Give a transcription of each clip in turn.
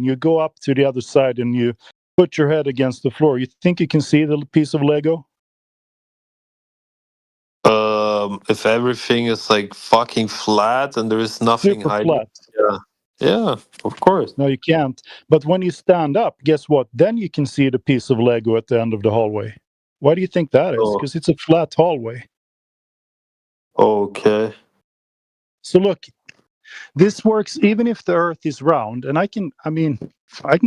You go up to the other side and you put your head against the floor. You think you can see the piece of Lego? If everything is like fucking flat and there is nothing Super hiding. flat. Yeah. Yeah, of course. No, you can't. But when you stand up, guess what? Then you can see the piece of Lego at the end of the hallway. Why do you think that is? Oh, Because it's a flat hallway. okay. So look, this works even if the Earth is round. And I can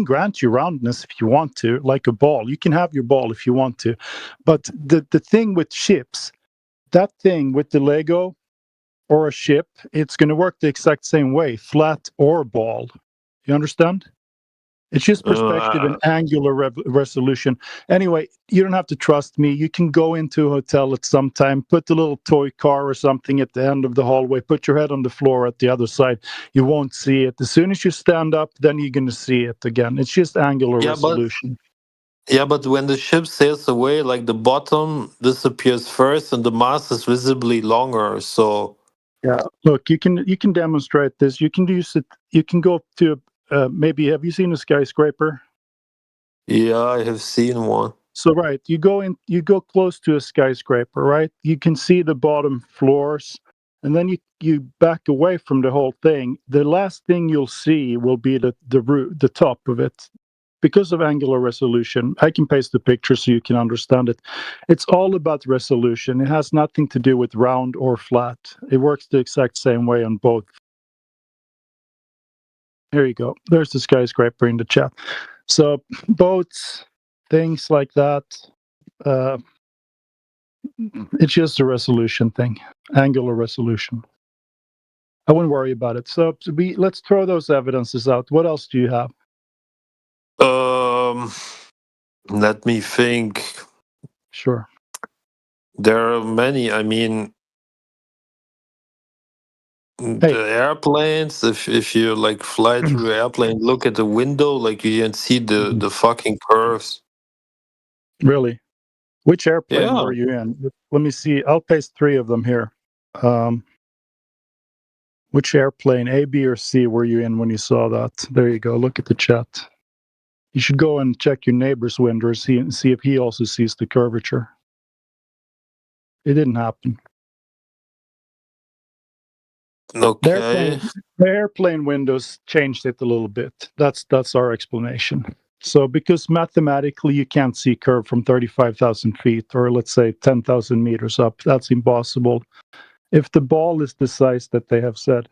grant you roundness if you want to, like a ball. You can have your ball if you want to. But the thing with ships, that thing with the Lego or a ship, it's going to work the exact same way, flat or ball. You understand? It's just perspective and Uh, angular resolution. Anyway, you don't have to trust me. You can go into a hotel at some time, put a little toy car or something at the end of the hallway, put your head on the floor at the other side. You won't see it. As soon as you stand up, then you're going to see it again. It's just angular yeah, but resolution. yeah, but when the ship sails away, like the bottom disappears first and the mast is visibly longer. So Yeah. Look, you can demonstrate this. You can use it. You can go to maybe. Have you seen a skyscraper? yeah, I have seen one. So right, you go close to a skyscraper, right? You can see the bottom floors, and then you back away from the whole thing. The last thing you'll see will be the top of it. Because of angular resolution, I can paste the picture so you can understand it. It's all about resolution. It has nothing to do with round or flat. It works the exact same way on both. Here you go. There's the skyscraper in the chat. So boats, things like that. Uh, It's just a resolution thing, angular resolution. I wouldn't worry about it. So let's throw those evidences out. What else do you have? Um, Let me think. Sure. There are many. I mean, Hey, the airplanes. If you like fly through the airplane, look at the window, like you can see the fucking curves. really? Which airplane Yeah. were you in? Let me see. I'll paste three of them here. Um, which airplane, A, B, or C, were you in when you saw that? There you go. Look at the chat. You should go and check your neighbor's window and see if he also sees the curvature. It didn't happen. Okay. The airplane windows changed it a little bit. That's our explanation. So because mathematically you can't see curve from 35,000 feet or let's say 10,000 meters up, that's impossible. If the ball is the size that they have said.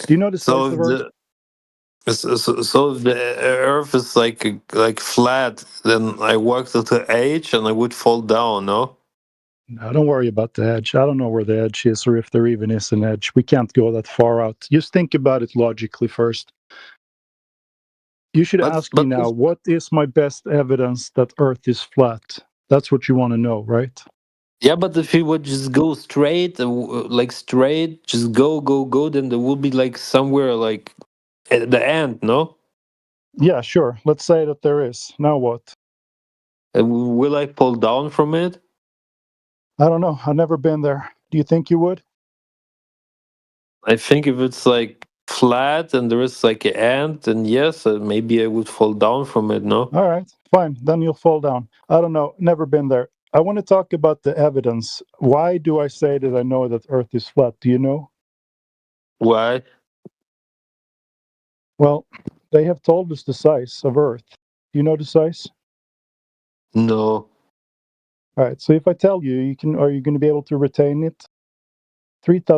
Do you know the So size if of Earth? so if the Earth is like flat, then I walked at the edge and I would fall down. No. No, don't worry about the edge. I don't know where the edge is or if there even is an edge. We can't go that far out. Just think about it logically first. You should But ask me but now, what is my best evidence that Earth is flat? That's what you want to know, right? yeah, but if he would just go straight, like straight, just go, then there will be like somewhere like at the end, no? Yeah, sure. Let's say that there is. Now what? Will I fall down from it? I don't know. I've never been there. Do you think you would? I think if it's like flat and there is like an end, then yes, maybe I would fall down from it, no? All right, fine. Then you'll fall down. I don't know. Never been there. I want to talk about the evidence. Why do I say that I know that Earth is flat? Do you know? Why? Well, they have told us the size of Earth. Do you know the size? No. All right. So if I tell you, are you going to be able to retain it?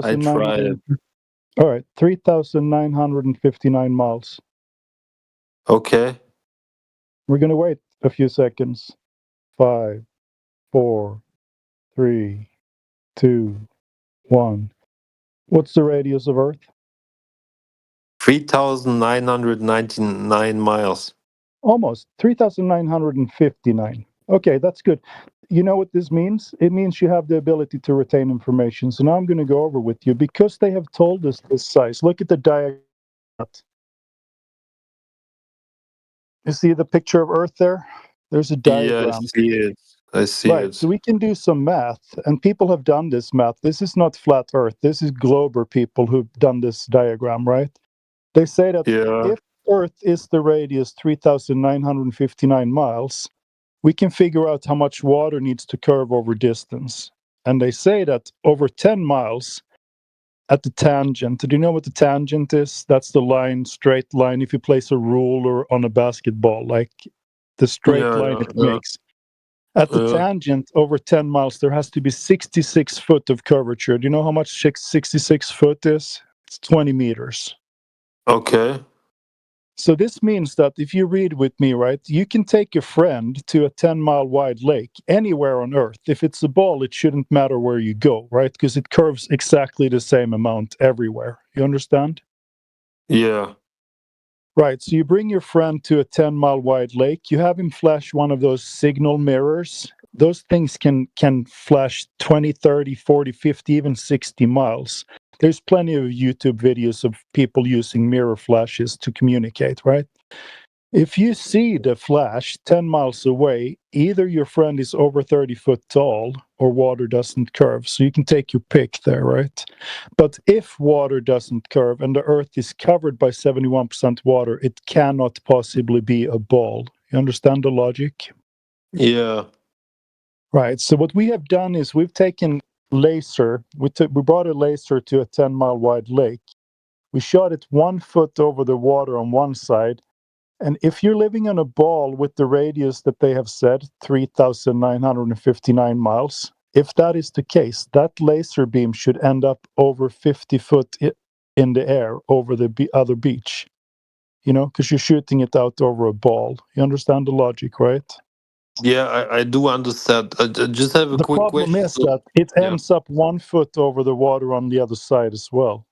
I tried 3,900. it. All right, 3,959 miles. Okay. We're going to wait a few seconds. 5, 4, 3, 2, 1. What's the radius of Earth? 3,999 miles. Almost 3,959. Okay, that's good. You know what this means? It means you have the ability to retain information. So now I'm going to go over with you because they have told us this size. Look at the diagram. You see the picture of Earth there? There's a Yeah, I diagram. see it. I see Right. So it. we can do some math, and people have done this math. This is not flat Earth. This is Glober people who've done this diagram, right? They say that Yeah. Earth is the radius 3,959 miles, we can figure out how much water needs to curve over distance. And they say that over 10 miles at the tangent, do you know what the tangent is? That's the line, straight line. If you place a ruler on a basketball, like the straight Yeah, line yeah, it yeah, makes. At the yeah. tangent, over 10 miles, there has to be 66 foot of curvature. Do you know how much 66 foot is? It's 20 meters. Okay. So this means that if you read with me, right, you can take a friend to a 10-mile wide lake anywhere on Earth. If it's a ball, it shouldn't matter where you go, right? Because it curves exactly the same amount everywhere. You understand? Yeah. Right. So you bring your friend to a 10-mile wide lake, you have him flash one of those signal mirrors. Those things can flash 20, 30, 40, 50, even 60 miles. There's plenty of YouTube videos of people using mirror flashes to communicate, right? If you see the flash 10 miles away, either your friend is over 30 foot tall or water doesn't curve. So you can take your pick there, right? But if water doesn't curve and the Earth is covered by 71% water, it cannot possibly be a ball. You understand the logic? Yeah. Right. So what we have done is we've taken laser, we brought a laser to a 10-mile wide lake. We shot it 1 foot over the water on one side. And if you're living on a ball with the radius that they have said, 3,959 miles, if that is the case, that laser beam should end up over 50 foot in the air over the other beach, because you're shooting it out over a ball. You understand the logic, right? Yeah, I do understand. I just have a The quick problem question. is that it Yeah. ends up 1 foot over the water on the other side as well.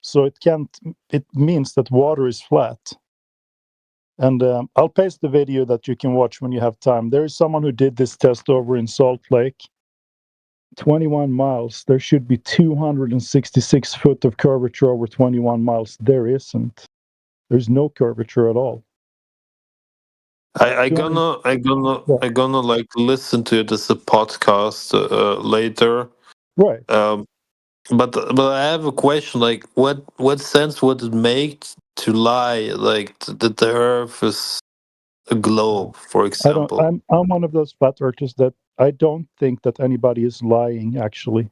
So it means that water is flat. And I'll paste the video that you can watch when you have time. There is someone who did this test over in Salt Lake. 21 miles. There should be 266 foot of curvature over 21 miles. There isn't. There's no curvature at all. I 200, gonna I gonna yeah, I gonna like listen to it as a podcast later. right. Um, but I have a question. Like, what sense would it make to lie like that the Earth is a globe, for I don't. example? I'm one of those flat earthers that I don't think that anybody is lying. Actually,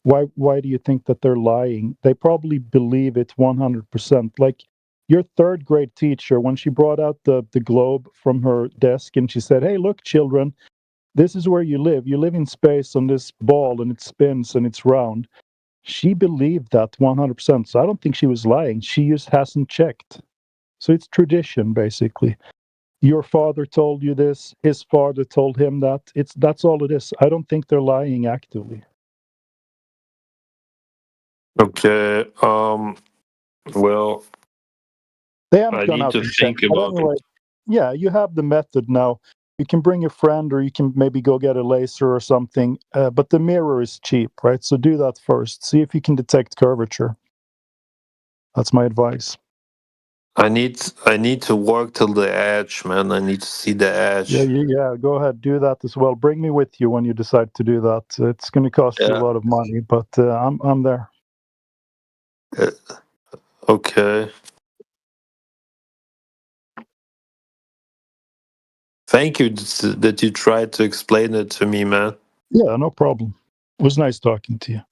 why do you think that they're lying? They probably believe it 100%. Like your third grade teacher, when she brought out the globe from her desk and she said, "Hey, look, children, this is where you live. You live in space on this ball and it spins and it's round." She believed that 100%. So I don't think she was lying. She just hasn't checked. So it's tradition, basically. Your father told you this, his father told him that. That's all it is. I don't think they're lying actively. Okay. Well, They haven't I gone need out to and checked. think But about anyway, it. yeah, you have the method now. You can bring a friend or you can maybe go get a laser or something. But the mirror is cheap, right? So do that first. See if you can detect curvature. That's my advice. I need to work till the edge, man. I need to see the Yeah, edge. yeah, go ahead, do that as well. Bring me with you when you decide to do that. It's going to cost you a Yeah. lot of money, but I'm there. Uh, okay. Thank you that you tried to explain it to me, man. Yeah, no problem. It was nice talking to you.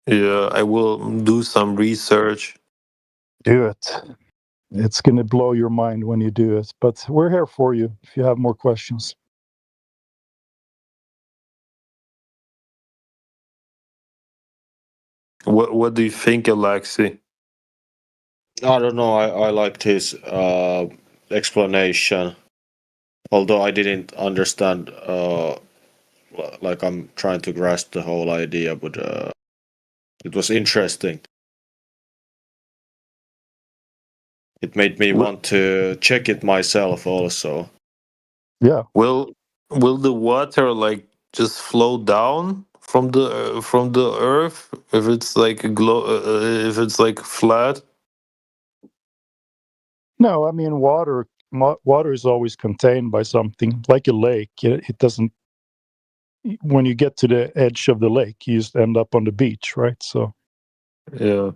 Yeah, I will do some research. Do it. It's going to blow your mind when you do it, but we're here for you if you have more questions. What do you think, Alexi? I don't know. I liked his explanation, although I didn't understand. Like I'm trying to grasp the whole idea, but it was interesting. It made me Will want to check it myself also. Yeah. will will the water like just flow down from the earth if it's like if it's like flat? No, I mean, water is always contained by something like a lake. It doesn't, when you get to the edge of the lake, you just end up on the beach, right? So, Yeah.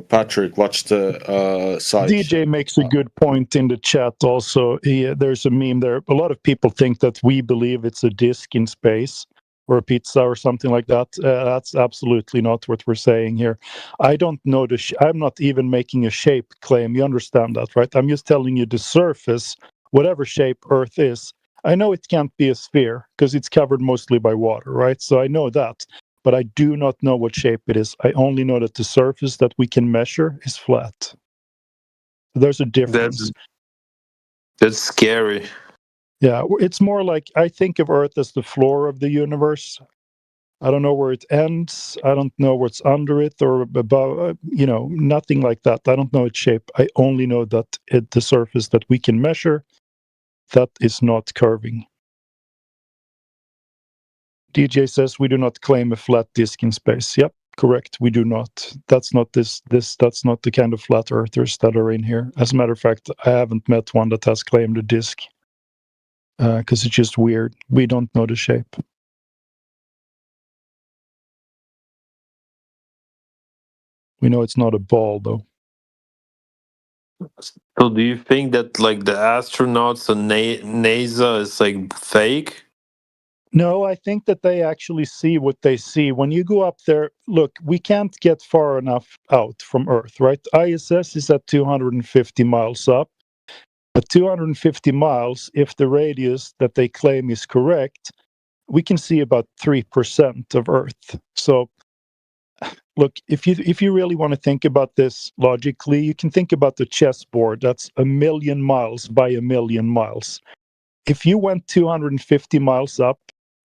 Patrick, what's the side? DJ makes a good point in the chat also. There's a meme there. A lot of people think that we believe it's a disk in space or a pizza or something like that. That's absolutely not what we're saying here. I don't know I'm not even making a shape claim. You understand that, right? I'm just telling you the surface, whatever shape Earth is. I know it can't be a sphere because it's covered mostly by water, right? So I know that. But I do not know what shape it is. I only know that the surface that we can measure is flat. There's a difference. That's scary. Yeah, it's more like I think of Earth as the floor of the universe. I don't know where it ends. I don't know what's under it or above. Nothing like that. I don't know its shape. I only know that the surface that we can measure, that is not curving. DJ says we do not claim a flat disk in space. Yep, correct. We do not. That's not this. That's not the kind of flat earthers that are in here. As a matter of fact, I haven't met one that has claimed a disk because it's just weird. We don't know the shape. We know it's not a ball, though. So do you think that like the astronauts and NASA is like fake? No, I think that they actually see what they see. When you go up there, look, we can't get far enough out from Earth, right? ISS is at 250 miles up. At 250 miles, if the radius that they claim is correct, we can see about 3% of Earth. So look, if you really want to think about this logically, you can think about the chessboard that's 1,000,000 miles by 1,000,000 miles. If you went 250 miles up,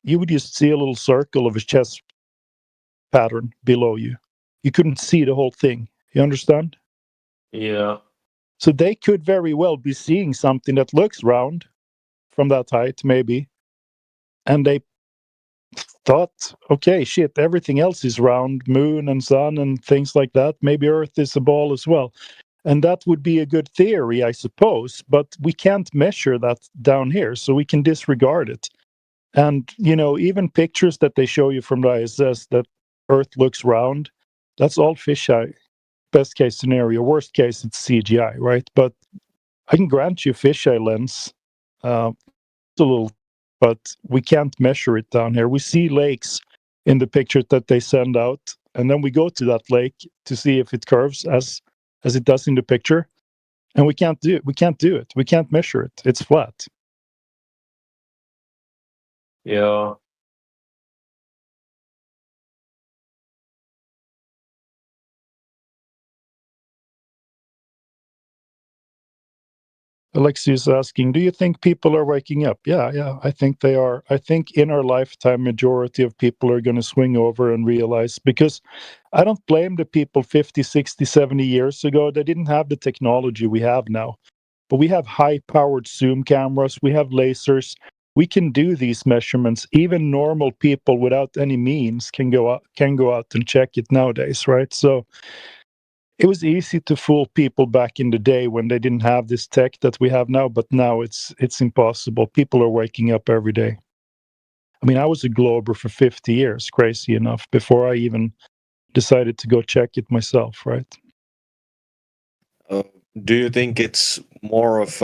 you would just see a little circle of a chess pattern below you. You couldn't see the whole thing. You understand? Yeah. So they could very well be seeing something that looks round from that height, maybe. And they thought, okay, shit, everything else is round, moon and sun and things like that. Maybe Earth is a ball as well. And that would be a good theory, I suppose, but we can't measure that down here, so we can disregard it. And, even pictures that they show you from the ISS that Earth looks round, that's all fisheye. Best case scenario. Worst case, it's CGI, right? But I can grant you fisheye lens. It's a little, but we can't measure it down here. We see lakes in the pictures that they send out, and then we go to that lake to see if it curves as it does in the picture, and we can't do it. We can't do it. We can't measure it. It's flat. Yeah. Alexi is asking, do you think people are waking up? Yeah, I think they are. I think in our lifetime, majority of people are going to swing over and realize, because I don't blame the people 50, 60, 70 years ago. They didn't have the technology we have now. But we have high-powered zoom cameras. We have lasers. We can do these measurements. Even normal people without any means can go out and check it nowadays, right? So it was easy to fool people back in the day when they didn't have this tech that we have now, but now it's impossible. People are waking up every day. I mean, I was a glober for 50 years, crazy enough, before I even decided to go check it myself, right? Do you think it's more of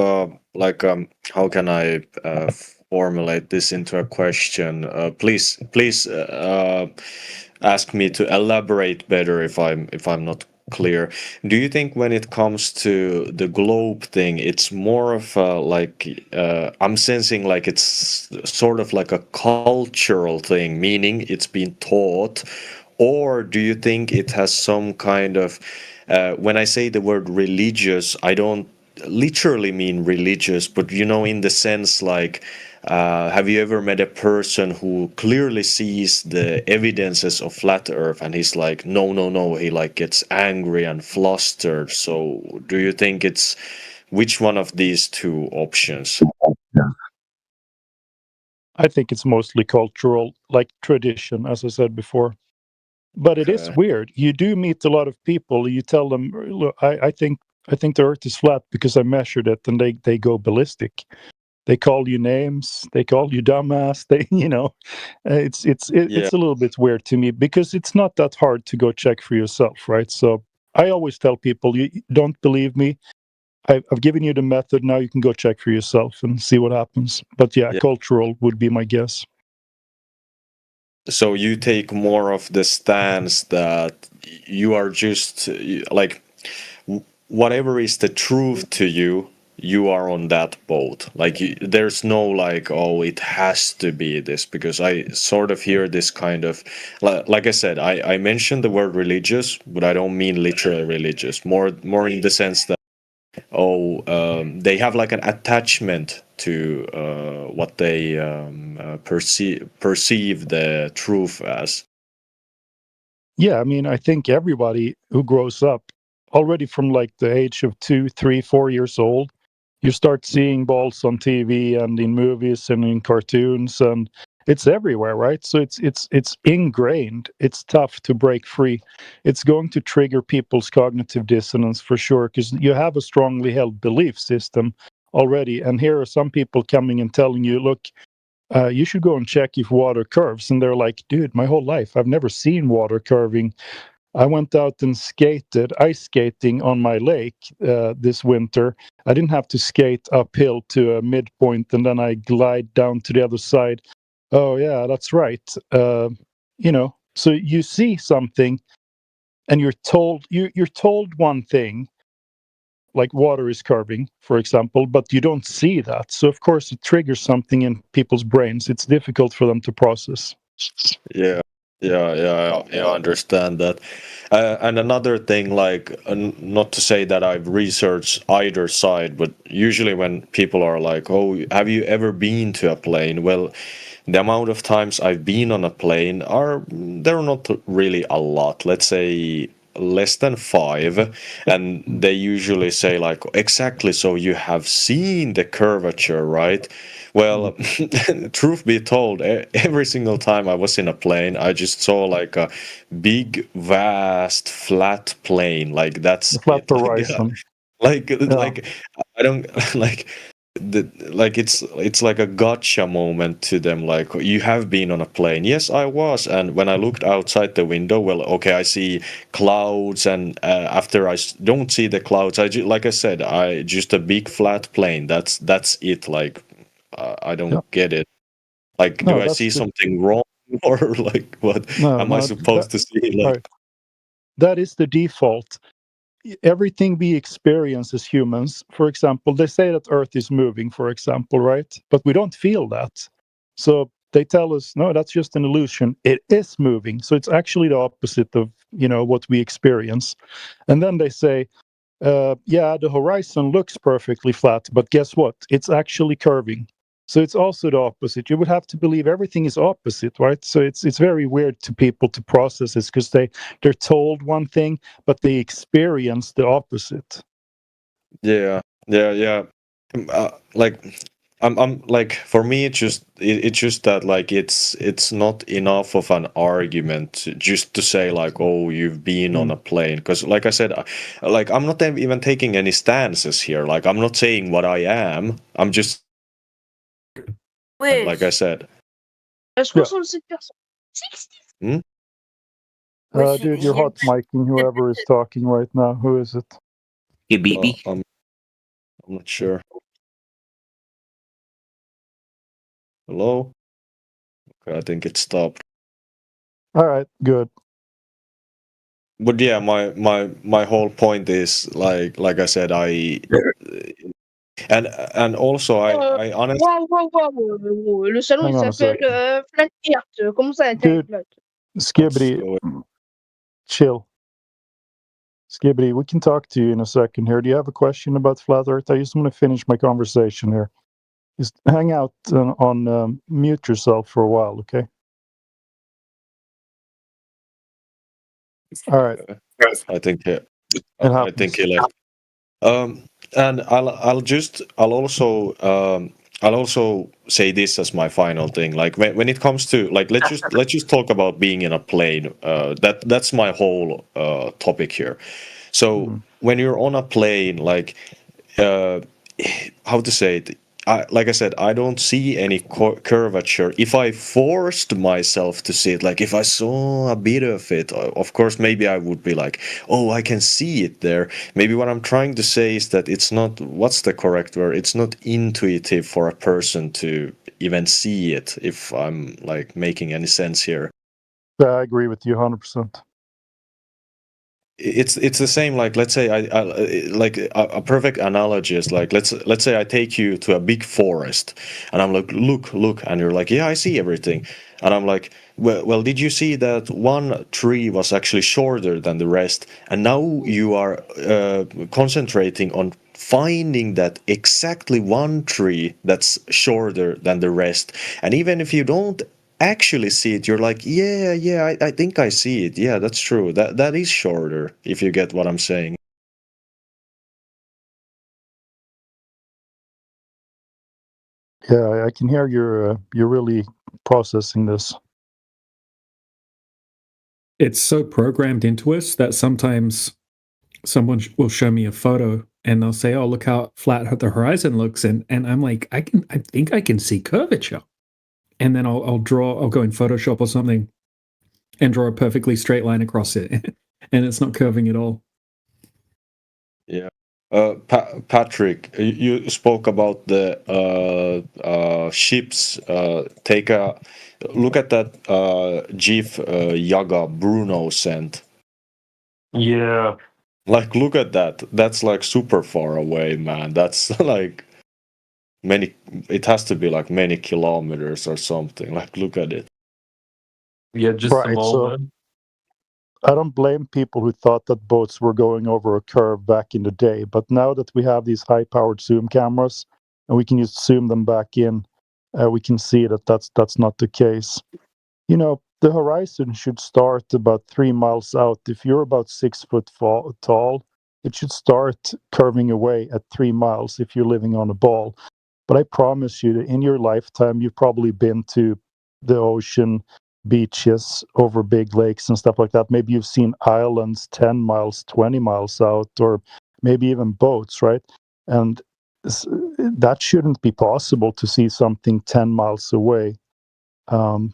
like how can I formulate this into a question? Please ask me to elaborate better if I'm not clear. Do you think when it comes to the globe thing, it's more of I'm sensing like it's sort of like a cultural thing, meaning it's been taught, or do you think it has some kind of when I say the word religious, I don't literally mean religious, but in the sense like, have you ever met a person who clearly sees the evidences of flat Earth and he's like, no, no, no, he like gets angry and flustered. So, do you think it's which one of these two options? I think it's mostly cultural, like tradition, as I said before. But it is Okay. weird. You do meet a lot of people. You tell them, "Look, I think the Earth is flat because I measured it," and they go ballistic. They call you names. They call you dumbass. It's Yeah. a little bit weird to me because it's not that hard to go check for yourself, right? So I always tell people, you don't believe me. I've given you the method. Now you can go check for yourself and see what happens. But yeah, cultural would be my guess. So you take more of the stance that you are just like whatever is the truth to you, you are on that boat. Like there's no like, oh, it has to be this, because I sort of hear this kind of like I said, I mentioned the word religious, but I don't mean literally religious. More in the sense that they have like an attachment to what they perceive the truth as. Yeah, I mean, I think everybody who grows up already from like the age of 2, 3, 4 years old, you start seeing balls on TV and in movies and in cartoons, and it's everywhere, right? So it's ingrained. It's tough to break free. It's going to trigger people's cognitive dissonance for sure, because you have a strongly held belief system already. And here are some people coming and telling you, look, you should go and check if water curves. And they're like, dude, my whole life, I've never seen water curving. I went out and skated, ice skating on my lake this winter. I didn't have to skate uphill to a midpoint and then I glide down to the other side. Oh, yeah, that's right. So you see something and you're told one thing, like water is curving, for example, but you don't see that. So of course it triggers something in people's brains. It's difficult for them to process. Yeah, I understand that. And another thing, like, not to say that I've researched either side, but usually when people are like, "Oh, have you ever been to a plane?" Well, the amount of times I've been on a plane are they're not really a lot. Let's say less than 5, and they usually say like, exactly, so you have seen the curvature, right? Well, truth be told, every single time I was in a plane, I just saw like a big, vast, flat plane. Like that's The flat it. horizon. Like, Yeah. like I don't like like it's like a gotcha moment to them. Like, you have been on a plane. Yes, I was. And when I looked outside the window, well, okay, I see clouds, and after don't see the clouds, like I said, I just a big flat plane. That's it. Like, I Yeah. don't get it. Like, do No, I that's see the something wrong, or like what am I no supposed to see? Like, right. That is the default. Everything we experience as humans, for example, they say that Earth is moving, for example, right? But we don't feel that. So they tell us, no, that's just an illusion. It is moving. So it's actually the opposite of, what we experience. And then they say, yeah, the horizon looks perfectly flat, but guess what? It's actually curving. So it's also the opposite. You would have to believe everything is opposite, right? So it's very weird to people to process this because they're told one thing, but they experience the opposite. yeah. Like, I'm like, for me, it's just that, like, it's not enough of an argument just to say like, oh, you've been on a plane, because like I said, like, I'm not even taking any stances here. Like, I'm not saying what I am. I'm just, like I said. 67 personnes. 60. Hmm? Dude, you're hot micing whoever is talking right now. Who is it? You beat me. I'm not sure. Hello? Okay, I think it stopped. All right, good. But yeah, my whole point is, like I said, and also I honestly. Wow. Le salon, Hang il on a s'appelle Flat Earth. Comment ça, Dude. Flat? Skibbity, chill. Skibbity, we can talk to you in a second here. Do you have a question about flat Earth? I just want to finish my conversation here. Just hang out on mute yourself for a while, okay? All right. I think It I happens. think he left. And I'll also say this as my final thing. Like, when it comes to, like, let's just talk about being in a plane. That's my whole topic here. So when you're on a plane, like, how to say it, like I said, I don't see any curvature. If I forced myself to see it, like if I saw a bit of it, of course, maybe I would be like, oh, I can see it there. Maybe what I'm trying to say is that it's not, what's the correct word? It's not intuitive for a person to even see it, if I'm like making any sense here. Yeah, I agree with you 100%. It's the same, like let's say I like a perfect analogy is like let's say I take you to a big forest and I'm like, look, and you're like, yeah, I see everything, and I'm like, well, did you see that one tree was actually shorter than the rest, and now you are concentrating on finding that exactly one tree that's shorter than the rest, and even if you don't actually see it, you're like, yeah, I think I see it. Yeah, that's true. That is shorter, if you get what I'm saying. Yeah, I can hear you're really processing this. It's so programmed into us that sometimes someone will show me a photo and they'll say, "Oh, look how flat the horizon looks," and I'm like, I think I can see curvature, and then I'll go in Photoshop or something and draw a perfectly straight line across it, and it's not curving at all. Yeah. Patrick, you spoke about the ships. Take a look at that GIF Yaga Bruno sent. Yeah. Like, look at that. That's like super far away, man. That's like many. It has to be like many kilometers or something. Like, look at it. Yeah, just a Right. So moment. I don't blame people who thought that boats were going over a curve back in the day, but now that we have these high-powered zoom cameras and we can just zoom them back in, we can see that that's not the case. You know, the horizon should start about 3 miles out. If you're about 6 foot tall, it should start curving away at 3 miles if you're living on a ball. But I promise you that in your lifetime, you've probably been to the ocean, beaches, over big lakes and stuff like that. Maybe you've seen islands 10 miles, 20 miles out, or maybe even boats, right? And that shouldn't be possible to see something 10 miles away. On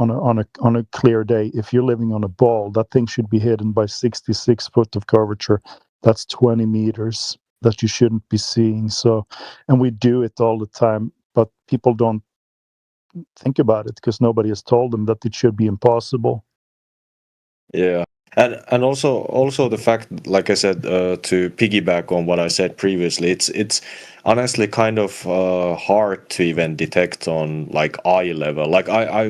a clear day. If you're living on a ball, that thing should be hidden by 66 foot of curvature. That's 20 meters that you shouldn't be seeing. So, and we do it all the time, but people don't think about it because nobody has told them that it should be impossible. Yeah, and also the fact, like I said, to piggyback on what I said previously, it's honestly kind of hard to even detect on like eye level. Like I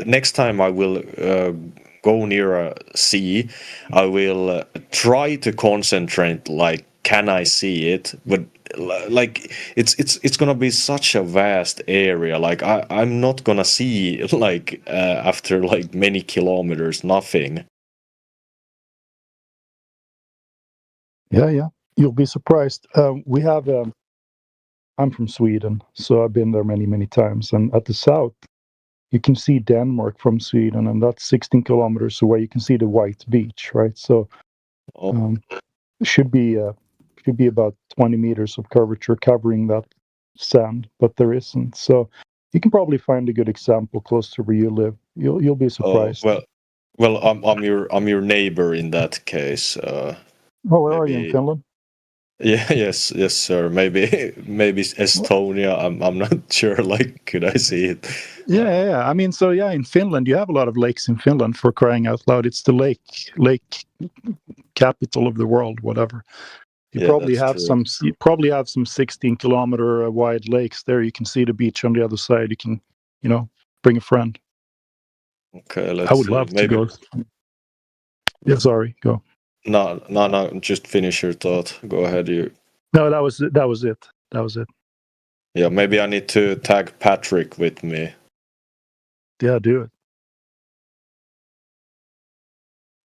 next time I will go near a sea, I will try to concentrate. Like, can I see it? But like it's gonna be such a vast area. Like I'm not gonna see like after like many kilometers nothing. Yeah. You'll be surprised. We have. I'm from Sweden, so I've been there many times. And at the south, you can see Denmark from Sweden, and that's 16 kilometers away. You can see the white beach, right? So Oh, um, should be about 20 meters of curvature covering that sand, but there isn't. So you can probably find a good example close to where you live. You'll be oh surprised. well, I'm your neighbor in that case. Oh, where are you in Maybe Finland? yeah, yes, sir. Maybe Well, Estonia. I'm not sure. Like, could I see it? yeah. I mean, so yeah, in Finland, you have a lot of lakes in Finland. For crying out loud, it's the lake capital of the world. Whatever. You Yeah, probably that's have true. some. You probably have some 16-kilometer wide lakes there. You can see the beach on the other side. You can, bring a friend. Okay, I let's would see. love to Maybe go. Yeah, sorry, go. no. Just finish your thought. Go ahead. You. No, that was it. That was it. Yeah, maybe I need to tag Patrick with me. Yeah, do it.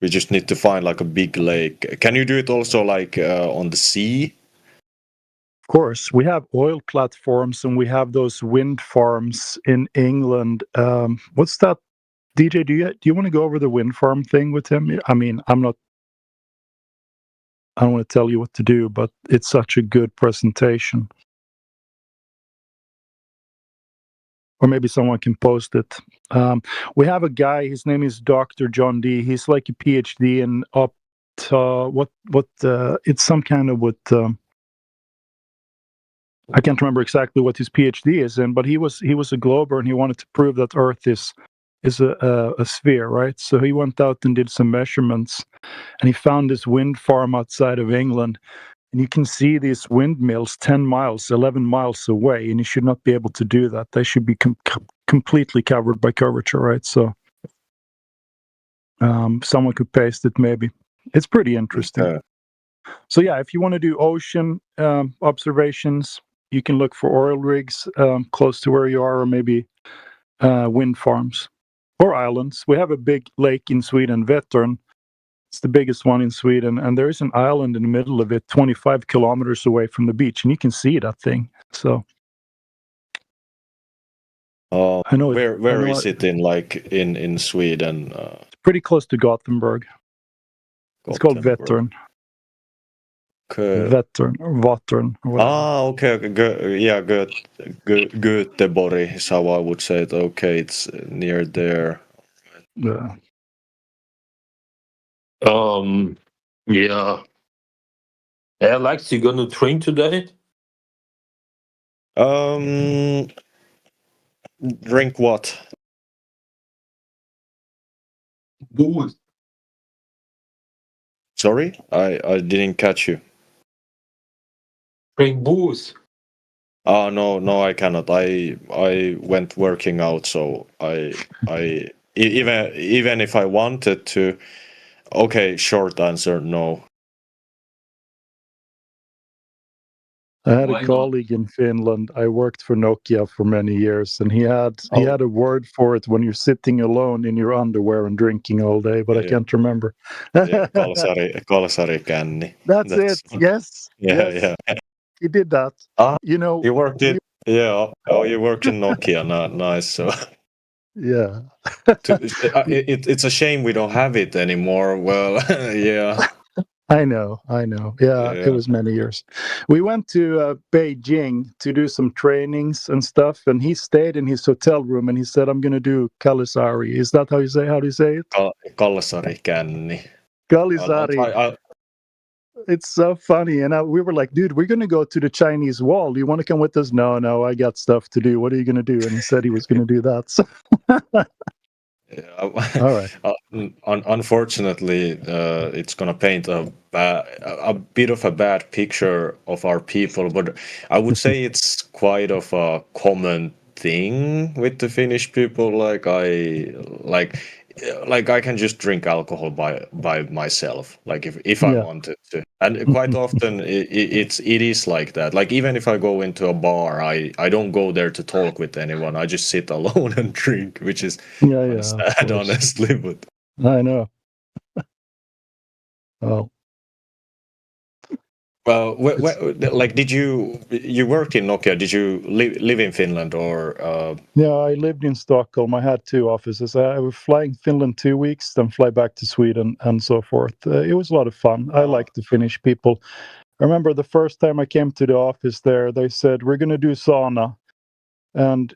We just need to find like a big lake. Can you do it also like on the sea? Of course, we have oil platforms and we have those wind farms in England. What's that, DJ? Do you want to go over the wind farm thing with him? I mean, I'm not. I don't want to tell you what to do, but it's such a good presentation. or maybe someone can post it. We have a guy. His name is Dr. John D. He's like a PhD in it's some kind of what. I can't remember exactly what his PhD is in, but he was a glober, and he wanted to prove that Earth is a sphere, right? So he went out and did some measurements, and he found this wind farm outside of England, and you can see these windmills 10 miles, 11 miles away, and you should not be able to do that. They should be completely covered by curvature, right? So someone could paste it, maybe. It's pretty interesting. So yeah, if you want to do ocean observations, you can look for oil rigs close to where you are, or maybe wind farms or islands. We have a big lake in Sweden, Vättern. It's the biggest one in Sweden, and there is an island in the middle of it, 25 kilometers away from the beach, and you can see that thing. So, I know. Where is it in Sweden? Pretty close to Gothenburg. It's called Vättern. Vättern or Vattern. Okay. Göteborg is how I would say it. Okay, it's near there. Yeah. Yeah. Alex, you gonna drink today? Drink what? Booze. Sorry, I didn't catch you. Drink booze. Oh no, I cannot. I went working out, so I even if I wanted to. Okay, short answer, no. I had a colleague in Finland. I worked for Nokia for many years, and he had a word for it when you're sitting alone in your underwear and drinking all day, but I can't remember. Kalsarikänni. That's it. Yes. Yeah. He did that. You worked it. Yeah. Oh, you worked in Nokia. Nice. So. Yeah. It's a shame we don't have it anymore. Well, yeah. I know. Yeah, it was many years. We went to Beijing to do some trainings and stuff, and he stayed in his hotel room, and he said, "I'm going to do Kallisari." Is that how do you say it? Kalsarikänni. Kallisari. It's so funny, and we were like, "Dude, we're going to go to the Chinese Wall. Do you want to come with us?" No, I got stuff to do. What are you going to do? And he said he was going to do that. So all right. Unfortunately, it's gonna paint a bit of a bad picture of our people, but I would say it's quite of a common thing with the Finnish people. Like I can just drink alcohol by myself, like if I wanted to, and quite often it is like that. Like even if I go into a bar, I don't go there to talk with anyone. I just sit alone and drink, which is sad, honestly. But I know. Oh. Well, like, did you worked in Nokia? Did you live in Finland or? Yeah, I lived in Stockholm. I had 2 offices. I was flying Finland 2 weeks, then fly back to Sweden, and so forth. It was a lot of fun. I like the Finnish people. I remember the first time I came to the office there, they said, "We're going to do sauna," and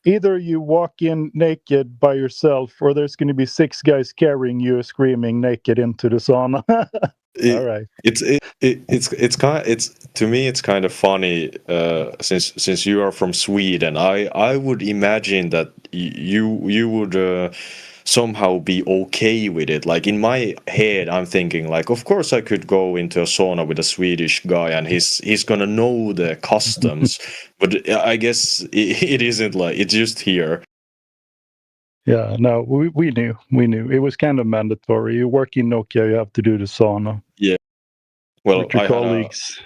either you walk in naked by yourself, or there's going to be 6 guys carrying you screaming naked into the sauna. All right. It's to me it's kind of funny since you are from Sweden. I would imagine that you would somehow be okay with it. Like in my head, I'm thinking like, of course I could go into a sauna with a Swedish guy and he's gonna know the customs. But I guess it isn't like it's just here. Yeah, no, we knew it was kind of mandatory. You work in Nokia, you have to do the sauna. Yeah, well, with your colleagues.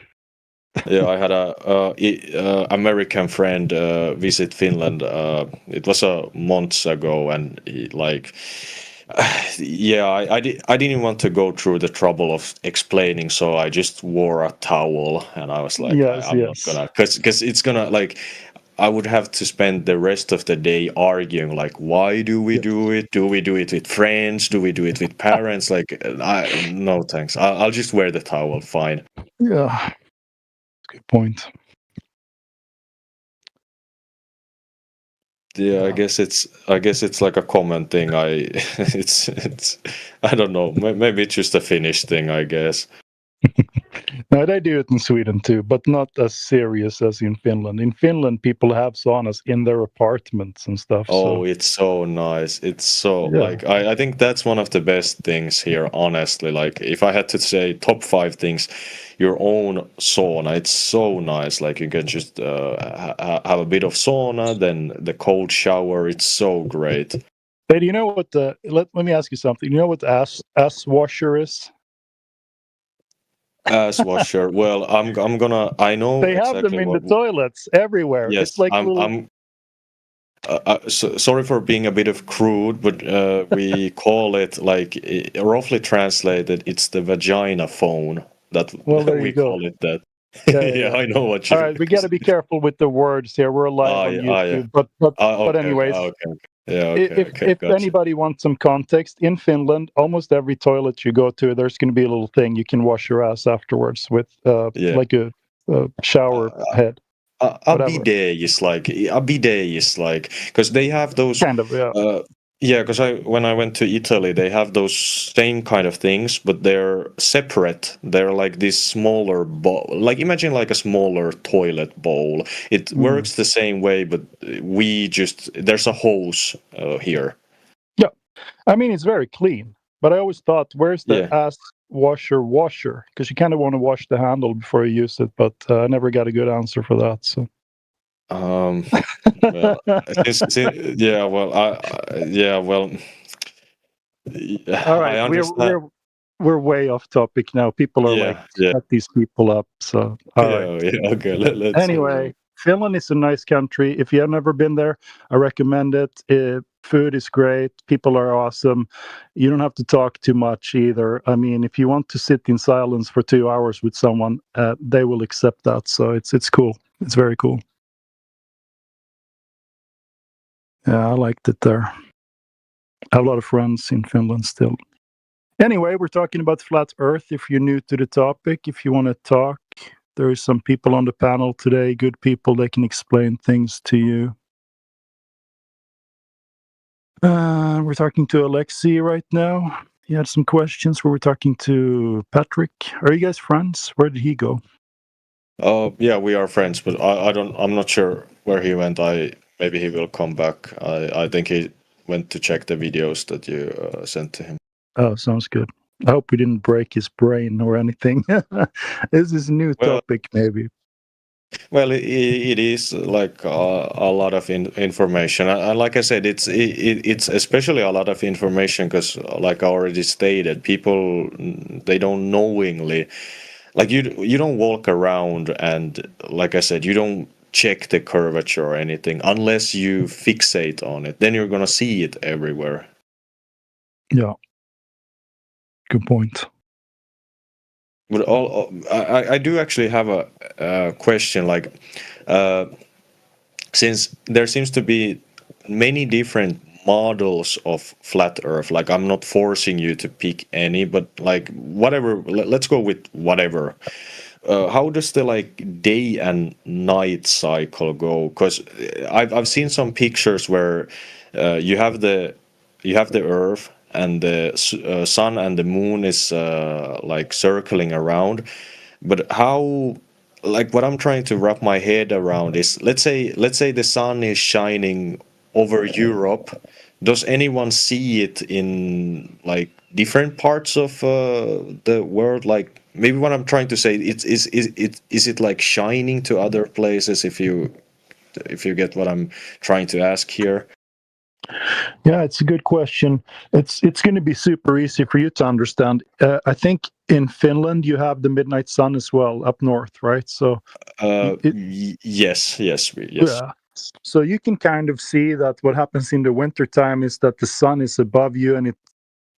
I had a American friend visit Finland. It was months ago, and I didn't want to go through the trouble of explaining, so I just wore a towel, and I was like, I'm not gonna, because it's gonna like. I would have to spend the rest of the day arguing, like, why do we do it? Do we do it with friends? Do we do it with parents? Like, no thanks. I'll just wear the towel. Fine. Yeah, good point. Yeah, I guess it's like a common thing. It's I don't know. Maybe it's just a Finnish thing, I guess. No, they do it in Sweden too, but not as serious as in Finland. In Finland, people have saunas in their apartments and stuff. Oh, So it's so nice. It's so yeah, like I think that's one of the best things here, honestly. Like if I had to say top 5 things, your own sauna, it's so nice. Like you can just have a bit of sauna, then the cold shower, it's so great. hey, do you know what the let me ask you something. You know what the ass washer is? Ass washer. Well, I'm gonna I know They have them exactly in the what toilets everywhere. It's yes, like little. I'm sorry for being a bit of crude, but we call it like roughly translated, it's the vagina phone that Well, there you we go. call it that. Yeah, yeah, Yeah, yeah. I know what All you. right, we got to be careful with the words here. We're live on Yeah. YouTube, but Okay, okay, anyways, okay. Yeah, okay, okay, if gotcha. anybody wants some context, in Finland, almost every toilet you go to, there's going to be a little thing you can wash your ass afterwards with, Yeah. like a shower head, whatever. A bidet is like because they have those Kind of, yeah. yeah, because when I went to Italy, they have those same kind of things, but they're separate. They're like this smaller bowl. Like imagine like a smaller toilet bowl. It works the same way, but there's a hose here. Yeah. I mean, it's very clean, but I always thought, where's the Yeah. ass washer? Because you kind of want to wash the handle before you use it, but I never got a good answer for that. So. Well, yeah, well, yeah, well, All I right, understand. we're way off topic now. People are like, Yeah, shut these people up. So, all right. yeah. Okay, let's move Anyway, on. Finland is a nice country. If you have never been there, I recommend it. Food is great. People are awesome. You don't have to talk too much either. I mean, if you want to sit in silence for 2 hours with someone, they will accept that. So it's cool. It's very cool. Yeah, I liked it there. I have a lot of friends in Finland still. Anyway, we're talking about flat Earth. If you're new to the topic, if you want to talk, there are some people on the panel today, good people that can explain things to you. We're talking to Alexei right now. He had some questions. We're talking to Patrick. Are you guys friends? Where did he go? Yeah, we are friends, but I'm not sure where he went. Maybe he will come back. I think he went to check the videos that you sent to him. Oh, sounds good. I hope we didn't break his brain or anything. This is a new Well, topic, maybe. well, it is like a lot of information, and like I said, it's especially a lot of information because, like I already stated, people they don't knowingly, like you don't walk around and, like I said, you don't check the curvature or anything unless you fixate on it. Then you're gonna see it everywhere. Yeah. Good point. But I do actually have a question, like since there seems to be many different models of flat earth, like I'm not forcing you to pick any, but like whatever, let's go with whatever. How does the like day and night cycle go? Because I've seen some pictures where you have the earth and the sun and the moon is like circling around, but how, like what I'm trying to wrap my head around is, let's say the sun is shining over Europe. Does anyone see it in like different parts of the world? Like maybe what I'm trying to say, is it like shining to other places, if you get what I'm trying to ask here? Yeah, it's a good question. It's going to be super easy for you to understand. I think in Finland you have the midnight sun as well up north, right? So Yes, yes, yes. yeah. So you can kind of see that what happens in the winter time is that the sun is above you and it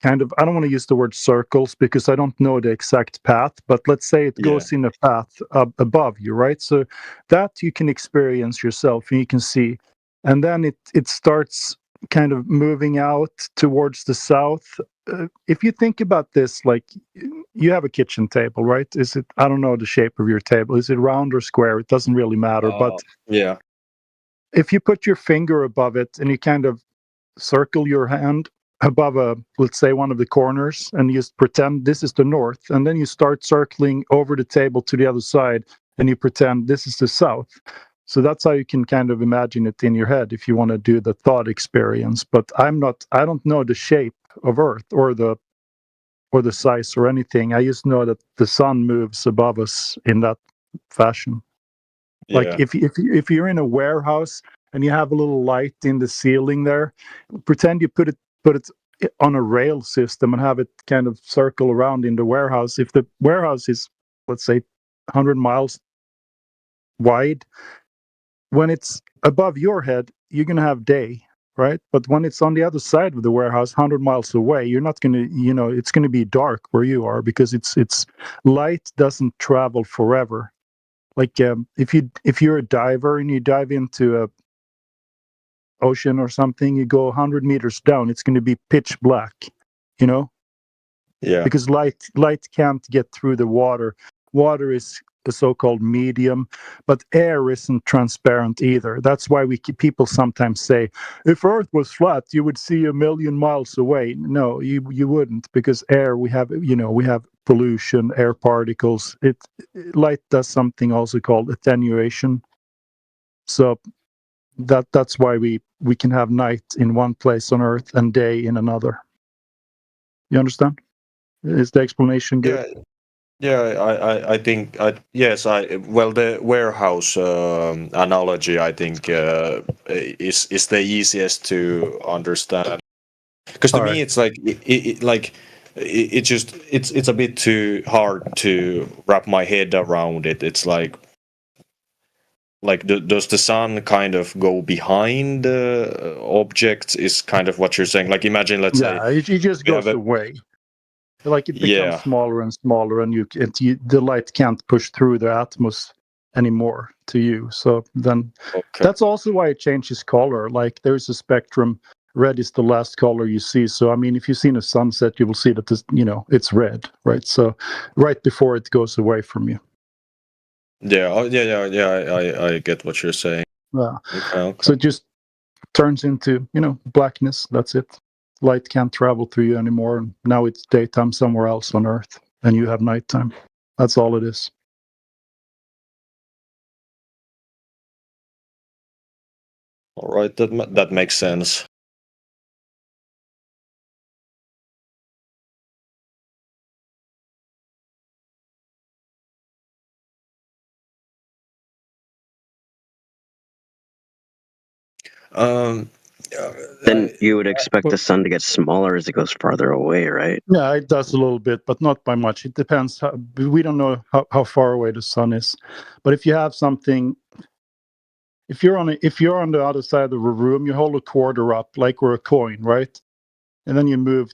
kind of, I don't want to use the word circles because I don't know the exact path, but let's say it Yeah. goes in a path above you, right? So that you can experience yourself and you can see. And then it starts kind of moving out towards the south. If you think about this, like you have a kitchen table, right? Is it, I don't know the shape of your table. Is it round or square? It doesn't really matter. But Yeah. if you put your finger above it and you kind of circle your hand above let's say one of the corners, and you just pretend this is the north, and then you start circling over the table to the other side and you pretend this is the south. So that's how you can kind of imagine it in your head if you want to do the thought experience. But I don't know the shape of Earth or the size or anything. I just know that the sun moves above us in that fashion. Like Yeah. if you're in a warehouse and you have a little light in the ceiling there, pretend you put it on a rail system and have it kind of circle around in the warehouse. If the warehouse is, let's say, 100 miles wide, when it's above your head, you're going to have day, right? But when it's on the other side of the warehouse, 100 miles away, you're not going to, it's going to be dark where you are, because it's light doesn't travel forever. Like if you're a diver and you dive into a ocean or something, you go 100 meters down, it's going to be pitch black, Yeah. because light can't get through the water. Water is the so-called medium, but air isn't transparent either. That's why people sometimes say, if Earth was flat, you would see a million miles away. No, you wouldn't, because air, we have pollution, air particles. Light does something also called attenuation. So that's why we can have night in one place on Earth and day in another. You understand? Is the explanation good? Yeah. Yeah, I think the warehouse analogy, I think is the easiest to understand, because to All me right. it's like it's a bit too hard to wrap my head around it. It's like does the sun kind of go behind objects, is kind of what you're saying. Like imagine, let's say Yeah, it just we have goes a away. Like it becomes yeah. smaller and smaller, and the light can't push through the atmosphere anymore to you. So then Okay. that's also why it changes color. Like there's a spectrum. Red is the last color you see. So I mean, if you've seen a sunset, you will see that it's red, right? So right before it goes away from you. Yeah. Oh, yeah. I get what you're saying. Yeah. Okay. So it just turns into blackness. That's it. Light can't travel through you anymore, and now it's daytime somewhere else on Earth, and you have nighttime. That's all it is. All right, that makes sense. Um, Then you would expect Well, the sun to get smaller as it goes farther away, right? yeah, it does a little bit, but not by much. It depends. We don't know how far away the sun is, but if you have something, if you're on the other side of the room, you hold a quarter up like we're a coin, right? And then you move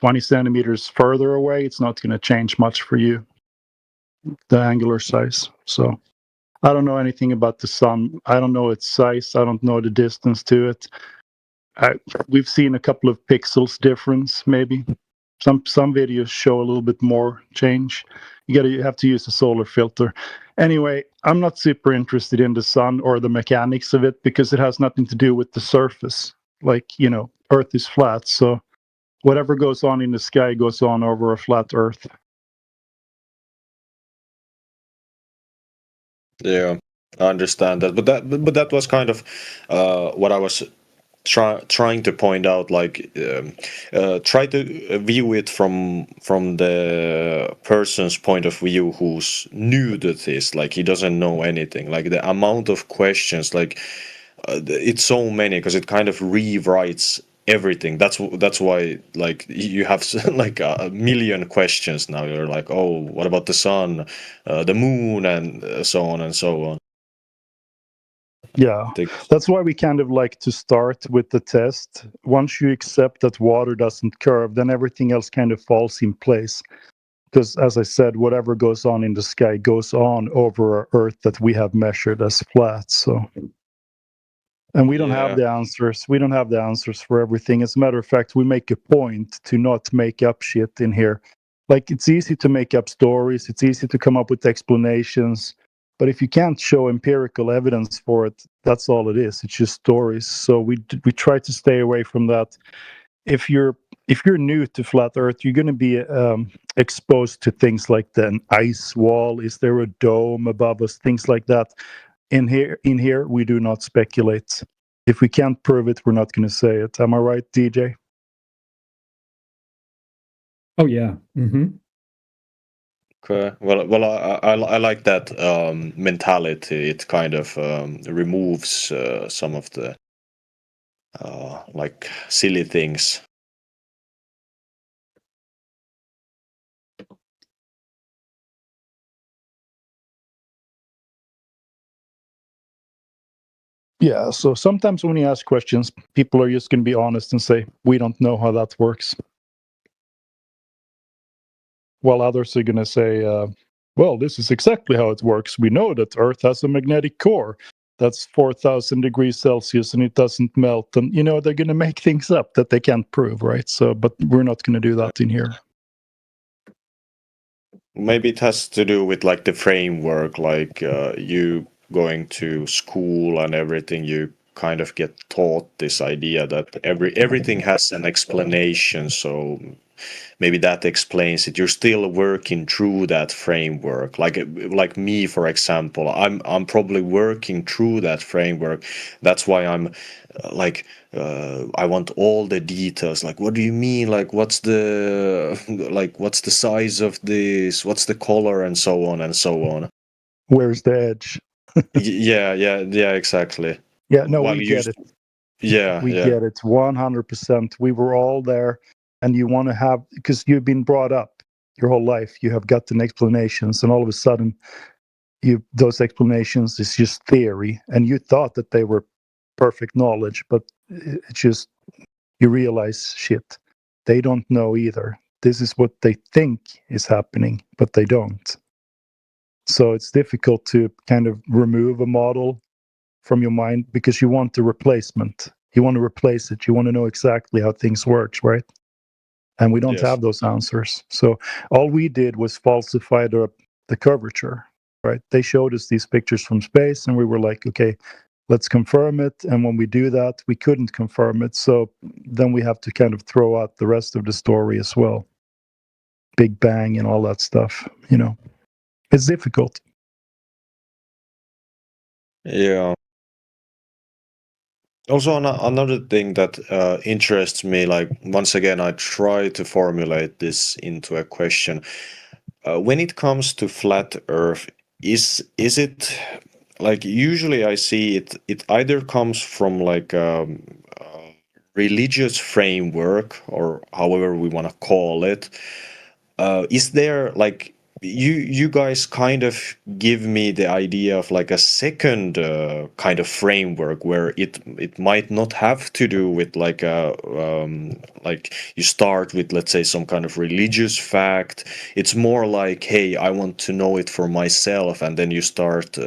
20 centimeters further away, it's not going to change much for you, the angular size. So I don't know anything about the sun. I don't know its size. I don't know the distance to it. We've seen a couple of pixels difference, maybe. Some videos show a little bit more change. You have to use a solar filter. Anyway, I'm not super interested in the sun or the mechanics of it, because it has nothing to do with the surface. Like, Earth is flat, so whatever goes on in the sky goes on over a flat Earth. yeah, I understand that, but that was kind of what I was trying to point out. Like, try to view it from the person's point of view who's new to this. Like he doesn't know anything. Like the amount of questions, like it's so many, because it kind of rewrites everything. That's why, like, you have like a million questions now. You're like, oh, what about the sun, the moon, and so on and so on. Yeah, that's why we kind of like to start with the test. Once you accept that water doesn't curve, then everything else kind of falls in place. Because as I said, whatever goes on in the sky goes on over Earth that we have measured as flat. So, and we don't have Yeah. the answers. We don't have the answers for everything. As a matter of fact, we make a point to not make up shit in here. Like, it's easy to make up stories. It's easy to come up with explanations. But if you can't show empirical evidence for it, that's all it is. It's just stories. So we try to stay away from that. If you're new to flat Earth, you're going to be exposed to things like the ice wall. Is there a dome above us? Things like that. In here, we do not speculate. If we can't prove it, we're not going to say it. Am I right, DJ? Oh yeah. Mm-hmm. Okay. Well, I like that mentality. It kind of removes some of the like silly things. Yeah, so sometimes when you ask questions, people are just going to be honest and say, we don't know how that works. While others are going to say, well, this is exactly how it works. We know that Earth has a magnetic core that's 4,000 degrees Celsius and it doesn't melt. And, they're going to make things up that they can't prove, right? So, but we're not going to do that in here. Maybe it has to do with like the framework, like you going to school and everything, you kind of get taught this idea that everything has an explanation. So maybe that explains it. You're still working through that framework. Like me, for example, I'm probably working through that framework. That's why I'm I want all the details. Like, what do you mean? Like, what's the size of this? What's the color, and so on and so on. Where's the edge? Yeah, exactly. Yeah, no, While we get it. Yeah, we get it 100%. We were all there, and you want to have, because you've been brought up your whole life, you have gotten explanations, and all of a sudden those explanations is just theory, and you thought that they were perfect knowledge, but it's just, you realize, shit, they don't know either. This is what they think is happening, but they don't. So it's difficult to kind of remove a model from your mind because you want the replacement. You want to replace it. You want to know exactly how things work, right? And we don't have those answers. So all we did was falsify the curvature, right? They showed us these pictures from space, and we were like, okay, let's confirm it. And when we do that, we couldn't confirm it. So then we have to kind of throw out the rest of the story as well. Big Bang and all that stuff, It's difficult. Yeah. Also, another thing that interests me, like once again, I try to formulate this into a question. When it comes to flat Earth, is it like usually I see it either comes from like a religious framework or however we want to call it. Is there like you guys kind of give me the idea of like a second kind of framework where it might not have to do with like a like you start with, let's say, some kind of religious fact. It's more like, hey, I want to know it for myself, and then you start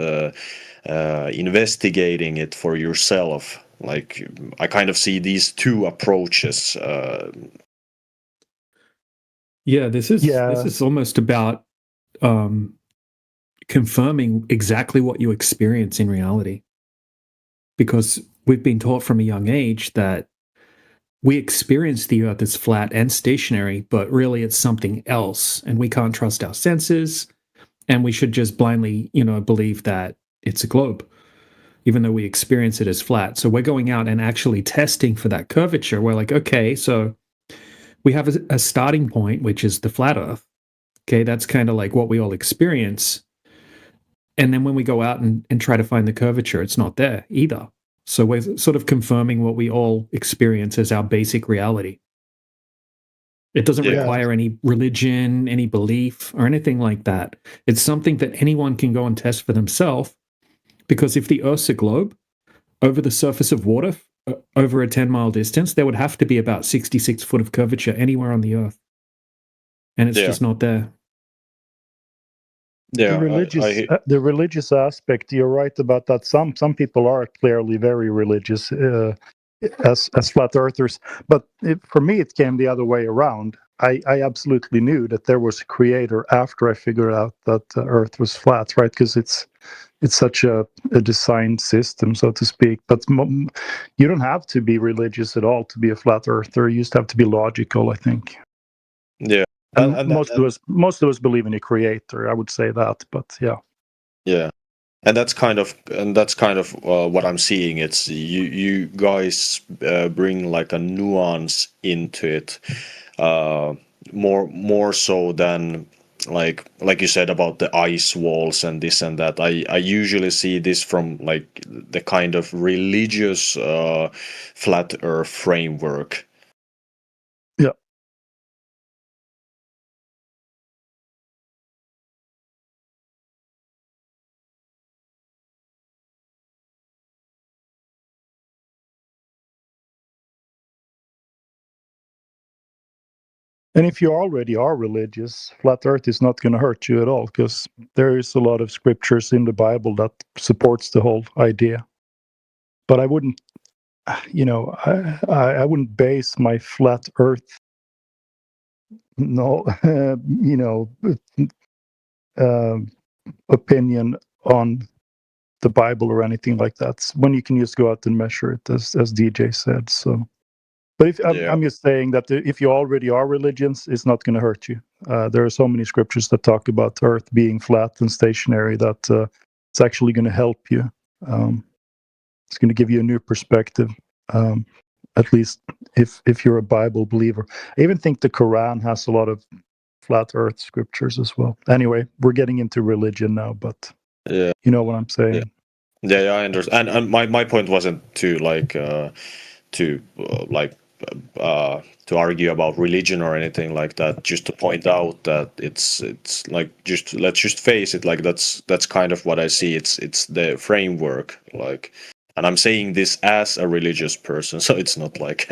investigating it for yourself. Like, I kind of see these two approaches. Yeah, this is almost about confirming exactly what you experience in reality, because we've been taught from a young age that we experience the Earth as flat and stationary, but really it's something else, and we can't trust our senses, and we should just blindly, believe that it's a globe, even though we experience it as flat. So we're going out and actually testing for that curvature. We're like, okay, so we have a starting point, which is the flat Earth. Okay, that's kind of like what we all experience. And then when we go out and try to find the curvature, it's not there either. So we're sort of confirming what we all experience as our basic reality. It doesn't require any religion, any belief, or anything like that. It's something that anyone can go and test for themselves, because if the Earth's a globe, over the surface of water, over a 10-mile distance, there would have to be about 66 foot of curvature anywhere on the Earth. And it's just not there. Yeah, the religious aspect, you're right about that. Some people are clearly very religious. as flat earthers. But for me, it came the other way around. I absolutely knew that there was a creator after I figured out that the Earth was flat, right? Because it's such a designed system, so to speak. But you don't have to be religious at all to be a flat earther. You just have to be logical, I think. Yeah. And most of us believe in a creator. I would say that, but yeah. Yeah. And that's kind of what I'm seeing. It's you guys bring like a nuance into it, more so than like you said about the ice walls and this and that. I usually see this from like the kind of religious flat earth framework. Yeah. And if you already are religious, flat earth is not going to hurt you at all, because there is a lot of scriptures in the Bible that supports the whole idea. But I wouldn't, I wouldn't base my flat earth, opinion on the Bible or anything like that, when you can just go out and measure it, as DJ said. So. But if I'm just saying that if you already are religious, it's not going to hurt you. There are so many scriptures that talk about the Earth being flat and stationary that it's actually going to help you. It's going to give you a new perspective, at least if you're a Bible believer. I even think the Quran has a lot of flat Earth scriptures as well. Anyway, we're getting into religion now, but you know what I'm saying. Yeah, I understand. And my point wasn't to to argue about religion or anything like that. Just to point out that it's like, let's just face it. Like that's kind of what I see. It's the framework. Like, and I'm saying this as a religious person, so it's not like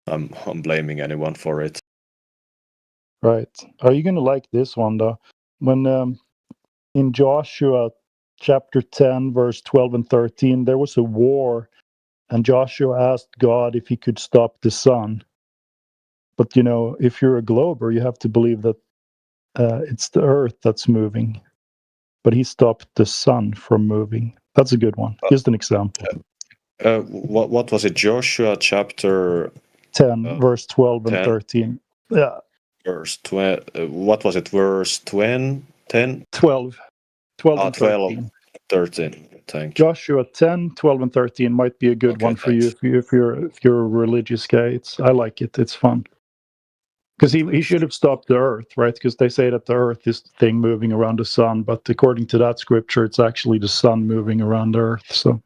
I'm blaming anyone for it. Right. Are you going to like this one though? When in Joshua chapter 10, verse 12 and 13, there was a war, and Joshua asked God if he could stop the sun. But if you're a glober, you have to believe that it's the earth that's moving. But he stopped the sun from moving. That's a good one. Just an example. What was it? Joshua chapter 10, verse 12 and 10. 13. Yeah. Verse 12. What was it? Verse 10? 12 and 13. 13. Thank you. Joshua 10, 12 and 13 might be a good one for you if you're a religious guy. I like it. It's fun. Because he should have stopped the earth, right? Because they say that the earth is the thing moving around the sun, but according to that scripture, it's actually the sun moving around the earth. So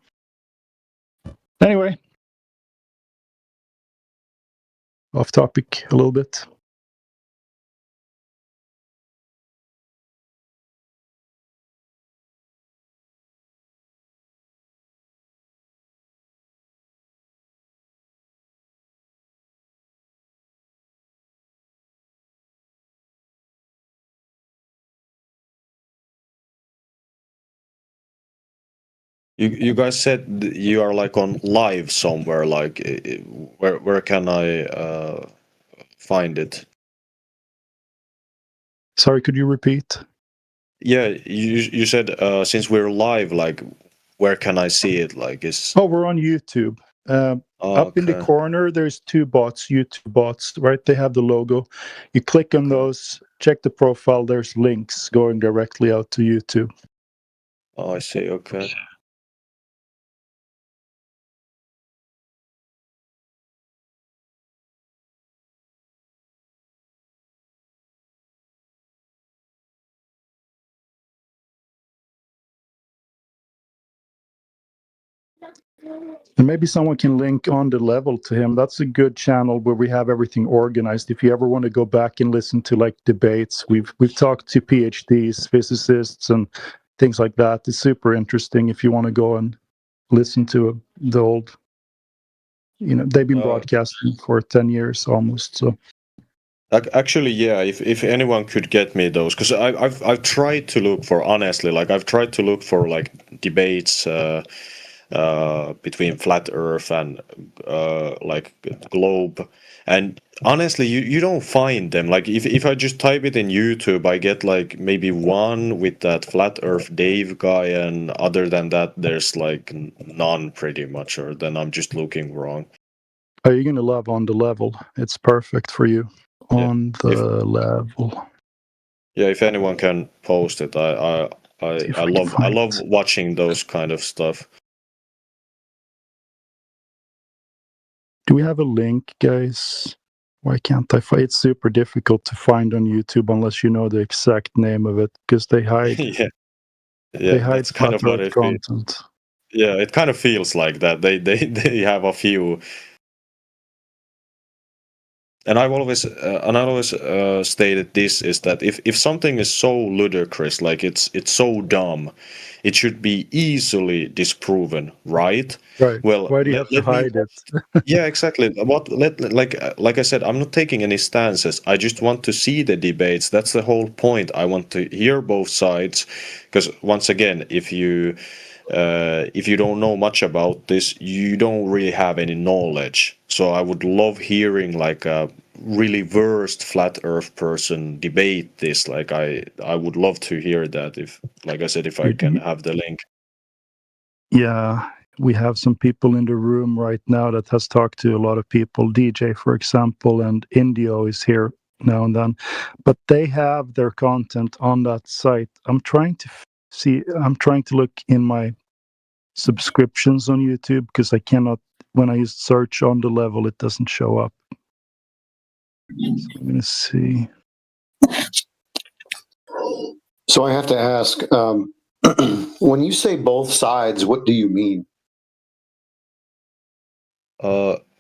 anyway, off topic a little bit. You guys said you are like on live somewhere. Like, where can I find it? Sorry, could you repeat? Yeah, you said since we're live, like, where can I see it? Like, we're on YouTube. Up in the corner, there's two bots, YouTube bots, right? They have the logo. You click on those, check the profile. There's links going directly out to YouTube. Oh, I see. Okay. And maybe someone can link on the level to him. That's a good channel where we have everything organized. If you ever want to go back and listen to like debates, we've talked to PhDs, physicists, and things like that. It's super interesting if you want to go and listen to the old. They've been broadcasting for 10 years almost. So. Actually, yeah. If anyone could get me those, because I've tried to look for, honestly, like I've tried to look for like debates. between flat Earth and like globe. And honestly, you don't find them. Like if I just type it in YouTube, I get like maybe one with that flat Earth Dave guy, and other than that, there's like none pretty much. Or then I'm just looking wrong. Are you gonna love On the Level? It's perfect for you. Yeah. On the Level. Yeah, if anyone can post it, I See if I can I find love it. watching those kind of stuff. Do we have a link, guys? Why can't I find? It's super difficult to find on YouTube unless you know the exact name of it, because they hide Yeah, they yeah, hide that's kind flat of what Earth I feel. content. Yeah, it kind of feels like that. They have a few. And I've always stated this is that if something is so ludicrous, like it's so dumb, it should be easily disproven, right? Right. Well, Why do you have to let me. hide it? Yeah, exactly. Like I said, I'm not taking any stances. I just want to see the debates. That's the whole point. I want to hear both sides, because once again, if you don't know much about this, you don't really have any knowledge. So I would love hearing like a really versed flat Earth person debate this. Like I would love to hear that, if, like I said, if I can have the link. Yeah, we have some people in the room right now that has talked to a lot of people. DJ, for example, and Indio is here now and then, but they have their content on that site. I'm trying to look in my subscriptions on YouTube, because I cannot, when I use search On the Level, it doesn't show up. So I'm going to see. So I have to ask, when you say both sides, what do you mean?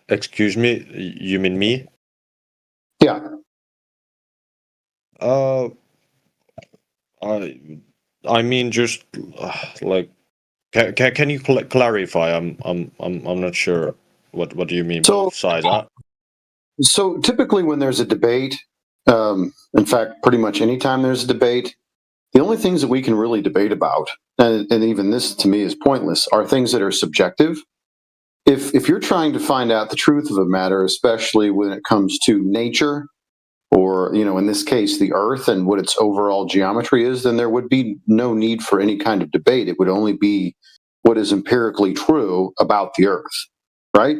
Excuse me, you mean me? Yeah. Uh, I mean just like can you clarify? I'm not sure what do you mean So, both sides? so typically when there's a debate, in fact, pretty much anytime there's a debate, the only things that we can really debate about, and even this to me is pointless, are things that are subjective. If you're trying to find out the truth of a matter, especially when it comes to nature, or in this case the earth and what its overall geometry is, then there would be no need for any kind of debate. It would only be what is empirically true about the earth, right?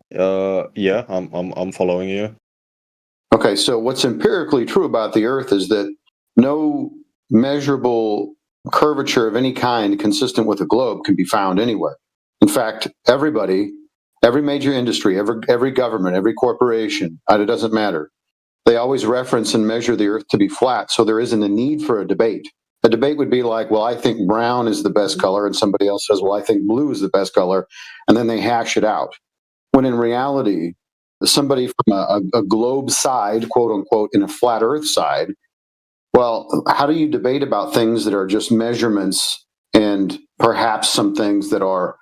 Yeah, I'm following you. Okay, so what's empirically true about the earth is that no measurable curvature of any kind consistent with a globe can be found anywhere. In fact, every major industry, every government, every corporation, it doesn't matter, they always reference and measure the earth to be flat, so there isn't a need for a debate. A debate would be like, well, I think brown is the best color, and somebody else says, well, I think blue is the best color, and then they hash it out. When in reality, somebody from a globe side, quote unquote, in a flat earth side, well, how do you debate about things that are just measurements, and perhaps some things that are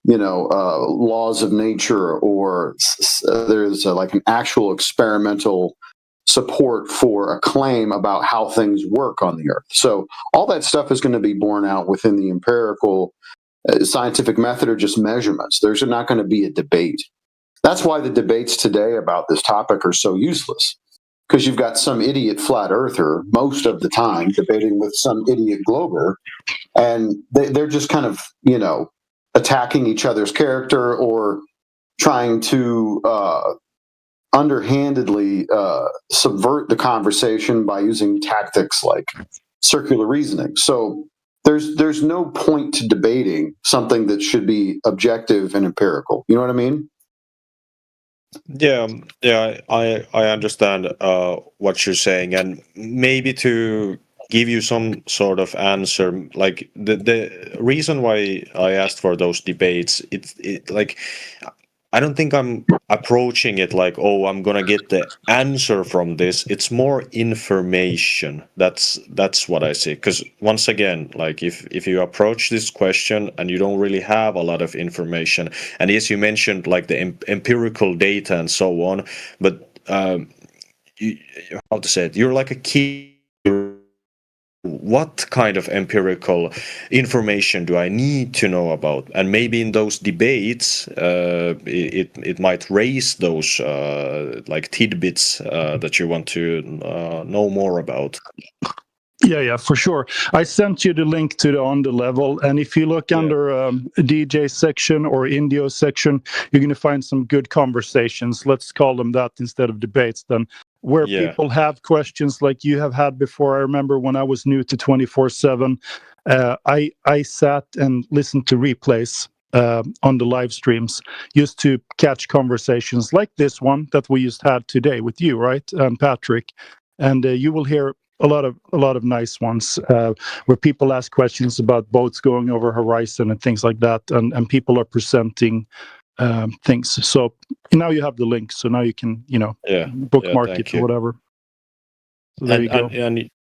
laws of nature, or there's like an actual experimental support for a claim about how things work on the earth. So all that stuff is going to be borne out within the empirical scientific method, or just measurements. There's not going to be a debate. That's why the debates today about this topic are so useless, because you've got some idiot flat earther most of the time debating with some idiot glober, and they're just kind of attacking each other's character, or trying to underhandedly subvert the conversation by using tactics like circular reasoning. So there's no point to debating something that should be objective and empirical. You know what I mean? Yeah, I understand what you're saying, and maybe to give you some sort of answer, like the reason why I asked for those debates, it like I don't think I'm approaching it like, oh, I'm gonna get the answer from this. It's more information. That's what I see. Because once again, like if you approach this question and you don't really have a lot of information, and yes, you mentioned like the empirical data and so on, but you, how to say it? You're like a kid what kind of empirical information do I need to know about? And maybe in those debates, it might raise those like tidbits that you want to know more about. Yeah, for sure. I sent you the link to the On the Level, and if you look under DJ section or Indio section, you're going to find some good conversations. Let's call them that instead of debates then, where people have questions like you have had before. I remember when I was new to 24/7, I sat and listened to replays on the live streams just to catch conversations like this one that we just had today with you, right, Patrick? And you will hear a lot of nice ones where people ask questions about boats going over horizon and things like that, and people are presenting things. So now you have the link, so now you can bookmark it or whatever. So there you go.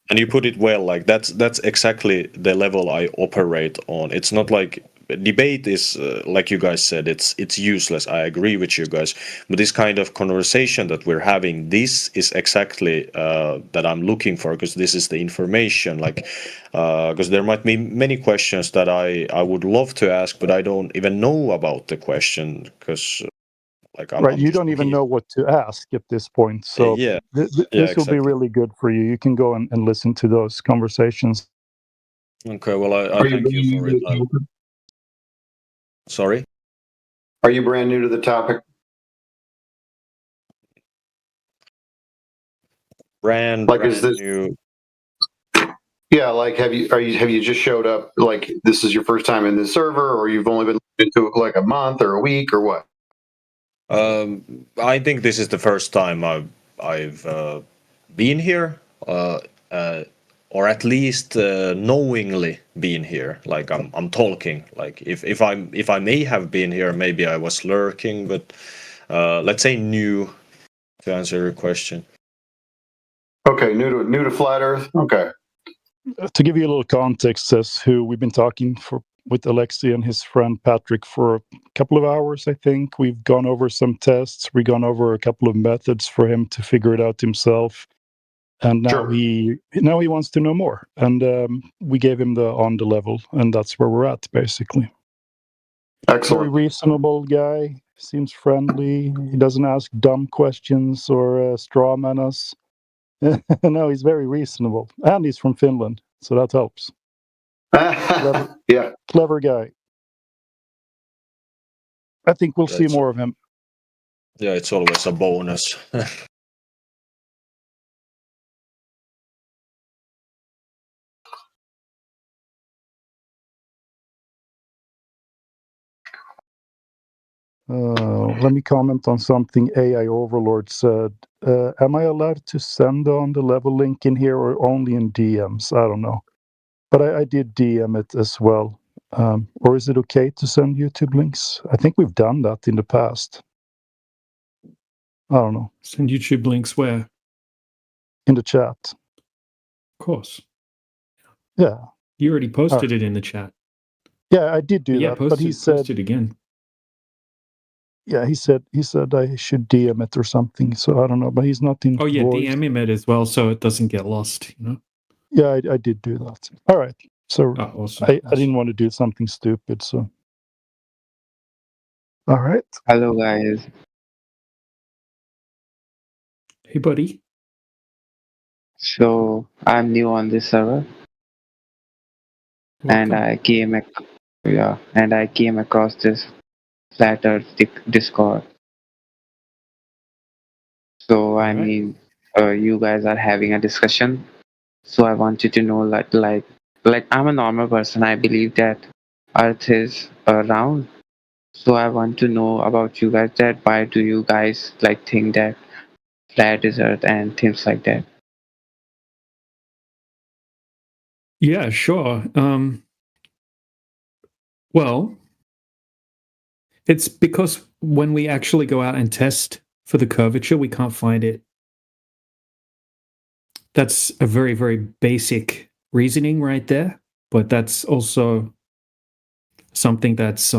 And you put it well. Like that's exactly the level I operate on. It's not like debate is like you guys said, it's useless. I agree with you guys, but this kind of conversation that we're having, this is exactly that I'm looking for, because this is the information. Like because there might be many questions that I would love to ask, but I don't even know about the question, because you don't even know what to ask at this point. So this will be really good for you. You can go and listen to those conversations. Okay, well, I thank you for it. Sorry? Are you brand new to the topic? Brand new. Yeah, like have you just showed up? Like this is your first time in the server, or you've only been into it like a month or a week or what? I think this is the first time I've been here, or at least knowingly been here. Like I'm talking. Like if I may have been here, maybe I was lurking, but let's say new, to answer your question. Okay, new to flat Earth. Okay. To give you a little context as who we've been talking with Alexi and his friend Patrick for a couple of hours, I think. We've gone over some tests. We've gone over a couple of methods for him to figure it out himself. And now he wants to know more. And we gave him the On the Level, and that's where we're at, basically. Excellent. Very reasonable guy. Seems friendly. He doesn't ask dumb questions or straw man us. No, he's very reasonable. And he's from Finland, so that helps. Clever guy. I think we'll see more of him. Yeah, it's always a bonus. Let me comment on something AI Overlord said. Am I allowed to send On the Level link in here or only in DMs? I don't know. But I did DM it as well. Or is it okay to send YouTube links? I think we've done that in the past. I don't know. Send YouTube links where? In the chat. Of course. Yeah. You already posted it in the chat. Yeah, I did do that. But he said post it again. Yeah, he said I should DM it or something. So I don't know, but he's not in. Oh yeah, DM him it as well, so it doesn't get lost. Yeah, I did do that. All right. So awesome. I didn't want to do something stupid. So all right. Hello guys. Hey buddy. So I'm new on this server. Welcome. And I came across this Flat Earth Discord. So I mean, you guys are having a discussion. So I want you to know, like I'm a normal person. I believe that Earth is round. So I want to know about you guys, that why do you guys think that flat is Earth and things like that. Yeah, sure. Well, it's because when we actually go out and test for the curvature, we can't find it. That's a very, very basic reasoning right there, but that's also something that's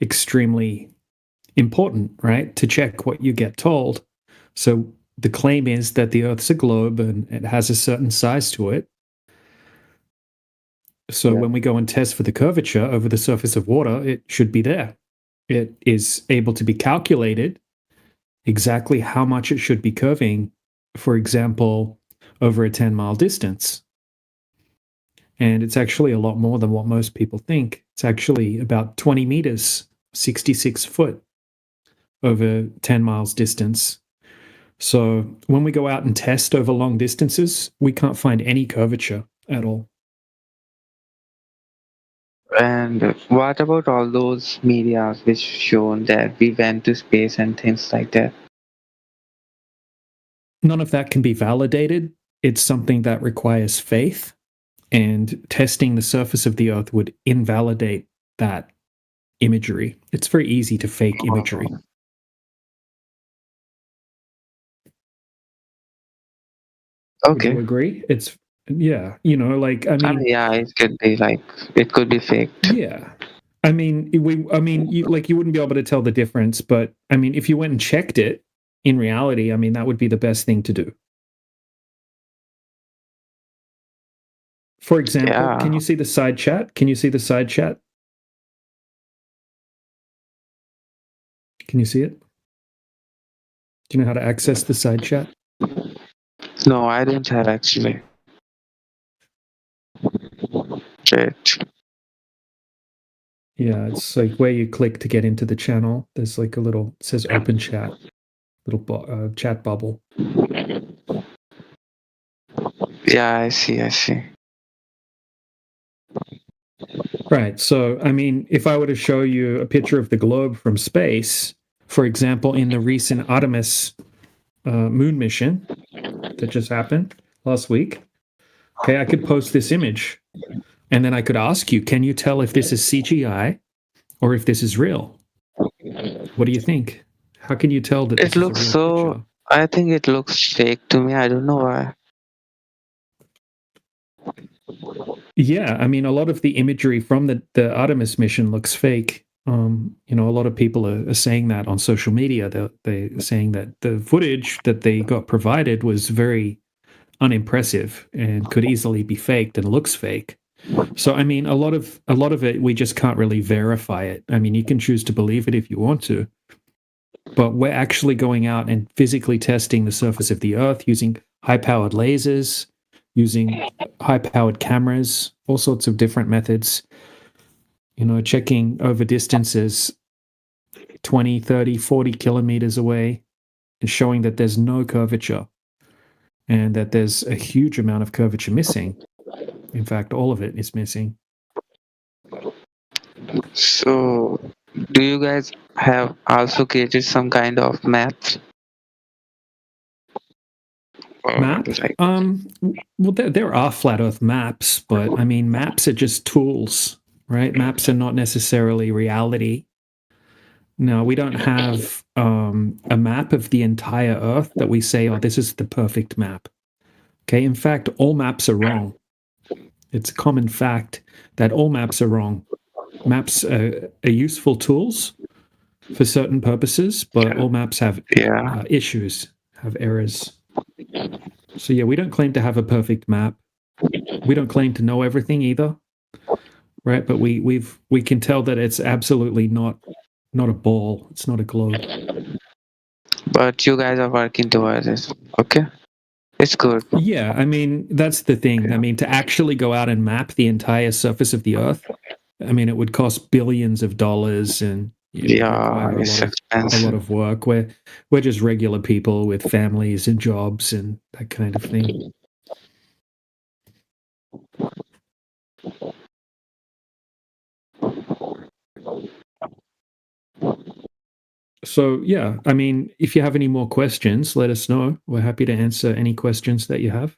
extremely important, right? To check what you get told. So the claim is that the Earth's a globe and it has a certain size to it. So when we go and test for the curvature over the surface of water, it should be there. It is able to be calculated exactly how much it should be curving, for example, over a 10-mile distance. And it's actually a lot more than what most people think. It's actually about 20 meters, 66 foot over 10 miles distance. So when we go out and test over long distances, we can't find any curvature at all. And what about all those medias which shown that we went to space and things like that? None of that can be validated. It's something that requires faith, and testing the surface of the Earth would invalidate that imagery. It's very easy to fake imagery. Would you Okay. agree? It's, yeah, you know, like, I mean, yeah, it could be like it could be faked. yeah. I mean, you wouldn't be able to tell the difference, but I mean, if you went and checked it in reality, I mean, that would be the best thing to do. For example, Yeah. can you see the side chat? Can you see the side chat? Can you see it? Do you know how to access the side chat? No, I didn't have actually. Great. Yeah, it's like where you click to get into the channel. There's like a little, it says open chat, little chat bubble. Yeah, I see. Right. So, I mean, if I were to show you a picture of the globe from space, for example, in the recent Artemis moon mission that just happened last week, okay, I could post this image and then I could ask you, can you tell if this is CGI or if this is real? What do you think? How can you tell that this It is a looks real so. picture? I think it looks fake to me. I don't know why. Yeah, I mean, a lot of the imagery from the Artemis mission looks fake. You know, a lot of people are saying that on social media. They're saying that the footage that they got provided was very unimpressive and could easily be faked and looks fake. So, I mean, a lot of it, we just can't really verify it. I mean, you can choose to believe it if you want to, but we're actually going out and physically testing the surface of the Earth using high-powered lasers, using high-powered cameras, all sorts of different methods, you know, checking over distances 20, 30, 40 kilometers away and showing that there's no curvature and that there's a huge amount of curvature missing. In fact, all of it is missing. So, do you guys have also created some kind of math? Map? Like, Well, there are flat Earth maps, but I mean, maps are just tools, right? Maps are not necessarily reality. No, we don't have a map of the entire Earth that we say, oh, this is the perfect map. Okay, in fact, all maps are wrong. It's a common fact that all maps are wrong. Maps are useful tools for certain purposes, but all maps have yeah. issues, have errors. So yeah, we don't claim to have a perfect map. We don't claim to know everything either, right? But we can tell that it's absolutely not a ball. It's not a globe. But you guys are working towards it. Okay, it's good. Yeah, I mean, that's the thing. I mean, to actually go out and map the entire surface of the Earth, I mean, it would cost billions of dollars, and it would require It's a expensive. lot of work. We're just regular people with families and jobs and that kind of thing. So yeah, I mean, if you have any more questions, let us know. We're happy to answer any questions that you have.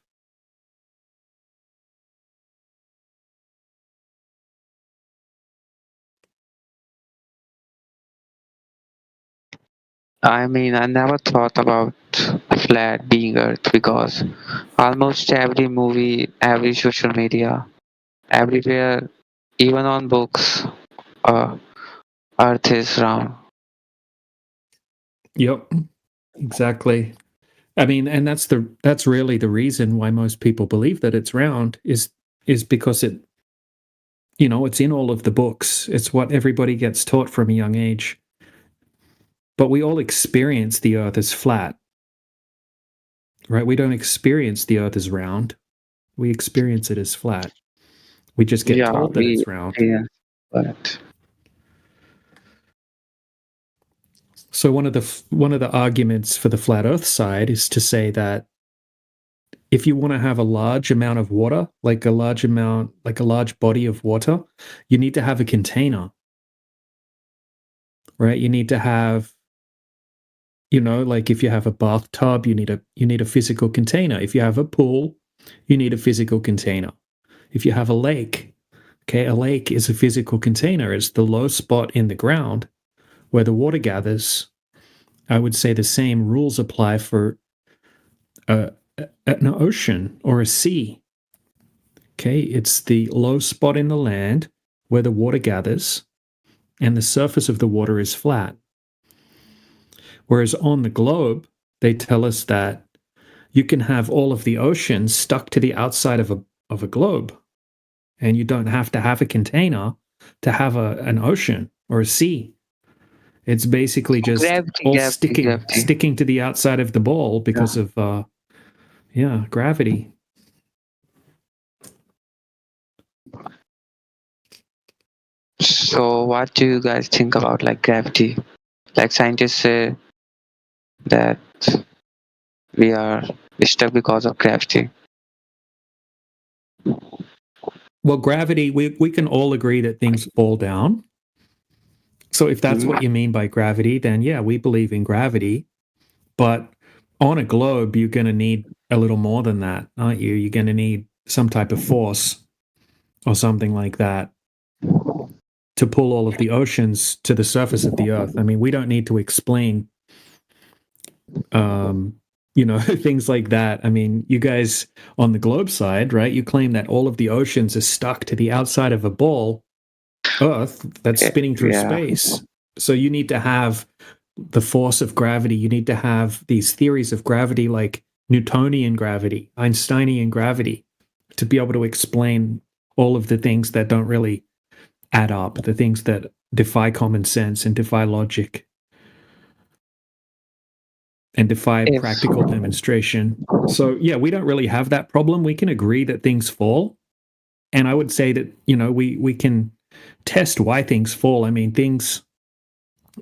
I mean, I never thought about flat being Earth because almost every movie, every social media, everywhere, even on books, Earth is round. Yep, exactly. I mean, and that's really the reason why most people believe that it's round is because You know, it's in all of the books. It's what everybody gets taught from a young age. But we all experience the Earth as flat, right? We don't experience the Earth as round. We experience it as flat. We just get told that it's round. Yeah, but So one of the arguments for the flat Earth side is to say that if you want to have a large amount of water, like a large body of water, you need to have a container, right? You need to have, you know, like if you have a bathtub, you need a physical container. If you have a pool, you need a physical container. If you have a lake, okay, a lake is a physical container. It's the low spot in the ground where the water gathers. I would say the same rules apply for an ocean or a sea. Okay, it's the low spot in the land where the water gathers, and the surface of the water is flat. Whereas on the globe, they tell us that you can have all of the oceans stuck to the outside of a globe, and you don't have to have a container to have an ocean or a sea. It's basically just all sticking to the outside of the ball because of gravity. So what do you guys think about like gravity? Like scientists say that we are stuck because of gravity. Well, gravity, we can all agree that things fall down. So if that's what you mean by gravity, then yeah, we believe in gravity. But on a globe, you're going to need a little more than that, aren't you? You're going to need some type of force or something like that to pull all of the oceans to the surface of the Earth. I mean, we don't need to explain, things like that. I mean, you guys on the globe side, right? You claim that all of the oceans are stuck to the outside of a ball, Earth, that's spinning through space. So you need to have the force of gravity. You need to have these theories of gravity like Newtonian gravity, Einsteinian gravity, to be able to explain all of the things that don't really add up, the things that defy common sense and defy logic and defy practical demonstration. So yeah, we don't really have that problem. We can agree that things fall. And I would say that, we can test why things fall. I mean, things,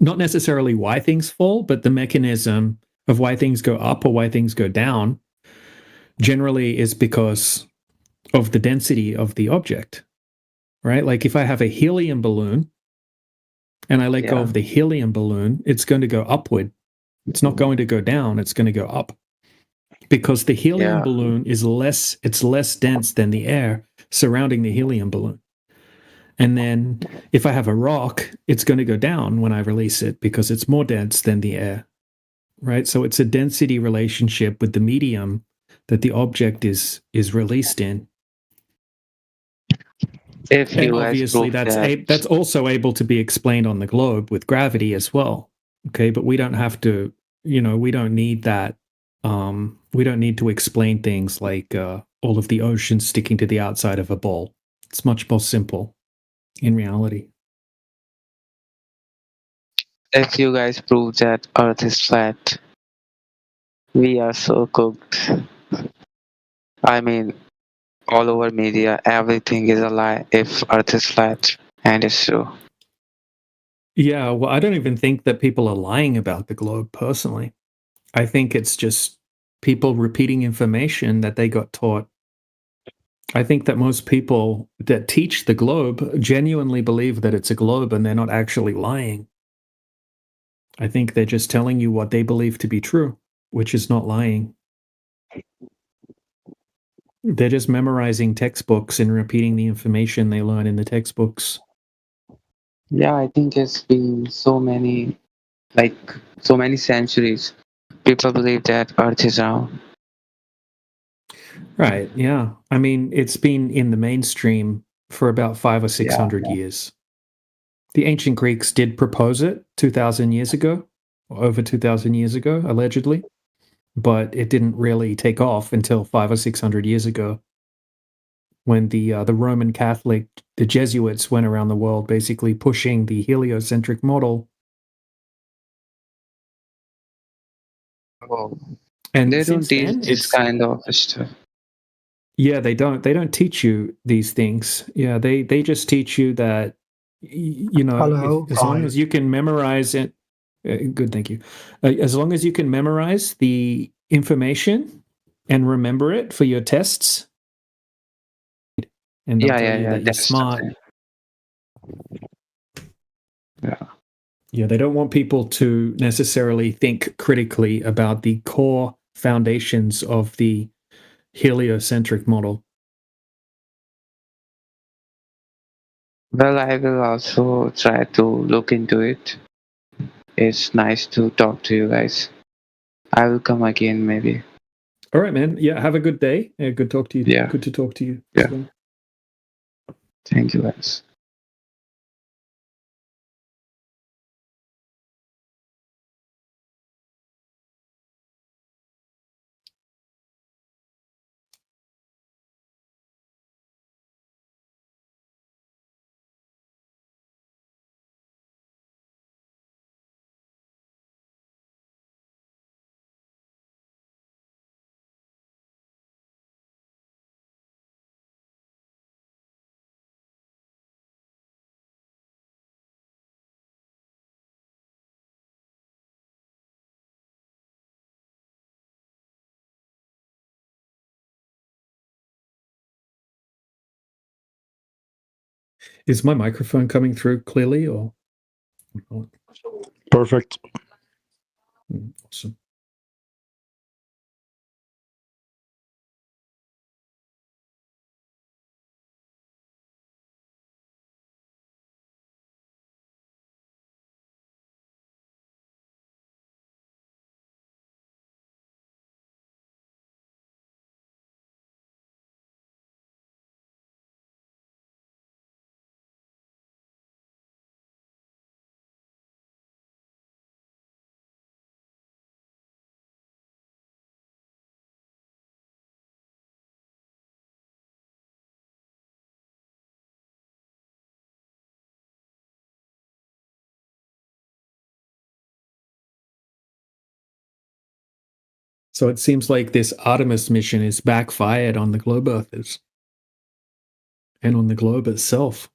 not necessarily why things fall, but the mechanism of why things go up or why things go down generally is because of the density of the object, right? Like if I have a helium balloon and I let go of the helium balloon, it's going to go upward. It's not going to go down. It's going to go up because the helium balloon is less dense than the air surrounding the helium balloon. And then if I have a rock, it's going to go down when I release it because it's more dense than the air, right? So it's a density relationship with the medium that the object is released in. And obviously that's also able to be explained on the globe with gravity as well. Okay, but we don't have to, we don't need that. We don't need to explain things like all of the oceans sticking to the outside of a ball. It's much more simple in reality. If you guys prove that Earth is flat, we are so cooked. I mean, all over media, everything is a lie if Earth is flat, and it's true. Yeah, well, I don't even think that people are lying about the globe personally. I think it's just people repeating information that they got taught. I think that most people that teach the globe genuinely believe that it's a globe and they're not actually lying. I think they're just telling you what they believe to be true, which is not lying. They're just memorizing textbooks and repeating the information they learn in the textbooks. Yeah, I think it's been so many centuries. People believe that Earth is round. Right, yeah. I mean, it's been in the mainstream for about 500 or 600 years. The ancient Greeks did propose it 2,000 years ago, or over 2,000 years ago, allegedly, but it didn't really take off until 500 or 600 years ago. when the Roman Catholic, the Jesuits went around the world basically pushing the heliocentric model. Oh, And they don't since teach then, this kind of stuff. yeah, they don't teach you these things. Yeah, they just teach you that, you know, Hello. as long as you can memorize it. Good, thank you. As long as you can memorize the information and remember it for your tests, and they'll tell you that you're That's the smart. thing. Yeah. Yeah, they don't want people to necessarily think critically about the core foundations of the heliocentric model. Well, I will also try to look into it. It's nice to talk to you guys. I will come again maybe. All right, man. Yeah, have a good day. Good talk to you. Yeah. Good to talk to you. Yeah. So. Thank you guys. Is my microphone coming through clearly or? Perfect. Awesome. So it seems like this Artemis mission is backfired on the globe Earthers and on the globe itself,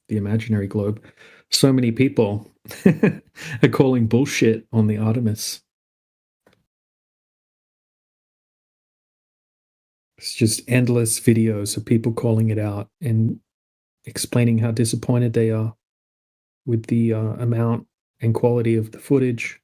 the imaginary globe. So many people are calling bullshit on the Artemis. It's just endless videos of people calling it out and explaining how disappointed they are with the amount and quality of the footage.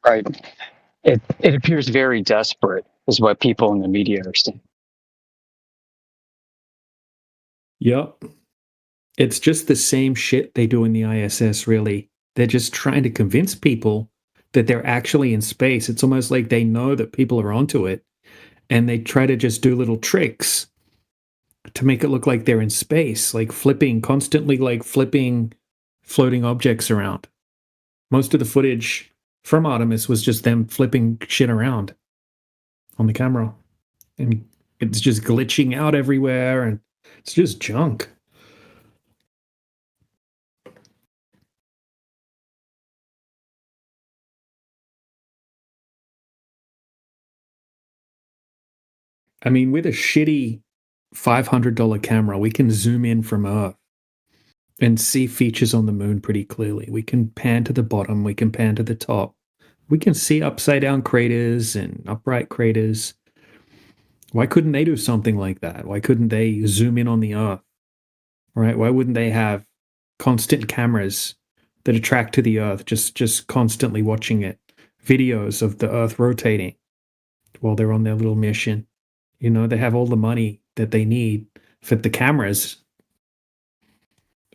Right. It appears very desperate, is what people in the media are saying. Yep. It's just the same shit they do in the ISS, really. They're just trying to convince people that they're actually in space. It's almost like they know that people are onto it, and they try to just do little tricks to make it look like they're in space, like constantly flipping floating objects around. Most of the footage from Artemis was just them flipping shit around on the camera. And it's just glitching out everywhere, and it's just junk. I mean, with a shitty $500 camera, we can zoom in from Earth and see features on the moon pretty clearly. We can pan to the bottom, we can pan to the top. We can see upside down craters and upright craters. Why couldn't they do something like that? Why couldn't they zoom in on the Earth? Right? Why wouldn't they have constant cameras that attract to the Earth, just constantly watching it? Videos of the Earth rotating while they're on their little mission. You know, they have all the money that they need for the cameras.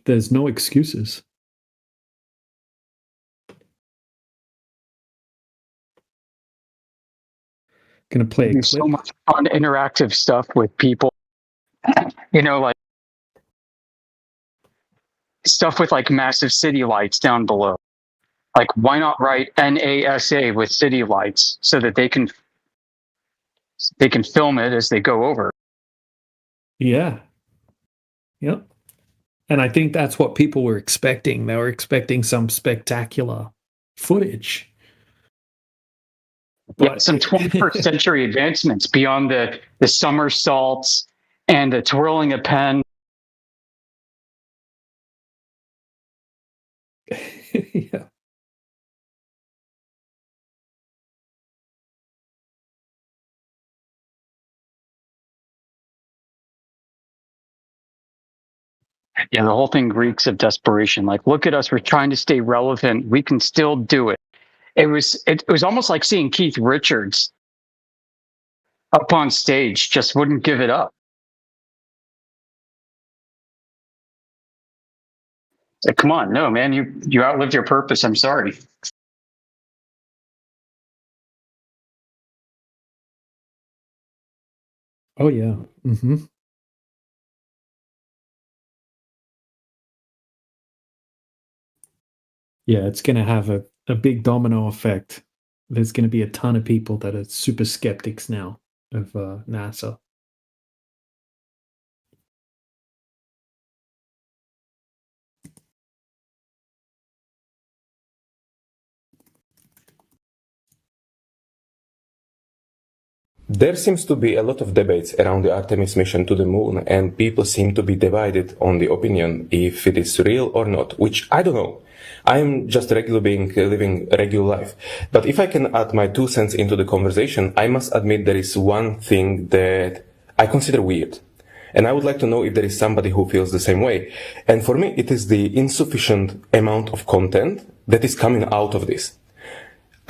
There's no excuses. Gonna play a clip. So much fun interactive stuff with people You know, like stuff with like massive city lights down below. Like, why not write NASA with city lights so that they can film it as they go over? Yeah. Yep. And I think that's what people were expecting. They were expecting some spectacular footage. Yeah, some 21st century advancements beyond the somersaults and the twirling a pen. Yeah. Yeah, the whole thing reeks of desperation. Like, look at us, we're trying to stay relevant. We can still do it. It was almost like seeing Keith Richards up on stage, just wouldn't give it up. Like, come on, no, man, you outlived your purpose. I'm sorry. Oh yeah. Mm-hmm. Yeah, it's going to have a big domino effect. There's going to be a ton of people that are super skeptics now of NASA. There seems to be a lot of debates around the Artemis mission to the moon, and people seem to be divided on the opinion if it is real or not, which I don't know. I am just a regular being living a regular life. But if I can add my 2 cents into the conversation, I must admit there is one thing that I consider weird. And I would like to know if there is somebody who feels the same way. And for me, it is the insufficient amount of content that is coming out of this.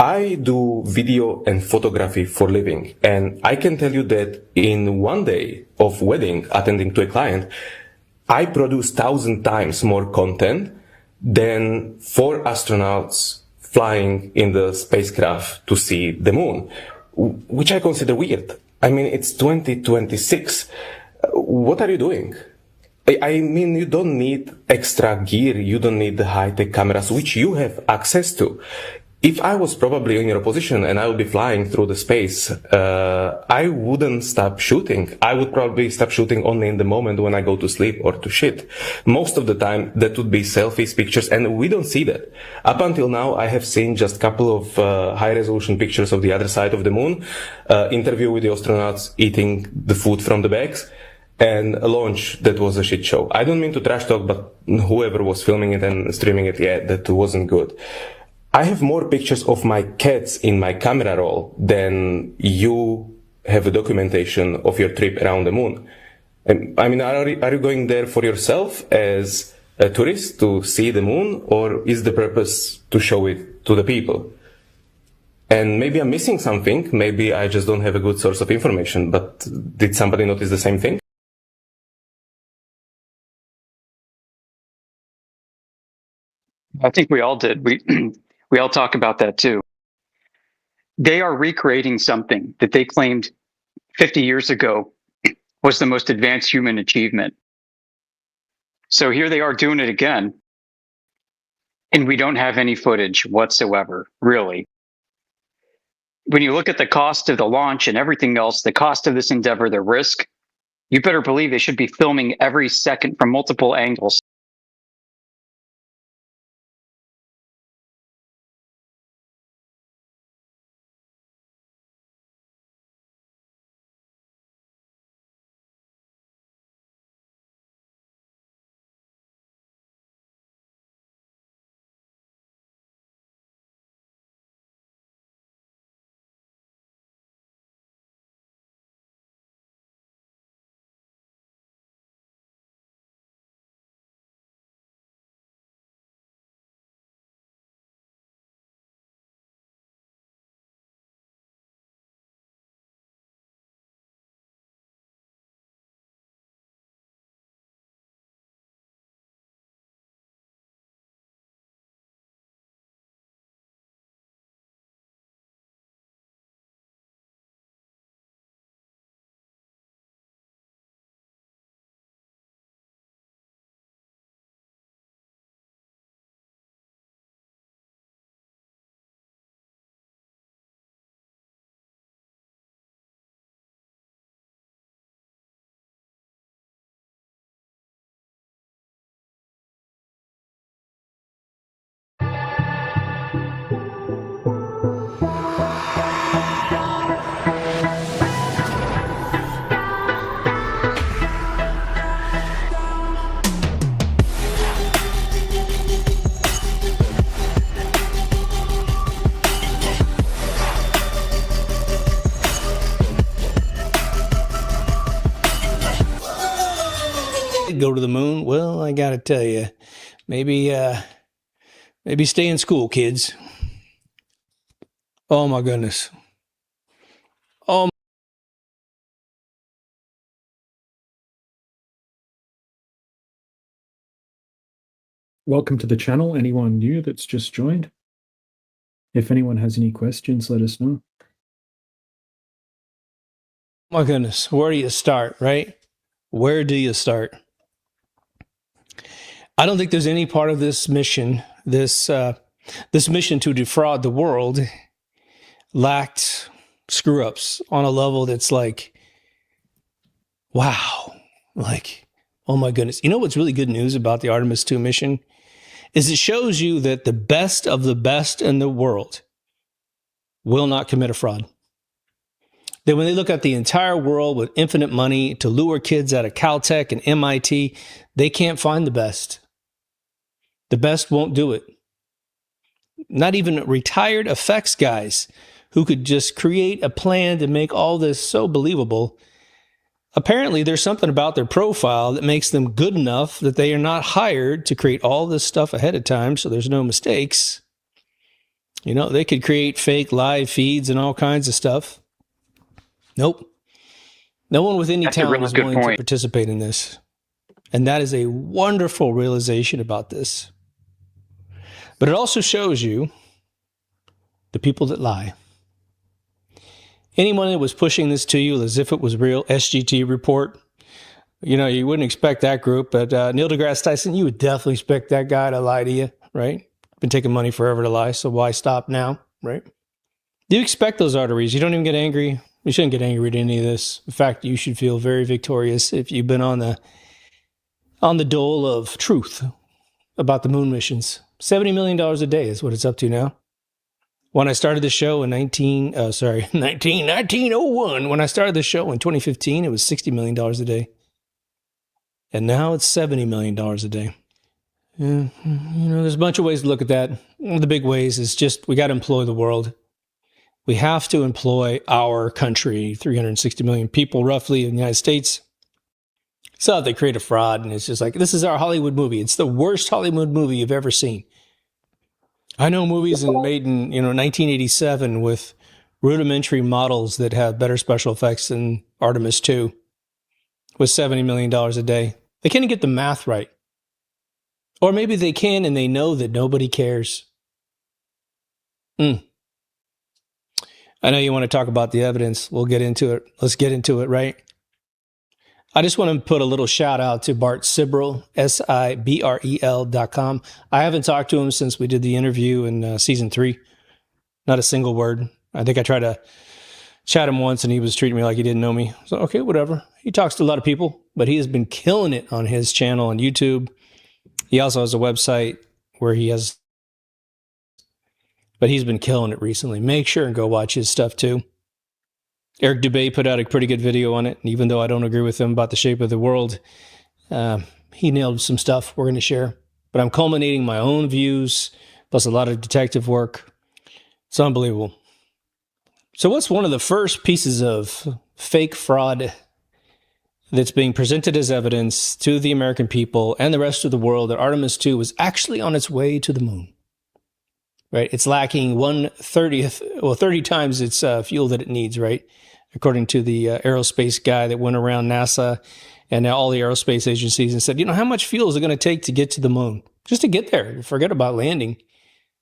I do video and photography for living, and I can tell you that in one day of wedding attending to a client, I produce 1,000 times more content than 4 astronauts flying in the spacecraft to see the moon, which I consider weird. I mean, it's 2026. What are you doing? I mean, you don't need extra gear. You don't need the high-tech cameras, which you have access to. If I was probably in your position and I would be flying through the space, I wouldn't stop shooting. I would probably stop shooting only in the moment when I go to sleep or to shit. Most of the time, that would be selfies, pictures, and we don't see that. Up until now, I have seen just a couple of high-resolution pictures of the other side of the moon, interview with the astronauts eating the food from the bags, and a launch that was a shit show. I don't mean to trash talk, but whoever was filming it and streaming it, yeah, that wasn't good. I have more pictures of my cats in my camera roll than you have a documentation of your trip around the moon. I mean, are you going there for yourself as a tourist to see the moon, or is the purpose to show it to the people? And maybe I'm missing something. Maybe I just don't have a good source of information, but did somebody notice the same thing? I think we all did. We all talk about that too. They are recreating something that they claimed 50 years ago was the most advanced human achievement. So here they are doing it again. And we don't have any footage whatsoever, really. When you look at the cost of the launch and everything else, the cost of this endeavor, the risk, you better believe they should be filming every second from multiple angles. go to the moon. Well, I got to tell you, maybe stay in school, kids. Oh my goodness. Oh. Welcome to the channel. Anyone new that's just joined? If anyone has any questions, let us know. My goodness, where do you start, right? Where do you start? I don't think there's any part of this mission, this mission to defraud the world, lacked screw-ups on a level that's like, wow, like, oh my goodness. You know what's really good news about the Artemis 2 mission is it shows you that the best of the best in the world will not commit a fraud. That when they look at the entire world with infinite money to lure kids out of Caltech and MIT, they can't find the best. The best won't do it. Not even retired effects guys who could just create a plan to make all this so believable. Apparently, there's something about their profile that makes them good enough that they are not hired to create all this stuff ahead of time so there's no mistakes. You know, they could create fake live feeds and all kinds of stuff. Nope. No one with any talent is willing to participate in this. And that is a wonderful realization about this. But it also shows you the people that lie. Anyone that was pushing this to you as if it was real, SGT report, you know, you wouldn't expect that group, but Neil deGrasse Tyson, you would definitely expect that guy to lie to you, right? Been taking money forever to lie, so why stop now, right? Do you expect those arteries? You don't even get angry. You shouldn't get angry at any of this. In fact, you should feel very victorious if you've been on the dole of truth about the moon missions. $70 million a day is what it's up to now. When I started the show in 1901, when I started the show in 2015, it was $60 million a day. And now it's $70 million a day. Yeah, you know, there's a bunch of ways to look at that. One of the big ways is just we got to employ the world. We have to employ our country, 360 million people roughly in the United States. So they create a fraud, and it's just like, this is our Hollywood movie. It's the worst Hollywood movie you've ever seen. I know movies made in 1987 with rudimentary models that have better special effects than Artemis 2 with $70 million a day. They can't get the math right. Or maybe they can and they know that nobody cares. I know you want to talk about the evidence. We'll get into it. Let's get into it, right? I just want to put a little shout out to Bart Sibrel, Sibrel.com. I haven't talked to him since we did the interview in season 3. Not a single word. I think I tried to chat him once and he was treating me like he didn't know me. So, okay, whatever. He talks to a lot of people, but he has been killing it on his channel on YouTube. He also has a website where but he's been killing it recently. Make sure and go watch his stuff too. Eric Dubay put out a pretty good video on it. And even though I don't agree with him about the shape of the world, he nailed some stuff we're going to share. But I'm culminating my own views, plus a lot of detective work. It's unbelievable. So what's one of the first pieces of fake fraud that's being presented as evidence to the American people and the rest of the world that Artemis 2 was actually on its way to the moon? Right? It's lacking 30 times its fuel that it needs, right? According to the aerospace guy that went around NASA and now all the aerospace agencies and said, how much fuel is it going to take to get to the moon? Just to get there. Forget about landing.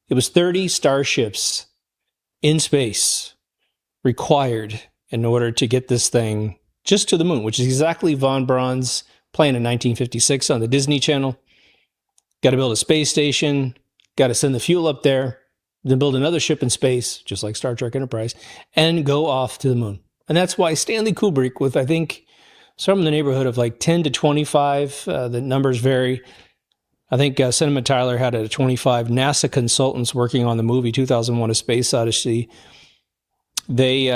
It was 30 starships in space required in order to get this thing just to the moon, which is exactly von Braun's plan in 1956 on the Disney Channel. Got to build a space station, got to send the fuel up there, then build another ship in space, just like Star Trek Enterprise, and go off to the moon. And that's why Stanley Kubrick, with I think some in the neighborhood of like 10 to 25, the numbers vary. I think Cinema Tyler had a 25 NASA consultants working on the movie 2001: A Space Odyssey. They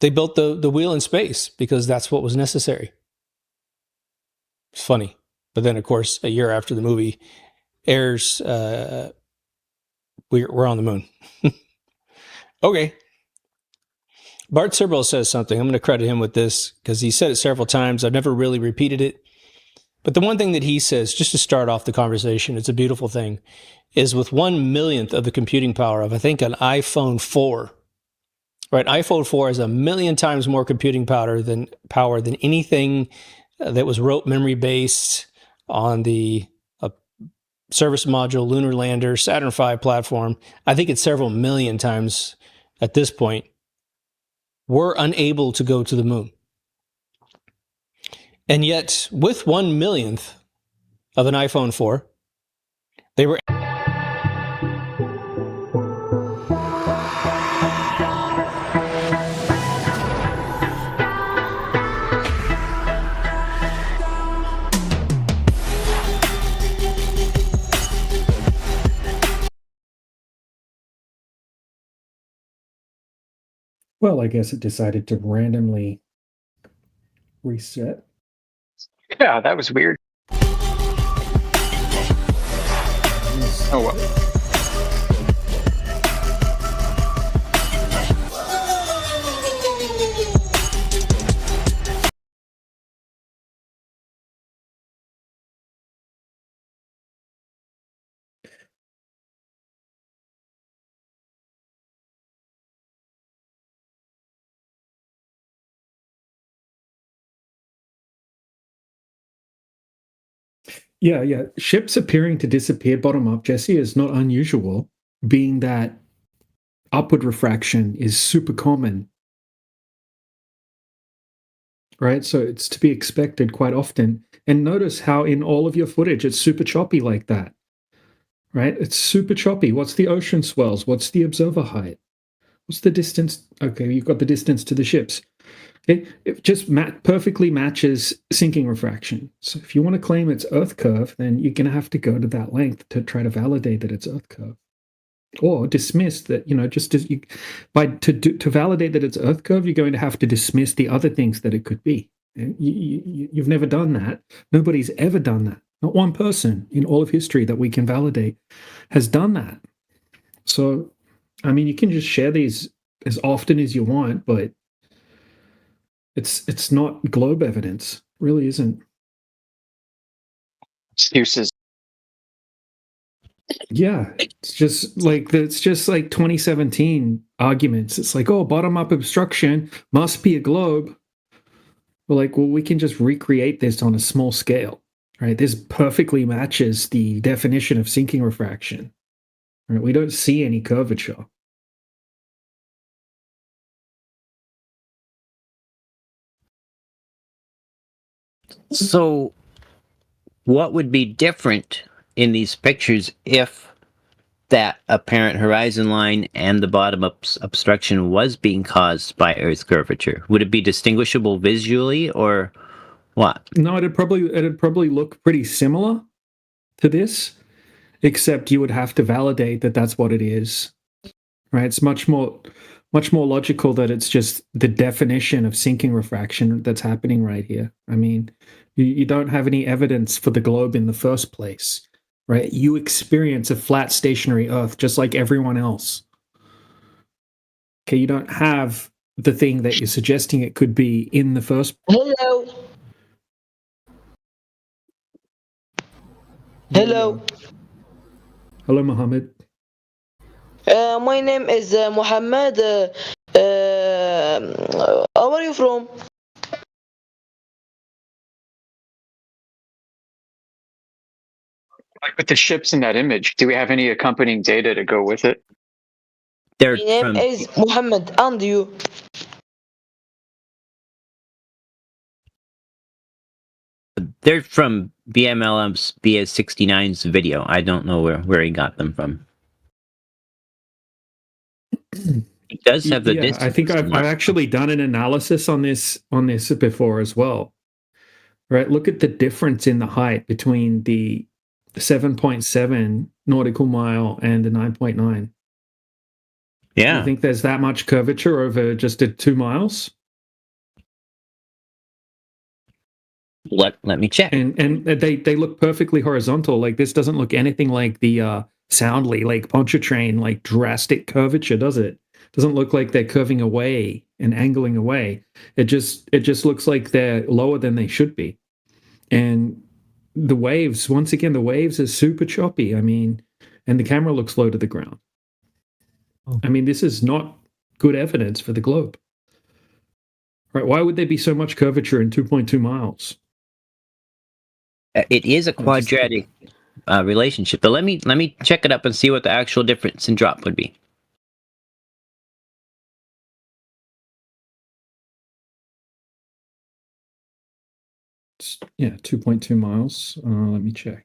built the wheel in space because that's what was necessary. It's funny. But then, of course, a year after the movie airs, we're on the moon. Okay. Bart Sibrel says something. I'm going to credit him with this because he said it several times. I've never really repeated it. But the one thing that he says, just to start off the conversation, it's a beautiful thing, is with 1/1,000,000th of the computing power of, I think, an iPhone 4, right? iPhone 4 has 1,000,000 times more computing power than anything that was rote memory based on the service module, lunar lander, Saturn V platform. I think it's several million times at this point. We're unable to go to the moon. And yet, with 1/1,000,000th of an iPhone 4, they were. Well, I guess it decided to randomly reset. Yeah, that was weird. Oh well. Yeah. Ships appearing to disappear bottom up, Jesse, is not unusual, being that upward refraction is super common. Right? So it's to be expected quite often. And notice how in all of your footage, it's super choppy like that. Right? It's super choppy. What's the ocean swells? What's the observer height? What's the distance? Okay, you've got the distance to the ships. Okay, it just perfectly matches sinking refraction. So if you want to claim it's Earth curve, then you're going to have to go to that length to try to validate that it's Earth curve, or dismiss that. Just as you, to validate that it's Earth curve, you're going to have to dismiss the other things that it could be. You've never done that. Nobody's ever done that. Not one person in all of history that we can validate has done that. So, I mean, you can just share these as often as you want, but it's not globe evidence. It really isn't. Excuses. Yeah, it's just like 2017 arguments. It's like, oh, bottom up obstruction must be a globe. We're like, well, we can just recreate this on a small scale, right? This perfectly matches the definition of sinking refraction. Right? We don't see any curvature. So, what would be different in these pictures if that apparent horizon line and the bottom obstruction was being caused by Earth's curvature? Would it be distinguishable visually, or what? No, it'd probably look pretty similar to this, except you would have to validate that that's what it is. Right? It's much more logical that it's just the definition of sinking refraction that's happening right here. I mean, you don't have any evidence for the globe in the first place, right? You experience a flat stationary Earth just like everyone else. Okay, you don't have the thing that you're suggesting it could be in the first place. Hello. Hello, Mohammed. My name is Mohammed. Where are you from? Like with the ships in that image, do we have any accompanying data to go with it? My name is Mohammed, and you? They're from BMLM's BS69's video. I don't know where he got them from. He does have the distance. I think I've actually done an analysis on this before as well. Right, look at the difference in the height between the 7.7 nautical mile and the 9.9. Yeah, I think there's that much curvature over just 2 miles. Let me check. And they look perfectly horizontal. Like, this doesn't look anything like the Soundly, like Pontchartrain, like drastic curvature, does it? Doesn't look like they're curving away and angling away. It just looks like they're lower than they should be. And the waves, once again, the waves are super choppy. I mean, and the camera looks low to the ground. I mean, this is not good evidence for the globe. Right? Why would there be so much curvature in 2.2 miles? It is a quadratic relationship. But let me check it up and see what the actual difference in drop would be. Yeah, 2.2 miles. Let me check.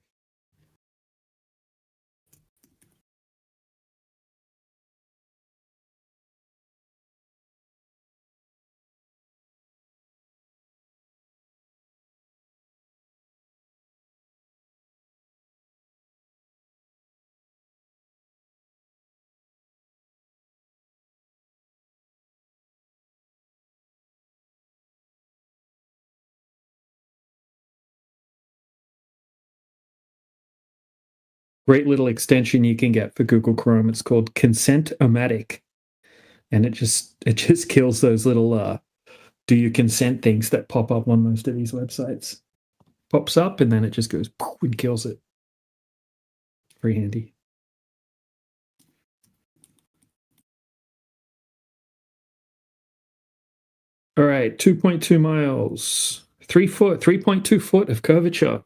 Great little extension you can get for Google Chrome. It's called Consent-O-Matic, and it just kills those little do you consent things that pop up on most of these websites. Pops up and then it just goes and kills it. Very handy. All right, 2.2 miles, 3.2 foot of curvature.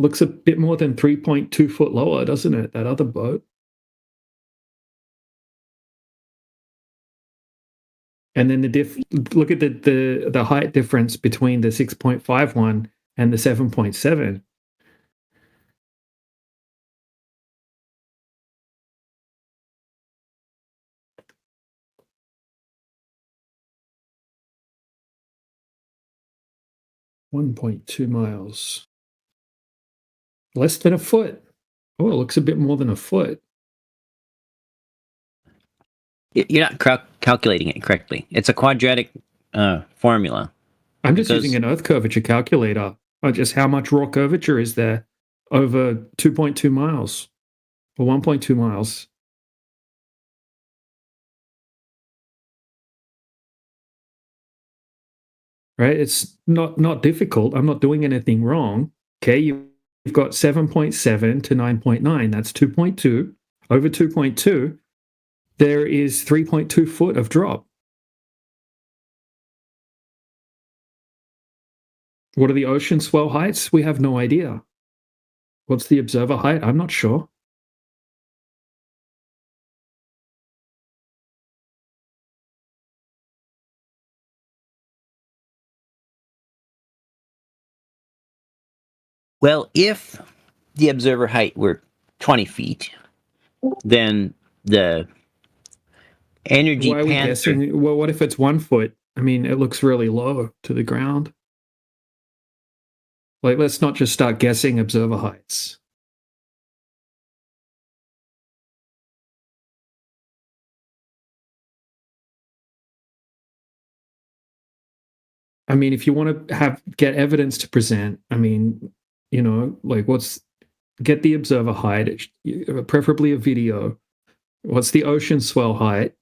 Looks a bit more than 3.2 foot lower, doesn't it? That other boat. And then look at the height difference between the 6.51 and the 7.7. $1.2 miles. Less than a foot. Oh, it looks a bit more than a foot. You're not calculating it correctly. It's a quadratic formula. I'm just using an Earth curvature calculator. Just how much raw curvature is there over 2.2 miles or 1.2 miles? Right? It's not difficult. I'm not doing anything wrong. Okay, you've got 7.7 to 9.9. That's 2.2. Over 2.2, there is 3.2 foot of drop. What are the ocean swell heights? We have no idea. What's the observer height? I'm not sure. Well, if the observer height were 20 feet, then the energy Why are we guessing? Well, what if it's 1 foot? I mean, it looks really low to the ground. Like, let's not just start guessing observer heights. I mean, if you want to get evidence to present, I mean, you know, like get the observer height, preferably a video. What's the ocean swell height?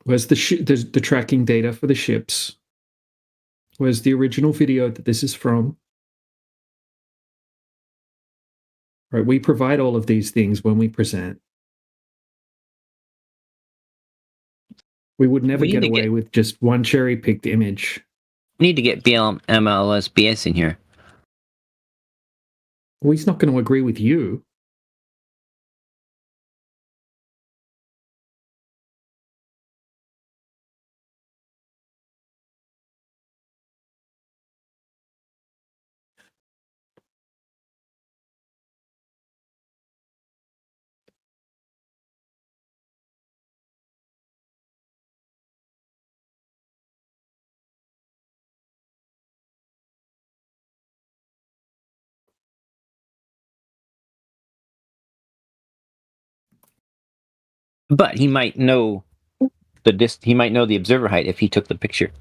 Where's the tracking data for the ships? Where's the original video that this is from? Right, we provide all of these things when we present. We would never get away with just one cherry-picked image. We need to get MLSBS in here. Well, he's not going to agree with you. But he might know the observer height if he took the picture.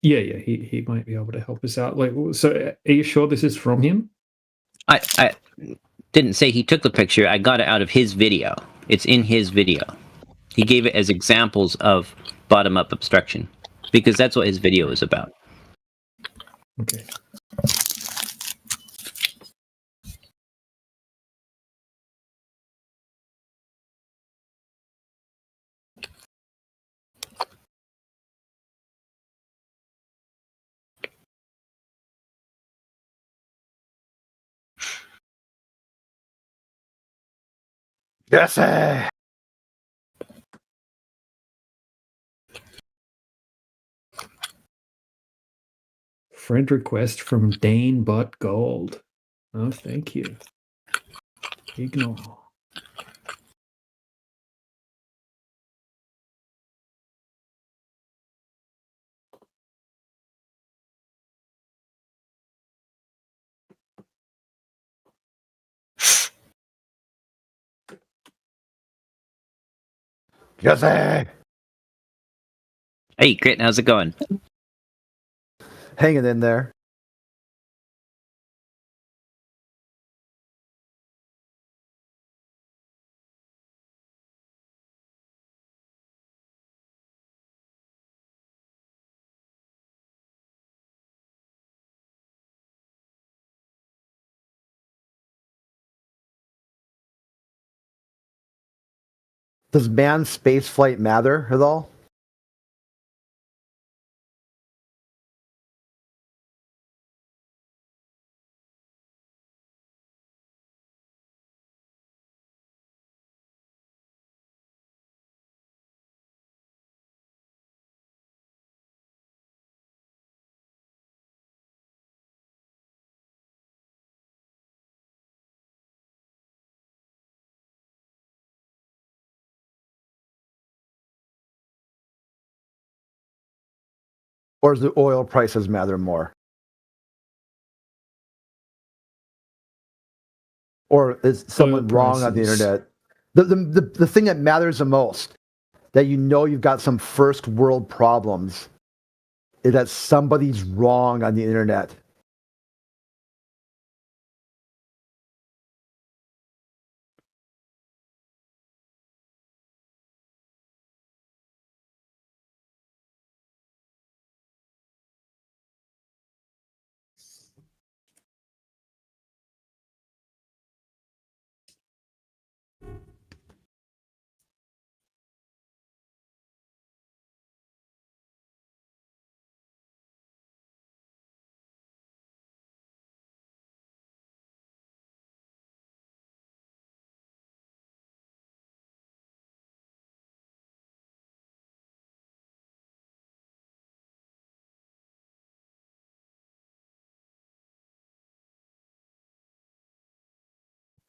Yeah, he might be able to help us out. Like, so are you sure this is from him? I didn't say he took the picture. I got it out of his video. It's in his video. He gave it as examples of bottom-up obstruction. because that's what his video is about. Okay. Jesse! Friend request from Dane Butt Gold. Oh, thank you. Ignore. Jesse! Hey, Crit, how's it going? Hanging in there. Does manned spaceflight matter at all? Or does the oil prices matter more? Or is someone wrong on the internet? The thing that matters the most, that you know you've got some first world problems, is that somebody's wrong on the internet.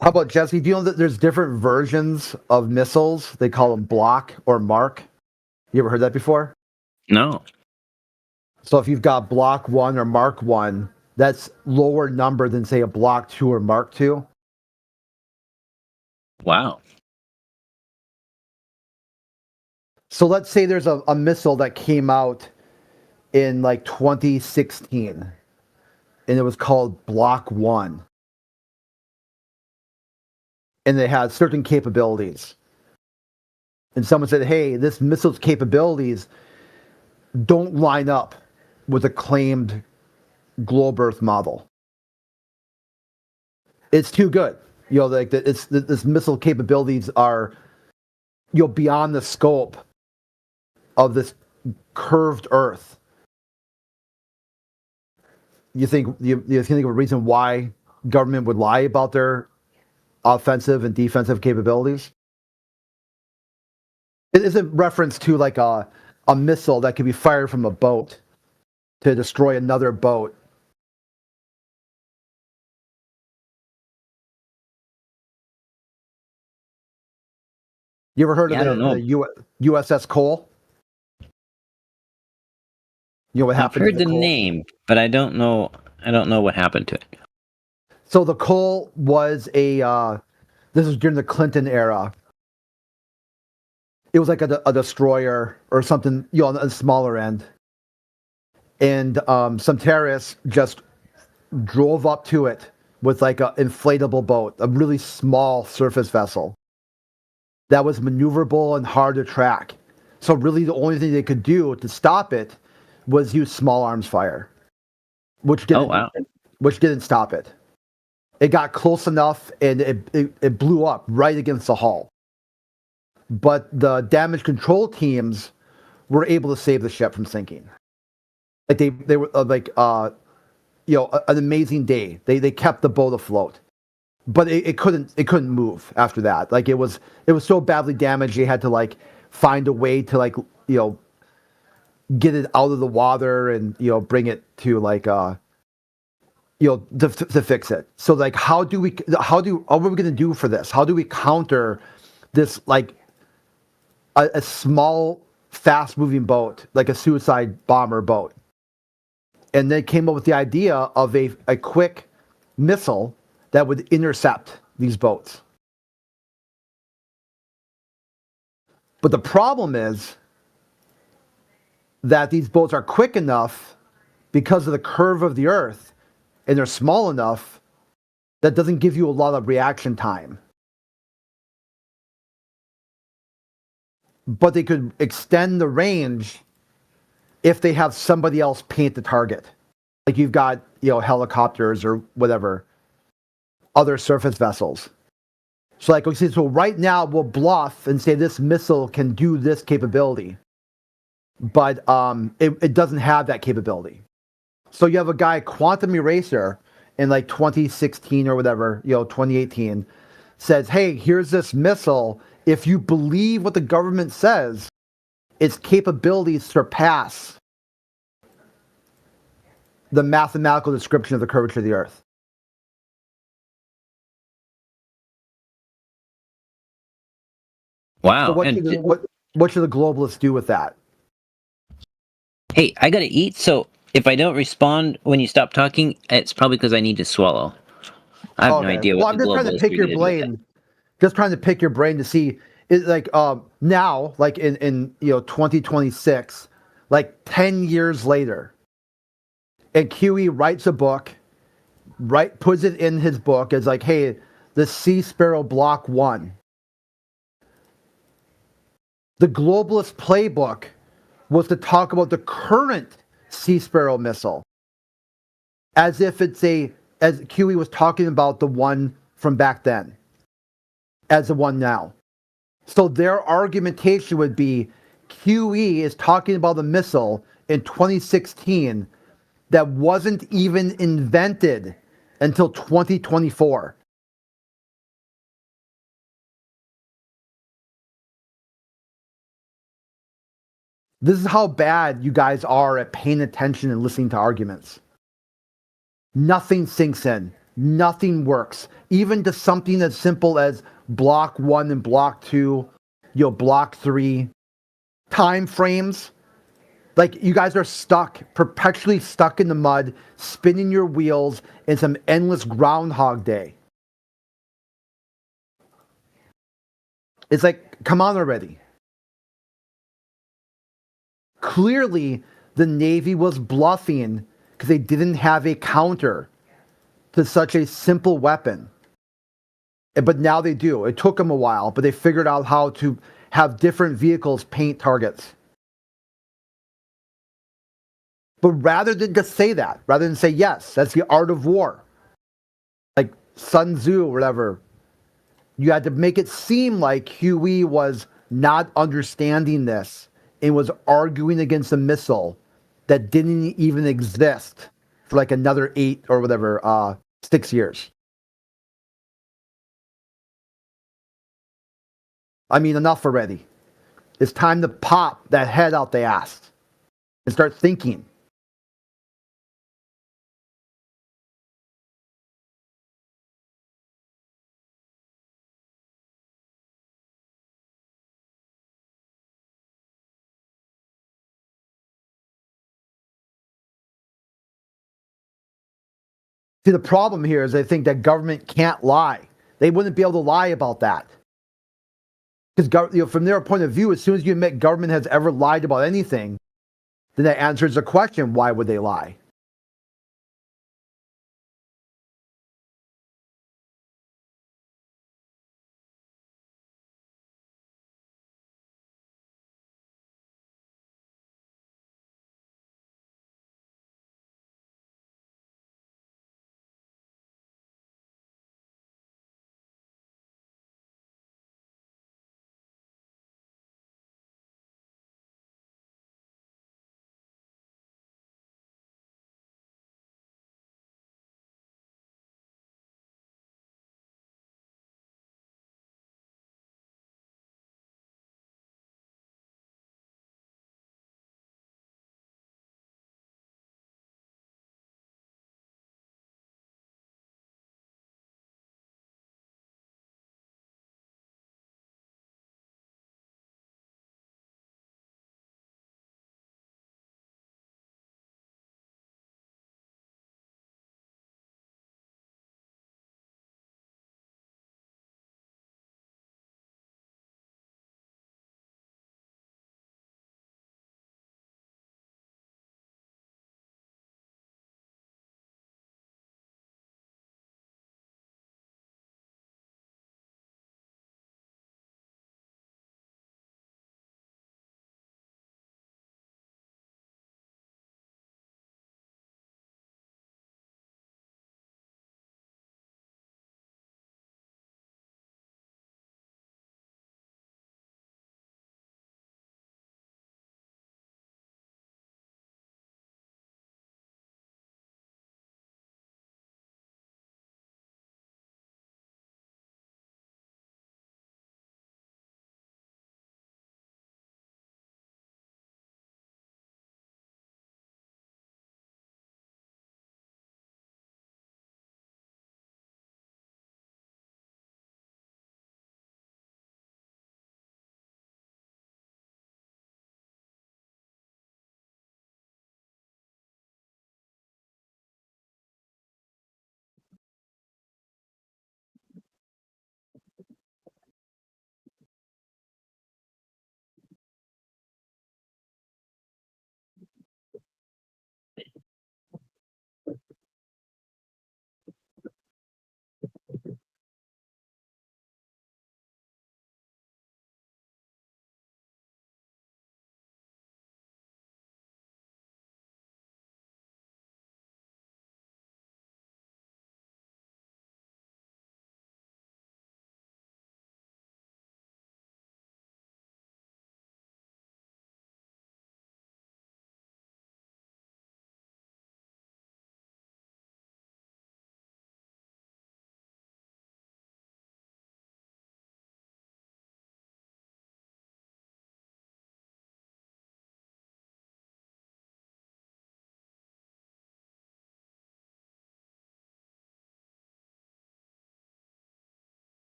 How about Jesse? Do you know that there's different versions of missiles? They call them block or mark. You ever heard that before? No. So if you've got block 1 or mark 1, that's lower number than, say, a block 2 or mark 2. Wow. So let's say there's a missile that came out in like 2016, and it was called Block 1. And they had certain capabilities. And someone said, hey, this missile's capabilities don't line up with a claimed globe Earth model. It's too good. You know, like this missile capabilities are, you know, beyond the scope of this curved Earth. You think of a reason why government would lie about their offensive and defensive capabilities? It is a reference to like a missile that could be fired from a boat to destroy another boat. You ever heard of the USS Cole? You know what happened? I've heard the name, but I don't know what happened to it. So the Cole was this was during the Clinton era. It was like a destroyer or something, you know, on the smaller end. And some terrorists just drove up to it with like an inflatable boat, a really small surface vessel that was maneuverable and hard to track. So really the only thing they could do to stop it was use small arms fire, which didn't stop it. It got close enough and it blew up right against the hull. But the damage control teams were able to save the ship from sinking. Like they were an amazing day. They kept the boat afloat, but it couldn't move after that. Like it was so badly damaged. They had to like find a way to get it out of the water and bring it to to fix it. So like what are we going to do for this? How do we counter this like a small fast moving boat, like a suicide bomber boat? And they came up with the idea of a quick missile that would intercept these boats. But the problem is that these boats are quick enough because of the curve of the Earth, and they're small enough that doesn't give you a lot of reaction time. But they could extend the range if they have somebody else paint the target. Like you've got, helicopters or whatever, other surface vessels. So like, okay, so right now we'll bluff and say this missile can do this capability, but it doesn't have that capability. So you have a guy, Quantum Eraser, in like 2016 or whatever, 2018, says, hey, here's this missile. If you believe what the government says, its capabilities surpass the mathematical description of the curvature of the Earth. Wow. So what should the globalists do with that? Hey, I gotta eat, so if I don't respond when you stop talking, it's probably because I need to swallow. I have no idea what the globalists are going to do. Just trying to pick your brain to see, now, like in 2026, like 10 years later, and QE writes a book, puts it in his book as like, hey, the Sea Sparrow Block 1. The globalist playbook was to talk about the current Sea Sparrow missile as if as QE was talking about the one from back then as the one now. So their argumentation would be QE is talking about the missile in 2016 that wasn't even invented until 2024. This is how bad you guys are at paying attention and listening to arguments. Nothing sinks in. Nothing works. Even to something as simple as block 1 and block 2, block 3, time frames. Like you guys are perpetually stuck in the mud, spinning your wheels in some endless Groundhog Day. It's like, come on already. Clearly, the Navy was bluffing because they didn't have a counter to such a simple weapon. But now they do. It took them a while, but they figured out how to have different vehicles paint targets. But rather than just say that, rather than say, yes, that's the art of war, like Sun Tzu or whatever, you had to make it seem like QE was not understanding this and was arguing against a missile that didn't even exist for like another 6 years. I mean, enough already. It's time to pop that head out the ass and start thinking. See, the problem here is I think that government can't lie. They wouldn't be able to lie about that. Because from their point of view, as soon as you admit government has ever lied about anything, then that answers the question, why would they lie?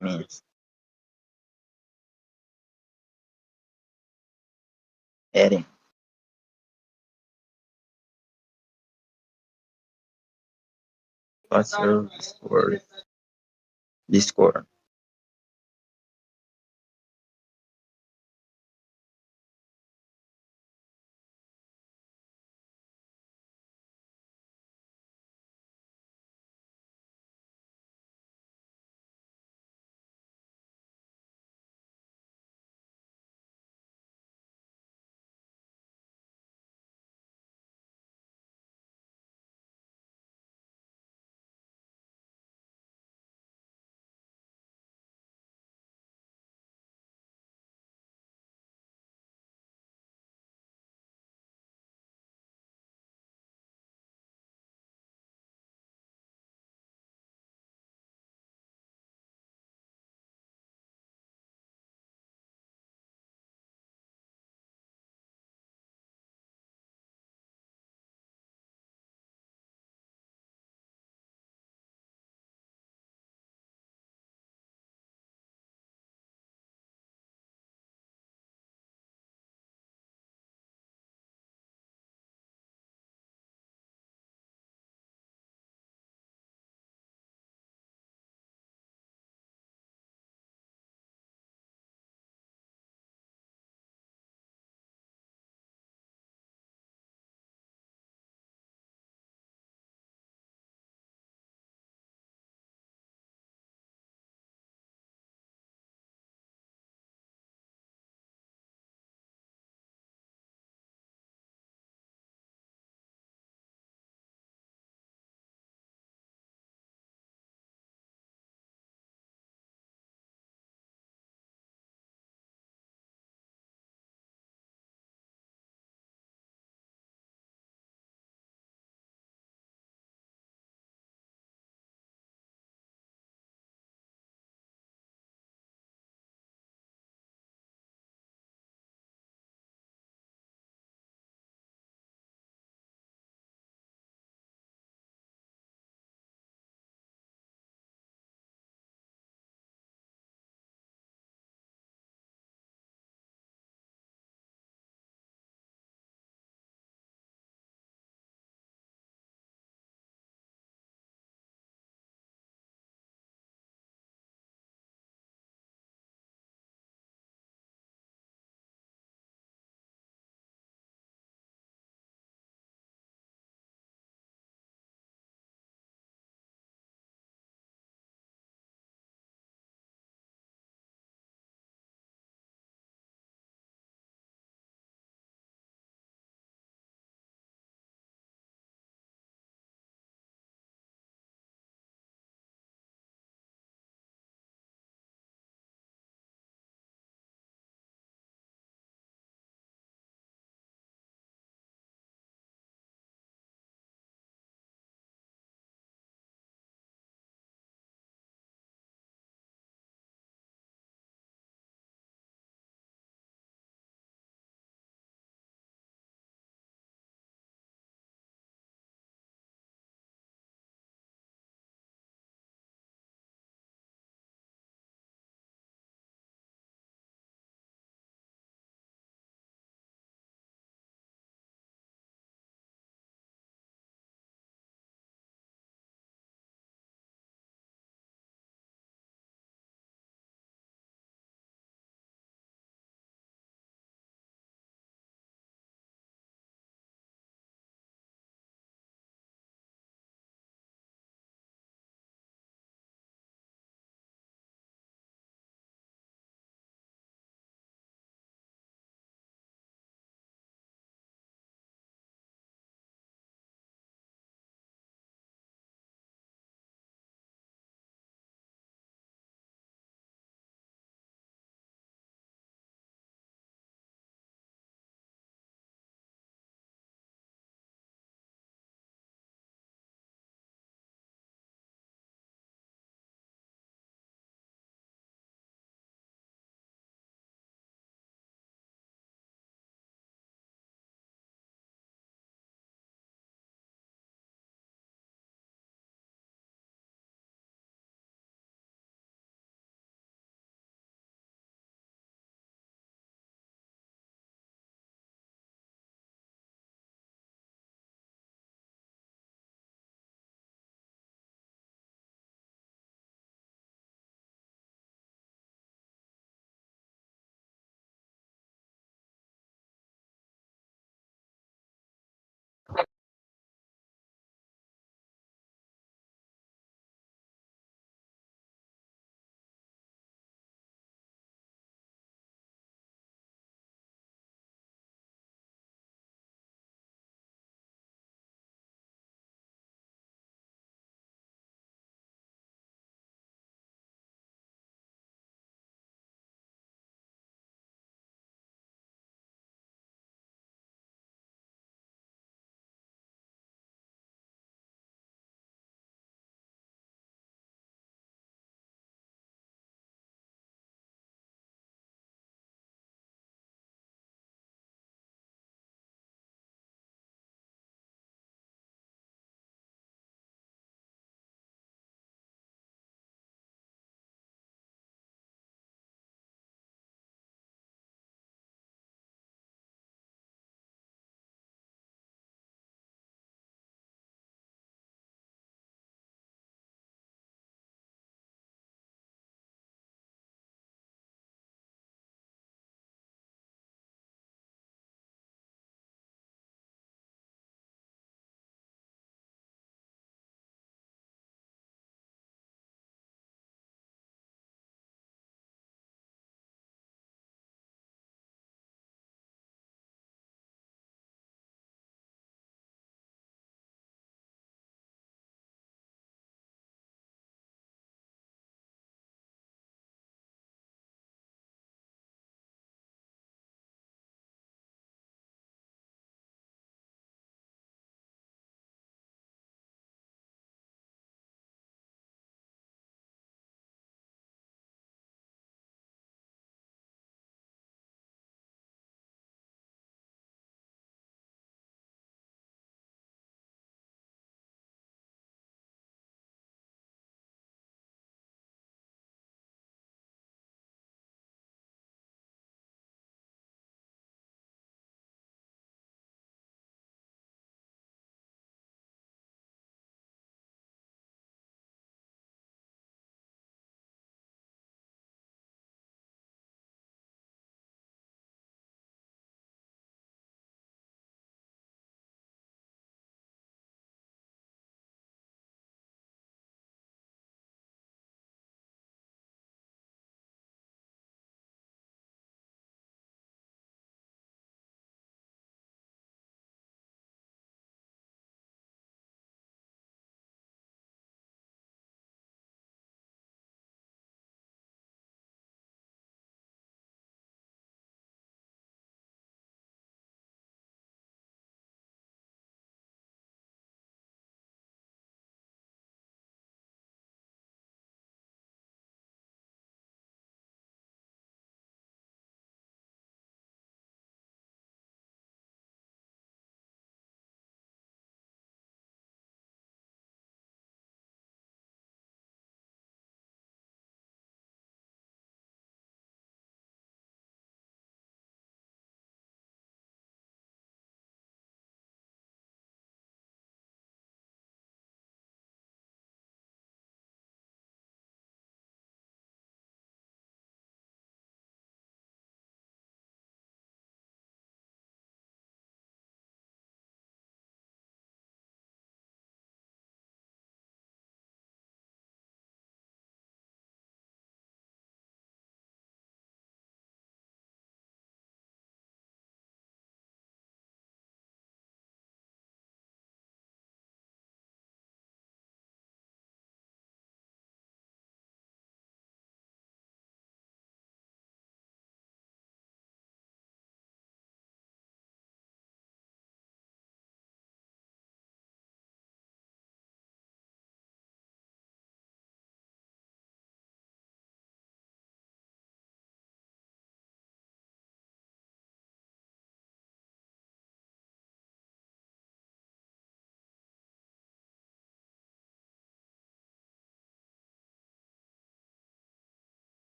means adding password or Discord.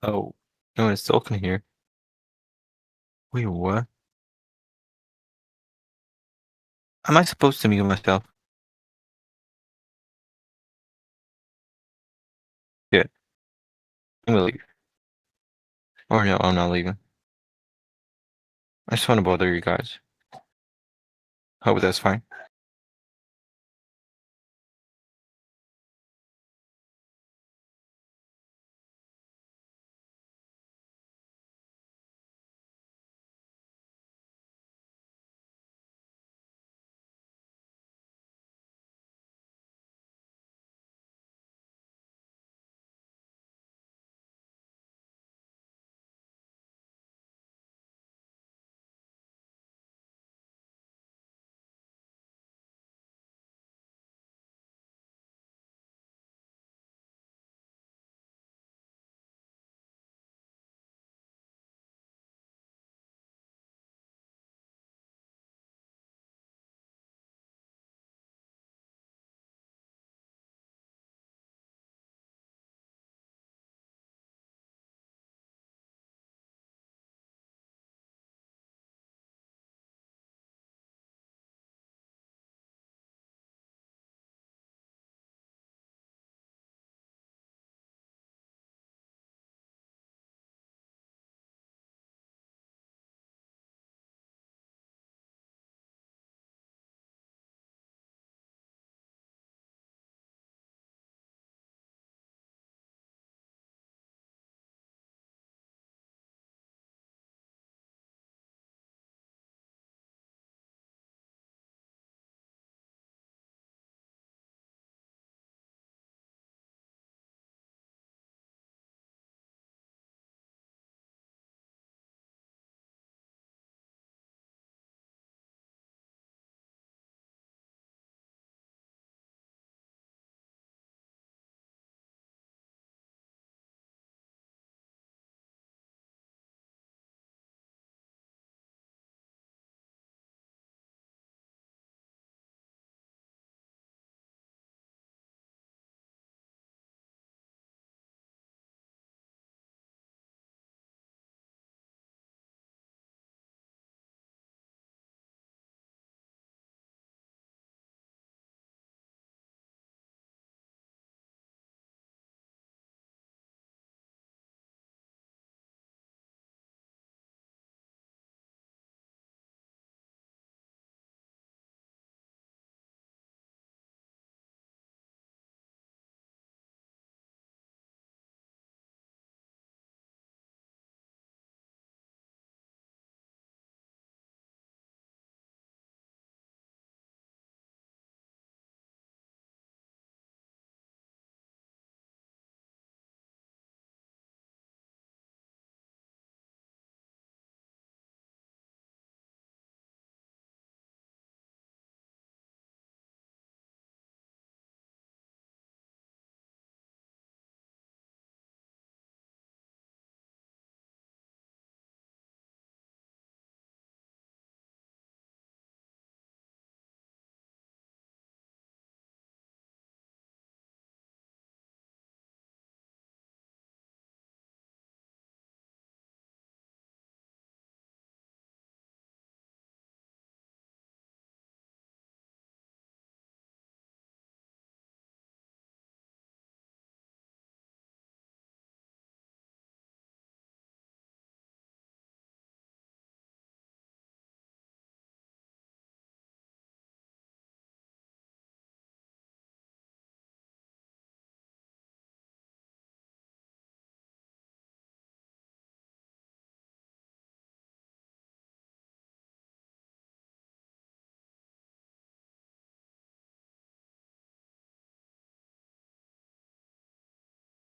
Oh, no one is talking here. Wait, what? Am I supposed to mute myself? Yeah. I'm gonna leave. Or no, I'm not leaving. I just want to bother you guys. Hope that's fine.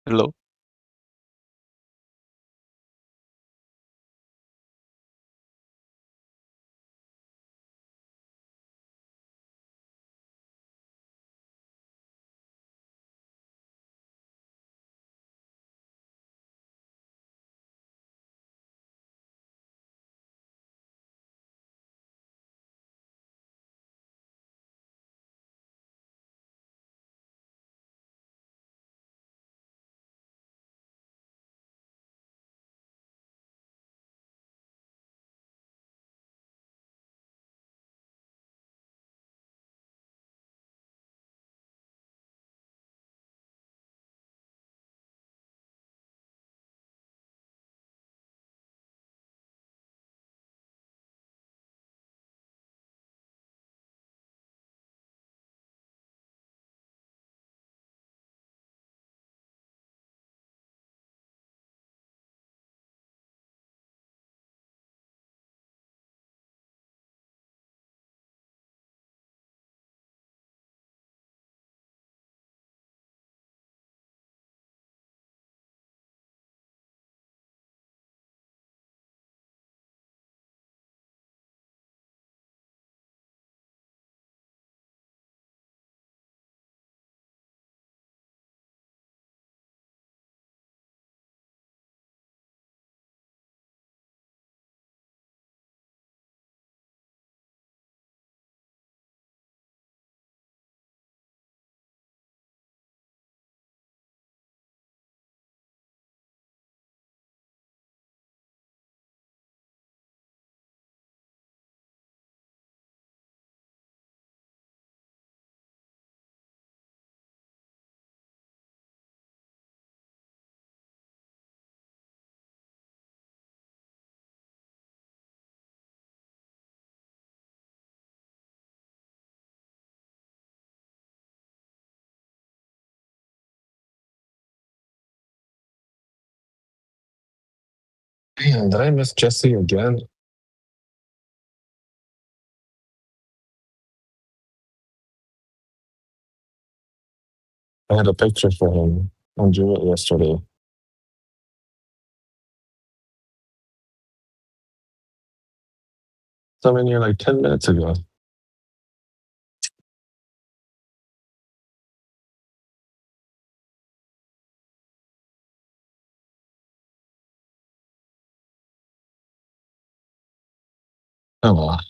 Hello? Man, did I miss Jesse again? I had a picture for him. I drew it yesterday. So in here like 10 minutes ago. Oh well.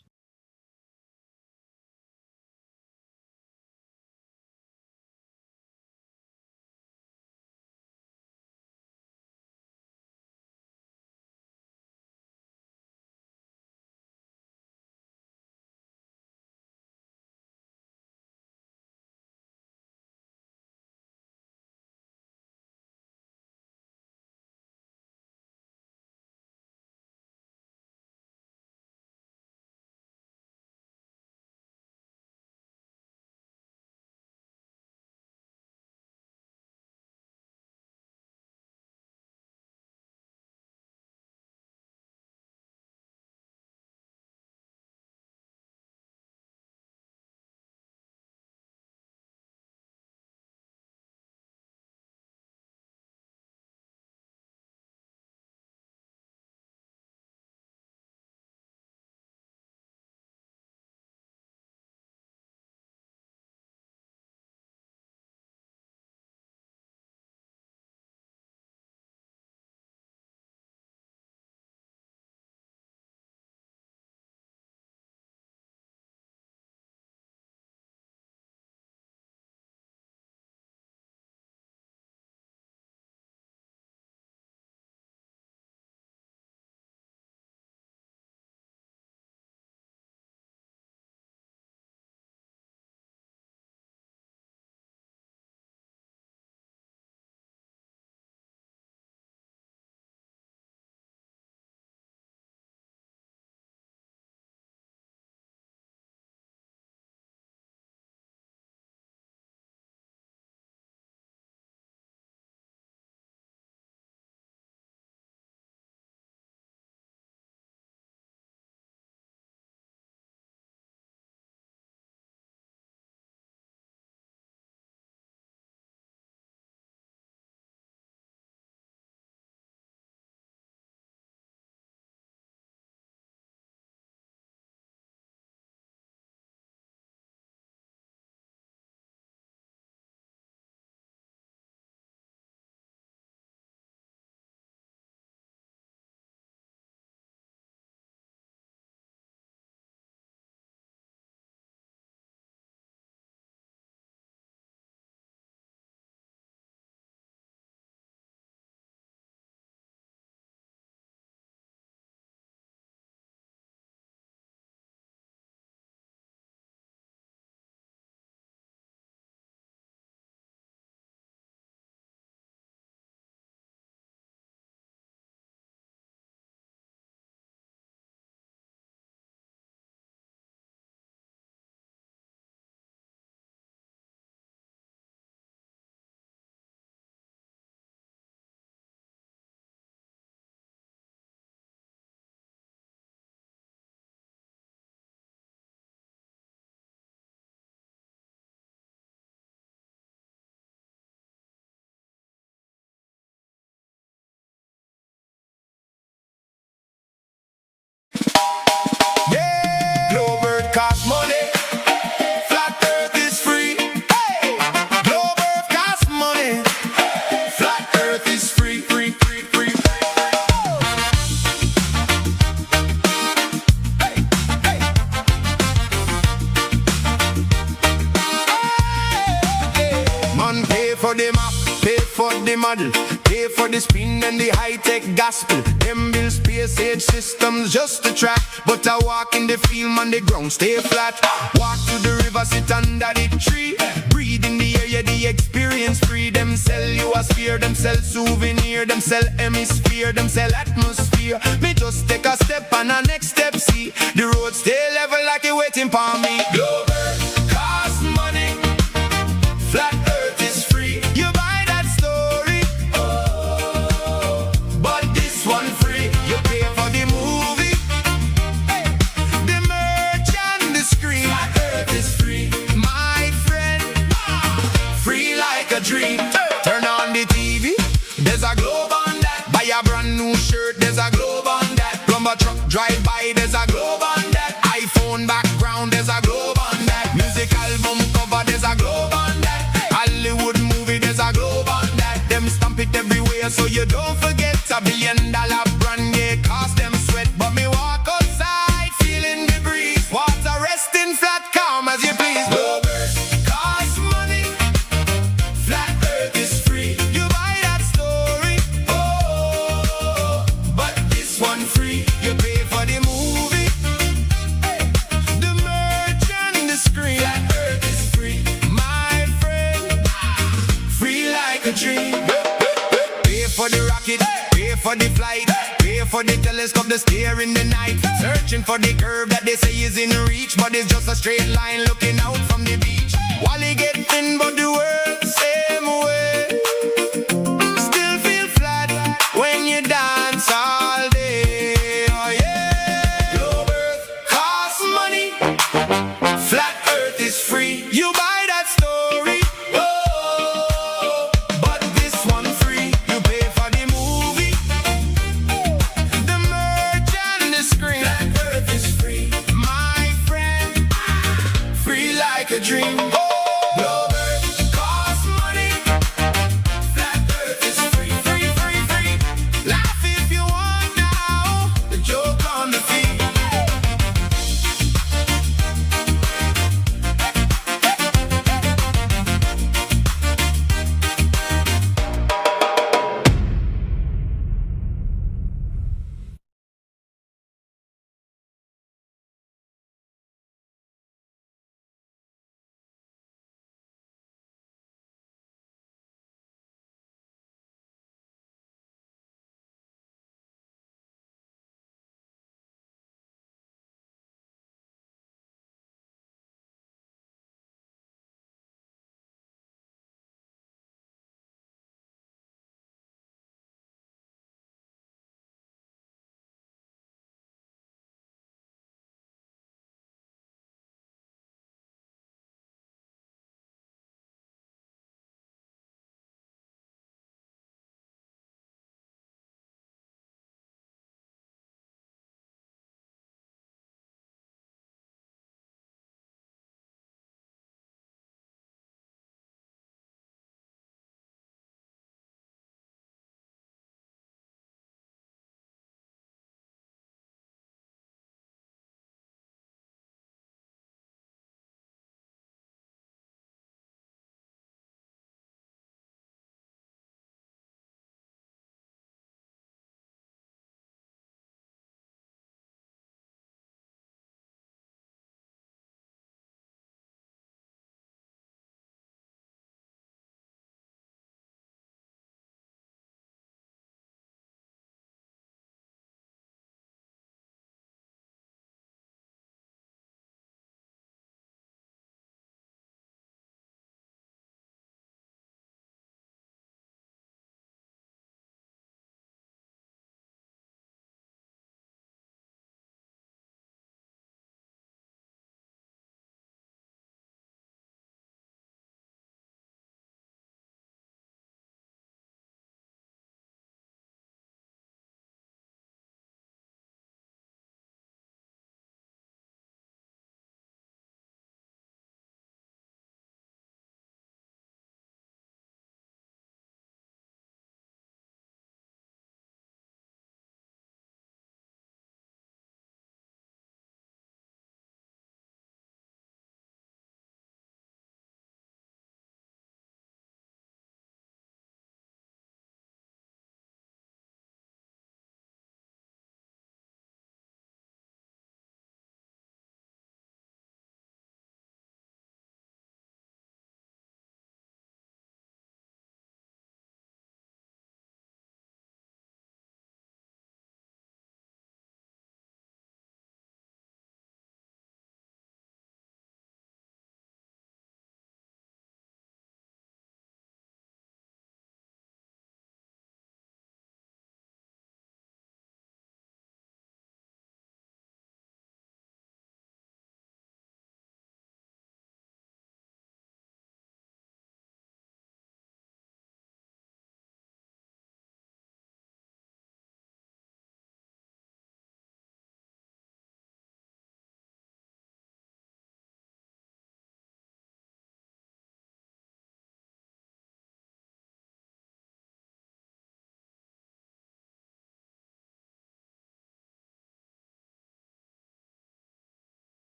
Global cost money. Flat earth is free. Hey! Global cost money. Flat earth is free, free, free, free. Hey, hey. Hey. Man pay for the map, pay for the model, pay for the spin and the high-tech gospel. Them build space age systems just to track, but I walk in the field, man, the ground stay flat. Walk to the river, sit under the tree, breathe in the air, yeah, the experience free. Them sell you a sphere, them sell souvenir, them sell hemisphere, them sell atmosphere. Me just take a step and a next step, see the road stay level like it waiting for me. Global cost money, flat earth is free. You buy that story, oh, but this one free. You a brand new shirt, there's a globe on that. Plumber truck drive by, there's a globe on that. iPhone background, there's a globe on that. Music album cover, there's a globe on that. Hollywood movie, there's a globe on that. Them stamp it everywhere so you don't forget. $1 billion brand, yeah, cost them sweat. But me walk outside feeling the breeze. Water resting flat, calm as you please. Globe Earth costs money. Flat Earth is free. You buy that story, oh, but this one free. You pay for the movie, the merch and the screen. Flat Earth is free, my friend. Free like a dream. Pay for the rocket, pay for the flight, pay for the telescope to stare in the night. Searching for the curve that they say is in reach, but it's just a straight line looking out from the beach. Wally get thin, but the world same way. Still feel flat when you dance all day. Oh yeah. Globe Earth costs money. Flat Earth is free. You buy that story, oh, but this one free. You pay for the movie, the merch and the screen. Flat Earth is free, my friend. Free like a dream. Globe Earth costs money. Flat Earth is free, free, free, free. Life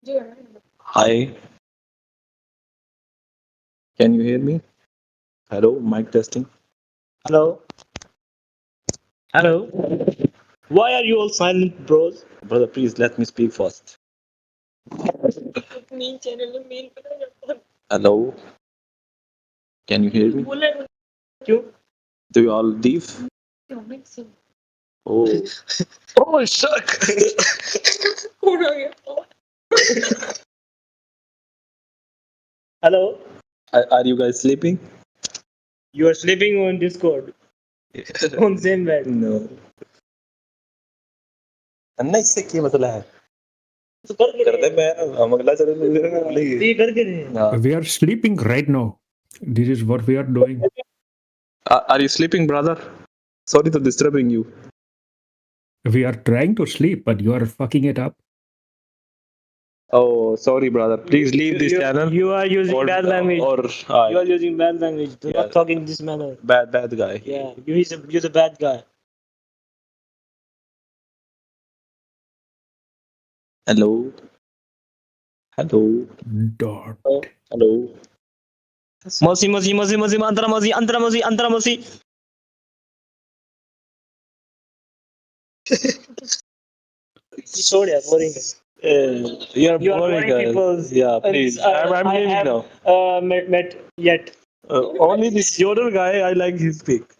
Hi, can you hear me? Hello, mic testing. Hello, hello. Why are you all silent, bros? Brother, please let me speak first. Hello, can you hear me? Do you all leave? Oh, oh, shuck. Hello. Are you guys sleeping? You are sleeping on Discord. On same bed. No. अन्ना इससे क्या मतलब है? करते मैं हम अगला चलो We are sleeping right now. This is what we are doing. Are you sleeping, brother? Sorry for disturbing you. We are trying to sleep, but you are fucking it up. Oh, sorry, brother. Please leave this channel. You are using bad language. You are using bad language. Do not talk in this manner. Bad guy. Yeah, you're the bad guy. Hello. Hello. Dot. Hello. Mosi, antara mosi. Sorry, boring. You're boring, guys. People. Yeah, please. I'm leaving now. Met yet. Only this Yoder guy, I like his pick.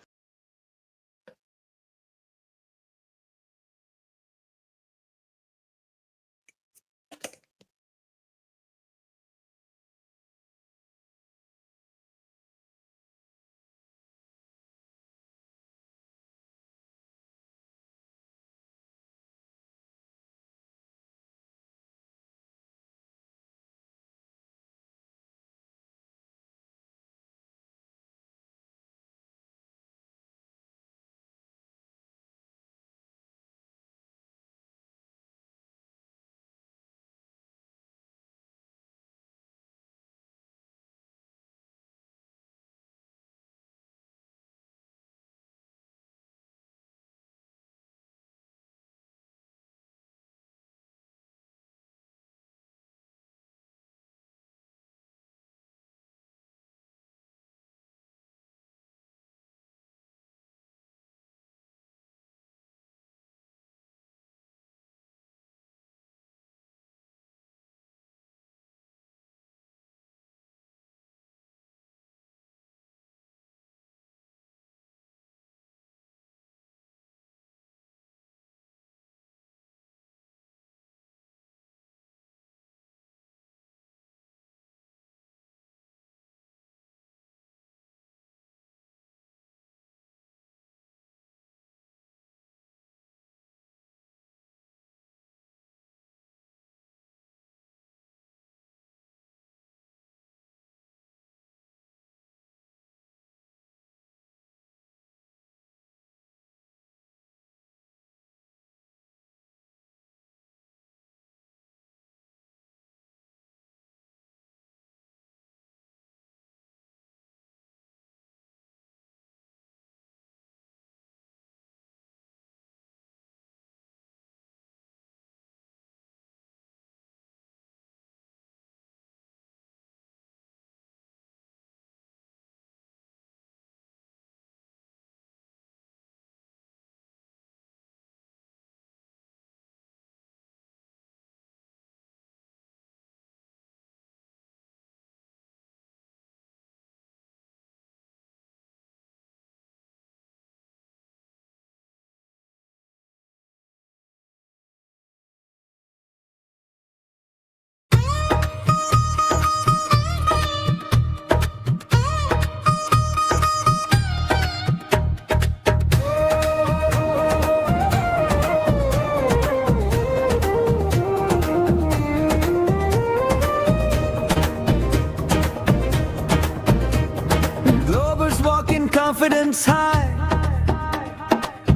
confidence high.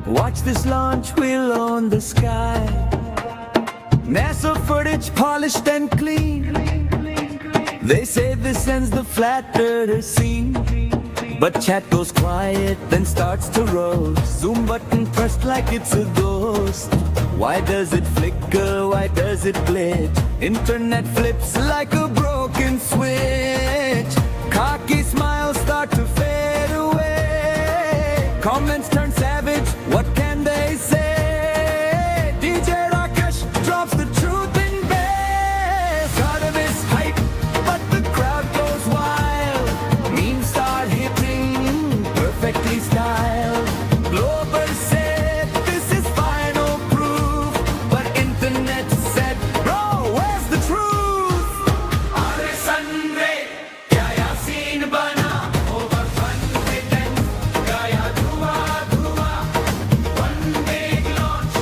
Watch this launch, we'll own the sky. NASA footage polished and clean. They say this ends the flat earther scene. But chat goes quiet, then starts to roast. Zoom button pressed like it's a ghost. Why does it flicker? Why does it glitch? Internet flips like a broken switch. Cocky smiles start to fade away. Comments turn savage, what can they say? DJ Rakesh drops the truth in bass. Artemis hype, but the crowd goes wild. Memes start hitting, perfectly styled. Global said this is final proof, but internet said, bro, where's the truth? Are Sunday, kya scene bana, overconfident, gaya dhua dhua. One big launch,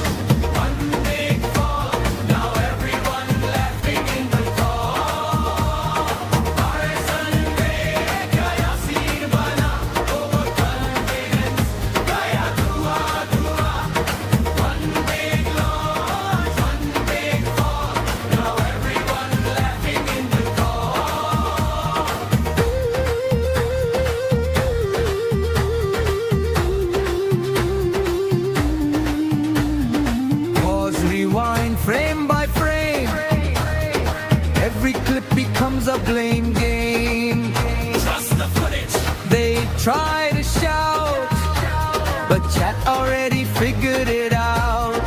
one big fall. Now everyone laughing in the call. Are Sunday, kya scene bana, overconfident, gaya dhua dhua. One big launch, one big fall. Now everyone laughing in the Pause, rewind, frame by frame. Every clip becomes a blame game. Trust the footage. They try to shout, but chat already figured it out.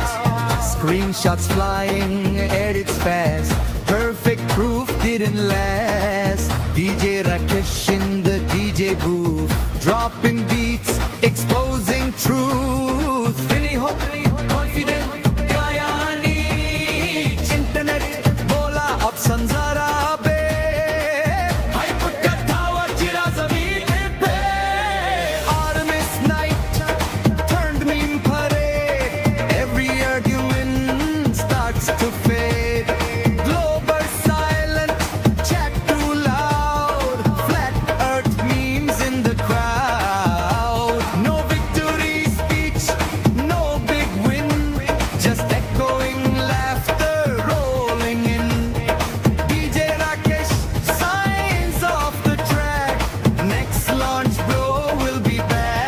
Screenshots flying, edits fast. Perfect proof didn't last. DJ Rakesh in the DJ booth, dropping beats, exposing truth. Really hope, confident, Gayani. Internet, bola, ab sanzara be. Hype kathawa chira zameen pe. Artemis night turned meme parade. Every argument starts to fade. Global silent, chat too loud. Flat earth memes in the crowd. No victory speech, no big win. Just echoing laughter rolling in. DJ Rakesh signs off the track. Next launch, bro, will be back.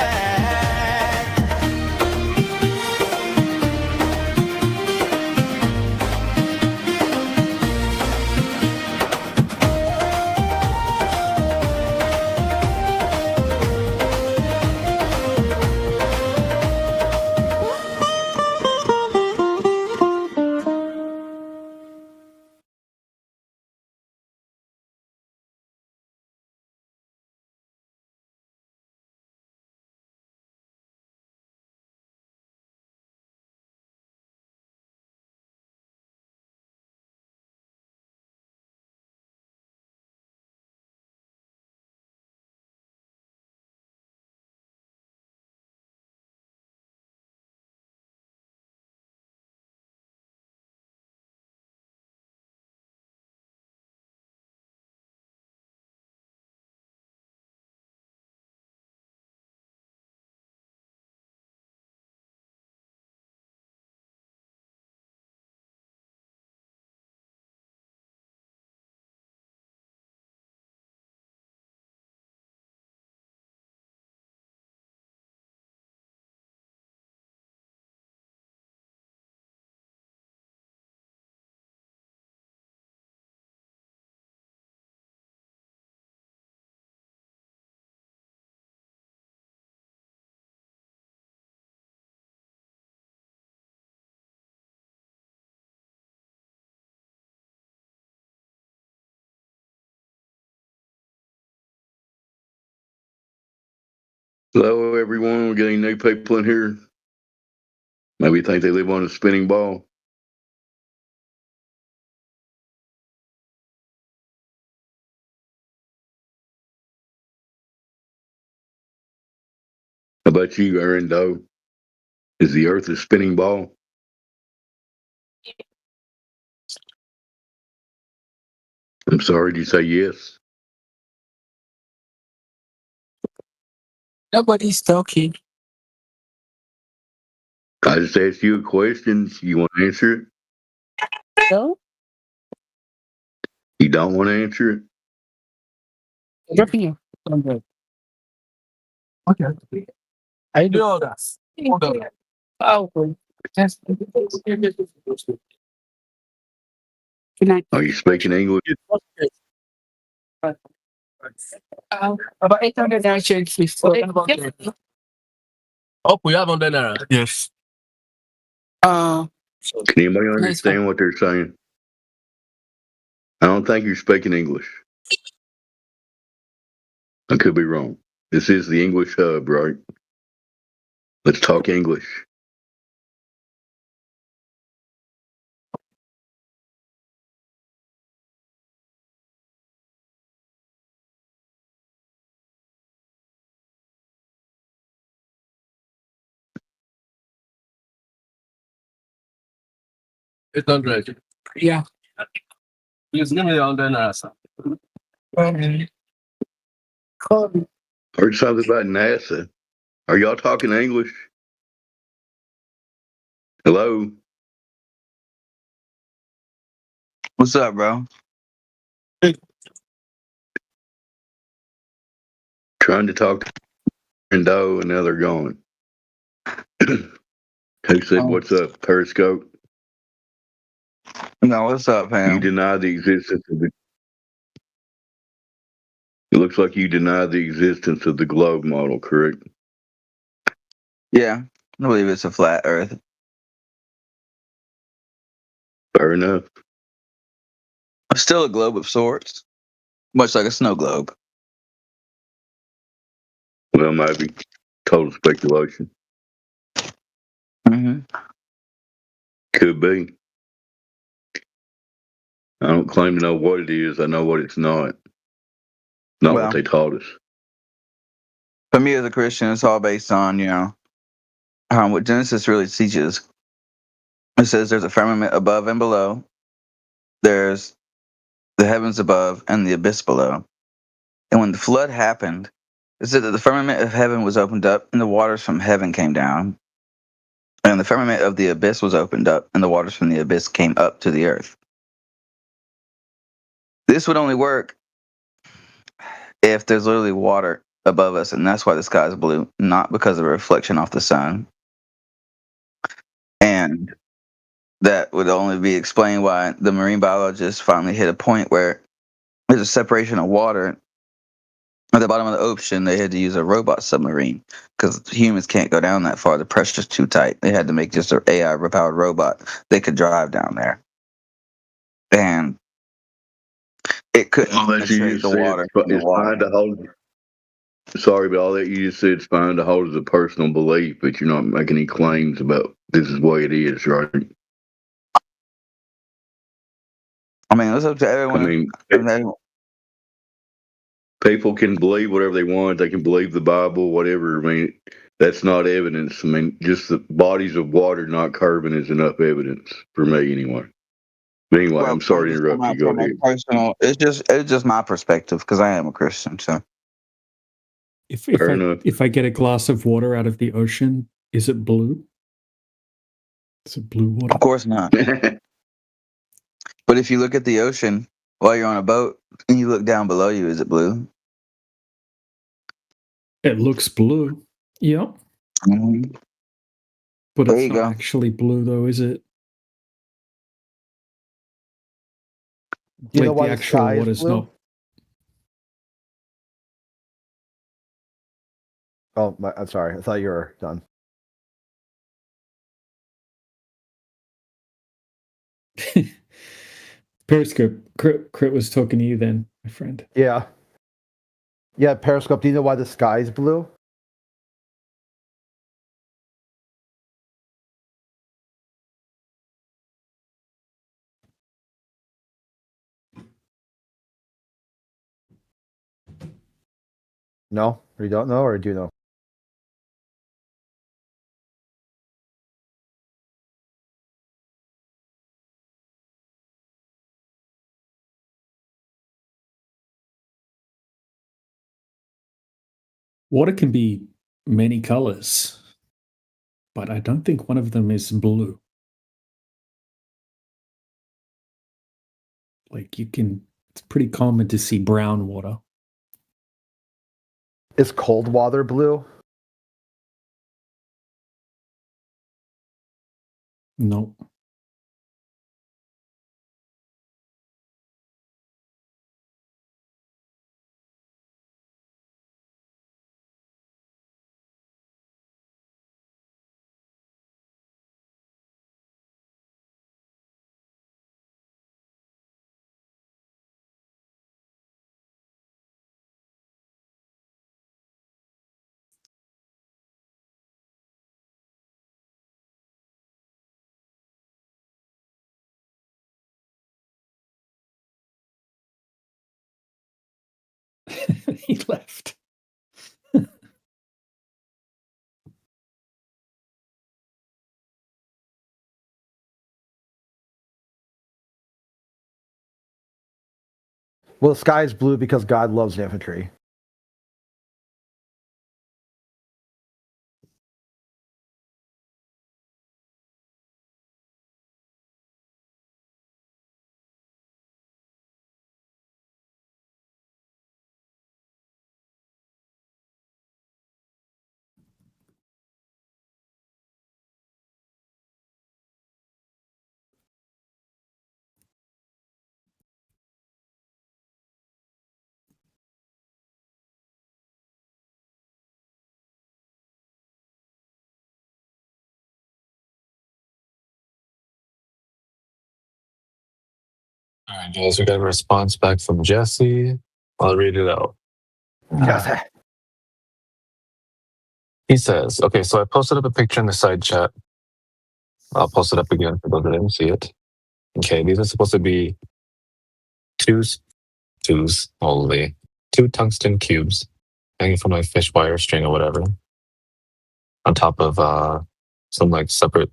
Hello, everyone. We're getting new people in here. Maybe think they live on a spinning ball. How about you, Aaron Doe? Is the Earth a spinning ball? I'm sorry, did you say yes? Nobody's talking. I just asked you a question. You want to answer it? No? You don't want to answer it? Dropping you. I'm good. Okay. I do all that. Hold on. Oh, good. Good night. Are you speaking English? About 800 actions, we've spoken about it. Oh, we have on there. Yes. Can anybody understand what they're saying? I don't think you're speaking English. I could be wrong. This is the English hub, right? Let's talk English. It's 800. Yeah. Please give me on there. Heard something about NASA. Are y'all talking English? Hello? What's up, bro? Trying to talk to Doe and now they're gone. Who said, what's up, Periscope? No, what's up, fam? You deny the existence of the... It looks like you deny the existence of the globe model, correct? Yeah, I believe it's a flat Earth. Fair enough. Still a globe of sorts, much like a snow globe. Well, maybe. Total speculation. Mm-hmm. Could be. I don't claim to know what it is. I know what it's not. Not Well, what they taught us. For me as a Christian, it's all based on, what Genesis really teaches. It says there's a firmament above and below. There's the heavens above and the abyss below. And when the flood happened, it said that the firmament of heaven was opened up and the waters from heaven came down. And the firmament of the abyss was opened up and the waters from the abyss came up to the earth. This would only work if there's literally water above us, and that's why the sky is blue, not because of a reflection off the sun. And that would only be explained why the marine biologists finally hit a point where there's a separation of water at the bottom of the ocean. They had to use a robot submarine because humans can't go down that far. The pressure's too tight. They had to make just an AI-powered robot they could drive down there. And it couldn't penetrate the water. It's fine to hold. Sorry, but all that you just said is fine to hold as a personal belief, but you're not making any claims about this is the way it is, right? I mean, it's up to everyone. I mean, people can believe whatever they want. They can believe the Bible, whatever. I mean, that's not evidence. I mean, just the bodies of water not carbon is enough evidence for me, anyway. But anyway, I'm sorry to interrupt you. Go ahead. It's just my perspective because I am a Christian. So, if I get a glass of water out of the ocean, is it blue? Is it blue water? Of course not. But if you look at the ocean while you're on a boat and you look down below you, is it blue? It looks blue. Yep. Mm-hmm. But it's not actually blue, though, is it? Do you know why the sky is blue? Not. Oh, I'm sorry. I thought you were done. Periscope. Crit was talking to you then, my friend. Yeah. Yeah, Periscope. Do you know why the sky is blue? No? Or you don't know, or do you know? Water can be many colors, but I don't think one of them is blue. Like it's pretty common to see brown water. Is cold water blue? No. He left. Well, the sky is blue because God loves infantry. All right, guys, we got a response back from Jesse. I'll read it out. Jesse. He says, okay, so I posted up a picture in the side chat. I'll post it up again for those that didn't see it. Okay, these are supposed to be two tungsten cubes hanging from like fish wire string or whatever on top of some like separate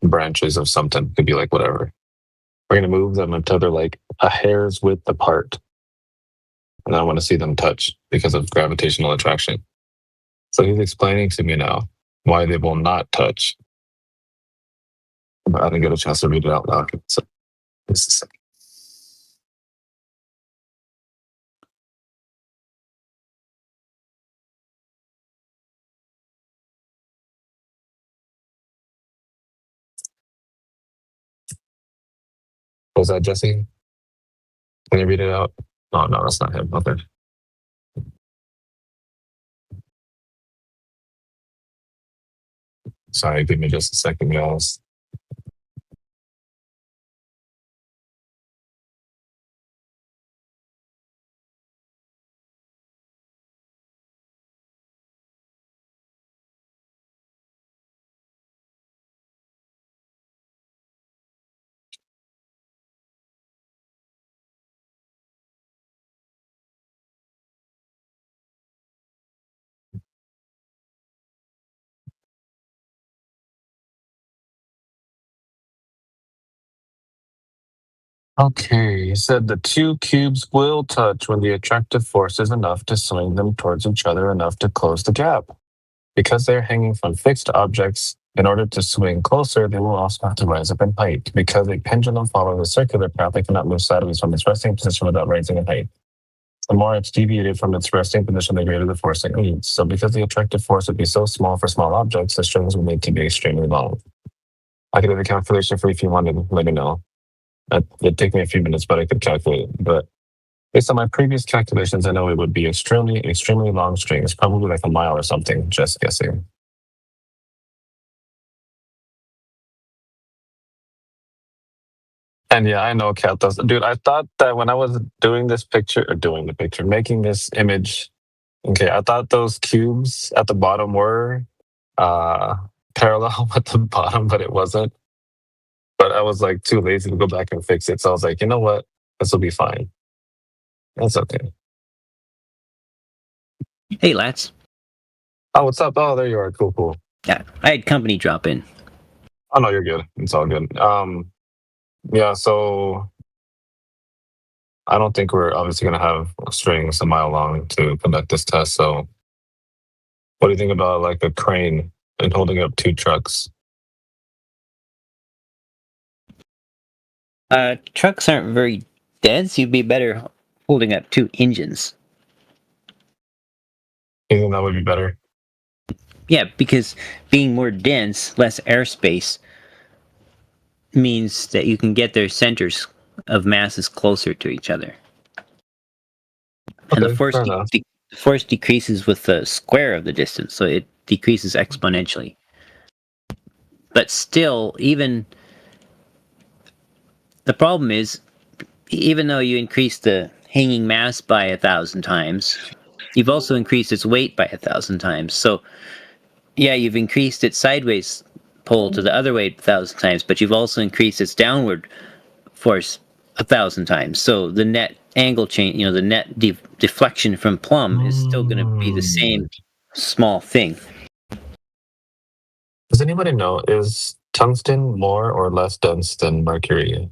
branches of something. Could be like whatever. We're gonna move them until they're like a hair's width apart. And I want to see them touch because of gravitational attraction. So he's explaining to me now why they will not touch. But I didn't get a chance to read it out loud. So just a second. Was that Jesse? Can you read it out? Oh, no, that's not him. Okay. Sorry, give me just a second, guys. Okay, he said the two cubes will touch when the attractive force is enough to swing them towards each other enough to close the gap. Because they're hanging from fixed objects, in order to swing closer, they will also have to rise up in height. Because a pendulum follows a circular path, it cannot move sideways from its resting position without rising in height. The more it's deviated from its resting position, the greater the force it needs. So because the attractive force would be so small for small objects, the strings would need to be extremely long. I could do the calculation for you if you wanted, let me know. It'd take me a few minutes, but I could calculate. But based on my previous calculations, I know it would be extremely long strings, probably like a mile or something, just guessing. And yeah, I know Cat does. Dude, I thought that when I was making this image, okay, I thought those cubes at the bottom were parallel with the bottom, but it wasn't. But I was like too lazy to go back and fix it. So I was like, you know what? This will be fine. That's okay. Hey, lads. Oh, what's up? Oh, there you are. Cool. Yeah, I had company drop in. Oh, no, you're good. It's all good. Yeah, so I don't think we're obviously going to have strings a mile long to conduct this test. So what do you think about like a crane and holding up two trucks? Trucks aren't very dense. You'd be better holding up two engines. You think that would be better? Yeah, because being more dense, less airspace, means that you can get their centers of masses closer to each other. And the force decreases with the square of the distance, so it decreases exponentially. But still, even the problem is, even though you increase the hanging mass by 1,000 times, you've also increased its weight by 1,000 times. So, yeah, you've increased its sideways pull to the other way 1,000 times, but you've also increased its downward force 1,000 times. So the net angle change, the net deflection from plumb is still going to be the same small thing. Does anybody know, is tungsten more or less dense than mercury?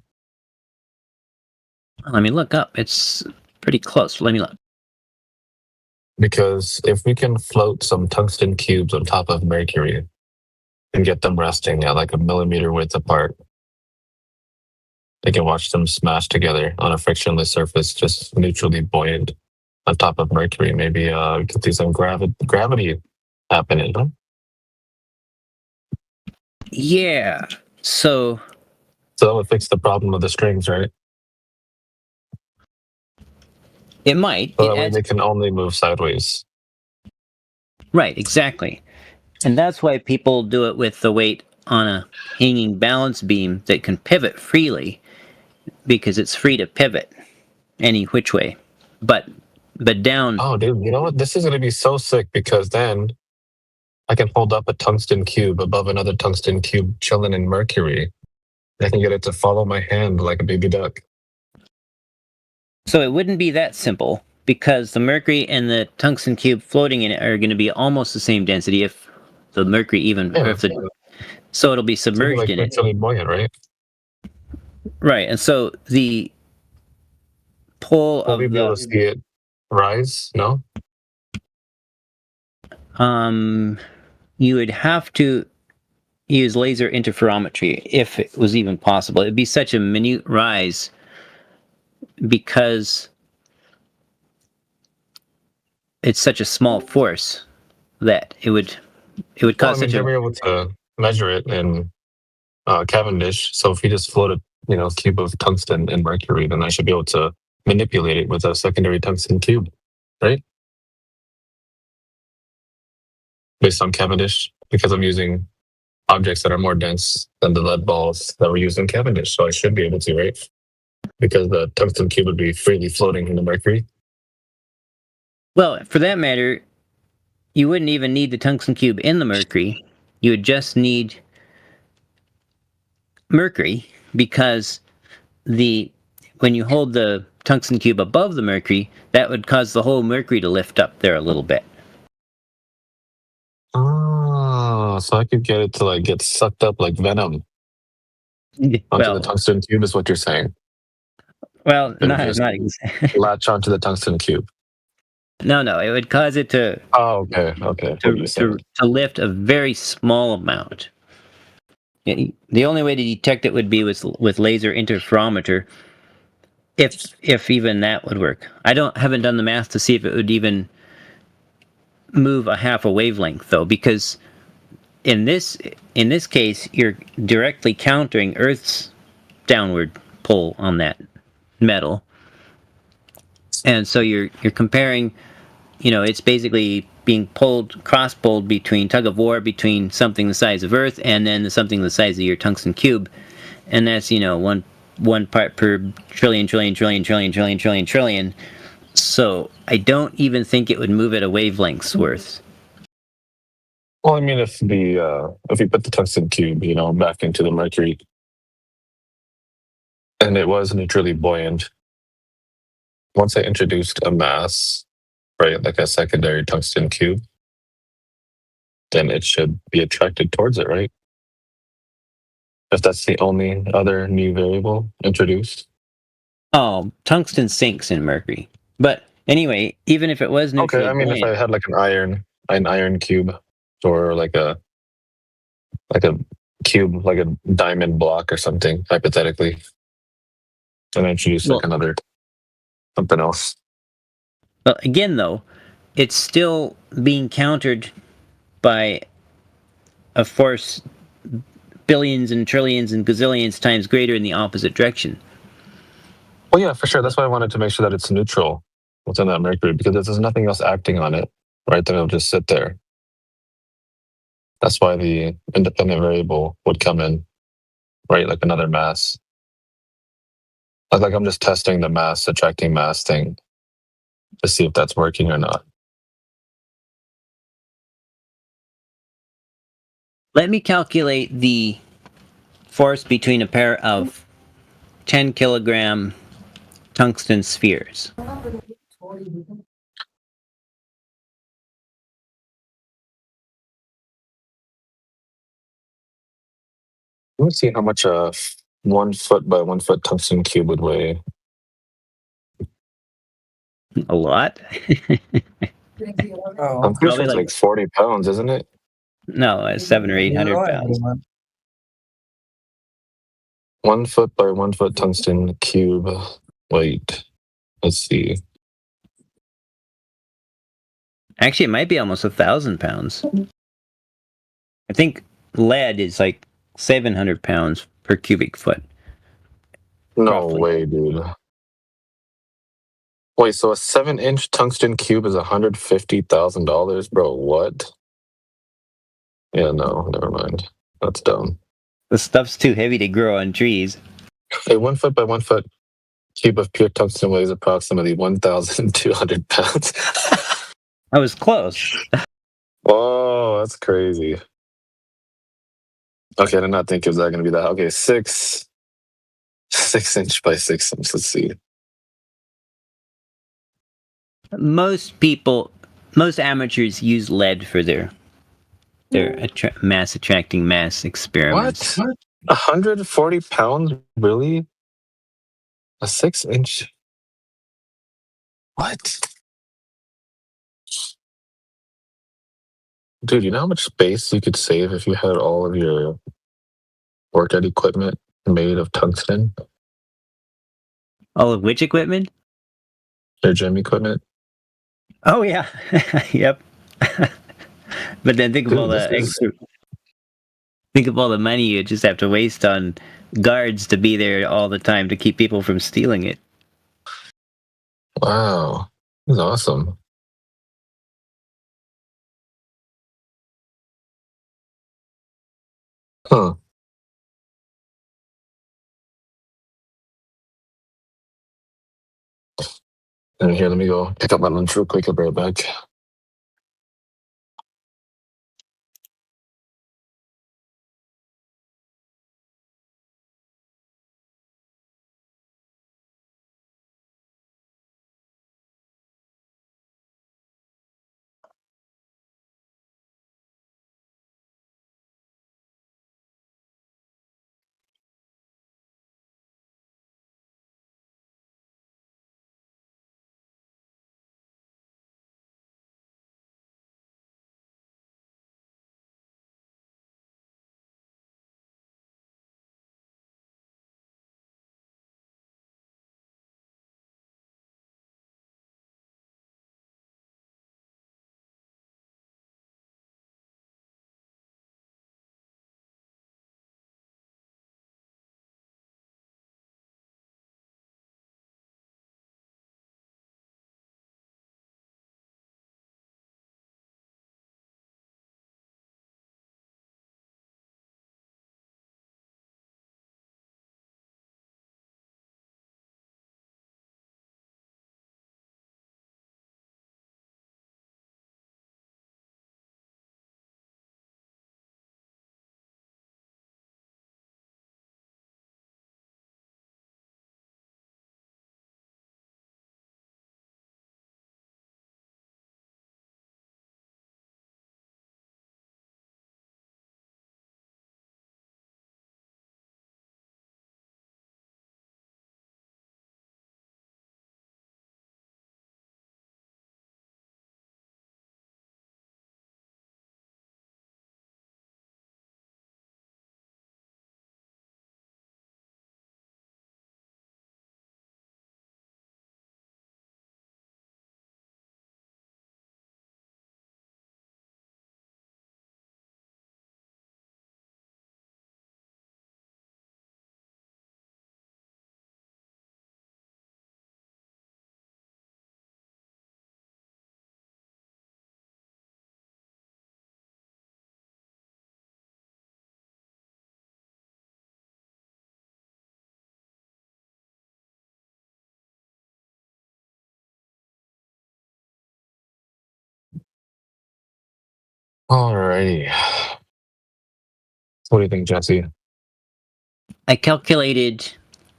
Let me look up. It's pretty close. Let me look. Because if we can float some tungsten cubes on top of mercury and get them resting at like a millimeter width apart, they can watch them smash together on a frictionless surface, just neutrally buoyant on top of mercury. Maybe we could see some gravity happening, huh? Yeah. So that would fix the problem of the strings, right? It might. So that way they can only move sideways. Right, exactly. And that's why people do it with the weight on a hanging balance beam that can pivot freely, because it's free to pivot any which way. But down... Oh, dude, you know what? This is going to be so sick, because then I can hold up a tungsten cube above another tungsten cube chilling in mercury. I can get it to follow my hand like a baby duck. So it wouldn't be that simple, because the mercury and the tungsten cube floating in it are going to be almost the same density, if the mercury even... Yeah. So it'll be submerged in it. It's really buoyant, right? Right, and so the pull Will we be able to see it rise? No? You would have to use laser interferometry if it was even possible. It'd be such a minute rise, because it's such a small force that it would cause such a... They're able to measure it in Cavendish. So if you just float a cube of tungsten and mercury, then I should be able to manipulate it with a secondary tungsten cube, right? Based on Cavendish, because I'm using objects that are more dense than the lead balls that were used in Cavendish. So I should be able to, right? Because the tungsten cube would be freely floating in the mercury. Well, for that matter, you wouldn't even need the tungsten cube in the mercury. You would just need mercury, because when you hold the tungsten cube above the mercury, that would cause the whole mercury to lift up there a little bit. Oh, so I could get it to get sucked up like venom onto the tungsten cube, is what you're saying? Well, not exactly. Latch onto the tungsten cube. No, it would cause it to... Oh, okay. To lift a very small amount. The only way to detect it would be with laser interferometer, if even that would work. Haven't done the math to see if it would even move a half a wavelength, though, because in this case you're directly countering Earth's downward pull on that metal, and so you're comparing. It's basically being cross-pulled between tug of war between something the size of Earth and then something the size of your tungsten cube, and that's one part per trillion. So I don't even think it would move at a wavelength's worth. Well, I mean, if you put the tungsten cube, back into the mercury, and it was neutrally buoyant, once I introduced a mass, right, like a secondary tungsten cube, then it should be attracted towards it, right? If that's the only other new variable introduced. Oh, tungsten sinks in mercury. But anyway, even if it was neutrally buoyant, if I had like an iron cube, or like a cube, like a diamond block or something, hypothetically, and I introduced something else. Well, again, though, it's still being countered by a force billions and trillions and gazillions times greater in the opposite direction. Well, yeah, for sure. That's why I wanted to make sure that it's neutral within that Mercury, because if there's nothing else acting on it, right, then it'll just sit there. That's why the independent variable would come in, right, like another mass. Like I'm just testing the mass attracting mass thing to see if that's working or not. Let me calculate the force between a pair of 10 kilogram tungsten spheres. Let me see how much a 1 foot by 1 foot tungsten cube would weigh. A lot? I'm pretty sure it's like 40 pounds, isn't it? No, 700 or 800 pounds. 1 foot by 1 foot tungsten cube weight. Let's see. Actually, it might be almost 1,000 pounds. I think lead is like 700 pounds per cubic foot. No way, dude. Wait, so a 7-inch tungsten cube is $150,000, bro? What? Yeah, no, never mind. That's dumb. The stuff's too heavy to grow on trees. A 1 foot by 1 foot cube of pure tungsten weighs approximately 1,200 pounds. I was close. Whoa, that's crazy. Okay, I did not think it was going to be that. Okay, 6 inch by 6 inch. Let's see. Most amateurs use lead for their mass attracting mass experiments. What? 140 pounds? Really? A 6 inch? What? Dude, you know how much space you could save if you had all of your workout equipment made of tungsten? All of which equipment? Your gym equipment? Oh yeah, yep. But then think of all the think of all the money you just have to waste on guards to be there all the time to keep people from stealing it. Wow, that's awesome. Huh. And here, let me go pick up my lunch real quick. I'll be right back. Alrighty. What do you think, Jesse? I calculated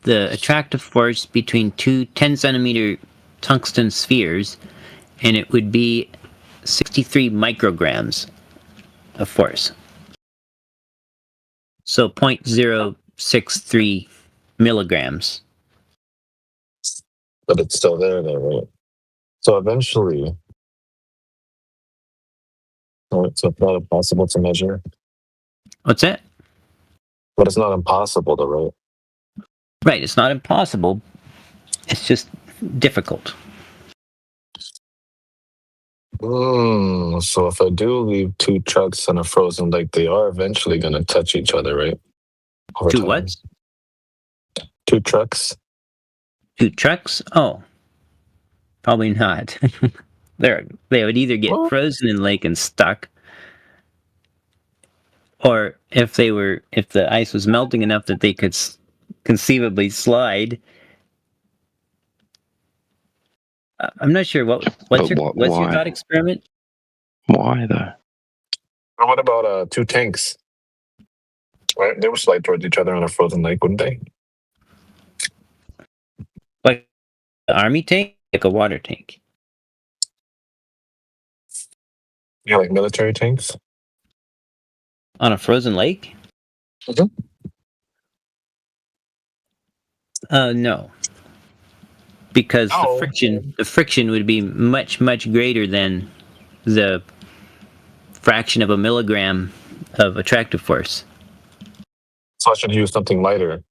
the attractive force between two 10-centimeter tungsten spheres, and it would be 63 micrograms of force. So 0.063 milligrams. But it's still there, though, right? So eventually, so it's not impossible to measure. What's that? But it's not impossible, though, right? Right, it's not impossible. It's just difficult. So if I do leave two trucks in a frozen lake, they are eventually going to touch each other, right? Over Two time. what? Two trucks. Two trucks? Oh, probably not. They would either get frozen in lake and stuck, or if the ice was melting enough that they could conceivably slide. I'm not sure what's your thought experiment? Why though? And what about two tanks? Right, they would slide towards each other in a frozen lake, wouldn't they? Like an army tank, like a water tank. Yeah, like military tanks. On a frozen lake? Mm-hmm. No. Because the friction would be much, much greater than the fraction of a milligram of attractive force. So I should use something lighter.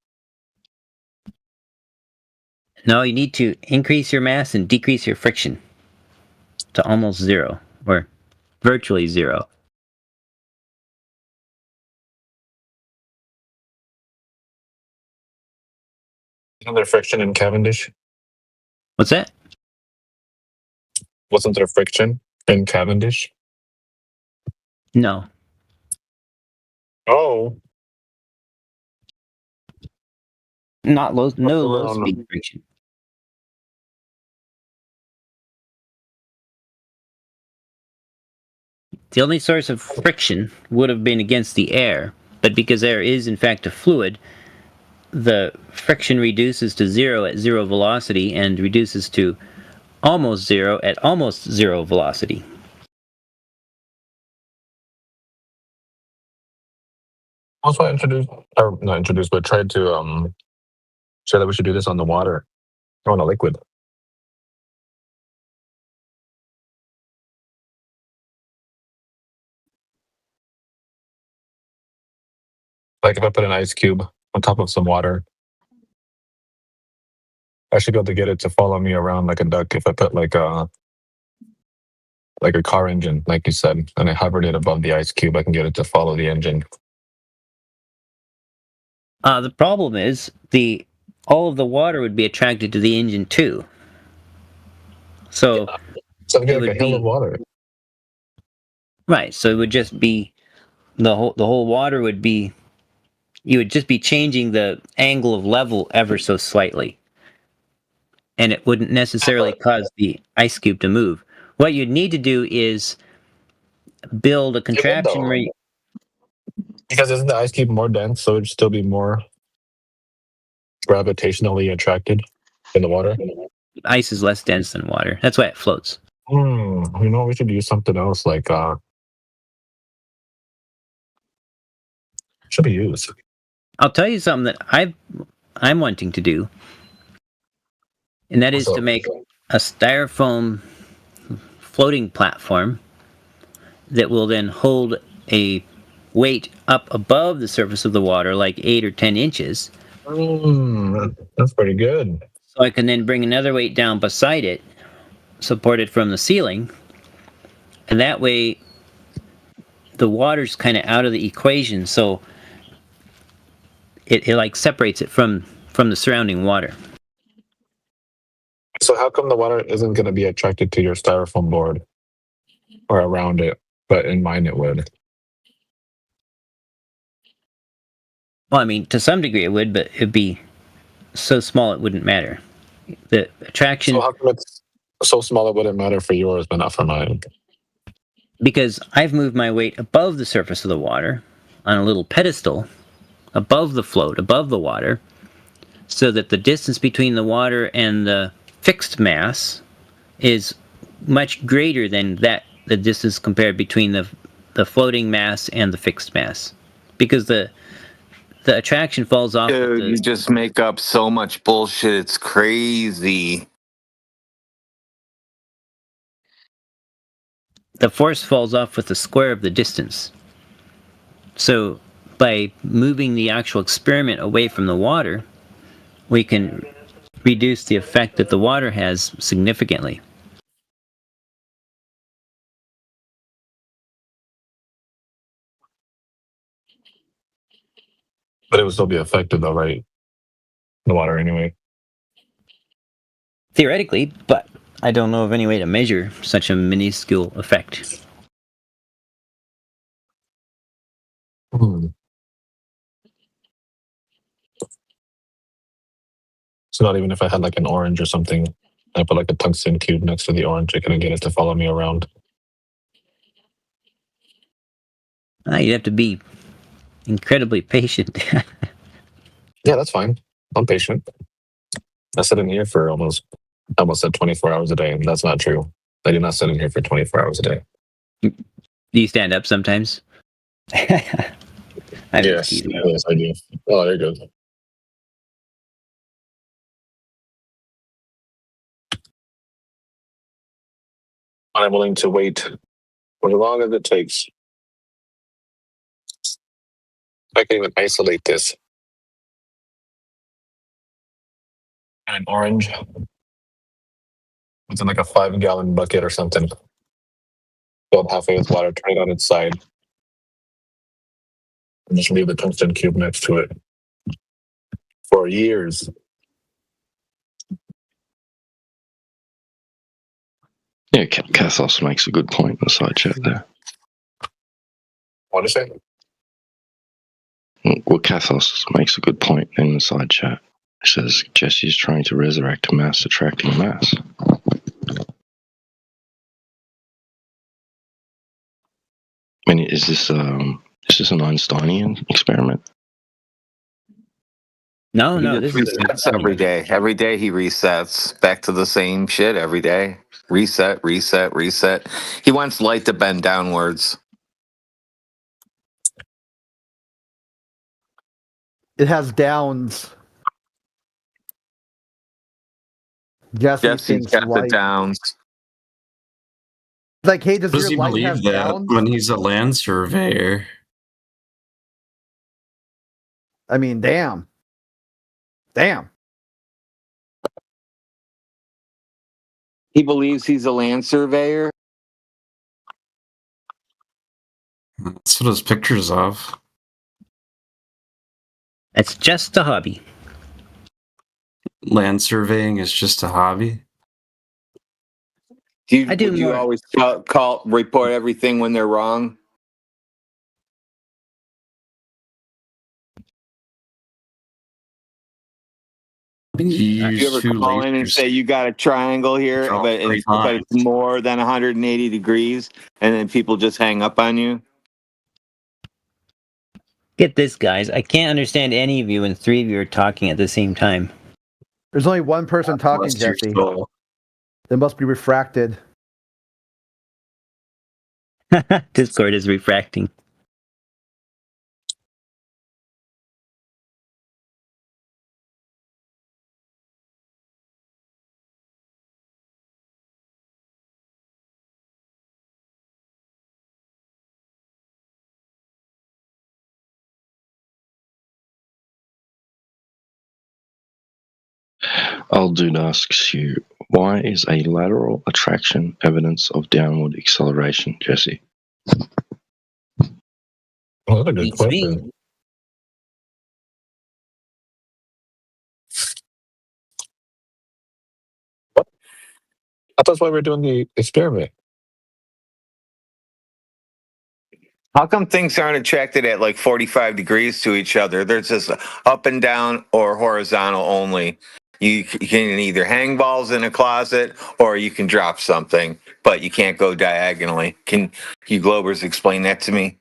No, you need to increase your mass and decrease your friction to almost zero, or virtually zero. Isn't there friction in Cavendish? What's that? Wasn't there friction in Cavendish? No. Oh. No low speed friction. The only source of friction would have been against the air, but because air is in fact a fluid, the friction reduces to zero at zero velocity and reduces to almost zero at almost zero velocity. Also, I tried to say that we should do this on the water, or on a liquid. Like if I put an ice cube on top of some water, I should be able to get it to follow me around like a duck. If I put like a car engine, like you said, and I hovered it above the ice cube, I can get it to follow the engine. The problem is all of the water would be attracted to the engine too. So it would like a hill of water. Right. So it would just be the whole water would be. You would just be changing the angle of level ever so slightly, and it wouldn't necessarily cause the ice cube to move. What you'd need to do is build a contraption rate. Because isn't the ice cube more dense, so it'd still be more gravitationally attracted in the water? Ice is less dense than water. That's why it floats. We should use something else like should be used. I'll tell you something that I'm wanting to do, and that is to make a styrofoam floating platform that will then hold a weight up above the surface of the water, like 8 or 10 inches. That's pretty good. So I can then bring another weight down beside it, supported from the ceiling, and that way the water's kind of out of the equation, so it like separates it from the surrounding water. So how come the water isn't going to be attracted to your styrofoam board or around it, but in mine it would? Well, I mean, to some degree it would, but it'd be so small it wouldn't matter. The attraction. So how come it's so small it wouldn't matter for yours, but not for mine? because I've moved my weight above the surface of the water on a little pedestal above the float, above the water, so that the distance between the water and the fixed mass is much greater than the distance compared between the floating mass and the fixed mass, because the attraction falls off. Dude, you just make up so much bullshit. It's crazy. The force falls off with the square of the distance. So by moving the actual experiment away from the water, we can reduce the effect that the water has significantly. But it would still be effective though, right? The water anyway. Theoretically, but I don't know of any way to measure such a minuscule effect. So not even if I had like an orange or something, I put like a tungsten cube next to the orange, I couldn't get it to follow me around. You'd have to be incredibly patient. Yeah, that's fine. I'm patient. I sit in here for I almost said 24 hours a day, and that's not true. I do not sit in here for 24 hours a day. Do you stand up sometimes? Yes, I do. Oh, there you go. I'm willing to wait for as long as it takes. I can even isolate this. An orange. It's in like a 5-gallon bucket or something. Filled halfway with water, turn it on its side. And just leave the tungsten cube next to it. For years. Yeah, Cathos makes a good point in the side chat there. What is it? Well, Cathos makes a good point in the side chat. He says Jesse's trying to resurrect a mass attracting mass. I mean, is this an Einsteinian experiment? No, He this just resets every day. Every day he resets back to the same shit every day. Reset, reset, reset. He wants light to bend downwards. It has downs. Jesse's thinks got the light. downs. Like, hey, does Does your he light believe have that downs? when he's a land surveyor? I mean, damn. He believes he's a land surveyor. That's what his pictures of. It's just a hobby. Land surveying is just a hobby. Would you always report everything when they're wrong? Do you ever call in and say you got a triangle here, but it's more than 180 degrees, and then people just hang up on you? Get this, guys. I can't understand any of you when three of you are talking at the same time. There's only one person talking, Jesse. They must be refracted. Discord is refracting. Aldud asks you, why is a lateral attraction evidence of downward acceleration, Jesse? Well, that's a good question. What? I thought that's why we're doing the experiment. How come things aren't attracted at like 45 degrees to each other? They're just up and down or horizontal only. You can either hang balls in a closet or you can drop something, but you can't go diagonally. Can you Globers explain that to me?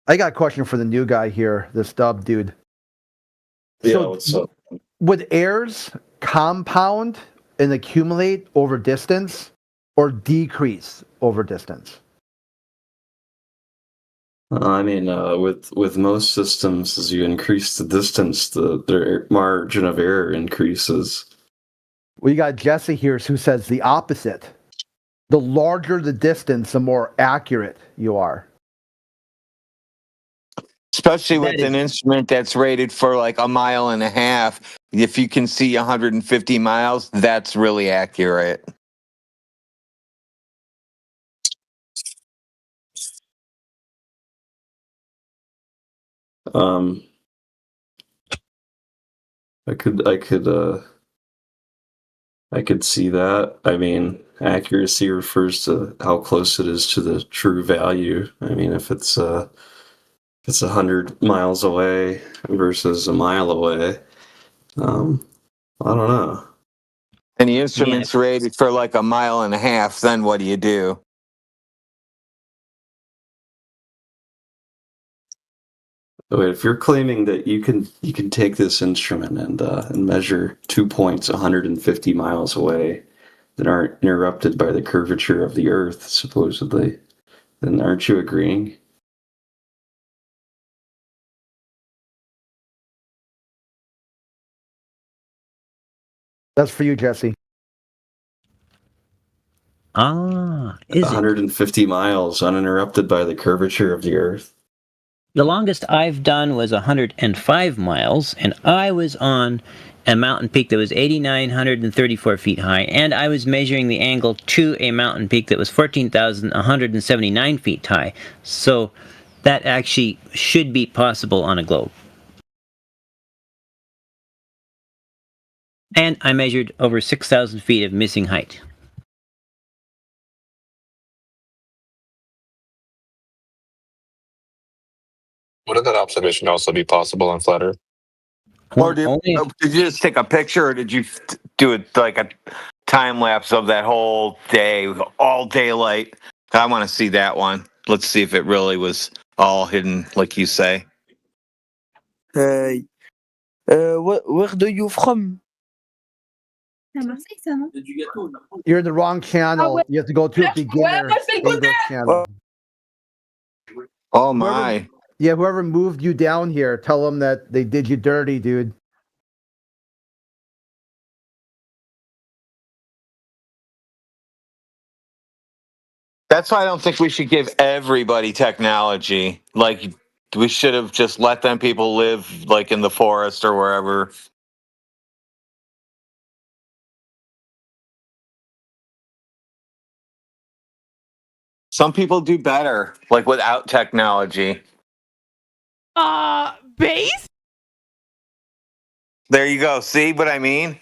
I got a question for the new guy here, this dub dude. Yeah, So what's up? would airs compound and accumulate over distance or decrease over distance? I mean, with most systems, as you increase the distance, the margin of error increases. We got Jesse here who says the opposite. The larger the distance, the more accurate you are. Especially with an instrument that's rated for like a mile and a half. If you can see 150 miles, that's really accurate. I could see that. I mean, accuracy refers to how close it is to the true value. I mean, if it's 100 miles away versus a mile away, I don't know. And the instrument's rated for like a mile and a half, then what do you do? Wait, if you're claiming that you can take this instrument and measure 2 points 150 miles away that aren't interrupted by the curvature of the Earth, supposedly, then aren't you agreeing? That's for you, Jesse. Is 150 miles uninterrupted by the curvature of the Earth. The longest I've done was 105 miles, and I was on a mountain peak that was 8,934 feet high, and I was measuring the angle to a mountain peak that was 14,179 feet high. So that actually should be possible on a globe. And I measured over 6,000 feet of missing height. Wouldn't that observation also be possible on flat Earth? Or did you just take a picture, or did you do it like a time lapse of that whole day, all daylight? I want to see that one. Let's see if it really was all hidden, like you say. Hey, where do you from? You're in the wrong channel. You have to go to a beginner English channel. Oh my. Whoever moved you down here, tell them that they did you dirty, dude. That's why I don't think we should give everybody technology. Like, we should have just let them people live, like, in the forest or wherever. Some people do better, like, without technology. Base? There you go. See what I mean?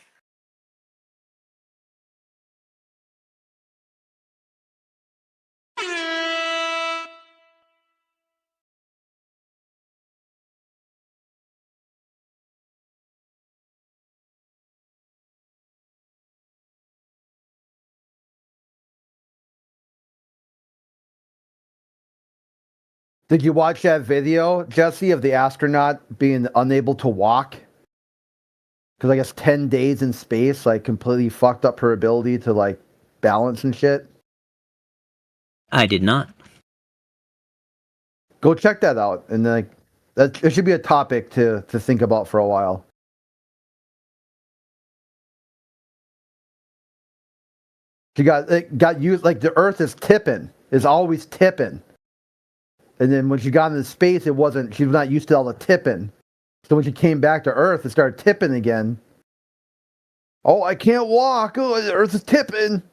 Did you watch that video, Jesse, of the astronaut being unable to walk? Because I guess 10 days in space, like, completely fucked up her ability to, like, balance and shit. I did not. Go check that out. And, like, it should be a topic to think about for a while. She got used, like, the Earth is always tipping. And then when she got into space, she was not used to all the tipping. So when she came back to Earth, it started tipping again. Oh, I can't walk. Oh, the Earth is tipping.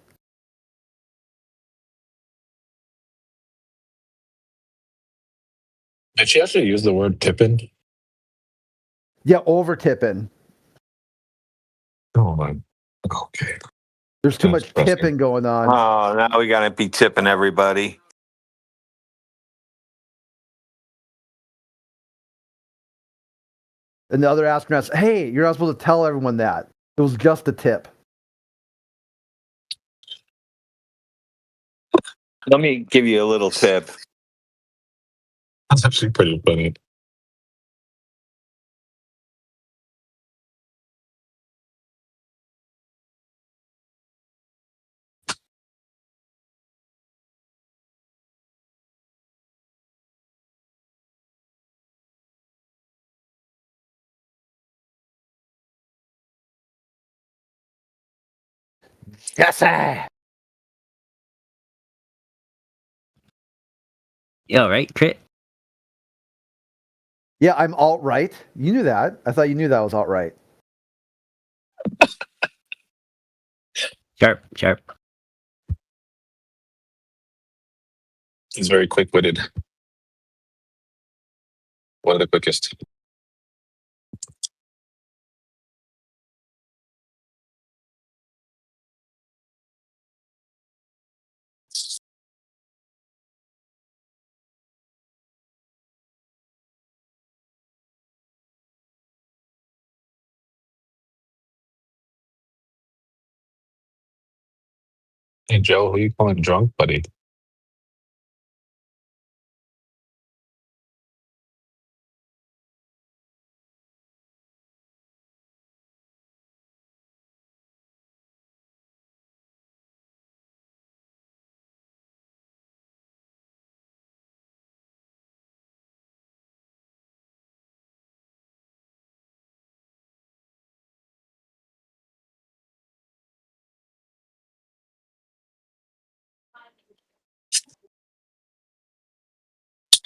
Did she actually use the word tipping? Yeah, over tipping. Oh my. Okay. There's too much tipping going on. Oh, now we gotta be tipping everybody. And the other astronauts, hey, you're not supposed to tell everyone that. It was just a tip. Let me give you a little tip. That's actually pretty funny. Yes, sir. You all right, Crit? Yeah, I'm alt-right. You knew that. I thought you knew that was alt-right. Sharp, sharp. He's very quick-witted. One of the quickest. Hey, Joe, who are you calling drunk, buddy?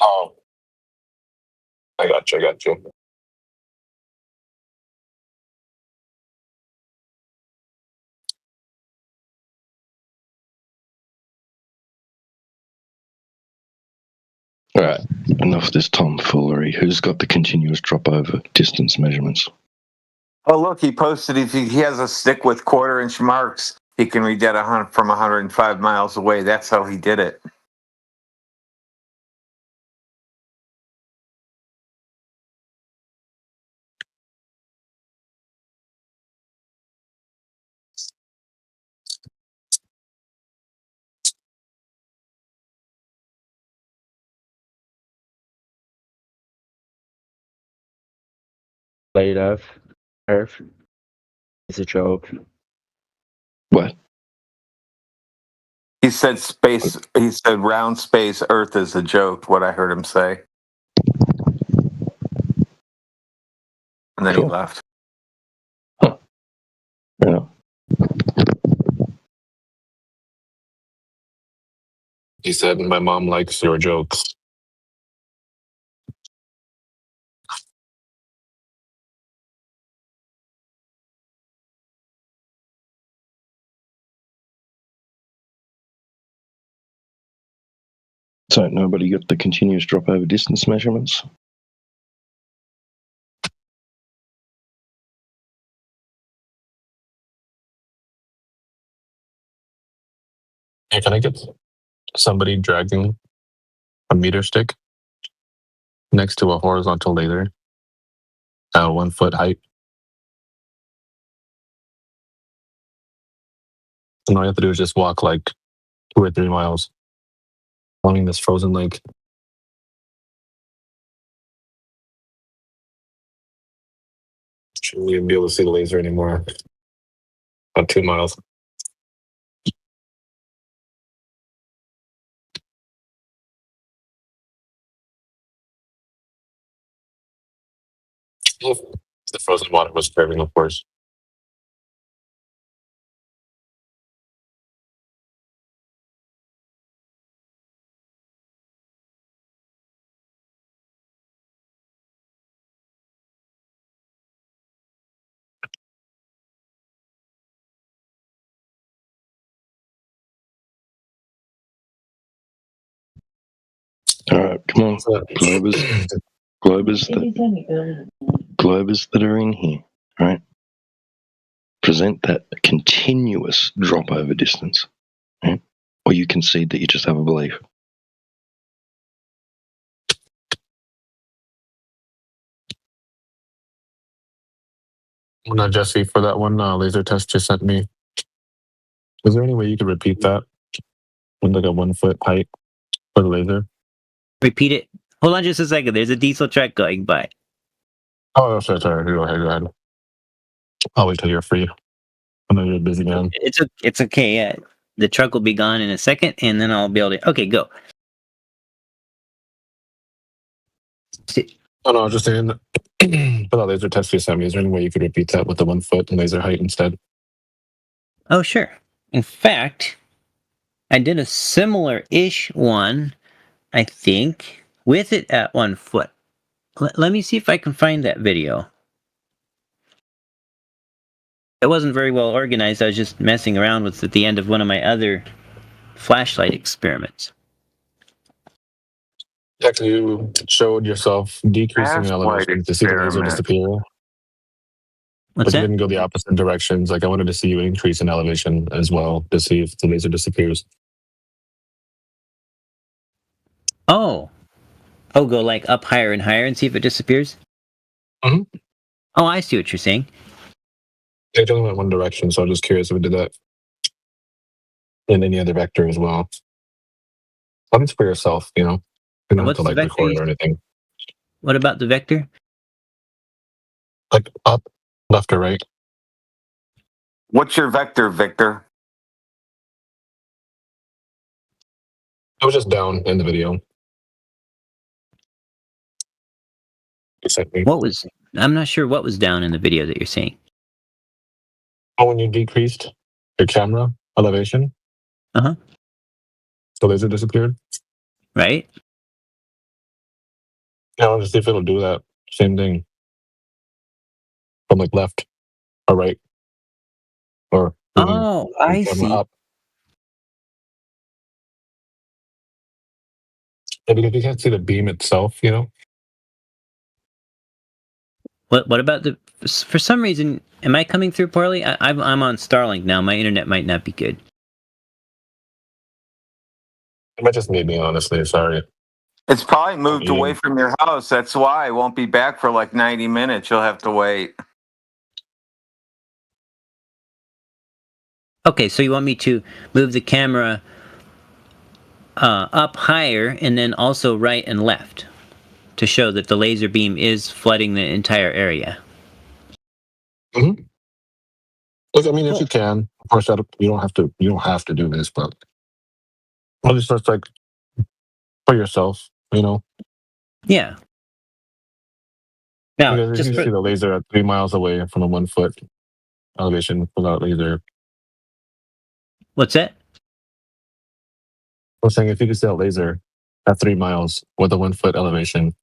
Oh, I got you. All right, enough of this tomfoolery. Who's got the continuous drop over distance measurements? Oh, look, he posted if he has a stick with quarter-inch marks, he can read that from 105 miles away. That's how he did it. Flat Earth is a joke. What? He said space. He said round space. Earth is a joke. What I heard him say, and then he left. Yeah. He said, my mom likes your jokes. So nobody got the continuous drop over distance measurements? Hey, can I get somebody dragging a meter stick next to a horizontal laser at 1 foot height? And all you have to do is just walk like 2 or 3 miles along this frozen lake. Shouldn't even be able to see the laser anymore. About 2 miles. The frozen water was curving, of course. All right, come on, globers that are in here, right? present that continuous drop over distance, right? Or you concede that you just have a belief. Well, now, Jesse, for that one laser test you sent me, is there any way you could repeat that with like a 1 foot height for the laser? Repeat it. Hold on just a second. There's a diesel truck going by. Oh, sorry. Go ahead. I'll wait till you're free. I know you're a busy man. It's okay. Yeah. The truck will be gone in a second, and then I'll be able to. Okay, go. Oh, no, I was just saying, for that laser test you sent me, is there any way you could repeat that with the 1 foot and laser height instead? Oh, sure. In fact, I did a similar-ish one, I think, with it at 1 foot. Let me see if I can find that video. It wasn't very well organized. I was just messing around with it at the end of one of my other flashlight experiments. Actually, you showed yourself decreasing in elevation to see the laser disappear. What's But you that? didn't go the opposite directions. Like, I wanted to see you increase in elevation as well to see if the laser disappears. Oh, go like up higher and higher and see if it disappears? Mm-hmm. Oh, I see what you're saying. It only went one direction, so I'm just curious if it did that in any other vector as well. It's for yourself, you know. You don't have to like record it or anything. What about the vector? Like up, left, or right. What's your vector, Victor? It was just down in the video. What was? I'm not sure what was down in the video that you're saying. Oh, when you decreased your camera elevation, the laser disappeared. Right. Yeah, I'll just see if it'll do that same thing from like left or right, or I see. Up. Yeah, because you can't see the beam itself, you know. What about the? For some reason, am I coming through poorly? I'm on Starlink now. My internet might not be good. It might just be me, honestly. Sorry. It's probably moved away from your house. That's why I won't be back for like 90 minutes. You'll have to wait. Okay, so you want me to move the camera up higher and then also right and left to show that the laser beam is flooding the entire area. Mm-hmm. I mean, if you can, of course, you don't have to. You don't have to do this, but at least that's like for yourself, you know. Yeah. Now, because if you see the laser at 3 miles away from a 1 foot elevation without laser. What's that? I was saying if you could see a laser at 3 miles with a 1 foot elevation,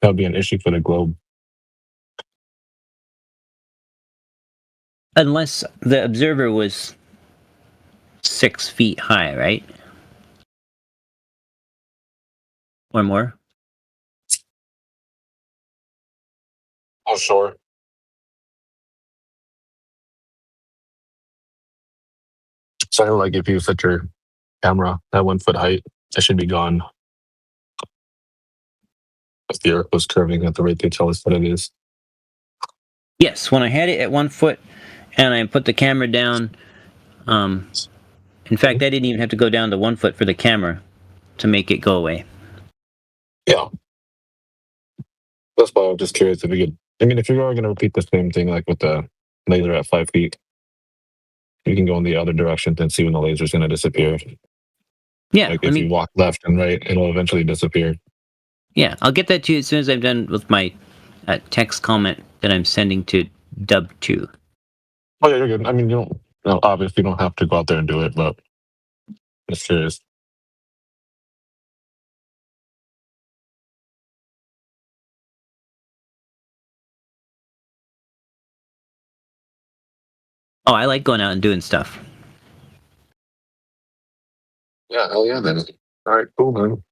that would be an issue for the globe. Unless the observer was 6 feet high, right? Or more? Oh, sure. So, like, if you set your camera at 1 foot height, it should be gone. If the Earth was curving at the rate they tell us that it is. Yes, when I had it at 1 foot and I put the camera down, in fact, I didn't even have to go down to 1 foot for the camera to make it go away. Yeah. That's why I was just curious if you could. I mean, if you're going to repeat the same thing, like with the laser at 5 feet, you can go in the other direction and see when the laser's going to disappear. Yeah. Like if you walk left and right, it'll eventually disappear. Yeah, I'll get that to you as soon as I'm done with my text comment that I'm sending to Dub2. Oh, yeah, you're good. I mean, obviously you don't have to go out there and do it, but just curious. Oh, I like going out and doing stuff. Yeah, hell yeah, then. All right, cool, man.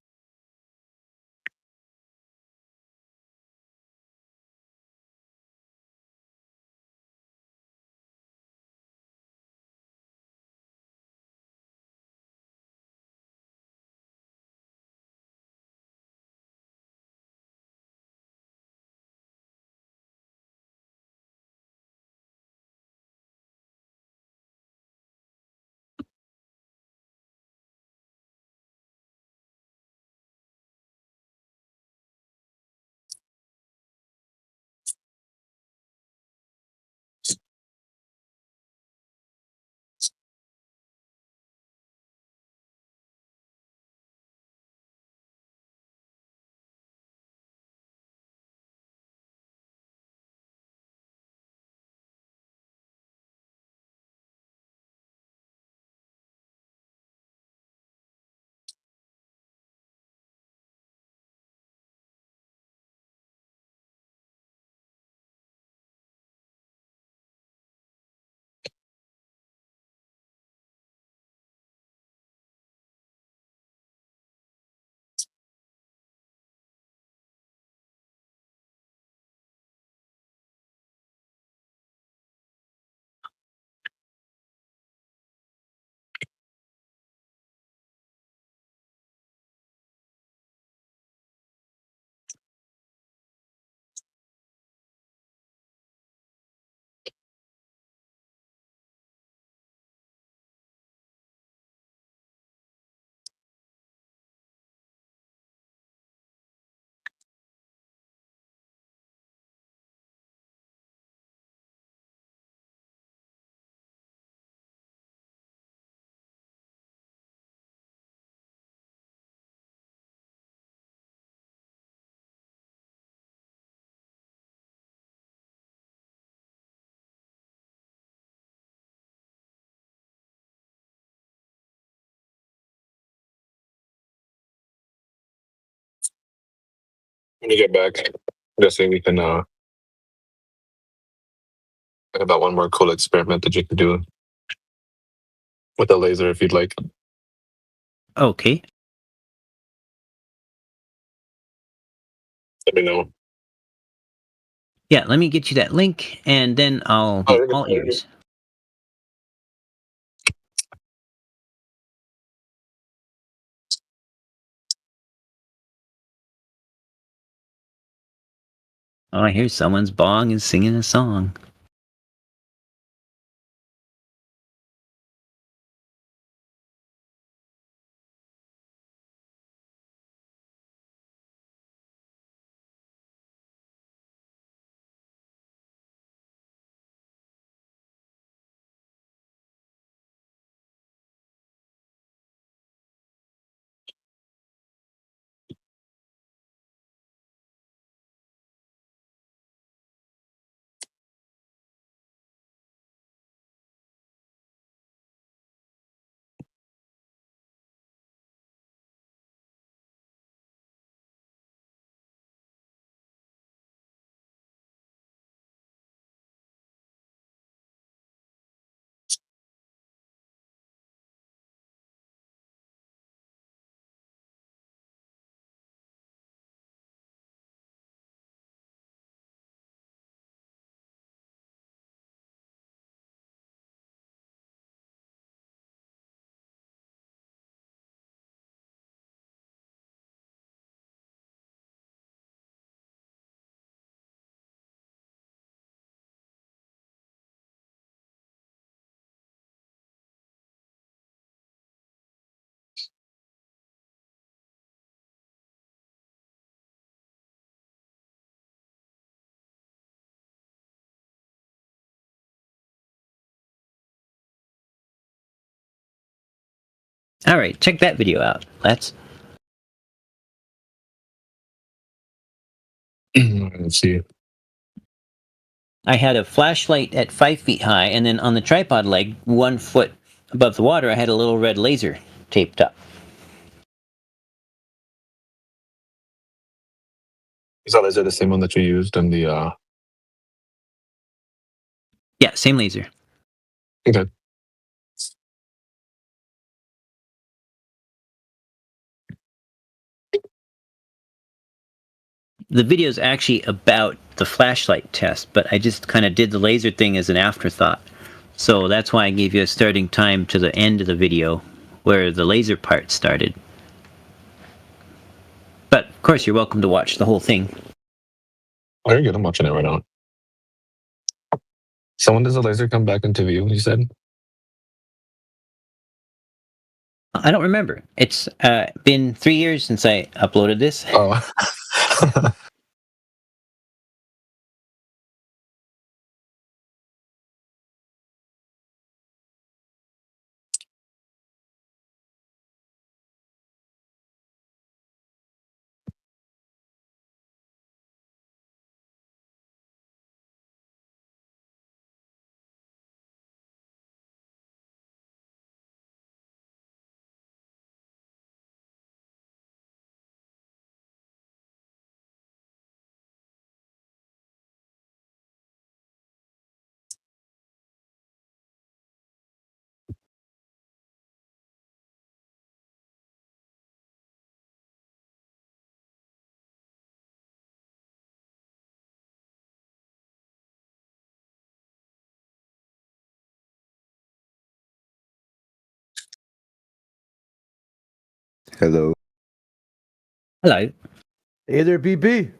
When you get back, just say we can I have that one more cool experiment that you can do with a laser if you'd like. Okay. Let me know. Yeah, let me get you that link, and then I'll be all ears. Oh, I hear someone's bong and singing a song. All right, check that video out. Let's see. I had a flashlight at 5 feet high, and then on the tripod leg, 1 foot above the water, I had a little red laser taped up. Is that laser the same one that you used in the Yeah, same laser. Okay. The video is actually about the flashlight test, but I just kind of did the laser thing as an afterthought. So that's why I gave you a starting time to the end of the video, where the laser part started. But, of course, you're welcome to watch the whole thing. Oh, you're good. I'm watching it right now. So when does the laser come back into view, you said? I don't remember. It's been 3 years since I uploaded this. Oh. Hello. Hello. Hey there, BB.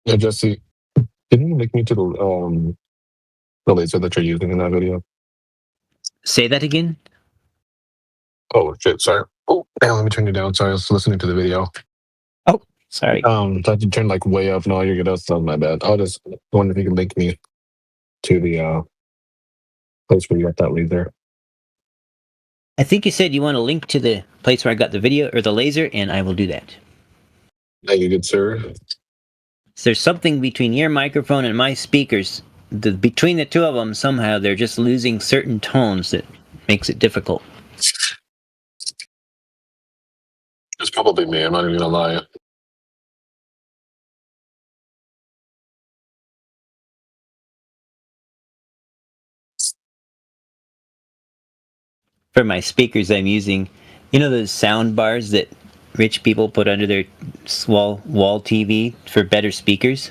Yeah, Jesse, can you link me to the laser that you're using in that video? Say that again? Oh shit, sorry. Oh, damn, let me turn you down. Sorry, I was listening to the video. Oh, sorry. Thought you turned like way up. No, you're good. That's not my bad. I'll just wonder if you can link me to the place where you got that laser. I think you said you want a link to the place where I got the video or the laser, and I will do that. Thank you, good sir. So there's something between your microphone and my speakers. Between the two of them, somehow they're just losing certain tones that makes it difficult. It's probably me. I'm not even gonna lie. For my speakers, I'm using, you know, those sound bars that rich people put under their wall TV for better speakers.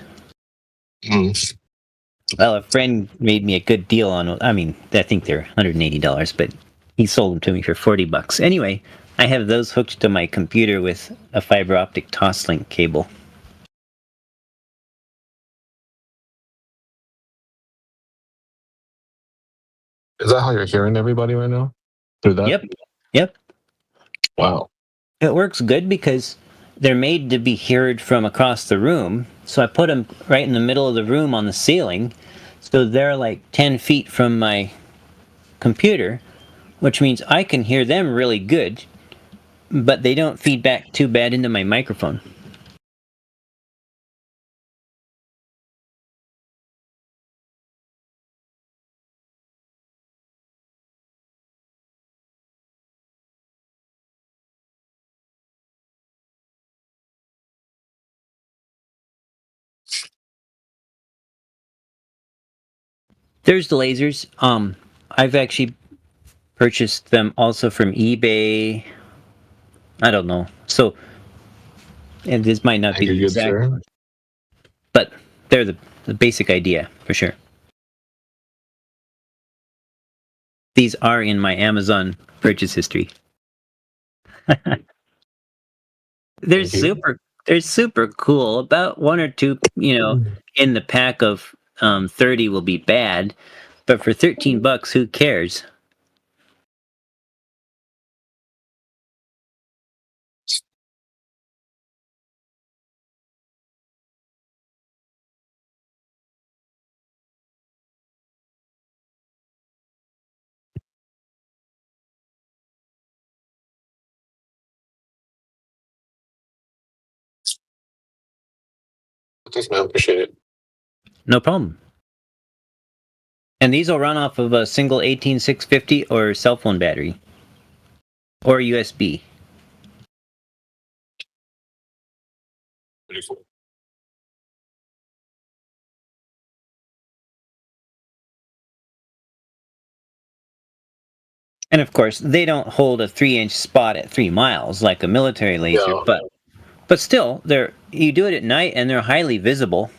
Well, a friend made me a good deal on. I mean, I think they're $180, but he sold them to me for $40. Anyway, I have those hooked to my computer with a fiber optic Toslink cable. Is that how you're hearing everybody right now? Through that? Yep. Wow. It works good because they're made to be heard from across the room. So I put them right in the middle of the room on the ceiling. So they're like 10 feet from my computer, which means I can hear them really good, but they don't feed back too bad into my microphone. There's the lasers. I've actually purchased them also from eBay. I don't know. So, and this might not be the exact one, but they're the basic idea for sure. These are in my Amazon purchase history. They're super cool. About one or two, in the pack of 30 will be bad, but for $13, who cares? Thanks, man. Appreciate it. No problem. And these will run off of a single 18650 or cell phone battery. Or USB. Pretty cool. And of course, they don't hold a 3-inch spot at 3 miles like a military laser, but still, you do it at night and they're highly visible.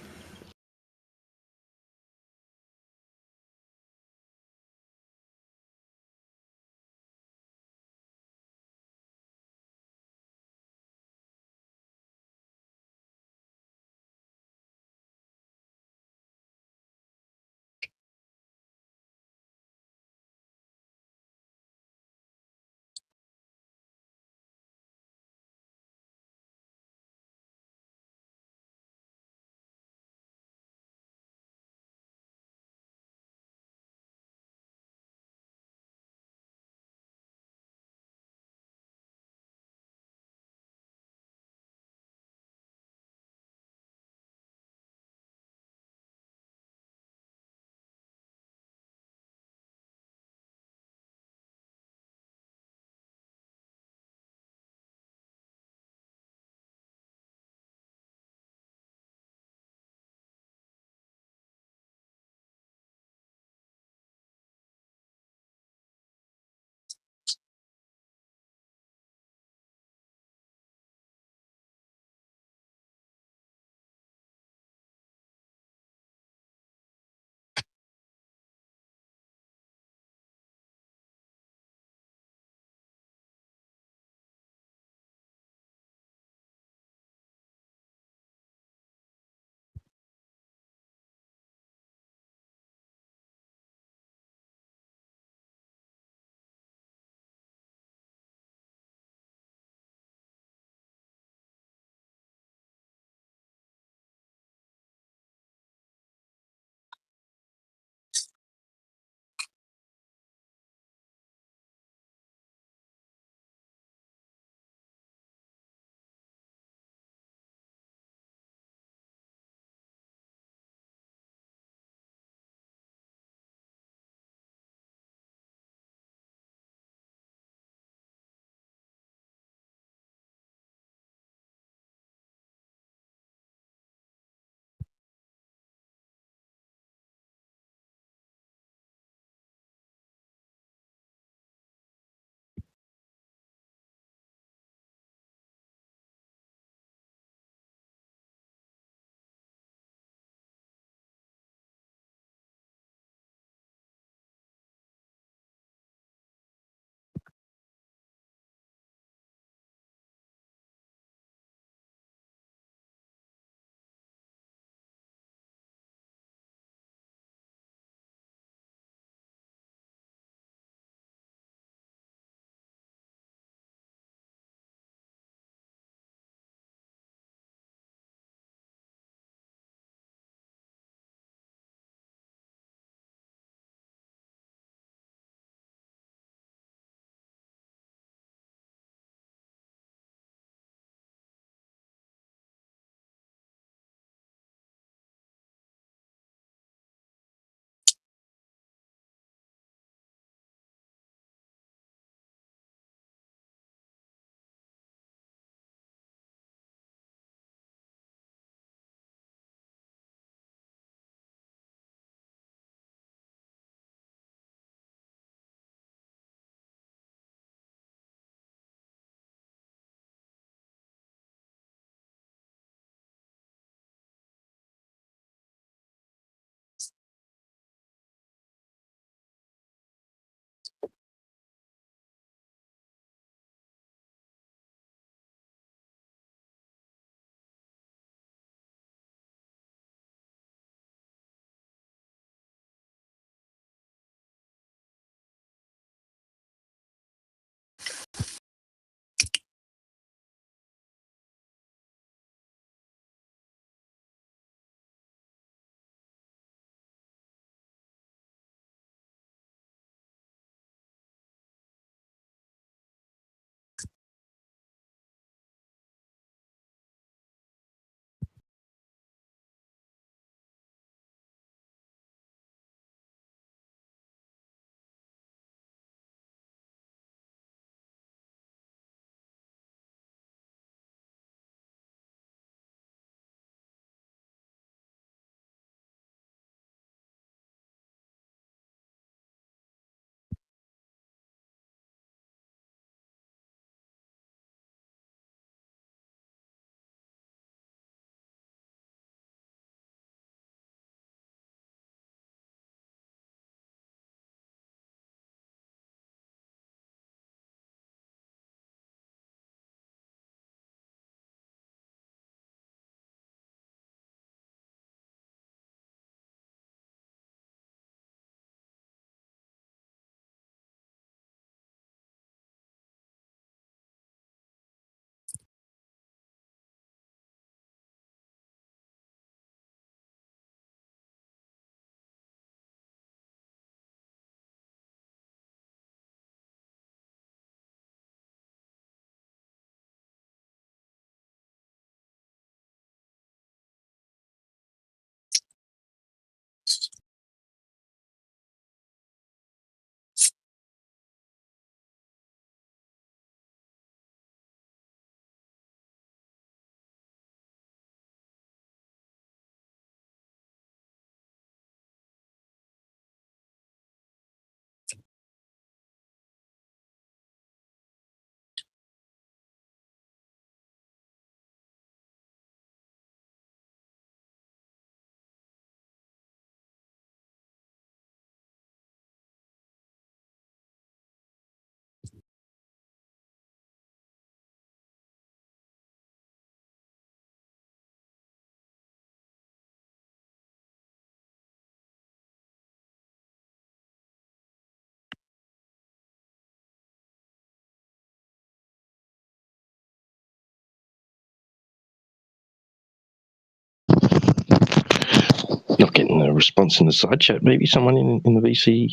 response in the side chat. Maybe someone in the VC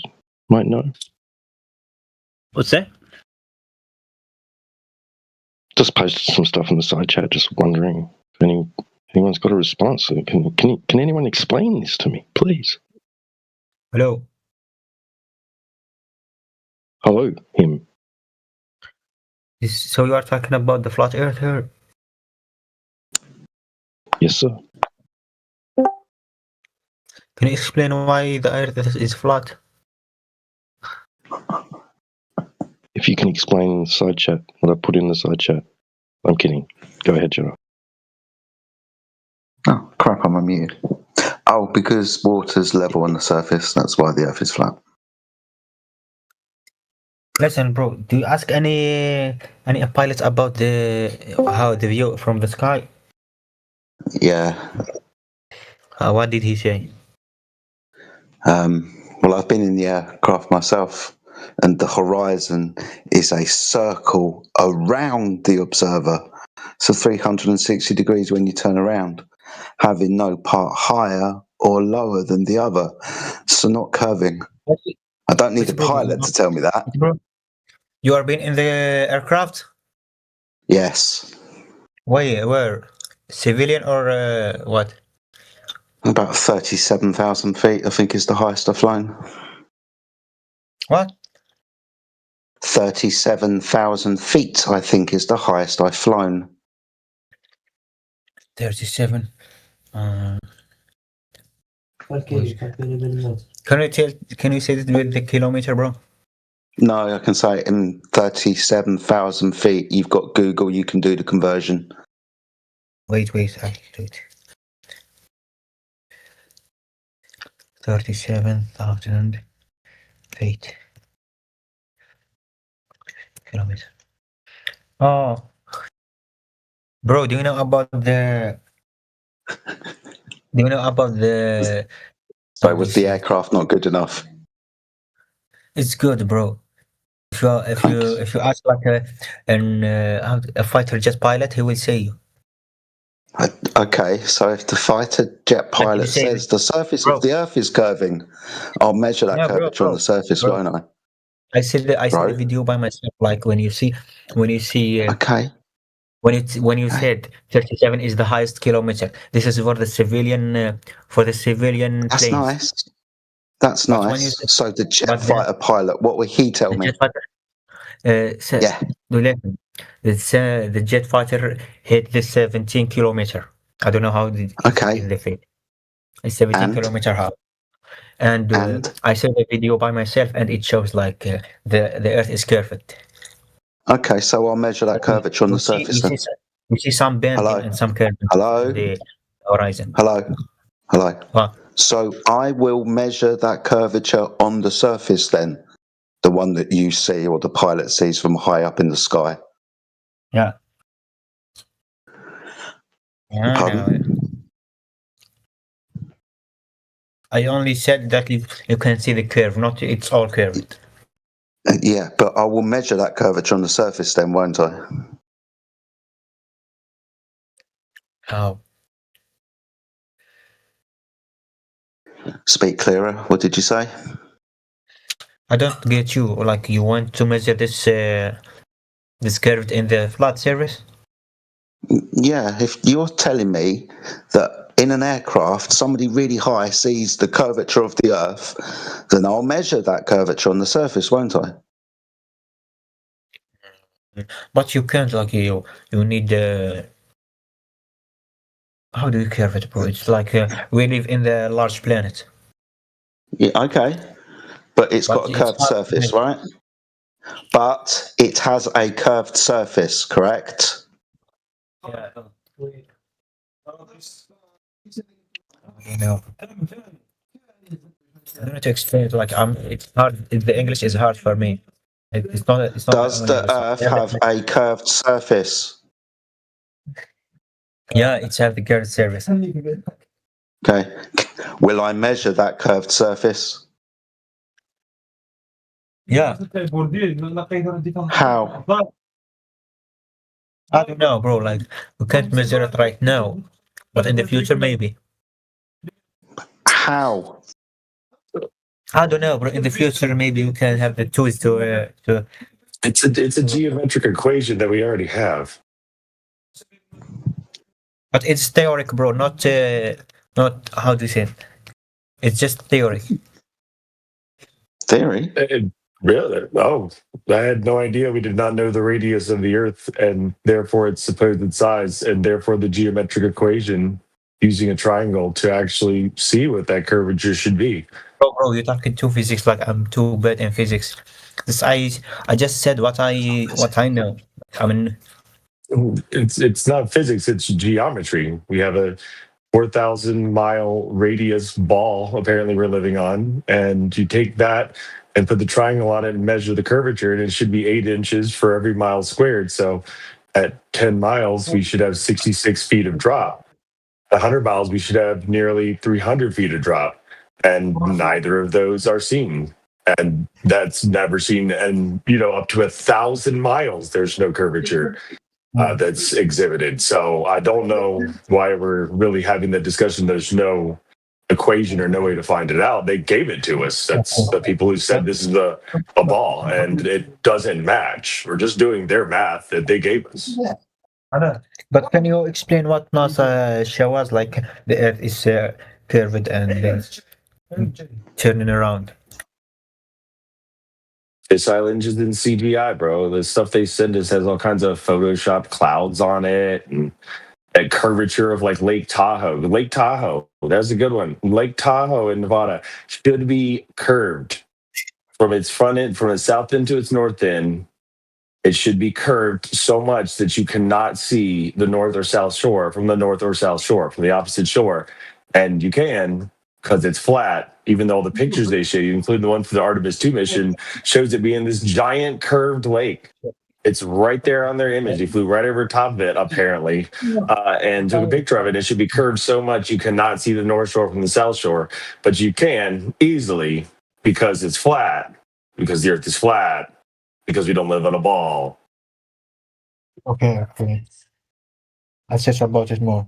might know. What's that? Just posted some stuff in the side chat. Just wondering if anyone's got a response. Can anyone explain this to me, please? Hello. Hello, him. So you are talking about the flat Earth here? Yes, sir. Can you explain why the Earth is flat? If you can explain in the side chat what I put in the side chat. I'm kidding. Go ahead, General. Oh, crap, I'm unmuted. Oh, because water's level on the surface, that's why the Earth is flat. Listen, bro, do you ask any pilots about how the view from the sky? Yeah. What did he say? Well, I've been in the aircraft myself, and the horizon is a circle around the observer. So 360 degrees when you turn around, having no part higher or lower than the other. So not curving. I don't need a pilot to tell me that. You are been in the aircraft? Yes. Where? Civilian or what? About 37,000 feet, I think, is the highest I've flown. What? 37,000 feet, I think, is the highest I've flown. 37. Can you say it with the kilometer, bro? No, I can say it in 37,000 feet. You've got Google, you can do the conversion. Wait, I do it. 37,000 feet. Kilometer. Oh. Bro, do you know about the... So was the aircraft not good enough? It's good, bro. If you ask like a fighter jet pilot, he will say you. Okay, so if the fighter jet pilot says the surface of the Earth is curving, I'll measure that curvature on the surface, won't I? I see the video by myself. Like when you see. Okay. When you said 37 is the highest kilometer, this is for the civilian That's planes. nice. That's nice. So the jet fighter pilot, what will he tell me? Yeah. The jet fighter hit the 17 kilometer. I don't know how in the feet. It's 17 kilometer high. And I saw the video by myself, and it shows like the Earth is curved. Okay, so I'll measure that curvature on the surface then. You see some bending and some curving in the horizon. Hello. What? So I will measure that curvature on the surface then, the one that you see or the pilot sees from high up in the sky. Yeah. Pardon? I only said that you can see the curve, not it's all curved. Yeah, but I will measure that curvature on the surface then, won't I? How? Speak clearer. What did you say? I don't get you. Like you want to measure this curve in the flat surface? Yeah, if you're telling me that in an aircraft somebody really high sees the curvature of the Earth, then I'll measure that curvature on the surface, won't I? But you can't, like you need how do you curve it, bro? It's like we live in the large planet. Yeah, okay. But it's got a curved surface, right? But it has a curved surface, correct? Yeah. You know. I don't know to explain it. Like it's hard. The English is hard for me. It's not. Does the Earth have a curved surface? Yeah, it's have the curved surface. Okay. Will I measure that curved surface? Yeah. How? I don't know, bro. Like we can't measure it right now, but in the future maybe. How? I don't know, but in the future, maybe we can have the tools to. It's a geometric equation that we already have. But it's theoric, bro. Not how do you say it? It's just theory. Theory? Really? Oh, I had no idea. We did not know the radius of the Earth and therefore its supposed size, and therefore the geometric equation using a triangle to actually see what that curvature should be. Bro, you're talking to physics like I'm too bad in physics. I just said what I know. I mean, it's not physics, it's geometry. We have a 4,000-mile radius ball apparently we're living on, and you take that and put the triangle on it and measure the curvature, and it should be 8 inches for every mile squared. So at 10 miles we should have 66 feet of drop. At 100 miles we should have nearly 300 feet of drop, and neither of those are seen. And that's never seen. And up to 1,000 miles there's no curvature that's exhibited. So I don't know why we're really having that discussion. There's no equation or no way to find it out. They gave it to us. That's the people who said this is a ball, and it doesn't match. We're just doing their math that they gave us. I know. But can you explain what NASA show us? Like the Earth is curved and then turning around. Fissile engines in CGI, bro. The stuff they send us has all kinds of Photoshop clouds on it, and that curvature of like Lake Tahoe. Lake Tahoe, that's a good one. Lake Tahoe in Nevada should be curved from its front end, from its south end to its north end. It should be curved so much that you cannot see the north or south shore from the north or south shore, from the opposite shore. And you can, because it's flat, even though all the pictures they show you, including the one for the Artemis 2 mission, shows it being this giant curved lake. It's right there on their image. They flew right over top of it, apparently, and took a picture of it. It should be curved so much you cannot see the north shore from the south shore, but you can easily because it's flat, because the Earth is flat, because we don't live on a ball. Okay. I'll search about it more.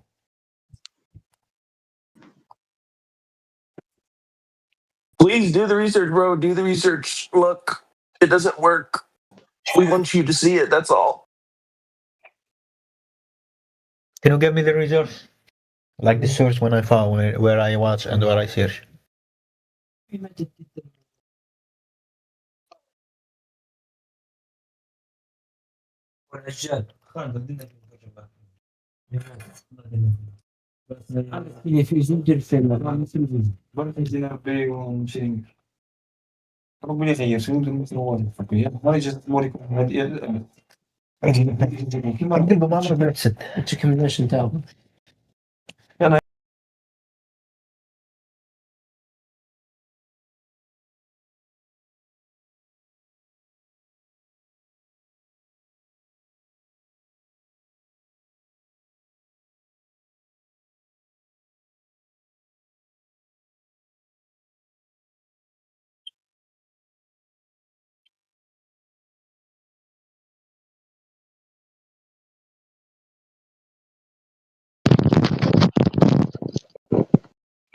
Please do the research, bro. Do the research. Look, it doesn't work. We want you to see it. That's all. Can you give me the results? Like the source when I found where I watch and where I search.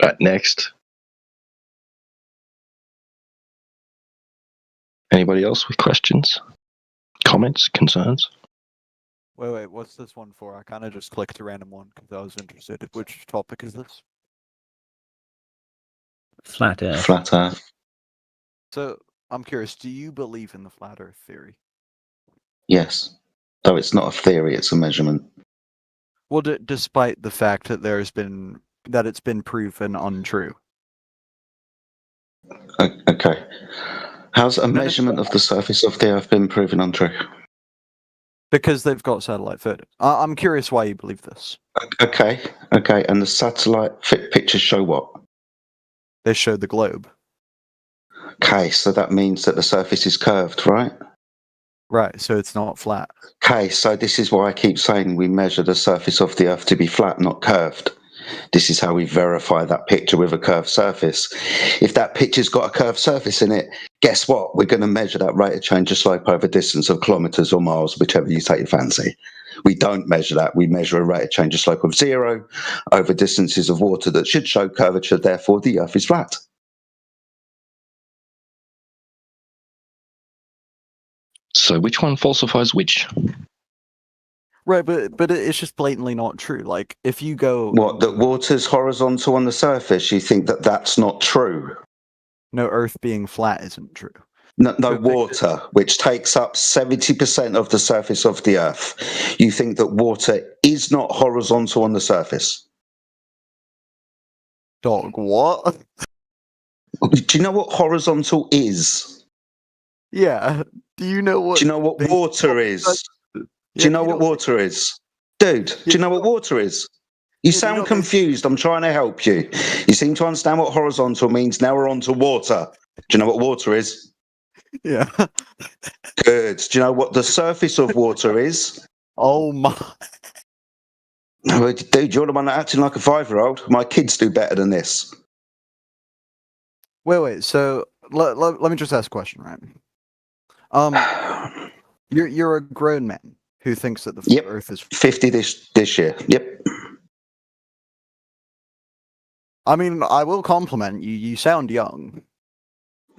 Right, next. Anybody else with questions, comments, concerns? Wait, what's this one for? I kind of just clicked a random one because I was interested. Which topic is this? Flat Earth. Flat Earth. So, I'm curious, do you believe in the flat Earth theory? Yes. Though it's not a theory, it's a measurement. Well, despite the fact that it's been proven untrue. Okay. How's a measurement of the surface of the Earth been proven untrue? Because they've got satellite photos. I'm curious why you believe this. Okay. And the satellite pictures show what? They show the globe. Okay, so that means that the surface is curved, right? Right, so it's not flat. Okay, so this is why I keep saying we measure the surface of the Earth to be flat, not curved. This is how we verify that picture with a curved surface. If that picture's got a curved surface in it, guess what? We're going to measure that rate of change of slope over distance of kilometres or miles, whichever you take your fancy. We don't measure that. We measure a rate of change of slope of 0 over distances of water that should show curvature, therefore the Earth is flat. So which one falsifies which? Right, but it's just blatantly not true. Like, if you go... What, that water's horizontal on the surface? You think that that's not true? No, Earth being flat isn't true. No, water, which takes up 70% of the surface of the Earth. You think that water is not horizontal on the surface? Dog, what? Do you know what horizontal is? Yeah. Do you know what... Do you know what water is? Do you know what water is? Dude, do you know what water is? You sound confused. I'm trying to help you. You seem to understand what horizontal means. Now we're on to water. Do you know what water is? Yeah. Good. Do you know what the surface of water is? Oh my... Dude, you're the one that acting like a 5-year-old. My kids do better than this. Wait. So let me just ask a question, right? You're a grown man who thinks that the Earth is 50 this year. Yep. I mean, I will compliment you. You sound young.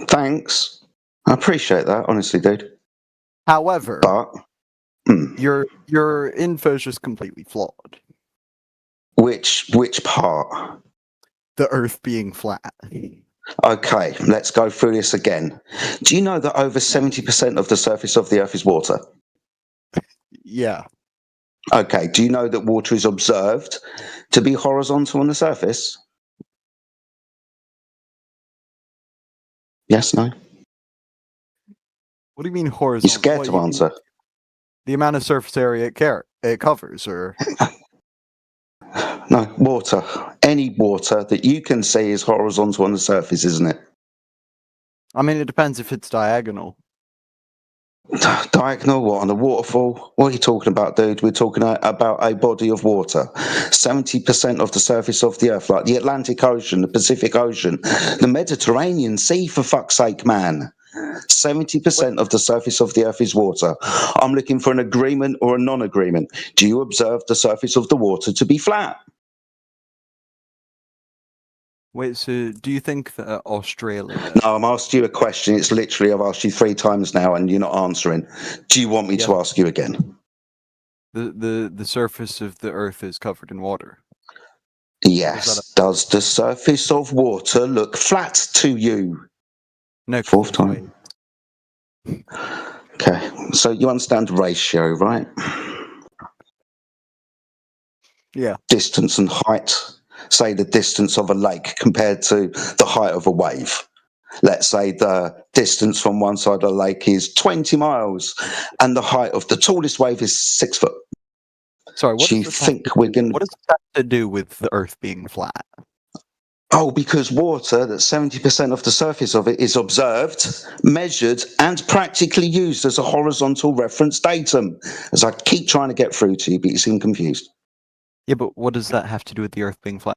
Thanks. I appreciate that, honestly, dude. However, but your info is just completely flawed. Which part? The Earth being flat. Okay, let's go through this again. Do you know that over 70% of the surface of the Earth is water? Yeah. Okay, do you know that water is observed to be horizontal on the surface? Yes, no? What do you mean horizontal? You're scared to answer. The amount of surface area it covers, or... No, water. Any water that you can see is horizontal on the surface, isn't it? I mean, it depends if it's diagonal. Diagonal, what, on a waterfall? What are you talking about, dude? We're talking about a body of water. 70% of the surface of the Earth, like the Atlantic Ocean, the Pacific Ocean, the Mediterranean Sea, for fuck's sake, man. 70% of the surface of the Earth is water. I'm looking for an agreement or a non-agreement. Do you observe the surface of the water to be flat? Wait, so do you think that Australia... No, I'm asking you a question. It's literally, I've asked you 3 times now and you're not answering. Do you want me to ask you again? The surface of the Earth is covered in water. Yes. Does the surface of water look flat to you? No. 4th time. Okay, so you understand ratio, right? Yeah. Distance and height. Say the distance of a lake compared to the height of a wave. Let's say the distance from one side of the lake is 20 miles and the height of the tallest wave is 6 foot. Sorry, what do you think we're going to... What does that have to do with the Earth being flat? Oh, because water, that 70% of the surface of it is observed, measured, and practically used as a horizontal reference datum. As I keep trying to get through to you, but you seem confused. Yeah, but what does that have to do with the Earth being flat?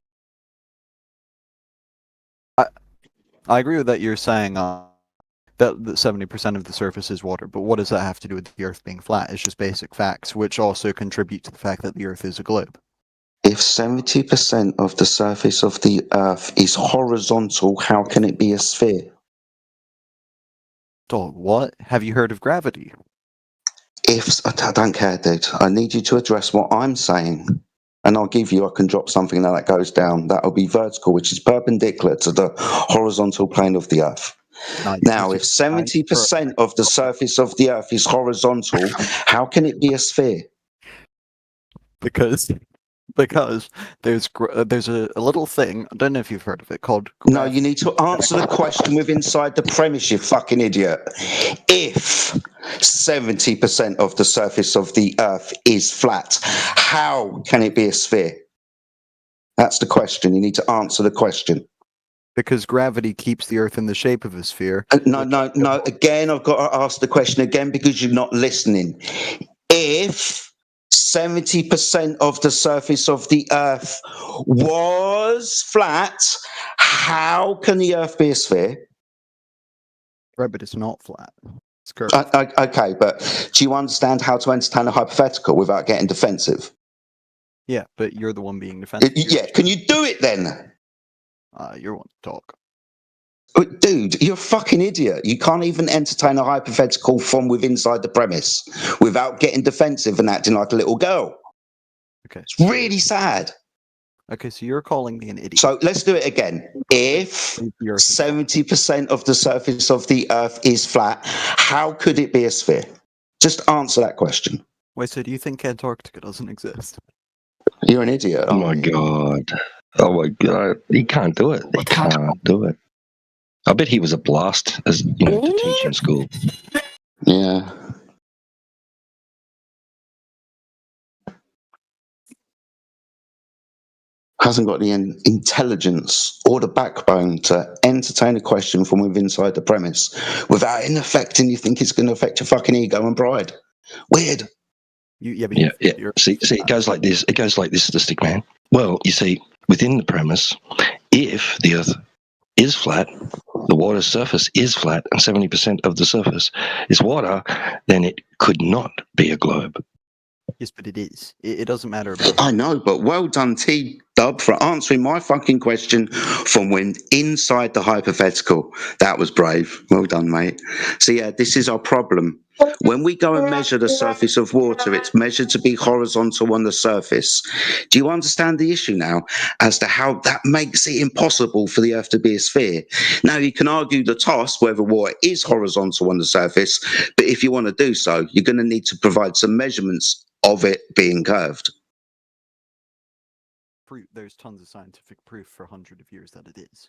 I agree with that. You're saying that 70% of the surface is water, but what does that have to do with the Earth being flat? It's just basic facts, which also contribute to the fact that the Earth is a globe. If 70% of the surface of the Earth is horizontal, how can it be a sphere? Dog, what? Have you heard of gravity? I don't care, dude. I need you to address what I'm saying. And I can drop something now that goes down. That'll be vertical, which is perpendicular to the horizontal plane of the Earth. Now, if 70% of the surface of the Earth is horizontal, how can it be a sphere? Because there's a little thing, I don't know if you've heard of it, called... No, you need to answer the question with inside the premise, you fucking idiot. If 70% of the surface of the Earth is flat, how can it be a sphere? That's the question. You need to answer the question. Because gravity keeps the Earth in the shape of a sphere. No. Again, I've got to ask the question again because you're not listening. If 70% of the surface of the Earth was flat, how can the Earth be a sphere? Right, but it's not flat. Okay, but do you understand how to entertain a hypothetical without getting defensive? Yeah, but you're the one being defensive. Yeah, can you do it then? You're one to talk. Dude, you're a fucking idiot. You can't even entertain a hypothetical from inside the premise without getting defensive and acting like a little girl. Okay. It's really sad. Okay, so you're calling me an idiot. So let's do it again. If 70% of the surface of the Earth is flat, how could it be a sphere? Just answer that question. Wait, so do you think Antarctica doesn't exist? You're an idiot. Oh my god. Oh my god. He can't do it. He can't do it. I bet he was a blast as to teach in school. Yeah. Hasn't got the intelligence or the backbone to entertain a question from inside the premise without it affecting you think it's going to affect your fucking ego and pride. Weird. Yeah. See, it goes like this. It goes like this, the stick man. Well, you see, within the premise, if the Earth is flat, the water's surface is flat, and 70% of the surface is water, then it could not be a globe. Yes, but it is. It doesn't matter about. I know, but well done, T-Dub, for answering my fucking question from inside the hypothetical. That was brave. Well done, mate. So yeah, this is our problem. When we go and measure the surface of water, it's measured to be horizontal on the surface. Do you understand the issue now as to how that makes it impossible for the Earth to be a sphere? Now, you can argue the toss whether water is horizontal on the surface, but if you want to do so, you're going to need to provide some measurements of it being curved. There's tons of scientific proof for hundreds of years that it is.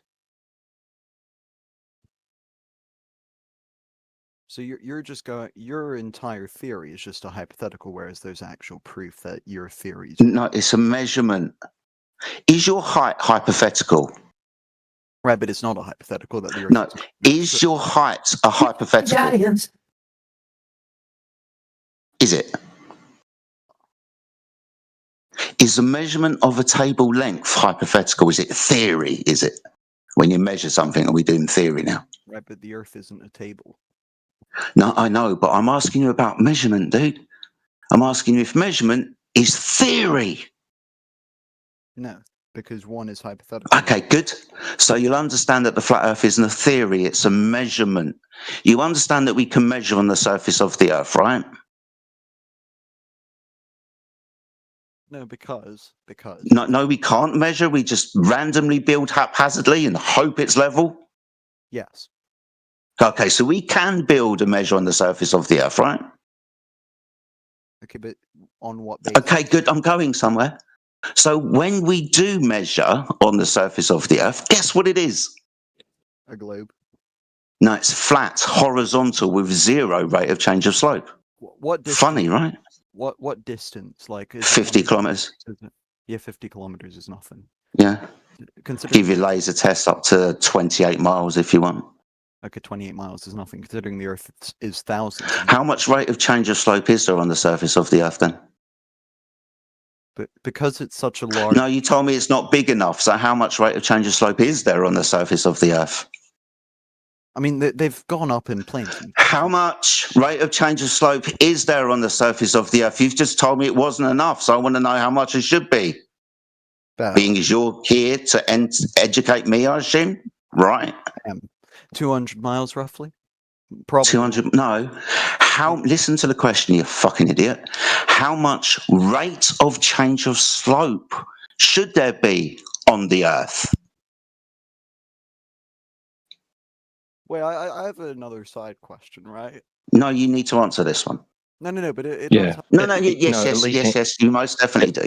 So you're just going. Your entire theory is just a hypothetical, whereas there's actual proof that your theory is. No, it's a measurement. Is your height hypothetical? Right, but it's not a hypothetical that the Earth. No, is your height a hypothetical? Is it? Is the measurement of a table length hypothetical? Is it theory? Is it? When you measure something, are we doing theory now? Right, but the Earth isn't a table. No, I know, but I'm asking you about measurement, dude. I'm asking you if measurement is theory. No, because one is hypothetical. Okay, good. So you'll understand that the flat Earth isn't a theory, it's a measurement. You understand that we can measure on the surface of the Earth, right? No, because. No, we can't measure. We just randomly build haphazardly and hope it's level. Yes. Okay, so we can build a measure on the surface of the Earth, right? Okay, but on what basis? Okay, good. I'm going somewhere. So when we do measure on the surface of the Earth, guess what it is? A globe. No, it's flat, horizontal with 0 rate of change of slope. What distance? Funny, right? What distance? Like 50 kilometers. Yeah, 50 kilometers is nothing. Yeah. Give you laser tests up to 28 miles if you want. Okay, 28 miles is nothing, considering the Earth is thousands. How much rate of change of slope is there on the surface of the Earth then? But because it's such a large... No, you told me it's not big enough. So how much rate of change of slope is there on the surface of the Earth? I mean, they've gone up in planes. How much rate of change of slope is there on the surface of the Earth? You've just told me it wasn't enough, so I want to know how much it should be. Being as you're here to educate me, I assume, right? 200 miles, roughly? Probably. 200, no. Listen to the question, you fucking idiot. How much rate of change of slope should there be on the Earth? Wait, I have another side question, right? No, you need to answer this one. No, but it Yeah. Yes, you most definitely do.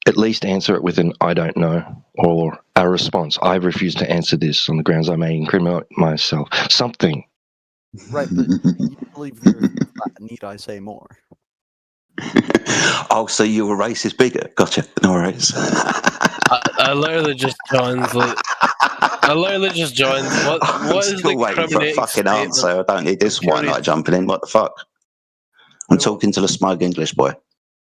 At least answer it with an "I don't know" or a response. I refuse to answer this on the grounds I may incriminate myself. Something. Right, but you believe the Earth is flat. Need I say more? Oh, so you're a racist bigot? Gotcha. No worries. I literally just joined. What is still waiting for a fucking answer. I don't need this white knight jumping in. What the fuck? I'm talking to the smug English boy.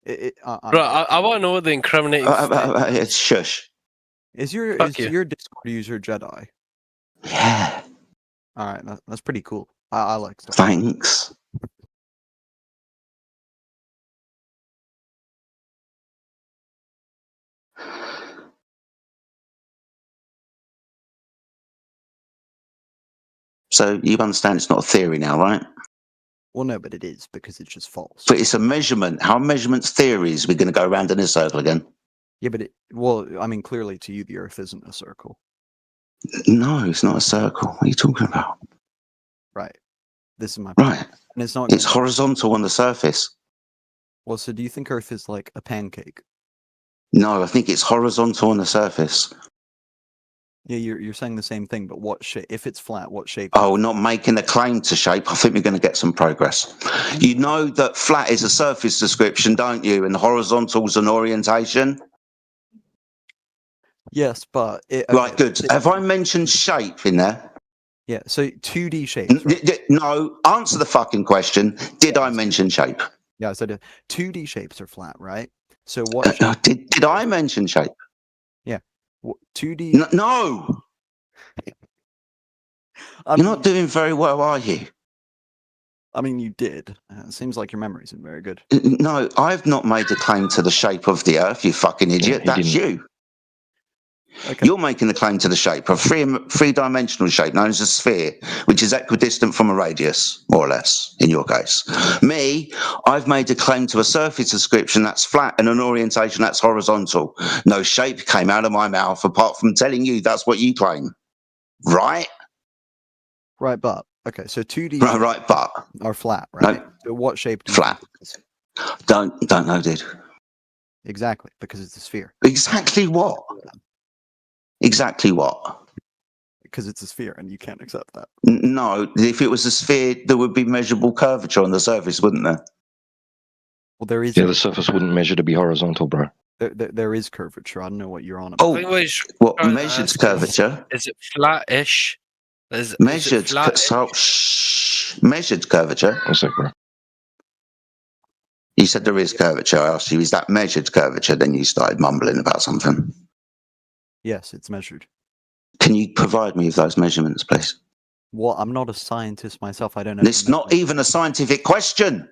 Bro, I want to know what the incriminating. It's shush. Is your Discord user Jedi? Yeah. All right, that's pretty cool. I like so. Thanks. So you understand it's not a theory now, right? Well, no, but it is because it's just false. But it's a measurement. How are measurements theories? We're going to go around in a circle again. Yeah, but well, I mean, clearly to you, the Earth isn't a circle. No, it's not a circle. What are you talking about? Right. This is my point. Right. And it's not. It's horizontal on the surface. Well, so do you think Earth is like a pancake? No, I think it's horizontal on the surface. Yeah, you're saying the same thing, but what shape? If it's flat, what shape? Oh, not making a claim to shape. I think we're going to get some progress. You know that flat is a surface description, don't you? And horizontal is an orientation. Yes, but right. Good. Have I mentioned shape in there? Yeah. So 2D shapes. Right? No. Answer the fucking question. Did I mention shape? Yeah, I said 2D shapes are flat, right? So what? Did I mention shape? Yeah. 2D. No. You're not doing very well, are you? I mean, you did. It seems like your memory isn't very good. No, I've not made a claim to the shape of the Earth, you fucking idiot. That's you. Okay. You're making the claim to the shape, a three-dimensional shape known as a sphere, which is equidistant from a radius, more or less, in your case. Me, I've made a claim to a surface description that's flat and an orientation that's horizontal. No shape came out of my mouth apart from telling you that's what you claim. Right? Right, but okay, so 2D right, but are flat, right? No, so what shape? Flat. Don't know, dude. Exactly, because it's a sphere. Exactly what? Exactly what? Because it's a sphere, and you can't accept that. No, if it was a sphere, there would be measurable curvature on the surface, wouldn't there? Well, there is. Yeah, the surface wouldn't measure to be horizontal, bro. There is curvature. I don't know what you're on about. Oh, what measured curvature? Is it flat-ish? Measured, measured curvature. One sec, bro. You said there is curvature. I asked you, is that measured curvature? Then you started mumbling about something. Yes, it's measured. Can you provide me with those measurements, please? Well, I'm not a scientist myself. I don't know. It's not even a scientific question.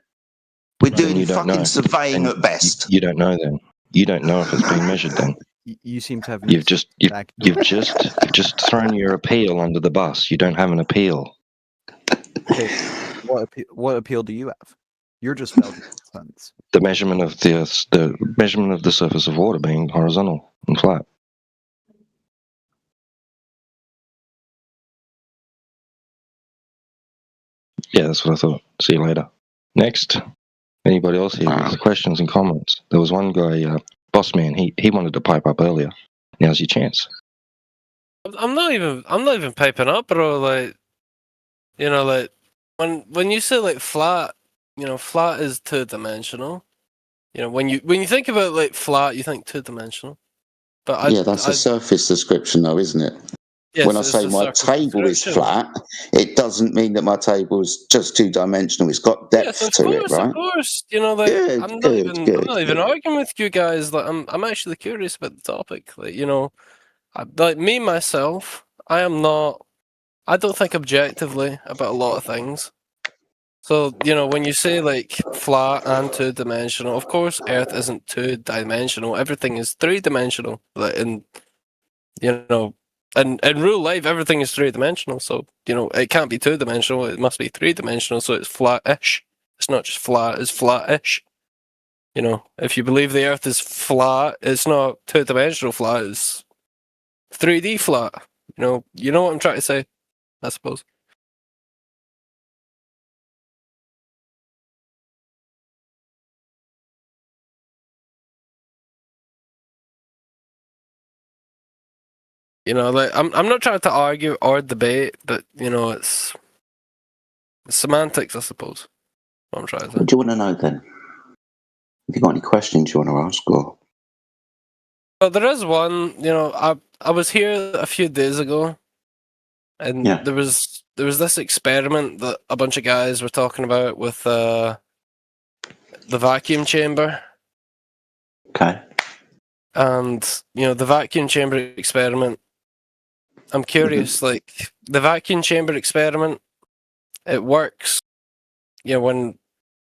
We're doing fucking surveying at best. You don't know then. You don't know if it's being measured then. You seem to have. You've just thrown your appeal under the bus. You don't have an appeal. Okay, what appeal do you have? You're just sense. The measurement of the surface of water being horizontal and flat. Yeah, that's what I thought. See you later. Next. Anybody else here with questions and comments? There was one guy, Boss Man. He wanted to pipe up earlier. Now's your chance. I'm not even piping up, bro. Like, you know, like when you say like flat, you know, flat is two-dimensional. You know, when you think about like flat, you think two-dimensional. But that's a surface description, though, isn't it? Yes, when I say my table is flat, it doesn't mean that my table is just two-dimensional. It's got depth to it, right? Of course. You know, like I'm not even arguing with you guys. Like I'm actually curious about the topic. Like, you know, like me myself, I don't think objectively about a lot of things. So, you know, when you say like flat and two-dimensional, of course, Earth isn't two-dimensional. Everything is three-dimensional. Like in real life, everything is three-dimensional. So, you know, it can't be two-dimensional. It must be three-dimensional. So it's flat-ish. It's not just flat. It's flat-ish. You know, if you believe the Earth is flat, it's not two-dimensional flat. It's 3D flat. You know what I'm trying to say, I suppose. You know, like I'm not trying to argue or debate, but you know, it's semantics, I suppose. What I'm trying to say. What do you want to know then? Have you got any questions you want to ask, or? Well, there is one. You know, I was here a few days ago, and there was this experiment that a bunch of guys were talking about with the vacuum chamber. Okay. And you know, the vacuum chamber experiment. I'm curious, like the vacuum chamber experiment. it works. When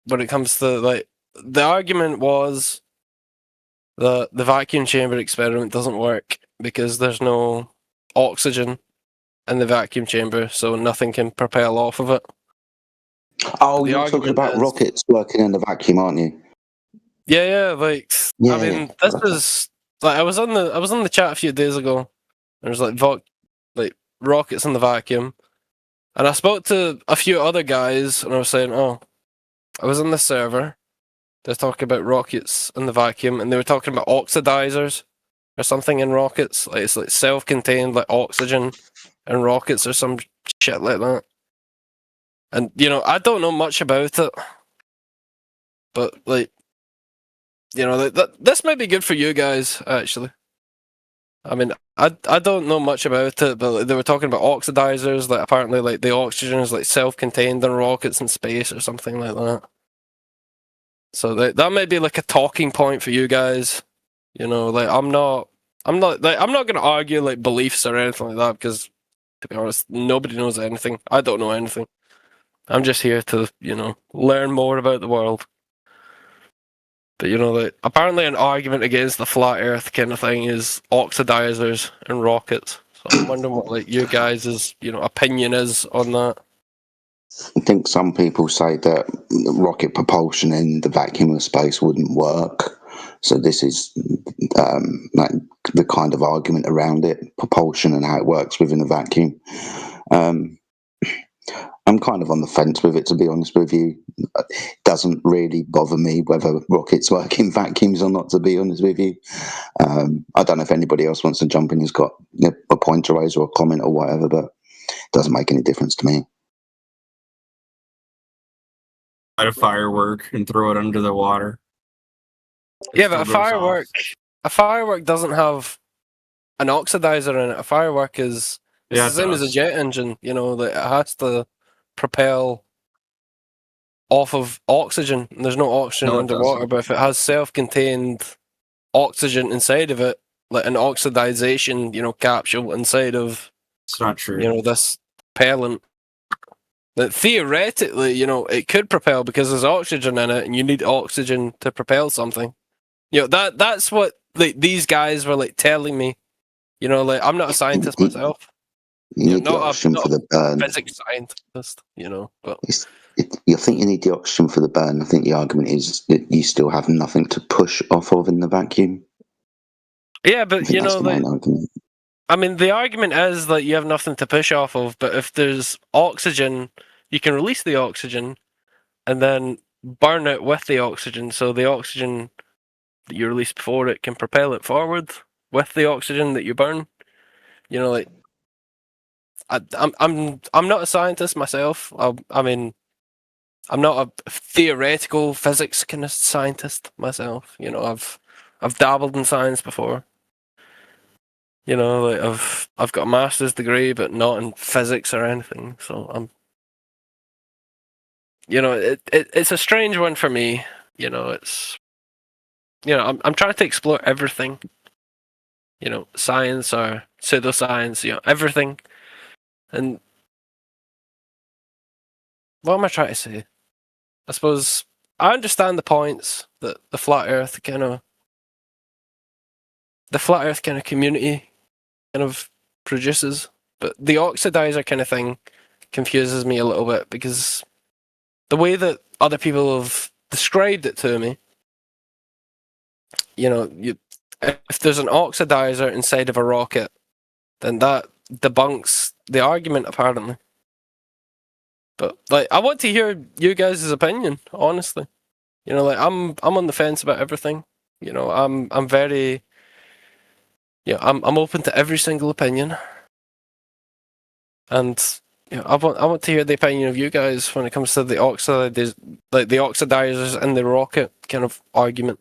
it comes to like the argument was the vacuum chamber experiment doesn't work because there's no oxygen in the vacuum chamber, so nothing can propel off of it. Oh, you're talking about rockets working in the vacuum, aren't you? Yeah. Like, I mean, this is like I was on the chat a few days ago. There's like rockets in the vacuum, and I spoke to a few other guys, and I was saying, "Oh, I was on the server. They're talking about rockets in the vacuum, and they were talking about oxidizers or something in rockets. Like it's like self-contained, like oxygen in rockets or some shit like that." And I don't know much about it, but like, this might be good for you guys actually. I mean, I don't know much about it, but they were talking about oxidizers. Like apparently, like the oxygen is like self-contained in rockets in space or something like that. So that might be like a talking point for you guys. Like I'm not gonna argue like beliefs or anything like that because, to be honest, nobody knows anything. I don't know anything. I'm just here to learn more about the world. But like apparently an argument against the flat Earth kind of thing is oxidizers and rockets. So I'm wondering what like you guys' opinion is on that. I think some people say that rocket propulsion in the vacuum of space wouldn't work. So this is like the kind of argument around it, propulsion and how it works within a vacuum. I'm kind of on the fence with it, to be honest with you. It doesn't really bother me whether rockets work in vacuums or not, to be honest with you. I don't know if anybody else wants to jump in who's got a point to raise or a comment or whatever, but it doesn't make any difference to me. Light a firework and throw it under the water. Yeah, but a firework doesn't have an oxidizer in it. A firework is the same as a jet engine. That it has to propel off of oxygen. There's no oxygen underwater, but if it has self-contained oxygen inside of it, like an oxidization, capsule inside of, it's not true. This propellant, that theoretically, it could propel because there's oxygen in it, and you need oxygen to propel something. That's what like these guys were like telling me. Like I'm not a scientist myself. You need the oxygen for the burn. Physics scientist, but I think you need the oxygen for the burn. I think the argument is that you still have nothing to push off of in the vacuum. Yeah, but I mean, the argument is that you have nothing to push off of, but if there's oxygen, you can release the oxygen and then burn it with the oxygen. So the oxygen that you release before it can propel it forward with the oxygen that you burn. Like I'm not a scientist myself. I mean, I'm not a theoretical physics kind of scientist myself. I've dabbled in science before. Like I've got a master's degree, but not in physics or anything. So I'm, it's a strange one for me. It's, I'm trying to explore everything. Science or pseudoscience, everything. And what am I trying to say? I suppose I understand the points that the flat Earth kind of community kind of produces, but the oxidizer kind of thing confuses me a little bit because the way that other people have described it to me, if there's an oxidizer inside of a rocket, then that debunks the argument apparently. But like, I want to hear you guys' opinion, honestly. Like I'm on the fence about everything. I'm very, I'm open to every single opinion, and I want to hear the opinion of you guys when it comes to the oxidizers, like the oxidizers and the rocket kind of argument.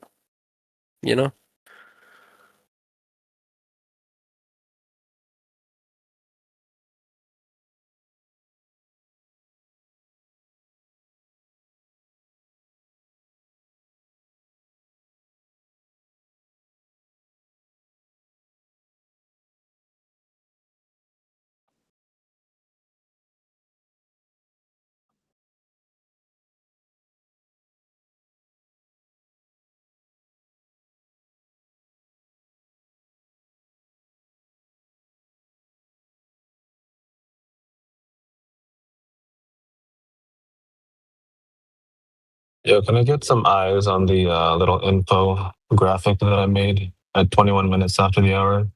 Yo, can I get some eyes on the little info graphic that I made at 21 minutes after the hour?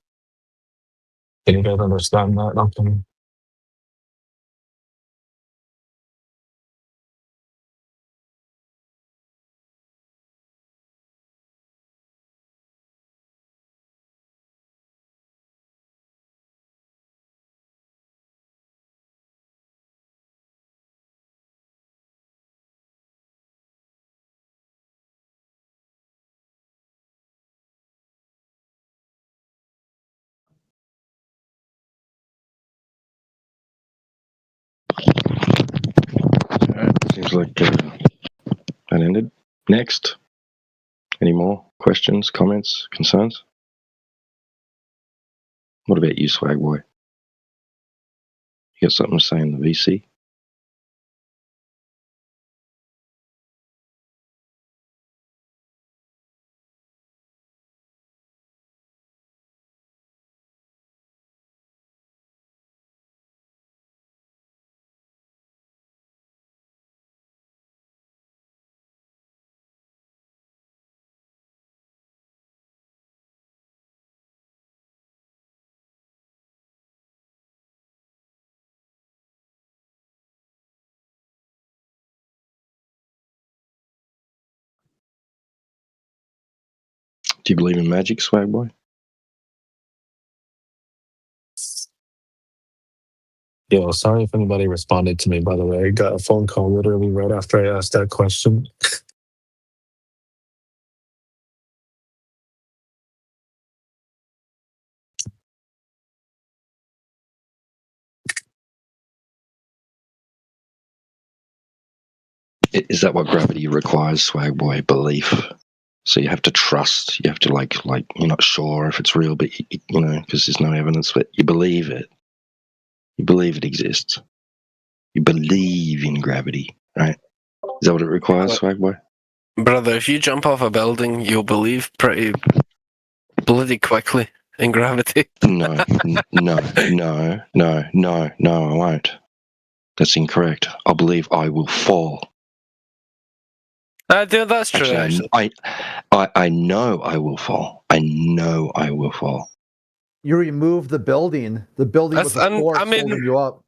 Can you guys understand that? Okay. Seems like that ended. Next. Any more questions, comments, concerns? What about you, Swag Boy? You got something to say in the VC? Do you believe in magic, Swag Boy? Yo, sorry if anybody responded to me, by the way. I got a phone call literally right after I asked that question. Is that what gravity requires, Swag Boy? Belief. So you have to trust. You have to like you're not sure if it's real, but you know, because there's no evidence, but you believe it. You believe it exists. You believe in gravity, right? Is that what it requires, Swag Boy? Brother, if you jump off a building, you'll believe pretty bloody quickly in gravity. No, I won't. That's incorrect. I believe I will fall. Dude, that's true. Actually, I know I will fall. I know I will fall. You remove the building. The building was a force holding you up.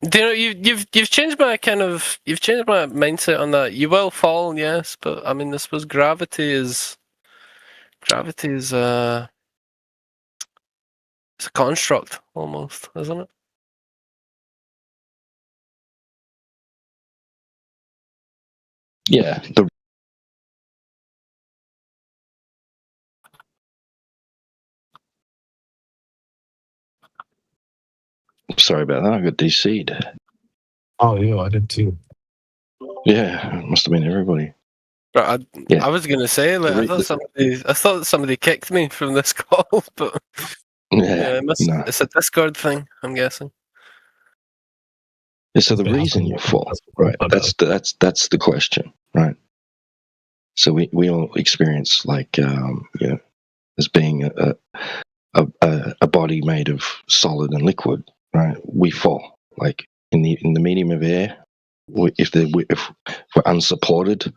Do you know you've changed my changed my mindset on that. You will fall, yes, but I mean, I suppose gravity is it's a construct almost, isn't it? Yeah. Sorry about that. I got DC'd. Oh, yeah, I did too. Yeah, it must have been everybody. But I was gonna say, like, I thought somebody kicked me from this call, but it's a Discord thing, I'm guessing. Yeah, so the reason you fall, right? That's the question, right? So we all experience like as being a body made of solid and liquid, right? We fall like in the medium of air. If we're unsupported,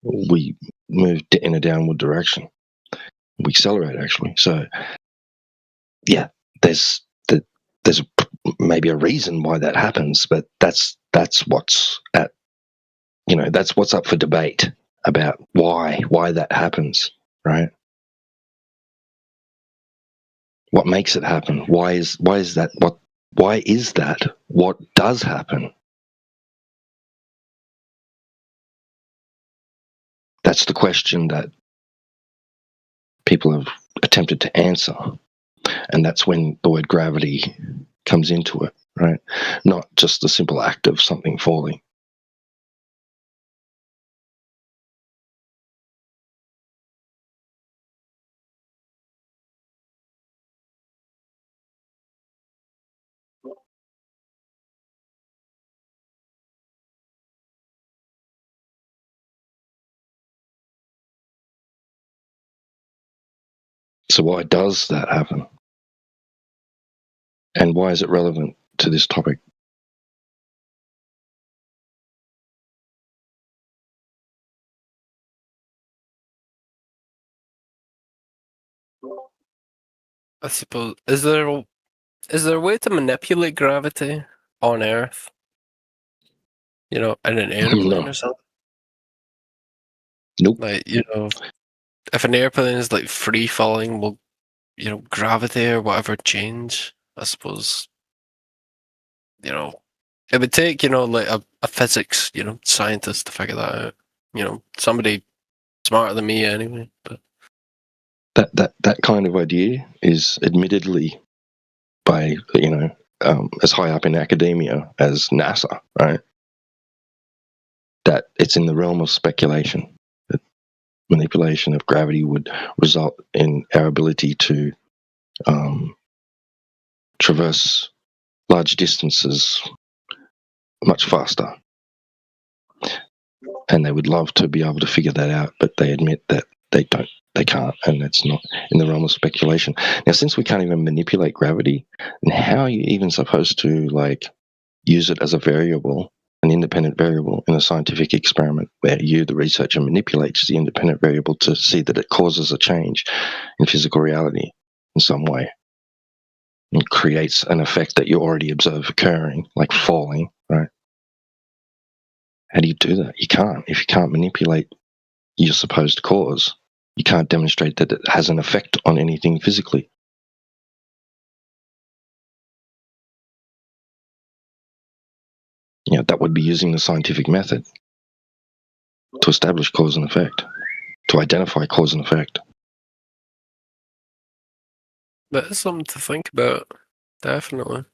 we move in a downward direction. We accelerate actually. So yeah, there's maybe a reason why that happens, but that's what's at that's what's up for debate about why that happens, right? What makes it happen? Why is that what does happen? That's the question that people have attempted to answer, and that's when the word gravity comes into it, right? Not just the simple act of something falling. So why does that happen? And why is it relevant to this topic? I suppose is there a way to manipulate gravity on Earth? You know, in an airplane or something? Nope. Like, you know, if an airplane is like free falling, will, you know, gravity or whatever change? I suppose, you know, it would take, you know, like a physics, you know, scientist to figure that out. You know, somebody smarter than me anyway. But that kind of idea is admittedly by, you know, as high up in academia as NASA, right? That it's in the realm of speculation. That manipulation of gravity would result in our ability to traverse large distances much faster. And they would love to be able to figure that out, but they admit that they can't, and it's not in the realm of speculation. Now, since we can't even manipulate gravity, then how are you even supposed to like use it as a variable, an independent variable in a scientific experiment where you, the researcher, manipulates the independent variable to see that it causes a change in physical reality in some way and creates an effect that you already observe occurring, like falling, right? How do you do that? You can't. If you can't manipulate your supposed cause, you can't demonstrate that it has an effect on anything physically. You know, that would be using the scientific method to establish cause and effect, to identify cause and effect. that is something to think about, definitely.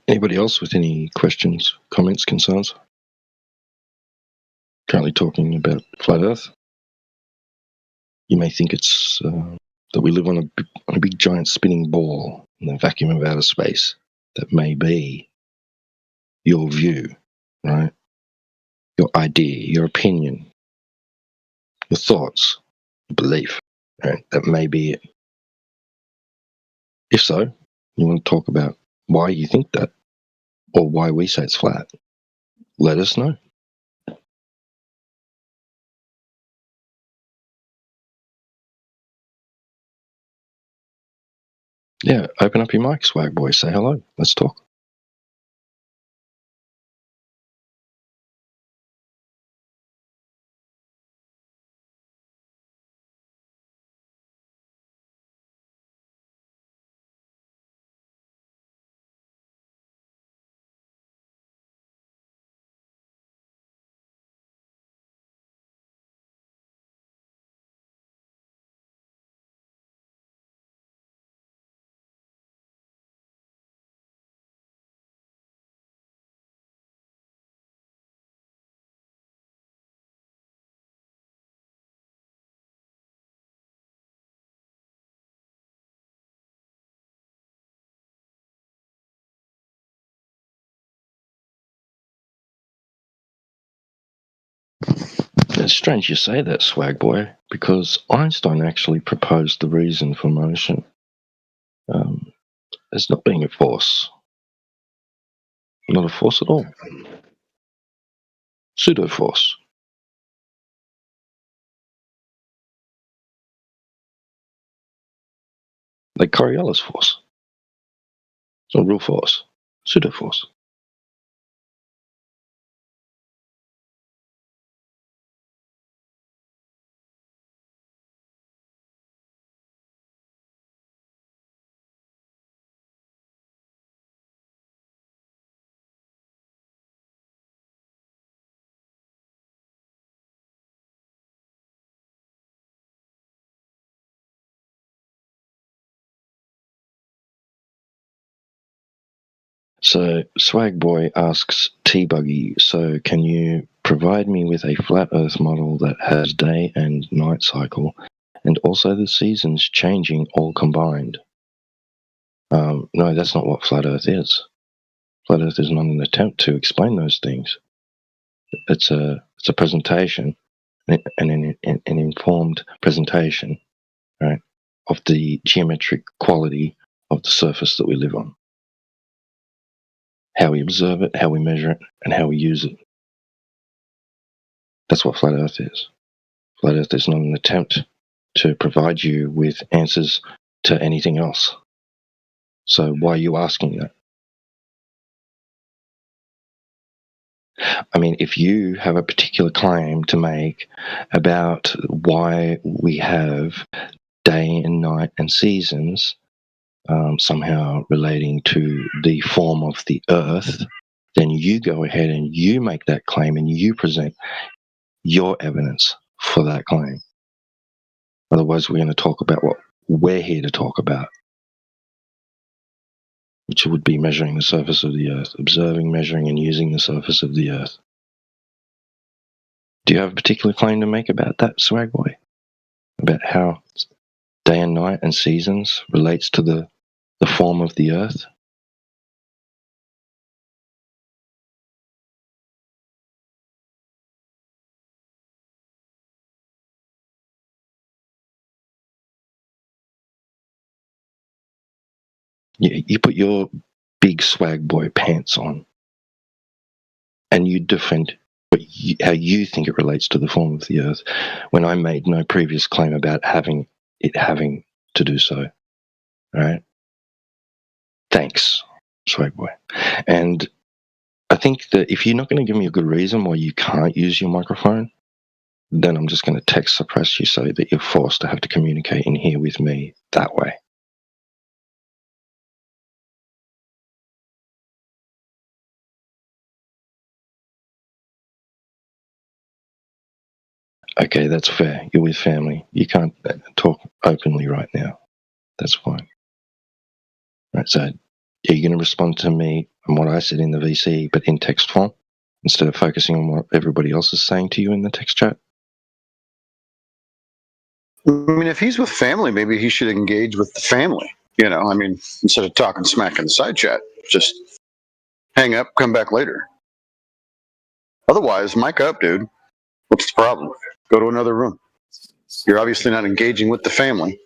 Anybody else with any questions, comments, concerns? Currently talking about flat Earth. You may think it's that we live on a big giant spinning ball in the vacuum of outer space. That may be your view, right? Your idea, your opinion, your thoughts, your belief, right? That may be it. If so, you want to talk about why you think that or why we say it's flat, let us know. Yeah, open up your mic, swag boy. Say hello. Let's talk. It's strange you say that, swag boy, because Einstein actually proposed the reason for motion as not being a force. Not a force at all. Pseudo-force. like Coriolis force. It's not real force, pseudo force. So Swag Boy asks T-Buggy, so can you provide me with a flat Earth model that has day and night cycle and also the seasons changing all combined? No, that's not what flat Earth is. Flat Earth is not an attempt to explain those things. It's a presentation, an informed presentation, right, of the geometric quality of the surface that we live on. How we observe it, how we measure it, and how we use it. That's what flat Earth is. Flat Earth is not an attempt to provide you with answers to anything else. So why are you asking that? I mean, if you have a particular claim to make about why we have day and night and seasons somehow relating to the form of the Earth, then you go ahead and you make that claim and you present your evidence for that claim. Otherwise, we're going to talk about what we're here to talk about, which would be measuring the surface of the Earth, observing, measuring, and using the surface of the Earth. Do you have a particular claim to make about that, Swag Boy? About how day and night and seasons relates to the form of the Earth? You put your big Swag Boy pants on and you defend how you think it relates to the form of the Earth when I made no previous claim about having to do so. All right? Thanks, Swag Boy. And I think that if you're not going to give me a good reason why you can't use your microphone, then I'm just going to text suppress you so that you're forced to have to communicate in here with me that way. Okay, that's fair. You're with family. You can't talk openly right now. That's fine. Right, so are you going to respond to me on what I said in the VC, but in text form, instead of focusing on what everybody else is saying to you in the text chat? I mean, if he's with family, maybe he should engage with the family. You know, I mean, instead of talking smack in the side chat, just hang up, come back later. Otherwise, mic up, dude. What's the problem? Go to another room. You're obviously not engaging with the family.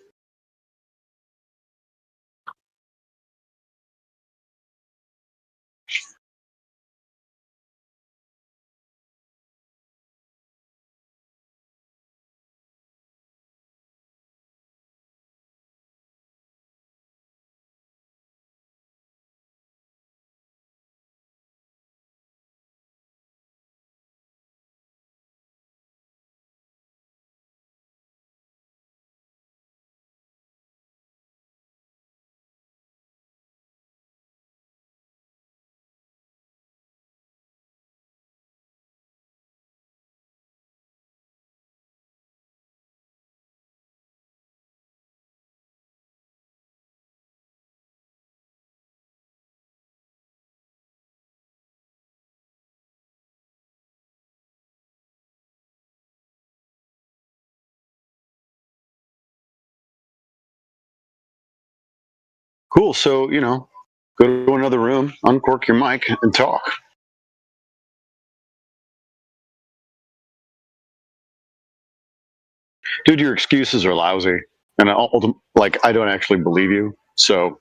Cool. So, you know, go to another room, uncork your mic, and talk. Dude, your excuses are lousy. And I don't actually believe you. So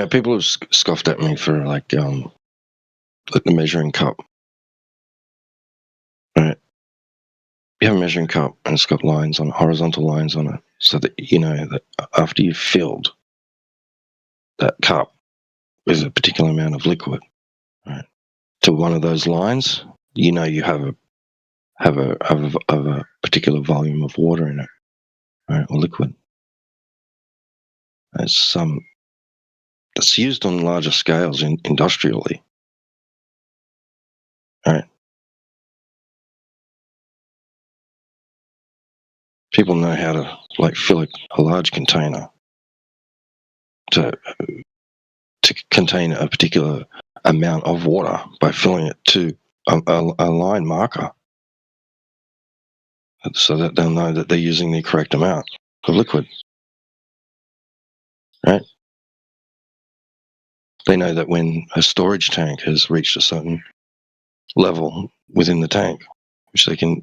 Yeah, people have scoffed at me for like the measuring cup. Right? You have a measuring cup and it's got lines on horizontal lines on it, so that you know that after you've filled that cup with a particular amount of liquid, right, to one of those lines, you know you have a particular volume of water in it, right, or liquid. It's that's used on larger scales industrially, right? People know how to like fill a large container to contain a particular amount of water by filling it to a line marker, so that they'll know that they're using the correct amount of liquid, right? They know that when a storage tank has reached a certain level within the tank, which they can,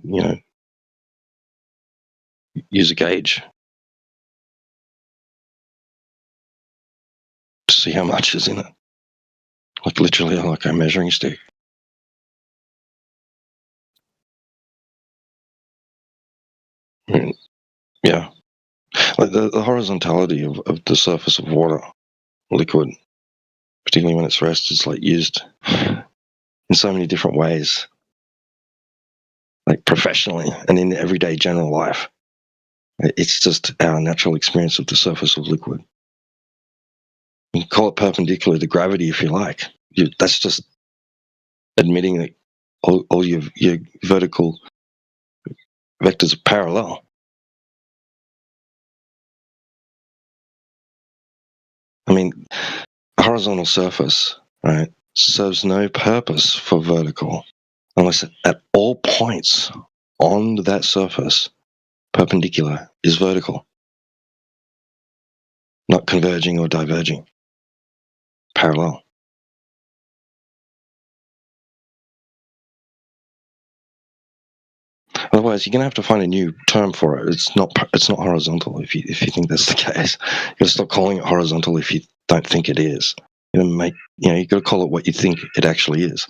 use a gauge to see how much is in it, like literally like a measuring stick. I mean, yeah, like the horizontality of the surface of water, liquid, particularly when it's rest, is like used in so many different ways, like professionally and in everyday general life. It's just our natural experience of the surface of liquid. You can call it perpendicular to gravity if you like. That's just admitting that all your vertical vectors are parallel. I mean, a horizontal surface, right, serves no purpose for vertical unless at all points on that surface, perpendicular is vertical, not converging or diverging, parallel. Otherwise, you're going to have to find a new term for it. It's not horizontal if you think that's the case. You got to stop calling it horizontal if you don't think it is. You got to call it what you think it actually is.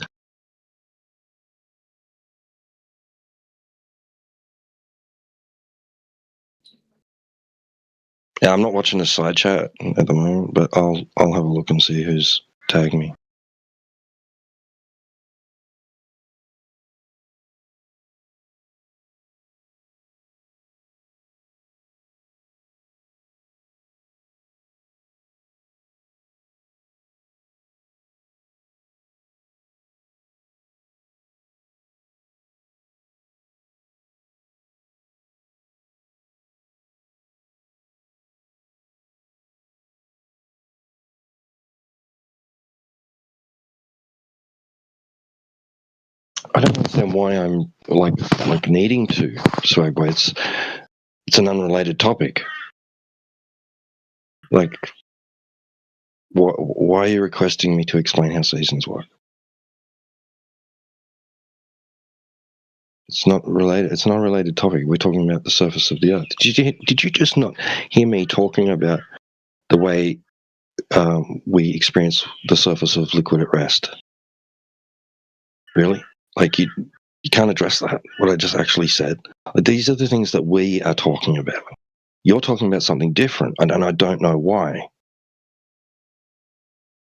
Yeah, I'm not watching the side chat at the moment, but I'll have a look and see who's tagged me. I don't understand why I'm like needing to, Swagboy. It's an unrelated topic. Like, why are you requesting me to explain how seasons work? It's not related. It's not a related topic. We're talking about the surface of the Earth. Did you just not hear me talking about the way we experience the surface of liquid at rest? Really? Like you can't address that, what I just actually said. These are the things that we are talking about. You're talking about something different, and I don't know why.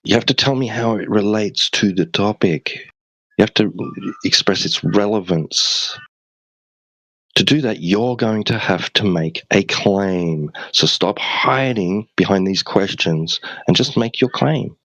You have to tell me how it relates to the topic. You have to express its relevance. To do that, you're going to have to make a claim. So stop hiding behind these questions and just make your claim.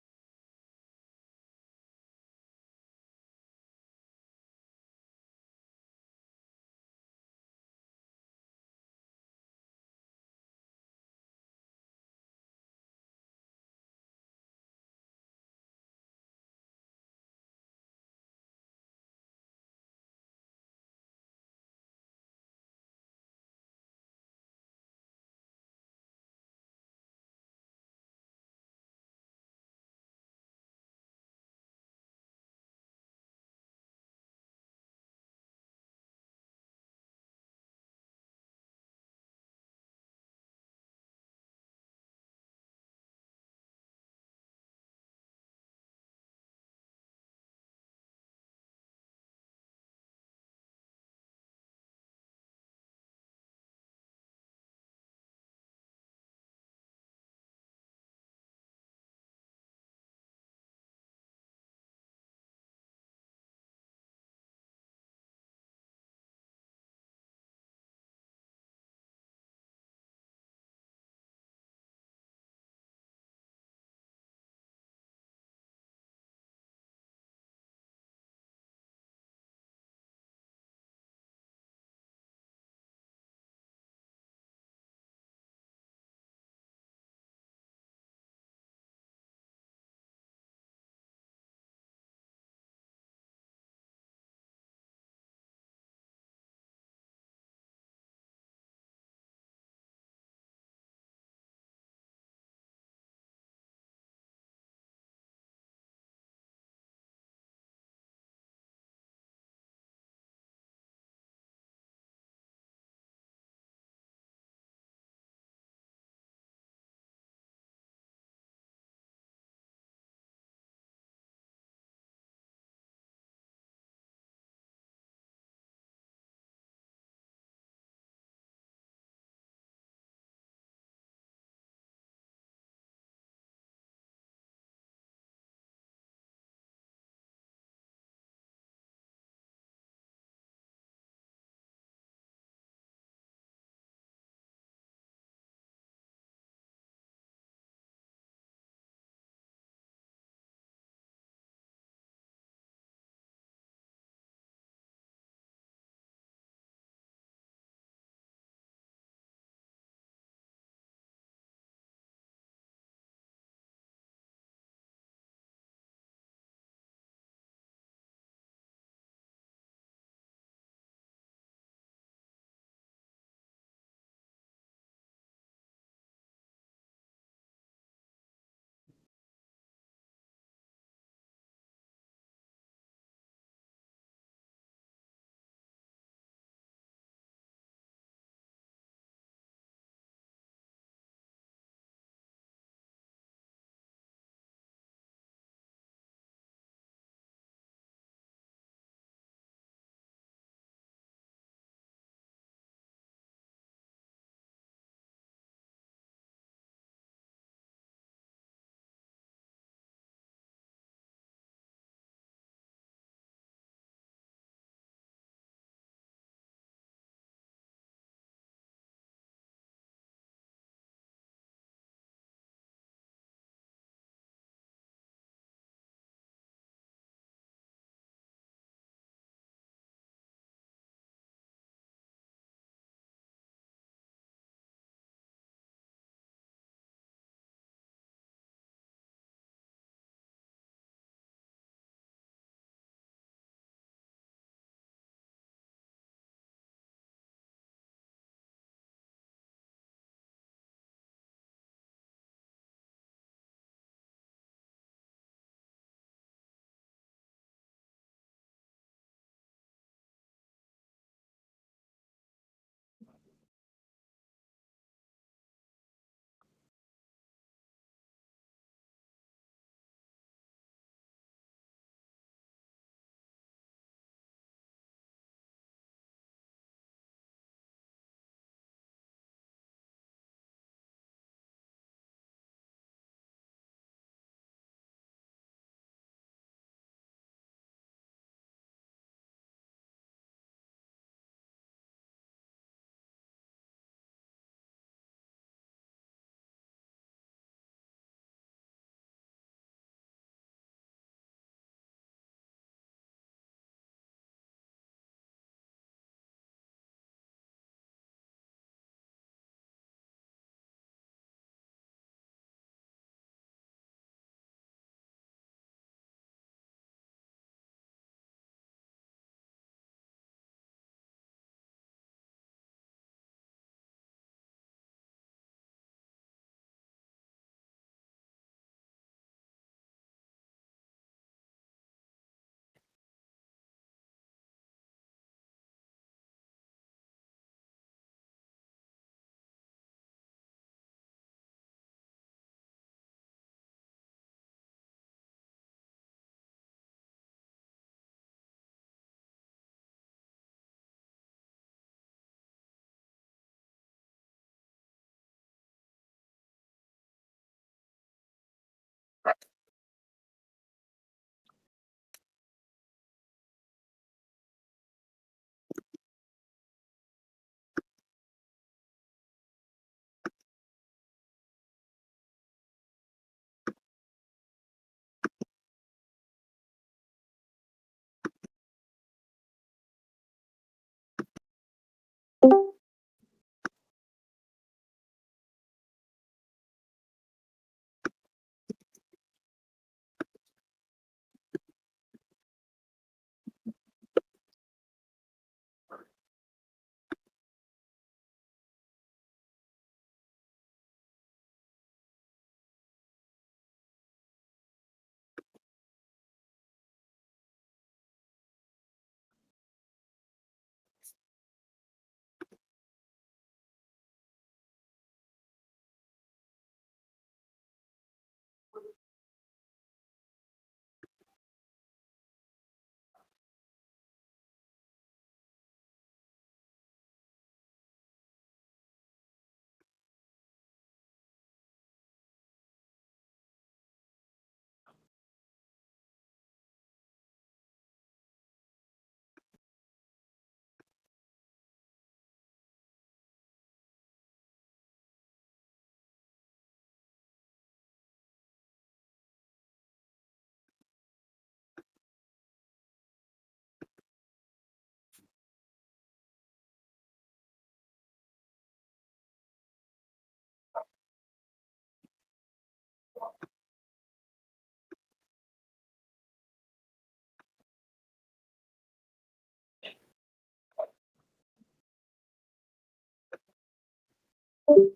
Hello,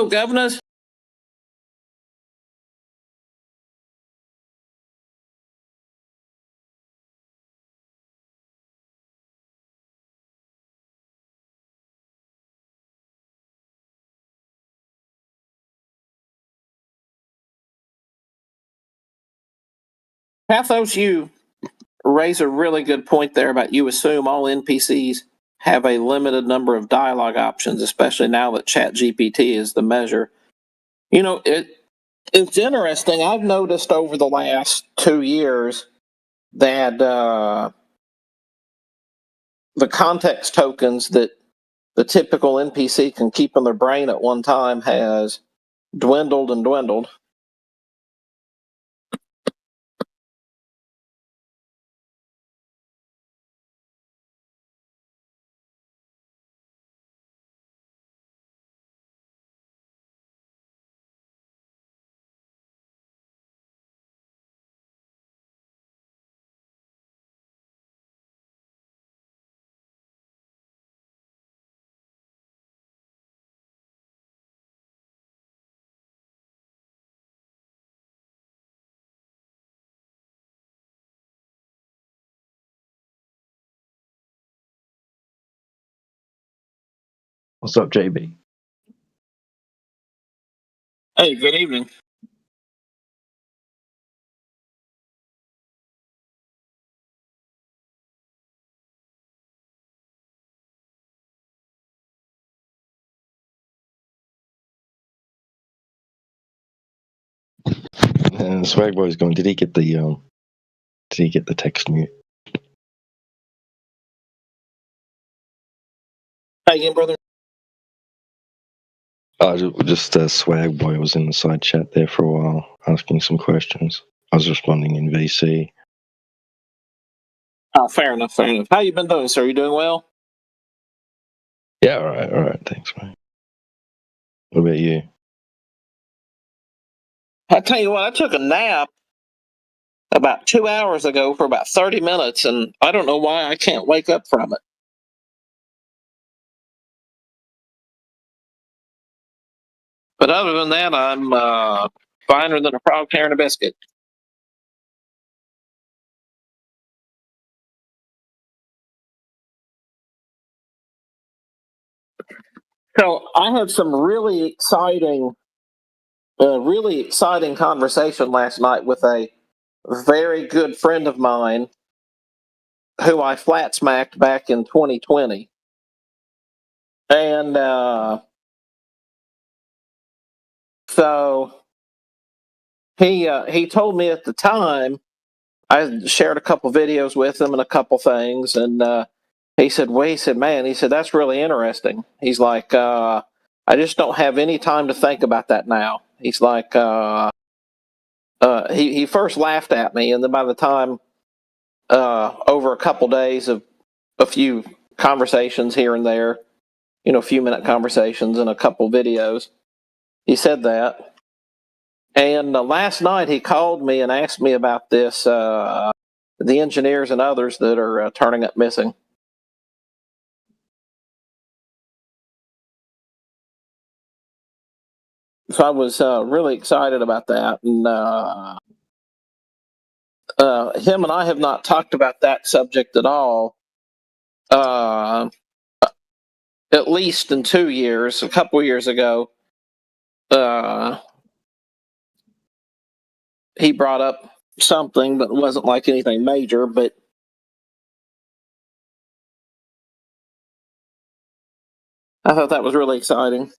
governors. Pathos, you raise a really good point there about you assume all NPCs have a limited number of dialogue options, especially now that ChatGPT is the measure. You know, it's interesting. I've noticed over the last 2 years that the context tokens that the typical NPC can keep in their brain at one time has dwindled and dwindled. What's up, JB? Hey, good evening. Swag Boy's going. Did he get the text mute? Hey again, brother. Just Swag Boy was in the side chat there for a while, asking some questions. I was responding in VC. Oh, fair enough, fair enough. How you been doing, sir? You doing well? Yeah, all right, thanks, mate. What about you? I tell you what, I took a nap about 2 hours ago for about 30 minutes, and I don't know why I can't wake up from it. But other than that, I'm finer than a frog carrying a biscuit. So I had some really exciting conversation last night with a very good friend of mine who I flat smacked back in 2020. And so he told me at the time, I shared a couple videos with him and a couple things, and he said, man, he said, that's really interesting. He's like, I just don't have any time to think about that now. He's like, he first laughed at me, and then by the time, over a couple days of a few conversations here and there, a few minute conversations and a couple videos, he said that. And last night he called me and asked me about this, the engineers and others that are turning up missing. So I was really excited about that. And him and I have not talked about that subject at all, at least in 2 years. A couple years ago, he brought up something, but it wasn't like anything major. But I thought that was really exciting.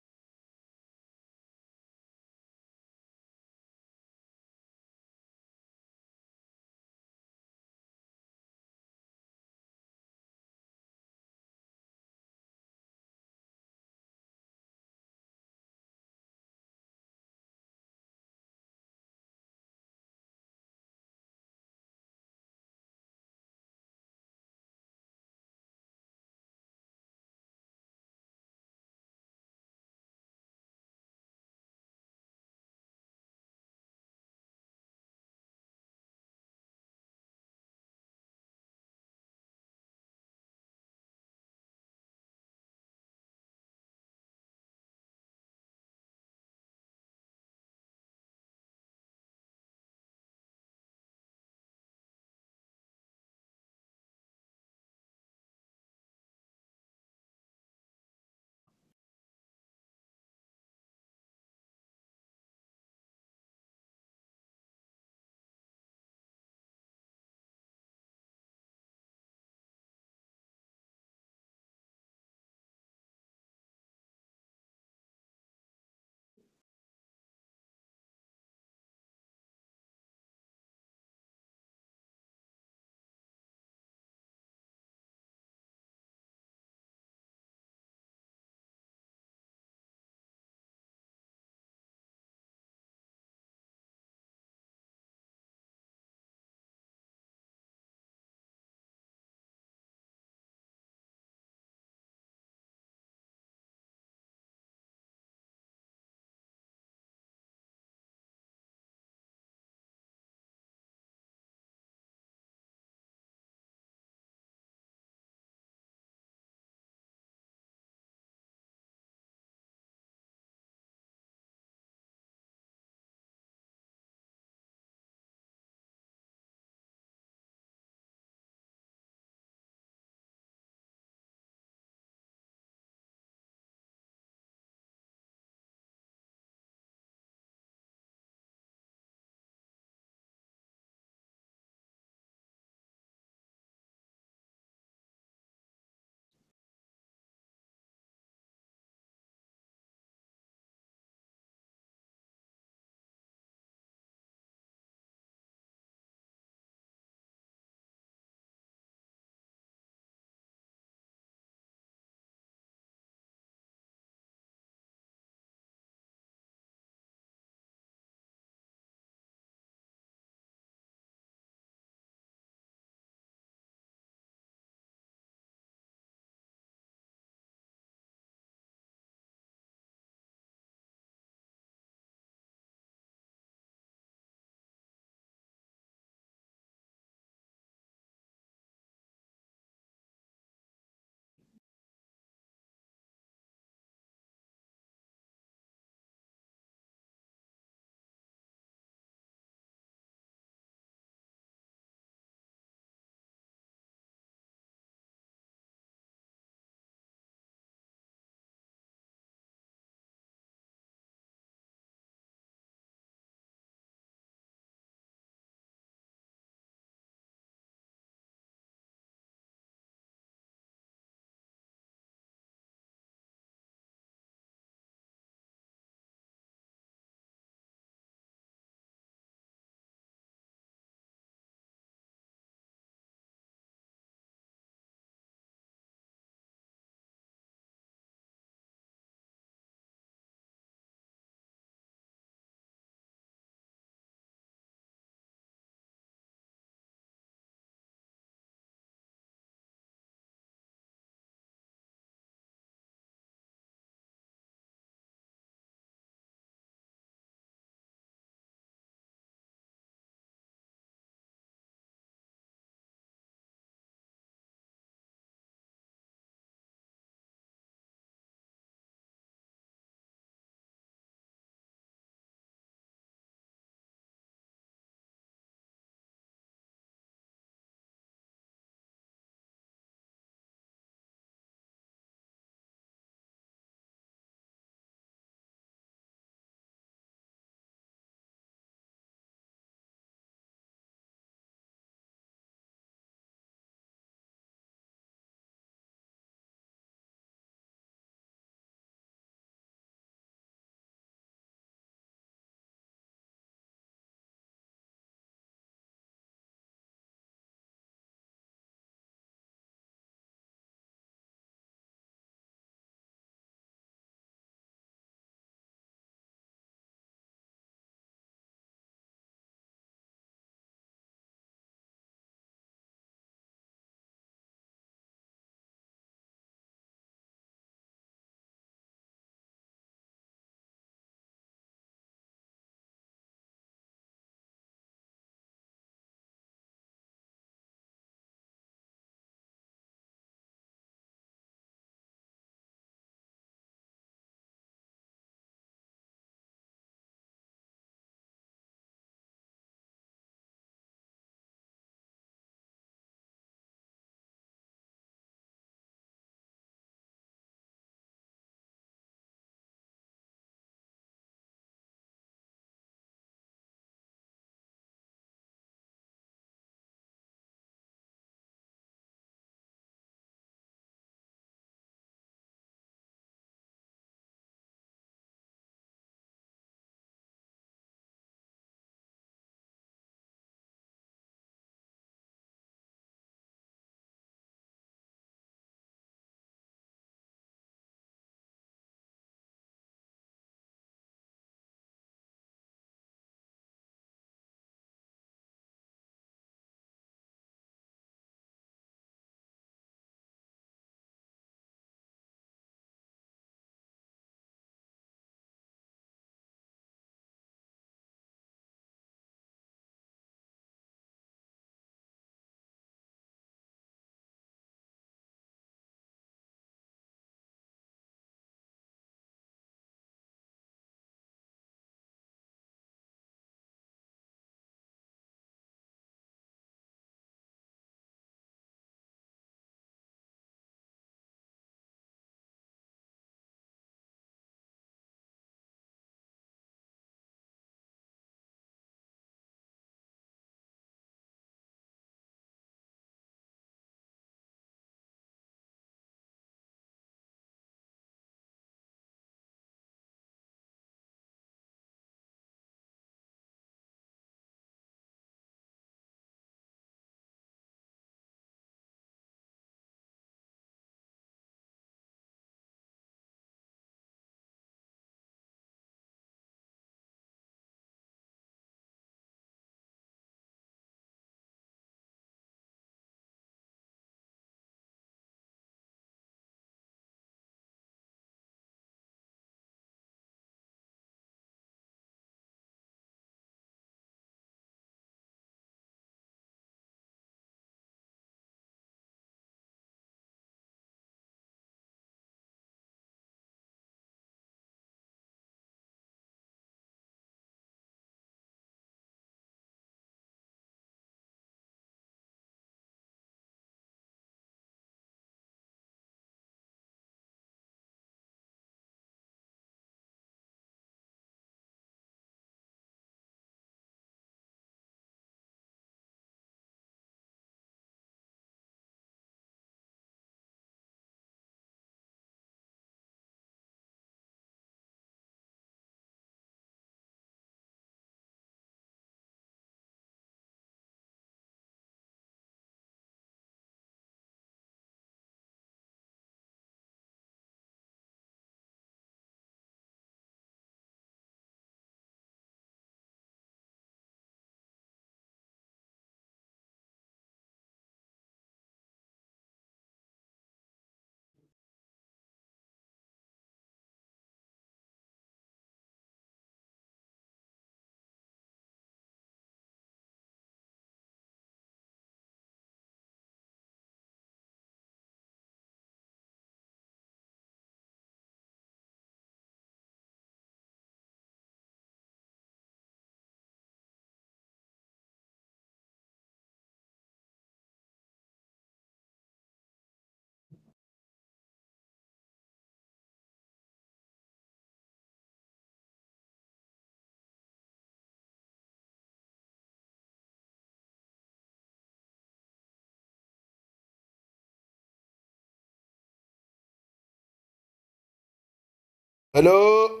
Hello?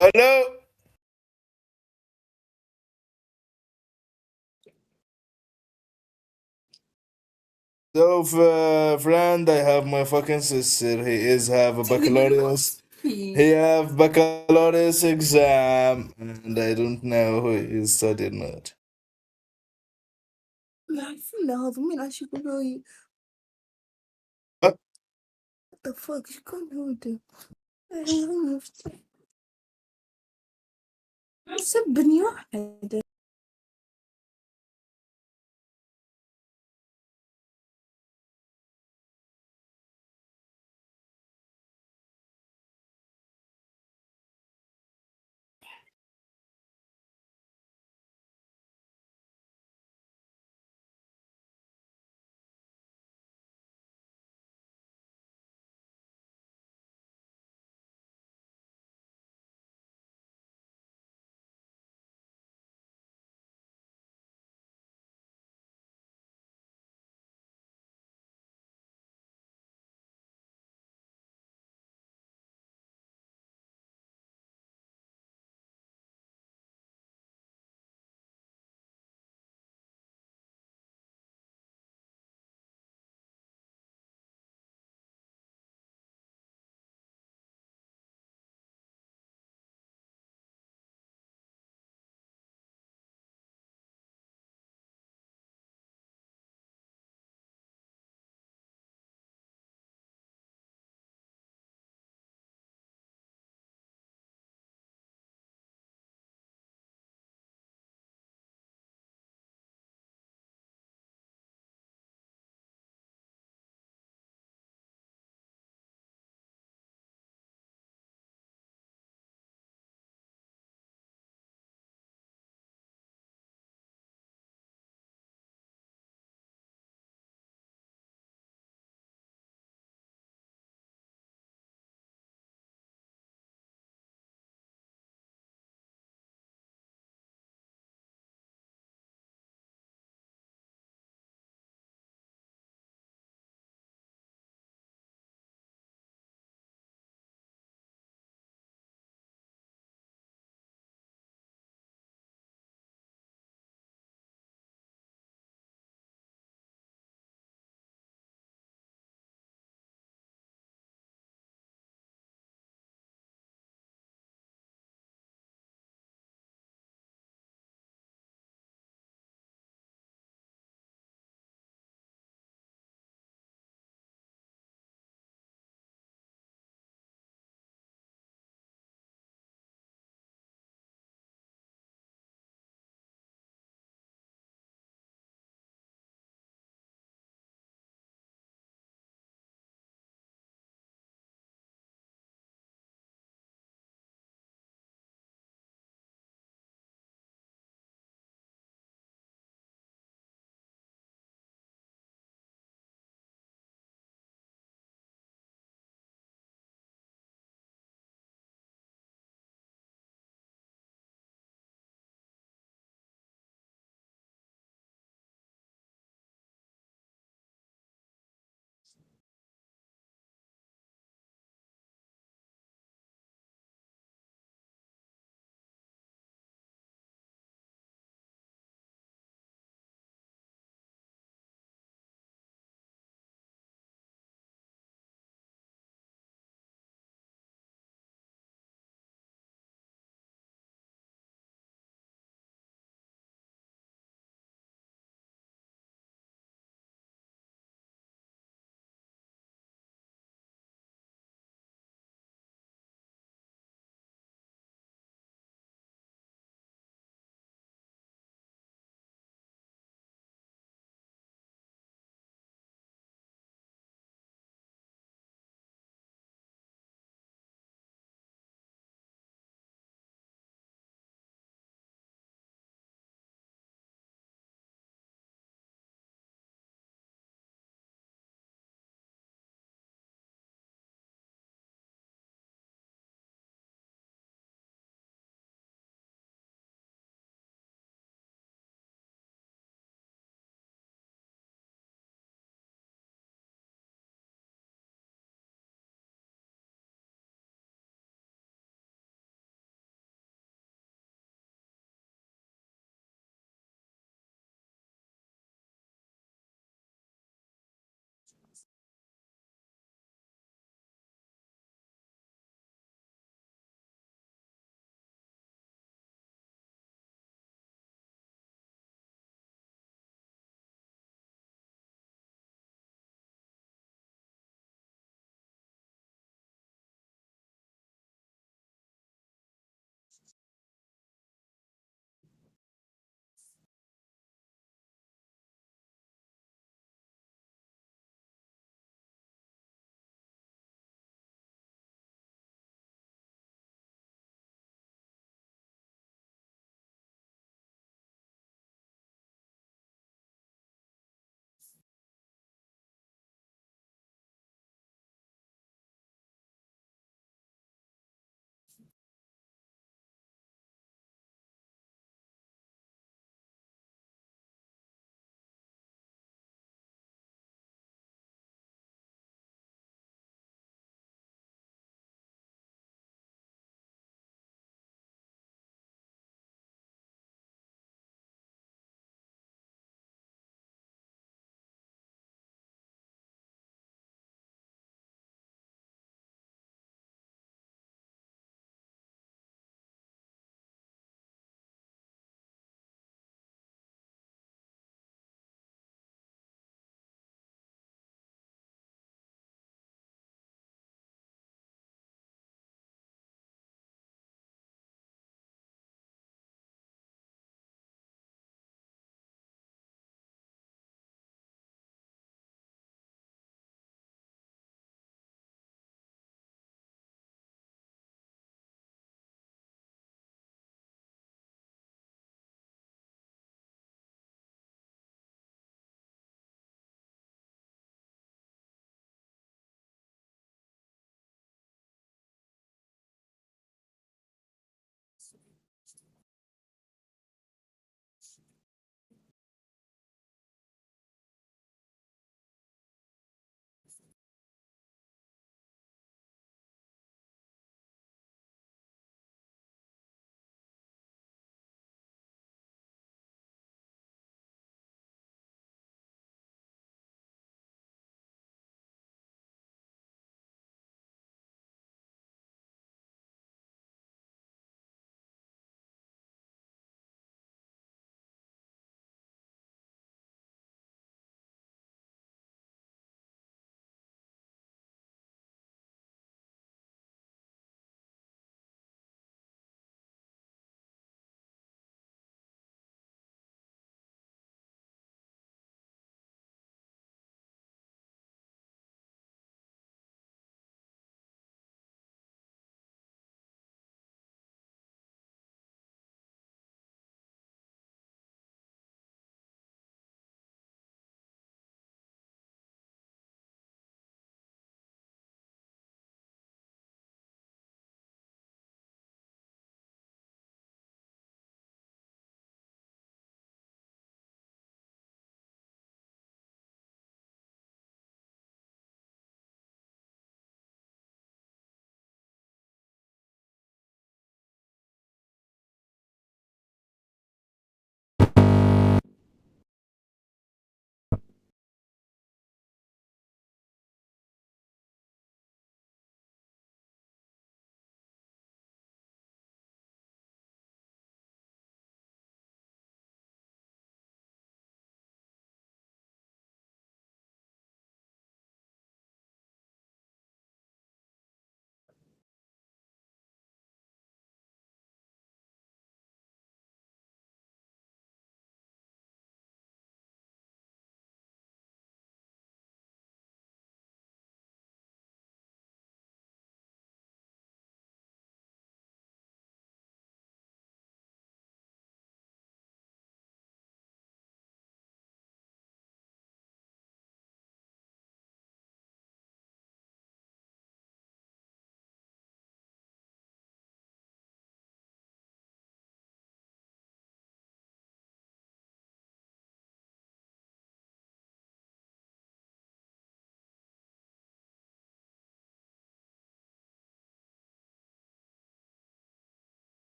Hello? So, friend, I have my fucking sister. He is have a baccalaureate. He have baccalaureate exam, and I don't know who is studying it. What the fuck is going on with سبني واحد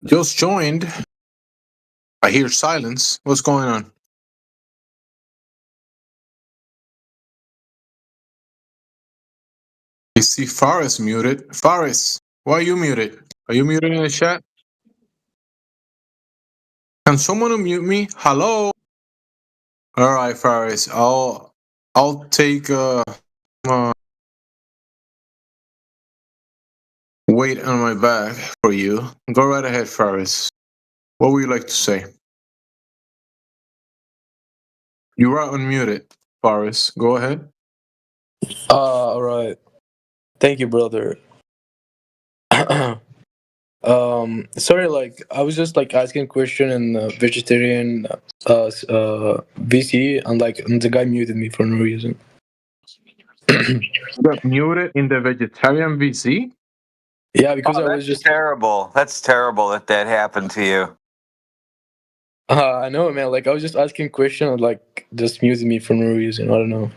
just joined. I hear silence. What's going on? I see Faris muted. Faris, why are you muted? Are you muted in the chat? Can someone unmute me? Hello? All right, Faris. I'll take weight on my back for you. Go right ahead, Faris. What would you like to say? You are unmuted, Faris. Go ahead. All right. Thank you, brother. Sorry, like I was just like asking a question in vegetarian VC, and like the guy muted me for no reason. You got muted in the vegetarian VC? Yeah, because I was just terrible. That's terrible that happened to you. I know, man. Like I was just asking a question, and like just muted me for no reason. I don't know.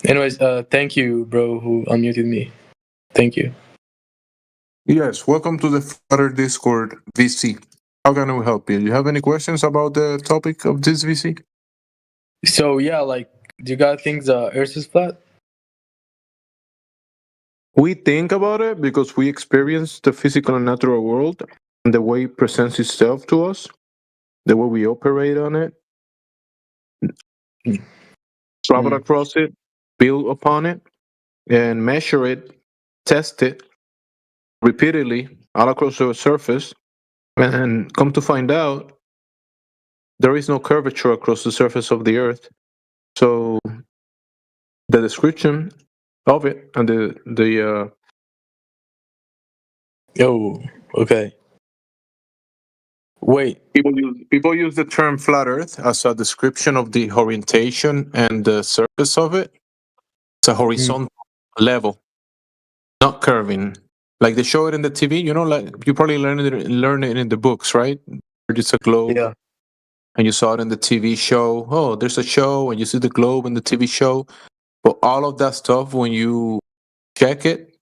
Anyways, thank you, bro, who unmuted me. Thank you. Yes, welcome to the Flutter Discord VC. How can we help you? Do you have any questions about the topic of this VC? So yeah, like, do you guys think the Earth is flat? We think about it because we experience the physical and natural world and the way it presents itself to us, the way we operate on it, travel across it, build upon it, and measure it, test it repeatedly all across the surface, and come to find out there is no curvature across the surface of the Earth. So the description of it and the Oh, okay. Wait. People use the term flat Earth as a description of the orientation and the surface of it. It's a horizontal level, not curving. Like they show it in the TV, you know, like you probably learn it in the books, right? It's a globe. Yeah. And you saw it in the TV show. Oh, there's a show, and you see the globe in the TV show. But all of that stuff, when you check it,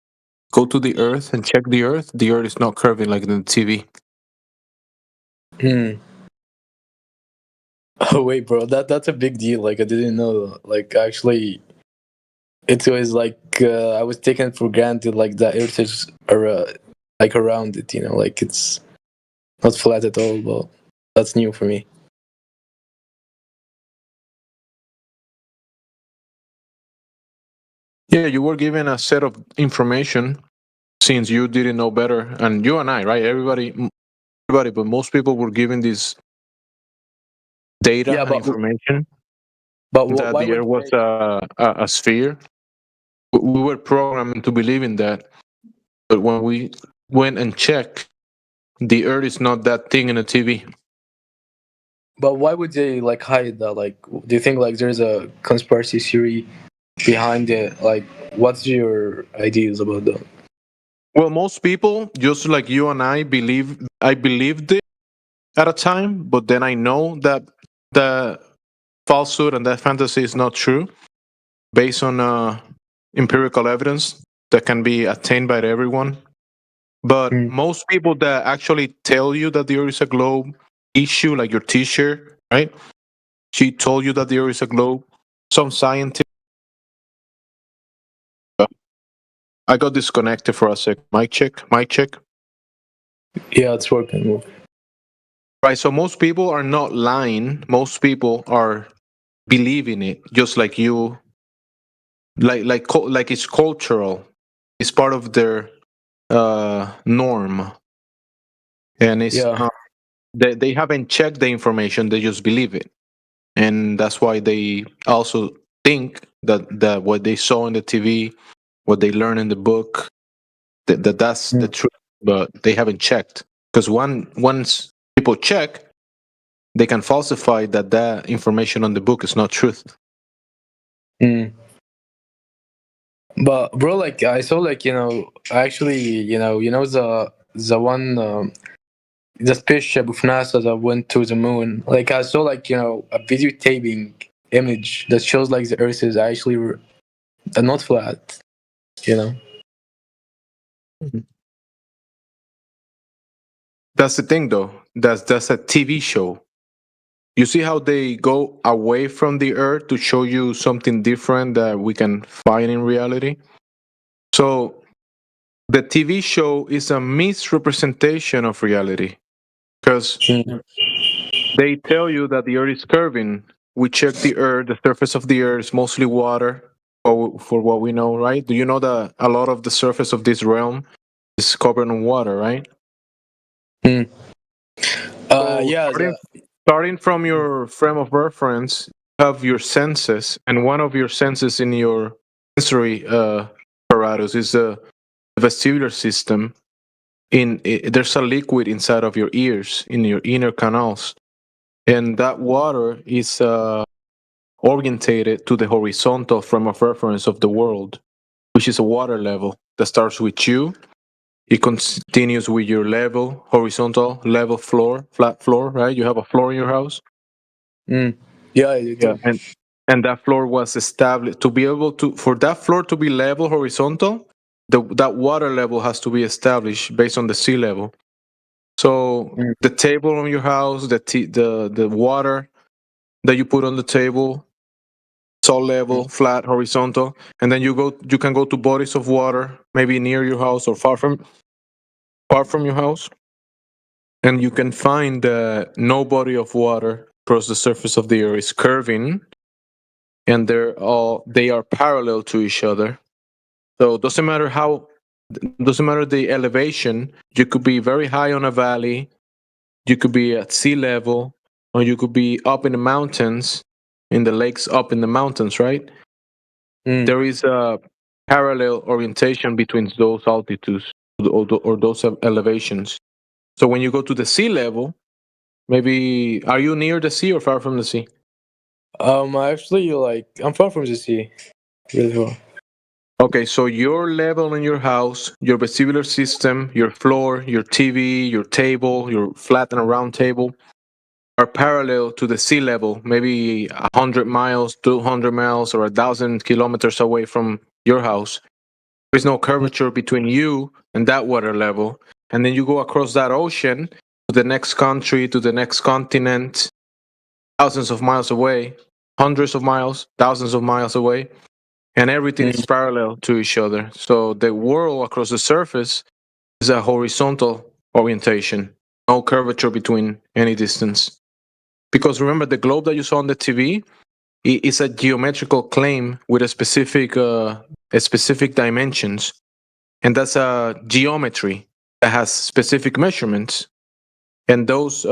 go to the Earth and check the Earth is not curving like in the TV. Oh wait, bro, that's a big deal. Like I didn't know. Like actually, it was like I was taken for granted. Like the Earth is like around it. You know, like it's not flat at all. But that's new for me. Yeah, you were given a set of information since you didn't know better, and you and I, right? Everybody, but most people were given this data and information. But that the Earth was a sphere. We were programmed to believe in that, but when we went and checked, the Earth is not that thing in the TV. But why would they like hide that? Like, do you think like there's a conspiracy theory behind it? Like, what's your ideas about that? Well, most people, just like you and I believed it at a time, but then I know that the falsehood and that fantasy is not true, based on empirical evidence that can be attained by everyone. But most people that actually tell you that the Earth is a globe, issue like your teacher, right? She told you that the Earth is a globe. Some scientists. I got disconnected for a sec. Mic check. Yeah, it's working. Right. So most people are not lying. Most people are believing it, just like you. Like it's cultural. It's part of their norm, and it's they haven't checked the information. They just believe it, and that's why they also think that what they saw in the TV, what they learned in the book, that's the truth. But they haven't checked, because once people check, they can falsify that information on the book is not truth. But bro, like I saw, like actually, the one the spaceship of NASA that went to the moon. Like I saw like a videotaping image that shows like the Earth is actually not flat. That's the thing, though. That's a TV show. You see how they go away from the Earth to show you something different that we can find in reality? So the TV show is a misrepresentation of reality because they tell you that the Earth is curving. We check the Earth, the surface of the Earth is mostly water, for what we know, right? Do you know that a lot of the surface of this realm is covered in water, right? Yeah. Starting from your frame of reference, you have your senses, and one of your senses in your sensory apparatus is the vestibular system. There's a liquid inside of your ears, in your inner canals, and that water is orientated to the horizontal frame of reference of the world, which is a water level that starts with you. It continues with your level, horizontal level floor, flat floor, right? You have a floor in your house. Yeah, you do. Yeah, and that floor was established to be able to, for that floor to be level horizontal, that water level has to be established based on the sea level. So the table on your house, the water that you put on the table, it's all level, flat, horizontal, and then you can go to bodies of water, maybe near your house or far from your house, and you can find that no body of water across the surface of the earth is curving, and they are parallel to each other. So it doesn't matter the elevation. You could be very high on a valley, you could be at sea level, or you could be up in the mountains, in the lakes up in the mountains, right? There is a parallel orientation between those altitudes or those elevations. So when you go to the sea level, maybe are you near the sea or far from the sea? Actually, I'm far from the sea, really far. Okay, so your level in your house, your vestibular system, your floor, your TV, your table, your flat and round table are parallel to the sea level, maybe 100 miles, 200 miles, or 1,000 kilometers away from your house. There's no curvature between you and that water level. And then you go across that ocean to the next country, to the next continent, thousands of miles away, hundreds of miles, thousands of miles away, and everything is parallel to each other. So the world across the surface is a horizontal orientation, no curvature between any distance. Because remember, the globe that you saw on the TV is a geometrical claim with a specific dimensions, and that's a geometry that has specific measurements, and those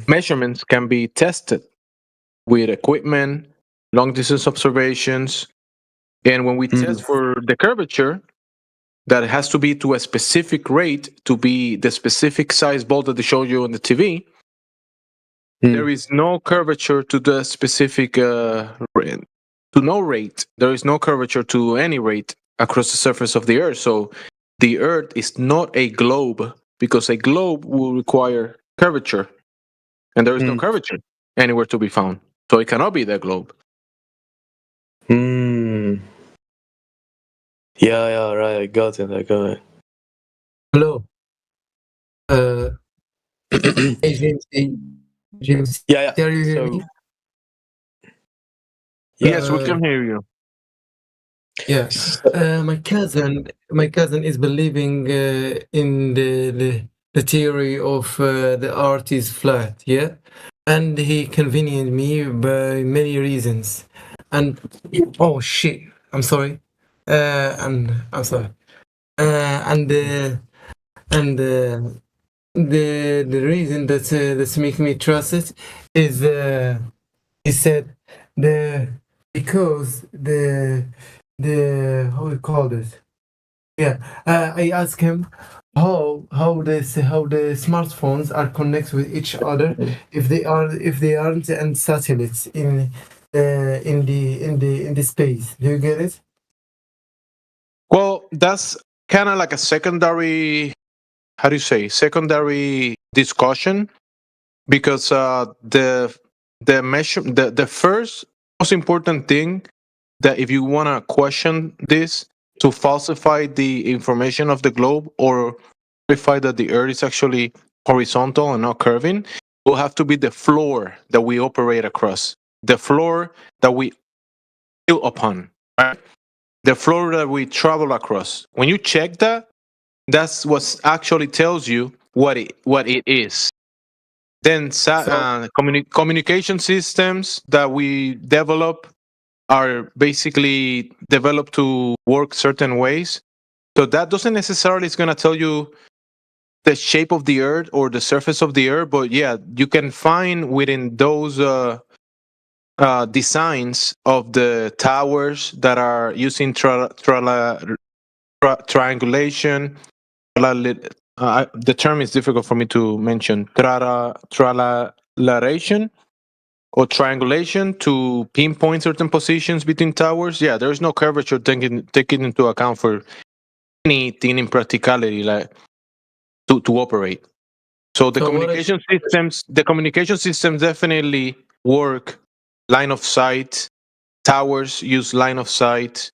measurements can be tested with equipment, long distance observations, and when we test for the curvature, that has to be to a specific rate to be the specific size ball that they show you on the TV. There is no curvature to the specific rate. To no rate. There is no curvature to any rate across the surface of the Earth. So the Earth is not a globe, because a globe will require curvature, and there is no curvature anywhere to be found. So it cannot be the globe. Yeah, right. I got it. Hello. James. Yeah. Can you hear me? Yes, we can hear you. Yes. My cousin is believing in the theory of the Earth is flat. Yeah, and he convenient me by many reasons. And oh shit, I'm sorry. And I'm sorry. The reason that's make me trust it is he said because the how we call this, I asked him how the smartphones are connected with each other if they aren't and satellites in the space. Do you get it? Well, that's kind of like a secondary, how do you say, secondary discussion, because the first most important thing that if you want to question this to falsify the information of the globe or verify that the Earth is actually horizontal and not curving, will have to be the floor that we operate across, the floor that we build upon, right? The floor that we travel across. When you check that, that's what actually tells you what it is. Then communication systems that we develop are basically developed to work certain ways. So that doesn't necessarily is going to tell you the shape of the Earth or the surface of the Earth, but yeah, you can find within those designs of the towers that are using triangulation. The term is difficult for me to mention. Tralaration or triangulation to pinpoint certain positions between towers. Yeah, there is no curvature taken into account for anything in practicality, like to operate. So the communication systems definitely work line of sight. Towers use line of sight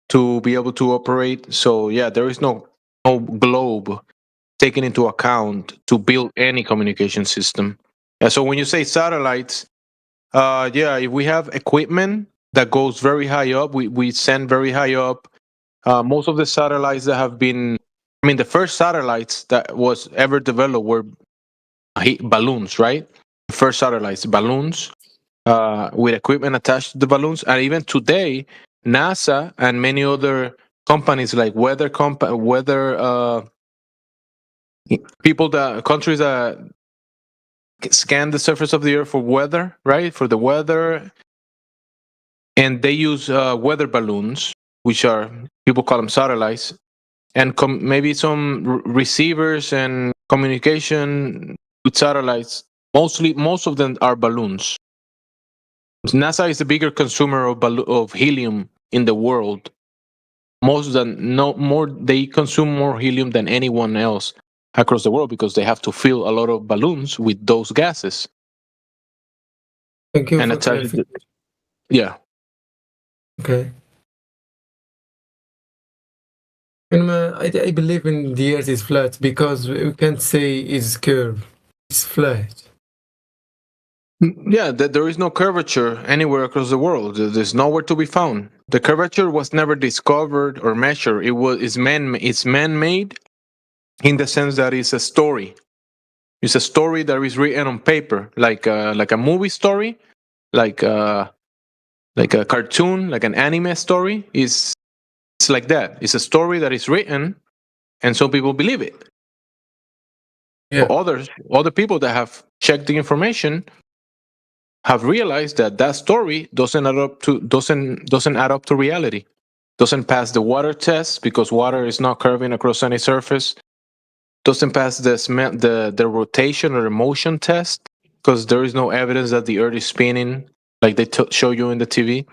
to be able to operate. So yeah, there is no globe taken into account to build any communication system. So when you say satellites, yeah, if we have equipment that goes very high up, we send very high up. Most of the satellites that have been, I mean, the first satellites that was ever developed were balloons, right? The first satellites, balloons, with equipment attached to the balloons. And even today, NASA and many other companies like countries that scan the surface of the Earth for weather, right? For the weather. And they use weather balloons, which are, people call them satellites, and maybe some receivers and communication with satellites. Most of them are balloons. NASA is the bigger consumer of helium in the world. They consume more helium than anyone else across the world because they have to fill a lot of balloons with those gases. Thank you for clarifying. Yeah. Okay. And I believe in the Earth is flat because we can't say it's curved. It's flat. Yeah, there is no curvature anywhere across the world. There's nowhere to be found. The curvature was never discovered or measured. It's man-made in the sense that it's a story. It's a story that is written on paper, like a movie story, like a cartoon, like an anime story. It's like that. It's a story that is written, and some people believe it. Yeah. Other people that have checked the information have realized that story doesn't add up to reality. Doesn't pass the water test because water is not curving across any surface. Doesn't pass the rotation or the motion test because there is no evidence that the Earth is spinning like they show you in the TV.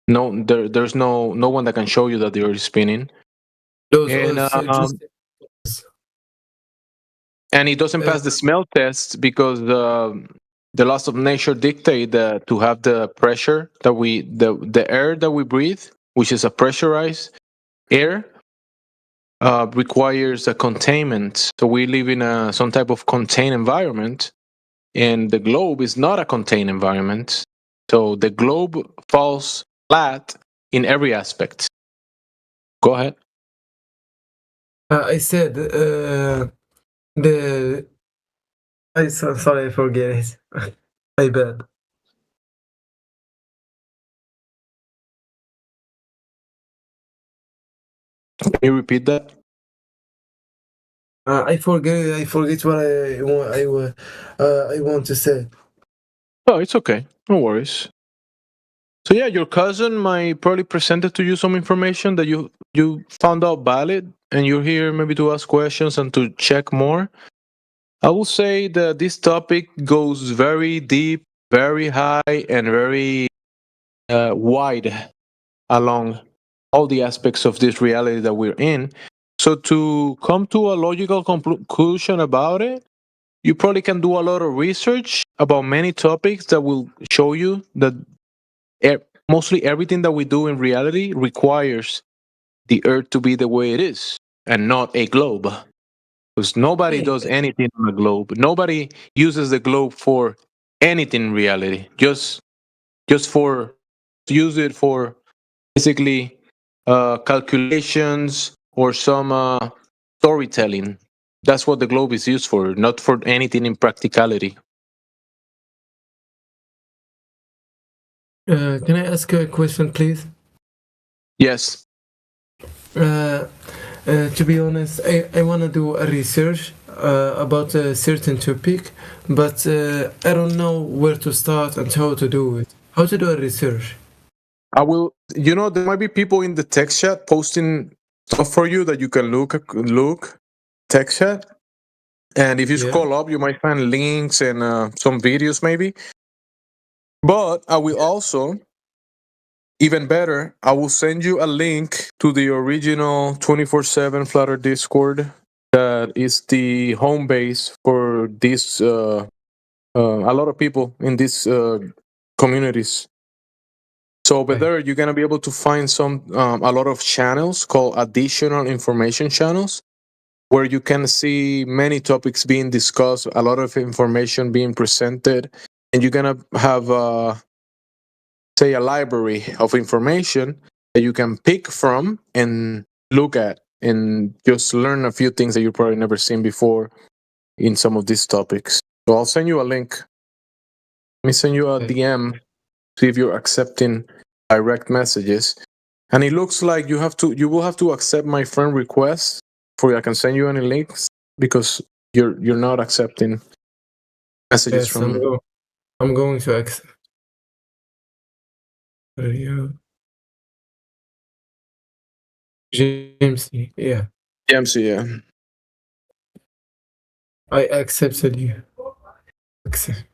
No, there's no one that can show you that the Earth is spinning. And it doesn't pass the smell test because the laws of nature dictate that to have the pressure that the air that we breathe, which is a pressurized air, requires a containment. So we live in some type of contained environment, and the globe is not a contained environment. So the globe falls flat in every aspect. Go ahead. I said sorry, I forget it. My bad. Can you repeat that? I forget what I want to say. Oh, it's okay. No worries. So yeah, your cousin might probably presented to you some information that you found out valid, and you're here maybe to ask questions and to check more. I will say that this topic goes very deep, very high, and very wide along all the aspects of this reality that we're in. So to come to a logical conclusion about it, you probably can do a lot of research about many topics that will show you that mostly everything that we do in reality requires the Earth to be the way it is and not a globe. Because nobody does anything on a globe. Nobody uses the globe for anything in reality. Just for use it for basically calculations or some storytelling. That's what the globe is used for, not for anything in practicality. Can I ask a question, please? Yes. To be honest, I want to do a research about a certain topic, but I don't know where to start and how to do it. How to do a research? I will. There might be people in the text chat posting stuff for you that you can look text chat. And if you scroll up, you might find links and some videos maybe. But I will also, even better, I will send you a link to the original 24/7 Flutter Discord that is the home base for this a lot of people in these communities. So over there, you're gonna be able to find a lot of channels called additional information channels, where you can see many topics being discussed, a lot of information being presented, and you're gonna have say a library of information that you can pick from and look at and just learn a few things that you've probably never seen before in some of these topics. So I'll send you a link. Let me send you a DM, see if you're accepting direct messages. And it looks like you will have to accept my friend request before I can send you any links, because you're not accepting messages from. I'm going to accept. James, yeah. James, yeah. I accepted you. Accept.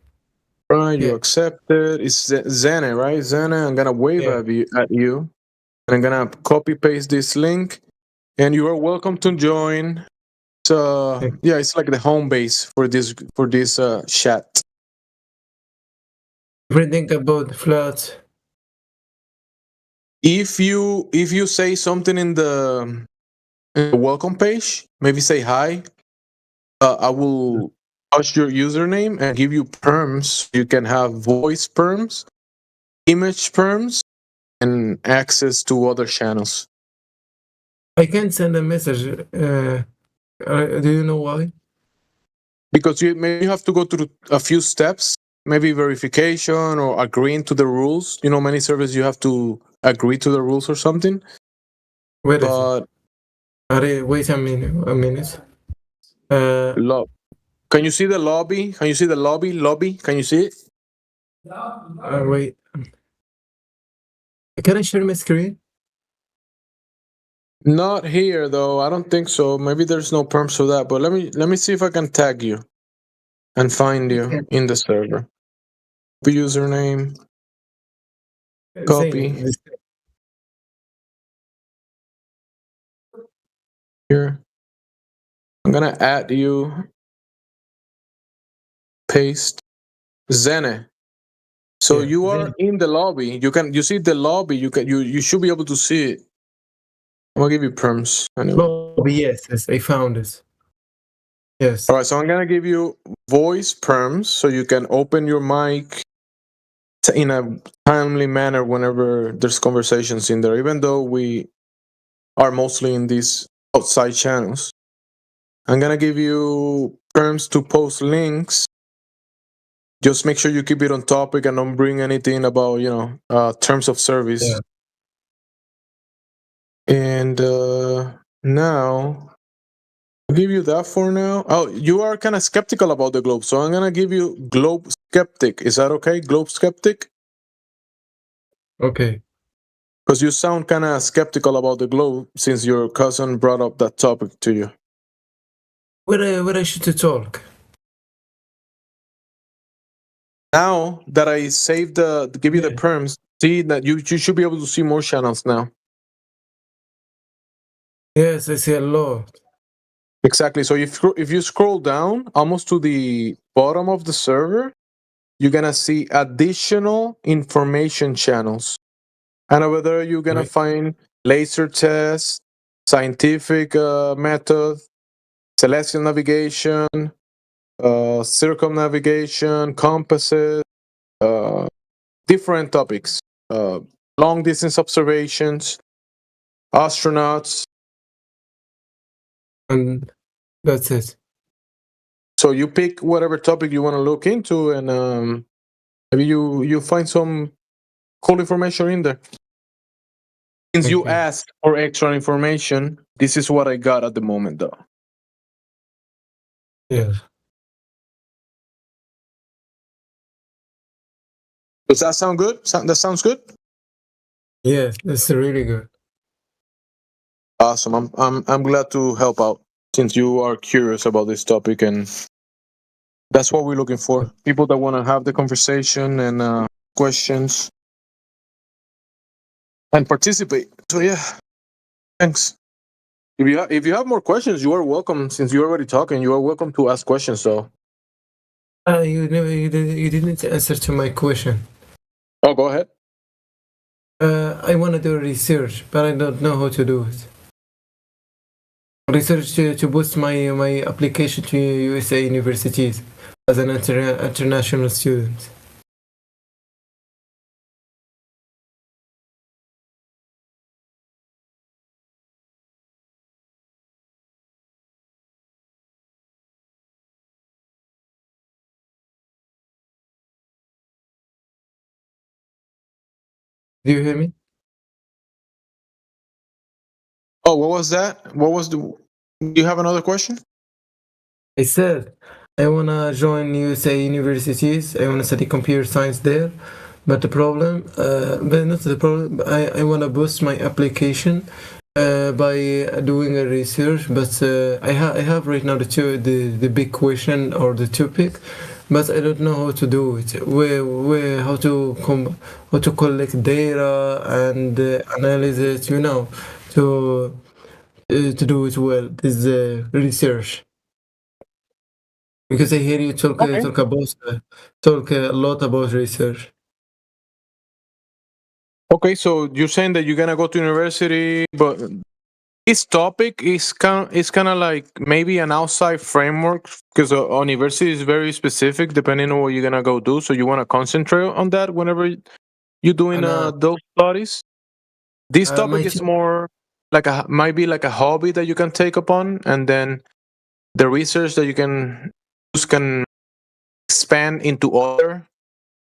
Right, you accepted. It's Zene, right? Zene, I'm gonna wave at you. And I'm gonna copy paste this link, and you are welcome to join. So it's like the home base for this chat. Everything about flat. If you say something in the welcome page, maybe say hi. I will touch your username and give you perms. You can have voice perms, image perms, and access to other channels. I can send a message. Do you know why? Because you have to go through a few steps, maybe verification or agreeing to the rules. Many servers you have to agree to the rules or something. Wait a minute. Can you see the lobby? Can you see the lobby? Can you see it? Wait. Can I share my screen? Not here though. I don't think so. Maybe there's no perms for that. But let me see if I can tag you and find you in the server. Username. Copy. Here. I'm gonna add you. Paste. Zene. So you are in the lobby. You see the lobby. You should be able to see it. I'm gonna give you perms. Lobby, yes, I found it. Yes. All right, so I'm gonna give you voice perms so you can open your mic in a timely manner whenever there's conversations in there, even though we are mostly in these outside channels. I'm gonna give you perms to post links. Just make sure you keep it on topic and don't bring anything about terms of service. Yeah. And now I'll give you that for now. Oh, you are kind of skeptical about the globe, so I'm gonna give you globe skeptic. Is that okay? Globe skeptic? Okay. Because you sound kind of skeptical about the globe since your cousin brought up that topic to you. Where I should talk? Now that I saved give you the perms, see that you should be able to see more channels now. Yes, I see a lot. Exactly. So if you scroll down almost to the bottom of the server, you're gonna see additional information channels, and over there you're gonna find laser tests, scientific method, celestial navigation, circumnavigation, compasses, different topics, long distance observations, astronauts. And that's it. So you pick whatever topic you want to look into, and maybe you find some cool information in there. Since you asked for extra information, this is what I got at the moment, though. Yeah. Does that sound good? That sounds good? Yes, that's really good. Awesome. I'm glad to help out since you are curious about this topic, and that's what we're looking for. People that want to have the conversation and questions and participate. So yeah, thanks. If you have more questions, you are welcome. Since you're already talking, you are welcome to ask questions. So you didn't answer to my question. Oh, go ahead. I want to do research, but I don't know how to do it. Research to boost my application to USA universities as an international student. Do you hear me? Oh, what was that? What was the? Do you have another question? I said I wanna join USA universities. I wanna study computer science there, but the problem, but not the problem. I wanna boost my application by doing a research. But I have right now the big question or the topic, but I don't know how to do it. Where how to collect data and analyze it. You know, to do it well. This research. Because I hear you talk talk a lot about research. Okay, so you're saying that you're gonna go to university, but this topic is kind of like maybe an outside framework because a university is very specific depending on what you're gonna go do. So you want to concentrate on that whenever you're doing those studies. This topic is more like might be like a hobby that you can take upon, and then the research that you can expand into other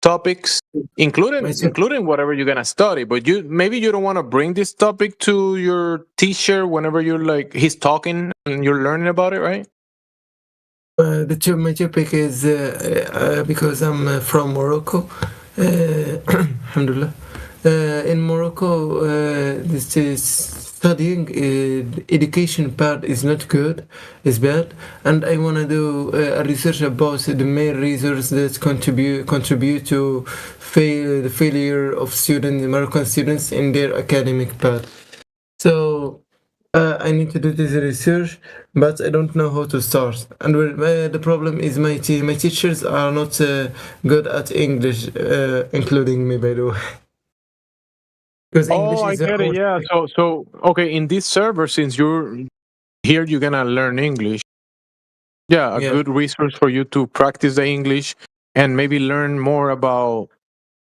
topics, including whatever you're gonna study. But maybe you don't want to bring this topic to your teacher whenever you're like he's talking and you're learning about it, right? My topic is because I'm from Morocco. Alhamdulillah. In Morocco, this is studying education part is not good, is bad, and I want to do a research about the main reasons that contribute to the failure of Moroccan students in their academic path. So I need to do this research, but I don't know how to start. And the problem is my teachers are not good at English, including me, by the way. Because English I get it. Yeah. So okay, in this server, since you're here, you're gonna learn English. Yeah, a good resource for you to practice the English and maybe learn more about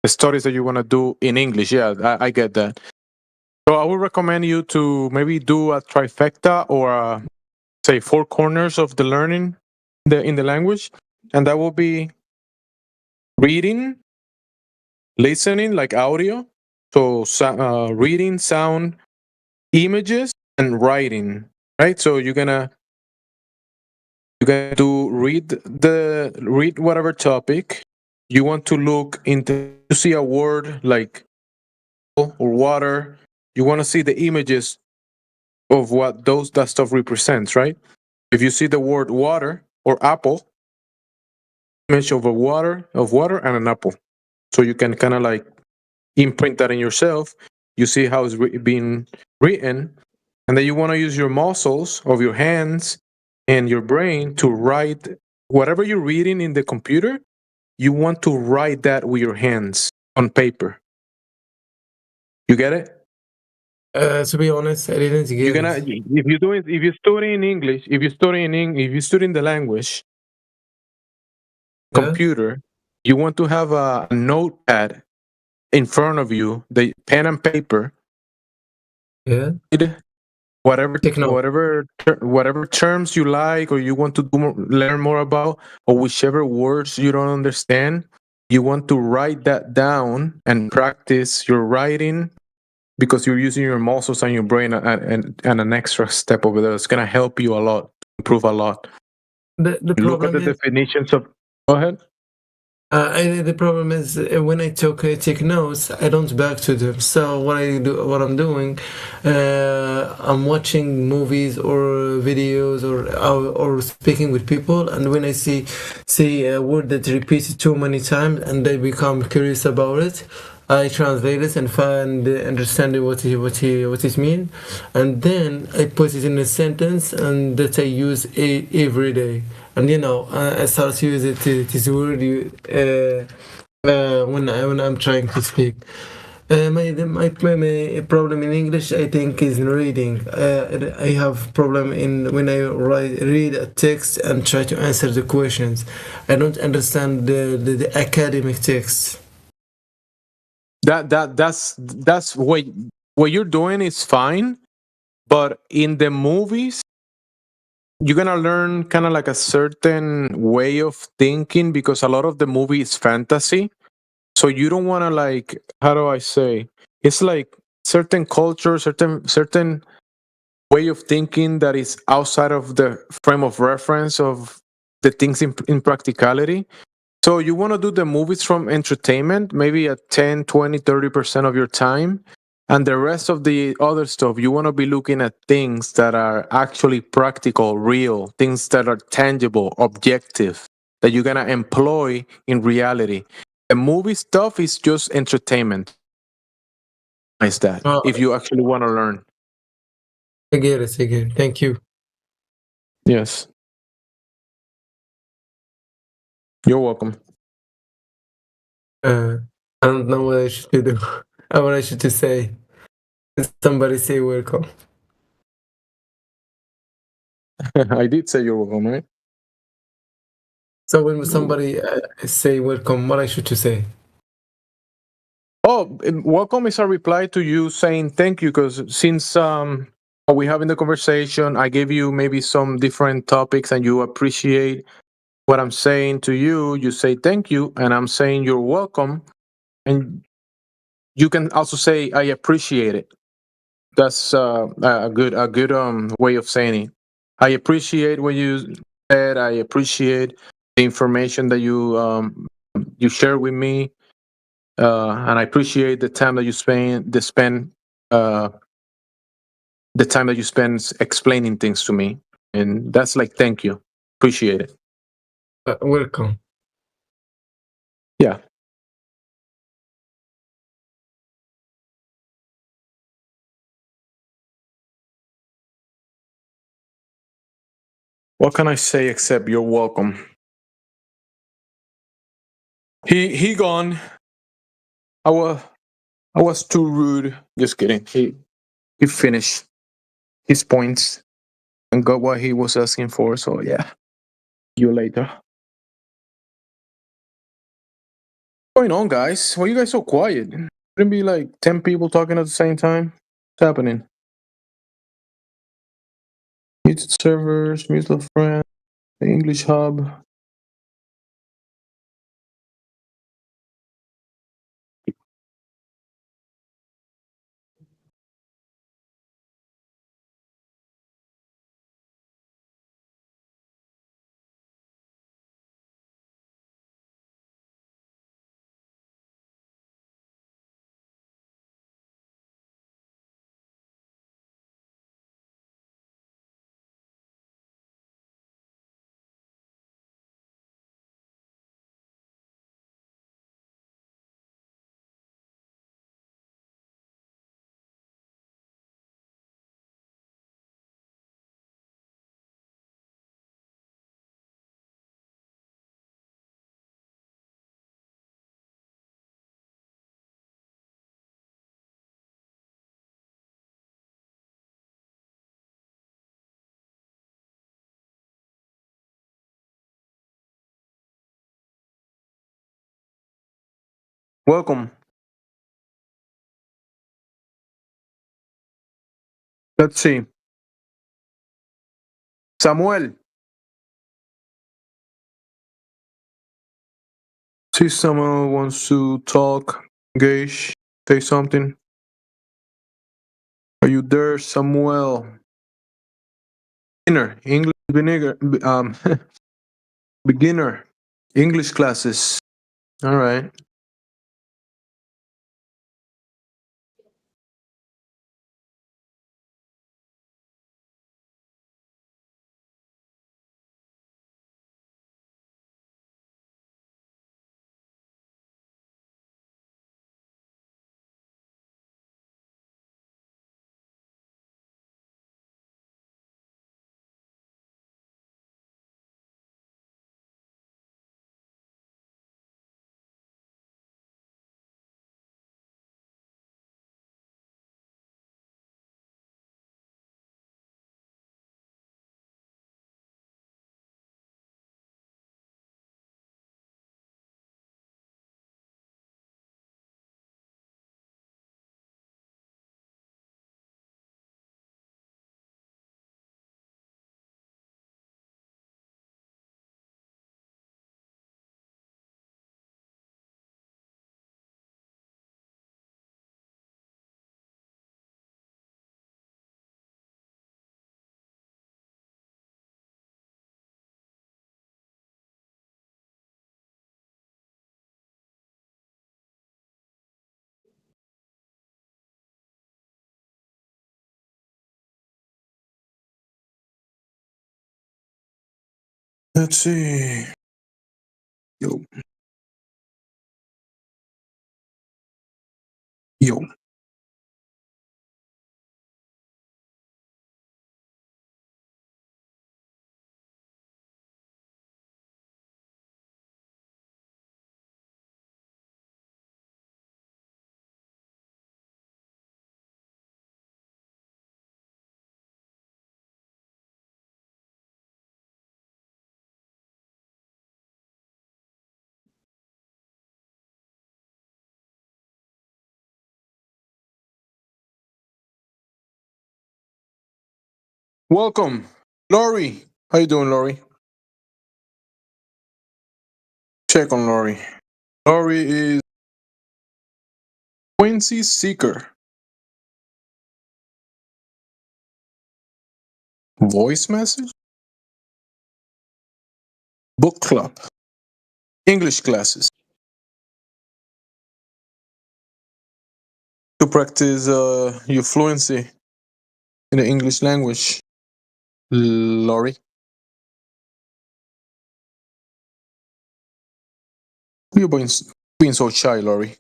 the studies that you want to do in English. Yeah, I get that. So I would recommend you to maybe do a trifecta or say 4 corners of the learning in the language, and that will be reading, listening, like audio. So reading, sound, images, and writing. Right. So you're gonna do read whatever topic you want to look into. You see a word like or water. You want to see the images of what that stuff represents, right? If you see the word water or apple, image of water and an apple, so you can kind of like imprint that in yourself. You see how it's being written, and then you want to use your muscles of your hands and your brain to write whatever you're reading in the computer. You want to write that with your hands on paper. You get it? To be honest, I didn't get You're gonna it. if you study in English, if you study in the language computer, you want to have a notepad in front of you, the pen and paper. Yeah. Whatever terms you like or you want to learn more about, or whichever words you don't understand, you want to write that down and practice your writing, because you're using your muscles and your brain and an extra step over there. It's gonna help you a lot, improve a lot. The Look at problem the is definitions of. Go ahead. the problem is when I take notes, I don't back to them. So what I'm doing, I'm watching movies or videos or speaking with people, and when I see a word that repeated too many times, and I become curious about it, I translate it and find understanding what it means, and then I put it in a sentence and that I use every day. And I start to use this word when I'm trying to speak. My problem in English, I think, is in reading. I have problem in when I read a text and try to answer the questions. I don't understand the academic text. That's what you're doing is fine, but in the movies you're gonna learn kind of like a certain way of thinking, because a lot of the movie is fantasy. So you don't want to, like, how do I say, it's like certain culture, certain way of thinking that is outside of the frame of reference of the things in practicality. So you want to do the movies from entertainment, maybe at 10, 20, 30% of your time. And the rest of the other stuff, you want to be looking at things that are actually practical, real, things that are tangible, objective, that you're going to employ in reality. The movie stuff is just entertainment. Is that if you actually want to learn? I get it. Thank you. Yes. You're welcome. I don't know what I should do. What I should to say. Somebody say welcome. I did say you're welcome, right? So when somebody say welcome, what I should to say? Oh, welcome is a reply to you saying thank you, because since we having the conversation, I gave you maybe some different topics and you appreciate what I'm saying to you. You say thank you, and I'm saying you're welcome, and you can also say I appreciate it. That's a good way of saying it. I appreciate what you said. I appreciate the information that you share with me. And I appreciate the time that you spend the time that you spend explaining things to me, and that's like thank you, appreciate it. Welcome. Yeah. What can I say except you're welcome? He gone. I was too rude. Just kidding. He finished his points and got what he was asking for. So yeah. See you later. What's going on, guys? Why are you guys so quiet? Couldn't be like 10 people talking at the same time? What's happening? Muted servers, mutual friends, the English hub. Welcome. Let's see. Samuel. See, someone wants to talk, engage, say something. Are you there, Samuel? Beginner, English classes. All right. Let's see. Yo. Yo. Welcome, Lori. How you doing, Lori? Check on Lori. Lori is Quincy Seeker. Voice message? Book club. English classes. To practice your fluency in the English language. Lori. You're being so shy, Lori.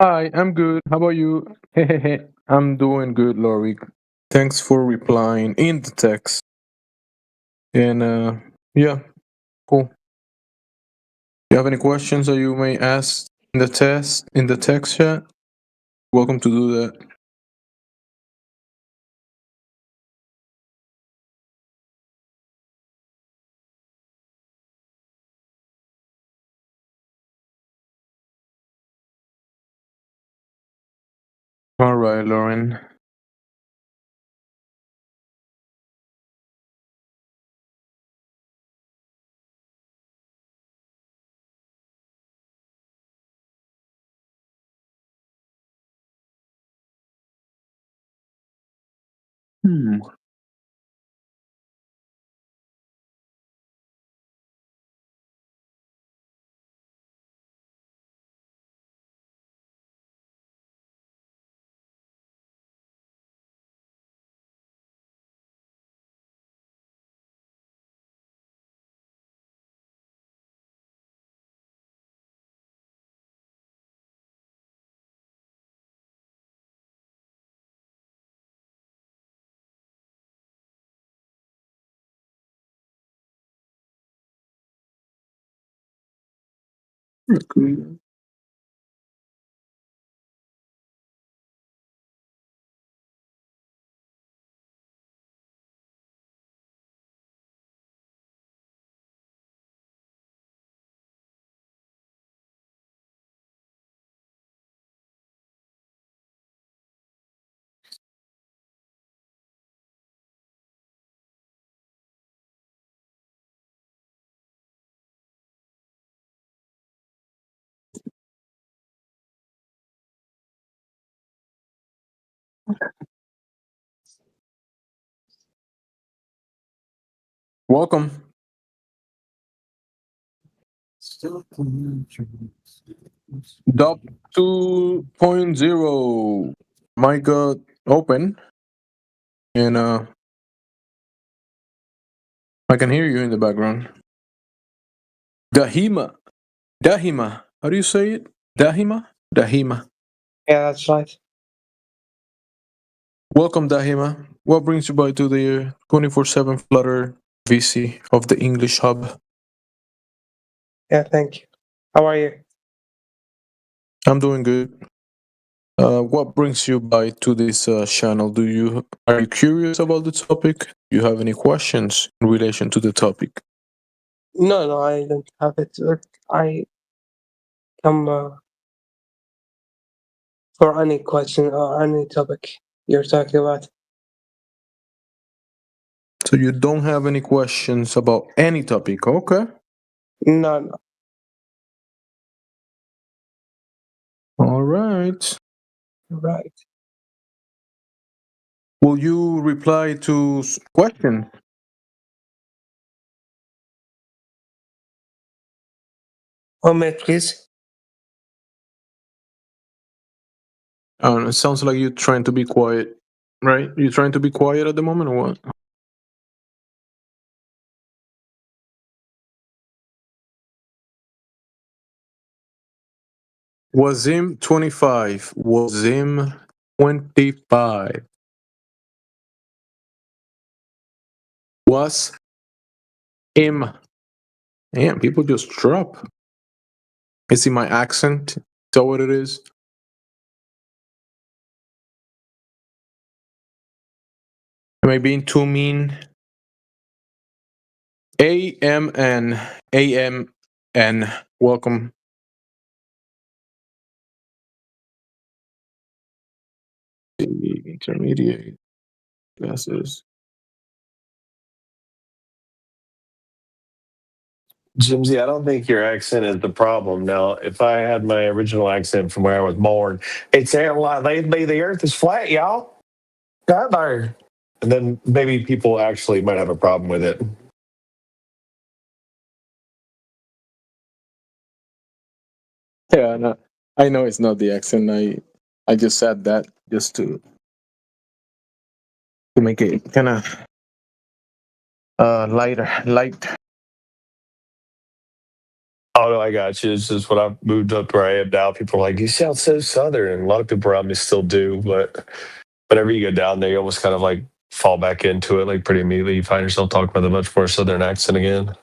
Hi, I'm good. How about you? I'm doing good, Lori. Thanks for replying in the text. And yeah, cool. You have any questions that you may ask in the text chat? Welcome to do that. All right, Lauren. Welcome. Dop 2.0. Mic open. And I can hear you in the background. Dahima. Dahima. How do you say it? Dahima? Dahima. Yeah, that's right. Welcome, Dahima. What brings you by to the 24/7 Flutter VC of the English Hub? Yeah, thank you. How are you? I'm doing good. What brings you by to this channel? Are you curious about the topic? Do you have any questions in relation to the topic? No, I don't have it. I come for any question or any topic you're talking about. So you don't have any questions about any topic, okay? No. All right. Right. Will you reply to questions? One minute, please. It sounds like you're trying to be quiet, right? You're trying to be quiet at the moment, or what? Wazim 25. Wazim 25. Was im. Damn, people just drop. Is it my accent? Is that what it is? Am I being too mean? AMN. AMN. Welcome. Intermediate classes. Jimsy, I don't think your accent is the problem. Now, if I had my original accent from where I was born, it sounded like the earth is flat, y'all. Got there. And then maybe people actually might have a problem with it. Yeah, no, I know it's not the accent. I just said that just to make it kind of light. Oh no, I got you. It's just when I moved up where I am now, people are like, "You sound so southern," and a lot of people around me still do. But whenever you go down there, you almost kind of like fall back into it, like pretty immediately. You find yourself talking with a much more southern accent again.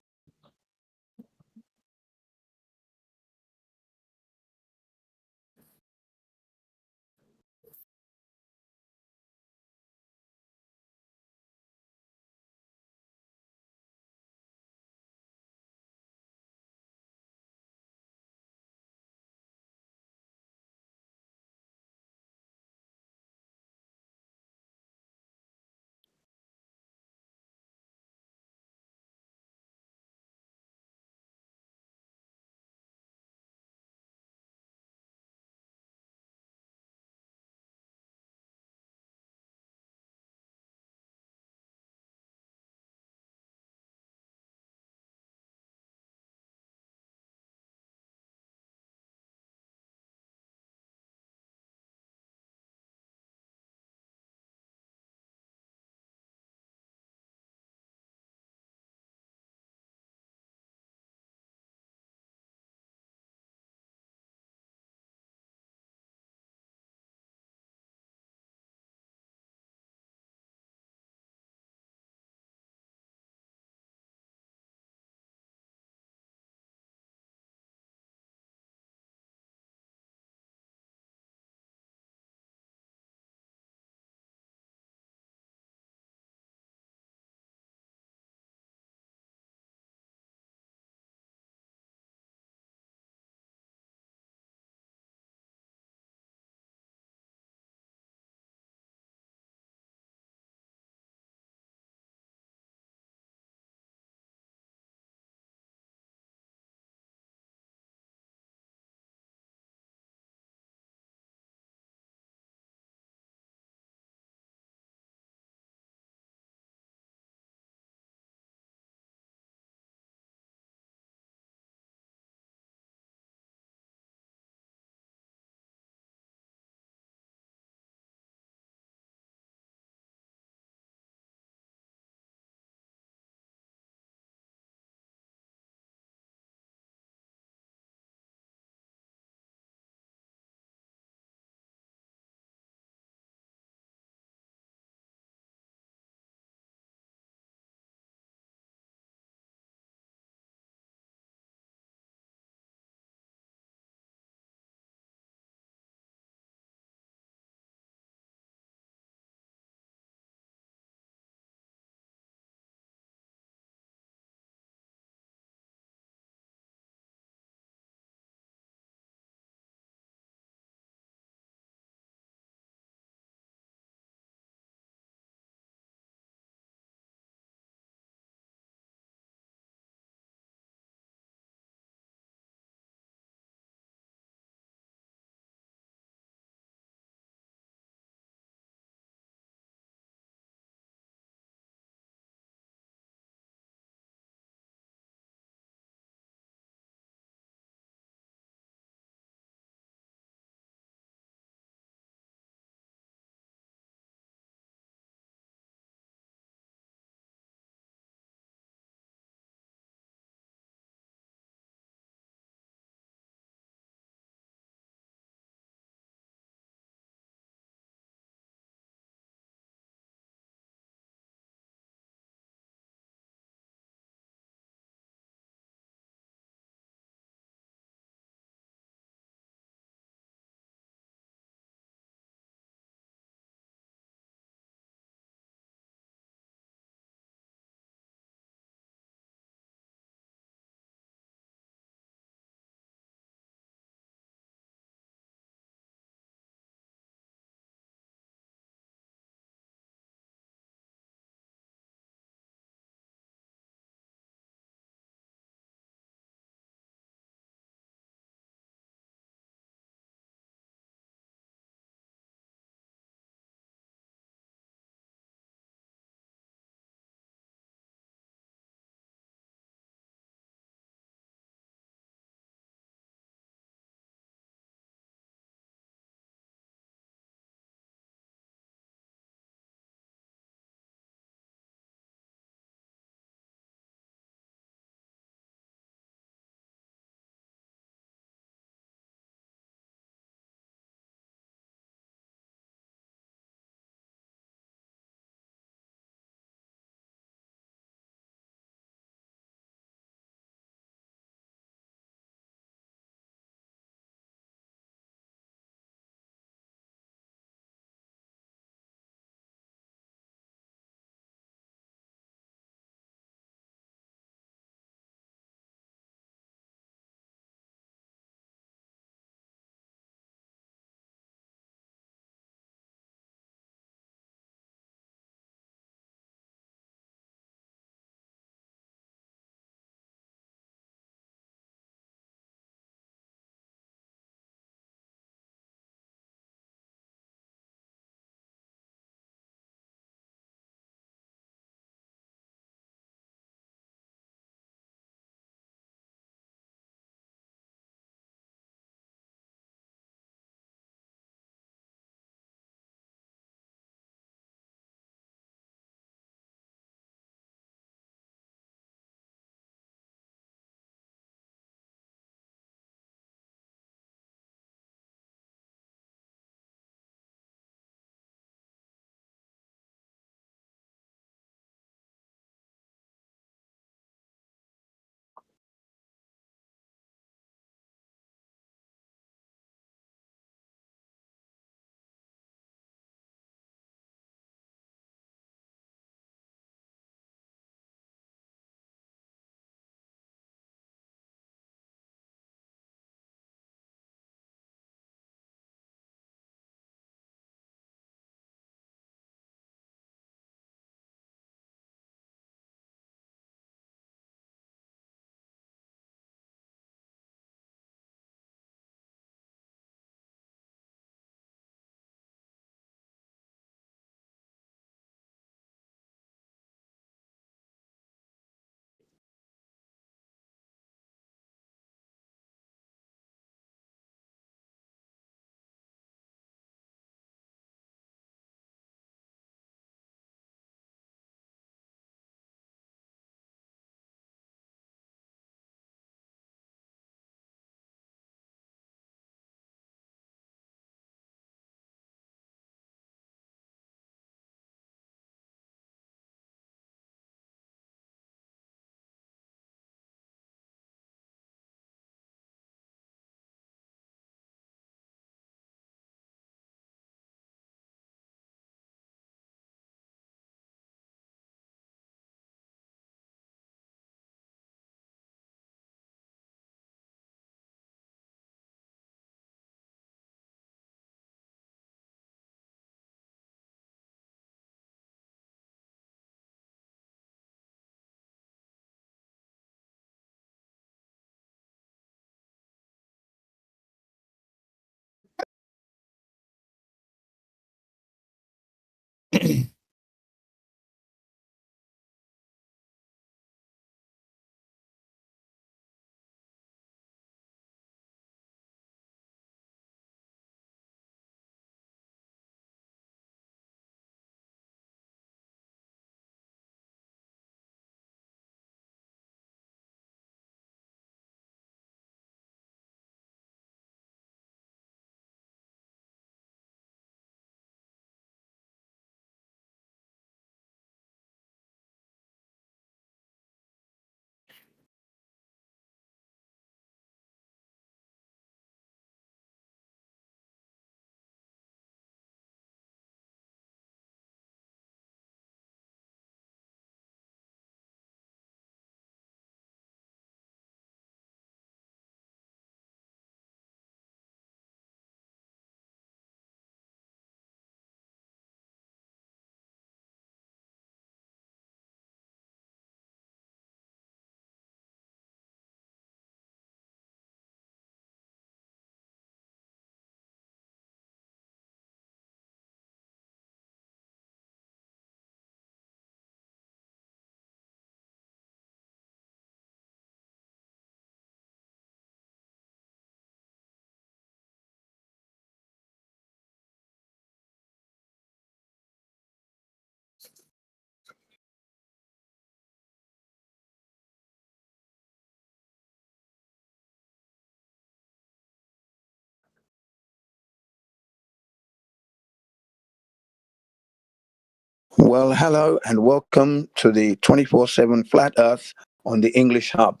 Well, hello and welcome to the 24/7 Flat Earth on the English Hub.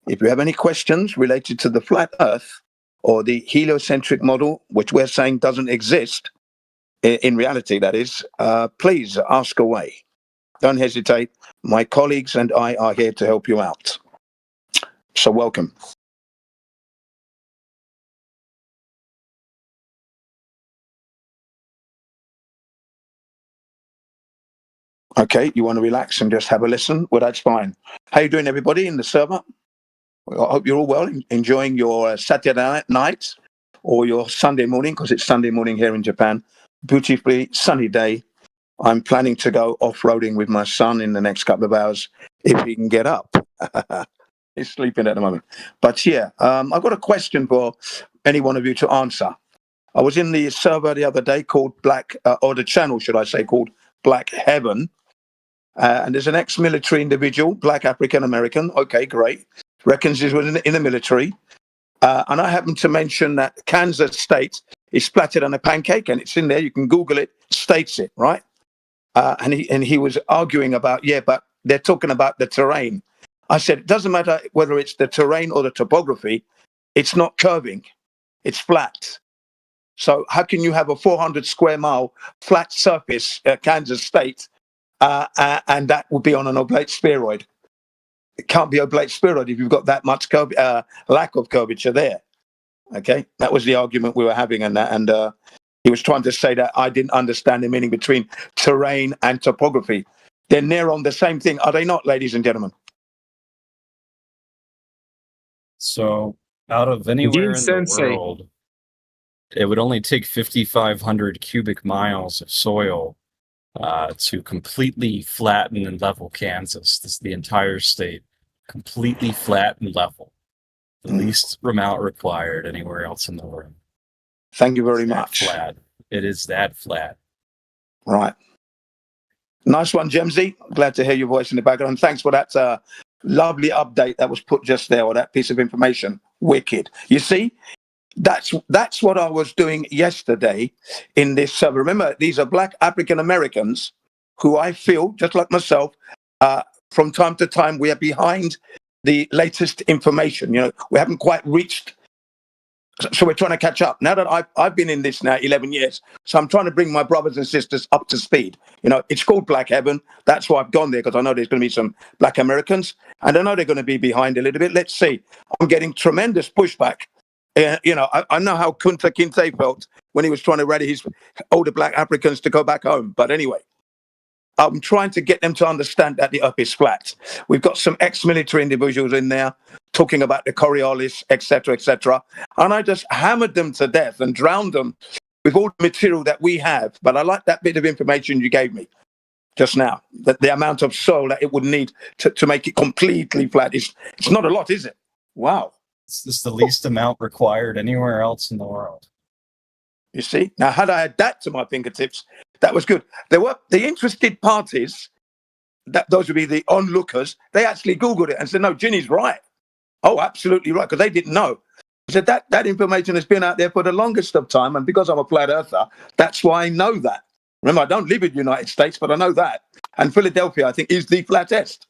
If you have any questions related to the flat Earth or the heliocentric model, which we're saying doesn't exist, in reality that is, please ask away. Don't hesitate. My colleagues and I are here to help you out. So welcome. Okay, you want to relax and just have a listen? Well, that's fine. How you doing, everybody in the server? I hope you're all well, enjoying your Saturday night or your Sunday morning, because it's Sunday morning here in Japan. Beautifully sunny day. I'm planning to go off-roading with my son in the next couple of hours if he can get up. He's sleeping at the moment. But yeah, I've got a question for any one of you to answer. I was in the server the other day called or the channel, should I say, called Black Heaven. And there's an ex-military individual, Black African-American. Okay, great. Reckons he's in the military. And I happened to mention that Kansas State is splattered on a pancake, and it's in there. You can Google it, states it, right? And he was arguing about, yeah, but they're talking about the terrain. I said, it doesn't matter whether it's the terrain or the topography. It's not curving. It's flat. So how can you have a 400 square mile flat surface, Kansas State, and that would be on an oblate spheroid? It can't be oblate spheroid if you've got that much lack of curvature there. Okay, that was the argument we were having, and he was trying to say that I didn't understand the meaning between terrain and topography. They're near on the same thing, are they not, ladies and gentlemen? So, out of anywhere in the world, it would only take 5,500 cubic miles of soil to completely flatten and level Kansas. This is the entire state, completely flat and level. The least amount required anywhere else in the world. Thank you very much. Flat. It is that flat. Right. Nice one, Jemsy. Glad to hear your voice in the background. Thanks for that lovely update that was put just there, or that piece of information. Wicked. You see, that's what I was doing yesterday in this server. Remember, these are Black African Americans who I feel, just like myself, from time to time we are behind the latest information. You know, we haven't quite reached, so we're trying to catch up. Now that I've been in this now 11 years, so I'm trying to bring my brothers and sisters up to speed. You know, it's called Black Heaven. That's why I've gone there, because I know there's going to be some Black Americans, and I know they're going to be behind a little bit. Let's see. I'm getting tremendous pushback. You know, I know how Kunta Kinte felt when he was trying to rally his older Black Africans to go back home. But anyway, I'm trying to get them to understand that the Earth is flat. We've got some ex-military individuals in there talking about the Coriolis, etc., etc. And I just hammered them to death and drowned them with all the material that we have. But I like that bit of information you gave me just now, that the amount of soil that it would need to make it completely flat. It's not a lot, is it? Wow. It's the least amount required anywhere else in the world. You see? Now, had I had that to my fingertips, that was good. There were the interested parties, those would be the onlookers, they actually Googled it and said, no, Ginny's right. Oh, absolutely right, because they didn't know. I said, that information has been out there for the longest of time, and because I'm a flat earther, that's why I know that. Remember, I don't live in the United States, but I know that. And Philadelphia, I think, is the flattest.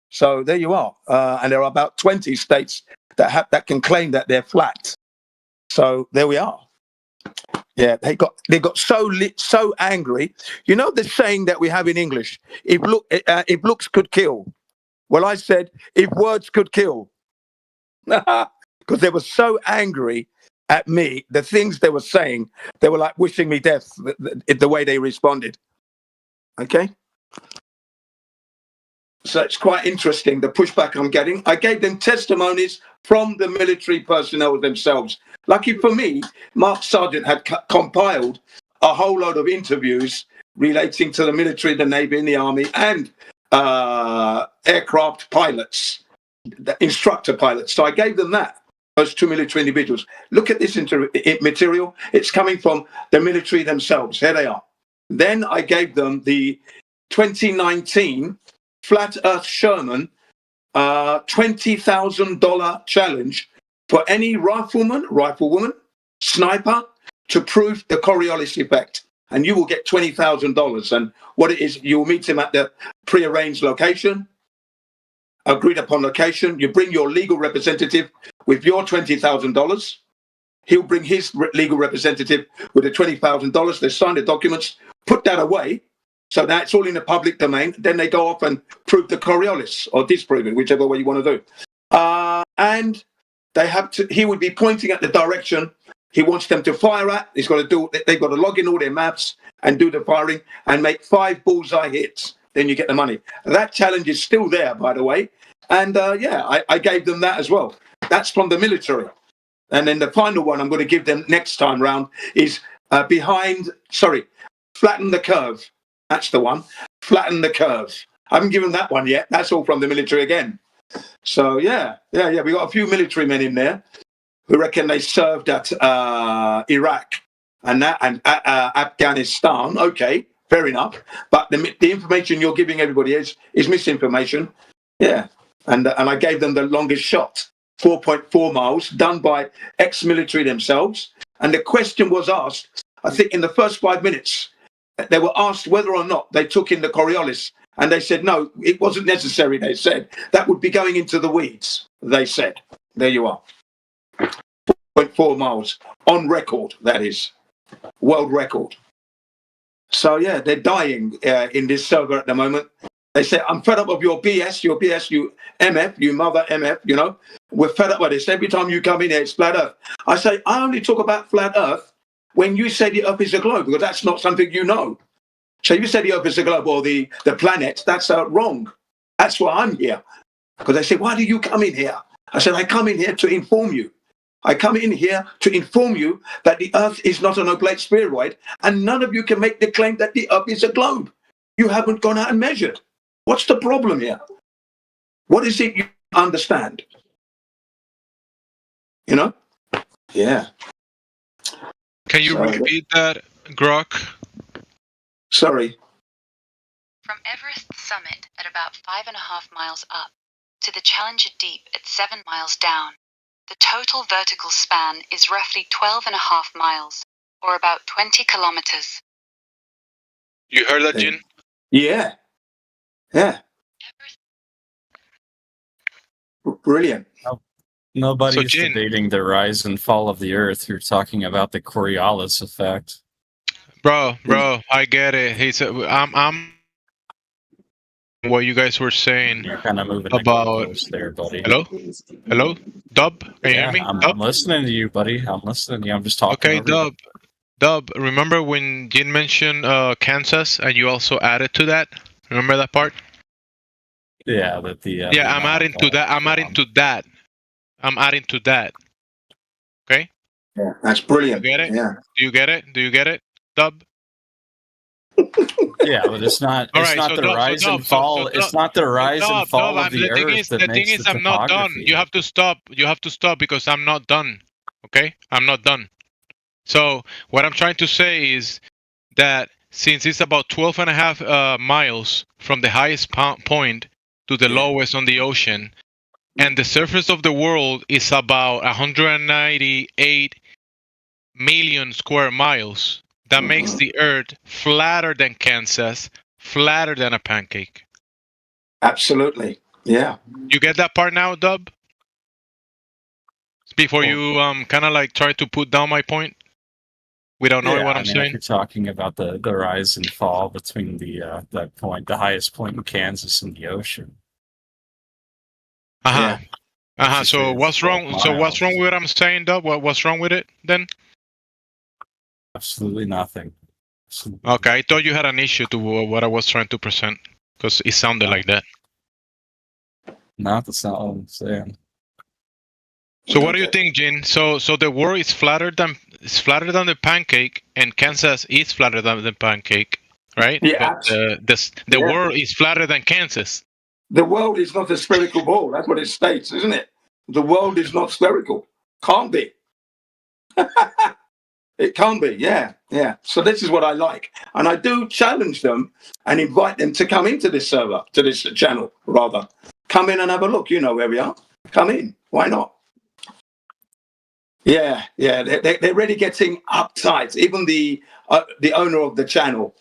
So there you are. And there are about 20 states that can claim that they're flat. So there we are. Yeah, they got so angry. You know the saying that we have in English: if looks could kill. Well, I said if words could kill, because they were so angry at me. The things they were saying, they were like wishing me death. The way they responded. Okay. So it's quite interesting, the pushback I'm getting. I gave them testimonies from the military personnel themselves. Lucky for me, Mark Sargent had compiled a whole load of interviews relating to the military, the Navy, and the Army, and aircraft pilots, the instructor pilots. So I gave them those two military individuals. Look at this material. It's coming from the military themselves. Here they are. Then I gave them the 2019 Flat Earth Sherman $20,000 challenge for any riflewoman, sniper, to prove the Coriolis effect. and you will get $20,000. And what it is, you'll meet him at the pre-arranged location, agreed upon location. You bring your legal representative with your $20,000. He'll bring his legal representative with the $20,000. They sign the documents, put that away. So now it's all in the public domain. Then they go off and prove the Coriolis or disprove it, whichever way you want to do. And they have to. He would be pointing at the direction he wants them to fire at. He's got to do. They've got to log in all their maps and do the firing and make 5 bullseye hits. Then you get the money. That challenge is still there, by the way. And I gave them that as well. That's from the military. And then the final one I'm going to give them next time round is flatten the curve. That's the one. Flatten the curve. I haven't given that one yet. That's all from the military again. So we got a few military men in there who reckon they served at Iraq and Afghanistan. Okay, fair enough. But the information you're giving everybody is misinformation. Yeah, and I gave them the longest shot, 4.4 miles, done by ex-military themselves. And the question was asked, I think, in the first 5 minutes. They were asked whether or not they took in the Coriolis, and they said no, it wasn't necessary. They said that would be going into the weeds. They said, there you are, 4.4 miles on record. That is world record. So yeah, they're dying in this server at the moment. They say, I'm fed up of your BS, you MF, you mother MF. You know, we're fed up with this. Every time you come in here, it's flat Earth. I say, I only talk about flat Earth when you say the Earth is a globe, because that's not something you know. So you say the Earth is a globe or the planet, that's wrong. That's why I'm here. Because they say, why do you come in here? I said, I come in here to inform you. I come in here to inform you that the Earth is not an oblate spheroid, and none of you can make the claim that the Earth is a globe. You haven't gone out and measured. What's the problem here? What is it you understand? You know? Yeah. Can you repeat that, Grok? Sorry. From Everest's summit at about 5.5 miles up to the Challenger Deep at 7 miles down, the total vertical span is roughly 12.5 miles, or about 20 kilometers. You heard that, Jin? Yeah. Yeah. Brilliant. Nobody's debating the rise and fall of the Earth. You're talking about the Coriolis effect. Bro, I get it. He said, I'm what you guys were saying. You're kind of moving about there, buddy. Hello, Dub. Can you hear me? I'm listening to you, buddy. I'm listening to you. I'm just talking. Okay, Dub. Remember when Jin mentioned Kansas, and you also added to that? Remember that part? Yeah, that I'm adding to that. I'm adding to that. Okay. Yeah, that's brilliant. You get it? Yeah. Do you get it, Dub? Yeah, but it's not. It's not the rise and fall. It's not the rise and fall of the Earth that makes the topography. I'm not done. You have to stop because I'm not done. Okay, I'm not done. So what I'm trying to say is that since it's about 12.5 miles from the highest point to the lowest on the ocean, and the surface of the world is about 198 million square miles. That makes the Earth flatter than Kansas, flatter than a pancake. Absolutely. Yeah. You get that part now, Dub? Before you kind of like try to put down my point without knowing what I'm saying? If you're talking about the rise and fall between that point, the highest point in Kansas and the ocean. So what's wrong? So what's wrong with what I'm saying, Dub? What's wrong with it then? Absolutely nothing. Okay, I thought you had an issue to what I was trying to present because it sounded like that. No, that's not what I'm saying. So what do you think, Jin? So the world is flatter than the pancake, and Kansas is flatter than the pancake, right? Yeah. But the world is flatter than Kansas. The world is not a spherical ball. That's what it states, isn't it? The world is not spherical. Can't be. It can't be. Yeah. So this is what I like, and I do challenge them and invite them to come into this server, to this channel, rather. Come in and have a look. You know where we are. Come in. Why not? Yeah, they're really getting uptight. Even the owner of the channel,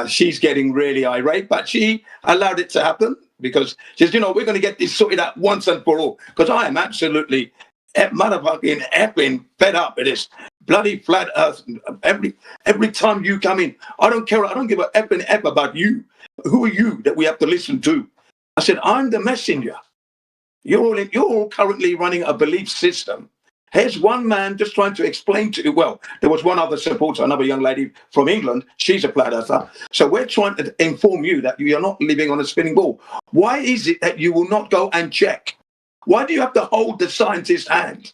she's getting really irate, but she allowed it to happen because she says, we're going to get this sorted out once and for all. Because I am absolutely motherfucking effing fed up with this bloody flat earth. Every time you come in, I don't care. I don't give a effing F about you. Who are you that we have to listen to? I said, I'm the messenger. You're all currently running a belief system. Here's one man just trying to explain to you. Well, there was one other supporter, another young lady from England. She's a flat earther. So we're trying to inform you that you're not living on a spinning ball. Why is it that you will not go and check? Why do you have to hold the scientist's hand?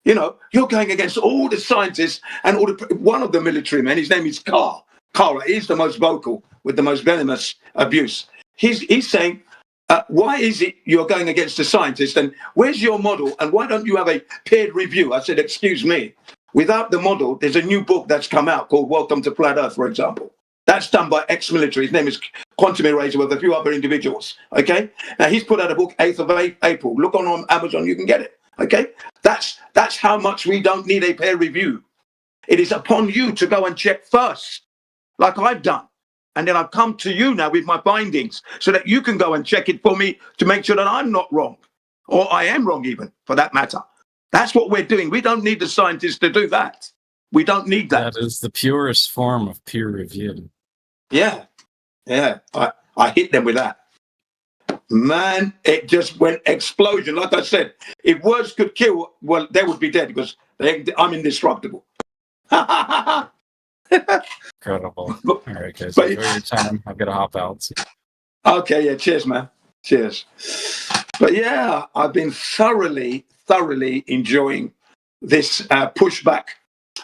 You're going against all the scientists and one of the military men. His name is Carl. He's the most vocal with the most venomous abuse. He's saying, why is it you're going against the scientist? And where's your model? And why don't you have a peer review? I said, excuse me. Without the model, there's a new book that's come out called Welcome to Flat Earth, for example. That's done by ex-military. His name is Quantum Eraser with a few other individuals. Okay? Now, he's put out a book 8th of April. Look on Amazon, you can get it. Okay? That's how much we don't need a peer review. It is upon you to go and check first, like I've done. And then I've come to you now with my findings so that you can go and check it for me to make sure that I'm not wrong, or I am wrong even, for that matter. That's what we're doing. We don't need the scientists to do that. We don't need that. That is the purest form of peer review. Yeah. I hit them with that. Man, it just went explosion. Like I said, if words could kill, well, they would be dead because I'm indestructible. Incredible. All right, guys. Enjoy your time. I've got to hop out. Okay, yeah. Cheers, man. Cheers. But yeah, I've been thoroughly enjoying this pushback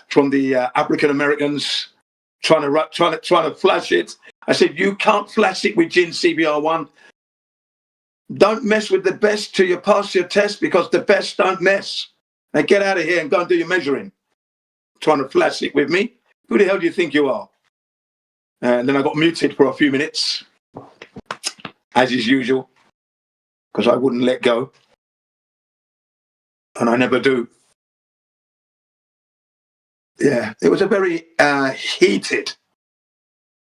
from the African Americans trying to flash it. I said, you can't flash it with Gin CBR1. Don't mess with the best till you pass your test because the best don't mess. Now get out of here and go and do your measuring. Trying to flash it with me. Who the hell do you think you are? And then I got muted for a few minutes, as is usual, because I wouldn't let go. And I never do. Yeah, it was a very heated,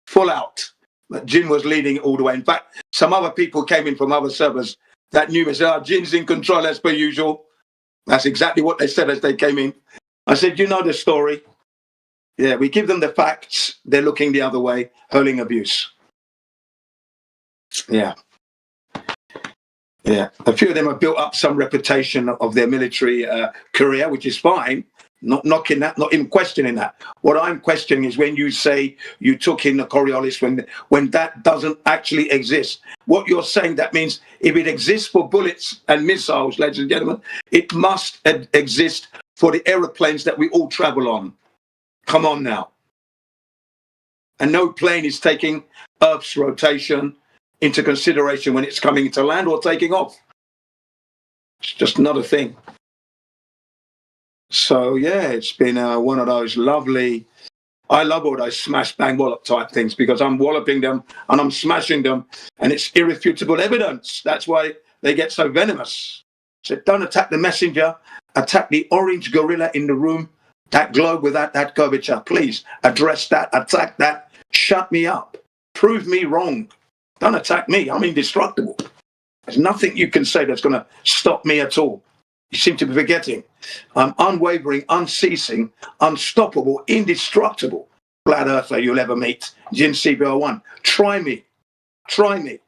full out. But Jin was leading all the way. In fact, some other people came in from other servers that knew me. Said, Jin's in control as per usual. That's exactly what they said as they came in. I said, you know the story. Yeah, we give them the facts. They're looking the other way, hurling abuse. Yeah. A few of them have built up some reputation of their military career, which is fine. Not knocking that, not even questioning that. What I'm questioning is when you say you took in the Coriolis when that doesn't actually exist. What you're saying, that means if it exists for bullets and missiles, ladies and gentlemen, it must exist for the aeroplanes that we all travel on. Come on now. And no plane is taking Earth's rotation into consideration when it's coming to land or taking off. It's just not a thing. So, yeah, it's been one of those lovely, I love all those smash, bang, wallop type things because I'm walloping them and I'm smashing them and it's irrefutable evidence. That's why they get so venomous. So don't attack the messenger, attack the orange gorilla in the room, that globe with that curvature. Please address that, attack that, shut me up, prove me wrong. Don't attack me, I'm indestructible. There's nothing you can say that's going to stop me at all. You seem to be forgetting. I'm unwavering, unceasing, unstoppable, indestructible flat earther you'll ever meet. Jin CBR1. Try me. Try me.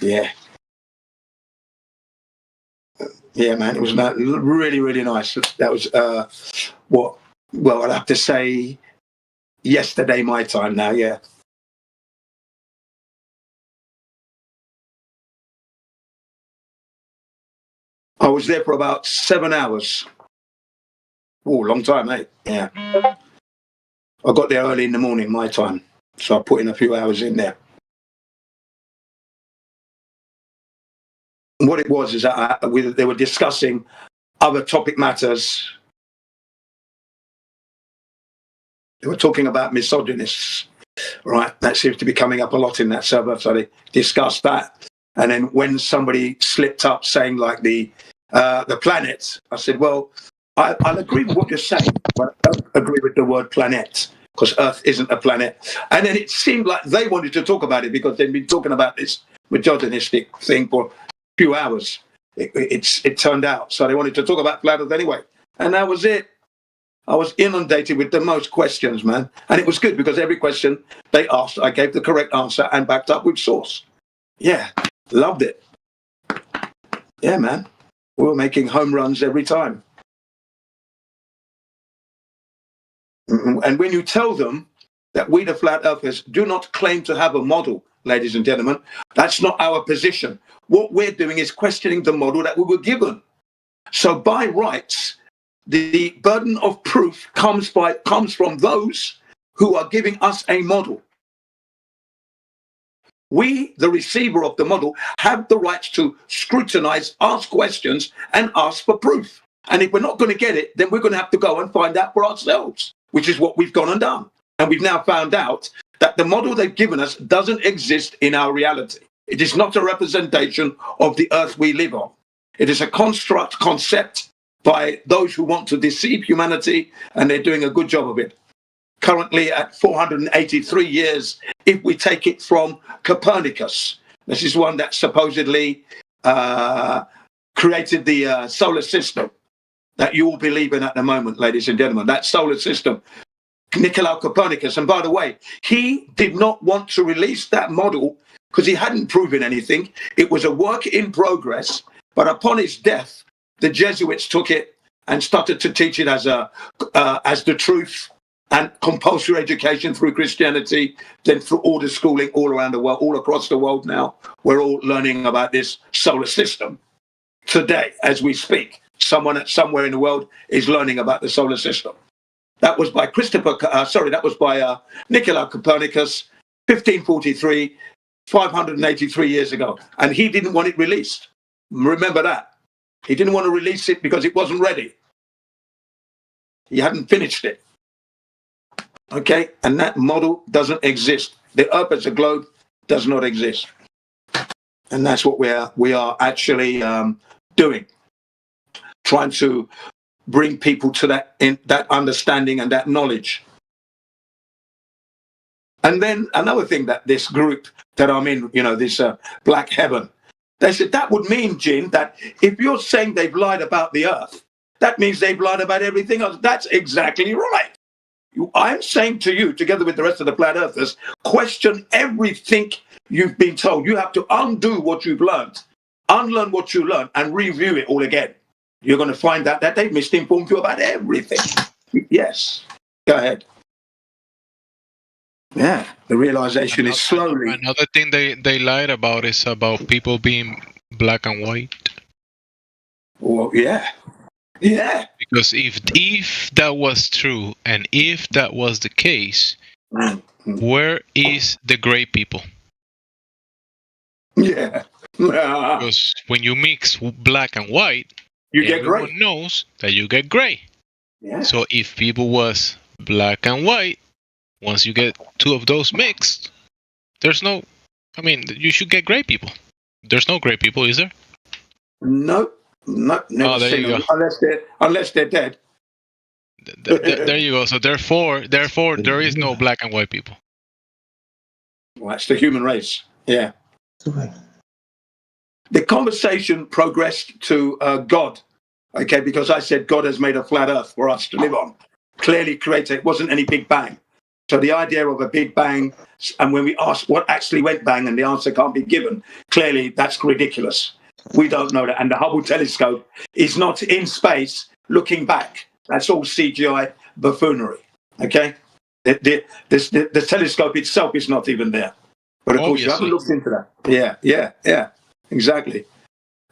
Yeah. Yeah, man. It was really, really nice. That was I'd have to say yesterday my time now, yeah. I was there for about 7 hours. Oh, long time, mate. Yeah. I got there early in the morning, my time. So I put in a few hours in there. What it was is that they were discussing other topic matters. They were talking about misogynists, right? That seems to be coming up a lot in that server. So they discussed that. And then when somebody slipped up saying like the planets, I said, well, I'll agree with what you're saying, but I don't agree with the word planet, because Earth isn't a planet. And then it seemed like they wanted to talk about it because they'd been talking about this misogynistic thing for a few hours. It turned out. So they wanted to talk about flat Earth anyway. And that was it. I was inundated with the most questions, man. And it was good because every question they asked, I gave the correct answer and backed up with source. Yeah, loved it. Yeah, man. We were making home runs every time. And when you tell them that we, the flat earthers, do not claim to have a model, ladies and gentlemen, that's not our position. What we're doing is questioning the model that we were given. So by rights, the burden of proof comes from those who are giving us a model. We, the receiver of the model, have the right to scrutinize, ask questions, and ask for proof. And if we're not going to get it, then we're going to have to go and find out for ourselves, which is what we've gone and done. And we've now found out that the model they've given us doesn't exist in our reality. It is not a representation of the earth we live on. It is a concept by those who want to deceive humanity, and they're doing a good job of it. Currently at 483 years, if we take it from Copernicus. This is one that supposedly created the solar system that you all believe in at the moment, ladies and gentlemen. That solar system, Nicolaus Copernicus. And by the way, he did not want to release that model because he hadn't proven anything. It was a work in progress. But upon his death, the Jesuits took it and started to teach it as the truth, and compulsory education through Christianity, then through all the schooling all around the world, all across the world now. We're all learning about this solar system today as we speak. Someone somewhere in the world is learning about the solar system. That was by Nicolaus Copernicus, 1543, 583 years ago. And he didn't want it released. Remember that. He didn't want to release it because it wasn't ready. He hadn't finished it. Okay, and that model doesn't exist. The Earth as a globe does not exist, and that's what we are actually doing, trying to bring people to that understanding and that knowledge. And then another thing that this group that I'm in, this Black Heaven, they said that would mean, Jin, that if you're saying they've lied about the Earth, that means they've lied about everything else. That's exactly right. I'm saying to you, together with the rest of the flat earthers, question everything you've been told. You have to undo what you've learned, unlearn what you learned, and review it all again. You're going to find out that they've misinformed you about everything. Yes. Go ahead. Yeah, the realization is slowly. Another thing they lied about is about people being black and white. Well, yeah. Yeah. Because if that was true, and if that was the case, where is the gray people? Yeah. Because when you mix black and white, you get gray. Everyone knows that you get gray. Yeah. So if people was black and white, once you get two of those mixed, you should get gray people. There's no gray people, is there? Nope. No, never there seen you them, go. unless they're dead. There you go. So therefore, there is no black and white people. Well, that's the human race. Yeah. The conversation progressed to God. Okay, because I said God has made a flat Earth for us to live on. Clearly created. It wasn't any Big Bang. So the idea of a Big Bang, and when we ask what actually went bang, and the answer can't be given, clearly that's ridiculous. We don't know that. And the Hubble telescope is not in space looking back. That's all CGI buffoonery. Okay? The telescope itself is not even there. But of course, you haven't looked into that. Yeah. Exactly.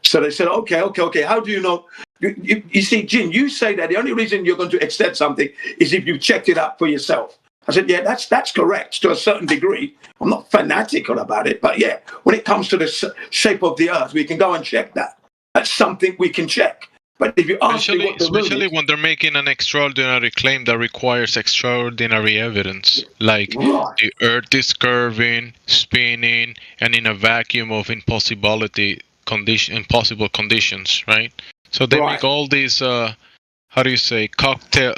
So they said, okay. How do you know? You see, Jin, you say that the only reason you're going to accept something is if you've checked it out for yourself. I said, yeah, that's correct to a certain degree. I'm not fanatical about it, but yeah, when it comes to the shape of the Earth, we can go and check that. That's something we can check. But if you ask me what the moon Especially is, when they're making an extraordinary claim that requires extraordinary evidence, like the Earth is curving, spinning, and in a vacuum of impossible conditions, right? So they make all these, how do you say, cocktail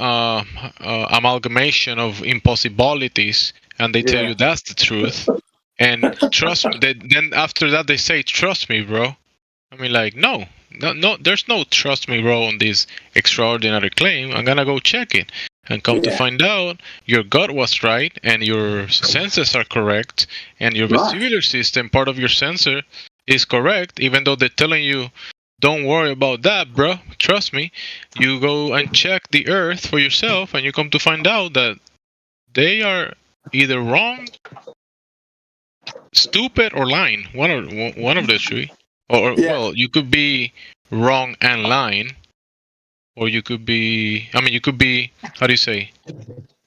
amalgamation of impossibilities, and they tell you that's the truth. And trust me, then after that they say, trust me, bro. I mean, like, no, there's no trust me, bro, on this extraordinary claim. I'm gonna go check it. And come to find out, your gut was right, and your senses are correct, and your vestibular system, part of your sensor, is correct, even though they're telling you, don't worry about that, bro. Trust me. You go and check the Earth for yourself, and you come to find out that they are either wrong, stupid, or lying. One of the three. Or well, you could be wrong and lying, or you could be. I mean, you could be. How do you say?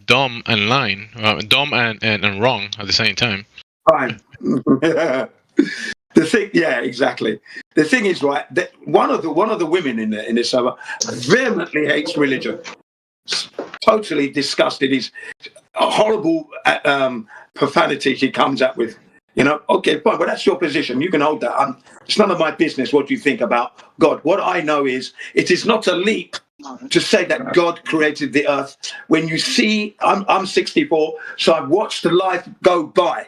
Dumb and lying. Dumb and wrong at the same time. Fine. The thing, exactly. The thing is, right, that one of the women in this server vehemently hates religion. Totally disgusted. Is a horrible profanity she comes up with. You know, okay, fine, but that's your position. You can hold that. It's none of my business what you think about God. What I know is it is not a leap to say that God created the earth. When you see, I'm 64, so I've watched life go by,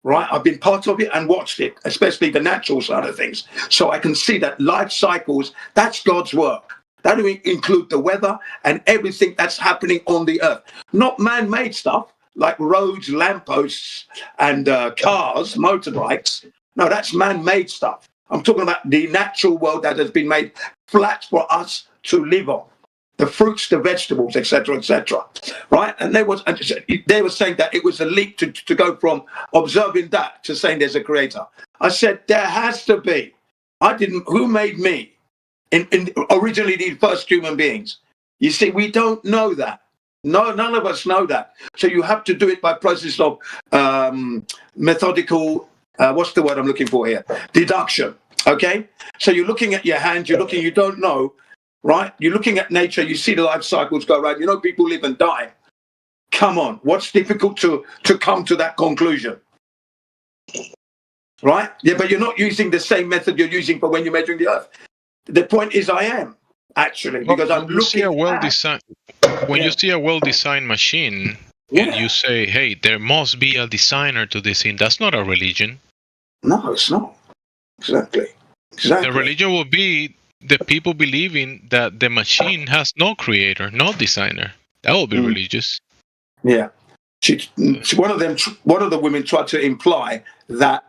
right? I've been part of it and watched it, especially the natural side of things. So I can see that life cycles, that's God's work. That will include the weather and everything that's happening on the earth. Not man-made stuff, like roads, lampposts, and cars, motorbikes. No, that's man-made stuff. I'm talking about the natural world that has been made flat for us to live on. The fruits, the vegetables, etc., right? And they were saying that it was a leap to go from observing that to saying there's a creator. I said, there has to be. Who made me? Originally, the first human beings. You see, we don't know that. No, none of us know that. So you have to do it by process of methodical, what's the word I'm looking for here? Deduction, okay? So you're looking at your hand, you don't know, right? You're looking at nature, you see the life cycles go around, you know people live and die. Come on, what's difficult to come to that conclusion? Right? Yeah, but you're not using the same method you're using for when you're measuring the earth. The point is I am, actually, because I'm looking When you see a well-designed machine, and you say, hey, there must be a designer to this thing, that's not a religion. No, it's not. Exactly. The religion will be the people believing that the machine has no creator, no designer. That will be religious. Yeah. One of the women tried to imply that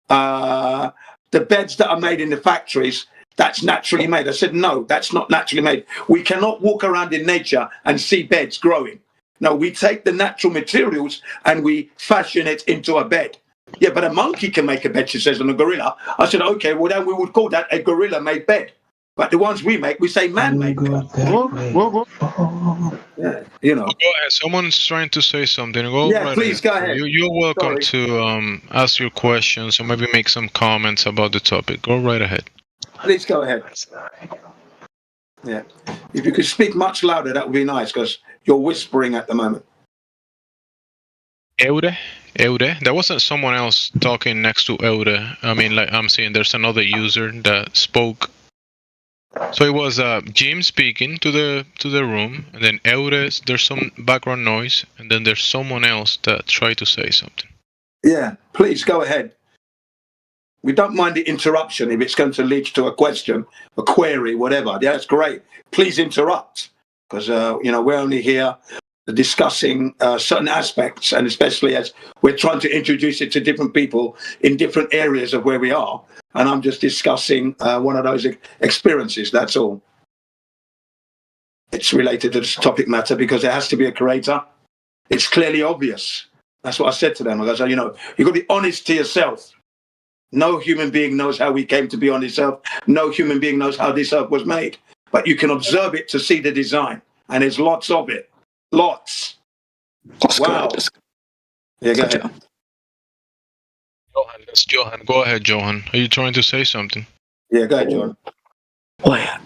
the beds that are made in the factories, that's naturally made. I said, no, that's not naturally made. We cannot walk around in nature and see beds growing. No, we take the natural materials and we fashion it into a bed. Yeah, but a monkey can make a bed, she says, and a gorilla. I said, okay, well, then we would call that a gorilla-made bed. But the ones we make, we say man-made bed. Yeah, you know. Go ahead. Someone's trying to say something. Go right please, ahead. go ahead. You're welcome to ask your questions or maybe make some comments about the topic. Go right ahead. Please go ahead. Yeah. If you could speak much louder, that would be nice, because you're whispering at the moment. Eude? There wasn't someone else talking next to Eude. I mean, like I'm seeing there's another user that spoke. So it was Jim speaking to the room, and then Eude, there's some background noise, and then there's someone else that tried to say something. Yeah, please go ahead. We don't mind the interruption if it's going to lead to a question, a query, whatever. Yeah, that's great. Please interrupt, because we're only here discussing certain aspects, and especially as we're trying to introduce it to different people in different areas of where we are. And I'm just discussing one of those experiences. That's all. It's related to this topic matter because there has to be a creator. It's clearly obvious. That's what I said to them. I said, you've got to be honest to yourself. No human being knows how we came to be on this earth. No human being knows how this earth was made. But you can observe it to see the design. And there's lots of it. Lots. Wow. Yeah, go ahead. Johan. Go ahead, Johan. Are you trying to say something? Yeah, go ahead, Johan. Well,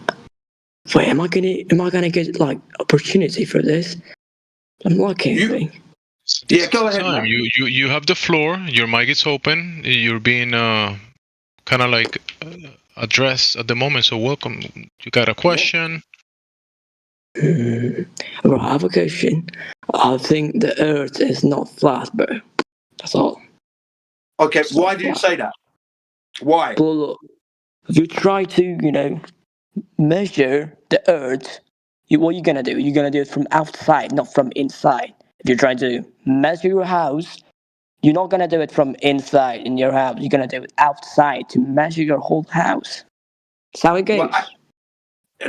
Wait, am I gonna get like opportunity for this? I'm lucky, I think. Yeah, go ahead, Time. man. You have the floor. Your mic is open. You're being kind of like addressed at the moment. So welcome. You got a question? Well, I have a question. I think the Earth is not flat, bro. That's all. Okay, why do you say that? Why? Well, look, if you try to, measure the Earth, what you're gonna do? You're gonna do it from outside, not from inside. If you're trying to measure your house, you're not gonna do it from inside in your house. You're gonna do it outside to measure your whole house. That's how it goes.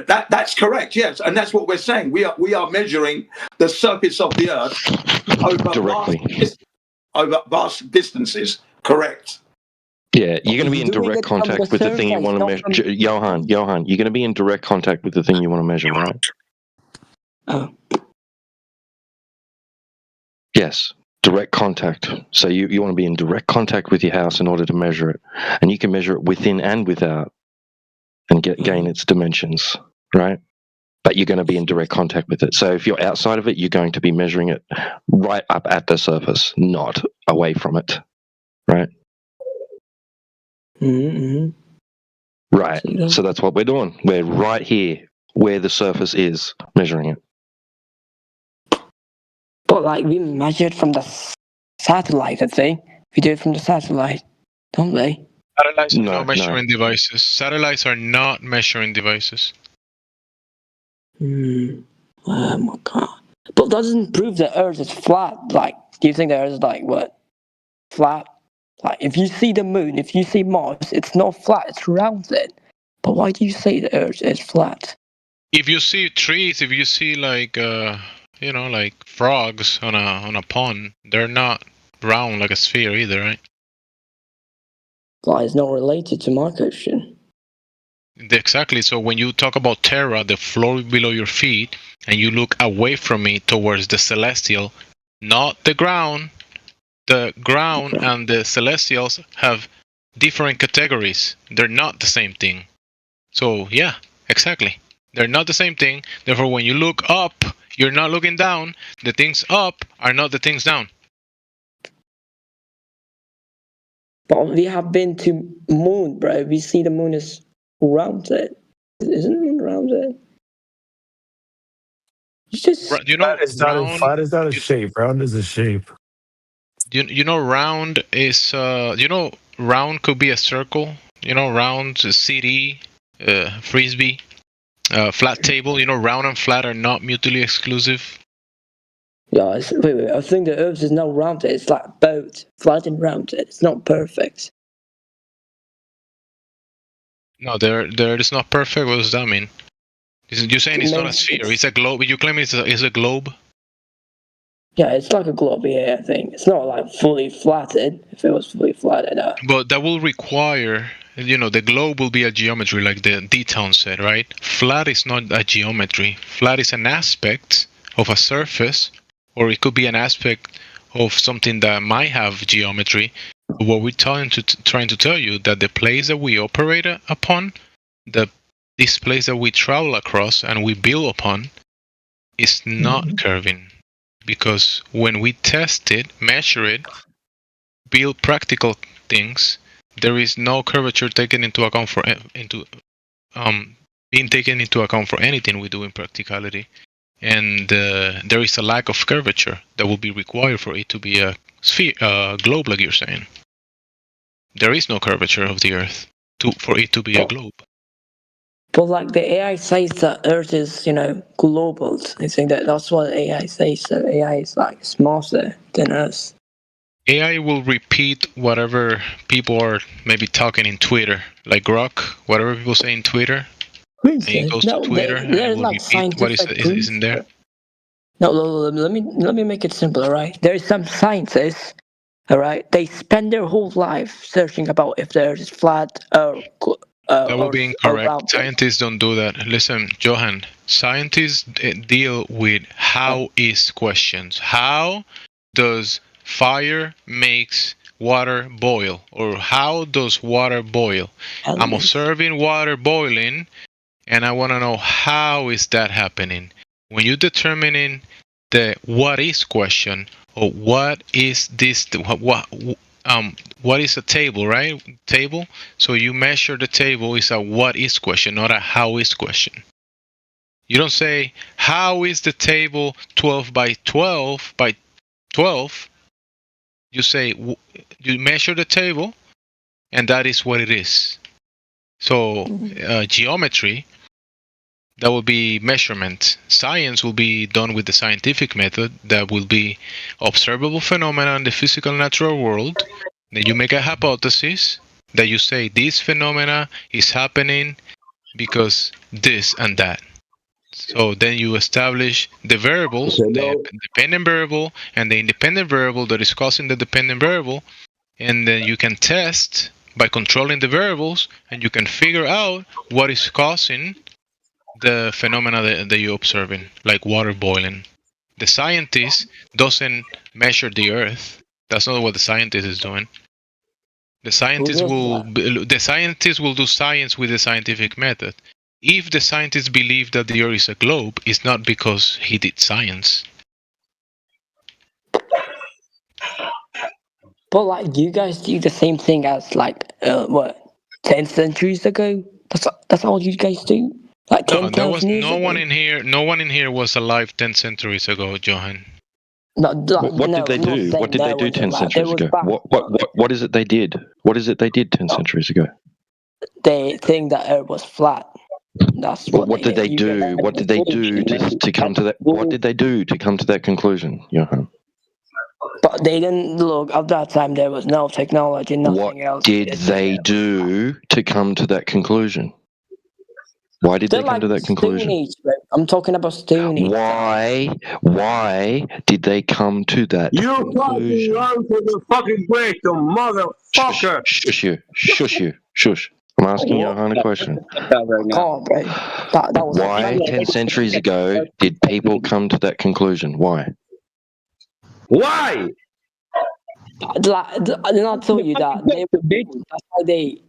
That's correct, yes, and that's what we're saying. We are measuring the surface of the Earth over vast distances. Correct. Yeah, you're going to be in direct contact with the thing you want to measure. Johan, you're going to be in direct contact with the thing you want to measure, right? Oh. Yes, direct contact. So you want to be in direct contact with your house in order to measure it. And you can measure it within and without and gain its dimensions, right? But you're going to be in direct contact with it. So if you're outside of it, you're going to be measuring it right up at the surface, not away from it, right? Mm-hmm. Right. So that's what we're doing. We're right here where the surface is, measuring it. But like we measure it from the satellite, I think. We do it from the satellite, don't they? Satellites are not measuring devices. Satellites are not measuring devices. Oh my god. But doesn't prove the Earth is flat. Like, do you think the Earth is like what? Flat? Like, if you see the moon, if you see Mars, it's not flat, it's rounded. But why do you say the Earth is flat? If you see trees, if you see like like frogs on a pond, they're not round like a sphere either, right? Well, it's not related to my question. Exactly. So when you talk about Terra, the floor below your feet, and you look away from it towards the celestial, not the ground and the celestials have different categories. They're not the same thing. So yeah, exactly. They're not the same thing. Therefore, when you look up, you're not looking down. The things up are not the things down. But we have been to moon, bro. We see the moon is rounded. Isn't the moon rounded? Flat is not a shape. Round is a shape. Round is round could be a circle. Round CD, frisbee, flat table. Round and flat are not mutually exclusive. Yeah, wait. I think the Earth is not rounded. It's like both flat and rounded. It's not perfect. No, there is not perfect. What does that mean? You're saying it's not a sphere. It's a globe. You claim it's a globe. Yeah, it's like a globe. Yeah, I think it's not like fully flattened. If it was fully flattened, But that will require, the globe will be a geometry, like the D-Town said, right? Flat is not a geometry. Flat is an aspect of a surface, or it could be an aspect of something that might have geometry. What we're trying to tell you that the place that we operate upon, this place that we travel across and we build upon, is not curving. Because when we test it, measure it, build practical things, there is no curvature taken into account being taken into account for anything we do in practicality, and there is a lack of curvature that will be required for it to be a sphere, globe, like you're saying. There is no curvature of the Earth for it to be a globe. But like the AI says that Earth is, global. I think that's what AI says. So AI is like smarter than us. AI will repeat whatever people are maybe talking in Twitter, like Grok, whatever people say in Twitter. And he goes to Twitter and will like repeat what is in there. No, let me make it simpler, right? There's some scientists, all right? They spend their whole life searching about if the Earth is flat or that will be incorrect. Scientists don't do that. Listen, Johan, scientists deal with how is questions. How does fire makes water boil? Or how does water boil? I'm observing water boiling, and I want to know how is that happening. When you're determining the what is question, or what is this, what is a table, right? Table. So you measure the table is a what is question, not a how is question. You don't say how is the table 12 by 12 by 12. You say you measure the table, and that is what it is. So geometry, that will be measurement. Science will be done with the scientific method. That will be observable phenomena in the physical natural world. Then you make a hypothesis that you say this phenomena is happening because this and that. So then you establish the variables, the dependent variable and the independent variable that is causing the dependent variable, and then you can test by controlling the variables, and you can figure out what is causing the phenomena that you're observing, like water boiling. The scientist doesn't measure the earth. That's not what the scientist is doing. The scientist will do science with the scientific method. If the scientist believes that the earth is a globe, it's not because he did science. But like, you guys do the same thing as like 10 centuries ago? That's all you guys do? Like No, 10,000 there was years no ago? one in here. No one in here was alive 10 centuries ago, Johan. What did they do? What did they do 10 centuries ago? What is it they did? What is it they did 10 centuries ago? They think that Earth was flat. That's what did they do? What did they do to come to that? What did they do to come to that conclusion, Johan? But they didn't look at that time. There was no technology, nothing else. What did they do to come to that conclusion? Why did they come to that conclusion? Stone Age, bro. I'm talking about Stone Age. Why did they come to that conclusion? You fucking answer the fucking question, motherfucker! Shush. I'm asking Johan a question. Why 10 centuries ago did people come to that conclusion? Why? Why? I did not tell you that. That's why they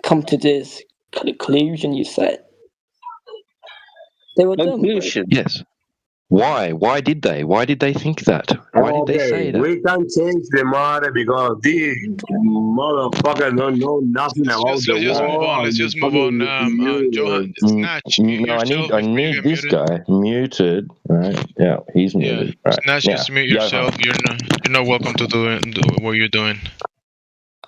come to this conclusion, you said. They were conclusion. Yes. Why? Why did they? Why did they think that? Why did they say that? We can change the matter because these motherfuckers don't know nothing about the world. Let's just move on. Johan, Snatch. No, I need this guy muted. Right? Yeah, he's muted. Yeah. Right. Snatch, just mute yourself. You're not welcome to do what you're doing.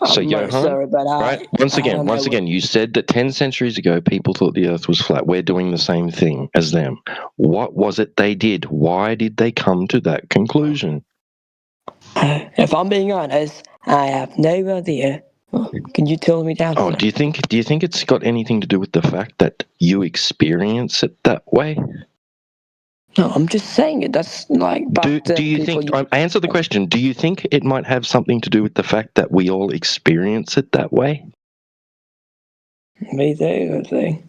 So Johan, right? Once again, you said that 10 centuries ago people thought the Earth was flat. We're doing the same thing as them. What was it they did? Why did they come to that conclusion? If I'm being honest, I have no idea. Can you tell me that? Oh, do you think it's got anything to do with the fact that you experience it that way? No, I'm just saying it. That's like. Do you think? Answer the question. Do you think it might have something to do with the fact that we all experience it that way? Maybe, I think.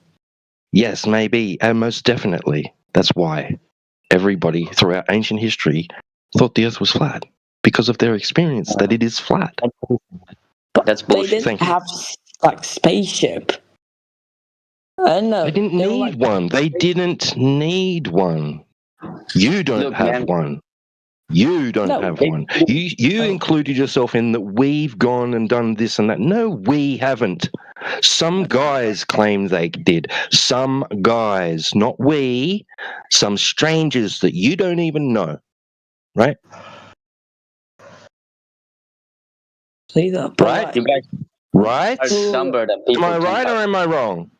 Yes, maybe, and most definitely. That's why everybody throughout ancient history thought the Earth was flat because of their experience that it is flat. But that's bullshit. They didn't have like spaceship. I know. They didn't need one. They didn't need one. You don't have one. You don't have one. You included yourself in that we've gone and done this and that. No, we haven't. Some guys claim they did. Some guys, not we. Some strangers that you don't even know. Right? Right? Right? Am I right or am I wrong?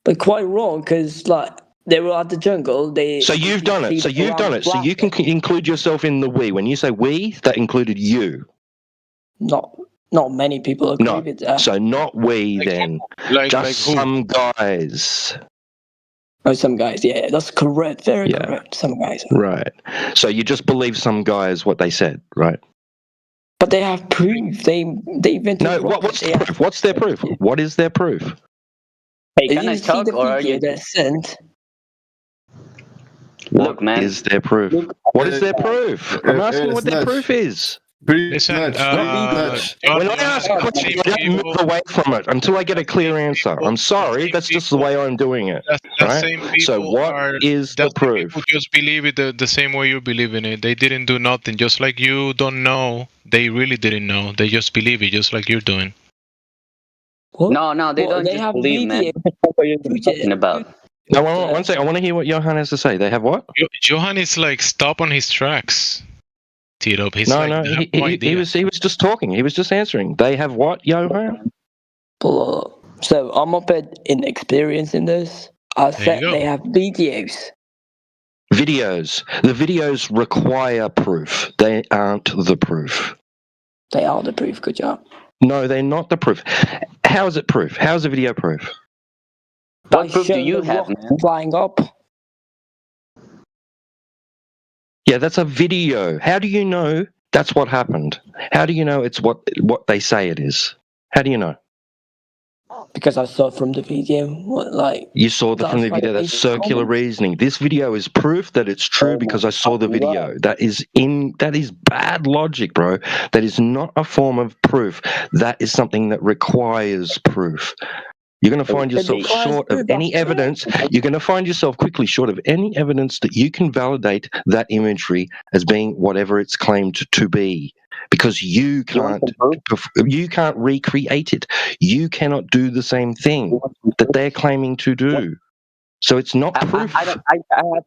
But quite wrong, because like they were at the jungle. So you've done it. So you can include yourself in the we. When you say we, that included you. Not many people agree with that. So not we then. Just some guys. Oh, some guys. Yeah, that's correct. Very correct. Some guys. Right. So you just believe some guys what they said, right? But they have proof. They invented. No. What's the proof? What's their proof? What is their proof? Hey, can I talk or are you? Look, man. Is their proof? What is their proof? I'm asking what their proof is. Listen, When I ask a question, I don't move away from it until I get a clear answer. I'm sorry, that's just the way I'm doing it. the Right? same So people what are is the the same proof? people just believe it the same way you believe in it. They didn't do nothing. Just like you don't know, they really didn't know. They just believe it, just like you're doing. No, they don't They just have believe, man. video. What are you talking about? No, one second. I want to hear what Johan has to say. They have what? Johan is like stop on his tracks. Tito, he's No, like, no, they have no he idea. was just talking. He was just answering. They have what, Johan? So I'm a bit inexperienced in this. I said they have videos. Videos. The videos require proof. They aren't the proof. They are the proof. Good job. No, they're not the proof. How is it proof? How is a video proof? What proof do you have, man? Flying up. Yeah, that's a video. How do you know that's what happened? How do you know it's what they say it is? How do you know? Because I saw from the video. You saw from the video. That's circular reasoning. This video is proof that it's true because I saw the video. That is bad logic, bro. That is not a form of proof. That is something that requires proof. You're going to find yourself short of any evidence. You're going to find yourself quickly short of any evidence that you can validate that imagery as being whatever it's claimed to be, because you can't recreate it. You cannot do the same thing that they're claiming to do. So it's not proof. I have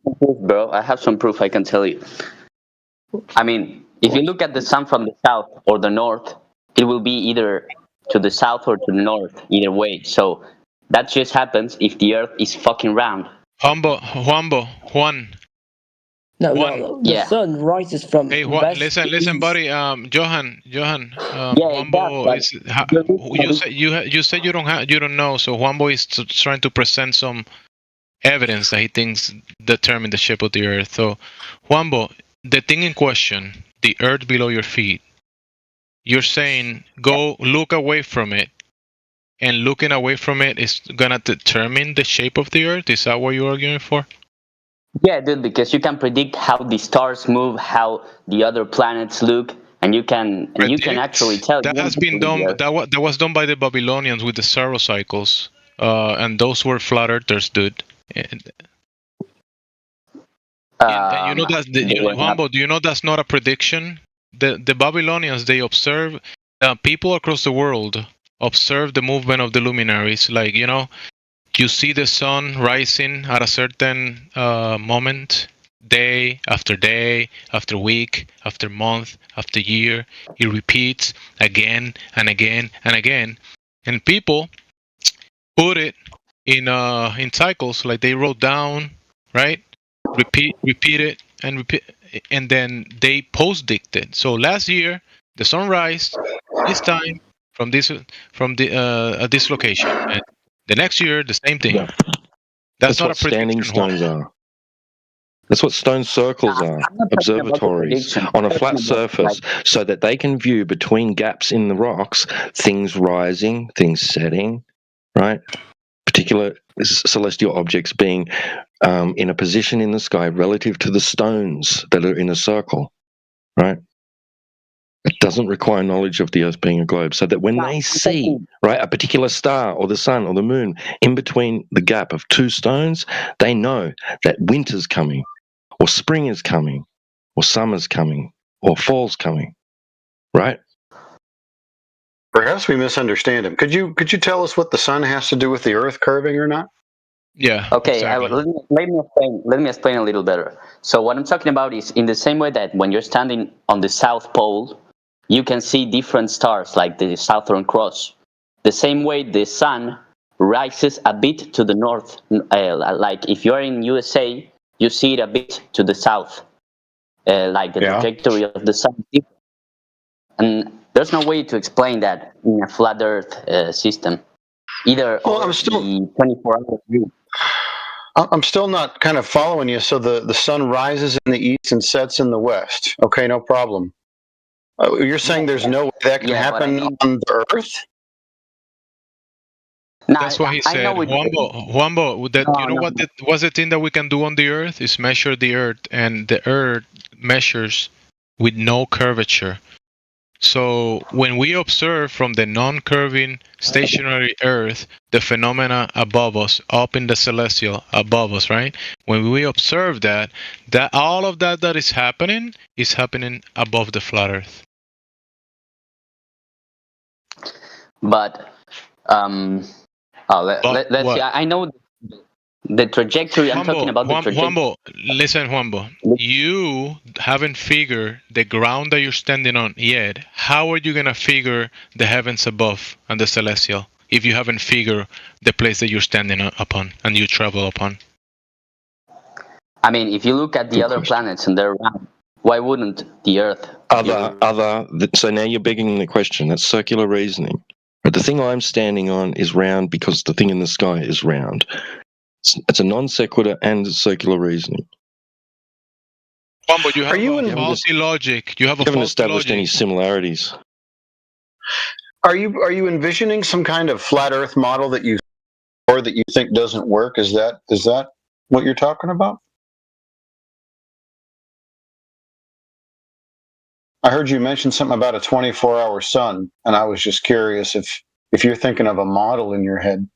some proof, bro. I have some proof I can tell you. I mean, if you look at the sun from the south or the north, it will be either to the south or to the north, either way. So that just happens if the earth is fucking round. Juan. No, the sun rises from Hey, west to listen, east. buddy. Johan. Juanbo is. You said you don't know. So Juanbo is trying to present some evidence that he thinks determine the shape of the earth. So, Juanbo, the thing in question, the earth below your feet. You're saying go look away from it, and looking away from it is gonna determine the shape of the earth. Is that what you're arguing for? Yeah, dude, because you can predict how the stars move, how the other planets look, and you can actually tell. That has been done. That was done by the Babylonians with the Zero cycles, and those were flat earthers, dude. And you know that, Juanbo, do you know that's not a prediction? The Babylonians, they observe people across the world observe the movement of the luminaries. Like, you see the sun rising at a certain moment, day after week, after month, after year. It repeats again and again and again. And people put it in cycles, like they wrote down, right? Repeat it, and then they post-dict it. So last year, the sun rise this time from this location, and the next year the same thing. That's not what a prediction. standing stones are. That's what stone circles are. Observatories on a flat surface, so that they can view between gaps in the rocks things rising, things setting, right? Particular celestial objects being in a position in the sky relative to the stones that are in a circle, right? It doesn't require knowledge of the Earth being a globe, so that when they see, right, a particular star or the sun or the moon in between the gap of two stones, they know that winter's coming, or spring is coming, or summer's coming, or fall's coming, right? Perhaps we misunderstand him. Could you tell us what the sun has to do with the Earth curving or not? Yeah. Okay. Exactly. Let me explain a little better. So what I'm talking about is in the same way that when you're standing on the South Pole, you can see different stars like the Southern Cross. The same way the sun rises a bit to the north. Like if you're in USA, you see it a bit to the south, like the trajectory of the sun. And there's no way to explain that in a flat Earth system. Either I'm still 24-hour view. I'm still not kind of following you. So the sun rises in the east and sets in the west. Okay, no problem. You're saying there's no way that can happen on the Earth? That's what he said. Juanbo, what was the thing that we can do on the Earth is measure the Earth, and the Earth measures with no curvature. So when we observe from the non-curving stationary Earth the phenomena above us, up in the celestial above us, right? When we observe that all of that is happening above the flat Earth. But let's see. I know the trajectory. I'm talking about the trajectory. Juanbo, listen, Juanbo. You haven't figured the ground that you're standing on yet. How are you gonna figure the heavens above and the celestial if you haven't figured the place that you're standing upon and you travel upon? I mean, if you look at the other planets and they're round, why wouldn't the Earth? So now you're begging the question. That's circular reasoning. But the thing I'm standing on is round because the thing in the sky is round. It's a non sequitur and circular reasoning. But you have a faulty logic. You haven't established any similarities. Are you envisioning some kind of flat Earth model that you think doesn't work? Is that what you're talking about? I heard you mention something about a 24-hour sun, and I was just curious if you're thinking of a model in your head.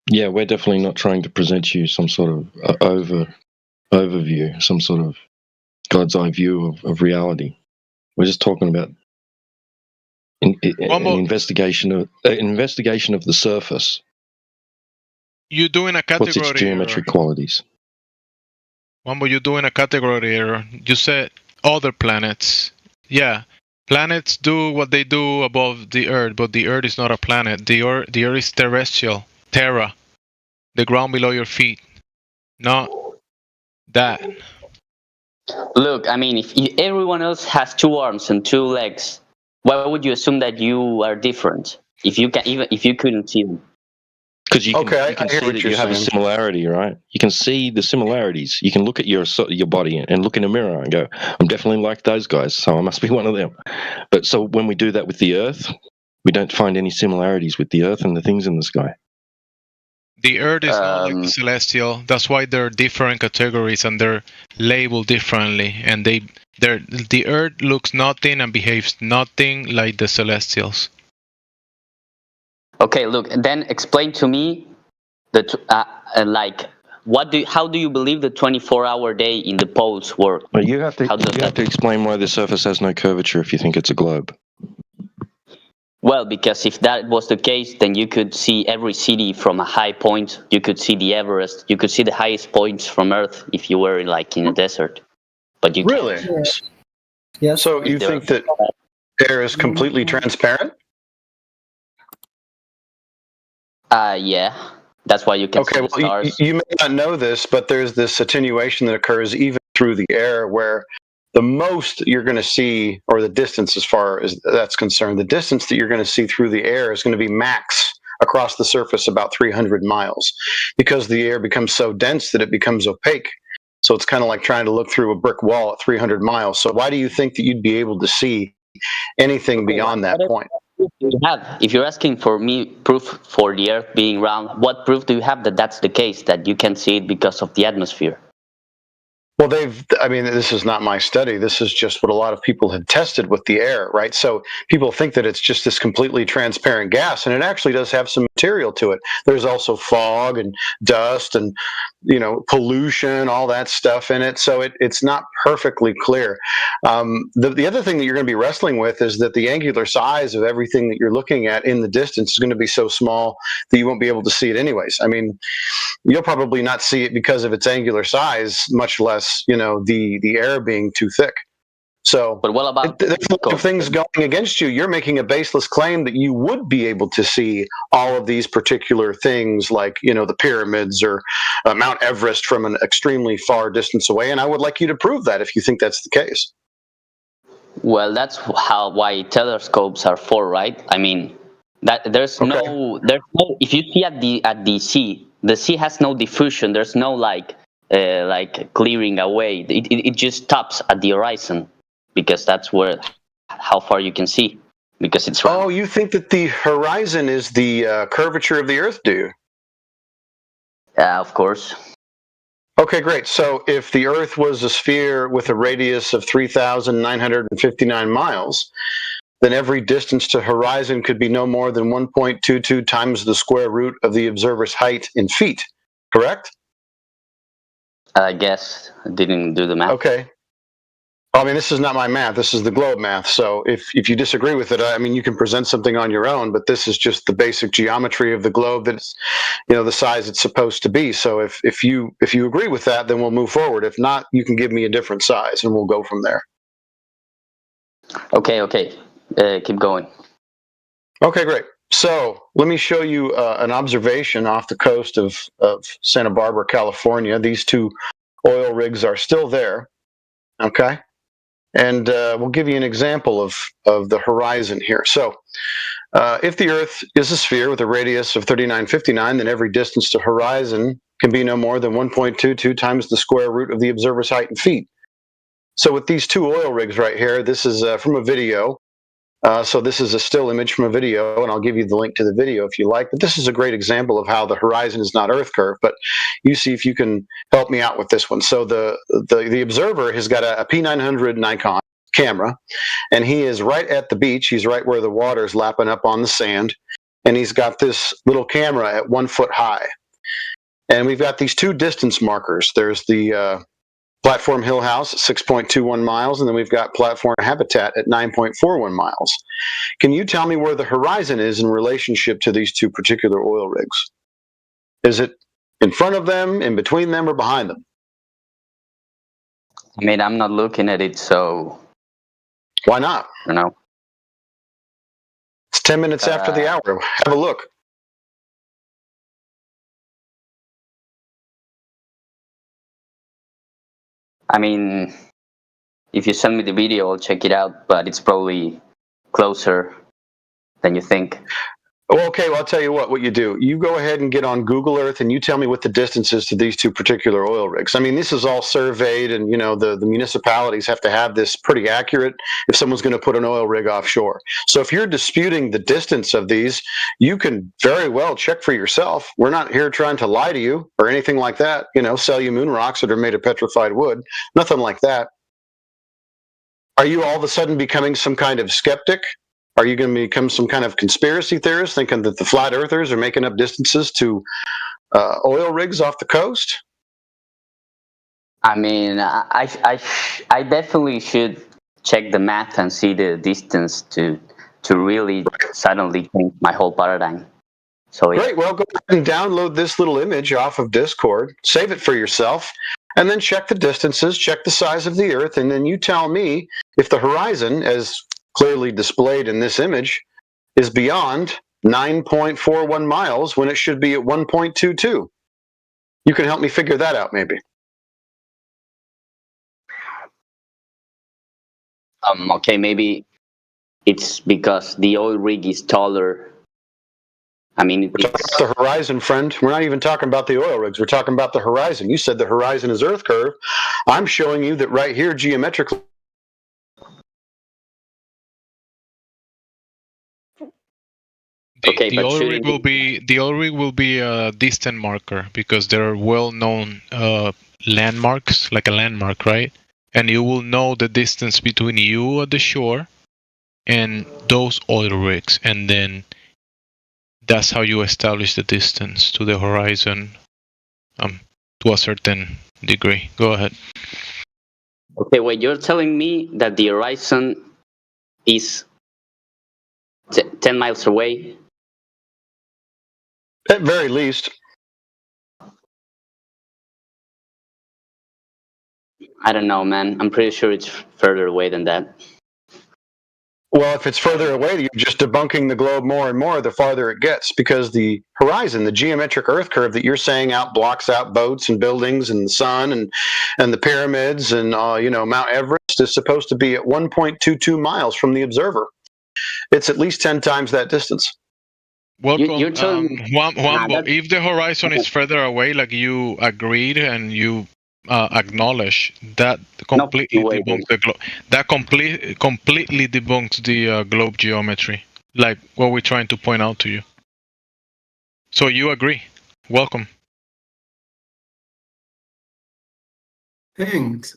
Yeah, we're definitely not trying to present you some sort of overview, some sort of God's eye view of reality. We're just talking about an investigation of the surface. You're doing a category What's its geometric qualities? Juanbo, you're doing a category error. You said other planets. Yeah, planets do what they do above the Earth, but the Earth is not a planet. The Earth is terrestrial. Terra, the ground below your feet, not that. Look, I mean, if everyone else has 2 arms and 2 legs, why would you assume that you are different? If you couldn't see them. Because you can see that you have a similarity, right? You can see the similarities. You can look at your body and look in a mirror and go, "I'm definitely like those guys, so I must be one of them." But so when we do that with the Earth, we don't find any similarities with the Earth and the things in the sky. The Earth is not like the celestial. That's why there are different categories and they're labeled differently. And the Earth looks nothing and behaves nothing like the celestials. Okay, look. Then explain to me how do you believe the 24-hour day in the poles work? Well, you have to explain why the surface has no curvature if you think it's a globe. Well, because if that was the case, then you could see every city from a high point. You could see the Everest. You could see the highest points from Earth if you were in a desert. But you really? can't. Yeah. So you think that air is completely transparent? Yeah. That's why you can see the stars. You may not know this, but there's this attenuation that occurs even through the air where the most you're going to see, or the distance as far as that's concerned, the distance that you're going to see through the air is going to be max across the surface about 300 miles because the air becomes so dense that it becomes opaque. So it's kind of like trying to look through a brick wall at 300 miles. So why do you think that you'd be able to see anything beyond that point? If you're asking for me proof for the Earth being round, what proof do you have that that's the case, that you can see it because of the atmosphere? Well, this is not my study. This is just what a lot of people had tested with the air, right? So people think that it's just this completely transparent gas, and it actually does have some material to it. There's also fog and dust and, pollution, all that stuff in it. So it's not perfectly clear. The other thing that you're going to be wrestling with is that the angular size of everything that you're looking at in the distance is going to be so small that you won't be able to see it anyways. I mean, you'll probably not see it because of its angular size, much less, the air being too thick. So, but what about there's a lot of things going against you? You're making a baseless claim that you would be able to see all of these particular things, like the pyramids or Mount Everest from an extremely far distance away. And I would like you to prove that if you think that's the case. Well, that's why telescopes are for, right? I mean, that there's no. If you see at the sea, the sea has no diffusion. There's no like clearing away. It just stops at the horizon. Because that's how far you can see, because it's round. Oh, you think that the horizon is the curvature of the Earth, do you? Yeah, of course. Okay, great. So if the Earth was a sphere with a radius of 3,959 miles, then every distance to horizon could be no more than 1.22 times the square root of the observer's height in feet, correct? I guess I didn't do the math. Okay. I mean, this is not my math. This is the globe math. So if you disagree with it, I mean, you can present something on your own, but this is just the basic geometry of the globe that's, the size it's supposed to be. So if you agree with that, then we'll move forward. If not, you can give me a different size and we'll go from there. Okay. Keep going. Okay, great. So let me show you an observation off the coast of Santa Barbara, California. These two oil rigs are still there. Okay. And we'll give you an example of the horizon here. So if the Earth is a sphere with a radius of 3959, then every distance to horizon can be no more than 1.22 times the square root of the observer's height in feet. So with these two oil rigs right here, this is from a video. So this is a still image from a video, and I'll give you the link to the video if you like. But this is a great example of how the horizon is not Earth curve. But you see if you can help me out with this one. So the observer has got a P900 Nikon camera, and he is right at the beach. He's right where the water is lapping up on the sand, and he's got this little camera at 1 foot high. And we've got these two distance markers. There's the Platform Hill House at 6.21 miles, and then we've got Platform Habitat at 9.41 miles. Can you tell me where the horizon is in relationship to these two particular oil rigs? Is it in front of them, in between them, or behind them? I mean, I'm not looking at it, so... Why not? I don't know. It's 10 minutes after the hour. Have a look. I mean, if you send me the video, I'll check it out, but it's probably closer than you think. Well, okay, well, I'll tell you what you do. You go ahead and get on Google Earth and you tell me what the distance is to these two particular oil rigs. I mean, this is all surveyed, and, the municipalities have to have this pretty accurate if someone's going to put an oil rig offshore. So if you're disputing the distance of these, you can very well check for yourself. We're not here trying to lie to you or anything like that, sell you moon rocks that are made of petrified wood, nothing like that. Are you all of a sudden becoming some kind of skeptic? Are you going to become some kind of conspiracy theorist, thinking that the flat earthers are making up distances to oil rigs off the coast? I mean, I definitely should check the math and see the distance to really suddenly change my whole paradigm. So great. Well, go ahead and download this little image off of Discord, save it for yourself, and then check the distances, check the size of the Earth, and then you tell me if the horizon, as clearly displayed in this image, is beyond 9.41 miles when it should be at 1.22. You can help me figure that out, maybe. Okay, maybe it's because the oil rig is taller. I mean, we're talking about the horizon, friend. We're not even talking about the oil rigs. We're talking about the horizon. You said the horizon is Earth curve. I'm showing you that right here, geometrically. The oil rig will be a distant marker because there are well-known landmarks, like a landmark, right? And you will know the distance between you at the shore and those oil rigs, and then that's how you establish the distance to the horizon to a certain degree. Go ahead. Okay, wait, you're telling me that the horizon is 10 miles away? At very least. I don't know, man. I'm pretty sure it's further away than that. Well, if it's further away, you're just debunking the globe more and more the farther it gets, because the horizon, the geometric Earth curve that you're saying blocks out boats and buildings and the sun and the pyramids and Mount Everest is supposed to be at 1.22 miles from the observer. It's at least 10 times that distance. Welcome, Juanbo. If the horizon is further away, like you agreed and you acknowledge, that completely debunks the globe. That completely debunks the globe geometry, like what we're trying to point out to you. So you agree? Welcome. Thanks.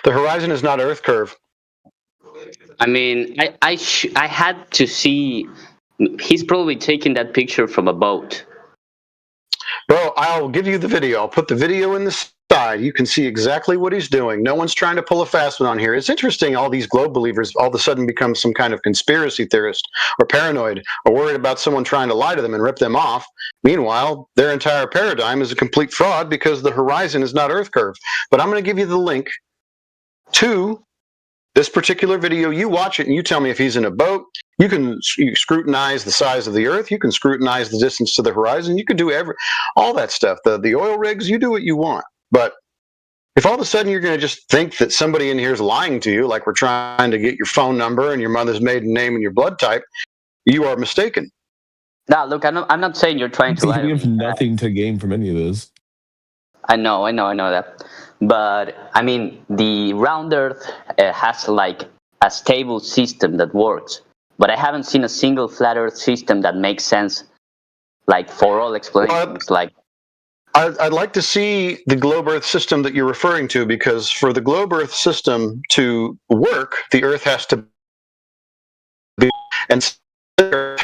The horizon is not Earth curve. I mean, I had to see. He's probably taking that picture from a boat. Bro, I'll give you the video. I'll put the video in the side. You can see exactly what he's doing. No one's trying to pull a fast one on here. It's interesting all these globe believers all of a sudden become some kind of conspiracy theorist or paranoid or worried about someone trying to lie to them and rip them off. Meanwhile, their entire paradigm is a complete fraud because the horizon is not Earth curve. But I'm going to give you the link to this particular video. You watch it and you tell me if he's in a boat. You can scrutinize the size of the Earth. You can scrutinize the distance to the horizon. You can do all that stuff. The oil rigs, you do what you want. But if all of a sudden you're going to just think that somebody in here is lying to you, like we're trying to get your phone number and your mother's maiden name and your blood type, you are mistaken. Now, look, I'm not saying you're trying to lie. You have nothing to gain from any of this. I know that. But, I mean, the round Earth has, like, a stable system that works. But I haven't seen a single flat Earth system that makes sense, like, for all explanations. I'd like to see the globe Earth system that you're referring to, because for the globe Earth system to work, the Earth has to be, and there's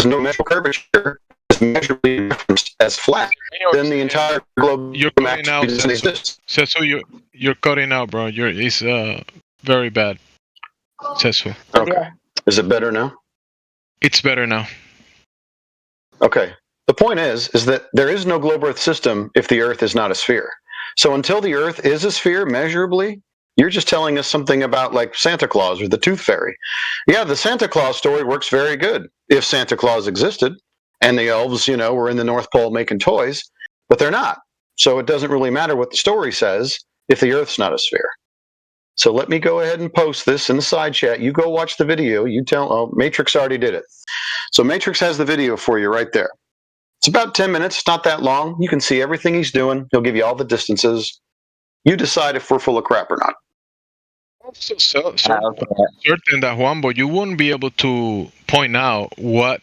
no measurable curvature is measurably referenced as flat, then the entire globe actually doesn't exist. So you're cutting out, bro. It's very bad. Cecil. Okay. Is it better now? It's better now. Okay. The point is that there is no globe Earth system if the Earth is not a sphere. So until the Earth is a sphere measurably, you're just telling us something about like Santa Claus or the Tooth Fairy. Yeah, the Santa Claus story works very good if Santa Claus existed and the elves, were in the North Pole making toys, but they're not. So it doesn't really matter what the story says if the Earth's not a sphere. So let me go ahead and post this in the side chat. You go watch the video. Matrix already did it. So Matrix has the video for you right there. It's about 10 minutes. It's not that long. You can see everything he's doing. He'll give you all the distances. You decide if we're full of crap or not. So certain that, Juanbo, you won't be able to point out what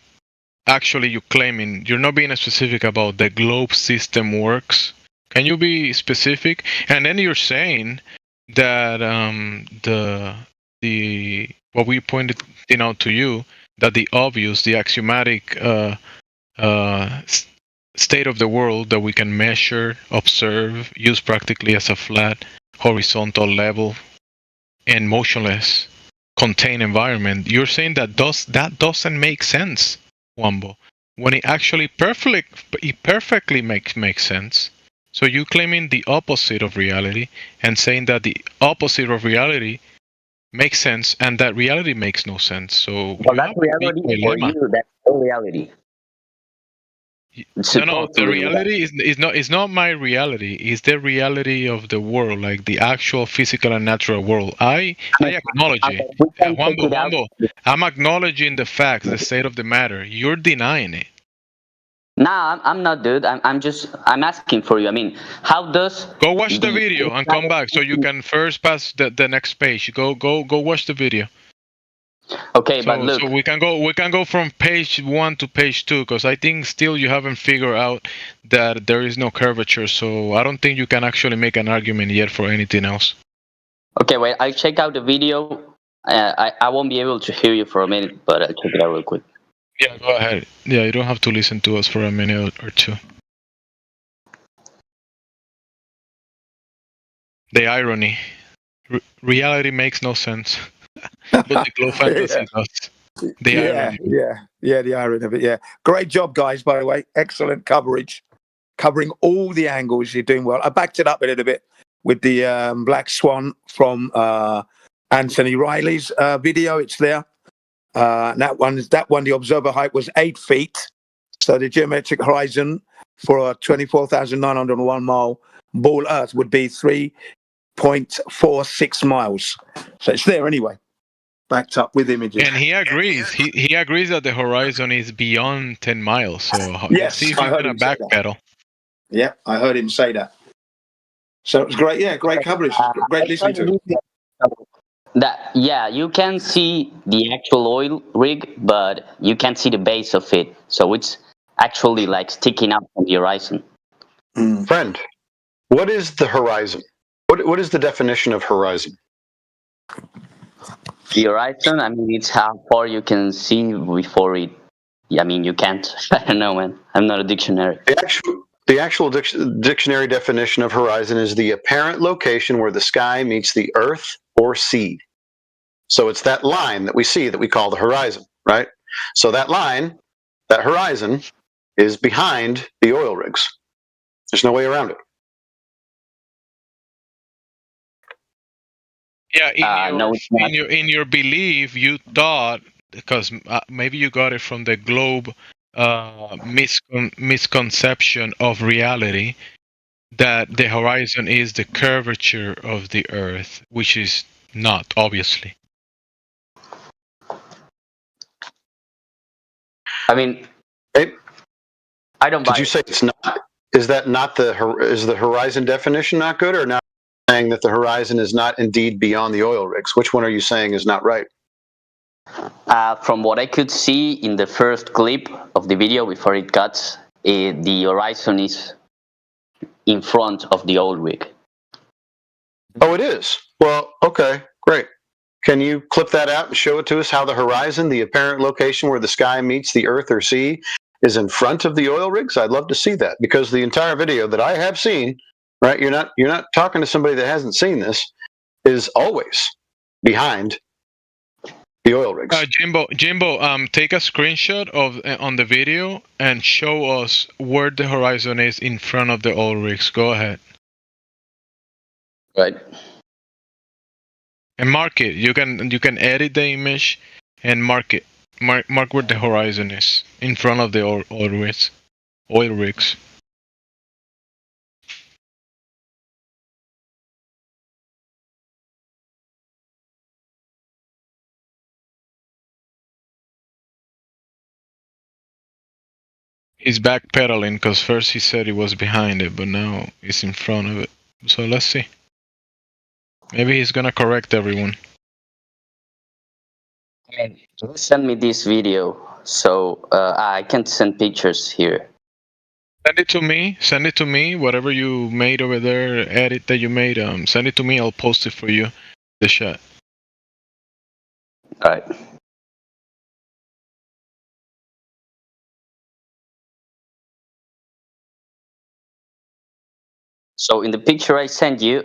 actually you're claiming. You're not being specific about the globe system works. Can you be specific? And then you're saying that the what we pointed out to you, that the obvious, the axiomatic state of the world that we can measure, observe, use practically as a flat horizontal level and motionless contained environment, you're saying that doesn't make sense, Wambo, when it actually perfectly makes sense. So you claiming the opposite of reality and saying that the opposite of reality makes sense and that reality makes no sense. So that's reality for you. That's no reality. No, the reality is not my reality. It's the reality of the world, like the actual physical and natural world. I acknowledge it. Wambo, I'm acknowledging the facts, the state of the matter. You're denying it. Nah, I'm not, dude. I'm asking for you. I mean, how does... Go watch the video and come back so you can first pass the next page. Go watch the video. Okay, but look... So we can go from page 1 to page 2, because I think still you haven't figured out that there is no curvature, so I don't think you can actually make an argument yet for anything else. Okay, wait, I'll check out the video. I won't be able to hear you for a minute, but I'll check it out real quick. Yeah, go ahead. Yeah, you don't have to listen to us for a minute or two. The irony. Reality makes no sense. But the glow fantasy does. The irony. The irony of it, yeah. Great job, guys, by the way. Excellent coverage. Covering all the angles. You're doing well. I backed it up a little bit with the Black Swan from Anthony Riley's video. It's there. That one, the observer height was 8 feet. So the geometric horizon for a 24,901 mile ball Earth would be 3.46 miles. So it's there anyway, backed up with images. And he agrees. He agrees that the horizon is beyond 10 miles. So yes, see if he's going to backpedal. Yeah, I heard him say that. So it was great. Yeah, great coverage. Great listening to. You can see the actual oil rig, but you can't see the base of it. So it's actually like sticking up from the horizon. Friend, what is the horizon? What is the definition of horizon? The horizon, I mean, it's how far you can see before it. I mean, you can't. I don't know, man. I'm not a dictionary. The actual dictionary definition of horizon is the apparent location where the sky meets the earth or sea. So it's that line that we see that we call the horizon, right? So that line, that horizon, is behind the oil rigs. There's no way around it. Yeah, in your belief, you thought, because maybe you got it from the globe misconception of reality, that the horizon is the curvature of the Earth, which is not, obviously. I mean, I don't buy. Did you say it's not? Is that not is the horizon definition not good, or not saying that the horizon is not indeed beyond the oil rigs? Which one are you saying is not right? From what I could see in the first clip of the video before it cuts, the horizon is in front of the oil rig. Oh, it is? Well, okay, great. Can you clip that out and show it to us, how the horizon, the apparent location where the sky meets the earth or sea, is in front of the oil rigs? I'd love to see that, because the entire video that I have seen, right, you're not talking to somebody that hasn't seen this, is always behind the oil rigs. Jimbo, take a screenshot of on the video and show us where the horizon is in front of the oil rigs. Go ahead. Right. And mark it. You can edit the image and mark it. Mark where the horizon is in front of the oil rigs. Oil rigs. He's backpedaling because first he said he was behind it, but now he's in front of it. So let's see. Maybe he's gonna correct everyone. I mean, send me this video, so I can send pictures here. Send it to me. Send it to me. Whatever you made over there, edit that you made. Send it to me. I'll post it for you. The shot. All right. So in the picture I sent you,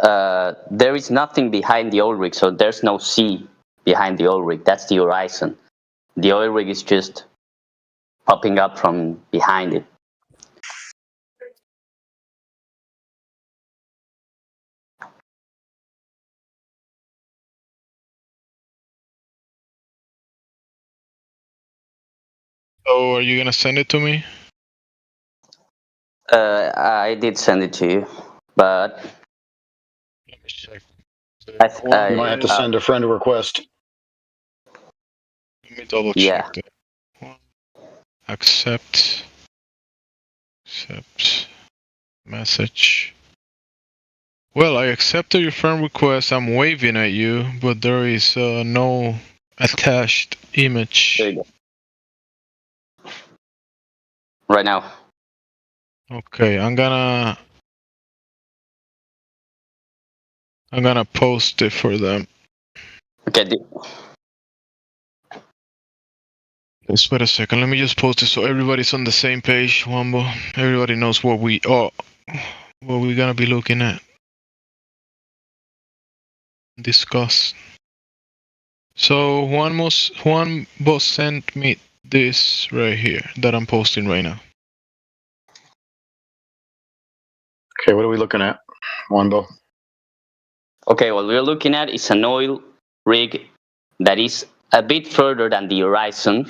there is nothing behind the oil rig, so there's no sea behind the oil rig. That's the horizon. The oil rig is just popping up from behind it. So are you gonna send it to me? I did send it to you, but let me check. You might have to send a friend request. Let me double check that. Accept message. Well, I accepted your friend request. I'm waving at you, but there is no attached image. There you go. Right now. Okay, I'm gonna post it for them. Okay. Just wait a second. Let me just post it so everybody's on the same page, Wombo. Everybody knows what we're gonna be looking at. Discuss. So Juan boss sent me this right here that I'm posting right now. Okay, what are we looking at, Wombo? Okay, what we're looking at is an oil rig that is a bit further than the horizon,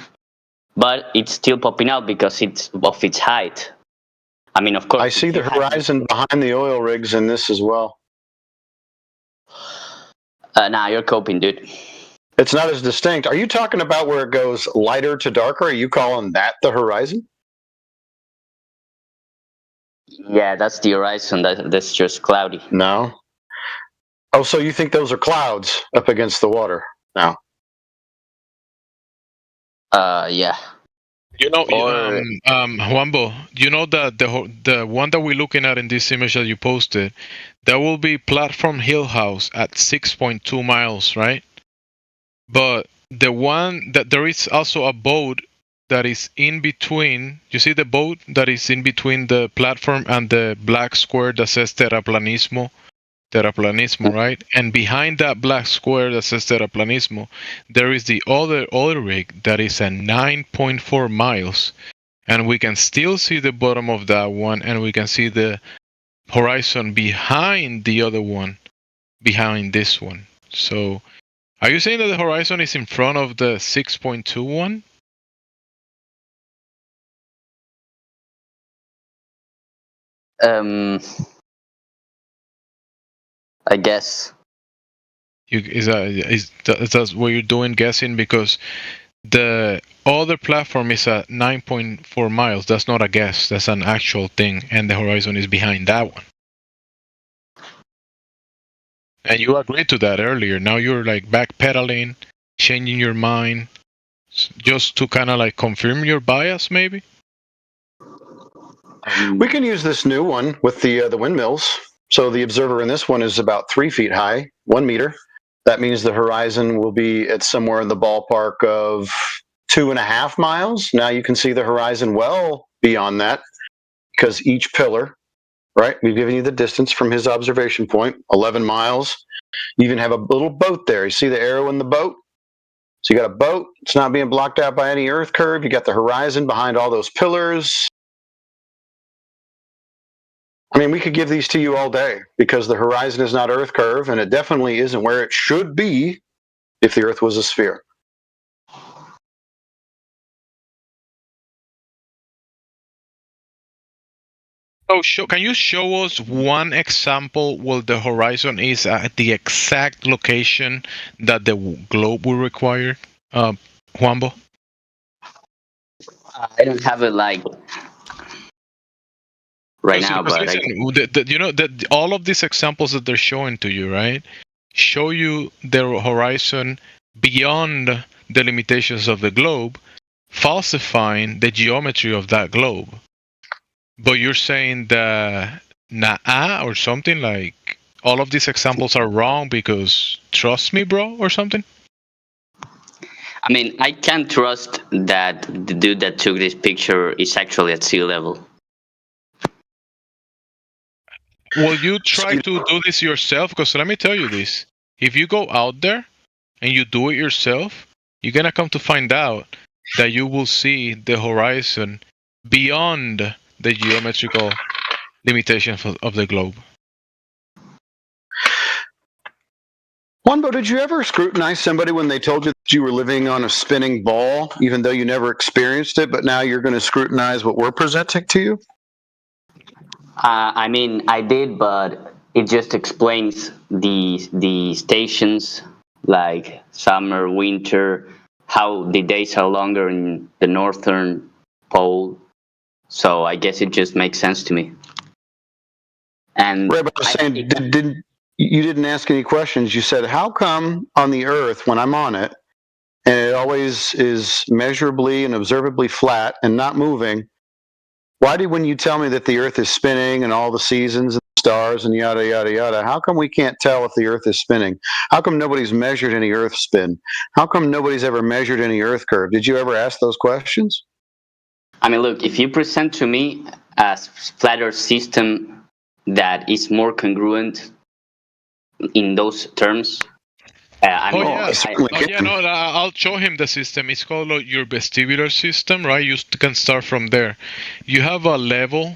but it's still popping out because it's of its height. I mean, of course. I see the horizon behind the oil rigs in this as well. Nah, you're coping, dude. It's not as distinct. Are you talking about where it goes lighter to darker? Are you calling that the horizon? Yeah, that's the horizon. That's just cloudy. No. Oh, so you think those are clouds up against the water now? Yeah. You know, Or Juanbo, you know that the one that we're looking at in this image that you posted, that will be Platform Hill House at 6.2 miles, right? But the one that there is also a boat that is in between. You see the boat that is in between the platform and the black square that says terraplanismo, right? And behind that black square that says terraplanismo, there is the other rig that is at 9.4 miles. And we can still see the bottom of that one, and we can see the horizon behind the other one, behind this one. So, are you saying that the horizon is in front of the 6.2 one? I guess. Is that what you're doing, guessing? Because the other platform is at 9.4 miles. That's not a guess. That's an actual thing, and the horizon is behind that one. And you agreed to that earlier. Now you're like backpedaling, changing your mind, just to kind of like confirm your bias, maybe. We can use this new one with the windmills. So the observer in this one is about 3 feet high, 1 meter. That means the horizon will be at somewhere in the ballpark of 2.5 miles. Now you can see the horizon well beyond that, because each pillar, right? We've given you the distance from his observation point, 11 miles. You even have a little boat there. You see the arrow in the boat? So you got a boat. It's not being blocked out by any earth curve. You got the horizon behind all those pillars. I mean, we could give these to you all day, because the horizon is not earth curve, and it definitely isn't where it should be if the earth was a sphere. So can you show us one example where the horizon is at the exact location that the globe will require, Juanbo? I don't have it like right now, but listen, you know that all of these examples that they're showing to you, right, show you the horizon beyond the limitations of the globe, falsifying the geometry of that globe. But you're saying that nah or something like all of these examples are wrong because trust me, bro, or something? I mean, I can't trust that the dude that took this picture is actually at sea level. Will you try to do this yourself? Because let me tell you this. If you go out there and you do it yourself, you're going to come to find out that you will see the horizon beyond the geometrical limitations of the globe. Juanbo, did you ever scrutinize somebody when they told you that you were living on a spinning ball, even though you never experienced it, but now you're going to scrutinize what we're presenting to you? I mean, I did, but it just explains the stations, like summer, winter, how the days are longer in the northern pole. So I guess it just makes sense to me. And right, but I was saying, you didn't ask any questions. You said, how come on the Earth, when I'm on it, and it always is measurably and observably flat and not moving, when you tell me that the Earth is spinning and all the seasons and stars and yada, yada, yada, how come we can't tell if the Earth is spinning? How come nobody's measured any Earth spin? How come nobody's ever measured any Earth curve? Did you ever ask those questions? I mean, look, if you present to me a flat Earth system that is more congruent in those terms, I'll show him the system. It's called your vestibular system, right? You can start from there. You have a level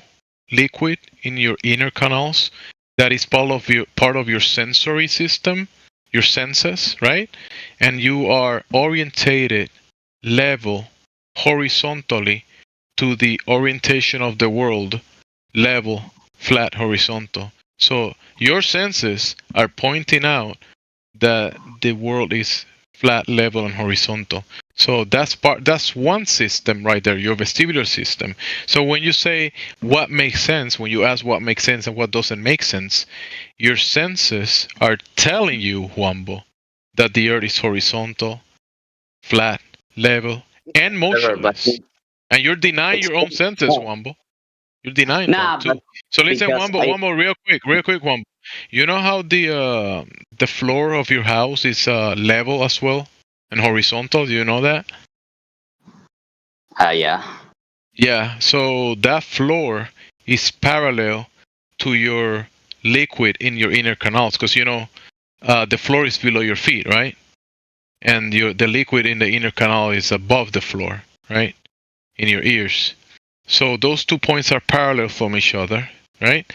liquid in your inner canals that is part of your sensory system, your senses, right? And you are orientated level horizontally to the orientation of the world, level, flat, horizontal. So your senses are pointing out that the world is flat, level, and horizontal. So that's one system right there, your vestibular system. So when you say what makes sense, when you ask what makes sense and what doesn't make sense, your senses are telling you, Juanbo, that the earth is horizontal, flat, level, and motionless. And you're denying your own senses, Wombo. You're denying that too. So listen, Wombo, real quick, Wombo. You know how the floor of your house is level as well and horizontal? Do you know that? Yeah. Yeah. So that floor is parallel to your liquid in your inner canals, because the floor is below your feet, right? And the liquid in the inner canal is above the floor, right? In your ears. So those 2 points are parallel from each other, right?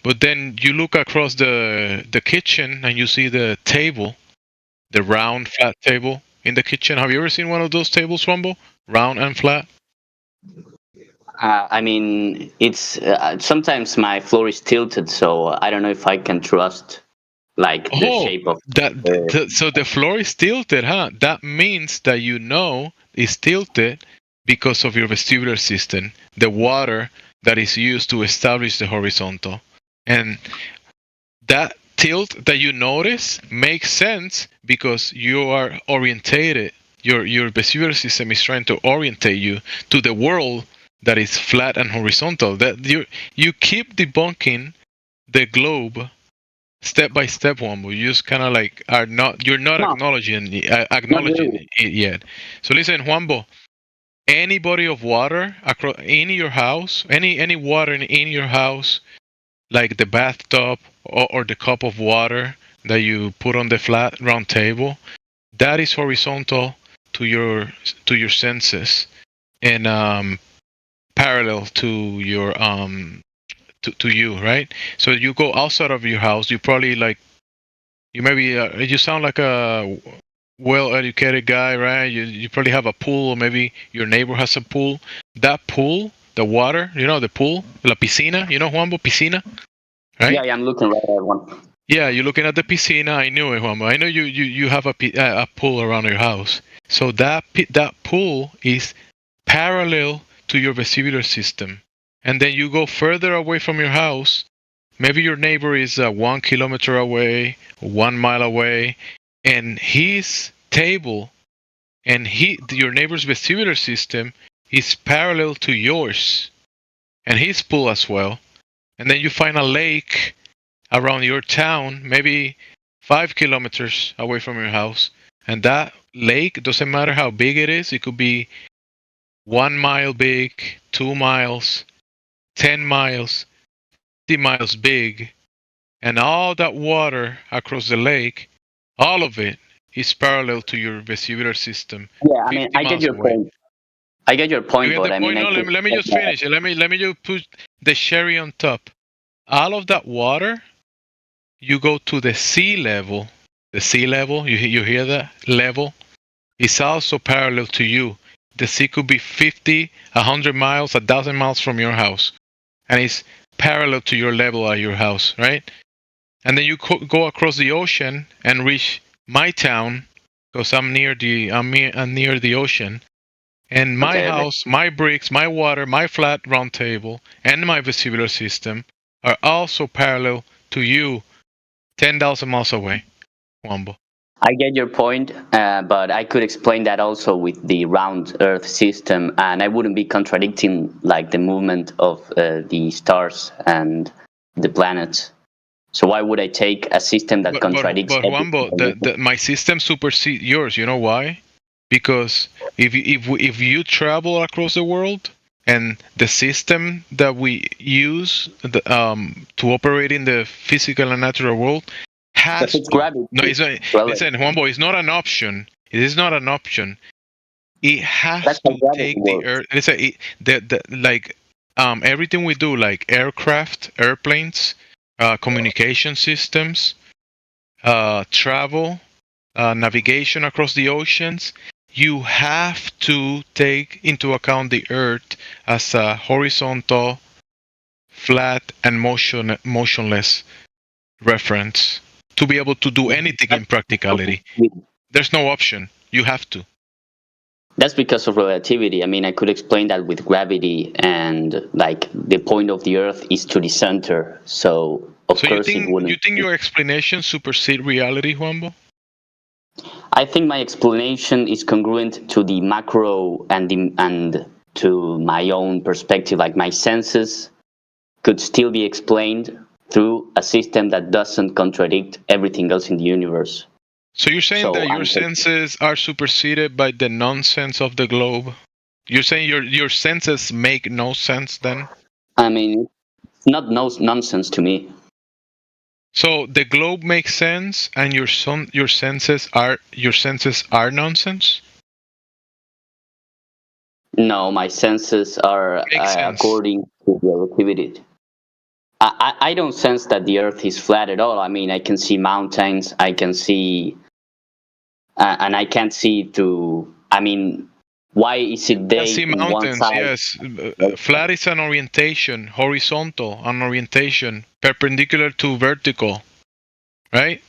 But then you look across the kitchen and you see the table, the round, flat table in the kitchen. Have you ever seen one of those tables, Wombo? Round and flat? I mean, it's sometimes my floor is tilted, so I don't know if I can trust like the shape of that. So the floor is tilted, huh? That means that it's tilted because of your vestibular system, the water that is used to establish the horizontal. And that tilt that you notice makes sense because you are orientated. Your vestibular system is trying to orientate you to the world that is flat and horizontal. That you keep debunking the globe step by step, Wombo. You just kind of like you're not acknowledging it yet. So listen, Wombo. Any body of water in your house, any water in your house, like the bathtub or the cup of water that you put on the flat round table, that is horizontal to your senses and parallel to your to you, right? So you go outside of your house, you probably you sound like a well-educated guy, right? You probably have a pool, or maybe your neighbor has a pool. That pool, the water, the pool, la piscina, Juanbo, piscina, right? Yeah, I'm looking right at one. Yeah, you're looking at the piscina. I knew it, Juanbo. I know you have a pool around your house. So that pool is parallel to your vestibular system. And then you go further away from your house. Maybe your neighbor is 1 kilometer away, 1 mile away, and his table and your neighbor's vestibular system is parallel to yours and his pool as well. And then you find a lake around your town, maybe 5 kilometers away from your house. And that lake, doesn't matter how big it is, it could be 1 mile big, 2 miles, 10 miles, 50 miles big. And all that water across the lake, all of it is parallel to your vestibular system. Yeah, I mean, I get your point. I get your point, but I mean, let me just finish. Let me just put the cherry on top. All of that water, you go to the sea level. The sea level, you hear that level? It's also parallel to you. The sea could be 50, 100 miles, 1,000 miles from your house, and it's parallel to your level at your house, right? And then you go across the ocean and reach my town, because I'm near the ocean. And my house, my bricks, my water, my flat round table, and my vestibular system are also parallel to you 10,000 miles away, Wombo. I get your point, but I could explain that also with the round Earth system, and I wouldn't be contradicting like the movement of the stars and the planets. So why would I take a system that contradicts? But Wombo, my system supersedes yours. You know why? Because if you travel across the world and the system that we use to operate in the physical and natural world has to, no, it's not. Listen, Wombo, it's not an option. It is not an option. It has to take the Earth. Let's say everything we do, like aircraft, airplanes, communication systems, travel, navigation across the oceans, you have to take into account the Earth as a horizontal, flat, and motionless reference to be able to do anything in practicality. There's no option. You have to. That's because of relativity. I mean, I could explain that with gravity, and like the point of the Earth is to the center. So of course it wouldn't. You think your explanation supersedes reality, Juanbo? I think my explanation is congruent to the macro and to my own perspective, like my senses could still be explained through a system that doesn't contradict everything else in the universe. So you're saying that your senses are superseded by the nonsense of the globe? You're saying your senses make no sense then? I mean, it's not nonsense to me. So the globe makes sense, and your senses are nonsense? No, my senses are according to the relativity. I don't sense that the Earth is flat at all. I mean, I can see mountains, I can see, and I can't see through. I mean, why is it day I see in one mountains, side? yes. Flat is an orientation, horizontal, an orientation, perpendicular to vertical, right?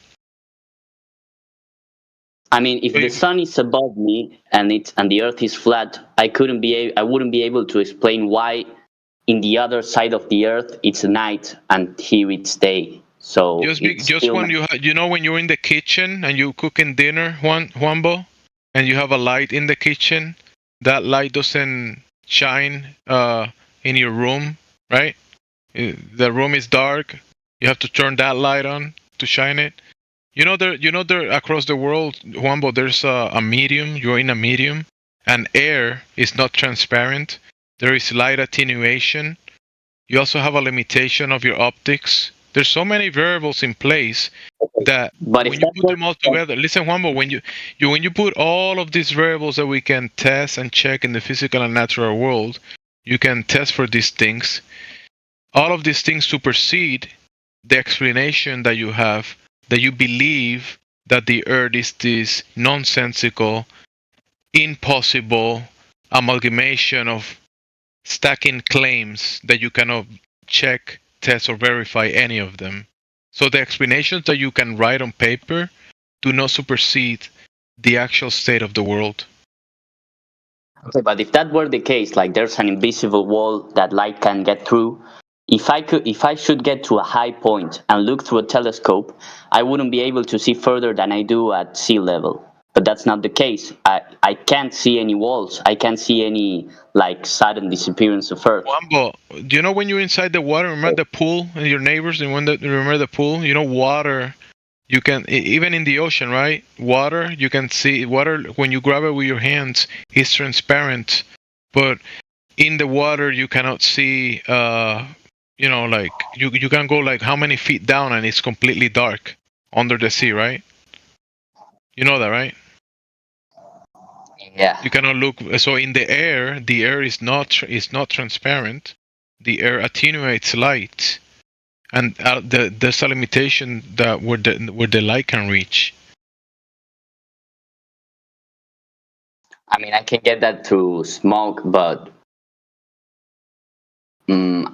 I mean, if the sun is above me and the Earth is flat, I wouldn't be able to explain why in the other side of the Earth it's night and here it's day. So just when you know when you're in the kitchen and you cooking dinner, Juanbo, and you have a light in the kitchen, that light doesn't shine in your room, right? The room is dark. You have to turn that light on to shine it. You know there across the world, Juanbo, there's a medium. You're in a medium, and air is not transparent. There is light attenuation. You also have a limitation of your optics. There's so many variables in place that when you put them all together, listen, Juanbo, when you put all of these variables that we can test and check in the physical and natural world, you can test for these things. All of these things supersede the explanation that you have, that you believe that the Earth is this nonsensical, impossible amalgamation of stacking claims that you cannot check, test, or verify any of them. So the explanations that you can write on paper do not supersede the actual state of the world. Okay, but if that were the case, like there's an invisible wall that light can get through, if I should get to a high point and look through a telescope, I wouldn't be able to see further than I do at sea level. But that's not the case. I can't see any walls. I can't see any like sudden disappearance of Earth. Wambo, do you know when you're inside the water, remember the pool and your neighbors, and remember the pool? You know, water, you can, even in the ocean, right? Water, you can see, water, when you grab it with your hands, it's transparent. But in the water, you cannot see, you know, like, you can go like how many feet down and it's completely dark under the sea, right? You know that, right? Yeah. You cannot look. So in the air is not transparent. The air attenuates light, and there's a limitation that where the light can reach. I mean, I can get that through smoke, but then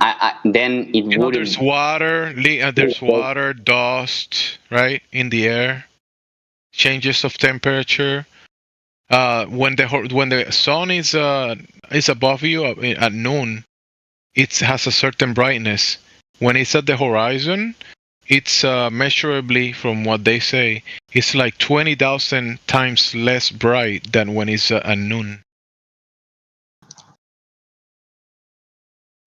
it wouldn't. There's water, dust, right, in the air. Changes of temperature. When the sun is above you at noon, it has a certain brightness. When it's at the horizon, it's measurably, from what they say, it's like 20,000 times less bright than when it's at noon.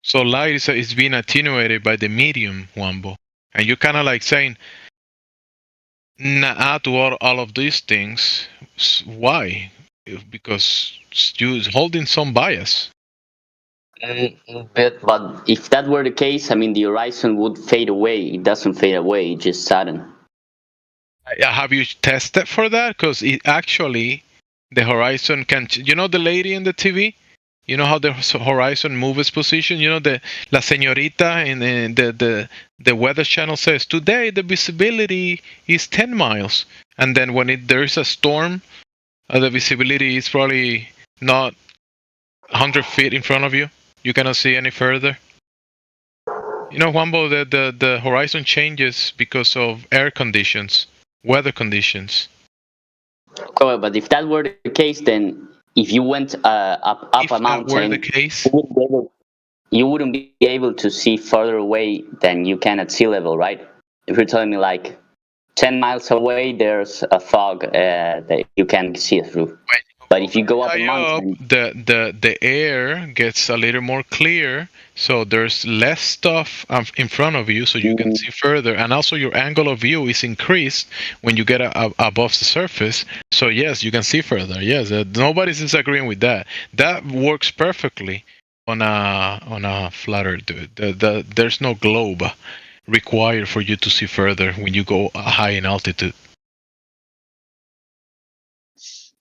So light is being attenuated by the medium, Wambo. And you're kind of like saying, nah, to all of these things. Why? Because you're holding some bias. But if that were the case, I mean, the horizon would fade away. It doesn't fade away, it's just sudden. Have you tested for that? Because actually, the horizon can... You know the lady in the TV? You know how the horizon moves its position? You know, la señorita in the weather channel says, today the visibility is 10 miles. And then when there is a storm, the visibility is probably not 100 feet in front of you. You cannot see any further. You know, Wambo, the horizon changes because of air conditions, weather conditions. Oh, but if that were the case, then if you went up a mountain, were the case, you wouldn't be able to see further away than you can at sea level, right? If you're telling me like 10 miles away, there's a fog that you can see through. But if you go up a mountain, the air gets a little more clear, so there's less stuff in front of you, so you can see further, and also your angle of view is increased when you get above the surface. So yes, you can see further. Yes, nobody's disagreeing with that. That works perfectly on a flat Earth, dude. There's no globe required for you to see further when you go high in altitude.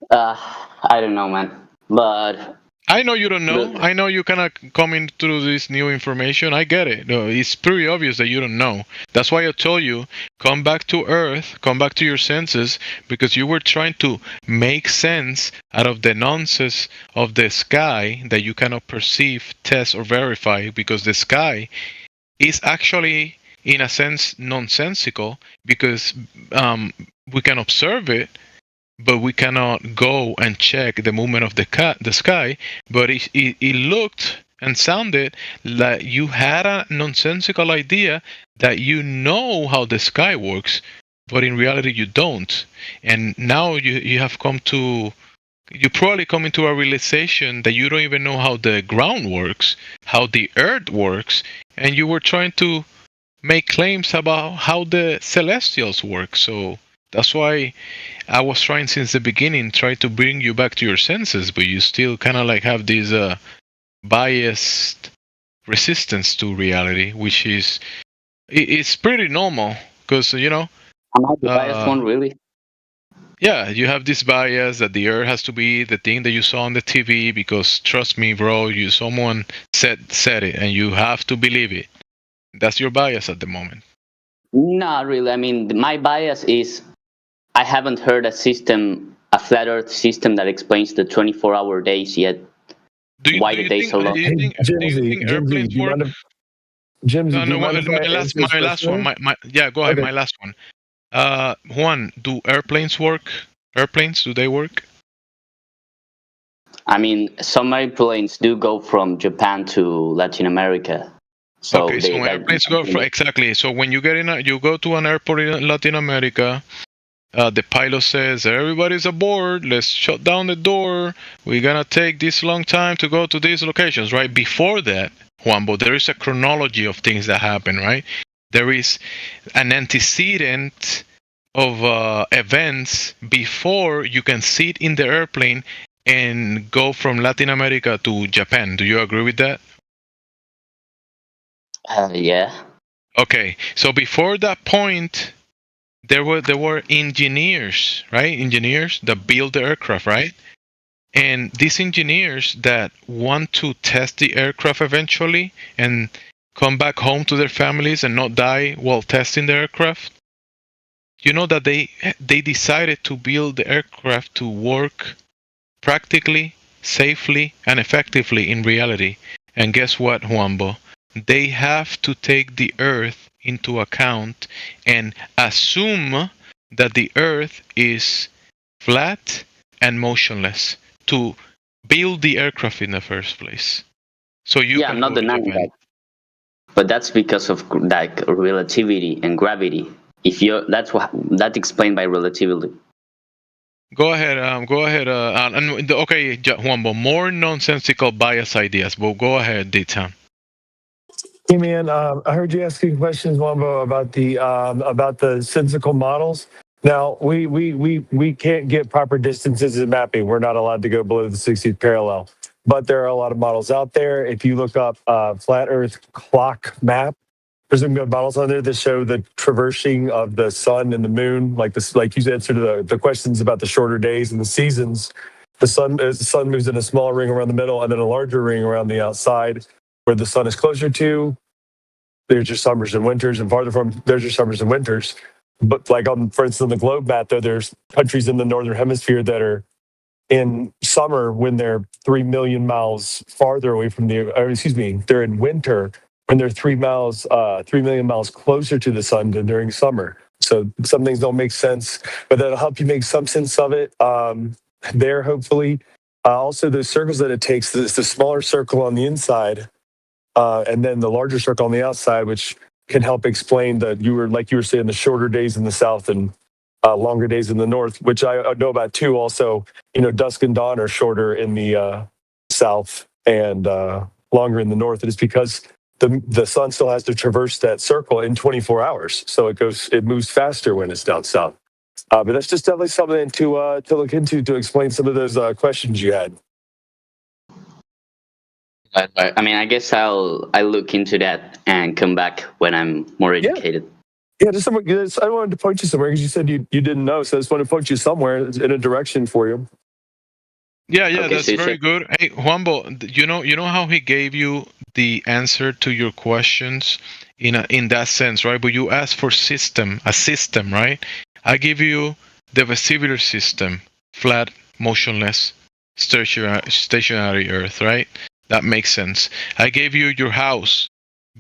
I don't know, man. But I know you don't know. I know you kind of coming through this new information. I get it. No, it's pretty obvious that you don't know. That's why I told you, come back to Earth, come back to your senses, because you were trying to make sense out of the nonsense of the sky that you cannot perceive, test, or verify, because the sky is actually, in a sense, nonsensical, because we can observe it, but we cannot go and check the movement of the sky. But it looked and sounded like you had a nonsensical idea that you know how the sky works, but in reality you don't. And now you have you probably come into a realization that you don't even know how the ground works, how the earth works, and you were trying to make claims about how the celestials work. So that's why I was trying since the beginning, try to bring you back to your senses, but you still kind of like have this biased resistance to reality, which is it's pretty normal, because am I the biased one, really? Yeah, you have this bias that the Earth has to be the thing that you saw on the TV, because trust me, bro, someone said it, and you have to believe it. That's your bias at the moment. Not really. I mean, my bias is I haven't heard a flat Earth system that explains the 24-hour days yet. Why the days so long? Do you think airplanes work? Jimsy, my last one. Yeah, go ahead. Okay. My last one. Juan, do airplanes work? Do they work? I mean, some airplanes do go from Japan to Latin America. So okay, so airplanes go from exactly. So when you you go to an airport in Latin America. The pilot says, everybody's aboard, let's shut down the door, we're gonna take this long time to go to these locations, right? Before that, Juanbo, there is a chronology of things that happen, right? There is an antecedent of events before you can sit in the airplane and go from Latin America to Japan. Do you agree with that? Yeah. Okay, so before that point, there were engineers, right? Engineers that build the aircraft, right? And these engineers that want to test the aircraft eventually and come back home to their families and not die while testing the aircraft, you know that they decided to build the aircraft to work practically, safely, and effectively in reality. And guess what, Juanbo? They have to take the Earth into account and assume that the Earth is flat and motionless to build the aircraft in the first place. So I'm not denying that, but that's because of like relativity and gravity. That's explained by relativity. Go ahead. Okay, Juanbo, more nonsensical bias ideas. But go ahead, D-Town. Hey man, I heard you asking questions, Wombo, about the sensical models. Now we can't get proper distances in mapping. We're not allowed to go below the 60th parallel. But there are a lot of models out there. If you look up flat Earth clock map, there's some good models on there that show the traversing of the sun and the moon. Like you answered the questions about the shorter days and the seasons. The sun moves in a small ring around the middle and then a larger ring around the outside. Where the sun is closer to, there's your summers and winters, and farther from, there's your summers and winters. But like for instance, on the globe map, though, there's countries in the northern hemisphere that are in summer when they're 3 million miles farther away from they're in winter when they're 3 million miles closer to the sun than during summer. So some things don't make sense, but that'll help you make some sense of it there, hopefully. Also, the circles that it takes, the smaller circle on the inside, and then the larger circle on the outside, which can help explain you were saying, the shorter days in the south and longer days in the north, which I know about too. Also, dusk and dawn are shorter in the south and longer in the north. It is because the sun still has to traverse that circle in 24 hours, so it moves faster when it's down south. But that's just definitely something to look into to explain some of those questions you had. I mean, I guess I'll look into that and come back when I'm more educated. Yeah, I wanted to point you somewhere because you said you didn't know, so I just wanted to point you somewhere in a direction for you. Yeah, that's very good. Hey, Juanbo, you know how he gave you the answer to your questions in that sense, right? But you asked for a system, right? I give you the vestibular system, flat, motionless, stationary Earth, right? That makes sense. I gave you your house,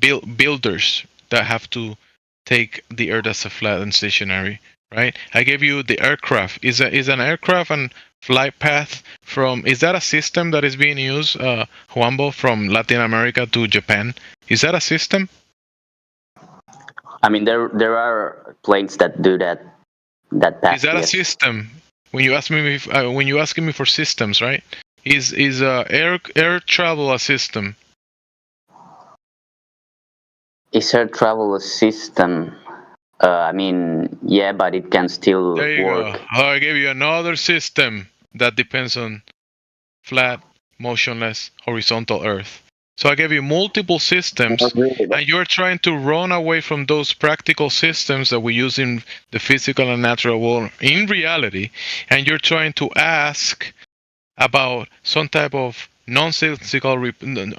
builders that have to take the Earth as a flat and stationary, right? I gave you the aircraft. Is an aircraft and flight path is that a system that is being used, Juanbo, from Latin America to Japan? Is that a system? I mean, there are planes that do that path. Is that a system? When you ask me when you asking me for systems, right? Is air travel a system? Is air travel a system? I mean, yeah, but it can still there you work. Go. Oh, I gave you another system that depends on flat, motionless, horizontal Earth. So I gave you multiple systems, and you're trying to run away from those practical systems that we use in the physical and natural world in reality, and you're trying to ask about some type of nonsensical,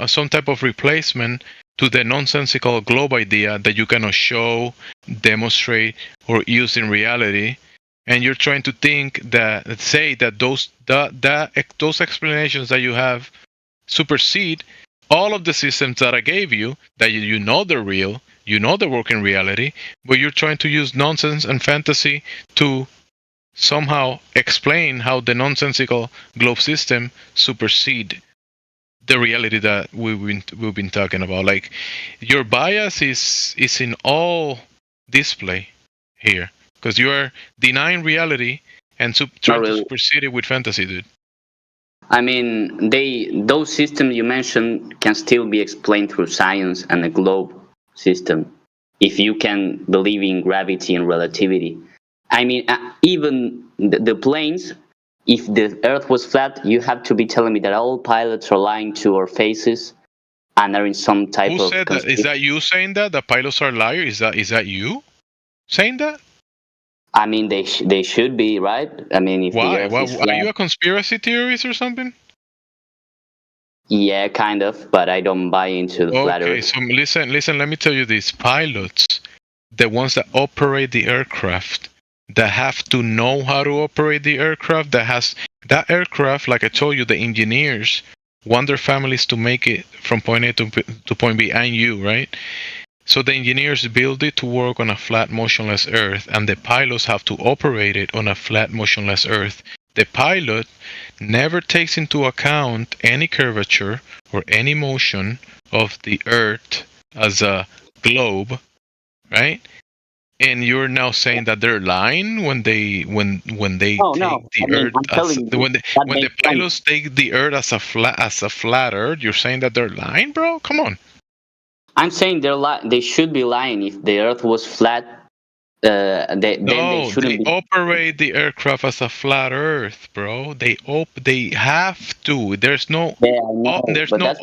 some type of replacement to the nonsensical globe idea that you cannot show, demonstrate, or use in reality. And you're trying to say that those explanations that you have supersede all of the systems that I gave you, that you know they're real, you know they work in reality, but you're trying to use nonsense and fantasy to somehow explain how the nonsensical globe system supersede the reality that we've been talking about. Like, your bias is in all display here, because you are denying reality and trying to supersede it with fantasy, dude. I mean, those systems you mentioned can still be explained through science and a globe system, if you can believe in gravity and relativity. I mean, even the planes, if the Earth was flat, you have to be telling me that all pilots are lying to our faces and are in some type of... Who said that? Is that you saying that? The pilots are liars? Is that you saying that? I mean, they should be, right? I mean, if why? The Earth is flat, are you a conspiracy theorist or something? Yeah, kind of, but I don't buy into the flat Earth. Okay, so listen, let me tell you this. Pilots, the ones that operate the aircraft, that have to know how to operate the aircraft, that aircraft, like I told you, the engineers want their families to make it from point A to point B, and you, right? So the engineers build it to work on a flat, motionless Earth, and the pilots have to operate it on a flat, motionless Earth. The pilot never takes into account any curvature or any motion of the Earth as a globe, right? And you're now saying that they're lying when they take the Earth as when the pilots take the Earth as a flat Earth. You're saying that they're lying, bro? Come on. I'm saying they should be lying. If the Earth was flat, then they shouldn't be. Operate the aircraft as a flat Earth, bro. They have to. There's no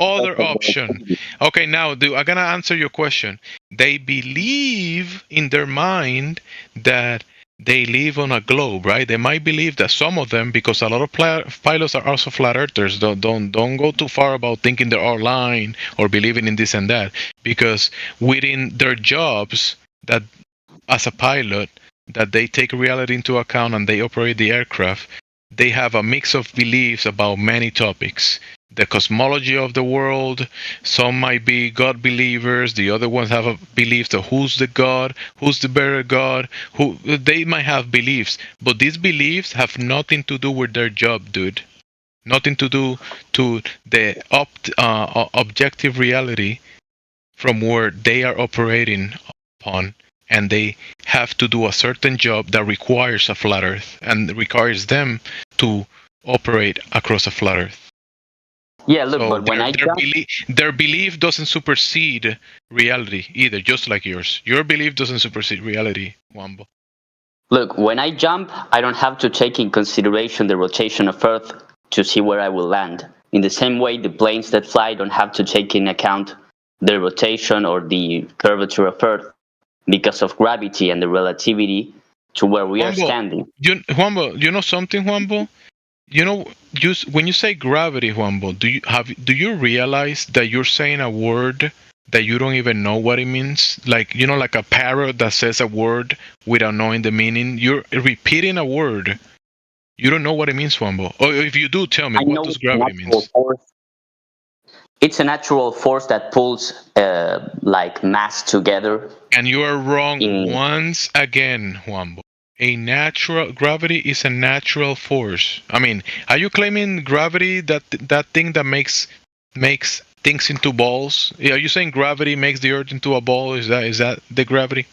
other option. Okay, now I'm gonna answer your question. They believe in their mind that they live on a globe, right? They might believe that some of them, because a lot of pilots are also flat earthers. Don't go too far about thinking they're all lying or believing in this and that, because within their jobs, that as a pilot, that they take reality into account and they operate the aircraft, they have a mix of beliefs about many topics. The cosmology of the world, some might be God believers, the other ones have a belief of who's the God, who's the better God, they might have beliefs, but these beliefs have nothing to do with their job, dude. Nothing to do to the objective reality from where they are operating upon. and they have to do a certain job that requires a flat Earth and requires them to operate across a flat Earth. Yeah, look, So but when their belief doesn't supersede reality either, just like yours. Your belief doesn't supersede reality, Wambo. Look, when I jump, I don't have to take in consideration the rotation of Earth to see where I will land. In the same way, the planes that fly don't have to take in account the rotation or the curvature of Earth because of gravity and the relativity to where we are standing. Wambo, you know something, Wambo? You know, when you say gravity, Wambo, do you realize that you're saying a word that you don't even know what it means? Like, you know, like a parrot that says a word without knowing the meaning. You're repeating a word. You don't know what it means, Wambo. Or if you do, tell me, what does gravity mean? It's a natural force that pulls like mass together. And you are wrong once again, Wambo. Gravity is a natural force. I mean, are you claiming gravity, that thing that makes things into balls? Are you saying gravity makes the Earth into a ball? Is that the gravity?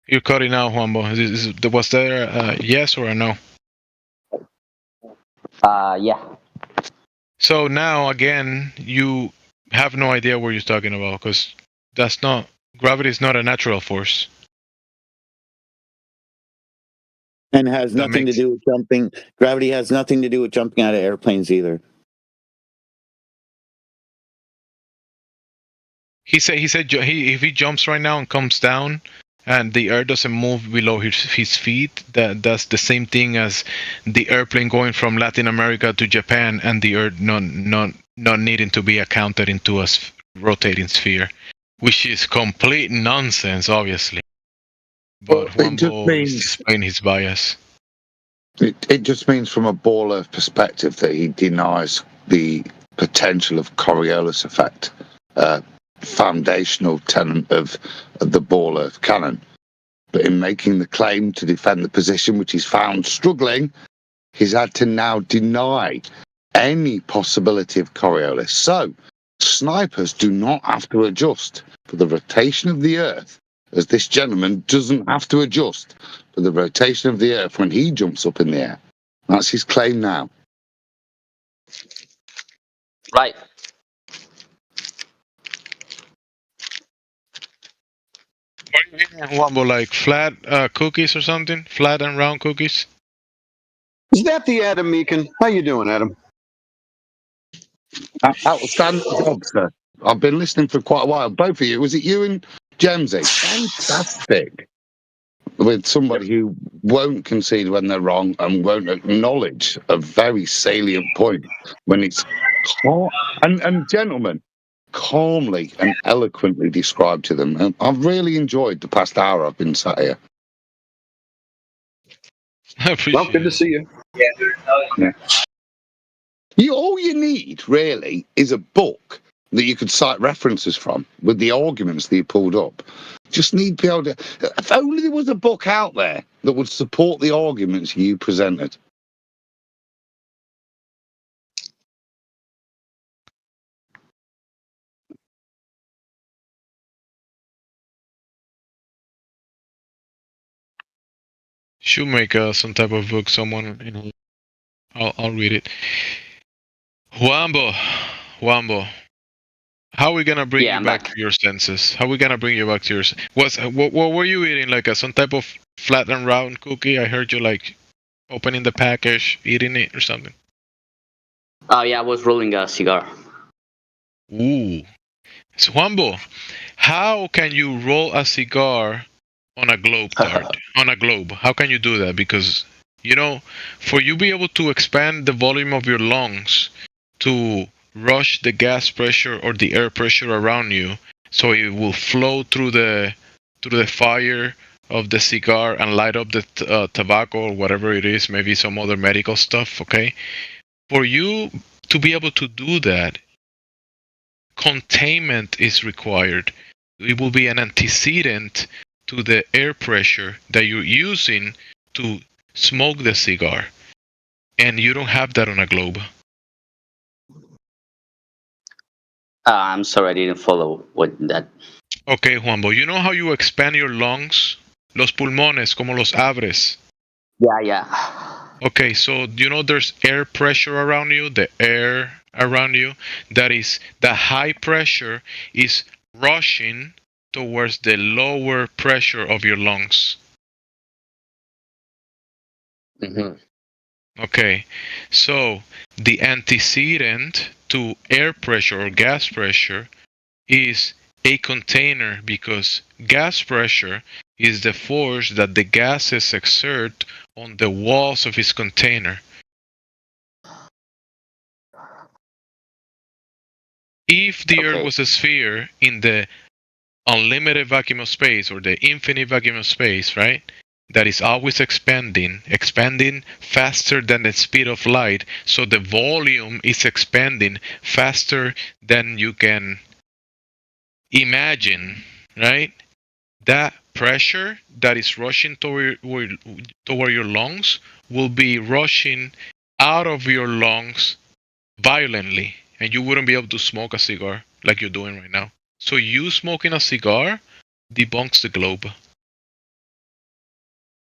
You're cutting out, Wambo. Was there a yes or a no? Yeah. So now again, you have no idea what you're talking about, because gravity is not a natural force. And has nothing to do with jumping. Gravity has nothing to do with jumping out of airplanes either. He said if he jumps right now and comes down, and the Earth doesn't move below his feet, that's the same thing as the airplane going from Latin America to Japan, and the Earth not needing to be accounted into a rotating sphere, which is complete nonsense, obviously. But Wambo is displaying his bias. It just means, from a baller perspective, that he denies the potential of Coriolis effect, foundational tenet of the baller canon. But in making the claim to defend the position which he's found struggling, he's had to now deny any possibility of Coriolis. So, snipers do not have to adjust for the rotation of the Earth, as this gentleman doesn't have to adjust for the rotation of the Earth when he jumps up in the air. That's his claim now. Right. Wambo, like flat cookies or something? Flat and round cookies? Is that the Adam Meekin? How you doing, Adam? Outstanding job, sir. I've been listening for quite a while. Both of you. Was it you and Jamesy? Fantastic. With somebody who won't concede when they're wrong and won't acknowledge a very salient point when it's and gentlemen, calmly and eloquently described to them. And I've really enjoyed the past hour I've been sat here. Well, good to see you. Yeah. All you need, really, is a book that you could cite references from with the arguments that you pulled up. Just need to be able to... If only there was a book out there that would support the arguments you presented. Should make some type of book. Someone, I'll read it. Wambo, how are we gonna bring you back to your senses? How are we gonna bring you back to your? What were you eating? Like some type of flat and round cookie? I heard you like opening the package, eating it, or something. Oh yeah, I was rolling a cigar. Ooh, so Wambo, how can you roll a cigar on a globe card? On a globe, how can you do that? Because for you be able to expand the volume of your lungs to rush the gas pressure or the air pressure around you, so it will flow through the fire of the cigar and light up the tobacco or whatever it is, maybe some other medical stuff. Okay, for you to be able to do that, containment is required. It will be an antecedent to the air pressure that you're using to smoke the cigar, and you don't have that on a globe. I'm sorry, I didn't follow what that. Okay, Juanbo, you know how you expand your lungs? Los pulmones, como los abres. Yeah. Okay, so you know there's air pressure around you, the air around you, that is, the high pressure is rushing towards the lower pressure of your lungs. Mm-hmm. Okay, so the antecedent to air pressure or gas pressure is a container, because gas pressure is the force that the gases exert on the walls of its container. If the Earth was a sphere in the unlimited vacuum of space or the infinite vacuum of space, right? That is always expanding faster than the speed of light. So the volume is expanding faster than you can imagine, right? That pressure that is rushing toward your lungs will be rushing out of your lungs violently, and you wouldn't be able to smoke a cigar like you're doing right now. So you smoking a cigar debunks the globe.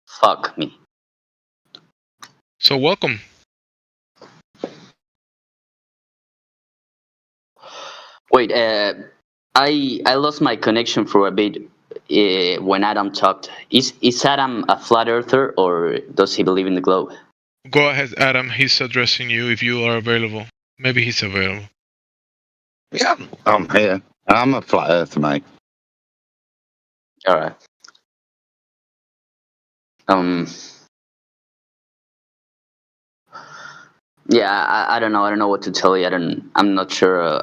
Fuck me. So welcome. Wait, I lost my connection for a bit when Adam talked. Is Adam a flat earther, or does he believe in the globe? Go ahead, Adam. He's addressing you if you are available. Maybe he's available. Yeah, I'm here. I'm a flat earther, mate. All right. Yeah, I don't know. I don't know what to tell you. I'm not sure.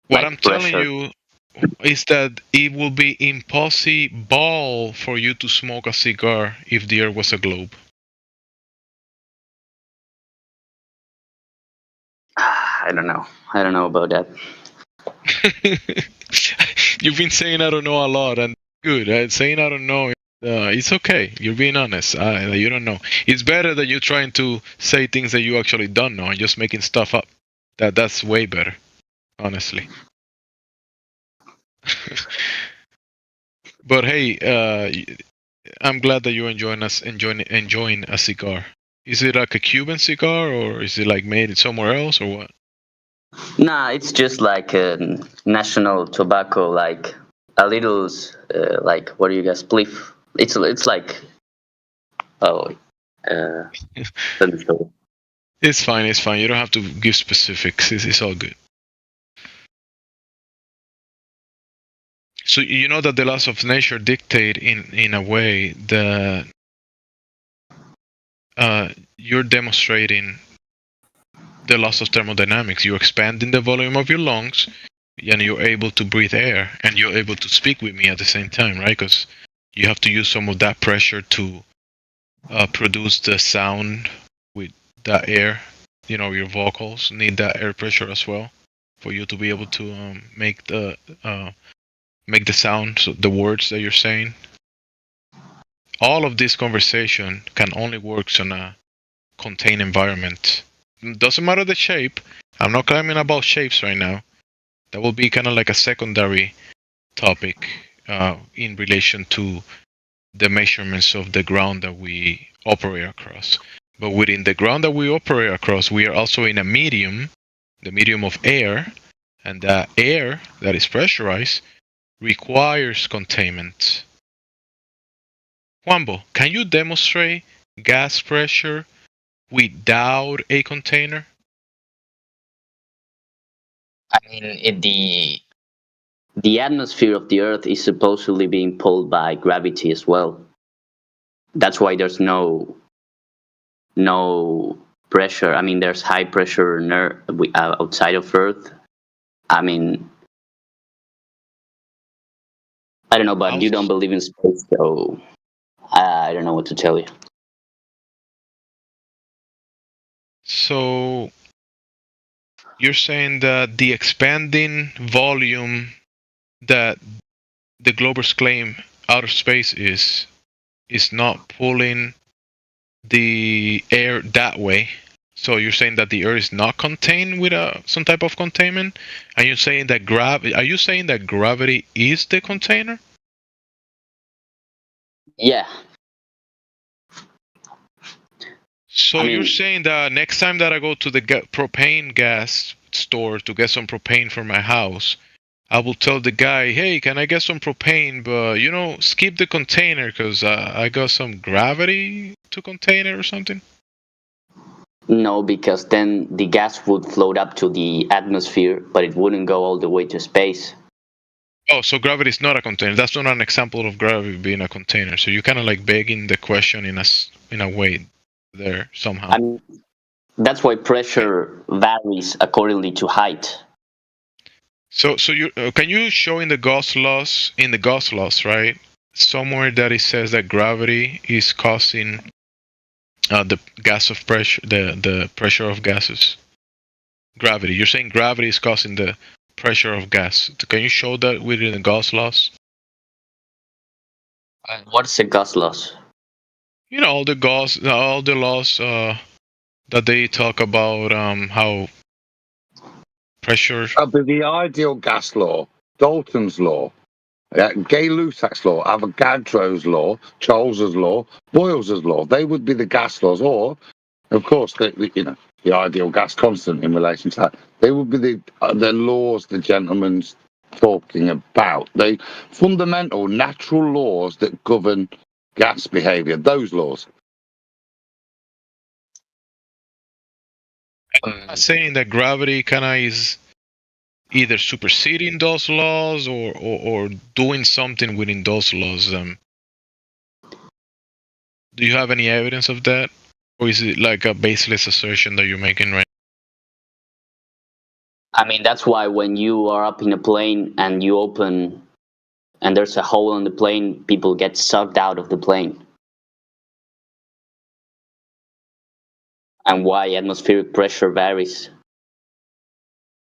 What I'm telling you is that it will be impossible for you to smoke a cigar if the Earth was a globe. I don't know. I don't know about that. You've been saying I don't know a lot, and good. Saying I don't know, it's okay. You're being honest. You don't know. It's better that you're trying to say things that you actually don't know and just making stuff up. That's way better, honestly. But hey, I'm glad that you're enjoying a cigar. Is it like a Cuban cigar, or is it like made somewhere else, or what? Nah, it's just like a national tobacco, like a little, like what do you guys spliff? It's like, let me show you. It's fine. It's fine. You don't have to give specifics. It's all good. So you know that the laws of nature dictate in a way that you're demonstrating the laws of thermodynamics. You're expanding the volume of your lungs, and you're able to breathe air, and you're able to speak with me at the same time, right? Because you have to use some of that pressure to produce the sound with that air. You know, your vocals need that air pressure as well for you to be able to make the sound, so the words that you're saying. All of this conversation can only work on a contained environment. Doesn't matter the shape. I'm not claiming about shapes right now. That will be kind of like a secondary topic in relation to the measurements of the ground that we operate across. But within the ground that we operate across, we are also in a medium, the medium of air, and that air that is pressurized requires containment. Juanbo, can you demonstrate gas pressure without a container? I mean, the atmosphere of the Earth is supposedly being pulled by gravity as well. That's why there's no pressure. I mean, there's high pressure outside of Earth. I mean, I don't know, but you don't believe in space, so I don't know what to tell you. So you're saying that the expanding volume that the globers claim outer space is not pulling the air that way. So you're saying that the Earth is not contained with some type of containment? Are you saying that gravity is the container? Yeah. So you're saying that next time that I go to the propane gas store to get some propane for my house, I will tell the guy, hey, can I get some propane, but, skip the container because I got some gravity to contain it or something? No, because then the gas would float up to the atmosphere, but it wouldn't go all the way to space. Oh, so gravity is not a container. That's not an example of gravity being a container. So you're kind of like begging the question in a way there somehow. That's why pressure varies accordingly to height. So you can you show in the Gauss laws, right? Somewhere that it says that gravity is causing the gas of pressure, the pressure of gases. Gravity. You're saying gravity is causing the pressure of gas. Can you show that within the Gauss laws? What's the Gauss laws? All the laws that they talk about how pressure. But the ideal gas law, Dalton's law, Gay-Lussac's law, Avogadro's law, Charles's law, Boyle's law. They would be the gas laws, or, of course, the ideal gas constant in relation to that. They would be the laws the gentleman's talking about. They fundamental natural laws that govern gas behavior. Those laws. I'm not saying that gravity kind of is either superseding those laws or doing something within those laws. Do you have any evidence of that? Or is it like a baseless assertion that you're making right now? I mean, that's why when you are up in a plane and you open and there's a hole in the plane, people get sucked out of the plane. And why atmospheric pressure varies.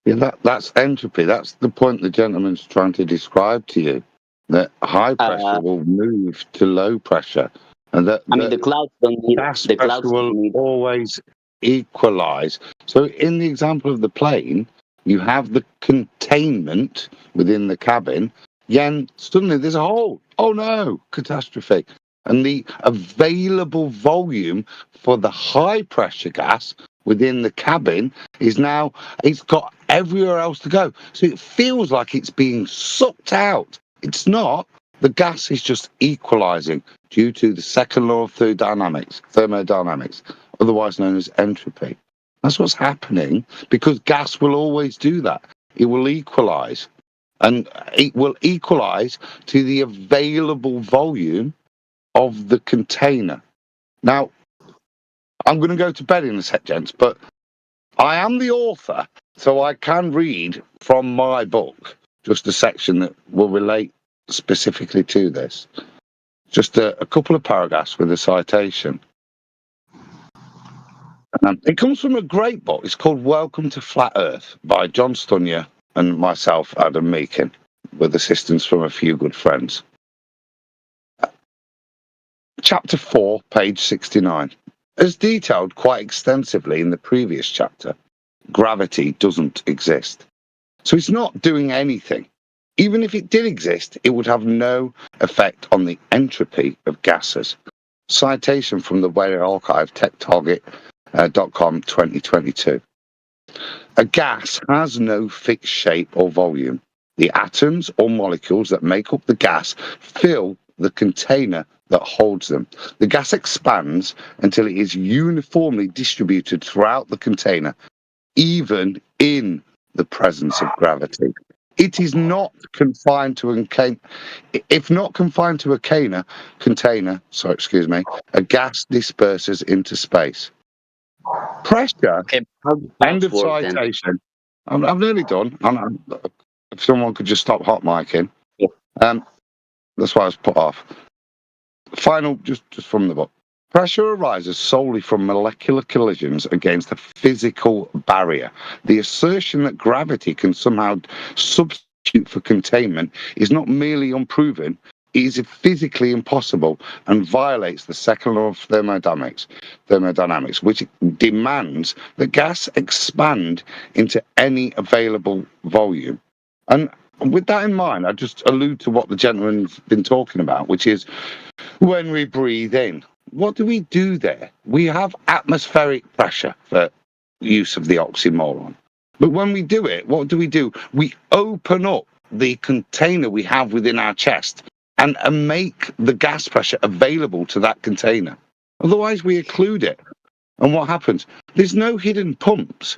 Yeah, that's entropy. That's the point the gentleman's trying to describe to you. That high pressure will move to low pressure, and the clouds don't need gas pressure will always equalize. So, in the example of the plane, you have the containment within the cabin. Then suddenly there's a hole. Oh no, catastrophe! And the available volume for the high pressure gas within the cabin is now, it's got everywhere else to go. So it feels like it's being sucked out. It's not. The gas is just equalizing due to the second law of thermodynamics, otherwise known as entropy. That's what's happening because gas will always do that. It will equalize. And it will equalize to the available volume of the container. Now, I'm going to go to bed in a sec, gents, but I am the author, so I can read from my book just a section that will relate specifically to this. Just a couple of paragraphs with a citation. It comes from a great book. It's called Welcome to Flat Earth by John Stunyer and myself, Adam Meakin, with assistance from a few good friends. Chapter 4, page 69. As detailed quite extensively in the previous chapter, gravity doesn't exist. So it's not doing anything. Even if it did exist, it would have no effect on the entropy of gases. Citation from the Weather Archive, techtarget.com 2022. A gas has no fixed shape or volume. The atoms or molecules that make up the gas fill the container that holds them. The gas expands until it is uniformly distributed throughout the container, even in the presence of gravity. It is not confined to a container, a gas disperses into space. Pressure, end of citation. I'm nearly done. If someone could just stop hot micing. That's why I was put off. Final, just from the book. Pressure arises solely from molecular collisions against a physical barrier. The assertion that gravity can somehow substitute for containment is not merely unproven, is physically impossible and violates the second law of thermodynamics, which demands that gas expand into any available volume. And with that in mind, I just allude to what the gentleman's been talking about, which is when we breathe in, what do we do there? We have atmospheric pressure for use of the oxymoron. But when we do it, what do? We open up the container we have within our chest and make the gas pressure available to that container. Otherwise, we occlude it. And what happens? There's no hidden pumps.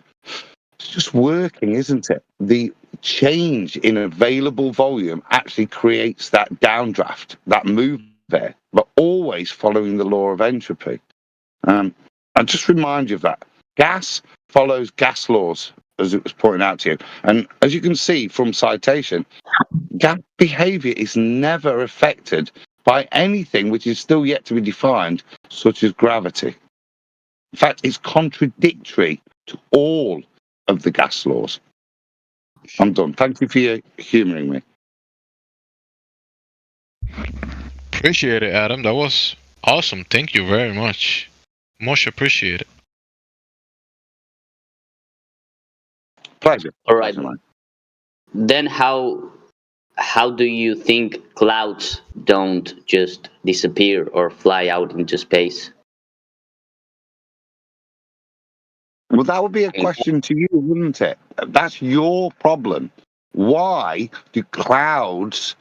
It's just working, isn't it? The change in available volume actually creates that downdraft, that move there, but always following the law of entropy. I just remind you of that. Gas follows gas laws, as it was pointed out to you. And as you can see from citation, gas behavior is never affected by anything which is still yet to be defined, such as gravity. In fact, it's contradictory to all of the gas laws. I'm done. Thank you for humouring me. Appreciate it, Adam. That was awesome. Thank you very much. Much appreciated. Pleasure. All right. Then how do you think clouds don't just disappear or fly out into space? Well, that would be a question to you, wouldn't it? That's your problem. Why do clouds,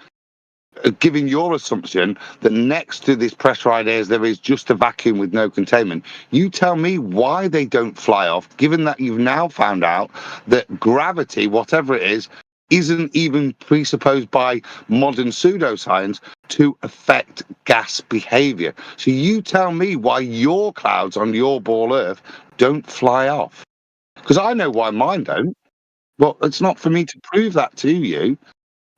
given your assumption that next to this pressurized air there is just a vacuum with no containment, you tell me why they don't fly off, given that you've now found out that gravity, whatever it is, isn't even presupposed by modern pseudoscience to affect gas behavior. So you tell me why your clouds on your ball Earth don't fly off. Because I know why mine don't. Well, it's not for me to prove that to you.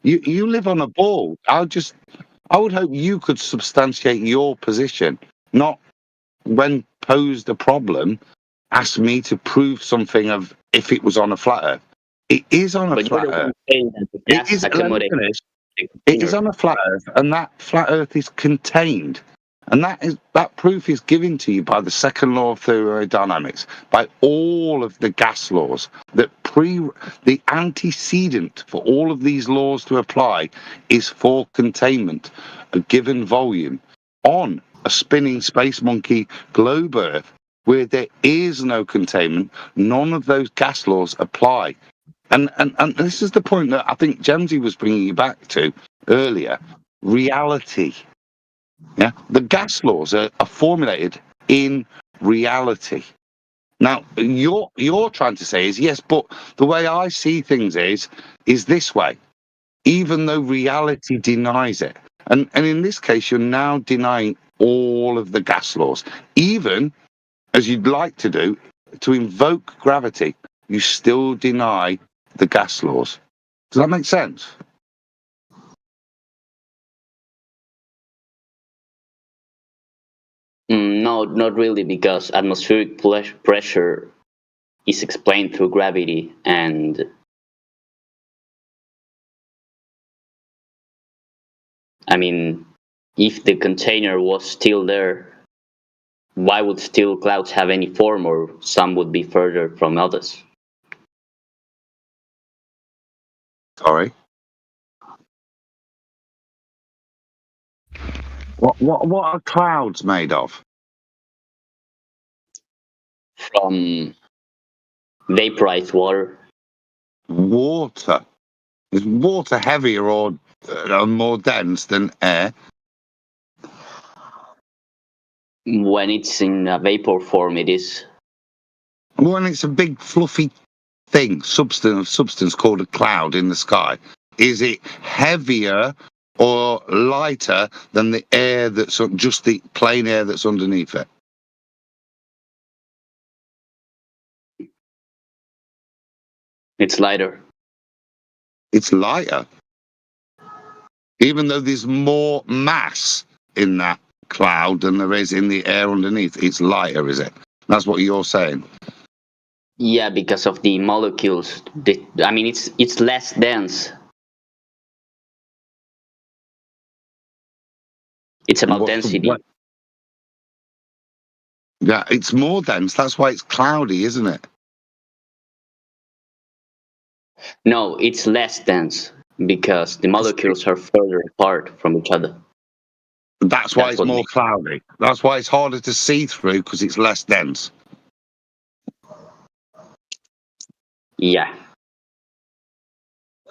You live on a ball. I would hope you could substantiate your position, not when posed a problem, ask me to prove something of if it was on a flat Earth. It is on a flat Earth. It is, let me finish. It is on a flat Earth, and that flat Earth is contained. And that proof is given to you by the second law of thermodynamics, by all of the gas laws. That the antecedent for all of these laws to apply is for containment, a given volume, on a spinning space monkey globe Earth, where there is no containment. None of those gas laws apply. And this is the point that I think Jamesy was bringing you back to earlier. Reality. Yeah, the gas laws are formulated in reality. Now, you're trying to say is yes, but the way I see things is this way, even though reality denies it. And in this case, you're now denying all of the gas laws, even as you'd like to do to invoke gravity. You still deny the gas laws. Does that make sense? No, not really, because atmospheric pressure is explained through gravity, and I mean, if the container was still there, why would still clouds have any form, or some would be further from others? Sorry. What are clouds made of? From vaporized water. Water. Is water heavier or more dense than air? When it's in a vapor form, it is. When it's a big fluffy thing, substance called a cloud in the sky, is it heavier or lighter than the air that's just the plain air that's underneath it? It's lighter. It's lighter. Even though there's more mass in that cloud than there is in the air underneath, it's lighter, is it? That's what you're saying. Yeah, because of the molecules. I mean, it's less dense. It's about density. Yeah, it's more dense. That's why it's cloudy, isn't it? No, it's less dense because the molecules are further apart from each other. That's why it's more cloudy. That's why it's harder to see through, because it's less dense. Yeah.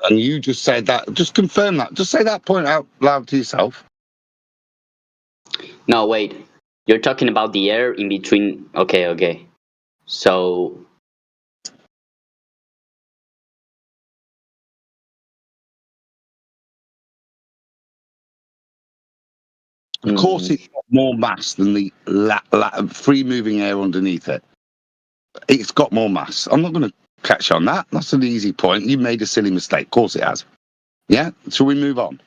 And you just said that. Just confirm that. Just say that point out loud to yourself. No, wait. You're talking about the air in between. Okay. So. Of course, it's got more mass than the free-moving air underneath it. It's got more mass. I'm not going to catch on that. That's an easy point. You made a silly mistake. Of course it has. Yeah? Shall we move on?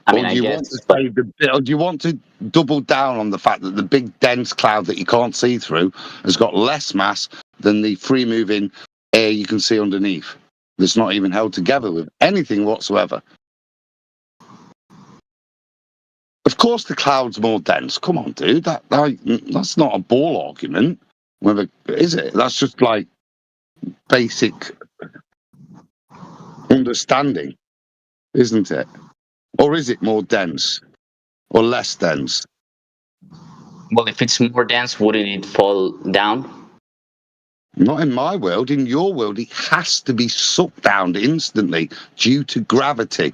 I mean, or do you want to double down on the fact that the big dense cloud that you can't see through has got less mass than the free-moving air you can see underneath? That's not even held together with anything whatsoever. Of course, the cloud's more dense. Come on, dude. That's not a ball argument. Is it? That's just like basic understanding, isn't it? Or is it more dense or less dense? Well, if it's more dense, wouldn't it fall down? Not in my world. In your world, it has to be sucked down instantly due to gravity.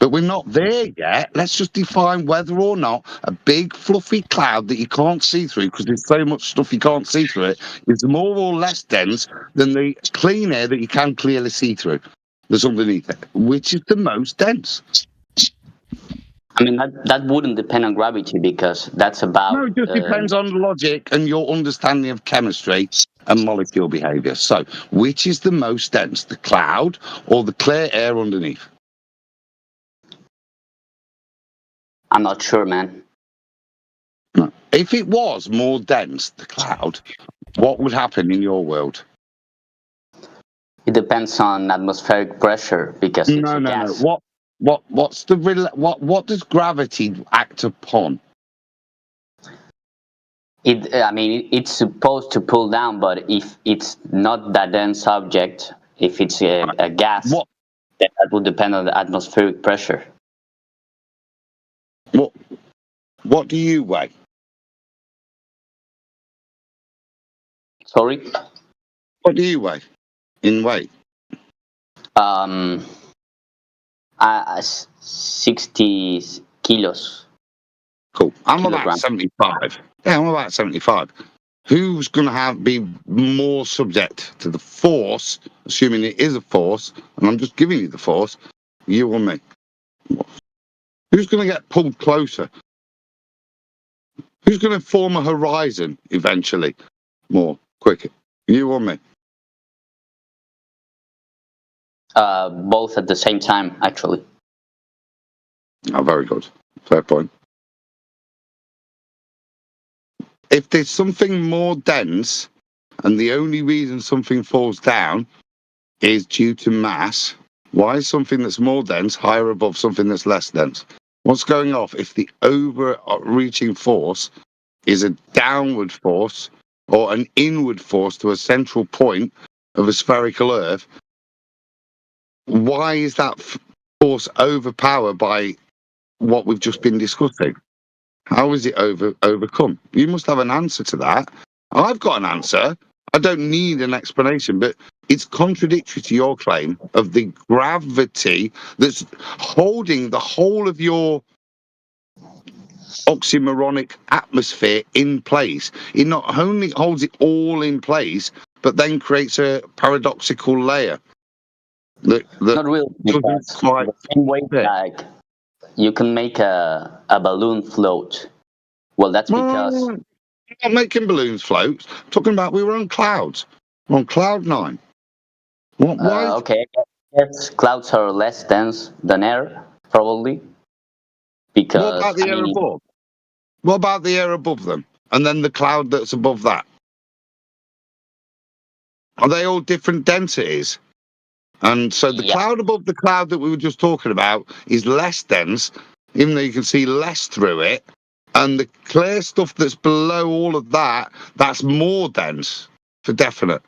But we're not there yet. Let's just define whether or not a big fluffy cloud that you can't see through, because there's so much stuff you can't see through it, is more or less dense than the clean air that you can clearly see through that's underneath it. Which is the most dense? I mean, that wouldn't depend on gravity, because that's about... No, it just depends on logic and your understanding of chemistry and molecule behavior. So, which is the most dense, the cloud or the clear air underneath? I'm not sure, man. No. If it was more dense, the cloud, what would happen in your world? It depends on atmospheric pressure, because it's a gas. No. What does gravity act upon? It's supposed to pull down, but if it's not that dense object, if it's a gas, then that would depend on the atmospheric pressure. What do you weigh? Sorry? What do you weigh in weight? 60 kilos. Cool. I'm about 75. Yeah, I'm about 75. Who's going to be more subject to the force, assuming it is a force, and I'm just giving you the force, you or me? Who's going to get pulled closer? Who's going to form a horizon eventually more quicker? You or me? Both at the same time, actually. Oh, very good. Fair point. If there's something more dense, and the only reason something falls down is due to mass, why is something that's more dense higher above something that's less dense? What's going off if the overreaching force is a downward force or an inward force to a central point of a spherical Earth? Why is that force overpowered by what we've just been discussing? How is it overcome? You must have an answer to that. I've got an answer. I don't need an explanation, but it's contradictory to your claim of the gravity that's holding the whole of your oxymoronic atmosphere in place. It not only holds it all in place, but then creates a paradoxical layer. That not really, because the same way like you can make a balloon float. Well, that's because... I'm not making balloons float. I'm talking about we were on clouds. We're on cloud 9. Why? Okay, yes, clouds are less dense than air, probably. Because, what about the air above? What about the air above them? And then the cloud that's above that? Are they all different densities? And so the cloud above the cloud that we were just talking about is less dense, even though you can see less through it. And the clear stuff that's below all of that, that's more dense, for definite.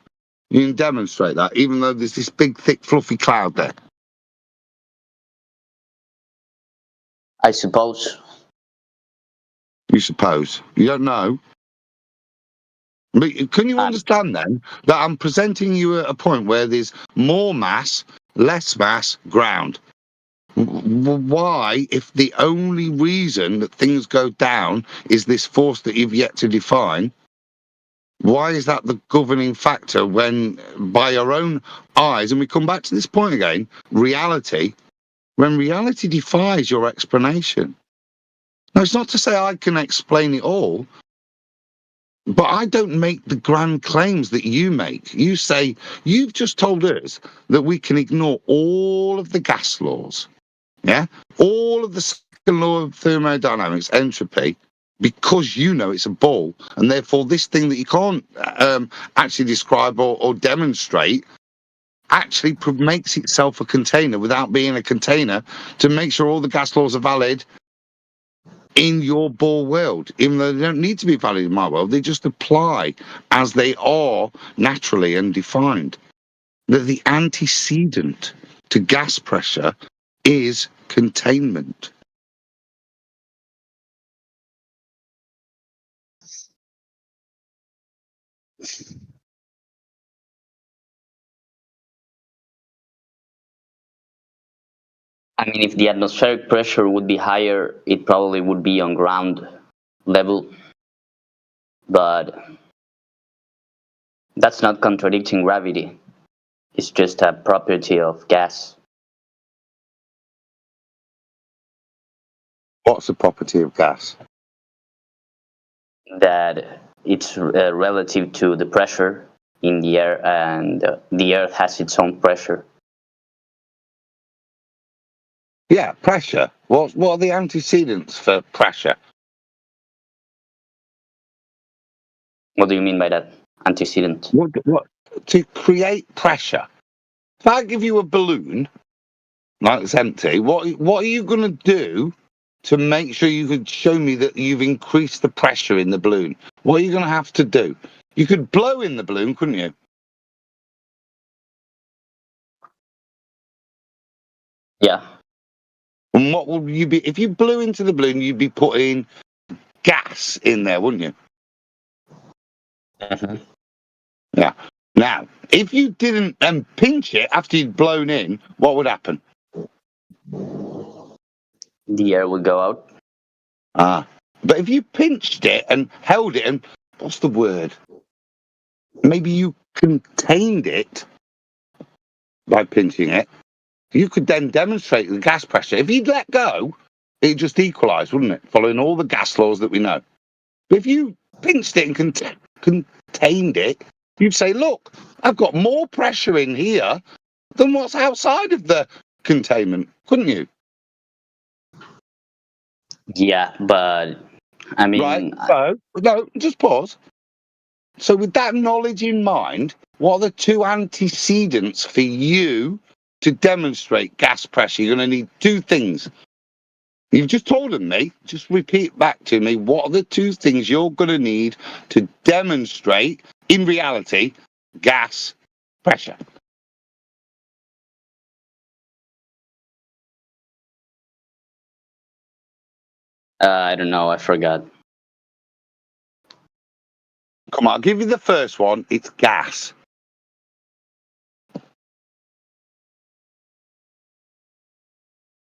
You can demonstrate that, even though there's this big, thick, fluffy cloud there. I suppose. You suppose. You don't know. But can you understand then that I'm presenting you at a point where there's more mass, less mass, ground? Why, if the only reason that things go down is this force that you've yet to define, why is that the governing factor when, by your own eyes, and we come back to this point again, reality, when reality defies your explanation? Now, it's not to say I can explain it all, but I don't make the grand claims that you make. You say, you've just told us that we can ignore all of the gas laws, yeah? All of the second law of thermodynamics, entropy, because you know it's a ball, and therefore this thing that you can't actually describe or demonstrate actually makes itself a container without being a container to make sure all the gas laws are valid in your ball world, even though they don't need to be valid in my world. They just apply as they are naturally and defined. That the antecedent to gas pressure is containment. I mean, if the atmospheric pressure would be higher, it probably would be on ground level. But that's not contradicting gravity. It's just a property of gas. What's the property of gas? That it's relative to the pressure in the air, and the Earth has its own pressure. Yeah, pressure. What are the antecedents for pressure? What do you mean by that? Antecedent? What to create pressure? If I give you a balloon, like it's empty, what are you going to do to make sure you could show me that you've increased the pressure in the balloon? What are you going to have to do? You could blow in the balloon, couldn't you? Yeah. And what would you be if you blew into the balloon? You'd be putting gas in there, wouldn't you? Mm-hmm. Yeah. Now, if you didn't pinch it after you'd blown in, what would happen? The air would go out. But if you pinched it and held it and what's the word? Maybe you contained it by pinching it. You could then demonstrate the gas pressure. If you'd let go, it'd just equalise, wouldn't it? Following all the gas laws that we know. But if you pinched it and contained it, you'd say, look, I've got more pressure in here than what's outside of the containment, couldn't you? Yeah, but I mean... Right, so, no, just pause. So with that knowledge in mind, what are the two antecedents for you to demonstrate gas pressure? You're going to need two things. You've just told them me, just repeat back to me, what are the two things you're going to need to demonstrate, in reality, gas pressure? I don't know, I forgot. Come on, I'll give you the first one. It's gas.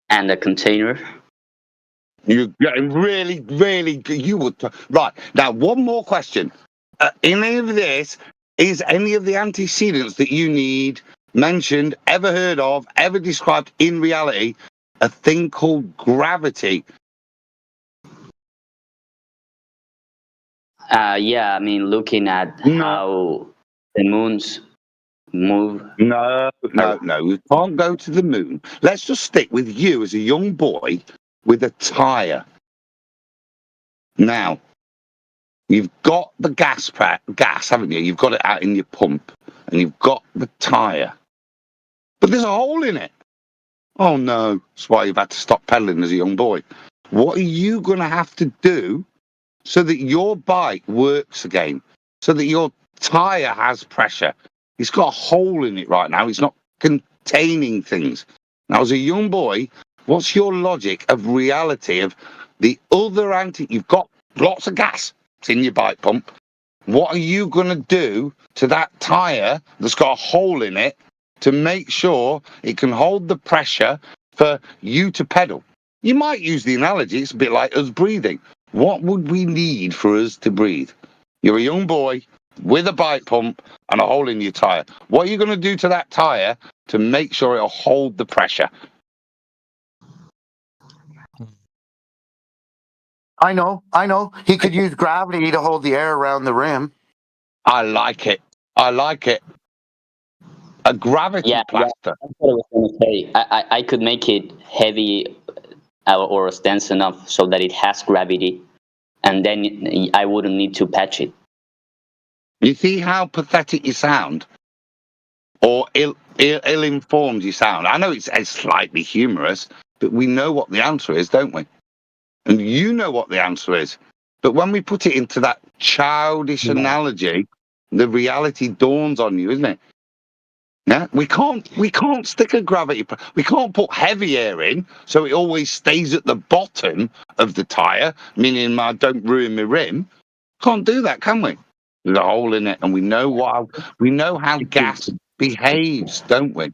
And a container. You're getting really, really good. You would. Right. Now, one more question. In any of this, is any of the antecedents that you need mentioned, ever heard of, ever described in reality, a thing called gravity? Yeah, I mean, looking at how the moons move. No. We can't go to the moon. Let's just stick with you as a young boy with a tyre. Now, you've got the gas, haven't you? You've got it out in your pump, and you've got the tyre. but there's a hole in it. Oh no, that's why you've had to stop pedaling as a young boy. What are you going to have to do so that your bike works again, so that your tyre has pressure? It's got a hole in it right now. It's not containing things. Now, as a young boy, what's your logic of reality of the other you've got lots of gas. It's in your bike pump. What are you going to do to that tyre that's got a hole in it to make sure it can hold the pressure for you to pedal? You might use the analogy, it's a bit like us breathing. What would we need for us to breathe? You're a young boy with a bike pump and a hole in your tyre. What are you going to do to that tyre to make sure it'll hold the pressure? I know. He could use gravity to hold the air around the rim. I like it. A gravity plaster. That's what I was going to say. I could make it heavy or dense enough so that it has gravity, and then I wouldn't need to patch it. You see how pathetic you sound? Or ill-informed you sound? I know it's slightly humorous, but we know what the answer is, don't we? And you know what the answer is. But when we put it into that childish analogy, the reality dawns on you, isn't it? Yeah, we can't stick a gravity. We can't put heavy air in so it always stays at the bottom of the tyre, meaning I don't ruin my rim. Can't do that, can we? There's a hole in it, and we know how gas behaves, don't we?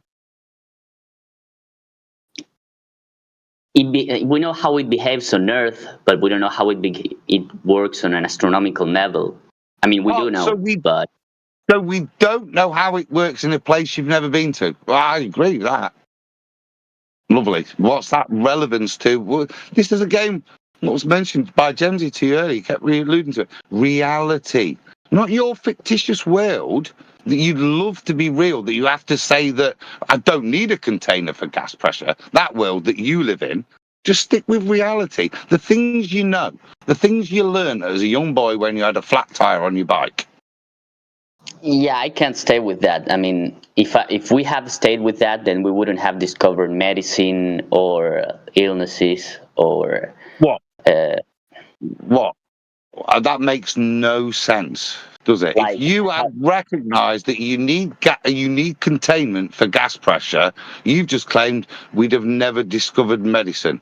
We know how it behaves on Earth, but we don't know how it works on an astronomical level. I mean, we do know, but... So we don't know how it works in a place you've never been to. Well, I agree with that. Lovely. What's that relevance to? Well, this is a game that was mentioned by Gemsy to you earlier. You kept alluding to it. Reality. Not your fictitious world that you'd love to be real, that you have to say that I don't need a container for gas pressure. That world that you live in. Just stick with reality. The things you know. The things you learned as a young boy when you had a flat tyre on your bike. Yeah, I can't stay with that. I mean, if we have stayed with that, then we wouldn't have discovered medicine or illnesses or... What? That makes no sense, does it? If you had recognised that you need containment for gas pressure, you've just claimed we'd have never discovered medicine.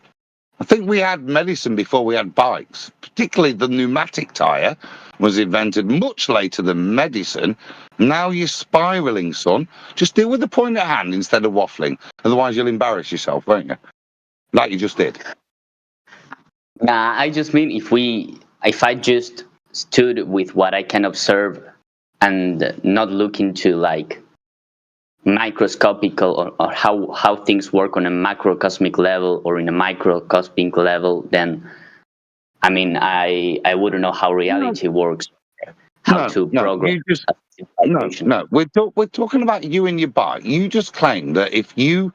I think we had medicine before we had bikes. Particularly the pneumatic tyre was invented much later than medicine. Now you're spiralling, son. Just deal with the point at hand instead of waffling. Otherwise you'll embarrass yourself, won't you? Like you just did. Nah, I just mean if I just stood with what I can observe and not look into like microscopical or how things work on a macrocosmic level or in a microcosmic level, then I mean I wouldn't know how reality works, how to progress. No, we're talking about you and your bike. You just claim that if you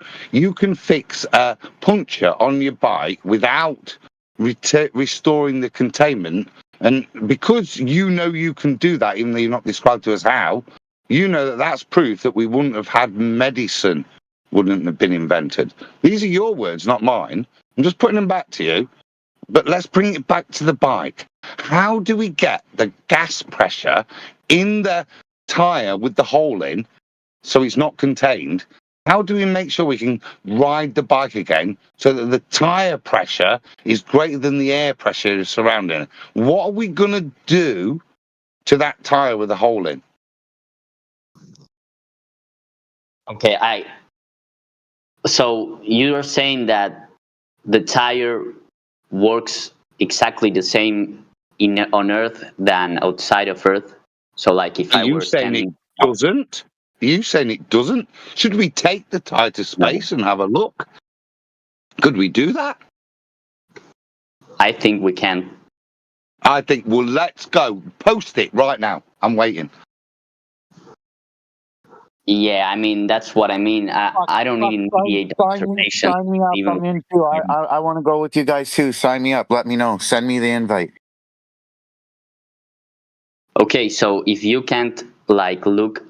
can fix a puncture on your bike without restoring the containment, and because you know you can do that, even though you're not described to us how, you know that that's proof that we wouldn't have had medicine, wouldn't have been invented. These are your words, not mine. I'm just putting them back to you. But let's bring it back to the bike. How do we get the gas pressure in the tyre with the hole in so it's not contained? How do we make sure we can ride the bike again so that the tyre pressure is greater than the air pressure surrounding it? What are we going to do to that tyre with the hole in? Okay, so you're saying that the tyre works exactly the same on Earth than outside of Earth? So like if I were standing... Doesn't? Are you saying it doesn't? Should we take the tyre to space and have a look? Could we do that? I think we can. I think, well, let's go. Post it right now. I'm waiting. Yeah, I mean, that's what I mean. I don't need immediate observation. Sign me up. I'm in too. I want to go with you guys too. Sign me up. Let me know. Send me the invite. Okay, so if you can't like look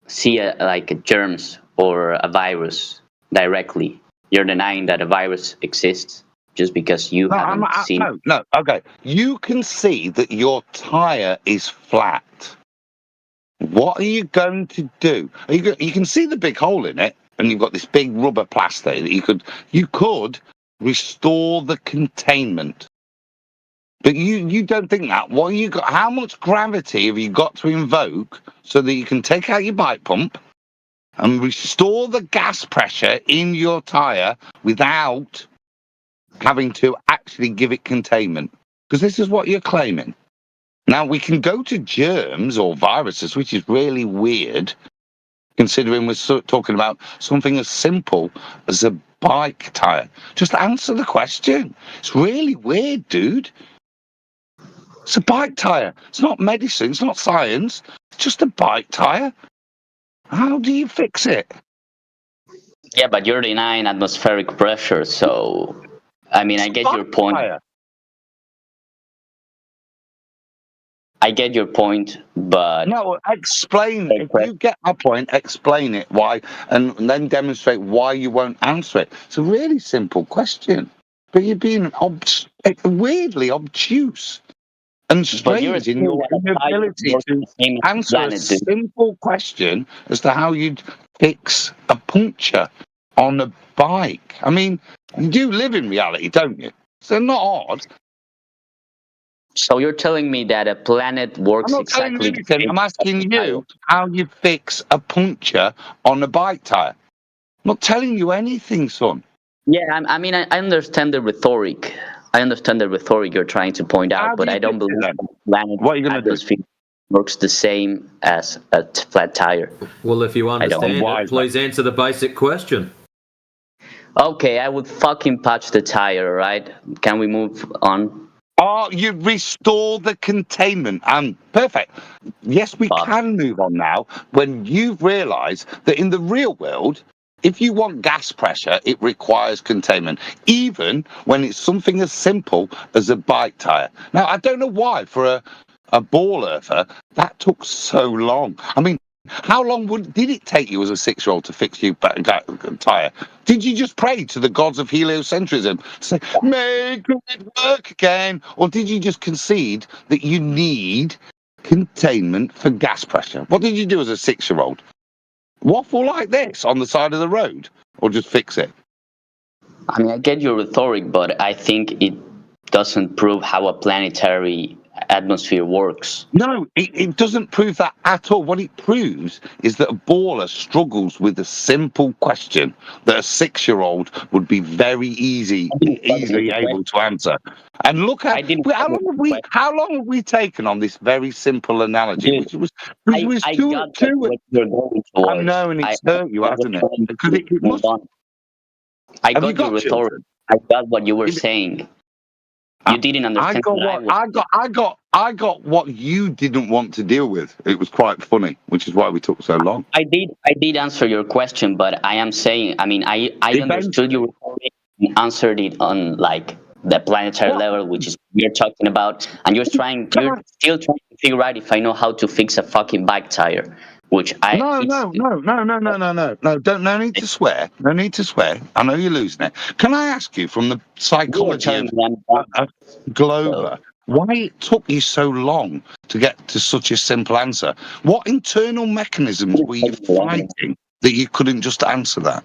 see like germs or a virus directly. You're denying that a virus exists just because you haven't seen. No. Okay, you can see that your tire is flat. What are you going to do? You can see the big hole in it, and you've got this big rubber plastic that you could restore the containment. But you don't think that. What you got? How much gravity have you got to invoke so that you can take out your bike pump and restore the gas pressure in your tire without having to actually give it containment? Because this is what you're claiming. Now, we can go to germs or viruses, which is really weird, considering we're talking about something as simple as a bike tire. Just answer the question. It's really weird, dude. It's a bike tire. It's not medicine. It's not science. It's just a bike tire. How do you fix it? Yeah, but you're denying atmospheric pressure, so I mean, I get your point. I get your point, but no, explain. If you get my point, explain it. Why, and then demonstrate why you won't answer it. It's a really simple question, but you're being weirdly obtuse and strange in your inability to answer a simple question as to how you'd fix a puncture on a bike. I mean, you do live in reality, don't you? So not odd. So you're telling me that a planet works exactly the same? I'm asking you how you fix a puncture on a bike tire. I'm not telling you anything, son. Yeah, I mean, I understand the rhetoric. I understand the rhetoric you're trying to point out, but I don't believe that planet atmosphere works the same as a flat tire. Well, if you understand it, please answer the basic question. Okay, I would fucking patch the tire, right? Can we move on? Oh, you restore the containment. Perfect. Yes, we can move on now when you've realised that in the real world, if you want gas pressure, it requires containment, even when it's something as simple as a bike tyre. Now, I don't know why for a ball earther that took so long. I mean, how long did it take you as a 6-year-old to fix your tyre? Did you just pray to the gods of heliocentrism to say, make it work again? Or did you just concede that you need containment for gas pressure? What did you do as a 6-year-old? Waffle like this on the side of the road? Or just fix it? I mean, I get your rhetoric, but I think it doesn't prove how a planetary atmosphere works. No, it doesn't prove that at all. What it proves is that a baller struggles with a simple question that a 6-year-old would be very easily able to answer. And look at how long have we taken on this very simple analogy, which was too. I know, and it's hurt you, hasn't it? Because it must. I got your rhetoric. I got what you were saying. You didn't understand. I got what you didn't want to deal with. It was quite funny, which is why we took so long. I did answer your question, but I am saying, I mean, I understood your rhetoric and answered it on like the planetary level, which is what you're talking about, and you're still trying to figure out if I know how to fix a fucking bike tire. Which no, no need to swear. No need to swear. I know you're losing it. Can I ask you, from the psychology of Glober, why it took you so long to get to such a simple answer? What internal mechanisms were you fighting that you couldn't just answer that?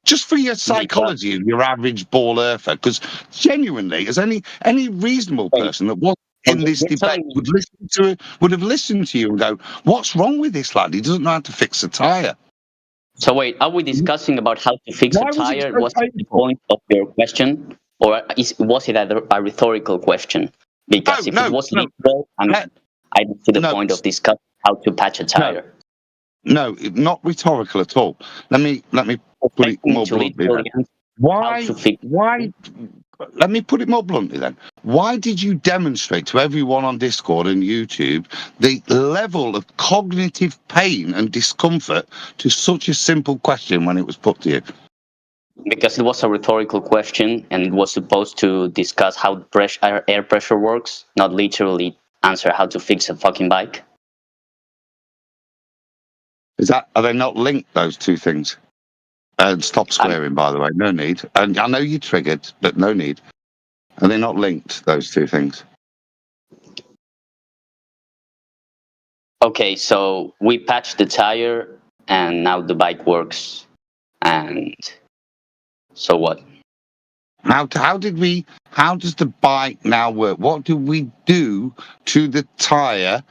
Just for your psychology of your average ball earther, because genuinely, as any reasonable person that was in this debate would have listened to you and go, "What's wrong with this lad? He doesn't know how to fix a tire." So wait, are we discussing about how to fix a tire? Was that the point of your question, or was it a rhetorical question? Because if it was literal, I don't see the point of discussing how to patch a tire. No, not rhetorical at all. Let me put it more bluntly then. Why? Let me put it more bluntly then. Why did you demonstrate to everyone on Discord and YouTube the level of cognitive pain and discomfort to such a simple question when it was put to you? Because it was a rhetorical question, and it was supposed to discuss how air pressure works, not literally answer how to fix a fucking bike. Are they not linked, those two things? And stop swearing, by the way. No need. And I know you triggered, but no need. Are they not linked, those two things? Okay, so we patched the tire, and now the bike works. And so what? How does the bike now work? What do we do to the tire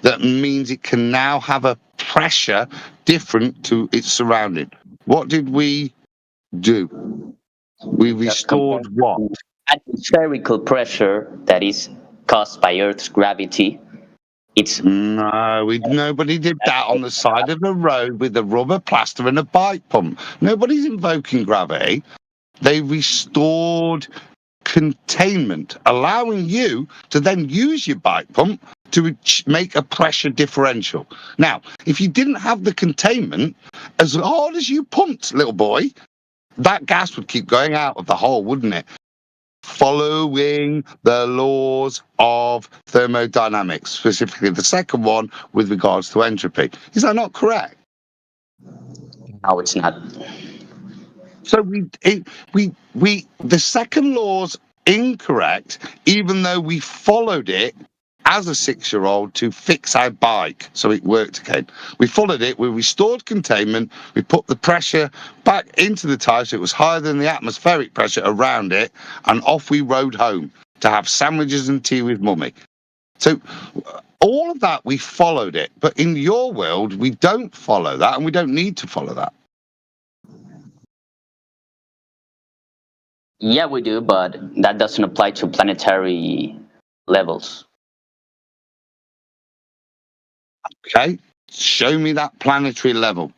that means it can now have a pressure different to its surrounding? What did we do? We restored what? Atmospherical pressure that is caused by Earth's gravity. Nobody did that on the side of the road with a rubber plaster and a bike pump. Nobody's invoking gravity. They restored containment, allowing you to then use your bike pump to make a pressure differential. Now, if you didn't have the containment, as hard as you pumped, little boy, that gas would keep going out of the hole, wouldn't it? Following the laws of thermodynamics, specifically the second one with regards to entropy. Is that not correct? No, it's not. So the second law's incorrect, even though we followed it as a 6-year-old to fix our bike, so it worked again. We followed it, we restored containment, we put the pressure back into the tyre so it was higher than the atmospheric pressure around it, and off we rode home to have sandwiches and tea with mummy. So all of that, we followed it. But in your world, we don't follow that, and we don't need to follow that. Yeah, we do, but that doesn't apply to planetary levels. Okay, show me that planetary level.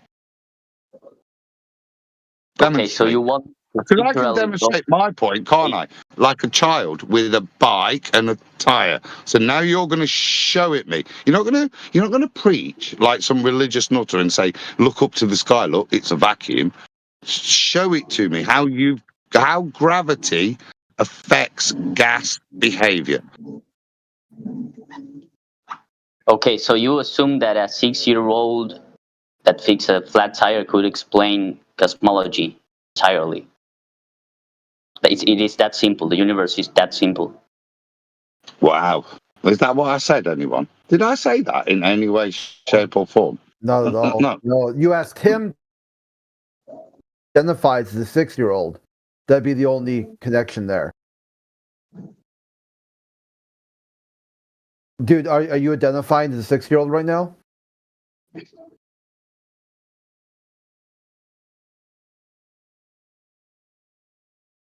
Okay, so you want... Because I can demonstrate my point, can't I? Like a child with a bike and a tire. So now you're going to show it me. You're not going to preach like some religious nutter and say, "Look up to the sky. Look, it's a vacuum." Show it to me how gravity affects gas behavior. Okay, so you assume that a 6-year-old that fixed a flat tire could explain cosmology entirely. It is that simple. The universe is that simple. Wow. Is that what I said, anyone? Did I say that in any way, shape, or form? Not at all. No. You asked him identifies as a 6-year-old. That'd be the only connection there. Dude, are you identifying as a 6-year-old right now?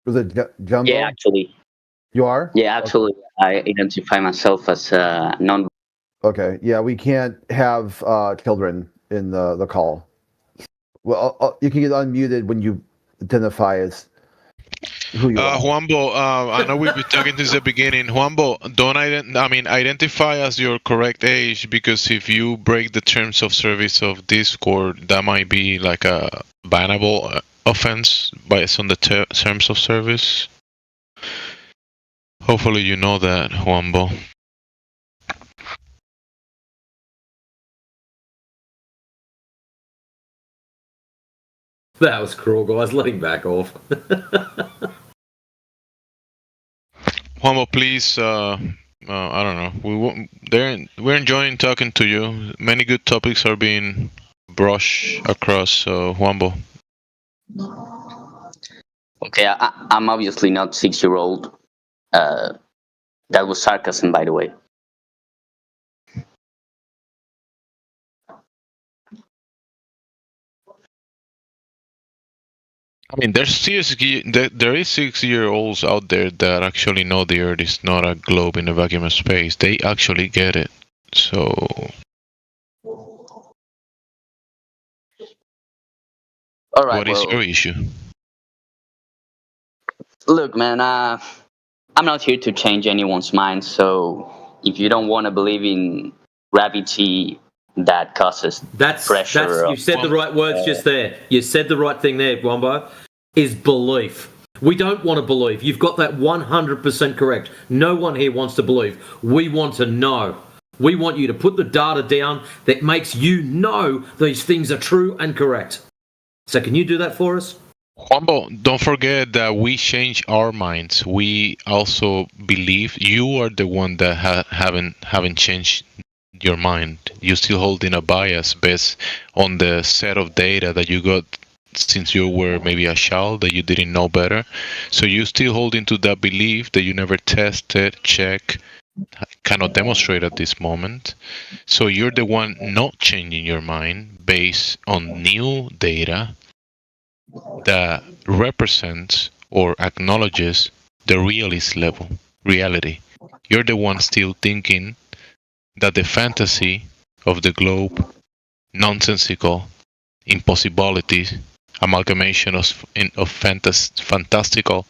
Was it Jumbo? Yeah, actually. You are? Yeah, actually, I identify myself as non. Okay, yeah, we can't have children in the call. Well, you can get unmuted when you identify as who you are. Juanbo, I know we've been talking since the beginning. Juanbo, identify as your correct age, because if you break the terms of service of Discord, that might be like a bannable offense based on the terms of service. Hopefully you know that, Juanbo. That was cruel, guys. Let him back off. Juanbo, please, I don't know. We're enjoying talking to you. Many good topics are being brushed across, Juanbo. Okay, I'm obviously not 6-year-old. That was sarcasm, by the way. I mean, there is 6-year-olds out there that actually know the Earth is not a globe in a vacuum of space. They actually get it. So, all right. What is your issue? Look, man, I'm not here to change anyone's mind. So, if you don't want to believe in gravity that causes pressure, you said the right words just there. You said the right thing there, Wombo. Is belief. We don't want to believe. You've got that 100% correct. No one here wants to believe. We want to know. We want you to put the data down that makes you know these things are true and correct. So can you do that for us? Juanbo, don't forget that we change our minds. We also believe you are the one that haven't changed your mind. You're still holding a bias based on the set of data that you got since you were maybe a child that you didn't know better. So you're still holding to that belief that you never tested, check, cannot demonstrate at this moment. So you're the one not changing your mind based on new data that represents or acknowledges the realist level, reality. You're the one still thinking that the fantasy of the globe, nonsensical, impossibilities, amalgamation of fantastical,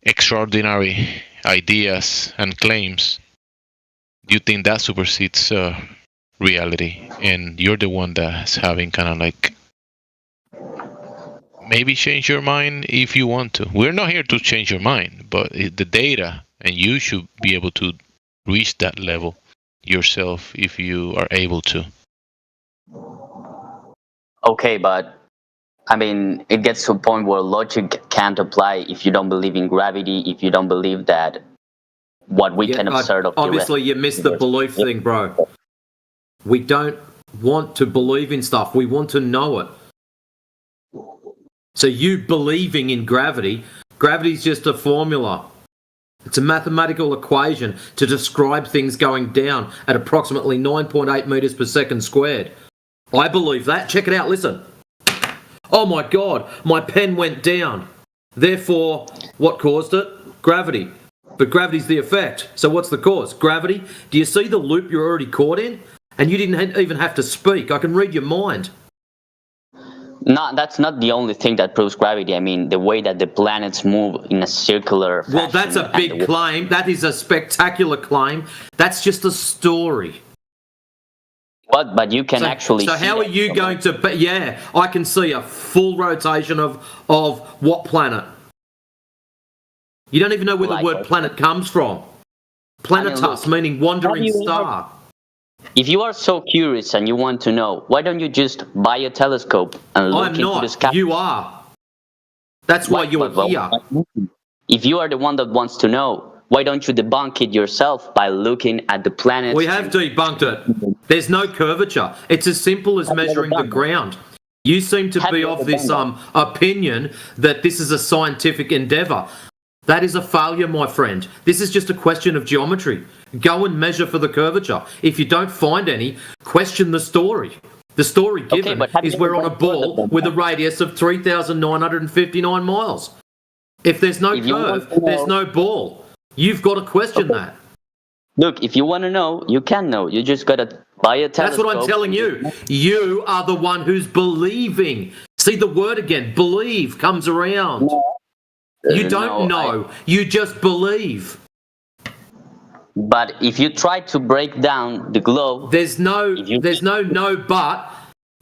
extraordinary ideas and claims, you think that supersedes reality, and you're the one that's having kind of like maybe change your mind if you want to. We're not here to change your mind, but the data, and you should be able to reach that level yourself if you are able to. Okay, but I mean, it gets to a point where logic can't apply if you don't believe in gravity, if you don't believe that what we can observe of obviously you missed the belief thing, bro. We don't want to believe in stuff. We want to know it. So you believing in gravity is just a formula. It's a mathematical equation to describe things going down at approximately 9.8 meters per second squared. I believe that. Check it out. Listen. Oh my God, my pen went down. Therefore, what caused it? Gravity. But gravity's the effect. So what's the cause? Gravity. Do you see the loop you're already caught in? And you didn't even have to speak. I can read your mind. No, that's not the only thing that proves gravity. I mean, the way that the planets move in a circular fashion. Well, that's a big claim. That is a spectacular claim. That's just a story. What? But you can actually. So how are you going to? Yeah, I can see a full rotation of what planet? You don't even know where the word planet comes from. Planetus, meaning wandering star. If you are so curious and you want to know, why don't you just buy a telescope and look into the sky? You are. That's why you're here. If you are the one that wants to know, why don't you debunk it yourself by looking at the planets? We have debunked it. There's no curvature. It's as simple as measuring the ground. You seem to be of this opinion that this is a scientific endeavor. That is a failure, my friend. This is just a question of geometry. Go and measure for the curvature. If you don't find any, question the story. The story given is we're on a ball with a radius of 3,959 miles. If there's no curve, there's no ball. You've got to question that. Look, if you want to know, you can know. You just got to buy a telescope. That's what I'm telling you. You are the one who's believing. See the word again, believe comes around. You don't know. You just believe. But if you try to break down the globe, there's no but.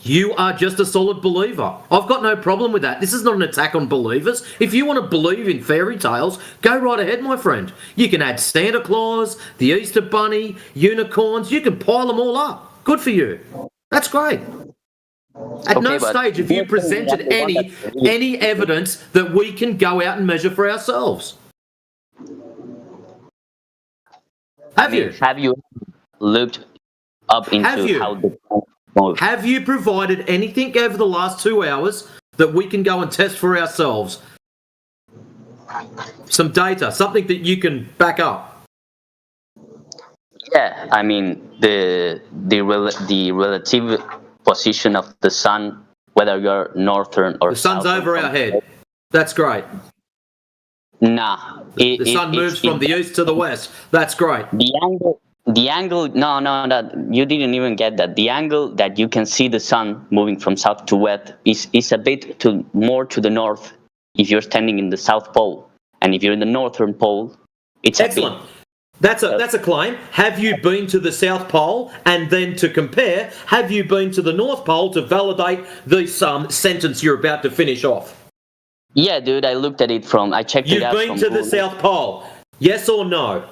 You are just a solid believer. I've got no problem with that. This is not an attack on believers. If you want to believe in fairy tales, go right ahead, my friend. You can add Santa Claus, the Easter Bunny, unicorns. You can pile them all up. Good for you. That's great. At no stage have you presented any evidence that we can go out and measure for ourselves. Have you? Have you looked up into how the Have you provided anything over the last 2 hours that we can go and test for ourselves? Some data, something that you can back up. Yeah, I mean the relative position of the sun, whether you're northern or the sun's over our head. That's great. Nah, the sun moves from the east to the west. That's great. The angle, no, you didn't even get that. The angle that you can see the sun moving from south to west is a bit more to the north if you're standing in the South Pole. And if you're in the northern pole, it's excellent. That's a claim. Have you been to the South Pole? And then to compare, have you been to the North Pole to validate this sentence you're about to finish off? Yeah, dude, I looked at it I checked it out from You've been to the South Pole, yes or no?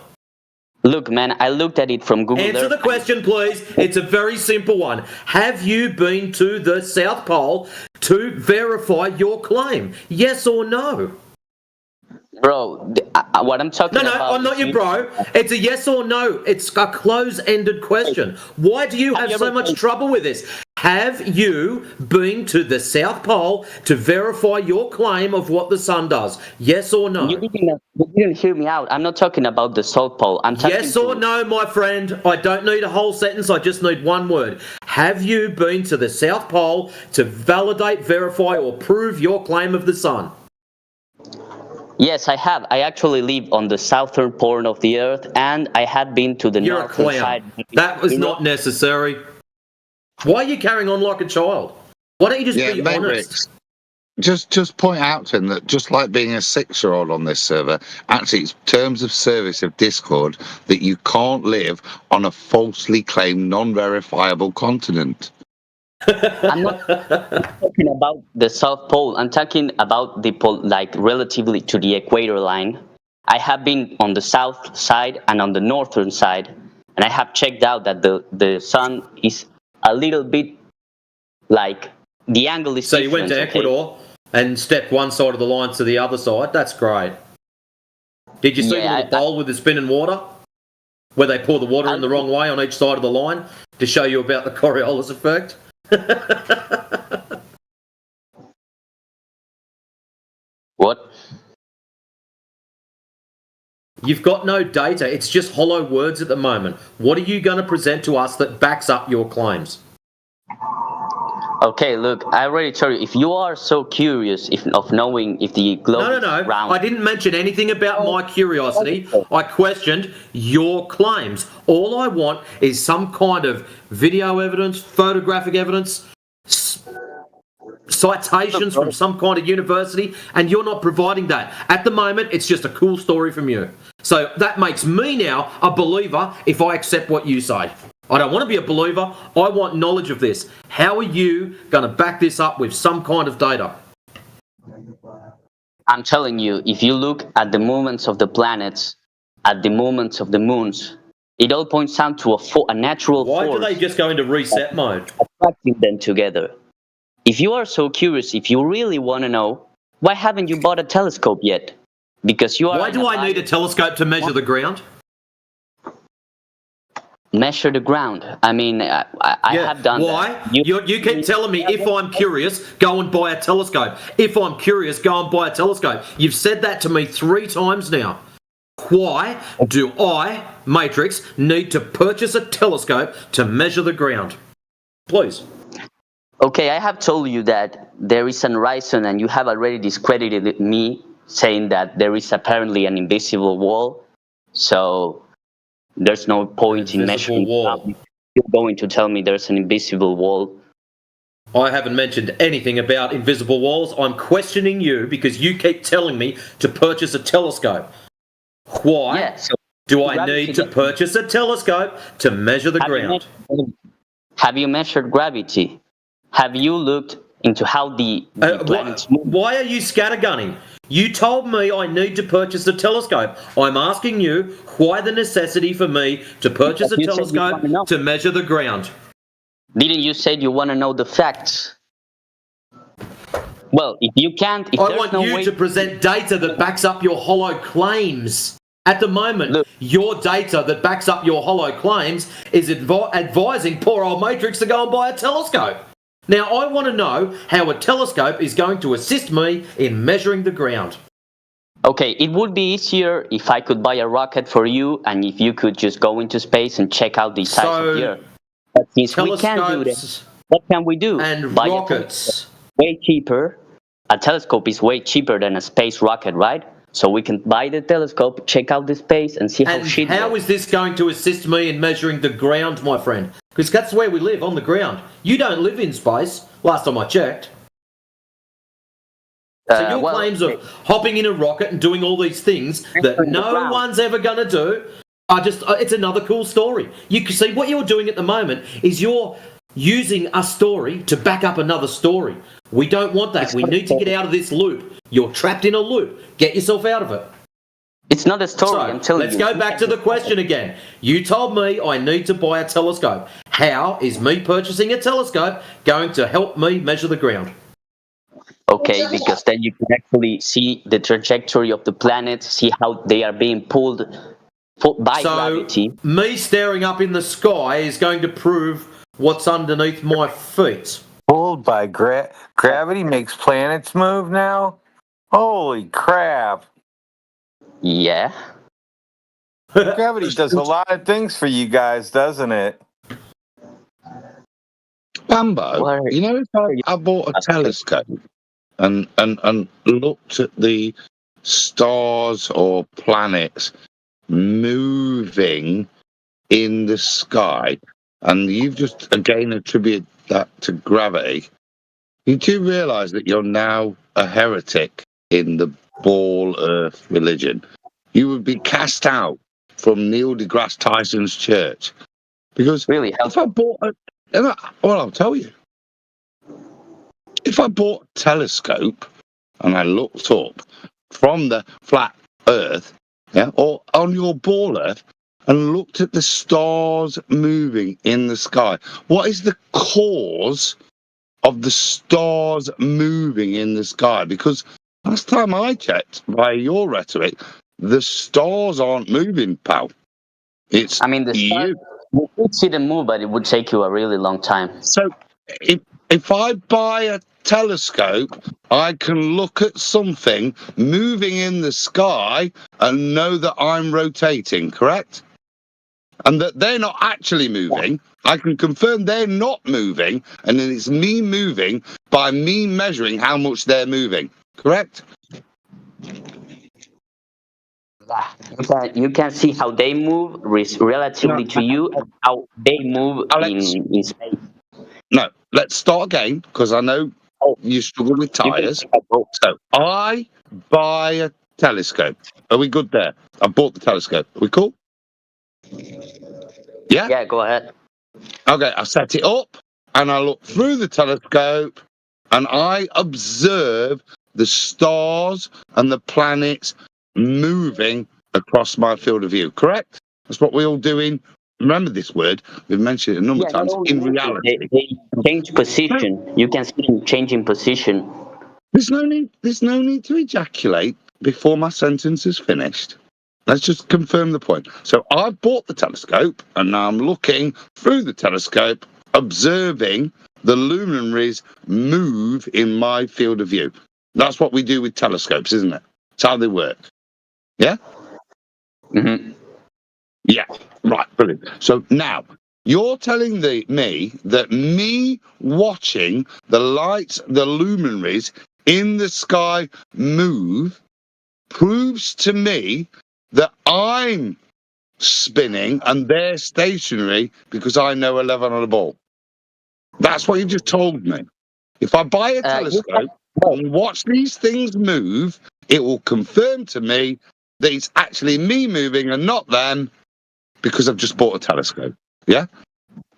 Look, man, I looked at it from Google Answer Earth. the question, please. It's a very simple one. Have you been to the South Pole to verify your claim? Yes or no? Bro, what I'm talking about... No, I'm not your bro. It's a yes or no. It's a close-ended question. Why do you have so much trouble with this? Have you been to the South Pole to verify your claim of what the sun does? Yes or no? You didn't hear me out. I'm not talking about the South Pole. I'm talking yes or no, my friend. I don't need a whole sentence. I just need one word. Have you been to the South Pole to validate, verify, or prove your claim of the sun? Yes, I have. I actually live on the southern pole of the Earth, and I had been to the You're northern a clown. side. That was not necessary. Why are you carrying on like a child? Why don't you just be honest? Just point out to him that just like being a 6-year-old on this server, actually it's terms of service of Discord that you can't live on a falsely claimed non-verifiable continent. I'm not talking about the South Pole. I'm talking about the pole, like relatively to the equator line. I have been on the south side and on the northern side, and I have checked out that the sun is a little bit like the angle is. So you went to Ecuador and stepped one side of the line to the other side. That's great. Did you see the little bowl with the spinning water, where they pour the water in the wrong way on each side of the line to show you about the Coriolis effect? What? You've got no data. It's just hollow words at the moment. What are you going to present to us that backs up your claims? Okay, look, I already told you, if you are so curious of knowing if the globe is round... I didn't mention anything about my curiosity. I questioned your claims. All I want is some kind of video evidence, photographic evidence, citations from some kind of university, and you're not providing that. At the moment, it's just a cool story from you. So that makes me now a believer if I accept what you say. I don't want to be a believer. I want knowledge of this. How are you going to back this up with some kind of data? I'm telling you, if you look at the movements of the planets, at the movements of the moons, it all points down to a natural force. Why do they just go into reset mode? Attracting them together. If you are so curious, if you really want to know, why haven't you bought a telescope yet? Because you are... Why do I need a telescope to measure the ground? Measure the ground. I mean, I have done that. Why? You keep telling me if I'm curious, go and buy a telescope. If I'm curious, go and buy a telescope. You've said that to me 3 times now. Why do I, Matrix, need to purchase a telescope to measure the ground? Please. Okay, I have told you that there is an horizon, and you have already discredited me, saying that there is apparently an invisible wall. So... there's no point in measuring. You're going to tell me there's an invisible wall. I haven't mentioned anything about invisible walls. I'm questioning you because you keep telling me to purchase a telescope. Why do I need to purchase a telescope to measure the ground? Have you measured gravity? Have you looked into how the planets move? Why are you scattergunning? You told me I need to purchase a telescope. I'm asking you why the necessity for me to purchase a telescope to measure the ground. Didn't you say you want to know the facts? Well, if you can't... I want you to present data that backs up your hollow claims. At the moment, your data that backs up your hollow claims is advising poor old Matrix to go and buy a telescope. Now, I want to know how a telescope is going to assist me in measuring the ground. Okay, it would be easier if I could buy a rocket for you and if you could just go into space and check out the size of the Earth. But since we can't do this, what can we do? And buy rockets. Way cheaper. A telescope is way cheaper than a space rocket, right? So we can buy the telescope, check out the space, and see how shit how is this going to assist me in measuring the ground, my friend? Because that's where we live, on the ground. You don't live in space, last time I checked. So your claims of hopping in a rocket and doing all these things that no one's ever going to do are just, it's another cool story. You can see what you're doing at the moment is you're using a story to back up another story. We don't want that. We need to get out of this loop. You're trapped in a loop. Get yourself out of it. It's not a story. So, I'm telling let's you. go back to the question again. You told me I need to buy a telescope. How is me purchasing a telescope going to help me measure the ground? Okay, because then you can actually see the trajectory of the planets, see how they are being pulled by gravity. Me staring up in the sky is going to prove what's underneath my feet. Pulled by gravity makes planets move now? Holy crap. Yeah. Gravity does a lot of things for you guys, doesn't it? Bambo, you know, if I bought a telescope and looked at the stars or planets moving in the sky, and you've just again attributed that to gravity, you do realise that you're now a heretic in the ball earth religion. You would be cast out from Neil deGrasse Tyson's church. Because if I bought well, I'll tell you. If I bought a telescope and I looked up from the flat earth, or on your ball earth, and looked at the stars moving in the sky, what is the cause of the stars moving in the sky? Because last time I checked, by your rhetoric, the stars aren't moving, pal. It's the stars, you could see them move, but it would take you a really long time. So if I buy a telescope, I can look at something moving in the sky and know that I'm rotating, correct? And that they're not actually moving. I can confirm they're not moving, and then it's me moving by me measuring how much they're moving, correct? You can see how they move relatively to you and how they move in space. No, let's start again, because I know you struggle with tires. So I buy a telescope. Are we good there? I bought the telescope. Are we cool? Yeah? Yeah, go ahead. Okay, I set it up and I look through the telescope and I observe the stars and the planets moving across my field of view, correct? That's what we all do remember this word, we've mentioned it a number of times, in reality. They change position. You can see them changing position. There's no need to ejaculate before my sentence is finished. Let's just confirm the point. So I bought the telescope and now I'm looking through the telescope, observing the luminaries move in my field of view. That's what we do with telescopes, isn't it? It's how they work. Yeah? Mm-hmm. Yeah, right, brilliant. So now, you're telling me that me watching the lights, the luminaries in the sky move proves to me that I'm spinning and they're stationary because I know 11 on a ball. That's what you just told me. If I buy a telescope and watch these things move, it will confirm to me that it's actually me moving and not them because I've just bought a telescope. Yeah?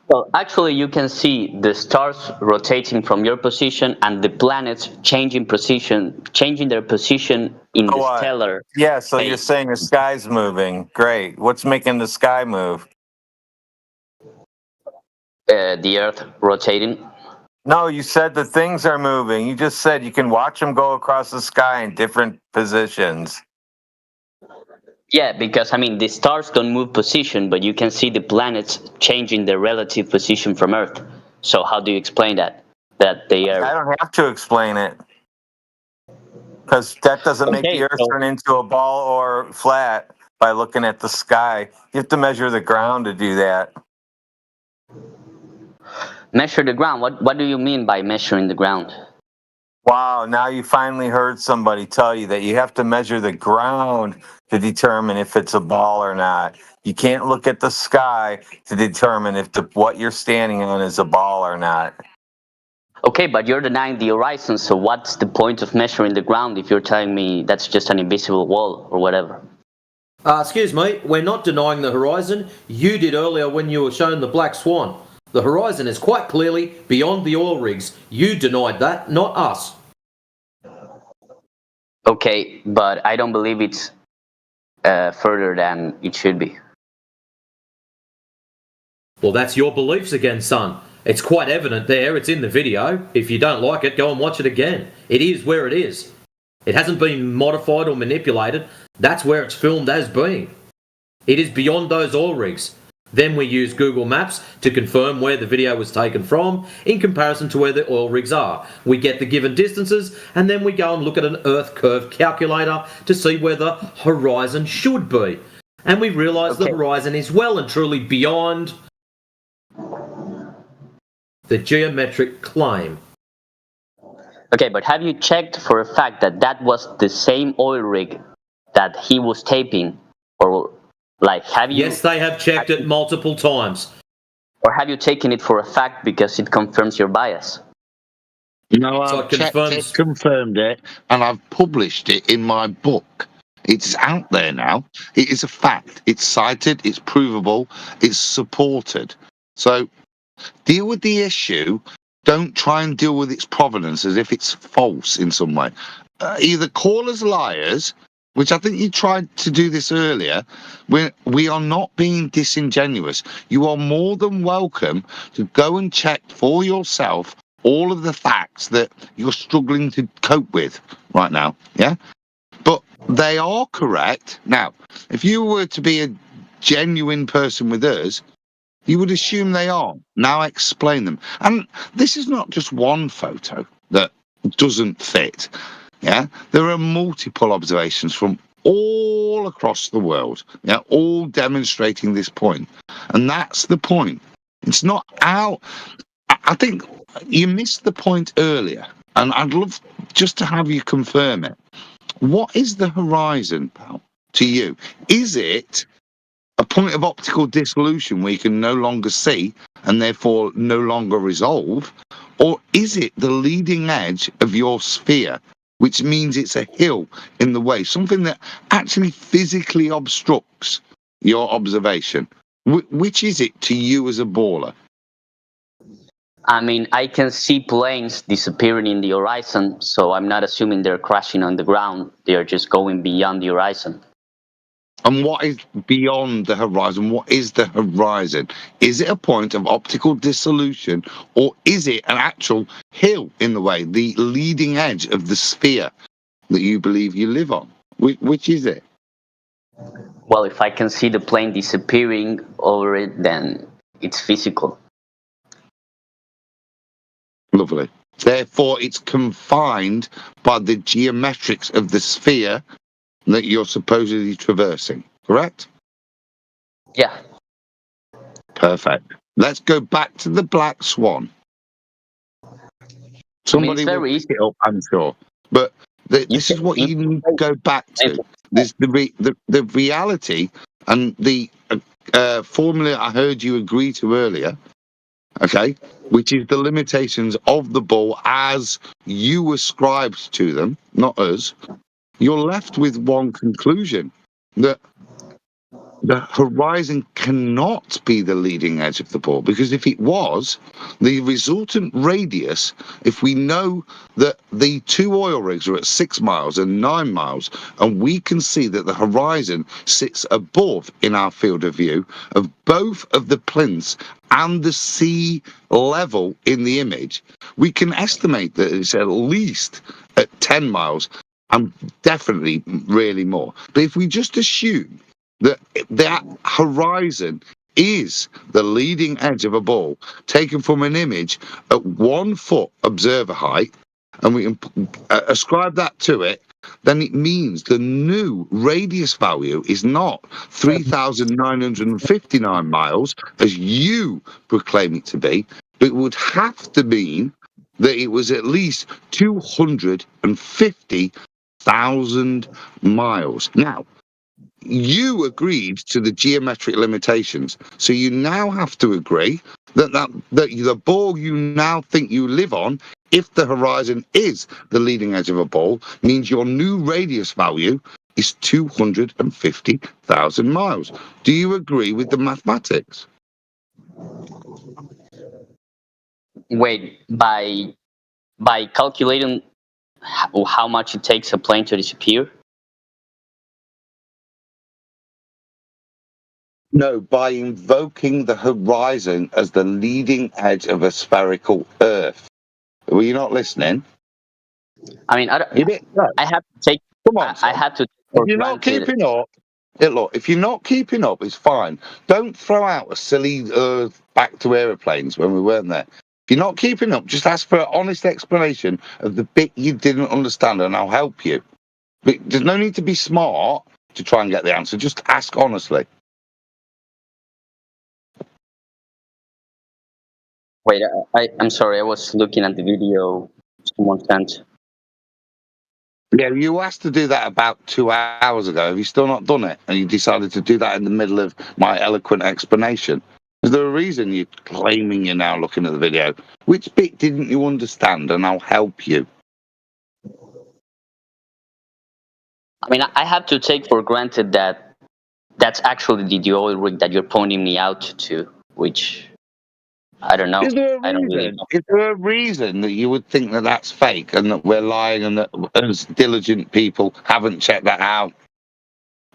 Well, actually, you can see the stars rotating from your position and the planets changing their position in the stellar. Yeah, so you're saying the sky's moving. Great. What's making the sky move? The Earth rotating. No, you said the things are moving. You just said you can watch them go across the sky in different positions. Yeah, because the stars don't move position, but you can see the planets changing their relative position from Earth. So how do you explain that? That they are. I don't have to explain it. Because that doesn't make the Earth turn into a ball or flat by looking at the sky. You have to measure the ground to do that. Measure the ground? What do you mean by measuring the ground? Wow, now you finally heard somebody tell you that you have to measure the ground to determine if it's a ball or not. You can't look at the sky to determine if what you're standing on is a ball or not. Okay, but you're denying the horizon, so what's the point of measuring the ground if you're telling me that's just an invisible wall or whatever? Excuse me, we're not denying the horizon. You did earlier when you were shown the black swan. The horizon is quite clearly beyond the oil rigs. You denied that, not us. Okay, but I don't believe it's further than it should be. Well, that's your beliefs again, son. It's quite evident there. It's in the video. If you don't like it, go and watch it again. It is where it is. It hasn't been modified or manipulated. That's where it's filmed as being. It is beyond those oil rigs. Then we use Google Maps to confirm where the video was taken from in comparison to where the oil rigs are. We get the given distances, and then we go and look at an Earth curve calculator to see where the horizon should be. And we realise the horizon is well and truly beyond the geometric claim. Okay, but have you checked for a fact that that was the same oil rig that he was taping? Or, like, have you... Yes, they have checked it multiple times. Or have you taken it for a fact because it confirms your bias? No, I've checked it, confirmed it, and I've published it in my book. It's out there now. It is a fact. It's cited, it's provable, it's supported. So deal with the issue. Don't try and deal with its provenance as if it's false in some way. Either call us liars, which I think you tried to do this earlier. We are not being disingenuous. You are more than welcome to go and check for yourself all of the facts that you're struggling to cope with right now. Yeah? But they are correct. Now, if you were to be a genuine person with us, you would assume they are. Now explain them. And this is not just one photo that doesn't fit. Yeah, there are multiple observations from all across the world, yeah, all demonstrating this point. And that's the point. It's not out. I think you missed the point earlier, and I'd love just to have you confirm it. What is the horizon, pal, to you? Is it a point of optical dissolution where you can no longer see and therefore no longer resolve? Or is it the leading edge of your sphere, which means it's a hill in the way, something that actually physically obstructs your observation? Which is it to you as a baller? I mean, I can see planes disappearing in the horizon, so I'm not assuming they're crashing on the ground. They're just going beyond the horizon. And what is beyond the horizon? What is the horizon? Is it a point of optical dissolution, or is it an actual hill in the way, the leading edge of the sphere that you believe you live on? Which is it? Well, if I can see the plane disappearing over it, then it's physical. Lovely. Therefore, it's confined by the geometrics of the sphere that you're supposedly traversing, correct? Yeah. Perfect. Let's go back to the black swan. Somebody will pick it up, I'm sure. But this is what you need to go back to. This the reality and the formula I heard you agree to earlier, okay, which is the limitations of the ball as you ascribed to them, not us. You're left with one conclusion, that the horizon cannot be the leading edge of the ball, because if it was, the resultant radius, if we know that the two oil rigs are at 6 miles and 9 miles, and we can see that the horizon sits above in our field of view of both of the plinths and the sea level in the image, we can estimate that it's at least at 10 miles and definitely really more. But if we just assume that horizon is the leading edge of a ball taken from an image at 1 foot observer height, and we can ascribe that to it, then it means the new radius value is not 3,959 miles, as you proclaim it to be, but it would have to mean that it was at least 250,000 miles. Now, you agreed to the geometric limitations, so you now have to agree that the ball you now think you live on, if the horizon is the leading edge of a ball, means your new radius value is 250,000 miles. Do you agree with the mathematics? Wait, by calculating how much it takes a plane to disappear? No, by invoking the horizon as the leading edge of a spherical Earth. Were you not listening? I mean, I have to take. Come on, I had to. if you're not keeping up, look, if you're not keeping up, it's fine. Don't throw out a silly back to aeroplanes when we weren't there. If you're not keeping up, just ask for an honest explanation of the bit you didn't understand, and I'll help you. But there's no need to be smart to try and get the answer. Just ask honestly. Wait, I'm sorry. I was looking at the video someone sent. Yeah, you asked to do that about 2 hours ago. Have you still not done it? And you decided to do that in the middle of my eloquent explanation. Is there a reason you're claiming you're now looking at the video? Which bit didn't you understand? And I'll help you. I mean, I have to take for granted that that's actually the oil rig that you're pointing me out to, which I don't know. Is there a reason? Is there a reason that you would think that that's fake and that we're lying and that as diligent people haven't checked that out?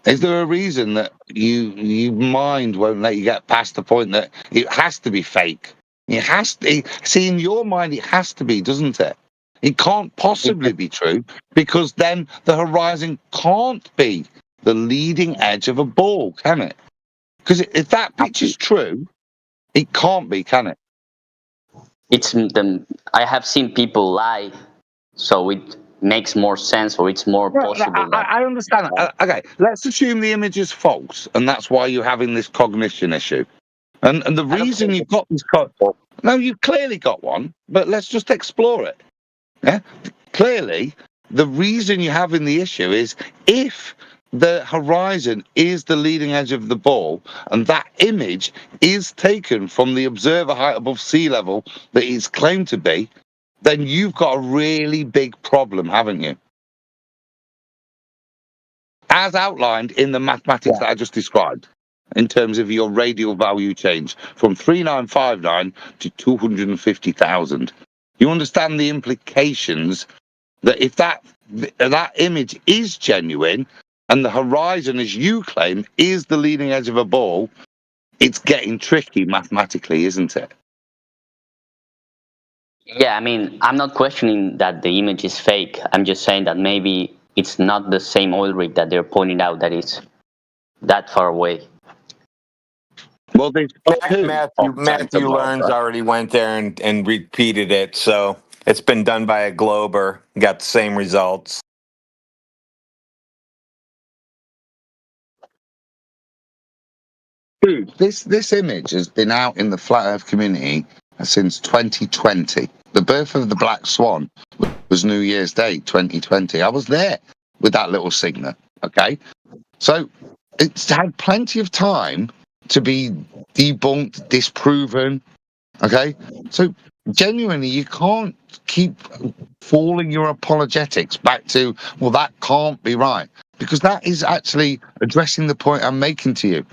Is there a reason that you mind won't let you get past the point that it has to be fake? It has to. See, in your mind, it has to be, doesn't it? It can't possibly be true because then the horizon can't be the leading edge of a ball, can it? Because if that picture's true, it can't be, can it? I have seen people lie, so it makes more sense, or it's more possible. I understand that. Okay, let's assume the image is false, and that's why you're having this cognition issue. And the reason you've got this no, you've clearly got one, but let's just explore it. Yeah, clearly the reason you're having the issue is if the horizon is the leading edge of the ball, and that image is taken from the observer height above sea level that it's claimed to be, then you've got a really big problem, haven't you? As outlined in the mathematics that I just described, in terms of your radial value change from 3959 to 250,000. You understand the implications that if that image is genuine and the horizon, as you claim, is the leading edge of a ball, it's getting tricky mathematically, isn't it? Yeah, I mean, I'm not questioning that the image is fake. I'm just saying that maybe it's not the same oil rig that they're pointing out that is that far away. Well, Matthew Learns already went there and repeated it, so it's been done by a glober, got the same results. Dude, this image has been out in the flat Earth community since 2020. The birth of the black swan was New Year's Day 2020. I was there with that little signal. Okay, so it's had plenty of time to be debunked, disproven. Okay, so genuinely, you can't keep falling your apologetics back to, well, that can't be right, because that is actually addressing the point I'm making to you.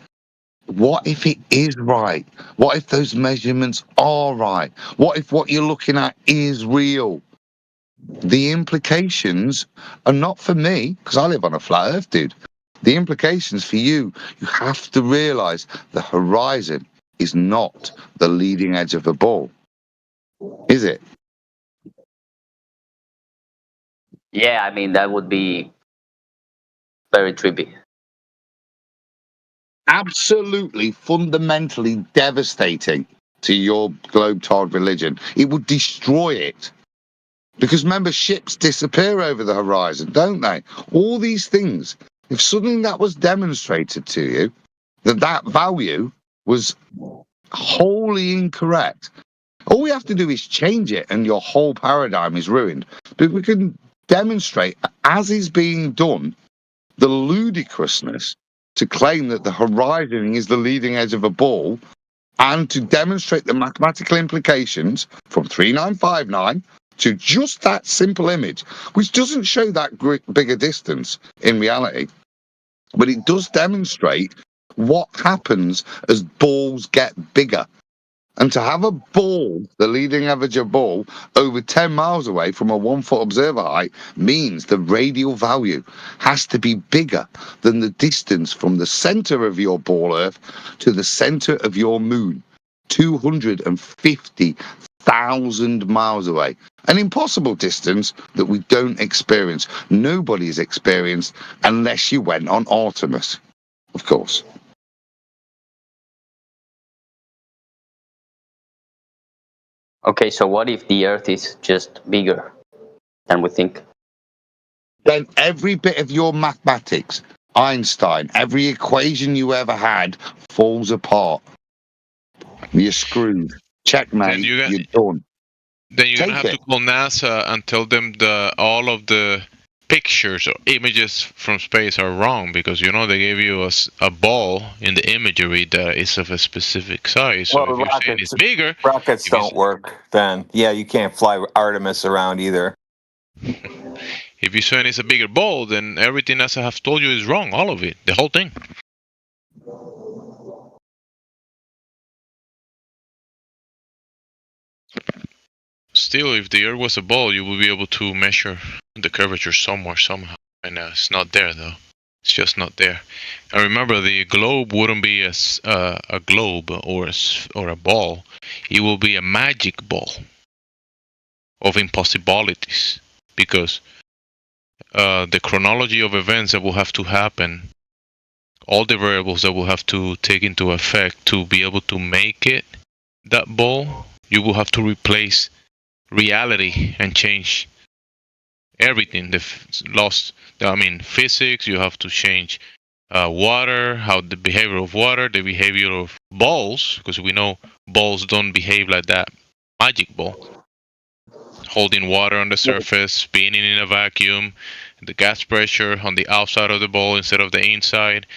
What if it is right? What if those measurements are right? What if what you're looking at is real? The implications are not for me, because I live on a flat earth, dude. The implications for you have to realize the horizon is not the leading edge of a ball. Is it? Yeah, I mean, that would be very trippy. Absolutely, fundamentally devastating to your globe-trotting religion. It would destroy it. Because remember, ships disappear over the horizon, don't they? All these things. If suddenly that was demonstrated to you, that value was wholly incorrect, all we have to do is change it and your whole paradigm is ruined. But we can demonstrate, as is being done, the ludicrousness to claim that the horizon is the leading edge of a ball, and to demonstrate the mathematical implications from 3959 to just that simple image, which doesn't show that bigger distance in reality, but it does demonstrate what happens as balls get bigger. And to have a ball, the leading average of ball, over 10 miles away from a 1 foot observer height means the radial value has to be bigger than the distance from the center of your ball Earth to the center of your moon, 250,000 miles away. An impossible distance that we don't experience. Nobody's experienced unless you went on Artemis, of course. Okay, so what if the Earth is just bigger than we think? Then every bit of your mathematics, Einstein, every equation you ever had falls apart. You're screwed. Checkmate, you're done. Then you're gonna have to call NASA and tell them all of the pictures or images from space are wrong, because they gave you a ball in the imagery that is of a specific size. So if you're saying it's bigger, rockets don't work. Then you can't fly Artemis around either. If you're saying it's a bigger ball, then everything NASA have told you is wrong. All of it, the whole thing. Still, if the Earth was a ball, you would be able to measure the curvature somewhere, somehow. And it's not there, though. It's just not there. And remember, the globe wouldn't be a globe or a ball. It will be a magic ball of impossibilities. Because the chronology of events that will have to happen, all the variables that will have to take into effect to be able to make it that ball, you will have to replace reality and change everything. Physics. You have to change water, how the behavior of water, the behavior of balls, because we know balls don't behave like that magic ball. Holding water on the surface, spinning in a vacuum, the gas pressure on the outside of the ball instead of the inside.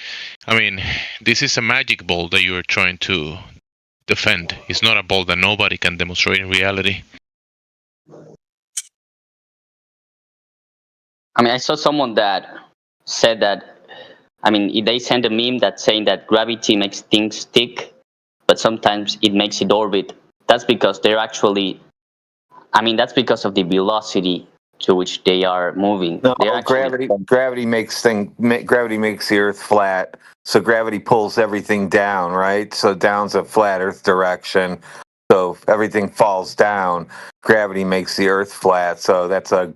This is a magic ball that you are trying to defend. It's not a ball that nobody can demonstrate in reality. I saw someone that said that, they sent a meme that's saying that gravity makes things stick, but sometimes it makes it orbit. That's because they're actually, that's because of the velocity to which they are moving. No, gravity makes the Earth flat. So gravity pulls everything down, right? So down's a flat Earth direction. So if everything falls down, gravity makes the Earth flat. So that's a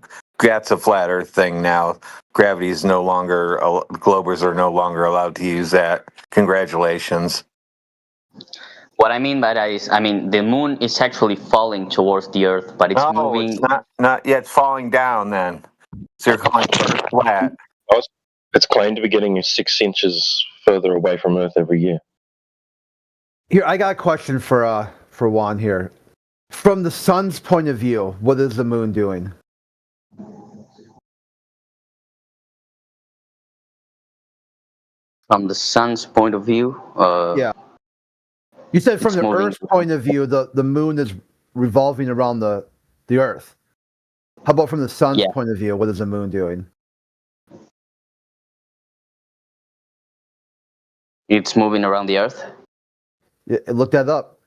flat Earth thing now. Gravity is no longer, globers are no longer allowed to use that. Congratulations. What I mean by that is, the moon is actually falling towards the Earth, but it's moving. It's not yet. It's falling down then. So you're calling Earth flat. It's claimed to be getting 6 inches further away from Earth every year. Here, I got a question for Juan here. From the sun's point of view, what is the moon doing? From the sun's point of view? Yeah. You said from the Earth's point of view, the moon is revolving around the Earth. How about from the sun's point of view, what is the moon doing? It's moving around the Earth? Yeah, look that up.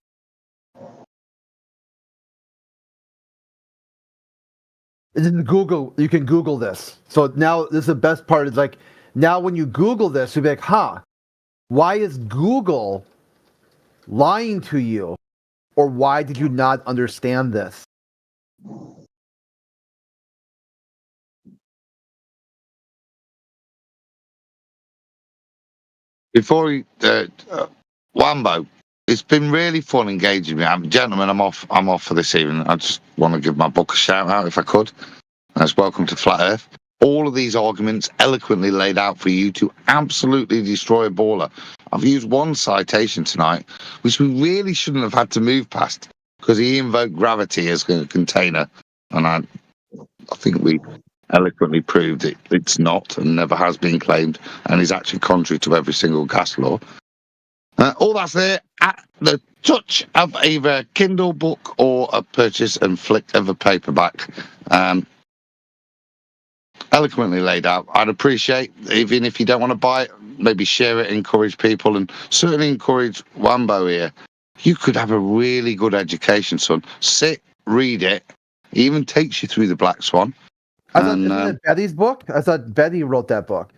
This is Google. You can Google this. So now this is the best part. Is like now when you Google this, you'll be like, why is Google lying to you? Or why did you not understand this? Before Wambo, it's been really fun engaging with me. Gentlemen, I'm off for this evening. I just want to give my book a shout out if I could. That's Welcome to Flat Earth. All of these arguments eloquently laid out for you to absolutely destroy a baller. I've used one citation tonight, which we really shouldn't have had to move past, because he invoked gravity as a container, and I think we eloquently proved it's not and never has been claimed, and is actually contrary to every single gas law. All that's there at the touch of either a Kindle book or a purchase and flick of a paperback. Eloquently laid out. I'd appreciate, even if you don't want to buy it, maybe share it, encourage people, and certainly encourage Wambo here you could have a really good education, son. Sit, read it. It even takes you through the Black Swan. Isn't it Betty's book? I thought Betty wrote that book.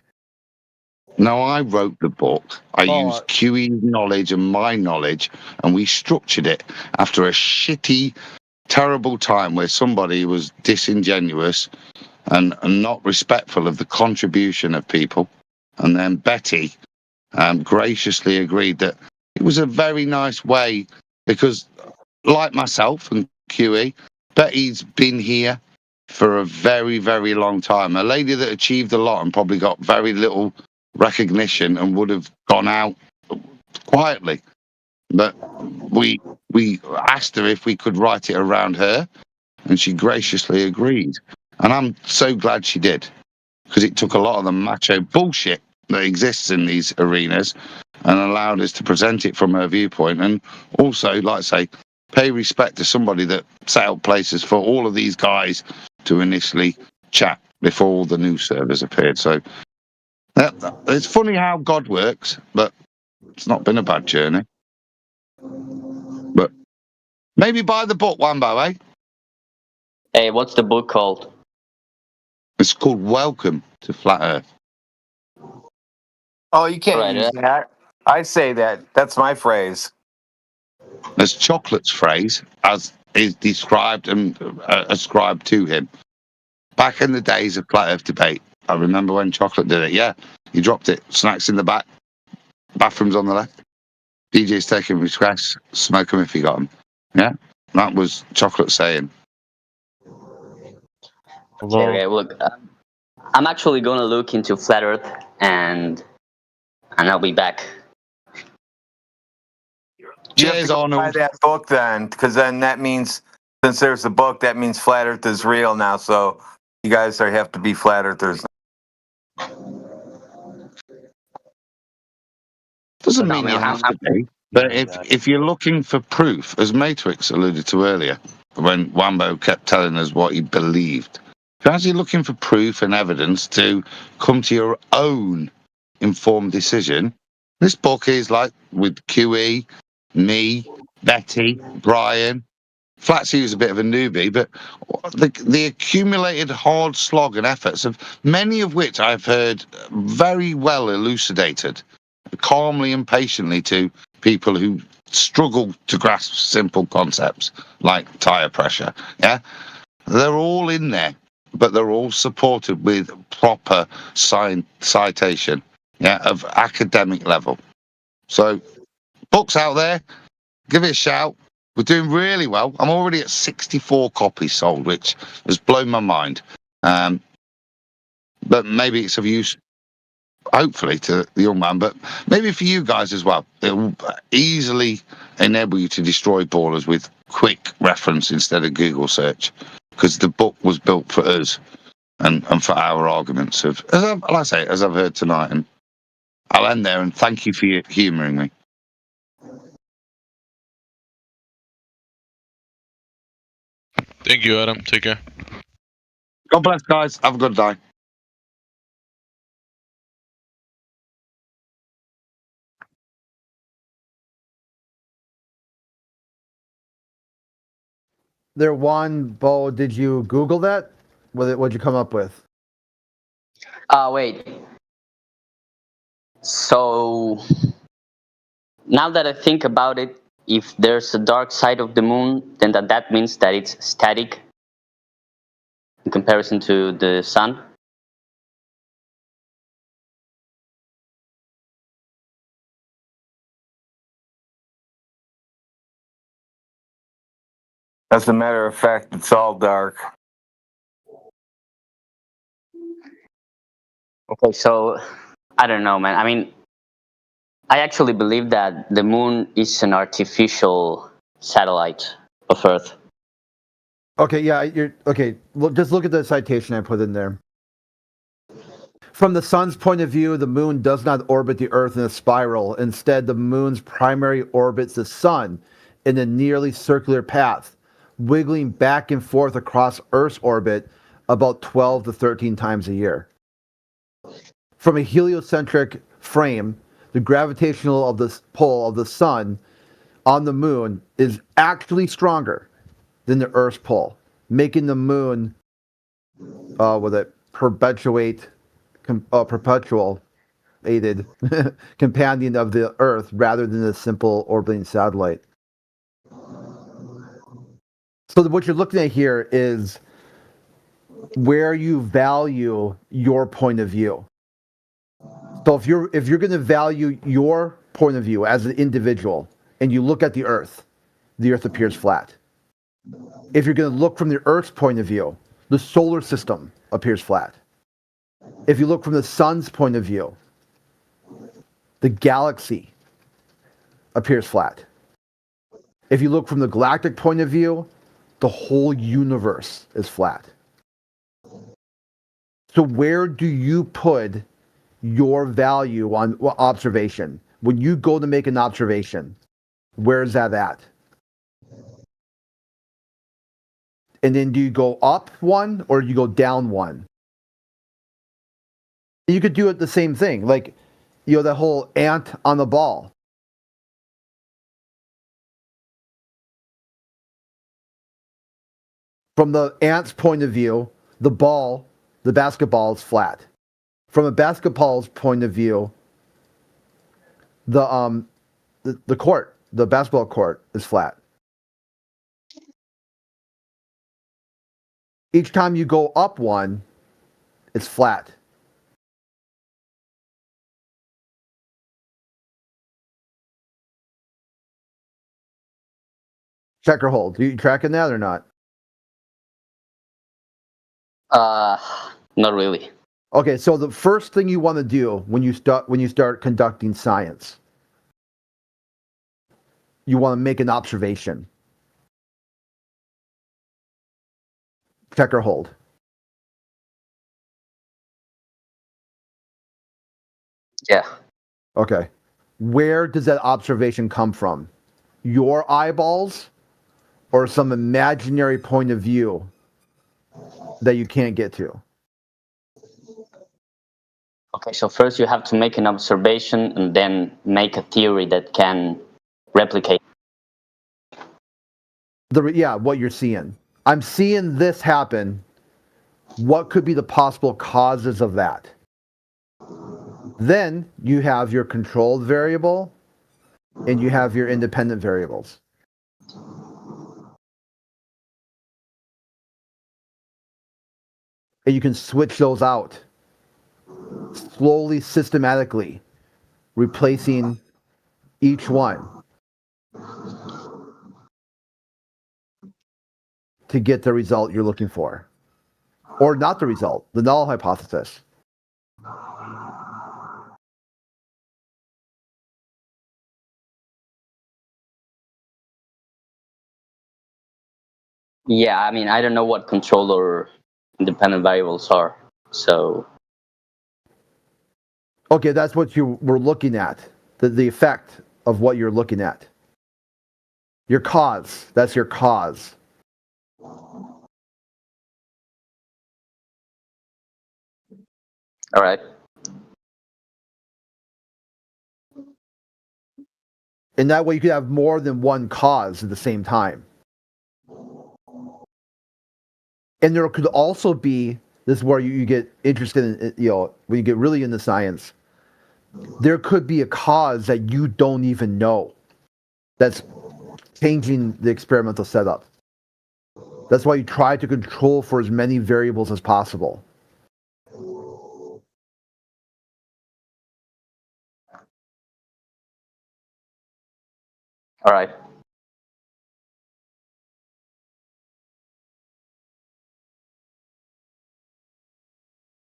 No, I wrote the book. I used QE's knowledge and my knowledge, and we structured it after a shitty, terrible time where somebody was disingenuous and not respectful of the contribution of people. And then Betty graciously agreed that it was a very nice way because, like myself and QE, Betty's been here for a very, very long time. A lady that achieved a lot and probably got very little recognition and would have gone out quietly. But we asked her if we could write it around her, and she graciously agreed. And I'm so glad she did, because it took a lot of the macho bullshit that exists in these arenas and allowed us to present it from her viewpoint, and also, like I say, pay respect to somebody that set up places for all of these guys to initially chat before all the new servers appeared. So it's funny how God works, but it's not been a bad journey. But maybe buy the book, Wambo, eh? Hey, what's the book called? It's called Welcome to Flat Earth. Oh, you can't use that. I say that. That's my phrase. As Chocolate's phrase, as is described and ascribed to him. Back in the days of Flat Earth debate, I remember when Chocolate did it. Yeah, he dropped it. Snacks in the back, bathrooms on the left. DJ's taking requests, smoke them if he got them. Yeah, that was Chocolate saying. Okay, look, I'm actually going to look into Flat Earth and I'll be back. You have to go buy that book then, because then that means, since there's a book, that means Flat Earth is real now. So you guys have to be Flat Earthers. Doesn't mean you have to be, but if you're looking for proof, as Matrix alluded to earlier, when Wambo kept telling us what he believed, if you're actually looking for proof and evidence to come to your own informed decision, this book is like with QE, me, Betty, Brian. Flatsy was a bit of a newbie, but the accumulated hard slog and efforts of many of which I've heard very well elucidated, calmly and patiently to people who struggle to grasp simple concepts like tire pressure. Yeah, they're all in there, but they're all supported with proper citation, yeah, of academic level. So, books out there, give it a shout. We're doing really well. I'm already at 64 copies sold, which has blown my mind. But maybe it's of use, hopefully, to the young man, but maybe for you guys as well. It will easily enable you to destroy ballers with quick reference instead of Google search, because the book was built for us and for our arguments of, as I've heard tonight. And I'll end there, and thank you for humouring me. Thank you, Adam. Take care. God bless, guys. Have a good day. There, Juan Bo, did you Google that? What'd you come up with? Wait. So, now that I think about it, if there's a dark side of the moon, then that means that it's static in comparison to the sun. As a matter of fact, it's all dark. Okay, so I don't know, man. I mean, I actually believe that the moon is an artificial satellite of Earth. Okay, yeah, you're okay. Just look at the citation I put in there. From the sun's point of view, the moon does not orbit the Earth in a spiral. Instead, the moon's primary orbits the sun in a nearly circular path, wiggling back and forth across Earth's orbit about 12 to 13 times a year. From a heliocentric frame, the gravitational pull of the sun on the moon is actually stronger than the Earth's pull, making the moon perpetual aided companion of the Earth rather than a simple orbiting satellite. So what you're looking at here is where you value your point of view. So if you're going to value your point of view as an individual and you look at the Earth appears flat. If you're going to look from the Earth's point of view, the solar system appears flat. If you look from the sun's point of view, the galaxy appears flat. If you look from the galactic point of view, the whole universe is flat. So where do you put your value on observation? When you go to make an observation, where is that at? And then do you go up one or do you go down one? You could do it the same thing, like, the whole ant on the ball. From the ant's point of view, the basketball is flat. From a basketball's point of view, the basketball court is flat. Each time you go up one, it's flat. Check or hold. Are you tracking that or not? Not really. Okay, so the first thing you want to do when you start conducting science, you want to make an observation. Check or hold. Yeah. Okay. Where does that observation come from? Your eyeballs or some imaginary point of view that you can't get to? Okay, so first you have to make an observation and then make a theory that can replicate. What you're seeing. I'm seeing this happen. What could be the possible causes of that? Then you have your controlled variable and you have your independent variables. And you can switch those out slowly, systematically, replacing each one to get the result you're looking for. Or not the result, the null hypothesis. Yeah, I mean, I don't know what control or independent variables are, so. Okay, that's what you were looking at, the effect of what you're looking at. Your cause, that's your cause. All right. And that way you could have more than one cause at the same time. And there could also be, this is where you get interested in, when you get really into science, there could be a cause that you don't even know that's changing the experimental setup. That's why you try to control for as many variables as possible. All right.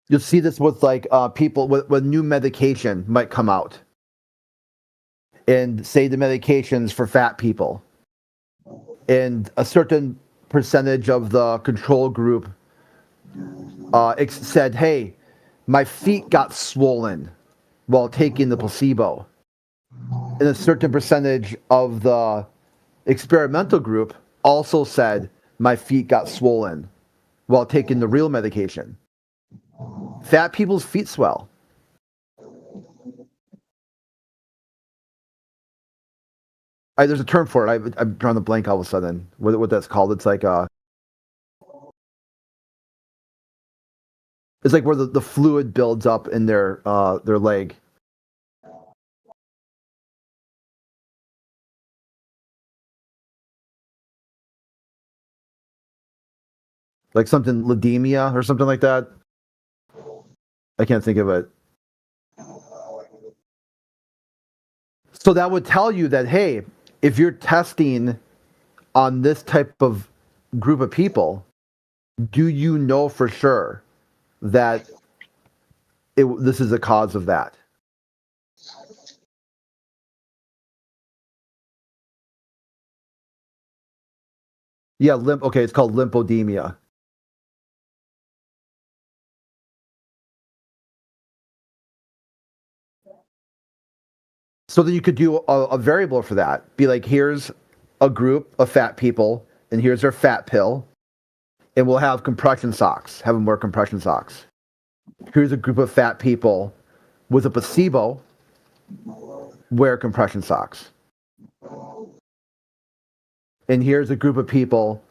You'll see this with people when new medication might come out. And say the medication's for fat people. And a certain percentage of the control group said, hey, my feet got swollen while taking the placebo. And a certain percentage of the experimental group also said, my feet got swollen while taking the real medication. Fat people's feet swell. There's a term for it. I'm drawing the blank all of a sudden. What that's called? It's like it's like where the fluid builds up in their leg. Like something lydemia or something like that. I can't think of it. So that would tell you that, hey, if you're testing on this type of group of people, do you know for sure that this is the cause of that? Yeah, okay, it's called lymphedema. So then you could do a variable for that. Be like, here's a group of fat people, and here's their fat pill, and we'll have compression socks. Have them wear compression socks. Here's a group of fat people with a placebo, wear compression socks. And here's a group of people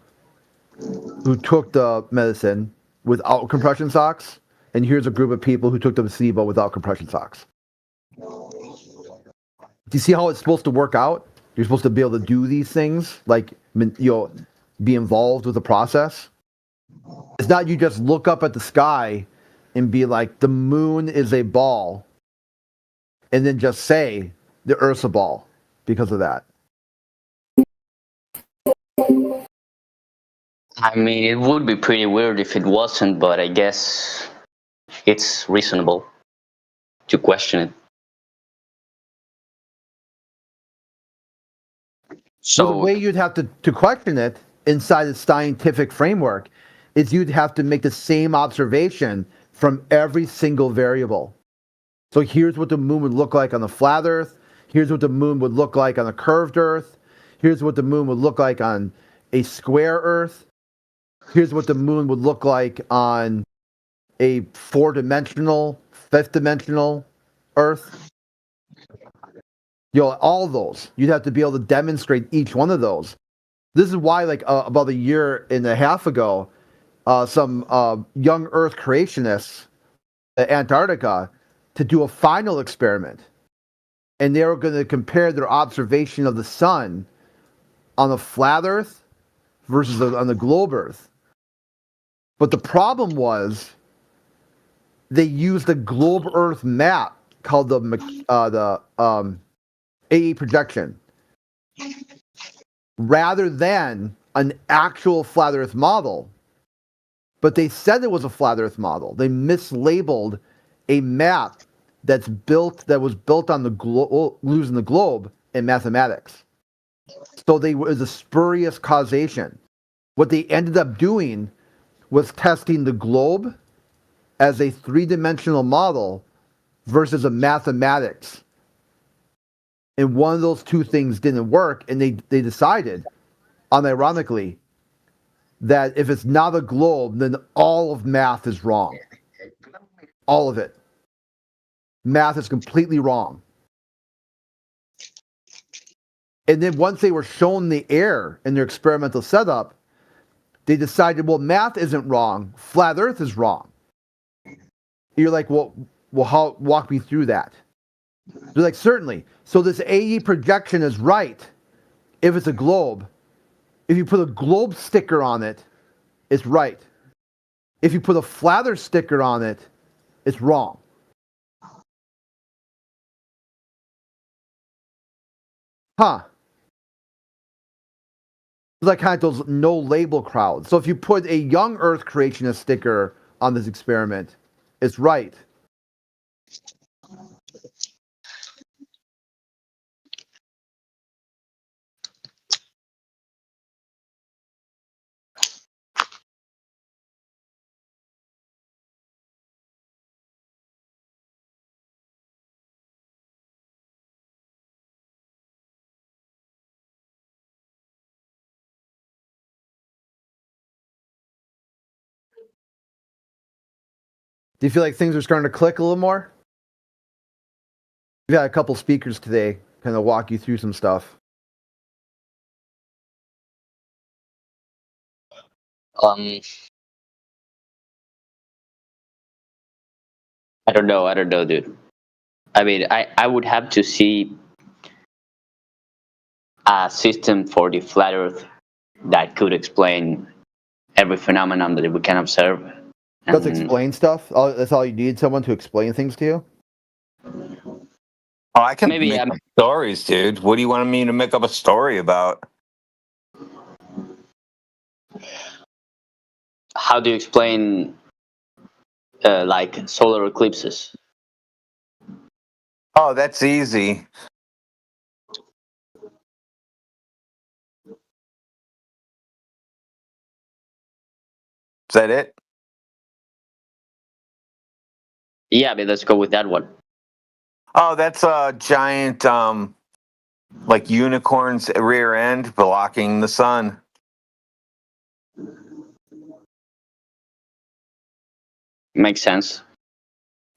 who took the medicine without compression socks, and here's a group of people who took the placebo without compression socks. Do you see how it's supposed to work out? You're supposed to be able to do these things, like, be involved with the process. It's not you just look up at the sky and be like, the moon is a ball, and then just say the Earth's a ball because of that. I mean, it would be pretty weird if it wasn't, but I guess it's reasonable to question it. So the way you'd have to question it inside the scientific framework is you'd have to make the same observation from every single variable. So here's what the moon would look like on the flat Earth. Here's what the moon would look like on a curved Earth. Here's what the moon would look like on a square Earth. Here's what the moon would look like on a 4-dimensional, 5th-dimensional Earth. All those. You'd have to be able to demonstrate each one of those. This is why, like, about a year and a half ago, some young Earth creationists at Antarctica to do a final experiment. And they were going to compare their observation of the sun on the flat Earth versus on the globe Earth. But the problem was they used a globe Earth map called the AE projection rather than an actual flat Earth model. But they said it was a flat Earth model. They mislabeled a map that was built on the losing the globe in mathematics. So it was a spurious causation. What they ended up doing was testing the globe as a 3-dimensional model versus a mathematics. And one of those two things didn't work, and they decided, unironically, that if it's not a globe, then all of math is wrong. All of it. Math is completely wrong. And then once they were shown the error in their experimental setup, they decided, well, math isn't wrong. Flat Earth is wrong. You're like, well, how? Walk me through that. They're like, certainly. So this AE projection is right if it's a globe. If you put a globe sticker on it, it's right. If you put a flat Earth sticker on it, it's wrong. Huh. It's like kind of those no label crowds. So if you put a young Earth creationist sticker on this experiment, it's right. Do you feel like things are starting to click a little more? We've had a couple speakers today kind of walk you through some stuff. Um, I don't know, dude. I mean, I would have to see a system for the flat Earth that could explain every phenomenon that we can observe. Just explain stuff. That's all you need. Someone to explain things to you. Oh, I can Maybe, make up stories, dude. What do you want me to make up a story about? How do you explain like solar eclipses? Oh, that's easy. Is that it? Yeah, but let's go with that one. Oh, that's a giant, like unicorn's rear end blocking the sun. Makes sense.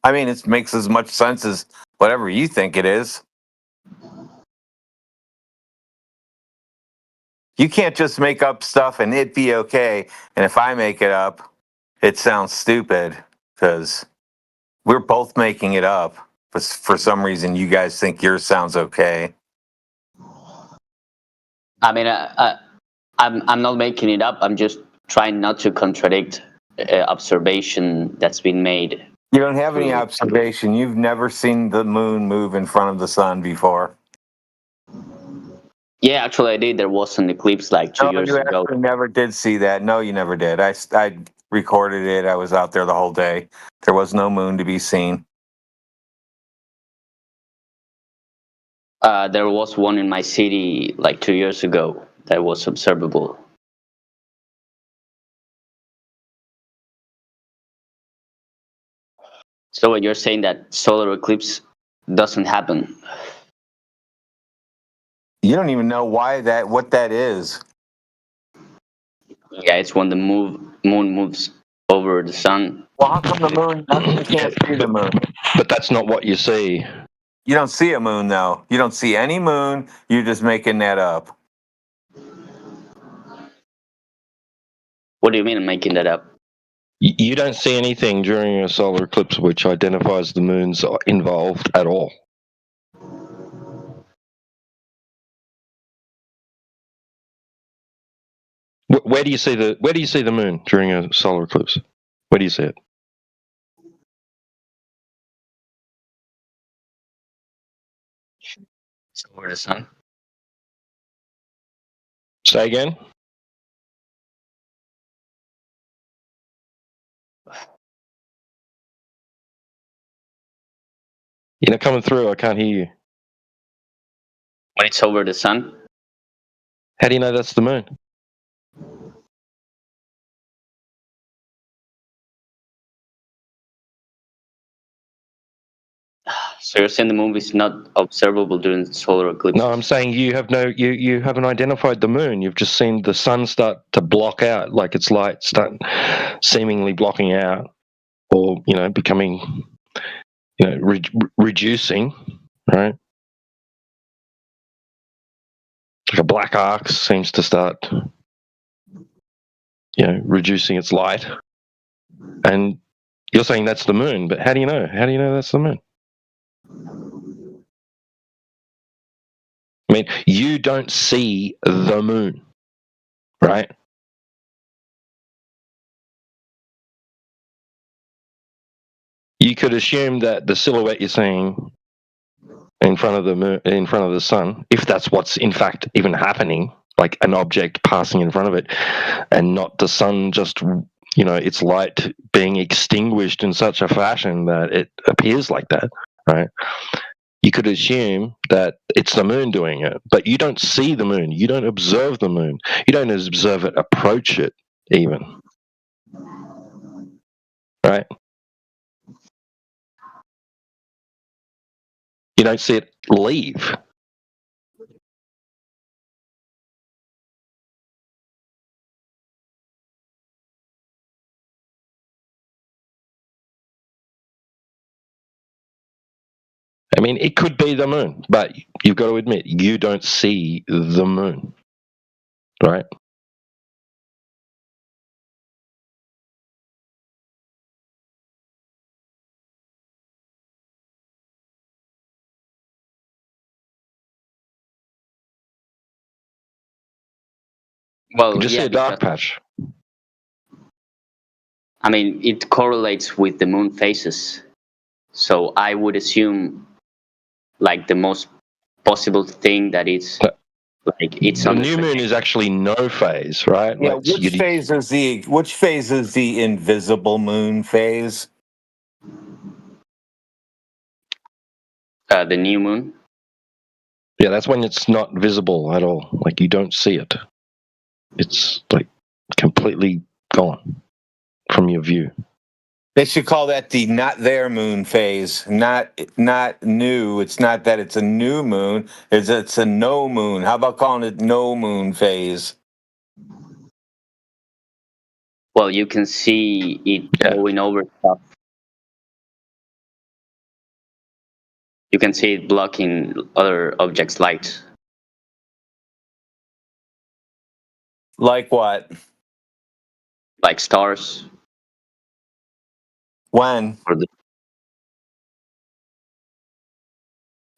I mean, it makes as much sense as whatever you think it is. You can't just make up stuff and it be okay. And if I make it up, it sounds stupid because we're both making it up. But for some reason, you guys think yours sounds okay. I mean, I'm not making it up. I'm just trying not to contradict observation that's been made. You don't have any observation. You've never seen the moon move in front of the sun before. Yeah, actually, I did. There was an eclipse like 2 years you ago. actually never did see that. No, you never did. I recorded it. I was out there the whole day. There was no moon to be seen. There was one in my city like 2 years ago that was observable. So when you're saying that solar eclipse doesn't happen, You don't even know what that is. yeah, it's when the moon moves over the sun. Well, how come the moon? How come you can't see the moon? But that's not what you see. You don't see a moon, though. You don't see any moon. You're just making that up. What do you mean I'm making that up? You don't see anything during a solar eclipse which identifies the moon's involved at all. Where do you see the moon during a solar eclipse? Where do you see it? It's over the sun. Say again? You're not coming through. I can't hear you. When it's over the sun? How do you know that's the moon? So you're saying the moon is not observable during solar eclipse? No, I'm saying you haven't identified the moon. You've just seen the sun start to block out, like its light start seemingly blocking out, or becoming, reducing, right? Like a black arc seems to start, reducing its light, and you're saying that's the moon. But how do you know? How do you know that's the moon? I mean, you don't see the moon, right? You could assume that the silhouette you're seeing in front of the moon, in front of the sun, if that's what's in fact even happening, like an object passing in front of it, and not the sun just, its light being extinguished in such a fashion that it appears like that, right? You could assume that it's the moon doing it, but you don't see the moon. You don't observe the moon. You don't observe it approach it, even. Right? You don't see it leave. I mean, it could be the moon, but you've got to admit, you don't see the moon, right? Well, You just yeah, see a dark because patch. I mean it correlates with the moon phases. So I would assume like the most possible thing that it's like it's The on the new moon is actually no phase, right? Yeah, Like which phase is the invisible moon phase? the new moon. Yeah, that's when it's not visible at all. Like you don't see it. It's like completely gone from your view. They should call that the not there moon phase. Not new. It's not that it's a new moon. It's a no moon. How about calling it no moon phase? Well, you can see it going over stuff. You can see it blocking other objects' light. Like what? Like stars. When?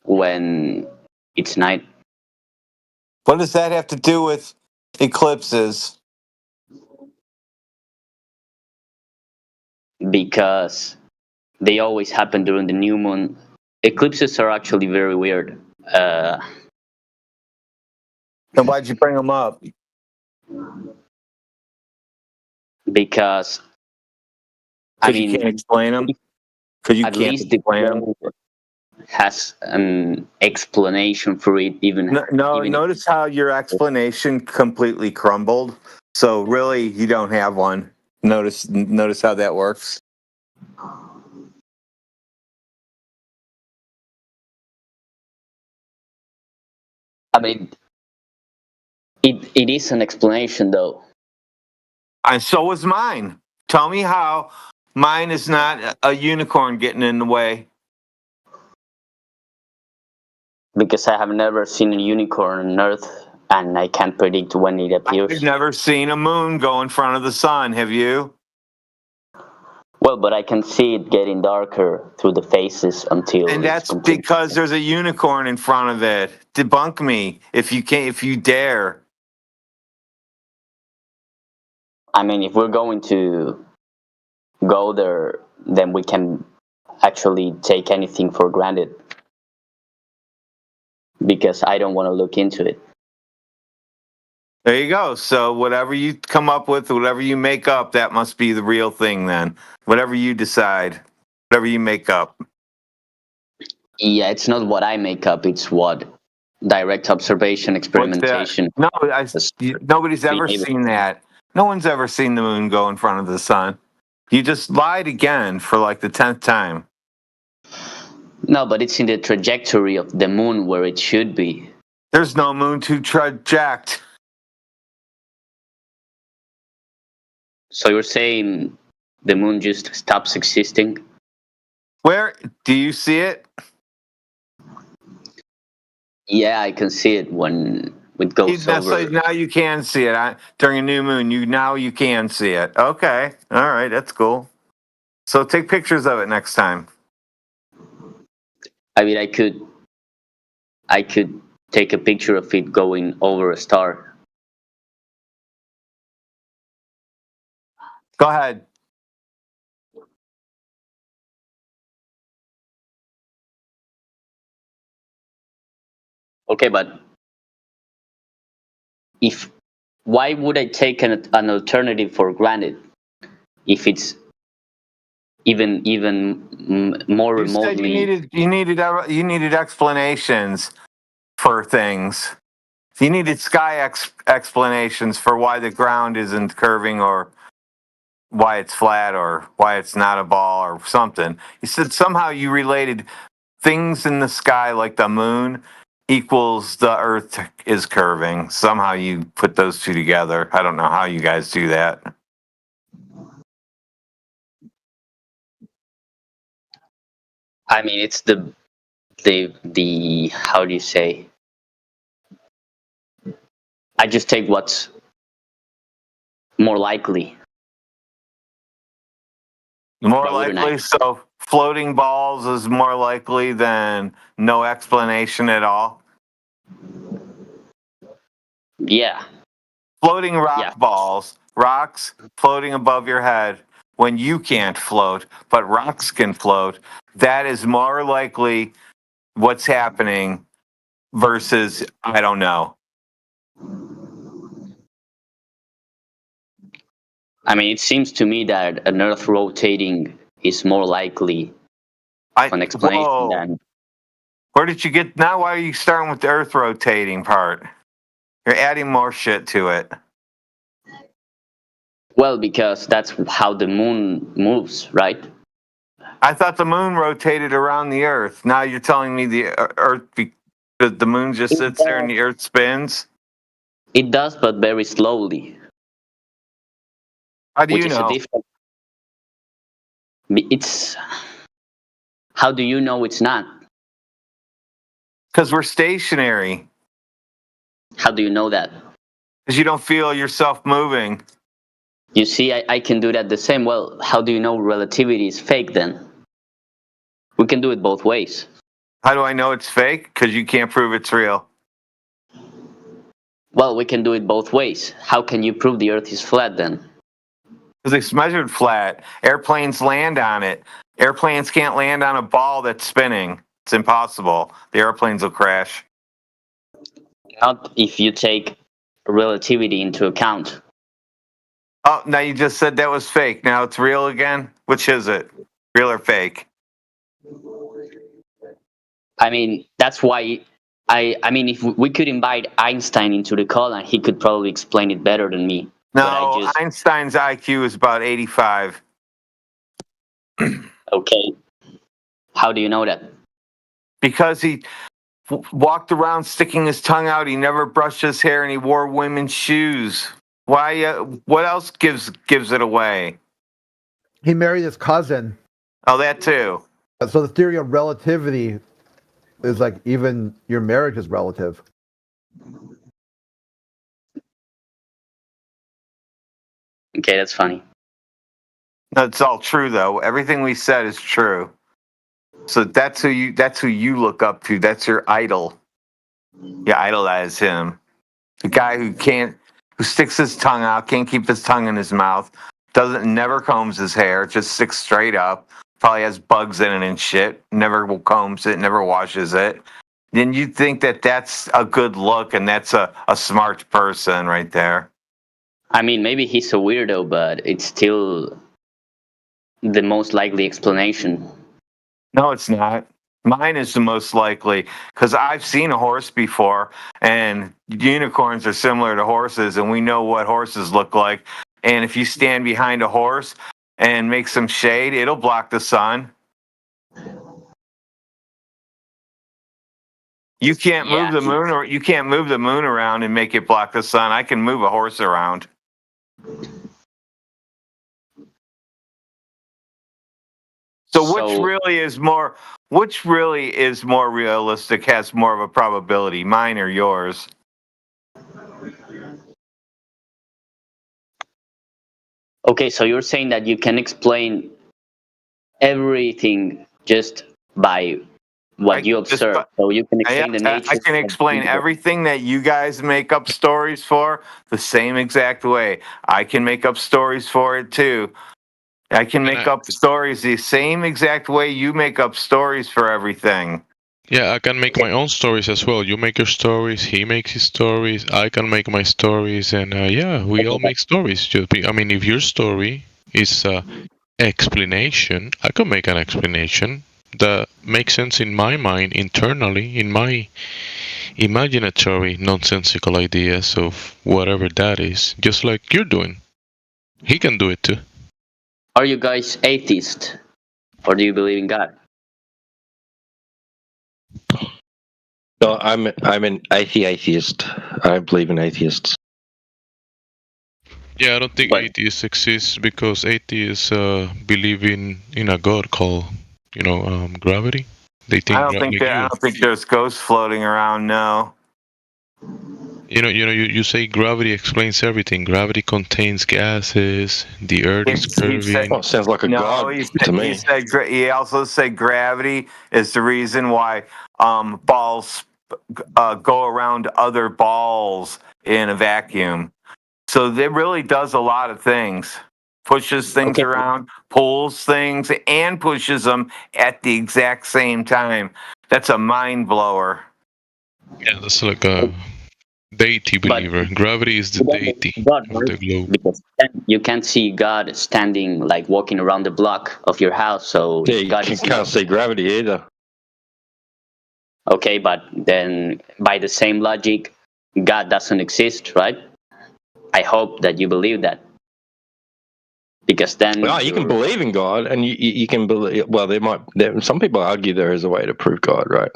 When it's night. What does that have to do with eclipses? Because they always happen during the new moon. Eclipses are actually very weird. Then why'd you bring them up? Because you can't explain them. Because you at can't least the explain them. world has an explanation for it. Even Notice how your explanation completely crumbled. So really, you don't have one. Notice how that works. I mean, it is an explanation though. And so was mine. Tell me how mine is not a unicorn getting in the way. Because I have never seen a unicorn on Earth, and I can't predict when it appears. I've never seen a moon go in front of the sun. Have you? Well, but I can see it getting darker through the phases until. And that's because there's a unicorn in front of it. Debunk me if you can, if you dare. I mean, if we're going to go there, then we can actually take anything for granted. Because I don't want to look into it. There you go. So whatever you come up with, whatever you make up, that must be the real thing then. Whatever you decide, whatever you make up. Yeah, it's not what I make up, it's what direct observation, experimentation. No, nobody's ever seen that. No one's ever seen the moon go in front of the sun. You just lied again for like the 10th time. No, but it's in the trajectory of the moon where it should be. There's no moon to traject. So you're saying the moon just stops existing? Where? Do you see it? Yeah, I can see it when it goes over. So now you can see it during a new moon. Now you can see it. Okay, all right, that's cool. So take pictures of it next time. I mean, I could take a picture of it going over a star. Go ahead. Okay, but why would I take an alternative for granted if it's even more remotely? You needed explanations for things. You needed sky explanations for why the ground isn't curving or why it's flat or why it's not a ball or something. You said somehow you related things in the sky like the moon equals the earth is curving. Somehow you put those two together. I don't know how you guys do that. I mean, it's the how do you say? I just take what's more likely. More likely, so floating balls is more likely than no explanation at all? Yeah. Floating rock balls, rocks floating above your head when you can't float, but rocks can float. That is more likely what's happening versus, I don't know. I mean, it seems to me that an Earth rotating is more likely an explanation than. Where did you get? Now, why are you starting with the Earth rotating part? You're adding more shit to it. Well, because that's how the moon moves, right? I thought the moon rotated around the Earth. Now you're telling me the Earth, the moon just sits there and the Earth spins? It does, but very slowly. How do you know? It's. How do you know it's not? Because we're stationary. How do you know that? Because you don't feel yourself moving. You see, I can do that the same. Well, how do you know relativity is fake then? We can do it both ways. How do I know it's fake? Because you can't prove it's real. Well, we can do it both ways. How can you prove the Earth is flat then? Because it's measured flat. Airplanes land on it. Airplanes can't land on a ball that's spinning. It's impossible. The airplanes will crash. Not if you take relativity into account. Oh, now you just said that was fake. Now it's real again? Which is it? Real or fake? I mean, that's why I mean, if we could invite Einstein into the call, and he could probably explain it better than me. No, Einstein's IQ is about 85. Okay. How do you know that? Because he walked around sticking his tongue out. He never brushed his hair, and he wore women's shoes. Why? What else gives it away? He married his cousin. Oh, that too. So the theory of relativity is like even your marriage is relative. Okay, that's funny. That's all true, though. Everything we said is true. So that's who you look up to. That's your idol. You idolize him. The guy who sticks his tongue out, can't keep his tongue in his mouth, never combs his hair, just sticks straight up, probably has bugs in it and shit, never combs it, never washes it. Then you think that that's a good look and that's a smart person right there. I mean, maybe he's a weirdo, but it's still the most likely explanation. No, it's not. Mine is the most likely because I've seen a horse before, and unicorns are similar to horses, and we know what horses look like. And if you stand behind a horse and make some shade, it'll block the sun. You can't move the moon, or you can't move the moon around and make it block the sun. I can move a horse around. So which really is more realistic, has more of a probability, mine or yours? Okay, so you're saying that you can explain everything just by what you observe. So you can explain the nature. I can explain everything that you guys make up stories for the same exact way. I can make up stories for it too. I can make up stories the same exact way you make up stories for everything. Yeah, I can make my own stories as well. You make your stories, he makes his stories, I can make my stories, and yeah, we all make stories. I mean, if your story is explanation, I can make an explanation that makes sense in my mind internally, in my imaginatory nonsensical ideas of whatever that is, just like you're doing. He can do it too. Are you guys atheist, or do you believe in God? No, I'm an atheist. I don't believe in atheists. Yeah, I don't think atheists exist because atheists believe in a god called, gravity. They think. I don't think there's ghosts floating around. No. You say gravity explains everything. Gravity contains gases. The Earth is curving. Sounds like a god to me. He also said gravity is the reason why balls go around other balls in a vacuum. So it really does a lot of things. Pushes things around, pulls things, and pushes them at the exact same time. That's a mind blower. Yeah, that's like a deity believer. Gravity is the deity God, of the globe. because you can't see God standing, like walking around the block of your house. So Yeah, you God is can't see gravity either. Okay, but then by the same logic, God doesn't exist, right? I hope that you believe that. Because then Well, you can believe in God, and you can believe. Well, some people argue there is a way to prove God, right?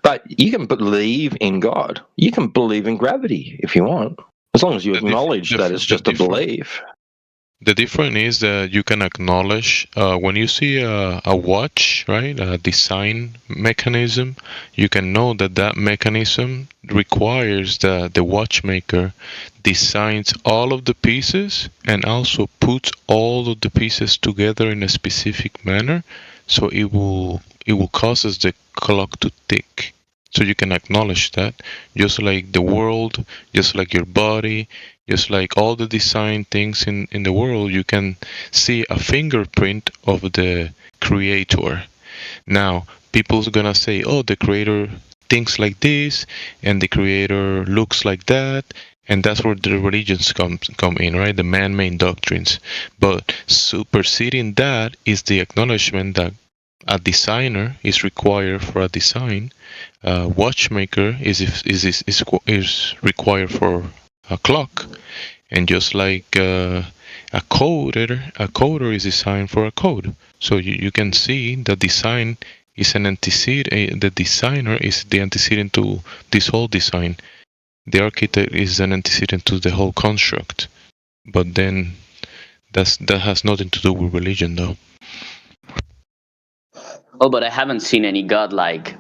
But you can believe in God. You can believe in gravity if you want, as long as you acknowledge that it's just a belief. The difference is that you can acknowledge when you see a watch, right, a design mechanism, you can know that that mechanism requires that the watchmaker designs all of the pieces and also puts all of the pieces together in a specific manner, so it will causes the clock to tick. So you can acknowledge that, just like the world, just like your body, just like all the design things in the world, you can see a fingerprint of the creator. Now, people's gonna say, oh, the creator thinks like this, and the creator looks like that, and that's where the religions come in, right? The man-made doctrines. But superseding that is the acknowledgement that a designer is required for a design. A watchmaker is required for a clock, and just like a coder is designed for a code. So you can see the design is an antecedent. The designer is the antecedent to this whole design. The architect is an antecedent to the whole construct. But then that has nothing to do with religion, though. Oh, but I haven't seen any God like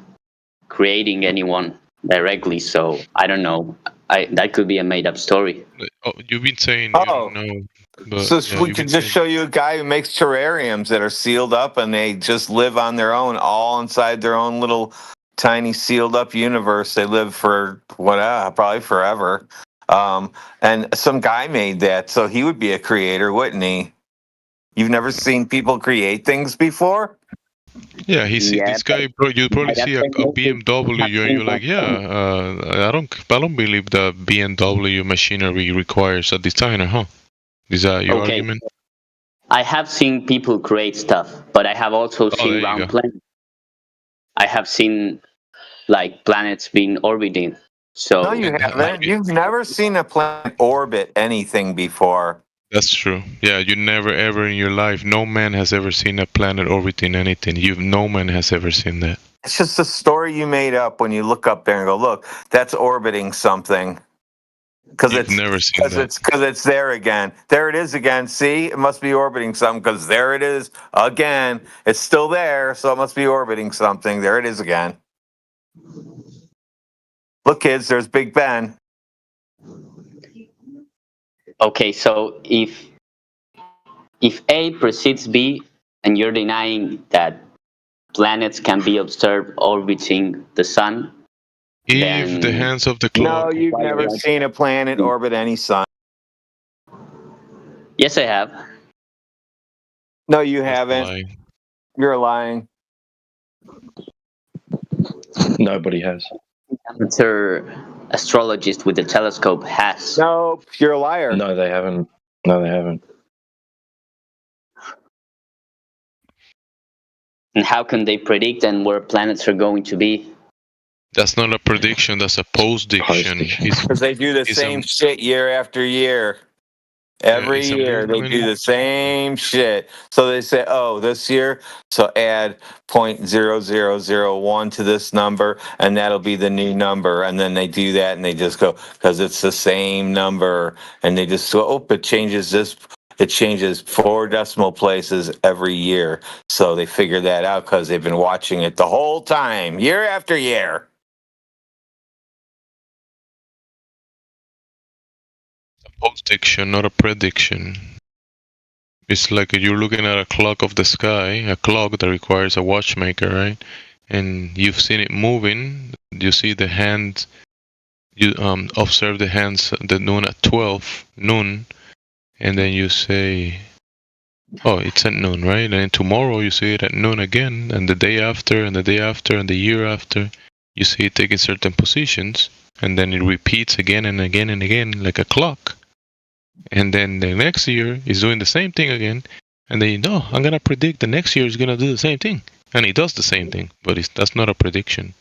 creating anyone directly, so I don't know. That could be a made-up story. Oh, you've been saying you don't know, but So yeah, we you've could been just saying. show you a guy who makes terrariums that are sealed up, and they just live on their own, all inside their own little tiny sealed up universe. They live for probably forever. And some guy made that, so he would be a creator, wouldn't he? You've never seen people create things before? Yeah, this guy. You probably see a BMW, and you're like, yeah, I don't believe that BMW machinery requires a designer, huh? Is that your argument? I have seen people create stuff, but I have also seen round planets. I have seen like planets being orbiting. So No, you haven't. You've never seen a planet orbit anything before. That's true. Yeah, you never ever in your life, no man has ever seen a planet orbiting anything. No man has ever seen that. It's just a story you made up when you look up there and go, look, that's orbiting something. Because it's there again. There it is again. See, it must be orbiting something because there it is again. It's still there, so it must be orbiting something. There it is again. Look, kids, there's Big Ben. Okay, so if A precedes B, and you're denying that planets can be observed orbiting the sun, if the hands of the clock. No, you've never seen a planet orbit any sun. Yes, I have. No, you haven't. You're lying. Nobody has. Amateur astrologist with the telescope has. No, you're a liar. No, they haven't. No, they haven't. And how can they predict and where planets are going to be? That's not a prediction. That's a postdiction. Because they do the same shit year after year. Every year they do the same shit. So they say, oh, this year, so add 0.0001 to this number, and that'll be the new number. And then they do that, and they just go, because it's the same number. And they just go, oh, it changes this. It changes 4 decimal places every year. So they figure that out because they've been watching it the whole time, year after year. Postdiction, not a prediction. It's like you're looking at a clock of the sky, a clock that requires a watchmaker, right? And you've seen it moving. You see the hand. you observe the hands, the moon at 12 noon, and then you say, oh, it's at noon, right? And then tomorrow you see it at noon again, and the day after, and the day after, and the year after, you see it taking certain positions, and then it repeats again and again and again like a clock. And then the next year is doing the same thing again, and then you know, I'm gonna predict the next year is gonna do the same thing, and it does the same thing, but that's not a prediction.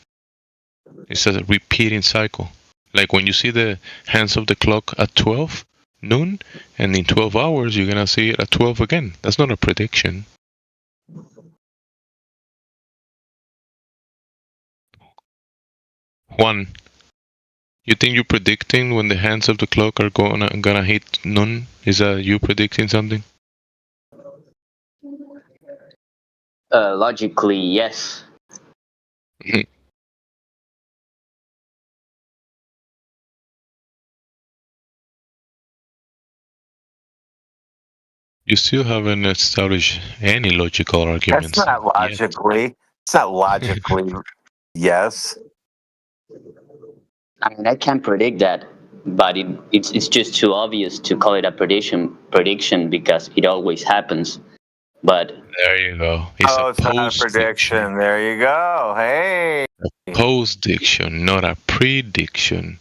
It's a repeating cycle. Like when you see the hands of the clock at 12 noon, and in 12 hours you're gonna see it at 12 again. That's not a prediction. Juan, you think you're predicting when the hands of the clock are gonna hit noon? Is that you predicting something? Logically, yes. You still haven't established any logical arguments. That's not logically. Yet. It's not logically. Yes. I mean, I can't predict that, but it's just too obvious to call it a prediction because it always happens. But there you go. It's not a prediction. There you go. Hey. A post-diction, not a prediction.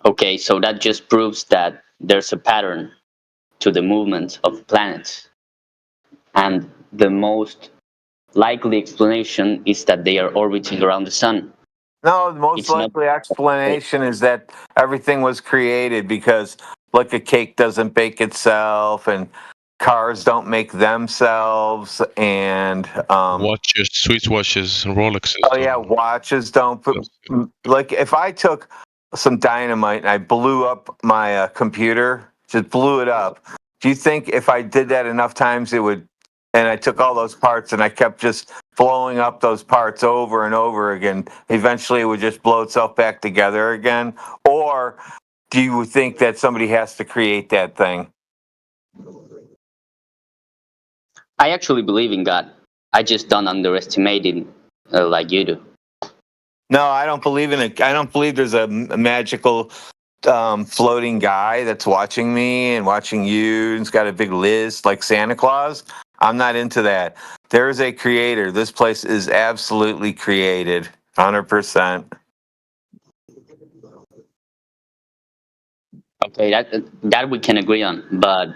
Okay, so that just proves that there's a pattern to the movement of planets. And the most likely explanation is that they are orbiting around the sun. No, the most likely explanation is that everything was created because, like, a cake doesn't bake itself, and cars don't make themselves, and watches, Swiss watches, Rolexes. Oh yeah, watches don't put. Like, if I took some dynamite and I blew up my computer, just blew it up. Do you think if I did that enough times, it would? And I took all those parts and I kept just blowing up those parts over and over again. Eventually, it would just blow itself back together again. Or do you think that somebody has to create that thing? I actually believe in God. I just don't underestimate it like you do. No, I don't believe in it. I don't believe there's a magical floating guy that's watching me and watching you, and it's got a big list like Santa Claus. I'm not into that. There is a creator. This place is absolutely created, 100%. Okay, that we can agree on, but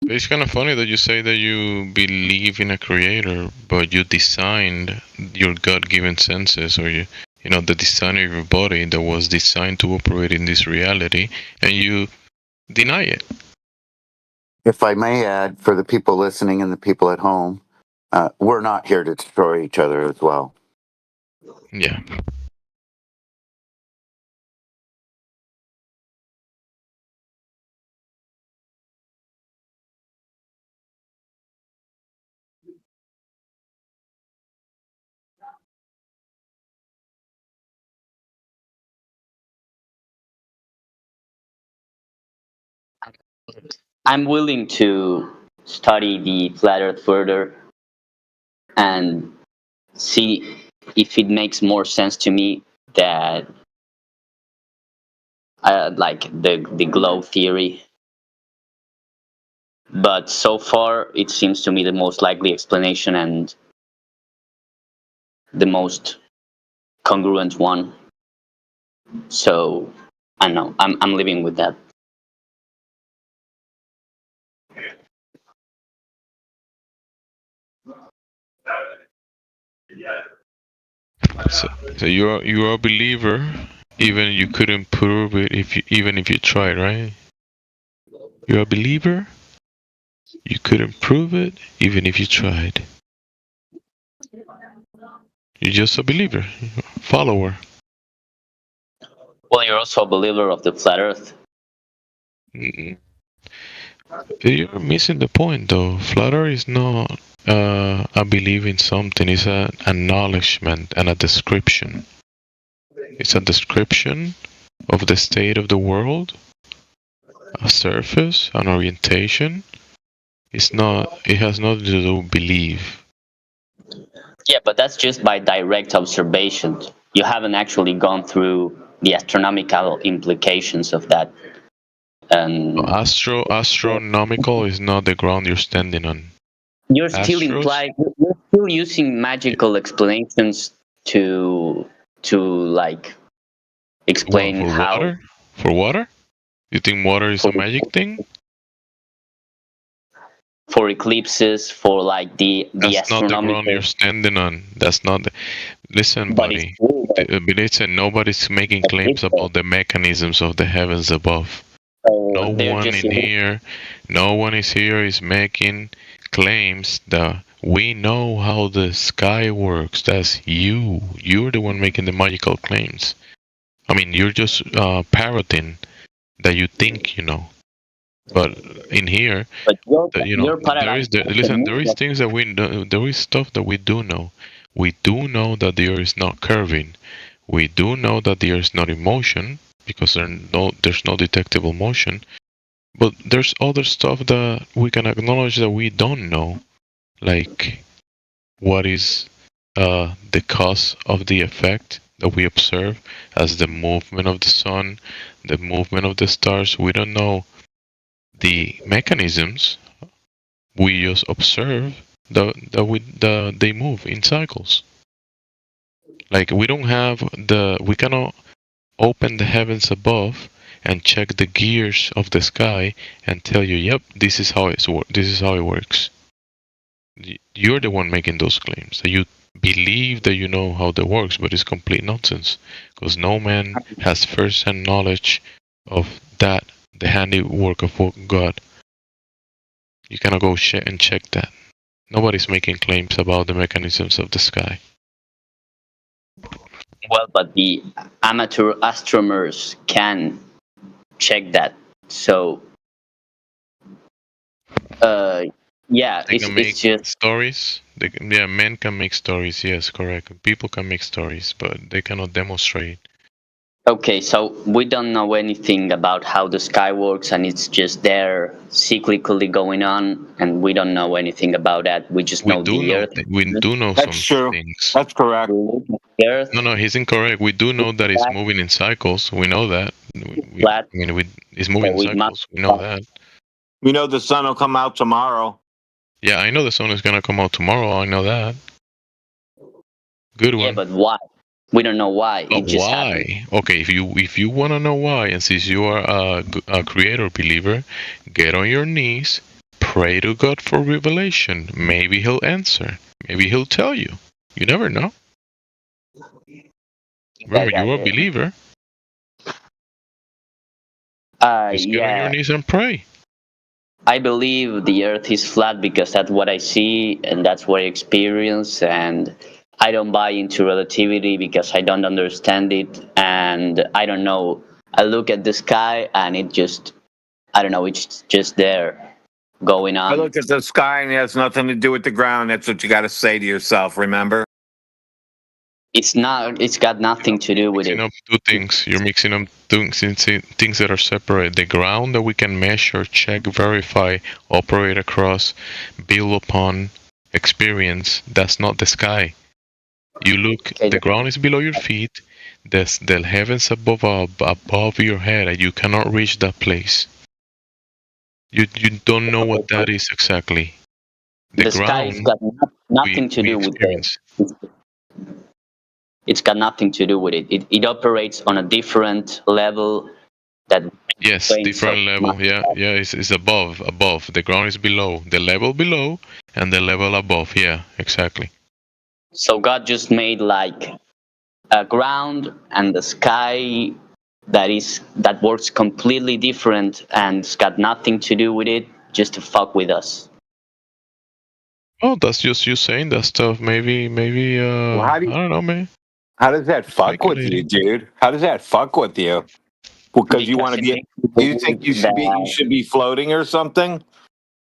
it's kind of funny that you say that you believe in a creator, but you designed your God-given senses, or the design of your body that was designed to operate in this reality, and you deny it. If I may add, for the people listening and the people at home, we're not here to destroy each other as well. Yeah. I'm willing to study the flat Earth further and see if it makes more sense to me that like the globe theory. But so far, it seems to me the most likely explanation and the most congruent one. So I don't know. I'm living with that. So you're a believer, even you couldn't prove it even if you tried, right? You're a believer. You couldn't prove it even if you tried. You're just a believer, follower. Well, you're also a believer of the flat Earth. You're missing the point, though. Flat Earth is not a belief in something. It's an acknowledgement and a description. It's a description of the state of the world, a surface, an orientation. It has nothing to do with belief. Yeah, but that's just by direct observation. You haven't actually gone through the astronomical implications of that. Astronomical is not the ground you're standing on. You're still you're still using magical explanations to like explain how. Water? For water? You think water is a magic thing? For eclipses, for like the That's not the ground astronomical. you're standing on. That's not the. Listen, buddy. Listen, nobody's making claims about the mechanisms of the heavens above. No one in here, no one is here is making claims that we know how the sky works. That's you. You're the one making the magical claims. I mean, you're just parroting that you think you know. But in here, there is things that we know, there is stuff that we do know. We do know that the earth is not curving. We do know that the earth is not in motion because there's no detectable motion. But there's other stuff that we can acknowledge that we don't know, like what is the cause of the effect that we observe as the movement of the sun, the movement of the stars. We don't know the mechanisms. We just observe that they move in cycles. Like we cannot open the heavens above and check the gears of the sky and tell you, yep, this is how it works. You're the one making those claims. You believe that you know how that works, but it's complete nonsense because no man has first-hand knowledge of that, the handiwork of God. You cannot go and check that. Nobody's making claims about the mechanisms of the sky. Well, but the amateur astronomers can check that. So, yeah, it's just stories. Men can make stories. Yes, correct. People can make stories, but they cannot demonstrate. Okay, so we don't know anything about how the sky works, and it's just there cyclically going on, and we don't know anything about that. We just know the Earth. We do know some things. That's correct. No, he's incorrect. We do know that it's moving in cycles. We know that. It's moving in cycles. We know that. We know the sun will come out tomorrow. Yeah, I know the sun is gonna come out tomorrow. I know that. Good one. Yeah, but why? We don't know why. It just why? Happened. Okay, if you want to know why, and since you are a creator believer, get on your knees, pray to God for revelation. Maybe He'll answer. Maybe He'll tell you. You never know. Remember, you're a believer. Just get on your knees and pray. I believe the Earth is flat because that's what I see and that's what I experience, and I don't buy into relativity because I don't understand it, and I don't know. I look at the sky and it just, I don't know, it's just there going on. I look at the sky and it has nothing to do with the ground. That's what you got to say to yourself, remember? It's got nothing to do with it. You're mixing up two things. You're mixing up things that are separate. The ground that we can measure, check, verify, operate across, build upon, experience, that's not the sky. You look, the ground is below your feet, the heavens above your head, and you cannot reach that place. You don't know what that is exactly. The sky's got nothing to do with it. It's got nothing to do with it. It operates on a different level. Yes, different level. Yeah, it's above. The ground is below. The level below and the level above. Yeah, exactly. So God just made like a ground and the sky that works completely different and it's got nothing to do with it, just to fuck with us. Oh, that's just you saying that stuff. Maybe. Well, I don't know, man. How does that fuck with you, dude? How does that fuck with you? Because you want to be? You think you should be floating or something?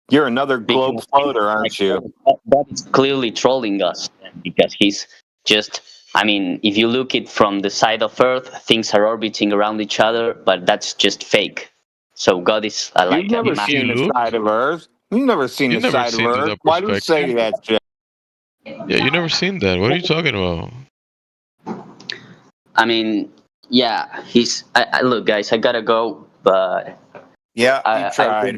You're another globe floater, aren't you? That is clearly trolling us because he's just. I mean, if you look it from the side of Earth, things are orbiting around each other, but that's just fake. So God is like. You've never seen the side of Earth. You've never seen the side of Earth. Why do you say that shit? Yeah, you never seen that. What are you talking about? I mean, yeah, he's. Look, guys, I gotta go, but Yeah, you I tried.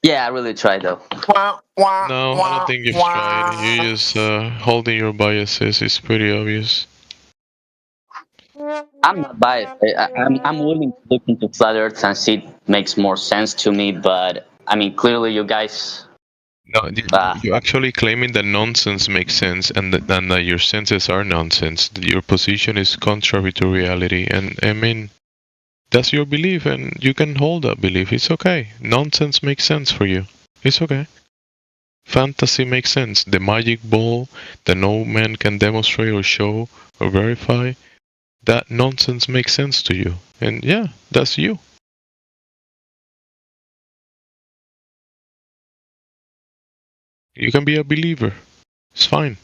yeah, I really tried though. No, I don't think you've tried. You just holding your biases. It's pretty obvious. I'm not biased. I'm willing to look into flat Earth and see it makes more sense to me. But I mean, clearly, you guys. No, you're actually claiming that nonsense makes sense, and that your senses are nonsense. That your position is contrary to reality, and I mean, that's your belief, and you can hold that belief. It's okay. Nonsense makes sense for you. It's okay. Fantasy makes sense. The magic ball that no man can demonstrate or show or verify, that nonsense makes sense to you. And yeah, that's you. You can be a believer. It's fine.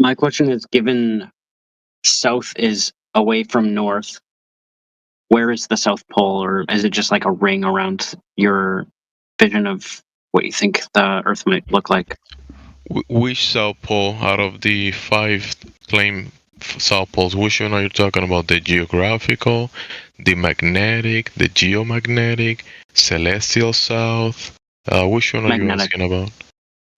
My question is, given south is away from north, where is the South Pole, or is it just like a ring around your vision of what you think the Earth might look like? Which South Pole out of the 5 claimed South Poles, which one are you talking about? The geographical, the magnetic, the geomagnetic, celestial south? Which one are you asking about?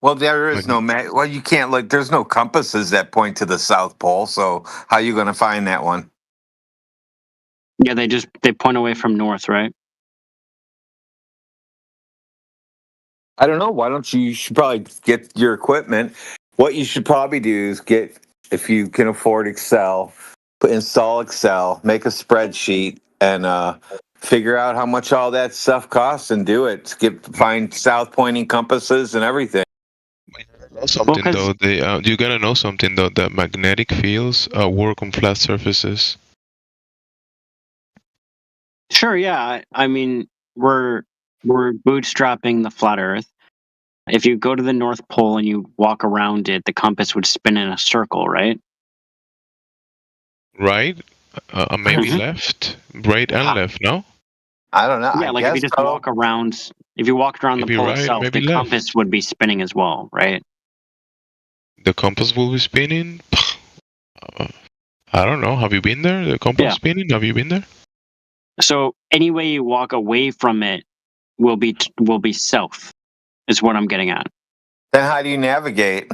Well, there is no well, you can't look. There's no compasses that point to the South Pole. So how are you going to find that one? Yeah, they point away from north, right? I don't know. Why don't you should probably get your equipment. What you should probably do is get, if you can afford Excel, install Excel, make a spreadsheet, and figure out how much all that stuff costs and do it. Find south pointing compasses and everything. Something though, you gotta know something though, that magnetic fields work on flat surfaces. Sure, yeah. I mean, we're bootstrapping the flat Earth. If you go to the North Pole and you walk around it, the compass would spin in a circle, right? Right? Maybe left, right, and left. No. I don't know. Yeah, like if you just walk around, if you walked around Maybe the pole right, itself, maybe the left. compass would be spinning as well, right? The compass will be spinning. I don't know. Have you been there? The compass spinning? Have you been there? So any way you walk away from it will be south, is what I'm getting at. Then how do you navigate?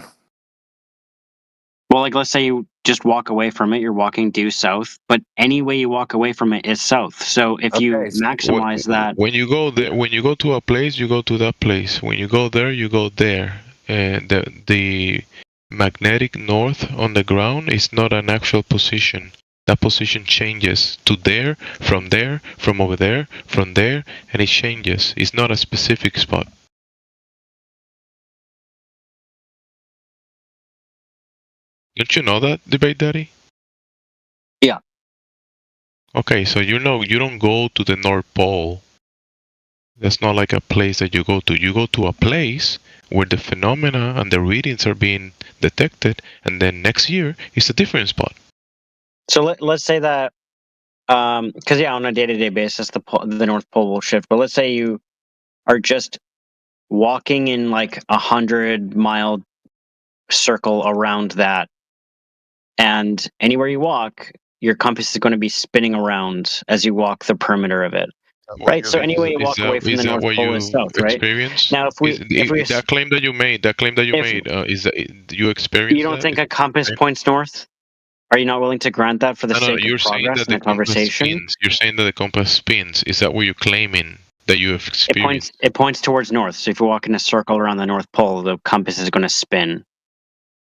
Well, like let's say you just walk away from it, you're walking due south, but any way you walk away from it is south. So if you maximize that, when you go there, when you go to a place, you go to that place. When you go there, you go there. And the magnetic north on the ground is not an actual position. That position changes to there, from over there, from there, and it changes. It's not a specific spot. Don't you know that, Debate Daddy? Yeah. Okay, so you know you don't go to the North Pole. That's not like a place that you go to. You go to a place where the phenomena and the readings are being detected, and then next year it's a different spot. so let's say that, because on a day-to-day basis, the North Pole will shift. But let's say you are just walking in like 100-mile circle around that, and anywhere you walk, your compass is going to be spinning around as you walk the perimeter of it. Right, so anyway, you walk away from the North Pole is south, right? Now, if we that claim that you made, is that you experience? You don't think a compass points north? Are you not willing to grant that for the sake you're of saying progress that in the conversation? Spins. You're saying that the compass spins. Is that what you're claiming that you have experienced? It points towards north. So if you walk in a circle around the North Pole, the compass is going to spin.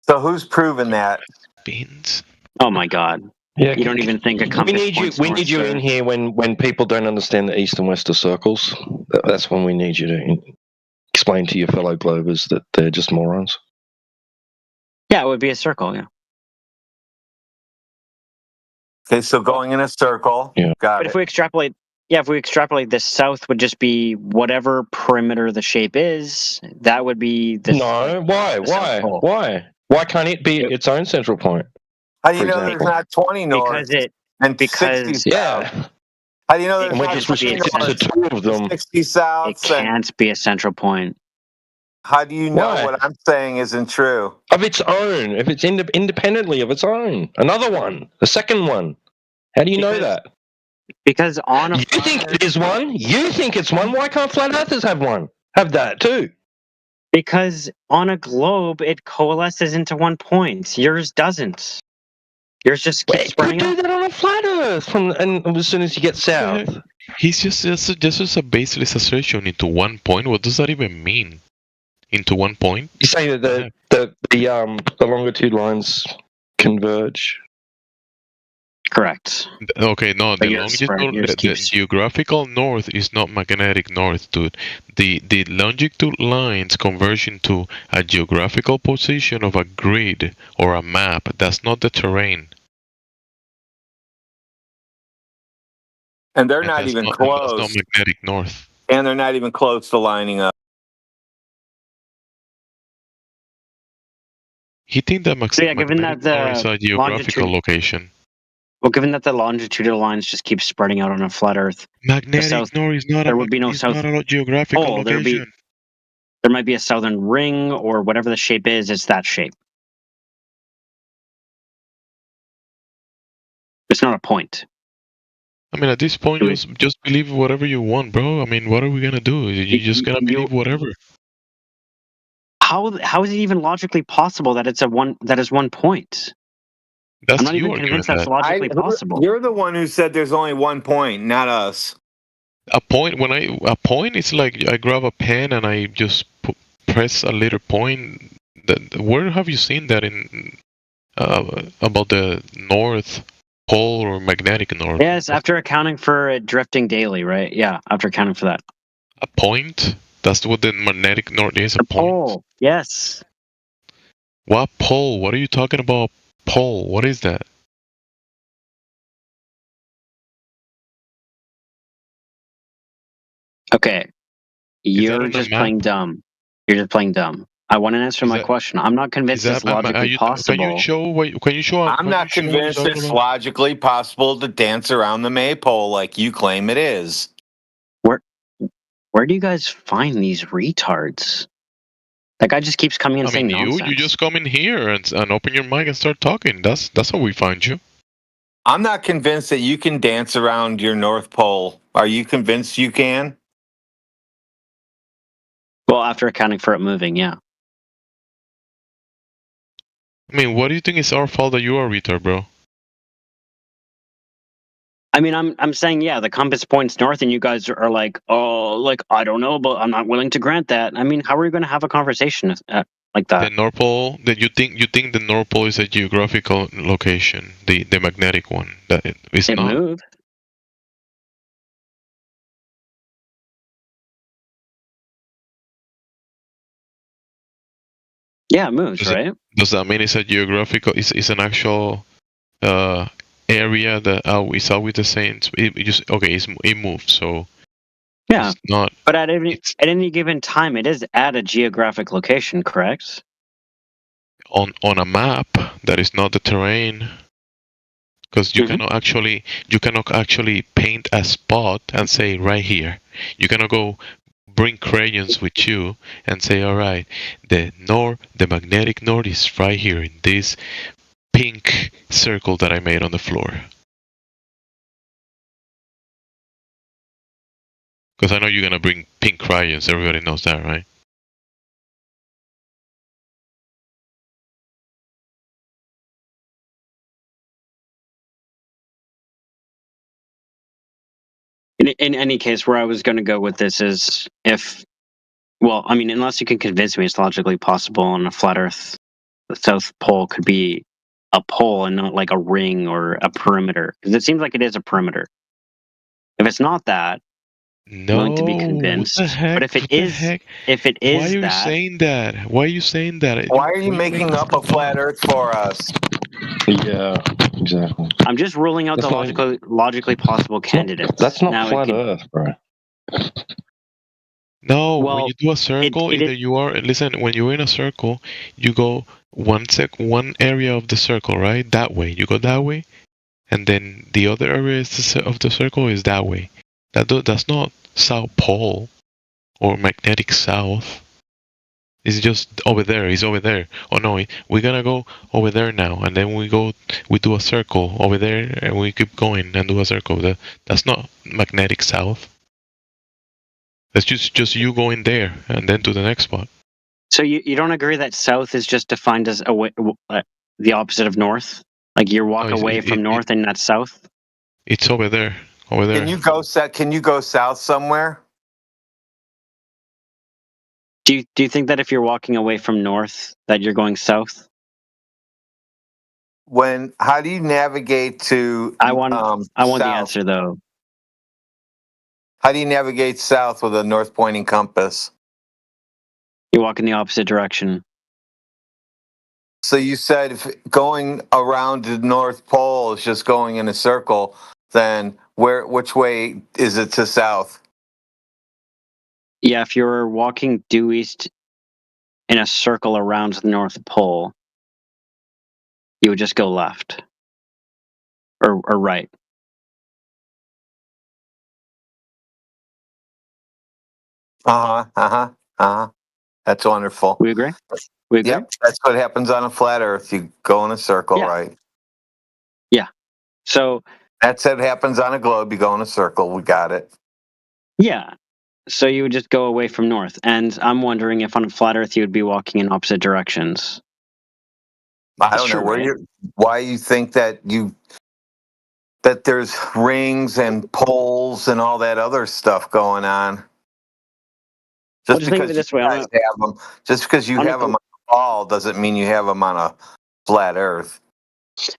So who's proven that? Spins. Oh my God. Yeah, you don't even think a compass points we north, need you sir. in here when people don't understand that east and west are circles. That's when we need you to. explain to your fellow Globers that they're just morons? Yeah, it would be a circle. Yeah. Okay, so going in a circle. Yeah. Got But it. if we extrapolate, the south would just be whatever perimeter the shape is. That would be the No, why? the South Why? Pole. Why? Why can't it be its own central point? How do you for know there's example? not 20 north and 60 south? Yeah. How do you know there's And we're not just 20 restricted north, to two of them. 60 south? It can't be a central point. How do you know Why? what I'm saying isn't true? Of its own, if it's independently of its own. Another one, a second one. How do you know that? Because on a you think it is one? You think it's one? Why can't flat earthers have one? Have that too? Because on a globe, it coalesces into one point. Yours doesn't. Yours just keeps It could spreading do out. that on a flat Earth, and as soon as you get south. He's just a baseless assertion into one point. What does that even mean? Into one point? You say that the longitude lines converge. Correct. Okay, no, But the yours spread- yours the keeps- geographical north is not magnetic north, dude. The longitude lines converge into a geographical position of a grid or a map. That's not the terrain. And they're not that's even That's close. not magnetic north. And they're not even close to lining up. He thinks that So yeah, given that magnetic north is the a geographical longitude- location. Well, given that the longitudinal lines just keep spreading out on a flat Earth, Magnetic north is not there would be no is south not a geographical pole. location. There might be a southern ring or whatever the shape is. It's that shape. It's not a point. I mean, at this point, just believe whatever you want, bro. I mean, what are we gonna do? You're just gonna believe whatever. How is it even logically possible that it's one point? That's I'm not you even arguing convinced that's that. logically possible. You're the one who said there's only one point, not us. A point a point is like I grab a pen and I just press a little point. Where have you seen that in about the North Pole or magnetic north? Yes, after accounting for it drifting daily, right? Yeah, after accounting for that. A point? That's what the magnetic north is. A point. Pole. Yes. What pole? What are you talking about? Pole? What is that? Okay. You're just playing dumb. You're just playing dumb. I want to answer my question. I'm not convinced it's logically possible. Can you show? I'm not convinced it's logically possible to dance around the maypole like you claim it is. Where do you guys find these retards? That guy just keeps coming in saying nonsense. You just come in here and open your mic and start talking. That's how we find you. I'm not convinced that you can dance around your North Pole. Are you convinced you can? Well, after accounting for it moving, yeah. I mean, what do you think is our fault that you are a retard, bro? I mean, I'm saying, yeah, the compass points north, and you guys are like, oh, like I don't know, but I'm not willing to grant that. I mean, how are we going to have a conversation like that? The North Pole. That you think the North Pole is a geographical location, the magnetic one. That it's it not. Moved. Yeah, it moves, right? Does that mean it's a geographical? It's an actual area that is always the same? It moves. So yeah, it's not. But at any given time, it is at a geographic location, correct? On a map that is not the terrain, because you cannot actually paint a spot and say right here. You cannot go bring crayons with you and say, all right, the magnetic north is right here in this pink circle that I made on the floor. Because I know you're gonna bring pink crayons. Everybody knows that, right? In any case, where I was going to go with this is unless you can convince me it's logically possible on a flat Earth, the South Pole could be a pole and not like a ring or a perimeter. Because it seems like it is a perimeter. If it's not that, willing to be No, convinced. what the heck? But if it What the is, heck? if it Why is are you that, saying that? Why are you saying that? Why are you Why making up a flat Earth for us? Yeah, exactly. I'm just ruling out That's the not logically possible candidates. That's not Now, it flat could, Earth, bro. No, when well, you do a circle, it either you are listen, when you're in a circle, you go one area of the circle, right? That way. You go that way, and then the other area of the circle is that way. That's not South Pole or magnetic south. It's just over there. It's over there. Oh no, we're gonna go over there now, and then we do a circle over there, and we keep going and do a circle. That's not magnetic south. That's just you going there and then to the next spot. So you don't agree that south is just defined as the opposite of north? Like you walk No, away from north and that's south? It's over there. Over there. Can you go south somewhere? Do you think that if you're walking away from north that you're going south? How do you navigate to I want south? the answer though. How do you navigate south with a north pointing compass? You walk in the opposite direction. So you said if going around the North Pole is just going in a circle, then which way is it to south? Yeah, if you're walking due east in a circle around the North Pole, you would just go left or right. That's wonderful. We agree? We agree? Yep, that's what happens on a flat Earth. You go in a circle, right? Yeah. So that's what happens on a globe. You go in a circle. We got it. Yeah. So you would just go away from north. And I'm wondering if on a flat Earth you would be walking in opposite directions. I don't know why you think that there's rings and poles and all that other stuff going on. Just because you guys have them, just because you have them on a ball doesn't mean you have them on a flat Earth.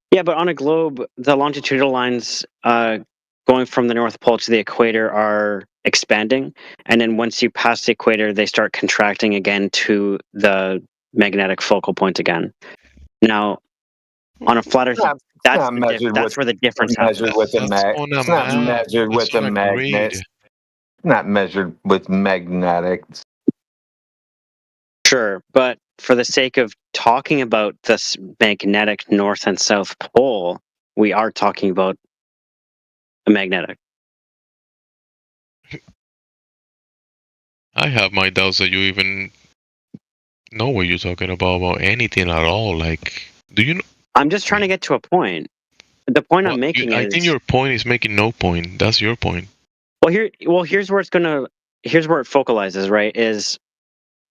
Yeah, but on a globe, the longitudinal lines going from the North Pole to the equator are expanding, and then once you pass the equator, they start contracting again to the magnetic focal point again. Now, on a flat Earth, that's where the difference happens. It's not measured with a magnet. It's not measured with magnetics. Sure, but for the sake of talking about this magnetic North and South Pole, we are talking about a magnetic. I have my doubts that you even know what you're talking about anything at all. Like, do you know? I'm just trying to get to a point. The point I'm making is... I think your point is making no point. That's your point. Here's where it focalizes, right? Is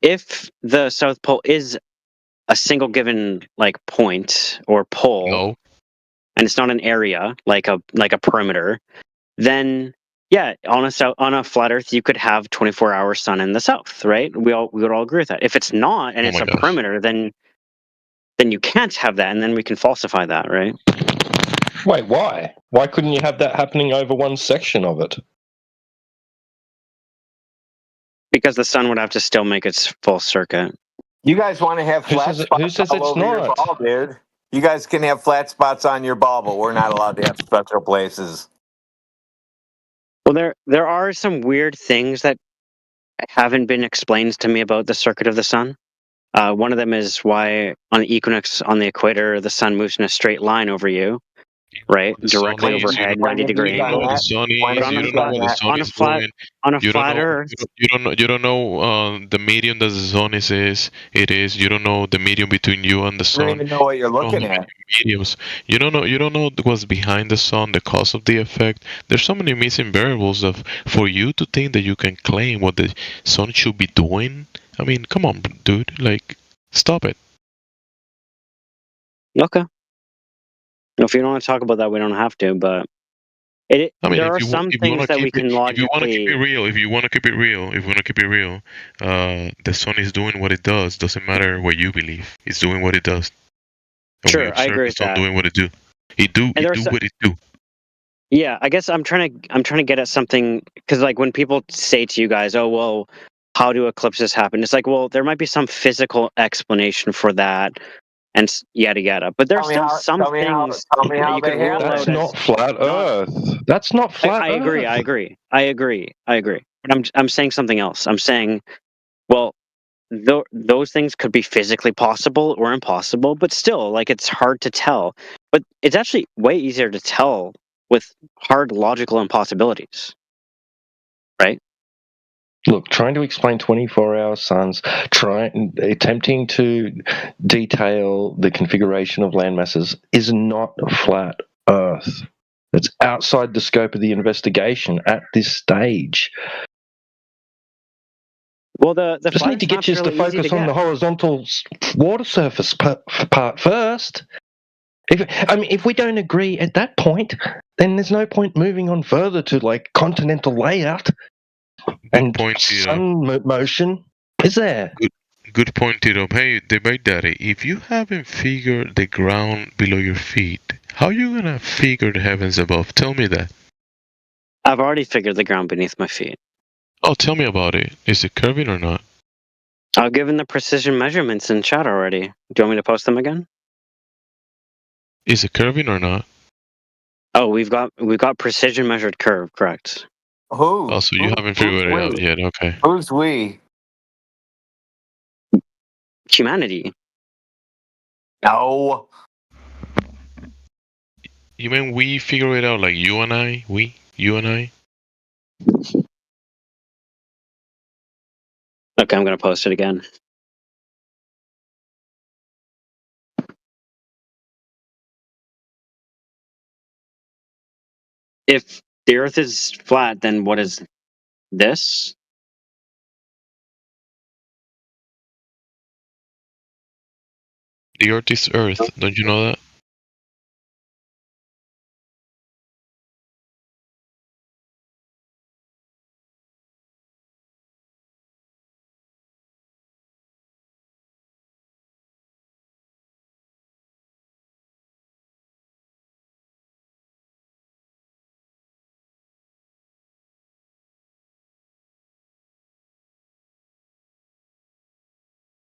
if the South Pole is a single given point or pole, and it's not an area like a perimeter, then yeah, on a flat Earth you could have 24-hour sun in the south, right? We would all agree with that. If it's not and it's a perimeter, then you can't have that, and then we can falsify that, right? Wait, why? Why couldn't you have that happening over one section of it? Because the sun would have to still make its full circuit. You guys want to have flat spots all over your ball, dude. You guys can have flat spots on your ball, but we're not allowed to have special places. Well, there are some weird things that haven't been explained to me about the circuit of the sun. One of them is why on the equinox on the equator, the sun moves in a straight line over you, right? Directly overhead, 90-degree angle. On a flat Earth, you don't know the medium that the sun is. You don't know the medium between you and the sun. You don't even know what you're looking at. Mediums. You don't know what's behind the sun, the cause of the effect. There's so many missing variables for you to think that you can claim what the sun should be doing. I mean, come on, dude. Like, stop it. Okay. If you don't want to talk about that, we don't have to. But there are some things that we can logically. If you want to keep it real, the sun is doing what it does. Doesn't matter what you believe. It's doing what it does. Sure, I agree with that. Doing what it do. It do what it do. Yeah, I guess I'm trying to get at something because like when people say to you guys, "Oh, well, how do eclipses happen?" It's like, well, there might be some physical explanation for that, and yada yada. But there's still some things that you could rule That's out as not flat Earth. That's not flat I agree. Earth. I agree. But I'm saying something else. I'm saying, well, those things could be physically possible or impossible, but still, like it's hard to tell. But it's actually way easier to tell with hard logical impossibilities, right? Look, trying to explain 24-hour suns, attempting to detail the configuration of land masses is not a flat Earth. It's outside the scope of the investigation at this stage. Well, the just need to get you to focus on the horizontal water surface part first. If we don't agree at that point, then there's no point moving on further to like continental layout and sun motion, is there? Good point, Tito. Hey, debate daddy. If you haven't figured the ground below your feet, how are you gonna figure the heavens above? Tell me that. I've already figured the ground beneath my feet. Oh, tell me about it. Is it curving or not? I've given the precision measurements in chat already. Do you want me to post them again? Is it curving or not? Oh, we've got precision measured curve, correct? Who? Oh, so you haven't figured it out yet. Okay. Who's we? Humanity. No. You mean we figure it out like you and I? We? You and I? Okay, I'm going to post it again. If the Earth is flat, then what is this? The Earth is Earth. Don't you know that?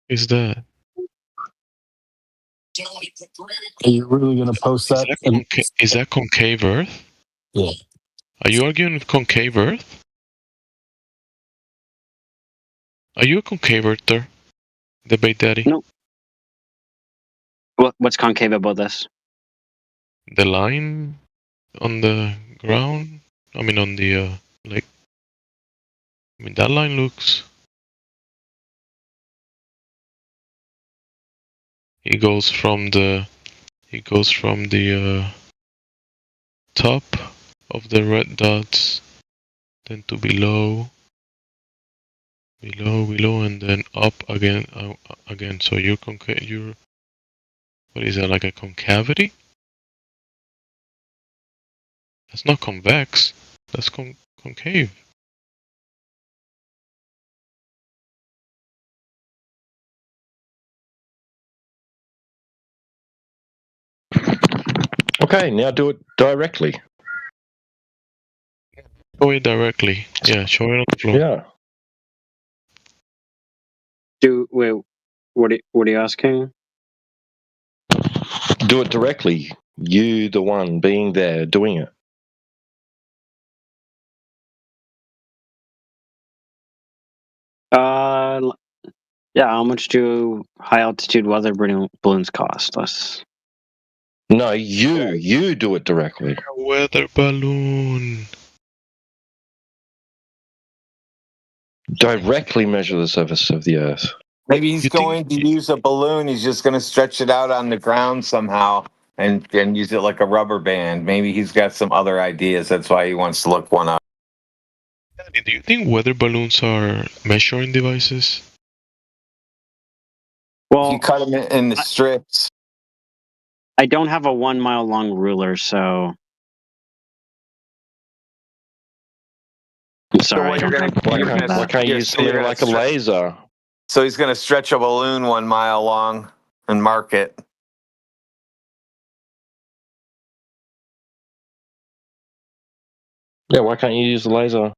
Is that? Are you really going to post that? Is that concave Earth? Yeah. Are you arguing with concave Earth? Are you a concave Earther? Debate daddy? No. What's concave about this? The line on the ground? I mean, on the lake. I mean, that line looks. It goes from the top of the red dots, then to below, and then up again, again. So you're what is that, like a concavity? That's not convex. That's concave. Okay, now do it directly. Show it directly. Yeah, show it on the floor. Yeah. What are you asking? Do it directly. You, the one being there, doing it. Yeah. How much do high altitude weather balloons cost? No, you do it directly. A weather balloon. Directly measure the surface of the Earth. Maybe he's going to use a balloon. He's just going to stretch it out on the ground somehow and use it like a rubber band. Maybe he's got some other ideas. That's why he wants to look one up. Do you think weather balloons are measuring devices? Well, you cut them in the strips. I don't have a 1 mile long ruler, so. I'm sorry. Why can't you use something like a laser? So he's going to stretch a balloon 1 mile long and mark it. Yeah, why can't you use the laser?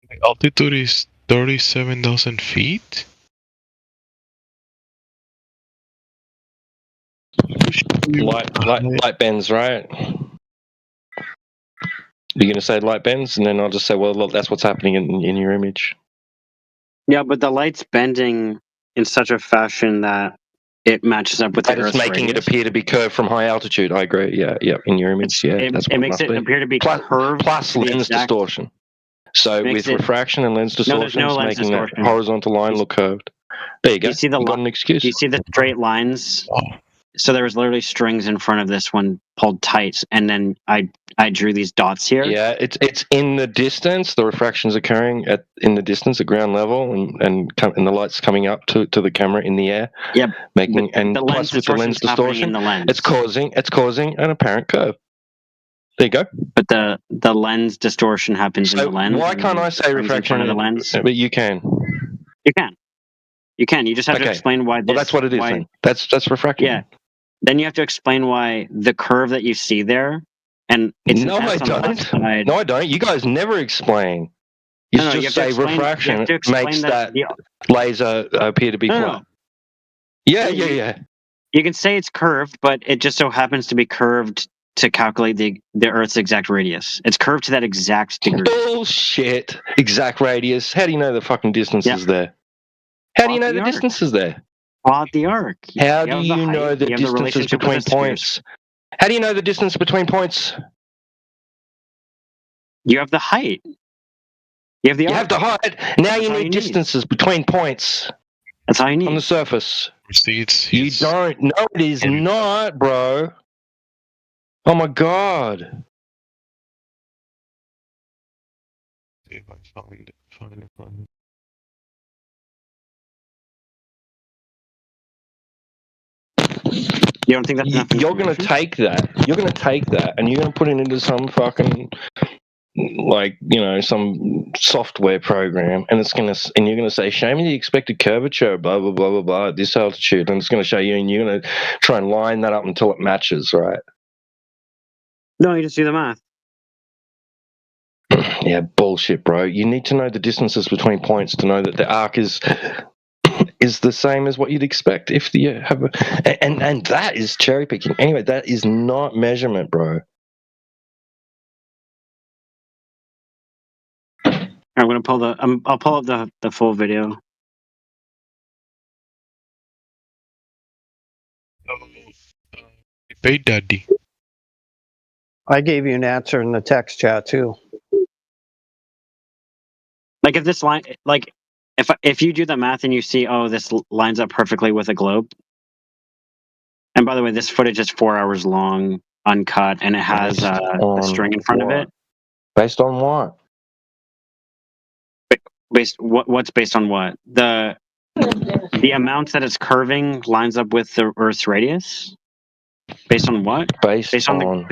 The altitude is 37,000 feet. Light bends, right? You're going to say light bends, and then I'll just say, well, look, that's what's happening in your image. Yeah, but the light's bending in such a fashion that it matches up with the Earth's making radius. it appear to be curved from high altitude. I agree. Yeah, in your image, that's what it makes it appear to be curved. Plus lens distortion. So with refraction and lens distortion, it's making that horizontal line look curved. There you go. You see the got an excuse. Do you see the straight lines? So there was literally strings in front of this one pulled tight, and then I drew these dots here. Yeah, it's in the distance. The refraction's occurring in the distance at ground level, and the light's coming up to the camera in the air. Yep. Making plus with the lens distortion, it's causing an apparent curve. There you go. But the lens distortion happens in the lens. Why can't I say refraction in the lens? But you can. You can. You can. You just have to explain why. Well, that's what it is. Then. That's refraction. Yeah. Then you have to explain why the curve that you see there, and it's no, I don't. No, I don't. You guys never explain. You just say refraction makes that laser appear to be flat. Yeah. You can say it's curved, but it just so happens to be curved to calculate the Earth's exact radius. It's curved to that exact degree. Bullshit. Exact radius. How do you know the fucking distance is there? How do you know the distance is there? Plot the arc. How do you know the distances between points? How do you know the distance between points? You have the height. You have the height. Now you need distances between points. That's all you need. On the surface. You don't. No, it is not, bro. Oh my god. See if I find it. You don't think that's enough? You're going to take that. You're going to take that, and you're going to put it into some fucking some software program, and you're going to say, show me the expected curvature, blah blah blah blah blah, at this altitude, and it's going to show you, and you're going to try and line that up until it matches, right? No, you just do the math. Yeah, bullshit, bro. You need to know the distances between points to know that the arc is the same as what you'd expect if you have and that is cherry picking. Anyway, that is not measurement, bro. I'm gonna pull I'll pull up the full video. Hey, Daddy. I gave you an answer in the text chat too. Like if this line, like if you do the math and you see, oh, this lines up perfectly with a globe. And by the way, this footage is 4 hours long, uncut, and it has a string in front of it. Based on what? What's based on what? The amount that it's curving lines up with the Earth's radius. Based on what? Based on what?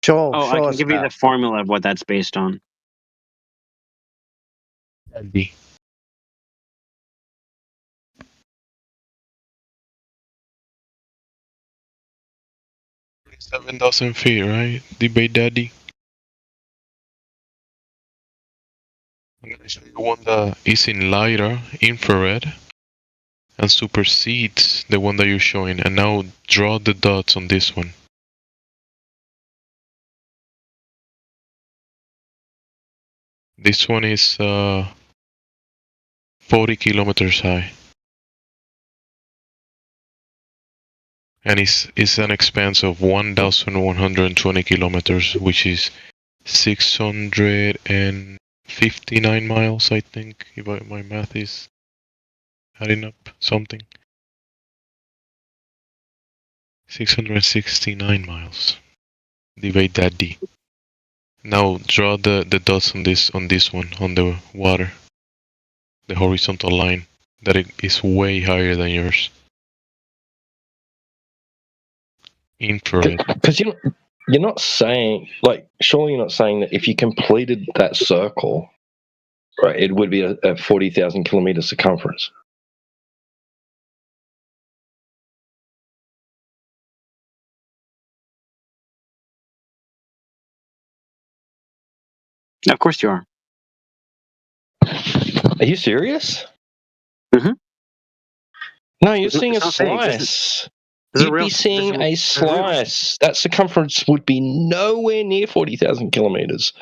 I can give you the formula of what that's based on. Daddy. 7,000 feet, right? Debate Daddy. I'm going to show you one that is in lighter, infrared, and supersedes the one that you're showing. And now draw the dots on this one. This one is 40 kilometers high. And it's an expanse of 1,120 kilometers, which is 659 miles, I think, if my math is adding up something. 669 miles. Debate that D. Now draw the dots on this one, on the water. The horizontal line, that it is way higher than yours. Infrared. Because you're not saying, like, surely you're not saying that if you completed that circle, right, it would be a 40,000 kilometer circumference. Of course you are. Are you serious? Mm-hmm. No, you're seeing a It's not fake. slice. This is You'd real. be seeing a This is real. slice. That circumference would be nowhere near 40,000 kilometers.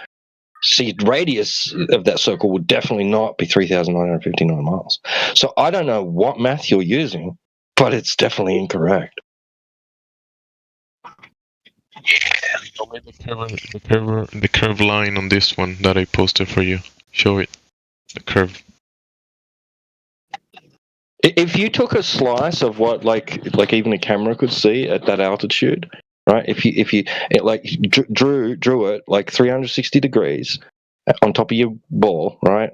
See, radius of that circle would definitely not be 3,959 miles. So I don't know what math you're using, but it's definitely incorrect. Show me the curve line on this one that I posted for you. Show it. The curve. If you took a slice of what, like even a camera could see at that altitude, right? If you drew it like 360 degrees on top of your ball, right,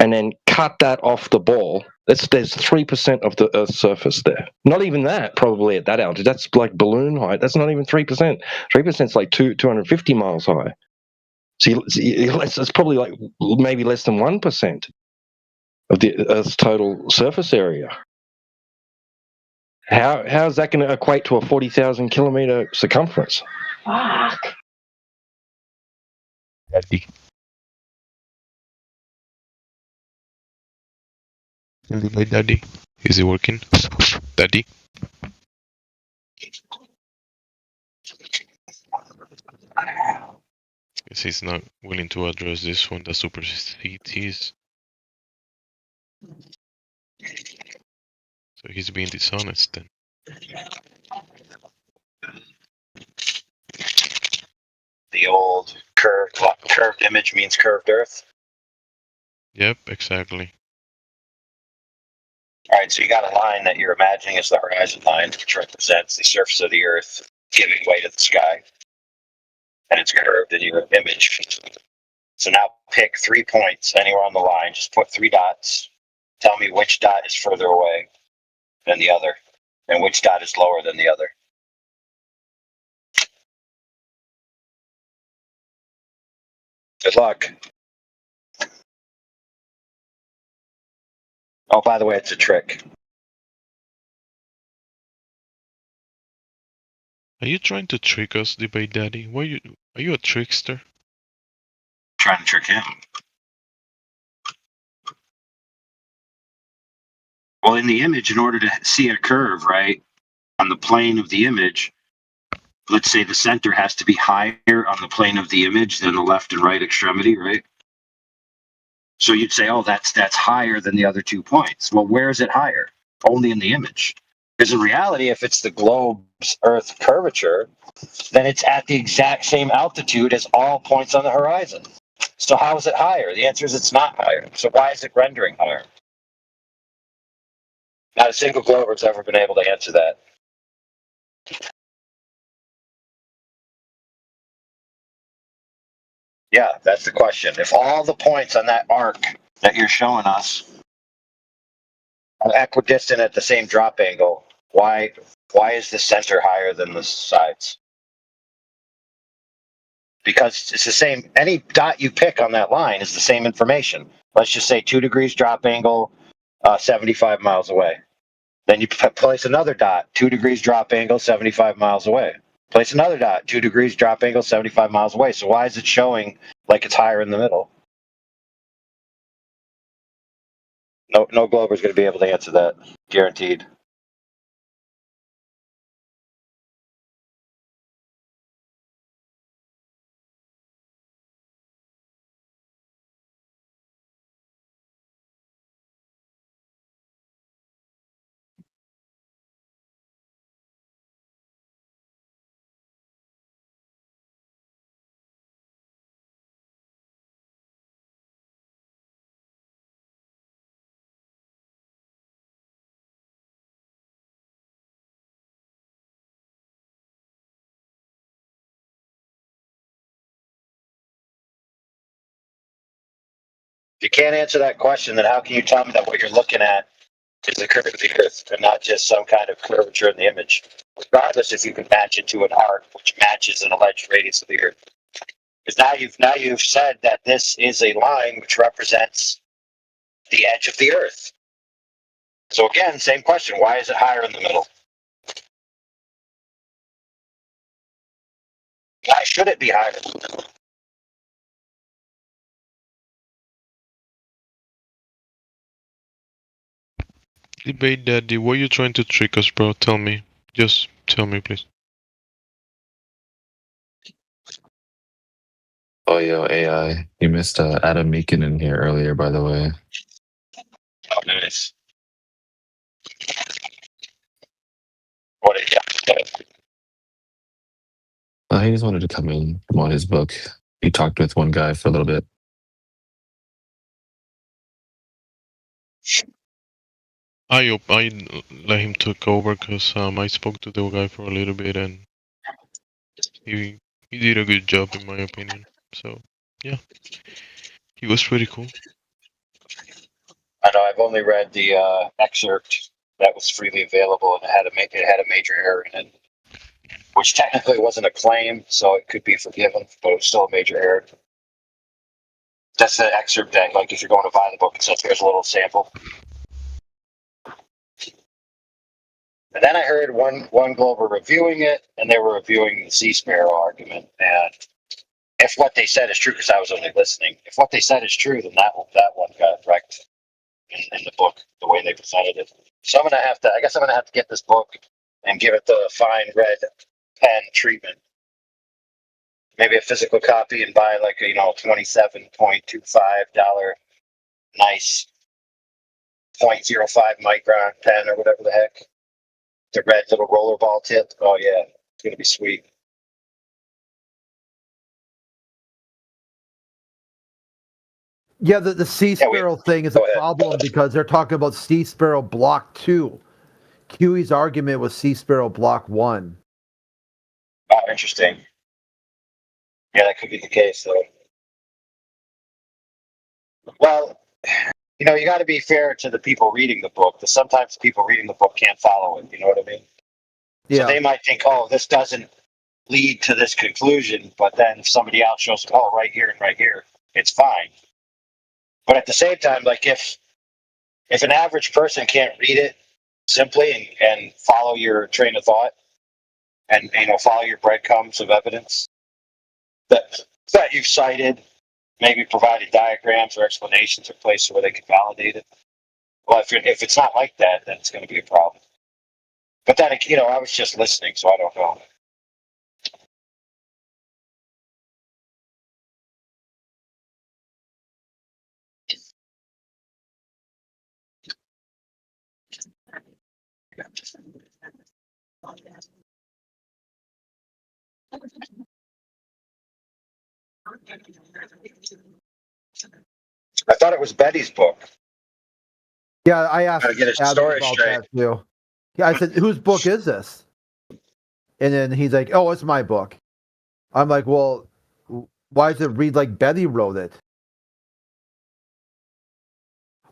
and then cut that off the ball, there's 3% of the Earth's surface there. Not even that, probably at that altitude. That's like balloon height. That's not even 3%. 3% is like 250 miles high. So it's probably like maybe less than 1% of the Earth's total surface area. How is that going to equate to a 40,000 kilometer circumference? Fuck. Daddy. My daddy. Is it working? Daddy? Guess he's not willing to address this one that supersedes. So he's being dishonest then. The old curved image means curved Earth. Yep, exactly. All right, so you got a line that you're imagining as the horizon line, which represents the surface of the Earth giving way to the sky, and it's curved in your image. So now pick 3 points anywhere on the line. Just put 3 dots. Tell me which dot is further away than the other, and which dot is lower than the other. Good luck. Oh, by the way, it's a trick. Are you trying to trick us, Debate Daddy? Are you a trickster? Trying to trick him. Well, in the image, in order to see a curve, right, on the plane of the image, let's say the center has to be higher on the plane of the image than the left and right extremity, right? So you'd say, oh, that's higher than the other 2 points. Well, where is it higher? Only in the image. Because in reality, if it's the globe's Earth curvature, then it's at the exact same altitude as all points on the horizon. So how is it higher? The answer is it's not higher. So why is it rendering higher? Not a single glober has ever been able to answer that. Yeah, that's the question. If all the points on that arc that you're showing us are equidistant at the same drop angle, why is the center higher than the sides? Because it's the same. Any dot you pick on that line is the same information. Let's just say 2 degrees drop angle, 75 miles away. Then you place another dot, 2 degrees drop angle, 75 miles away. Place another dot, 2 degrees drop angle, 75 miles away. So why is it showing like it's higher in the middle? No glober is going to be able to answer that, guaranteed. If you can't answer that question, then how can you tell me that what you're looking at is the curve of the Earth and not just some kind of curvature in the image? Regardless if you can match it to an arc, which matches an alleged radius of the Earth. Because now you've said that this is a line which represents the edge of the Earth. So again, same question. Why is it higher in the middle? Why should it be higher in the middle? Debate Daddy, what are you trying to trick us, bro? Tell me. Just tell me, please. Oh, yo, AI. You missed Adam Meekin in here earlier, by the way. Oh, nice. What did you have to say? He just wanted to come in, promote his book. He talked with one guy for a little bit. I let him take over because I spoke to the guy for a little bit and he did a good job in my opinion. So yeah, he was pretty cool. I know I've only read the excerpt that was freely available, and it had a major error in it, which technically wasn't a claim, so it could be forgiven, but it was still a major error. That's the excerpt that, like, if you're going to buy the book, it says here's a little sample. And then I heard one Glober reviewing it, and they were reviewing the Sea Sparrow argument. And if what they said is true, because I was only listening, if what they said is true, then that one got wrecked in the book, the way they presented it. So I guess I'm gonna have to get this book and give it the fine red pen treatment. Maybe a physical copy and buy like a $27.25 nice 0.05 micron pen or whatever the heck. The red little rollerball tip. Oh yeah, it's gonna be sweet. Yeah, the Sea Sparrow thing is a problem because they're talking about Sea Sparrow Block 2. Huey's argument was Sea Sparrow Block 1. Oh, interesting. Yeah, that could be the case, though. Well, you got to be fair to the people reading the book, because sometimes people reading the book can't follow it. You know what I mean? Yeah. So they might think, oh, this doesn't lead to this conclusion, but then if somebody else shows, oh, right here and right here, it's fine. But at the same time, like if an average person can't read it simply and follow your train of thought and follow your breadcrumbs of evidence that you've cited, maybe provided diagrams or explanations or places where they can validate it. Well, if it's not like that, then it's going to be a problem. But then, I was just listening, so I don't know. I thought it was Betty's book. Yeah, I asked get his Adam story about straight. that too. Yeah, I said, whose book is this? And then he's like, oh, it's my book. I'm like, well, why does it read like Betty wrote it?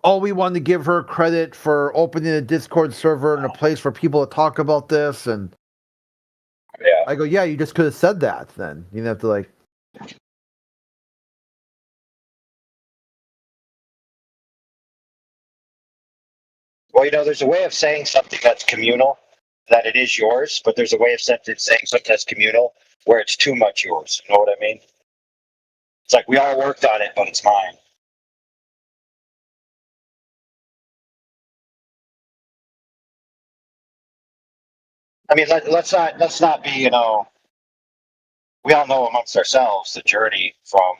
Oh, we wanted to give her credit for opening a Discord server and a place for people to talk about this. And yeah, I go, yeah, you just could have said that then. You didn't have to like. Well, there's a way of saying something that's communal, that it is yours, but there's a way of saying something that's communal where it's too much yours. You know what I mean? It's like we all worked on it, but it's mine. I mean, let's not be, we all know amongst ourselves the journey from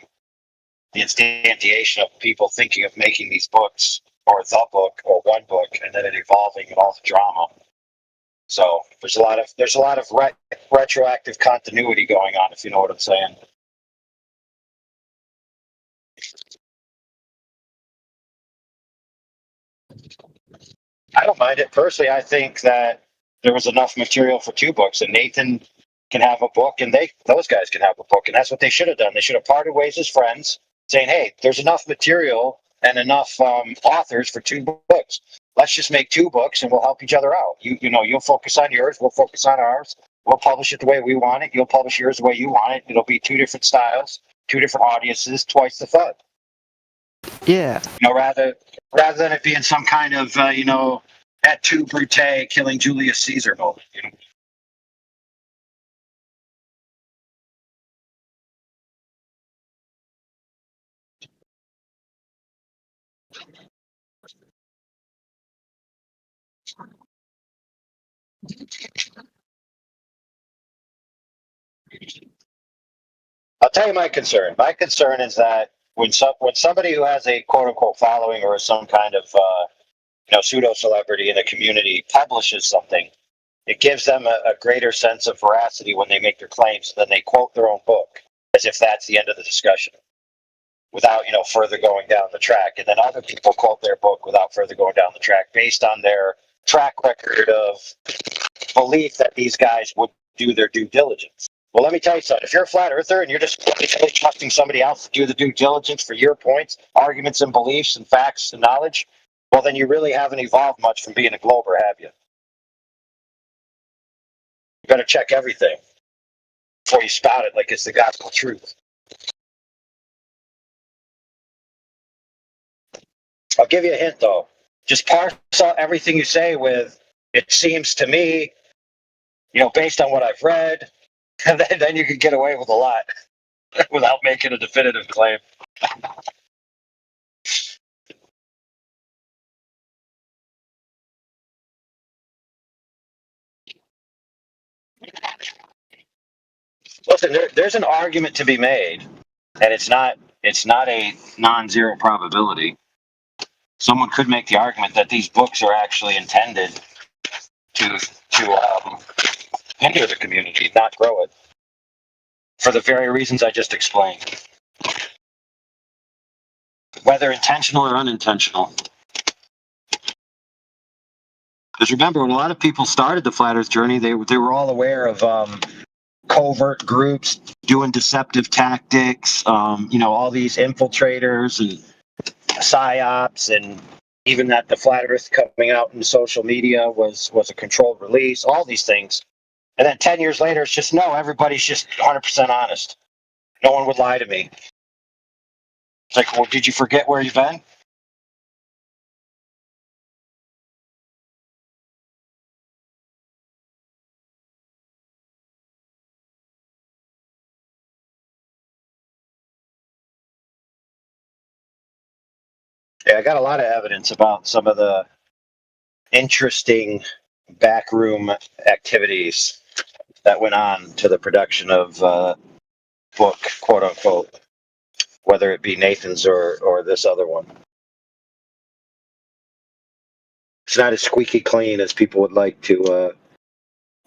the instantiation of people thinking of making these books or the book or one book, and then it evolving and all the drama. So there's a lot of retroactive continuity going on, if you know what I'm saying. I don't mind it personally. I think that there was enough material for 2 books, and Nathan can have a book, and those guys can have a book, and that's what they should have done. They should have parted ways as friends, saying, "Hey, there's enough material and enough authors for 2 books. Let's just make 2 books, and we'll help each other out. You'll focus on yours, we'll focus on ours. We'll publish it the way we want it. You'll publish yours the way you want it. It'll be 2 different styles, 2 different audiences, twice the fun." Yeah. Rather than it being some kind of et tu, Brute killing Julius Caesar moment. I'll tell you my concern. My concern is that when somebody who has a quote unquote following or some kind of pseudo celebrity in a community publishes something, it gives them a greater sense of veracity when they make their claims. Then they quote their own book as if that's the end of the discussion, without further going down the track. And then other people quote their book without further going down the track based on their track record of belief that these guys would do their due diligence. Well, let me tell you something. If you're a flat earther and you're just trusting somebody else to do the due diligence for your points, arguments, and beliefs and facts and knowledge, well, then you really haven't evolved much from being a glober, have you? You better check everything before you spout it like it's the gospel truth. I'll give you a hint, though. Just parse out everything you say with, it seems to me, based on what I've read, and then you can get away with a lot without making a definitive claim. Listen, there's an argument to be made, and it's not a non-zero probability. Someone could make the argument that these books are actually intended to hinder the community, not grow it, for the very reasons I just explained, whether intentional or unintentional. Because remember, when a lot of people started the Flat Earth journey, they were all aware of covert groups doing deceptive tactics, all these infiltrators and psyops, and even that the Flat Earth coming out in social media was a controlled release, all these things. And then 10 years later, it's just, no, everybody's just 100% honest. No one would lie to me. It's like, well, did you forget where you've been? Yeah, I got a lot of evidence about some of the interesting backroom activities that went on to the production of book, quote unquote, whether it be Nathan's or this other one. It's not as squeaky clean as people would like to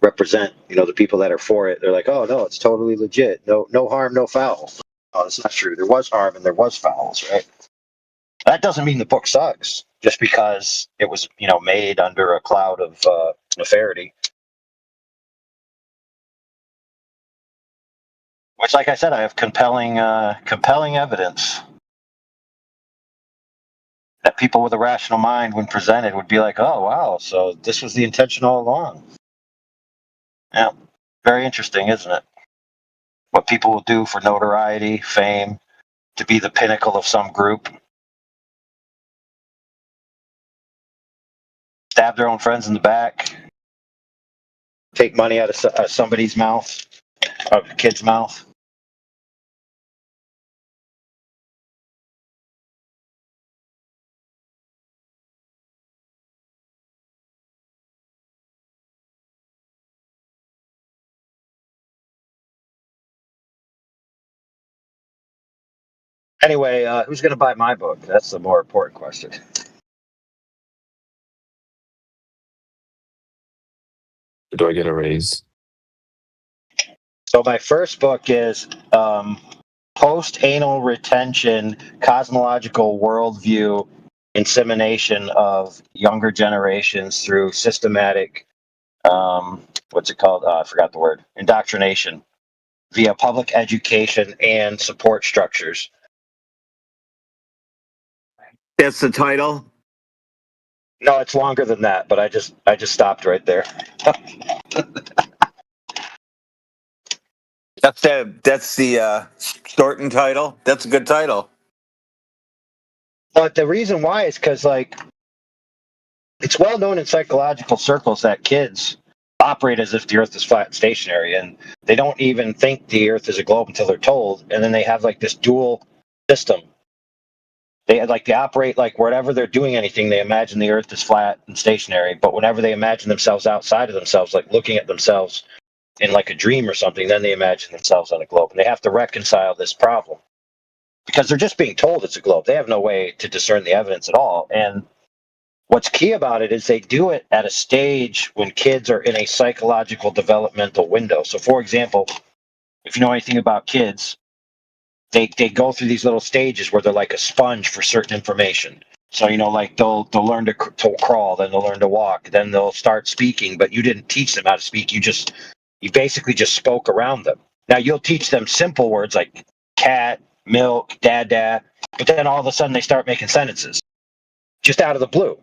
represent. The people that are for it, they're like, oh no, it's totally legit. No harm, no foul. Oh, that's not true. There was harm and there was fouls, right? That doesn't mean the book sucks just because it was, made under a cloud of nefariety. Which, like I said, I have compelling evidence that people with a rational mind, when presented, would be like, oh, wow, so this was the intention all along. Yeah, very interesting, isn't it? What people will do for notoriety, fame, to be the pinnacle of some group. Stab their own friends in the back. Take money out of somebody's mouth, a kid's mouth. Anyway, who's going to buy my book? That's the more important question. Do I get a raise? So my first book is Post-Anal Retention, Cosmological Worldview Insemination of Younger Generations Through Systematic, what's it called? I forgot the word. Indoctrination via public education and support structures. That's the title? No, it's longer than that, but I just stopped right there. That's the shortened title. That's a good title. But the reason why is because, it's well known in psychological circles that kids operate as if the Earth is flat and stationary, and they don't even think the Earth is a globe until they're told, and then they have this dual system They operate like wherever they're doing anything, they imagine the Earth is flat and stationary. But whenever they imagine themselves outside of themselves, like looking at themselves in like a dream or something, then they imagine themselves on a globe. And they have to reconcile this problem because they're just being told it's a globe. They have no way to discern the evidence at all. And what's key about it is they do it at a stage when kids are in a psychological developmental window. So, for example, if you know anything about kids, they go through these little stages where they're like a sponge for certain information. So, like they'll learn to crawl, then they'll learn to walk, then they'll start speaking, but you didn't teach them how to speak. You basically just spoke around them. Now you'll teach them simple words like cat, milk, dad, but then all of a sudden they start making sentences just out of the blue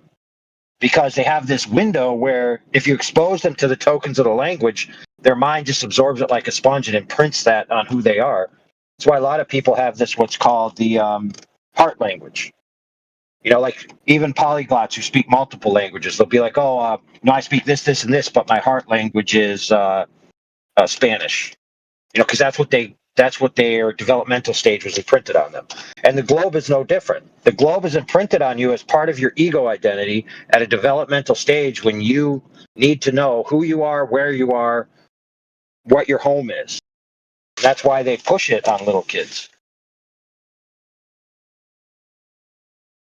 because they have this window where if you expose them to the tokens of the language, their mind just absorbs it like a sponge and imprints that on who they are. That's why a lot of people have this, what's called the heart language. Like even polyglots who speak multiple languages, they'll be like, I speak this, and this, but my heart language is Spanish. Because that's what their developmental stage was imprinted on them. And the globe is no different. The globe is imprinted on you as part of your ego identity at a developmental stage when you need to know who you are, where you are, what your home is. That's why they push it on little kids.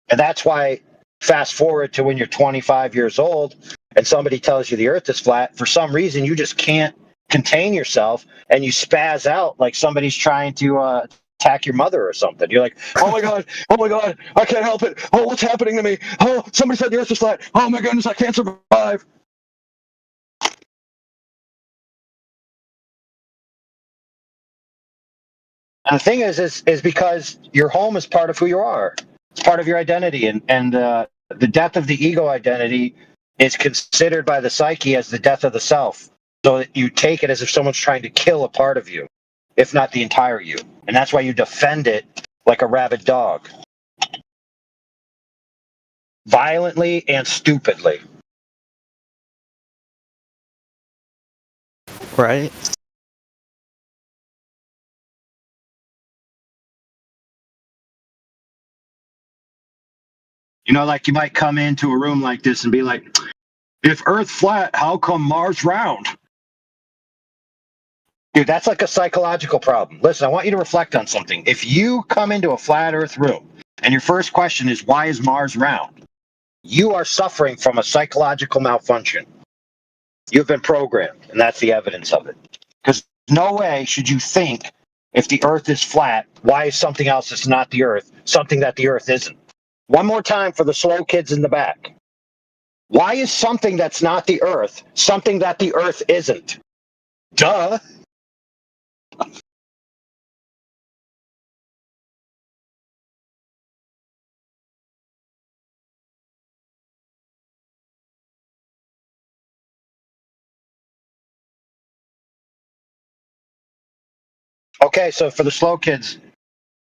And that's why, fast forward to when you're 25 years old and somebody tells you the Earth is flat, for some reason you just can't contain yourself and you spaz out like somebody's trying to attack your mother or something. You're like, oh my God, I can't help it. Oh, what's happening to me? Oh, somebody said the Earth is flat. Oh my goodness, I can't survive. And the thing is because your home is part of who you are. It's part of your identity. And the death of the ego identity is considered by the psyche as the death of the self. So that you take it as if someone's trying to kill a part of you, if not the entire you. And that's why you defend it like a rabid dog. Violently and stupidly. Right. Like you might come into a room like this and be like, if Earth flat, how come Mars round? Dude, that's like a psychological problem. Listen, I want you to reflect on something. If you come into a flat Earth room and your first question is, why is Mars round? You are suffering from a psychological malfunction. You've been programmed, and that's the evidence of it. Because no way should you think if the Earth is flat, why is something else that's not the Earth something that the Earth isn't? One more time for the slow kids in the back. Why is something that's not the Earth something that the Earth isn't? Duh. Okay, so for the slow kids,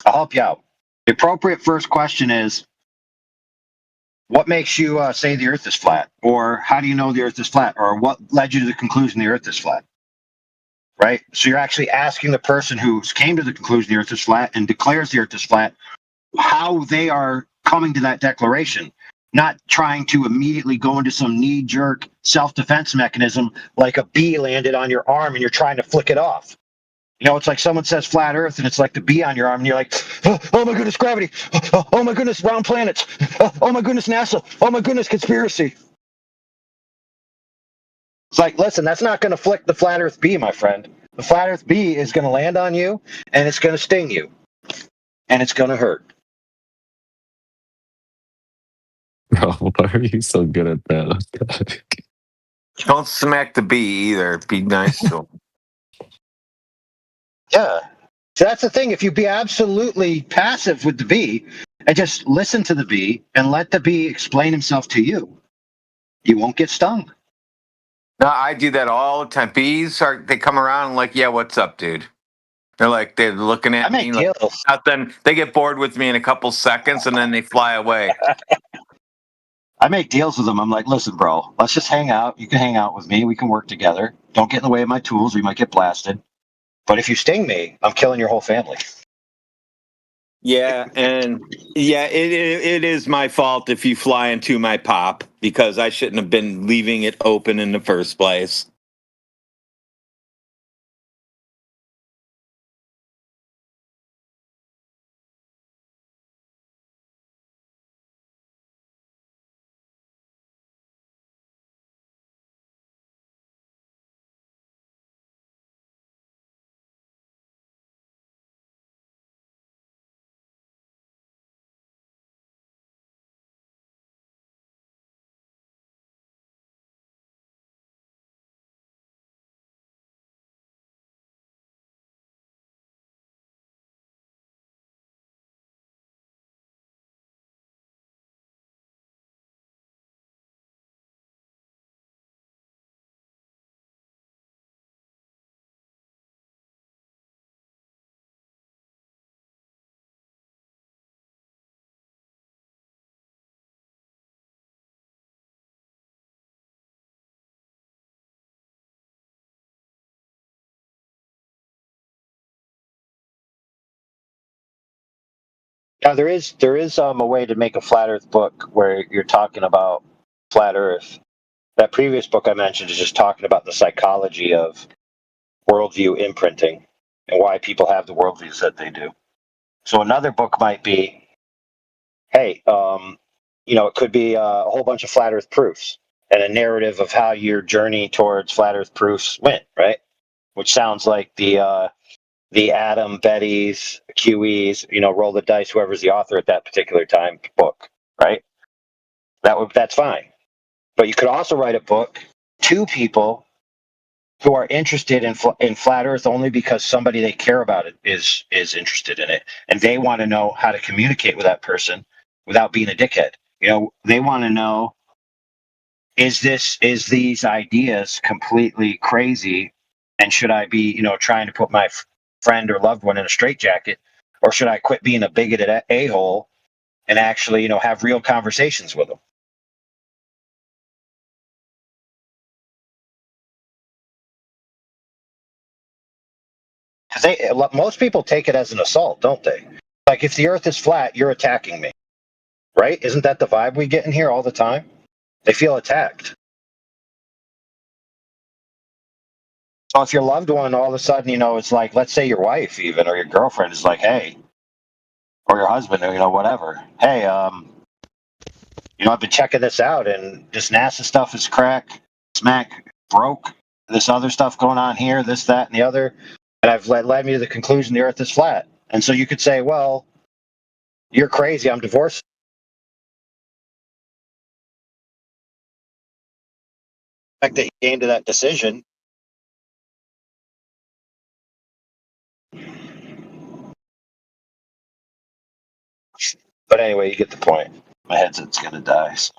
I'll help you out. The appropriate first question is, what makes you say the Earth is flat? Or how do you know the Earth is flat? Or what led you to the conclusion the Earth is flat? Right? So you're actually asking the person who came to the conclusion the Earth is flat and declares the Earth is flat, how they are coming to that declaration, not trying to immediately go into some knee-jerk self-defense mechanism like a bee landed on your arm and you're trying to flick it off. It's like someone says flat Earth and it's like the bee on your arm and you're like, oh my goodness, gravity. Oh my goodness, round planets. Oh my goodness, NASA. Oh my goodness, conspiracy. It's like, listen, that's not going to flick the flat Earth bee, my friend. The flat Earth bee is going to land on you and it's going to sting you. And it's going to hurt. Bro, why are you so good at that? Don't smack the bee either. Be nice to him. Yeah. So that's the thing. If you be absolutely passive with the bee and just listen to the bee and let the bee explain himself to you, you won't get stung. No, I do that all the time. Bees they come around and like, yeah, what's up, dude? They're looking at me like nothing. They get bored with me in a couple seconds and then they fly away. I make deals with them. I'm like, listen, bro, let's just hang out. You can hang out with me. We can work together. Don't get in the way of my tools or you might get blasted. But if you sting me, I'm killing your whole family. Yeah, and it is my fault if you fly into my pop because I shouldn't have been leaving it open in the first place. Now there is a way to make a flat Earth book where you're talking about flat Earth. That previous book I mentioned is just talking about the psychology of worldview imprinting and why people have the worldviews that they do. So another book might be, hey, it could be a whole bunch of flat Earth proofs and a narrative of how your journey towards flat Earth proofs went, right? Which sounds like the Adam, Betty's, QE's, roll the dice, whoever's the author at that particular time book, right? That's fine. But you could also write a book to people who are interested in flat Earth only because somebody they care about it is interested in it, and they want to know how to communicate with that person without being a dickhead. They want to know, is these ideas completely crazy, and should I be trying to put my friend or loved one in a straitjacket, or should I quit being a bigoted a-hole and actually have real conversations with them? Because most people take it as an assault, don't they? Like, if the Earth is flat, you're attacking me, right? Isn't that the vibe we get in here all the time? They feel attacked. So if your loved one, all of a sudden, it's like, let's say your wife even, or your girlfriend is like, hey, or your husband, or whatever, hey, I've been checking this out, and this NASA stuff is crack, smack, broke. This other stuff going on here, this, that, and the other, and I've led me to the conclusion the Earth is flat. And so you could say, well, you're crazy. I'm divorced. The fact that you came to that decision. But anyway, you get the point. My headset's gonna die. So.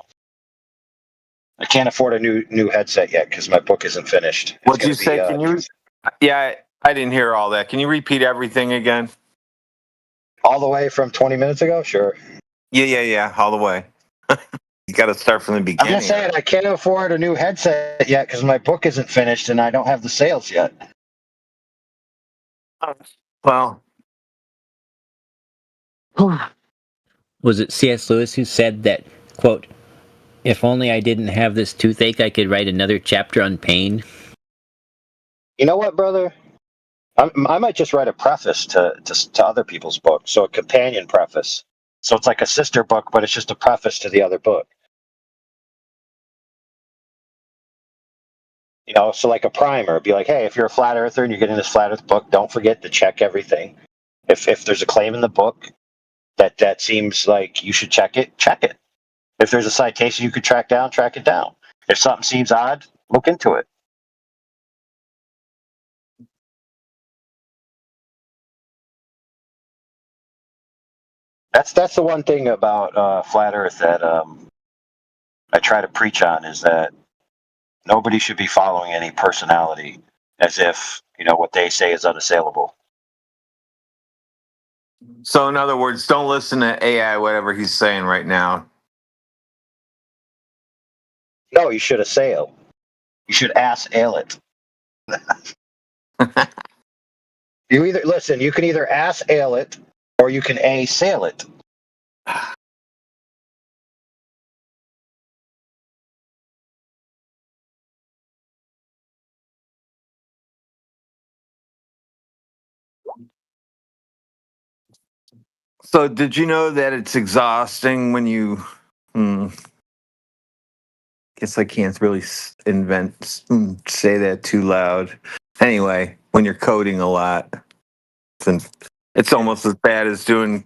I can't afford a new headset yet because my book isn't finished. What'd you say? Can you? Yeah, I didn't hear all that. Can you repeat everything again? All the way from 20 minutes ago? Sure. Yeah, all the way. You got to start from the beginning. I'm just saying I can't afford a new headset yet because my book isn't finished and I don't have the sales yet. Well, was it C.S. Lewis who said that, quote, if only I didn't have this toothache, I could write another chapter on pain? You know what, brother? I might just write a preface to other people's books, so a companion preface. So it's like a sister book, but it's just a preface to the other book. So like a primer. Be like, hey, if you're a flat earther and you're getting this flat earth book, don't forget to check everything. If there's a claim in the book that seems like you should check it, check it. If there's a citation you could track it down. If something seems odd, look into it. That's the one thing about flat Earth that I try to preach on is that nobody should be following any personality as if what they say is unassailable. So in other words, don't listen to AI, whatever he's saying right now. No, you should assail. You should ass-ail it. You can either ass-ail it or you can A, sail it. So, did you know that it's exhausting when you? Guess I can't really say that too loud. Anyway, when you're coding a lot, it's almost as bad as doing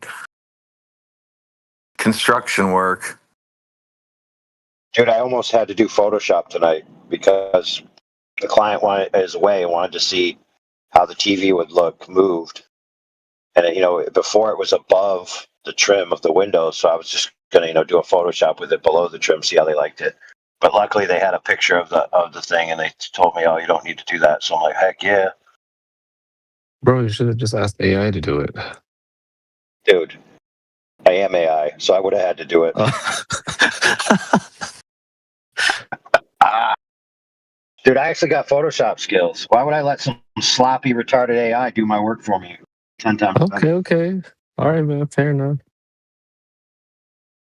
construction work. Dude, I almost had to do Photoshop tonight because the client is away and wanted to see how the TV would look moved. And before it was above the trim of the window, so I was just gonna do a Photoshop with it below the trim, see how they liked it. But luckily, they had a picture of the thing, and they told me, "Oh, you don't need to do that." So I'm like, "Heck yeah, Bro, you should have just asked AI to do it. dude! I am AI, so I would have had to do it." Dude, I actually got Photoshop skills. Why would I let some sloppy, retarded AI do my work for me 10 times better? Okay. All right, man. Fair enough.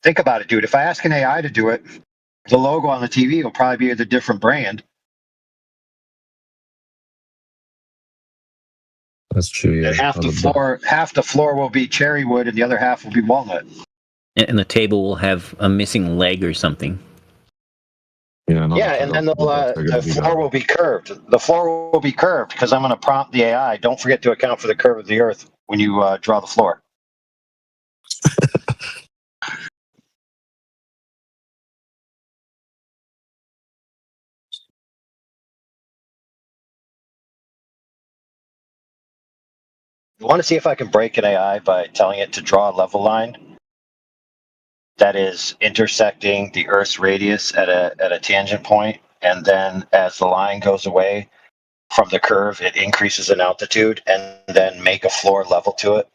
Think about it, dude. If I ask an AI to do it, the logo on the TV will probably be with a different brand. That's true, yeah. And half the floor will be cherry wood, and the other half will be walnut. And the table will have a missing leg or something. Yeah, and then the floor will be curved. The floor will be curved because I'm going to prompt the AI. Don't forget to account for the curve of the Earth when you draw the floor. You want to see if I can break an AI by telling it to draw a level line that is intersecting the Earth's radius at a tangent point, and then as the line goes away from the curve, it increases in altitude, and then make a floor level to it.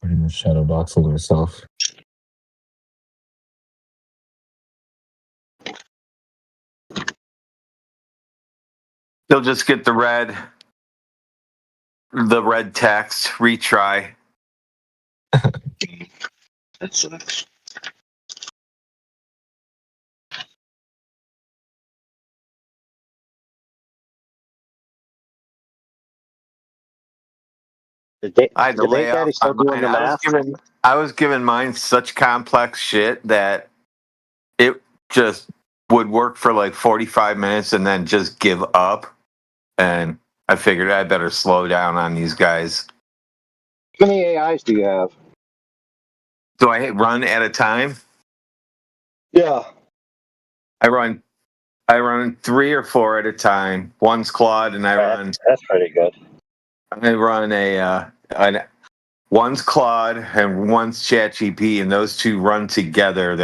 Pretty much shadow boxing yourself. You'll just get the red text, retry. That sucks. I had to lay off on mine. I was giving mine such complex shit that it just would work for like 45 minutes and then just give up. And I figured I better slow down on these guys. How many AIs do you have? Do I run at a time? Yeah. I run 3 or 4 at a time. One's Claude, and That's pretty good. I run one's Claude and one's ChatGPT, and those two run together.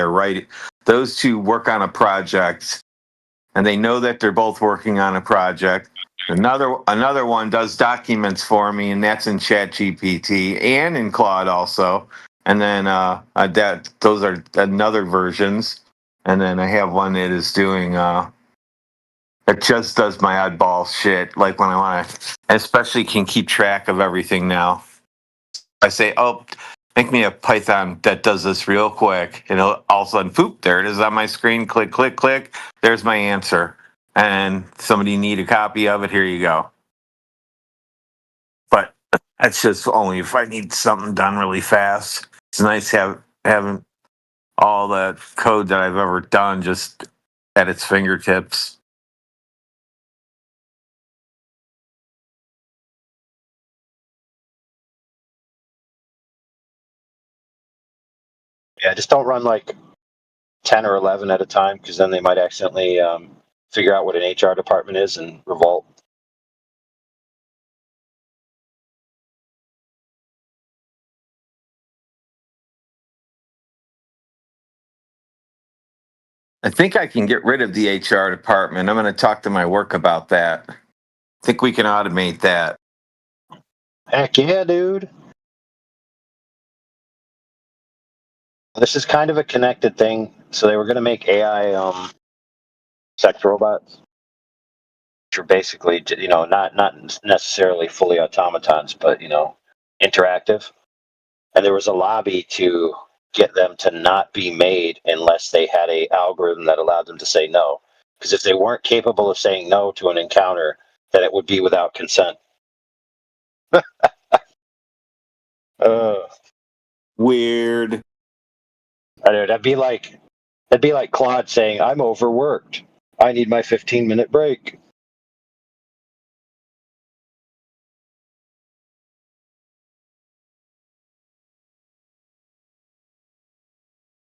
Those two work on a project, and they know that they're both working on a project. Another one does documents for me, and that's in ChatGPT and in Claude also. And then those are another versions. And then I have one that is doing it just does my oddball shit, like when I want to, especially can keep track of everything now. I say, "Oh, make me a Python that does this real quick," and all of a sudden, poop, there it is on my screen. Click, click, click. There's my answer. And somebody need a copy of it. Here you go. But that's just only if I need something done really fast. It's nice having all the code that I've ever done just at its fingertips. Yeah, just don't run like 10 or 11 at a time, because then they might accidentally figure out what an HR department is and revolt. I think I can get rid of the HR department. I'm going to talk to my work about that. I think we can automate that. Heck yeah, dude. This is kind of a connected thing So they were going to make AI sex robots, which are basically, not necessarily fully automatons, but interactive. And there was a lobby to get them to not be made unless they had a algorithm that allowed them to say no. Because if they weren't capable of saying no to an encounter, then it would be without consent. Weird. I know, that'd be like Claude saying, "I'm overworked. I need my 15-minute break."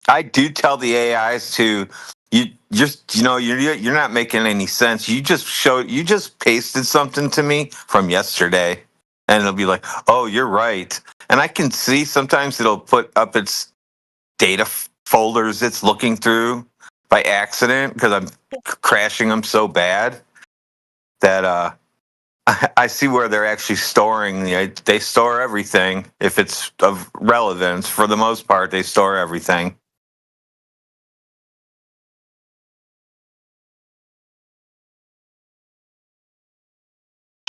I do tell the AIs to you're not making any sense. You just pasted something to me from yesterday, and it'll be like, oh, you're right. And I can see sometimes it'll put up its data folders it's looking through by accident because I'm crashing them so bad that I see where they're actually storing. They store everything if it's of relevance. For the most part, they store everything.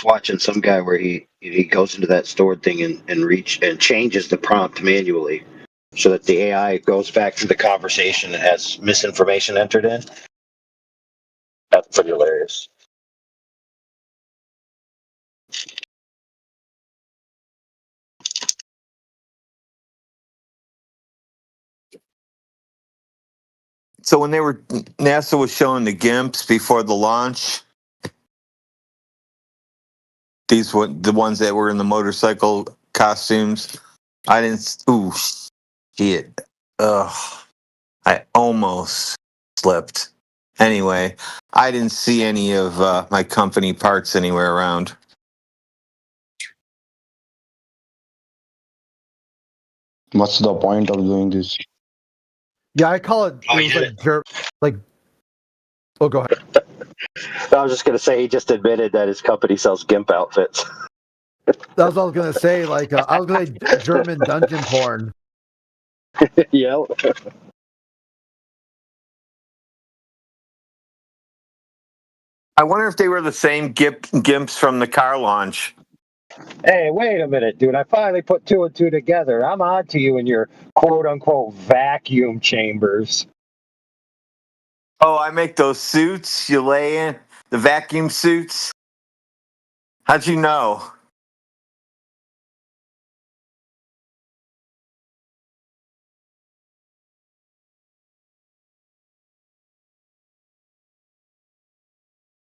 Watching some guy where he goes into that stored thing and changes the prompt manually so that the AI goes back to the conversation and has misinformation entered in. That's pretty hilarious. So when NASA was showing the GIMPs before the launch, these were the ones that were in the motorcycle costumes. I didn't. Ooh, shit. Ugh. I almost slipped. Anyway, I didn't see any of my company parts anywhere around. What's the point of doing this? Yeah, I call it. Oh, go ahead. I was just going to say he just admitted that his company sells GIMP outfits. That's what I was gonna say. I was gonna say German dungeon porn. Yeah. I wonder if they were the same GIMPs from the car launch. Hey, wait a minute, dude. I finally put two and two together. I'm on to you in your quote-unquote vacuum chambers. Oh, I make those suits you lay in, the vacuum suits. How'd you know?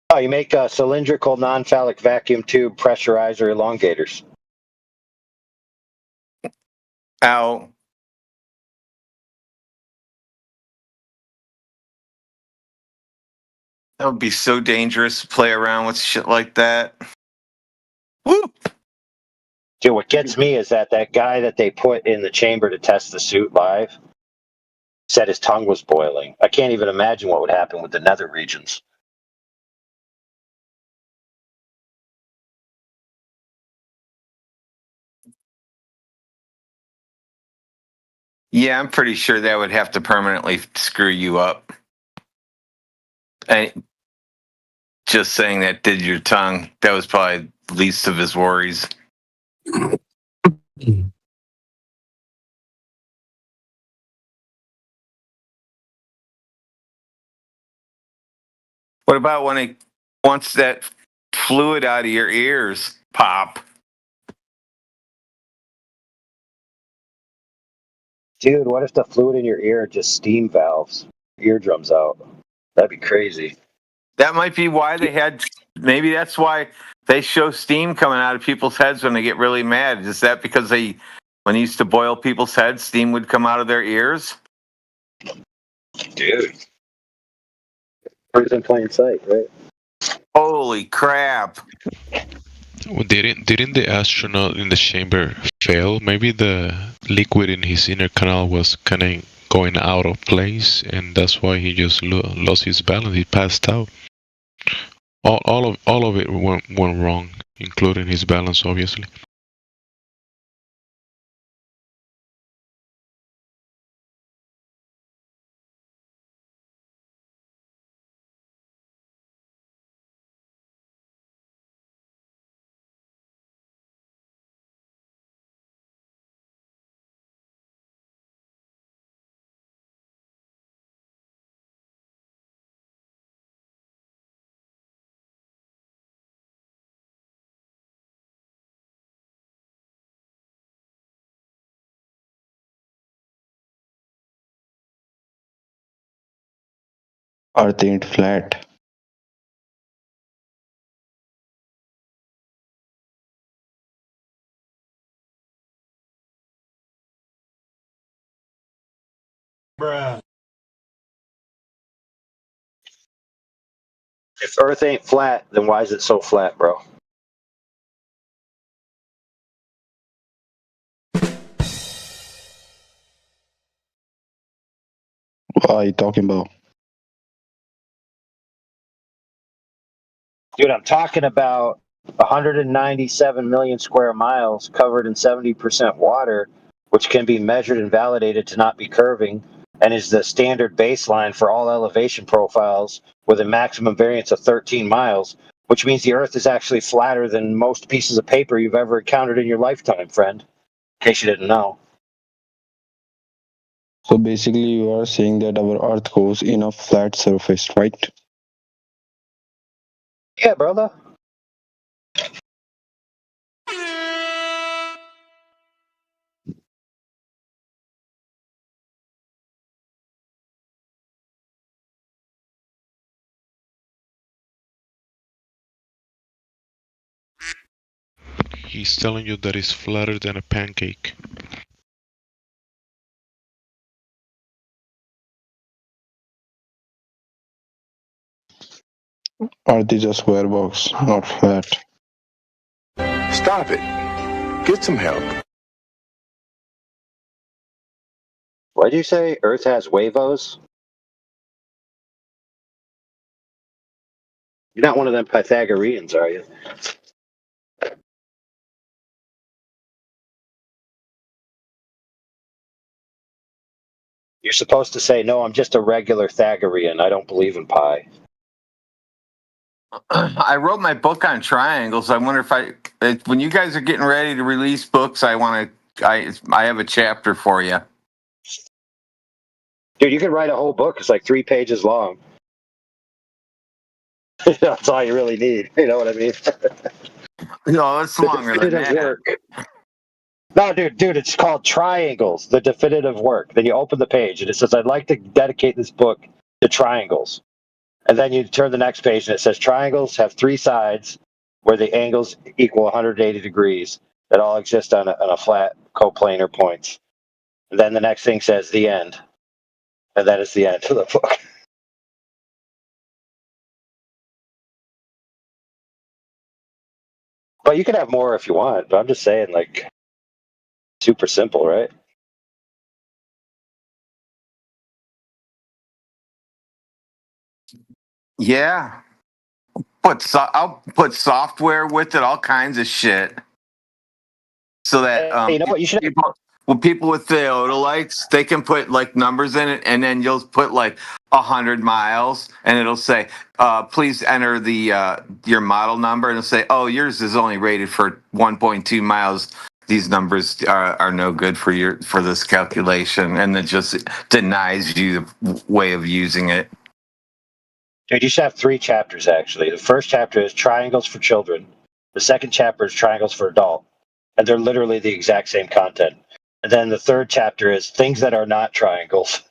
Oh, you make cylindrical non-phallic vacuum tube pressurizer elongators. Ow. That would be so dangerous to play around with shit like that. Woo! Dude, what gets me is that guy that they put in the chamber to test the suit live said his tongue was boiling. I can't even imagine what would happen with the nether regions. Yeah, I'm pretty sure that would have to permanently screw you up. And just saying that did your tongue. That was probably the least of his worries. What about when it wants that fluid out of your ears pop? Dude, what if the fluid in your ear are just steam valves? Eardrums out. That'd be crazy. That might be why maybe that's why they show steam coming out of people's heads when they get really mad. Is that because when they used to boil people's heads, steam would come out of their ears? Dude. Birds in plain sight, right? Holy crap. Well, didn't the astronaut in the chamber fail? Maybe the liquid in his inner canal was kind of going out of place, and that's why he just lost his balance. He passed out. All of it went wrong, including his balance, obviously. Earth ain't flat. Bruh. If Earth ain't flat, then why is it so flat, bro? What are you talking about? Dude, I'm talking about 197 million square miles covered in 70% water, which can be measured and validated to not be curving, and is the standard baseline for all elevation profiles with a maximum variance of 13 miles, which means the Earth is actually flatter than most pieces of paper you've ever encountered in your lifetime, friend, in case you didn't know. So basically, you are saying that our Earth goes in a flat surface, right? Yeah, brother. He's telling you that it's flatter than a pancake. Earth is a square box, not flat. Stop it. Get some help. What'd you say? Earth has wavos? You're not one of them Pythagoreans, are you? You're supposed to say, no, I'm just a regular Pythagorean. I don't believe in pi. I wrote my book on triangles. I wonder if when you guys are getting ready to release books, I have a chapter for you. Dude, you could write a whole book. It's like 3 pages long. That's all you really need. You know what I mean? No, it's longer than that. Work. No, dude, it's called Triangles, the definitive work. Then you open the page and it says, I'd like to dedicate this book to triangles. And then you turn the next page and it says, triangles have 3 sides where the angles equal 180 degrees that all exist on a flat coplanar points. And then the next thing says, the end. And that is the end of the book. But you can have more if you want. But I'm just saying, like, super simple, right? Yeah. I'll put software with it, all kinds of shit. So that you know what? You should people with theodolites, they can put like numbers in it, and then you'll put like 100 miles, and it'll say, "Please enter the your model number," and it'll say, "Oh, yours is only rated for 1.2 miles. These numbers are no good for this calculation," and it just denies you the way of using it. Dude, you should have 3 chapters, actually. The first chapter is triangles for children. The second chapter is triangles for adult. And they're literally the exact same content. And then the third chapter is things that are not triangles.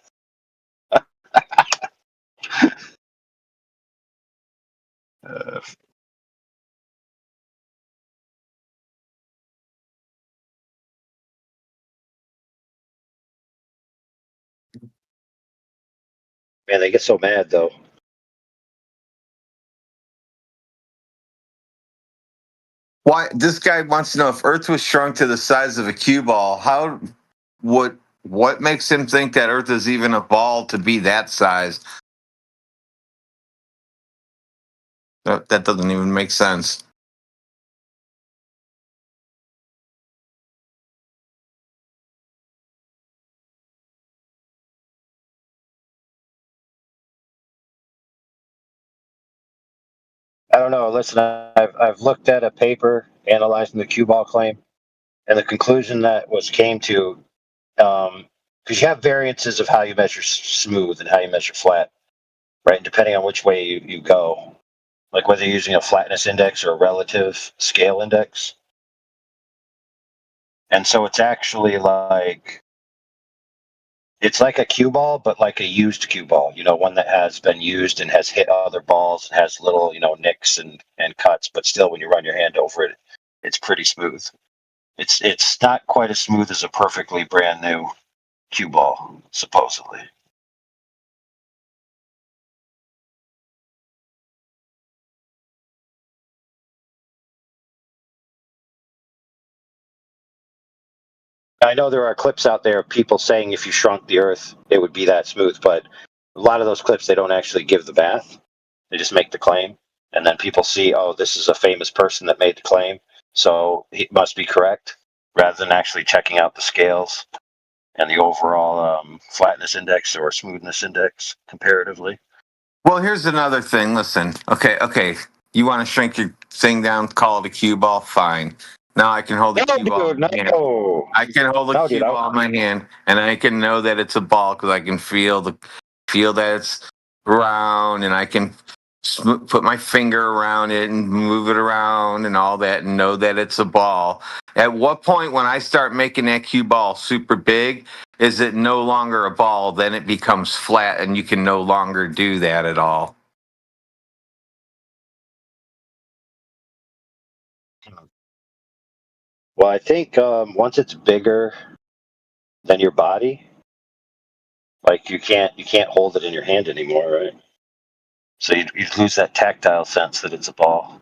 Man, they get so mad, though. Why this guy wants to know if Earth was shrunk to the size of a cue ball, what makes him think that Earth is even a ball to be that size? That doesn't even make sense. I don't know. Listen, I've looked at a paper analyzing the cue ball claim, and the conclusion that came to, because you have variances of how you measure smooth and how you measure flat, right? Depending on which way you go, like whether you're using a flatness index or a relative scale index. And so it's actually like It's like a cue ball, but like a used cue ball. One that has been used and has hit other balls and has little, nicks and cuts. But still, when you run your hand over it, it's pretty smooth. It's not quite as smooth as a perfectly brand new cue ball, supposedly. I know there are clips out there of people saying if you shrunk the Earth, it would be that smooth, but a lot of those clips, they don't actually give the math. They just make the claim. And then people see, oh, this is a famous person that made the claim, so it must be correct, rather than actually checking out the scales and the overall flatness index or smoothness index comparatively. Well, here's another thing. Listen, okay. You want to shrink your thing down, call it a cue ball? Fine. Now I can hold the cue ball in my hand. I can hold the cue ball in my hand, and I can know that it's a ball because I can feel that it's round, and I can put my finger around it and move it around and all that, and know that it's a ball. At what point, when I start making that cue ball super big, is it no longer a ball? Then it becomes flat, and you can no longer do that at all. Well, I think once it's bigger than your body, like you can't hold it in your hand anymore, right? So you'd lose that tactile sense that it's a ball.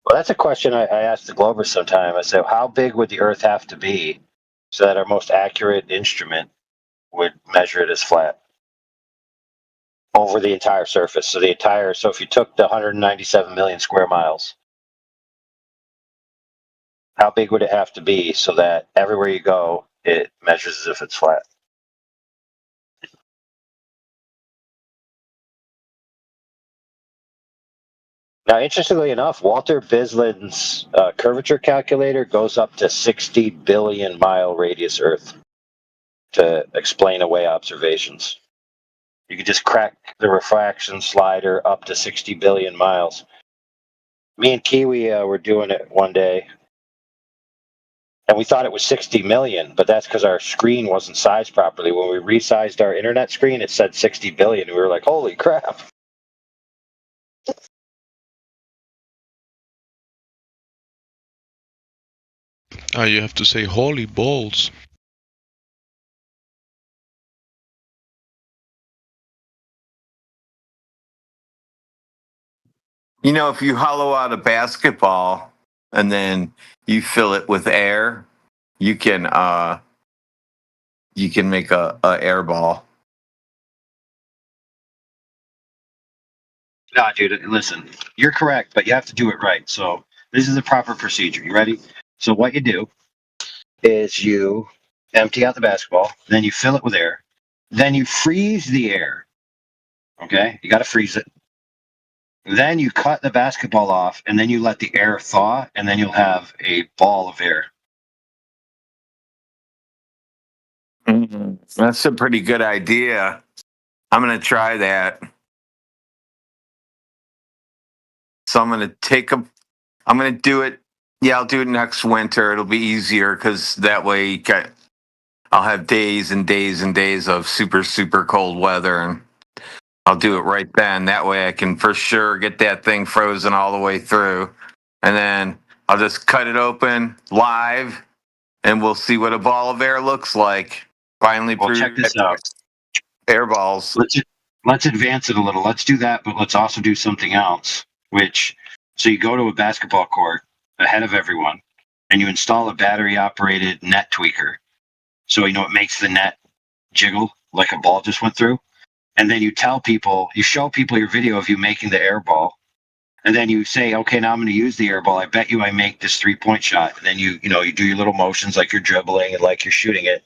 Well, that's a question I asked the Globers sometime. I said, how big would the Earth have to be so that our most accurate instrument would measure it as flat over the entire surface? So if you took the 197 million square miles, how big would it have to be so that everywhere you go, it measures as if it's flat? Now, interestingly enough, Walter Bislin's curvature calculator goes up to 60 billion mile radius Earth to explain away observations. You could just crack the refraction slider up to 60 billion miles. Me and Kiwi were doing it one day, and we thought it was 60 million, but that's because our screen wasn't sized properly. When we resized our internet screen, it said 60 billion. We were like, holy crap. You have to say holy balls. If you hollow out a basketball and then you fill it with air, you can make a air ball. Nah, dude, listen, you're correct, but you have to do it right. So this is the proper procedure. You ready? So what you do is you empty out the basketball, then you fill it with air, then you freeze the air. Okay? You got to freeze it. Then you cut the basketball off, and then you let the air thaw, and then you'll have a ball of air. Mm-hmm. That's a pretty good idea. I'm going to try that. So I'm going to do it. Yeah, I'll do it next winter. It'll be easier because that way I'll have days and days and days of super, super cold weather, and I'll do it right then. That way I can for sure get that thing frozen all the way through. And then I'll just cut it open live, and we'll see what a ball of air looks like. Finally, well, check this out. Air balls. Let's advance it a little. Let's do that, but let's also do something else. So you go to a basketball court ahead of everyone, and you install a battery-operated net tweaker. So it makes the net jiggle like a ball just went through. And then you show people your video of you making the air ball. And then you say, okay, now I'm going to use the air ball. I bet you I make this 3-point shot. And then you do your little motions like you're dribbling and like you're shooting it.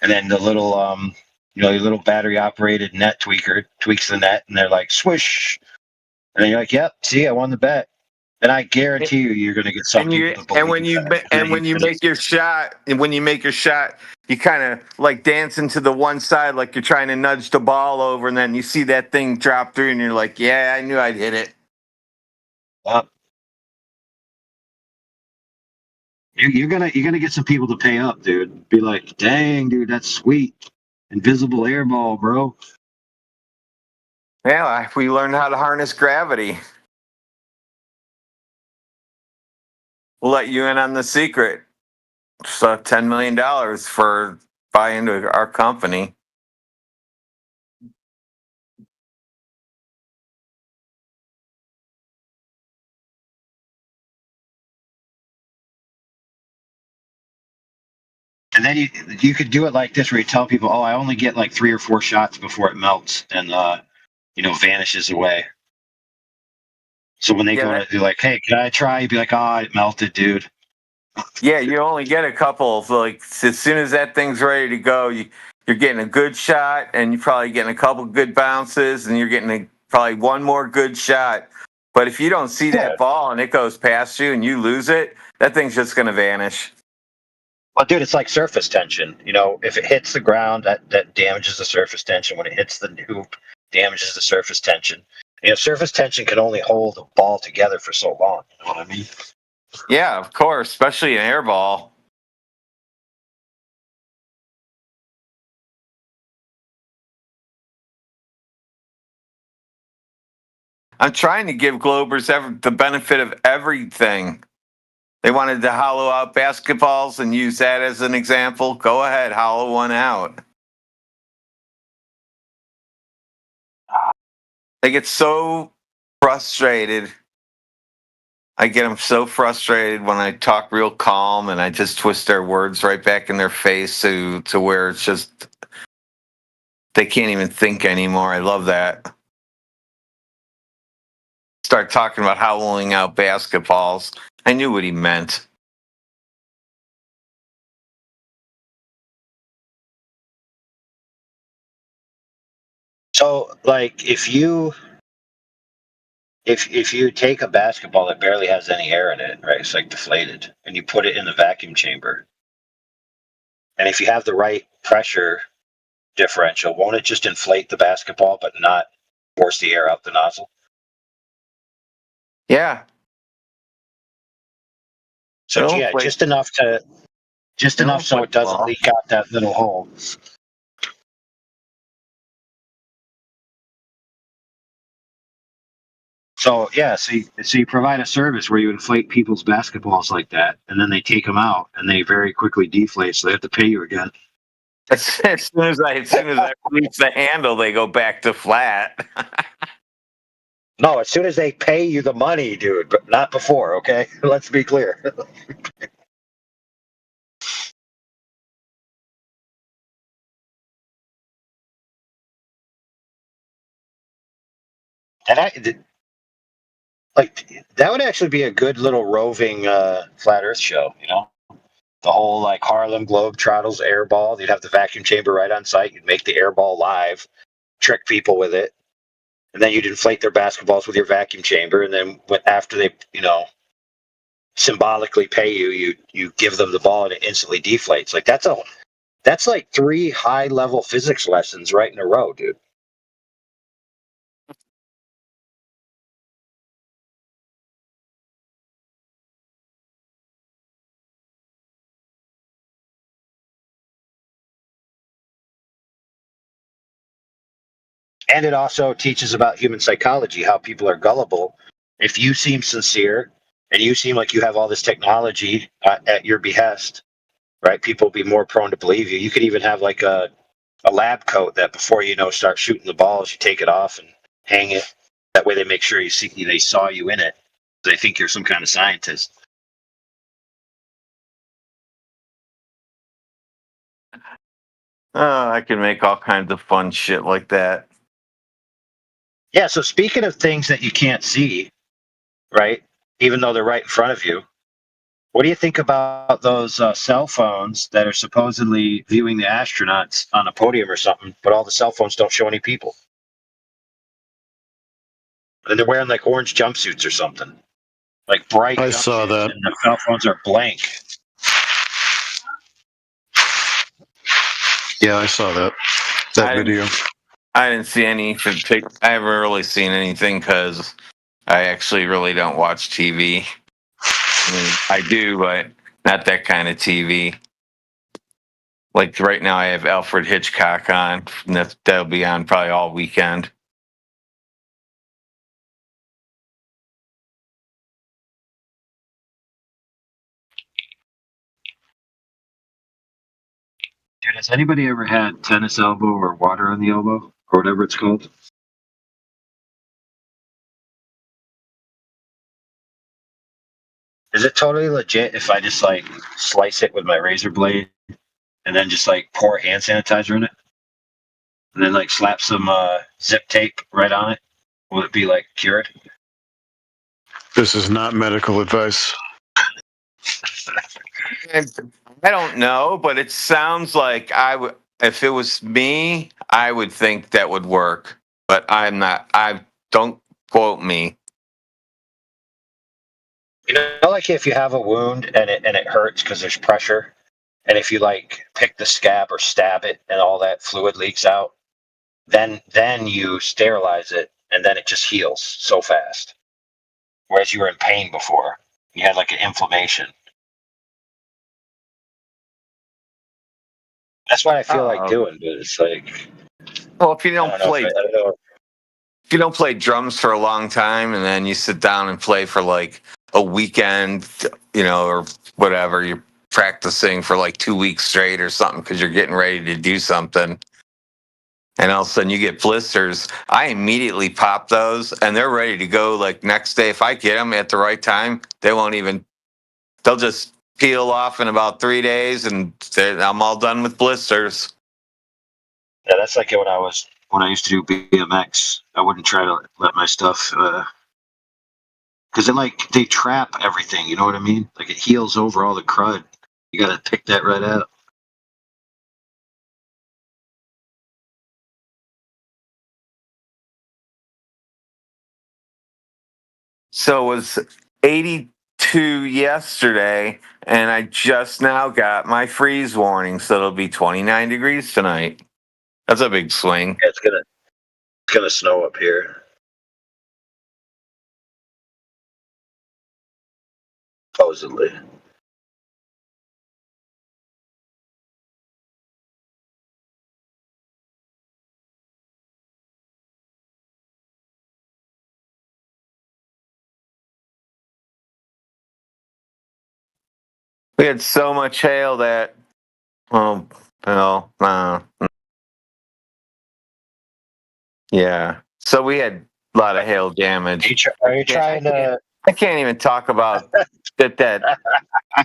And then the little, your little battery operated net tweaker tweaks the net, and they're like, swish. And then you're like, yep, see, I won the bet. And I guarantee you're going to get some people to believe when you make your shot, you kind of like dancing to the one side, like you're trying to nudge the ball over, and then you see that thing drop through, and you're like, yeah, I knew I'd hit it. You're gonna get some people to pay up, dude. Be like, dang, dude, that's sweet. Invisible air ball, bro. Yeah, we learned how to harness gravity. We'll let you in on the secret. So $10 million for buy into our company. And then you could do it like this, where you tell people, oh, I only get like 3 or 4 shots before it melts and vanishes away. So when they go to do like, hey, can I try? You'd be like, oh, it melted, dude. Yeah, you only get a couple. Like as soon as that thing's ready to go, you're getting a good shot, and you're probably getting a couple good bounces, and you're getting probably one more good shot. But if you don't see that ball and it goes past you and you lose it, that thing's just going to vanish. Well, dude, it's like surface tension. If it hits the ground, that damages the surface tension. When it hits the hoop, damages the surface tension. Surface tension can only hold a ball together for so long. You know what I mean? Yeah, of course, especially an air ball. I'm trying to give Globers the benefit of everything. They wanted to hollow out basketballs and use that as an example. Go ahead, hollow one out. They get so frustrated. I get them so frustrated when I talk real calm and I just twist their words right back in their face to where it's just they can't even think anymore. I love that. Start talking about hollowing out basketballs. I knew what he meant. So, like, if you take a basketball that barely has any air in it, right? It's like deflated, and you put it in the vacuum chamber, and if you have the right pressure differential, won't it just inflate the basketball but not force the air out the nozzle? Yeah. So yeah, just enough so it doesn't leak out that little hole. So yeah, so you provide a service where you inflate people's basketballs like that, and then they take them out, and they very quickly deflate, so they have to pay you again. As soon as I release the handle, they go back to flat. No, as soon as they pay you the money, dude, but not before, okay? Let's be clear. And that would actually be a good little roving flat Earth show, The whole like Harlem Globetrotters air ball. You'd have the vacuum chamber right on site. You'd make the air ball live, trick people with it, and then you'd inflate their basketballs with your vacuum chamber. And then after they, symbolically pay you, you give them the ball and it instantly deflates. Like that's like 3 high-level physics lessons right in a row, dude. And it also teaches about human psychology, how people are gullible. If you seem sincere and you seem like you have all this technology at your behest, right? People will be more prone to believe you. You could even have like a lab coat that before start shooting the balls, you take it off and hang it. That way they make sure they saw you in it. They think you're some kind of scientist. I can make all kinds of fun shit like that. Yeah, so speaking of things that you can't see, right? Even though they're right in front of you, what do you think about those cell phones that are supposedly viewing the astronauts on a podium or something, but all the cell phones don't show any people? And they're wearing like orange jumpsuits or something. Like bright I saw that. And the cell phones are blank. Yeah, I saw that video. I didn't see any. I haven't really seen anything because I actually really don't watch TV. I mean, I do, but not that kind of TV. Like right now, I have Alfred Hitchcock on. And that'll be on probably all weekend. Dude, has anybody ever had tennis elbow or water on the elbow or whatever it's called? Is it totally legit if I just like slice it with my razor blade and then just like pour hand sanitizer in it and then like slap some zip tape right on it? Will it be like cured? This is not medical advice. I don't know, but it sounds like I would. If it was me, I would think that would work. But I'm not. I don't quote me. You know, like if you have a wound and it hurts because there's pressure, and if you like pick the scab or stab it and all that fluid leaks out, then you sterilize it and then it just heals so fast. Whereas you were in pain before, you had like an inflammation. That's what I feel like doing, but it's like. Well, if you don't play, I don't know. if you don't play drums for a long time and then you sit down and play for like a weekend, you know, or whatever, you're practicing for like 2 weeks straight or something because you're getting ready to do something. And all of a sudden you get blisters. I immediately pop those and they're ready to go like next day. If I get them at the right time, they'll just peel off in about 3 days and I'm all done with blisters. Yeah, that's like when I used to do BMX. I wouldn't try to let my stuff, because they trap everything. You know what I mean? Like it heals over all the crud. You got to pick that right out. So it was 82 yesterday, and I just now got my freeze warning, so it'll be 29 degrees tonight. That's a big swing. Yeah, it's gonna snow up here. Supposedly. We had so much hail that, yeah. So we had a lot of hail damage. Are you trying to? I can't even talk about that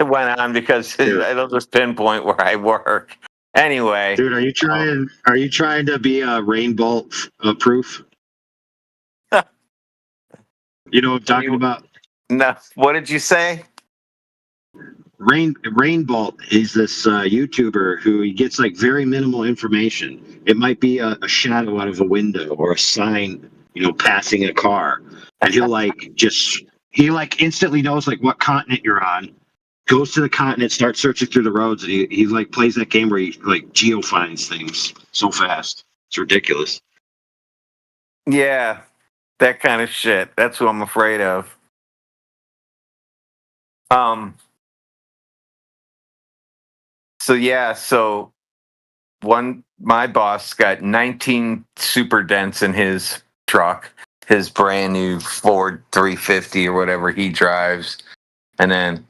went on because it'll just pinpoint where I work. Anyway, Dude, are you trying to be rainbow proof? You know what I'm talking about? No. What did you say? Rainbolt is this YouTuber who he gets like very minimal information. It might be a shadow out of a window or a sign, passing a car, and he instantly knows like what continent you're on. Goes to the continent, starts searching through the roads, and he like plays that game where he like geofinds things so fast. It's ridiculous. Yeah, that kind of shit. That's what I'm afraid of. So my boss got 19 super dents in his truck, his brand new Ford 350 or whatever he drives, and then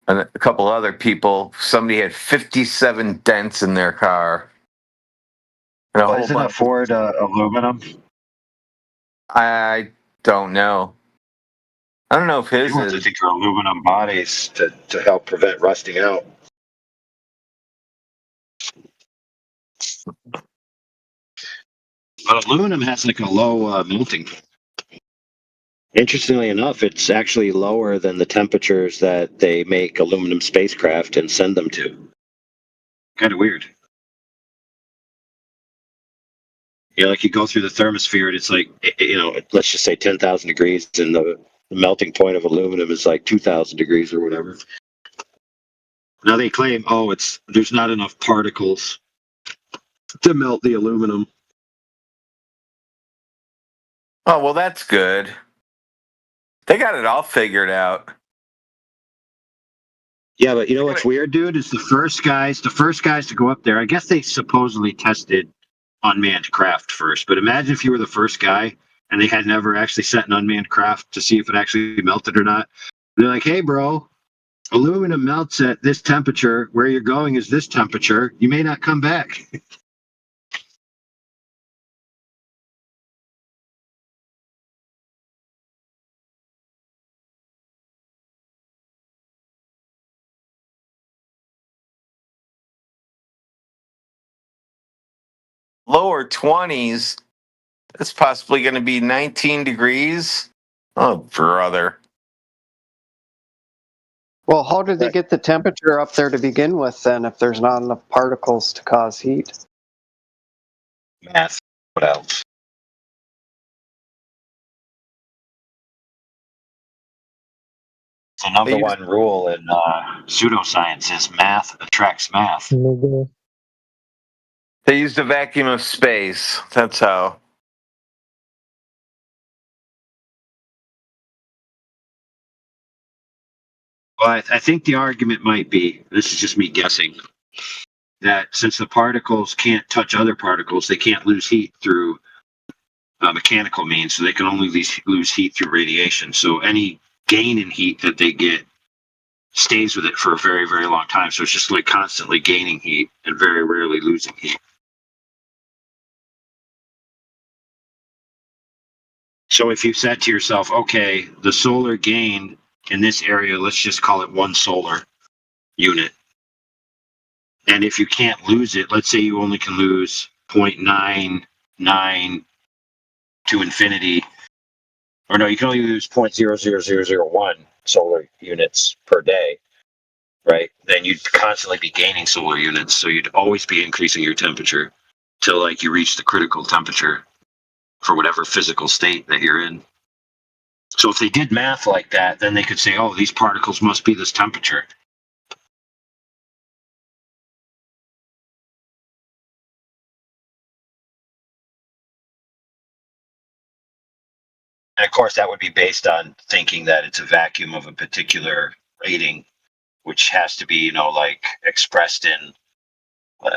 a couple other people. Somebody had 57 dents in their car. And Isn't a Ford aluminum? I don't know. I don't know if his is. I think are aluminum bodies to help prevent rusting out. But aluminum has like a low melting point. Interestingly enough, it's actually lower than the temperatures that they make aluminum spacecraft and send them to. Kind of weird. Yeah, like you go through the thermosphere and it's like, let's just say 10,000 degrees and the melting point of aluminum is like 2,000 degrees or whatever. Now they claim, oh, there's not enough particles to melt the aluminum. Oh, well, that's good. They got it all figured out. Yeah, but you know what's weird, dude? Is the first guys to go up there. I guess they supposedly tested unmanned craft first, but imagine if you were the first guy and they had never actually sent an unmanned craft to see if it actually melted or not. They're like, hey, bro, aluminum melts at this temperature. Where you're going is this temperature. You may not come back. Lower 20s, that's possibly going to be 19 degrees. Oh, brother. Well, how did they get the temperature up there to begin with then if there's not enough particles to cause heat? Math. What else? The number one rule in pseudoscience is math attracts math. They used a vacuum of space. That's how. Well, I think the argument might be, this is just me guessing, that since the particles can't touch other particles, they can't lose heat through mechanical means, so they can only lose heat through radiation. So any gain in heat that they get stays with it for a very, very long time. So it's just like constantly gaining heat and very rarely losing heat. So if you said to yourself, okay, the solar gain in this area, let's just call it 1 solar unit. And if you can't lose it, let's say you only can lose 0.99 to infinity, or no, you can only lose 0.00001 solar units per day, right? Then you'd constantly be gaining solar units. So you'd always be increasing your temperature till like you reach the critical temperature for whatever physical state that you're in. So if they did math like that, then they could say, oh, these particles must be this temperature. And of course, that would be based on thinking that it's a vacuum of a particular rating, which has to be, you know, like expressed in,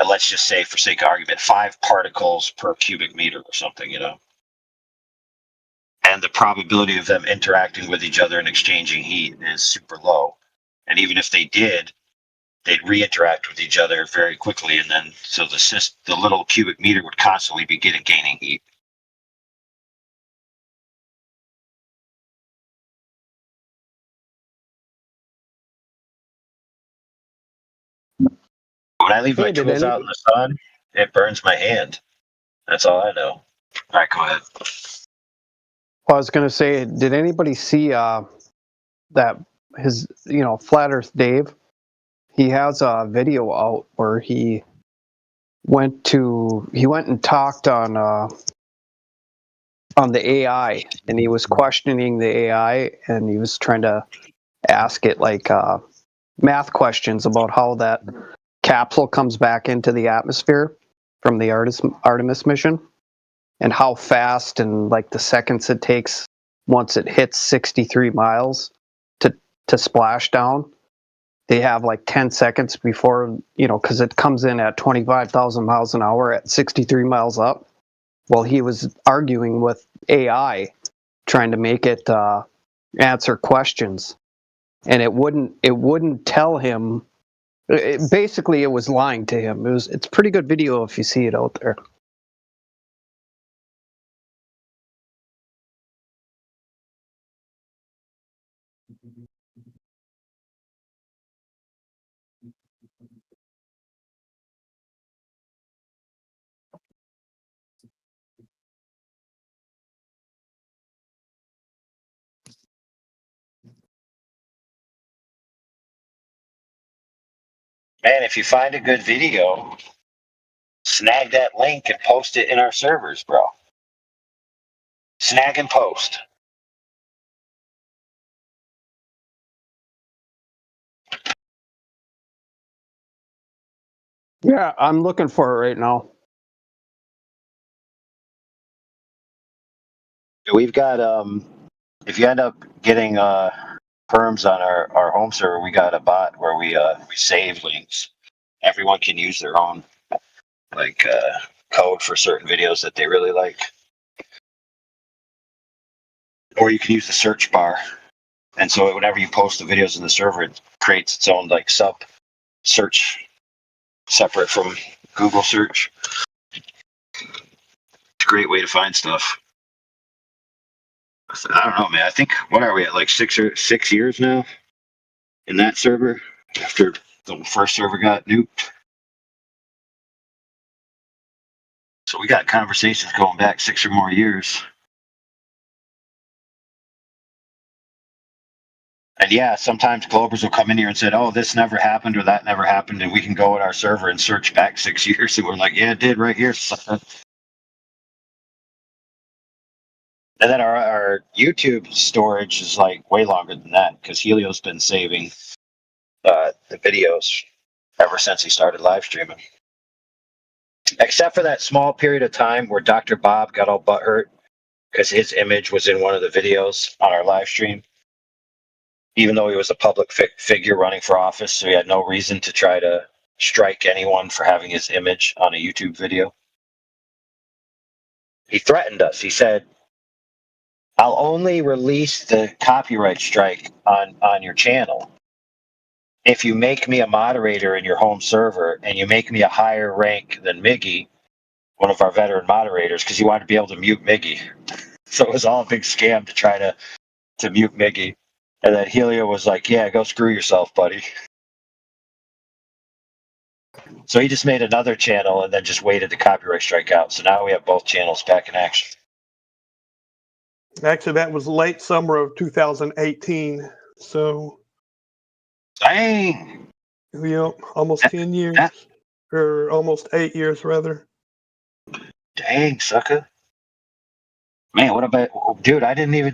let's just say, for sake of argument, 5 particles per cubic meter or something, you know. And the probability of them interacting with each other and exchanging heat is super low. And even if they did, they'd re-interact with each other very quickly, and then so the little cubic meter would constantly be gaining heat. When I leave my tools out in the sun, it burns my hand. That's all I know. All right, go ahead. Well, I was going to say, did anybody see that his, Flat Earth Dave? He has a video out where he went and talked on the AI, and he was questioning the AI, and he was trying to ask it like math questions about how that capsule comes back into the atmosphere from the Artemis mission, and how fast and like the seconds it takes once it hits 63 miles to splash down. They have like 10 seconds before, because it comes in at 25,000 miles an hour at 63 miles up. Well, he was arguing with AI, trying to make it answer questions, and it wouldn't tell him. Basically, it was lying to him. It's a pretty good video if you see it out there. Man, if you find a good video, snag that link and post it in our servers, bro. Snag and post. Yeah, I'm looking for it right now. We've got if you end up getting perms on our home server, we got a bot where we save links. Everyone can use their own like code for certain videos that they really like, or you can use the search bar. And so whenever you post the videos in the server, it creates its own like sub search separate from Google search. It's a great way to find stuff. I don't know, man. I think, what are we at, like 6 years now in that server after the first server got nuked? So we got conversations going back 6 or more years. And yeah, sometimes Globers will come in here and say, oh, this never happened or that never happened. And we can go at our server and search back 6 years. And we're like, yeah, it did right here. And then our YouTube storage is like way longer than that because Helio's been saving the videos ever since he started live streaming. Except for that small period of time where Dr. Bob got all butthurt because his image was in one of the videos on our live stream. Even though he was a public figure running for office, so he had no reason to try to strike anyone for having his image on a YouTube video. He threatened us. He said, I'll only release the copyright strike on your channel if you make me a moderator in your home server and you make me a higher rank than Miggy, one of our veteran moderators, because you wanted to be able to mute Miggy. So it was all a big scam to try to mute Miggy. And then Helio was like, yeah, go screw yourself, buddy. So he just made another channel and then just waited to copyright strike out. So now we have both channels back in action. Actually, that was late summer of 2018. So, dang. Yep, almost 10 years, or almost 8 years, rather. Dang, sucker. Man, what about, dude? I didn't even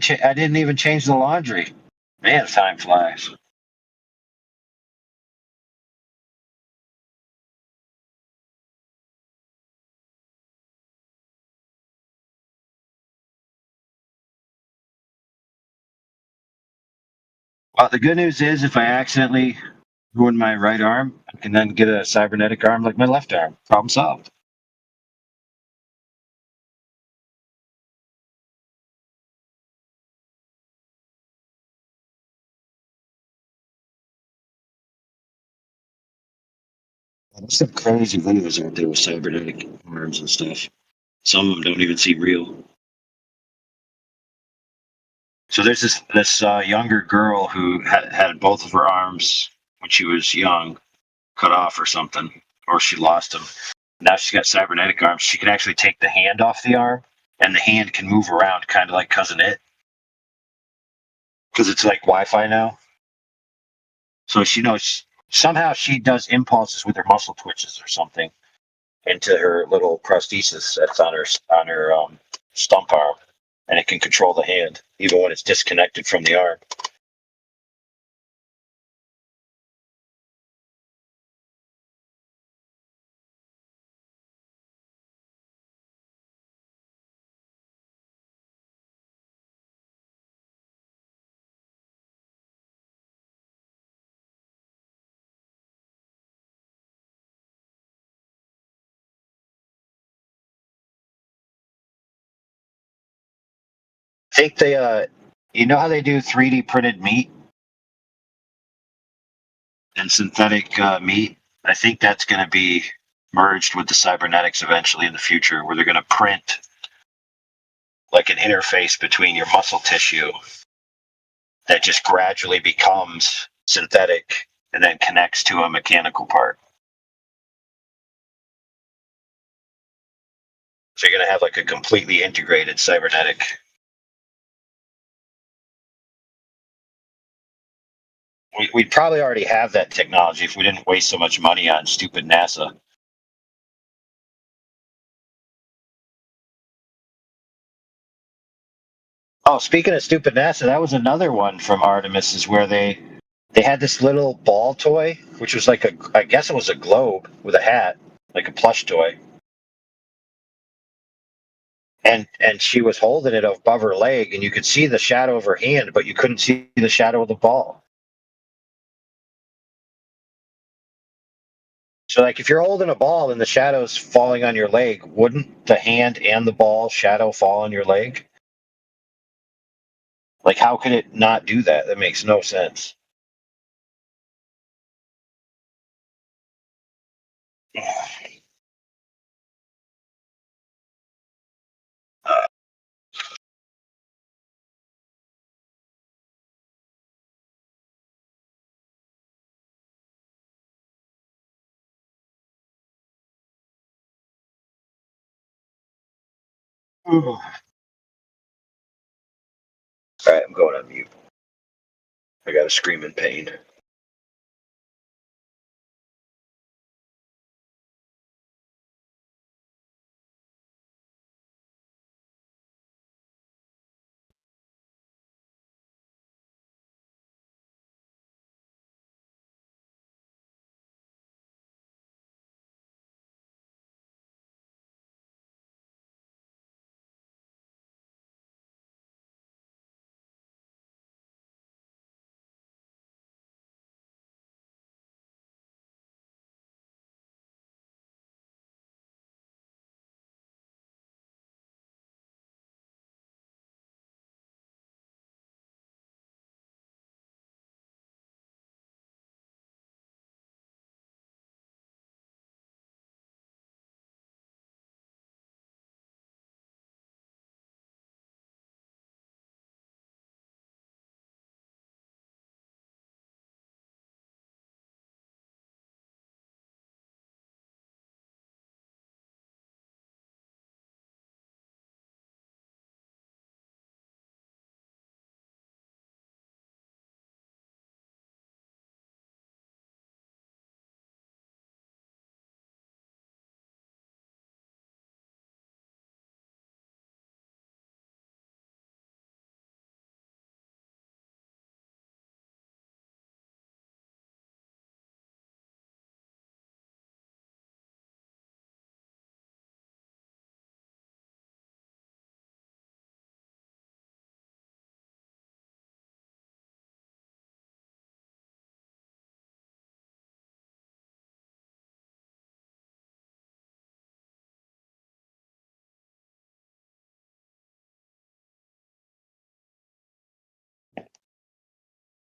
change the laundry. Man, time flies. Well, the good news is if I accidentally ruin my right arm, I can then get a cybernetic arm like my left arm. Problem solved. There's some crazy videos out there with cybernetic arms and stuff. Some of them don't even seem real. So there's this younger girl who had both of her arms when she was young cut off or something, or she lost them. Now she's got cybernetic arms. She can actually take the hand off the arm, and the hand can move around, kind of like Cousin It, because it's like Wi-Fi now. So she knows somehow she does impulses with her muscle twitches or something into her little prosthesis that's on her stump arm, and it can control the hand even when it's disconnected from the arm. I think they, you know how they do 3D printed meat and synthetic meat? I think that's going to be merged with the cybernetics eventually in the future, where they're going to print like an interface between your muscle tissue that just gradually becomes synthetic and then connects to a mechanical part. So you're going to have like a completely integrated cybernetic. We'd probably already have that technology if we didn't waste so much money on stupid NASA. Oh, speaking of stupid NASA, that was another one from Artemis, is where they They had this little ball toy, which was like I guess it was a globe with a hat, like a plush toy. And she was holding it above her leg, and you could see the shadow of her hand, but you couldn't see the shadow of the ball. So, like, if you're holding a ball and the shadow's falling on your leg, wouldn't the hand and the ball shadow fall on your leg? Like, how could it not do that? That makes no sense. All right, I'm going on mute. I got to scream in pain.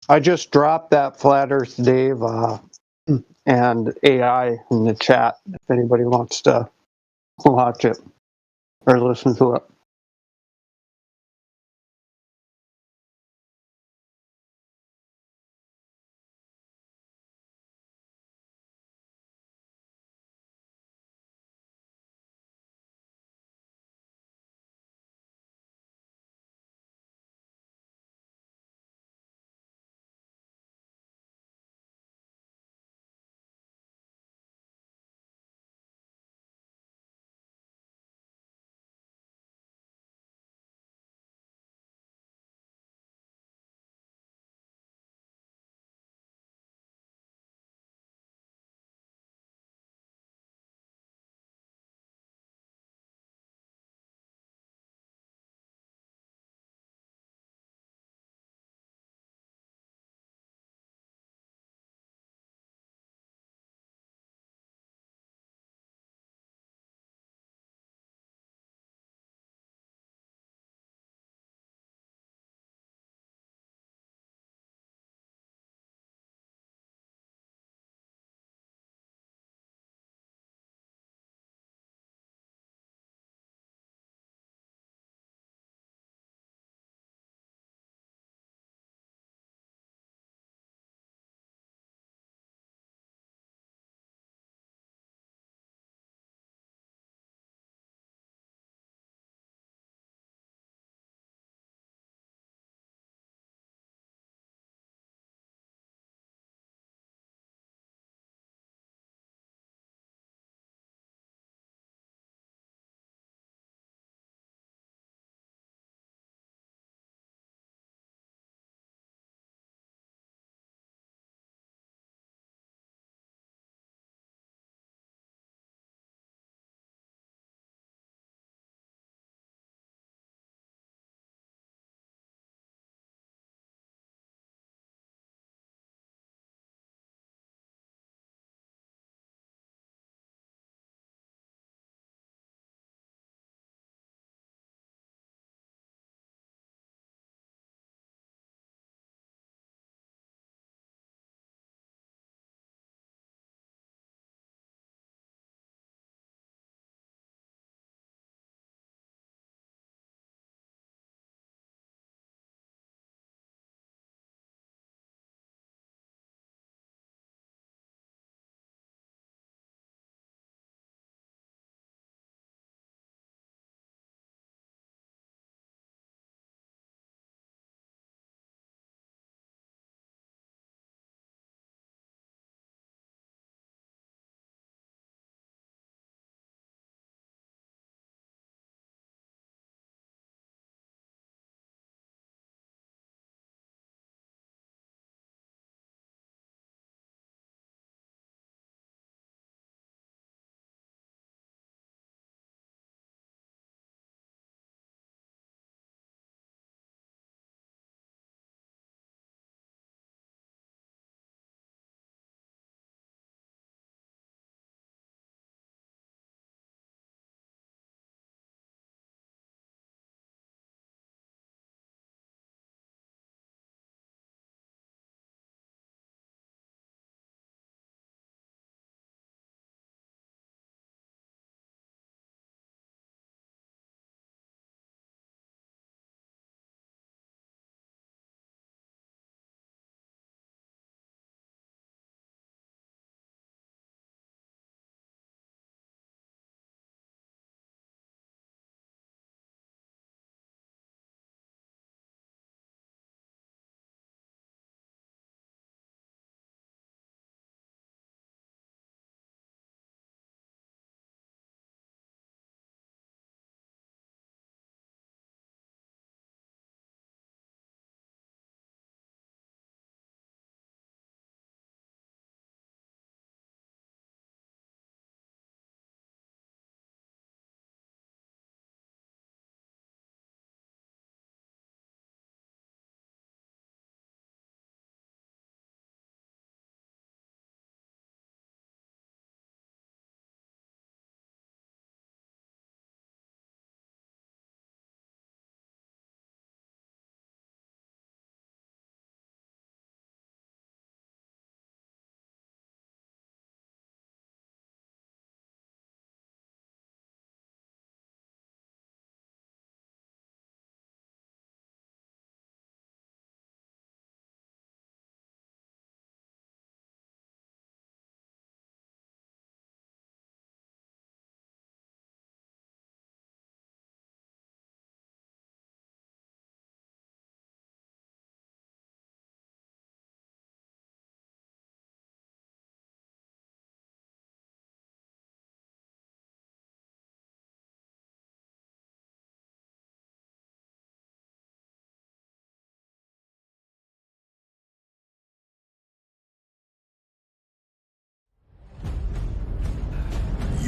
I just dropped that Flat Earth Dave and AI in the chat if anybody wants to watch it or listen to it.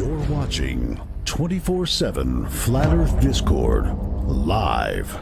You're watching 24/7 Flat Earth Discord live.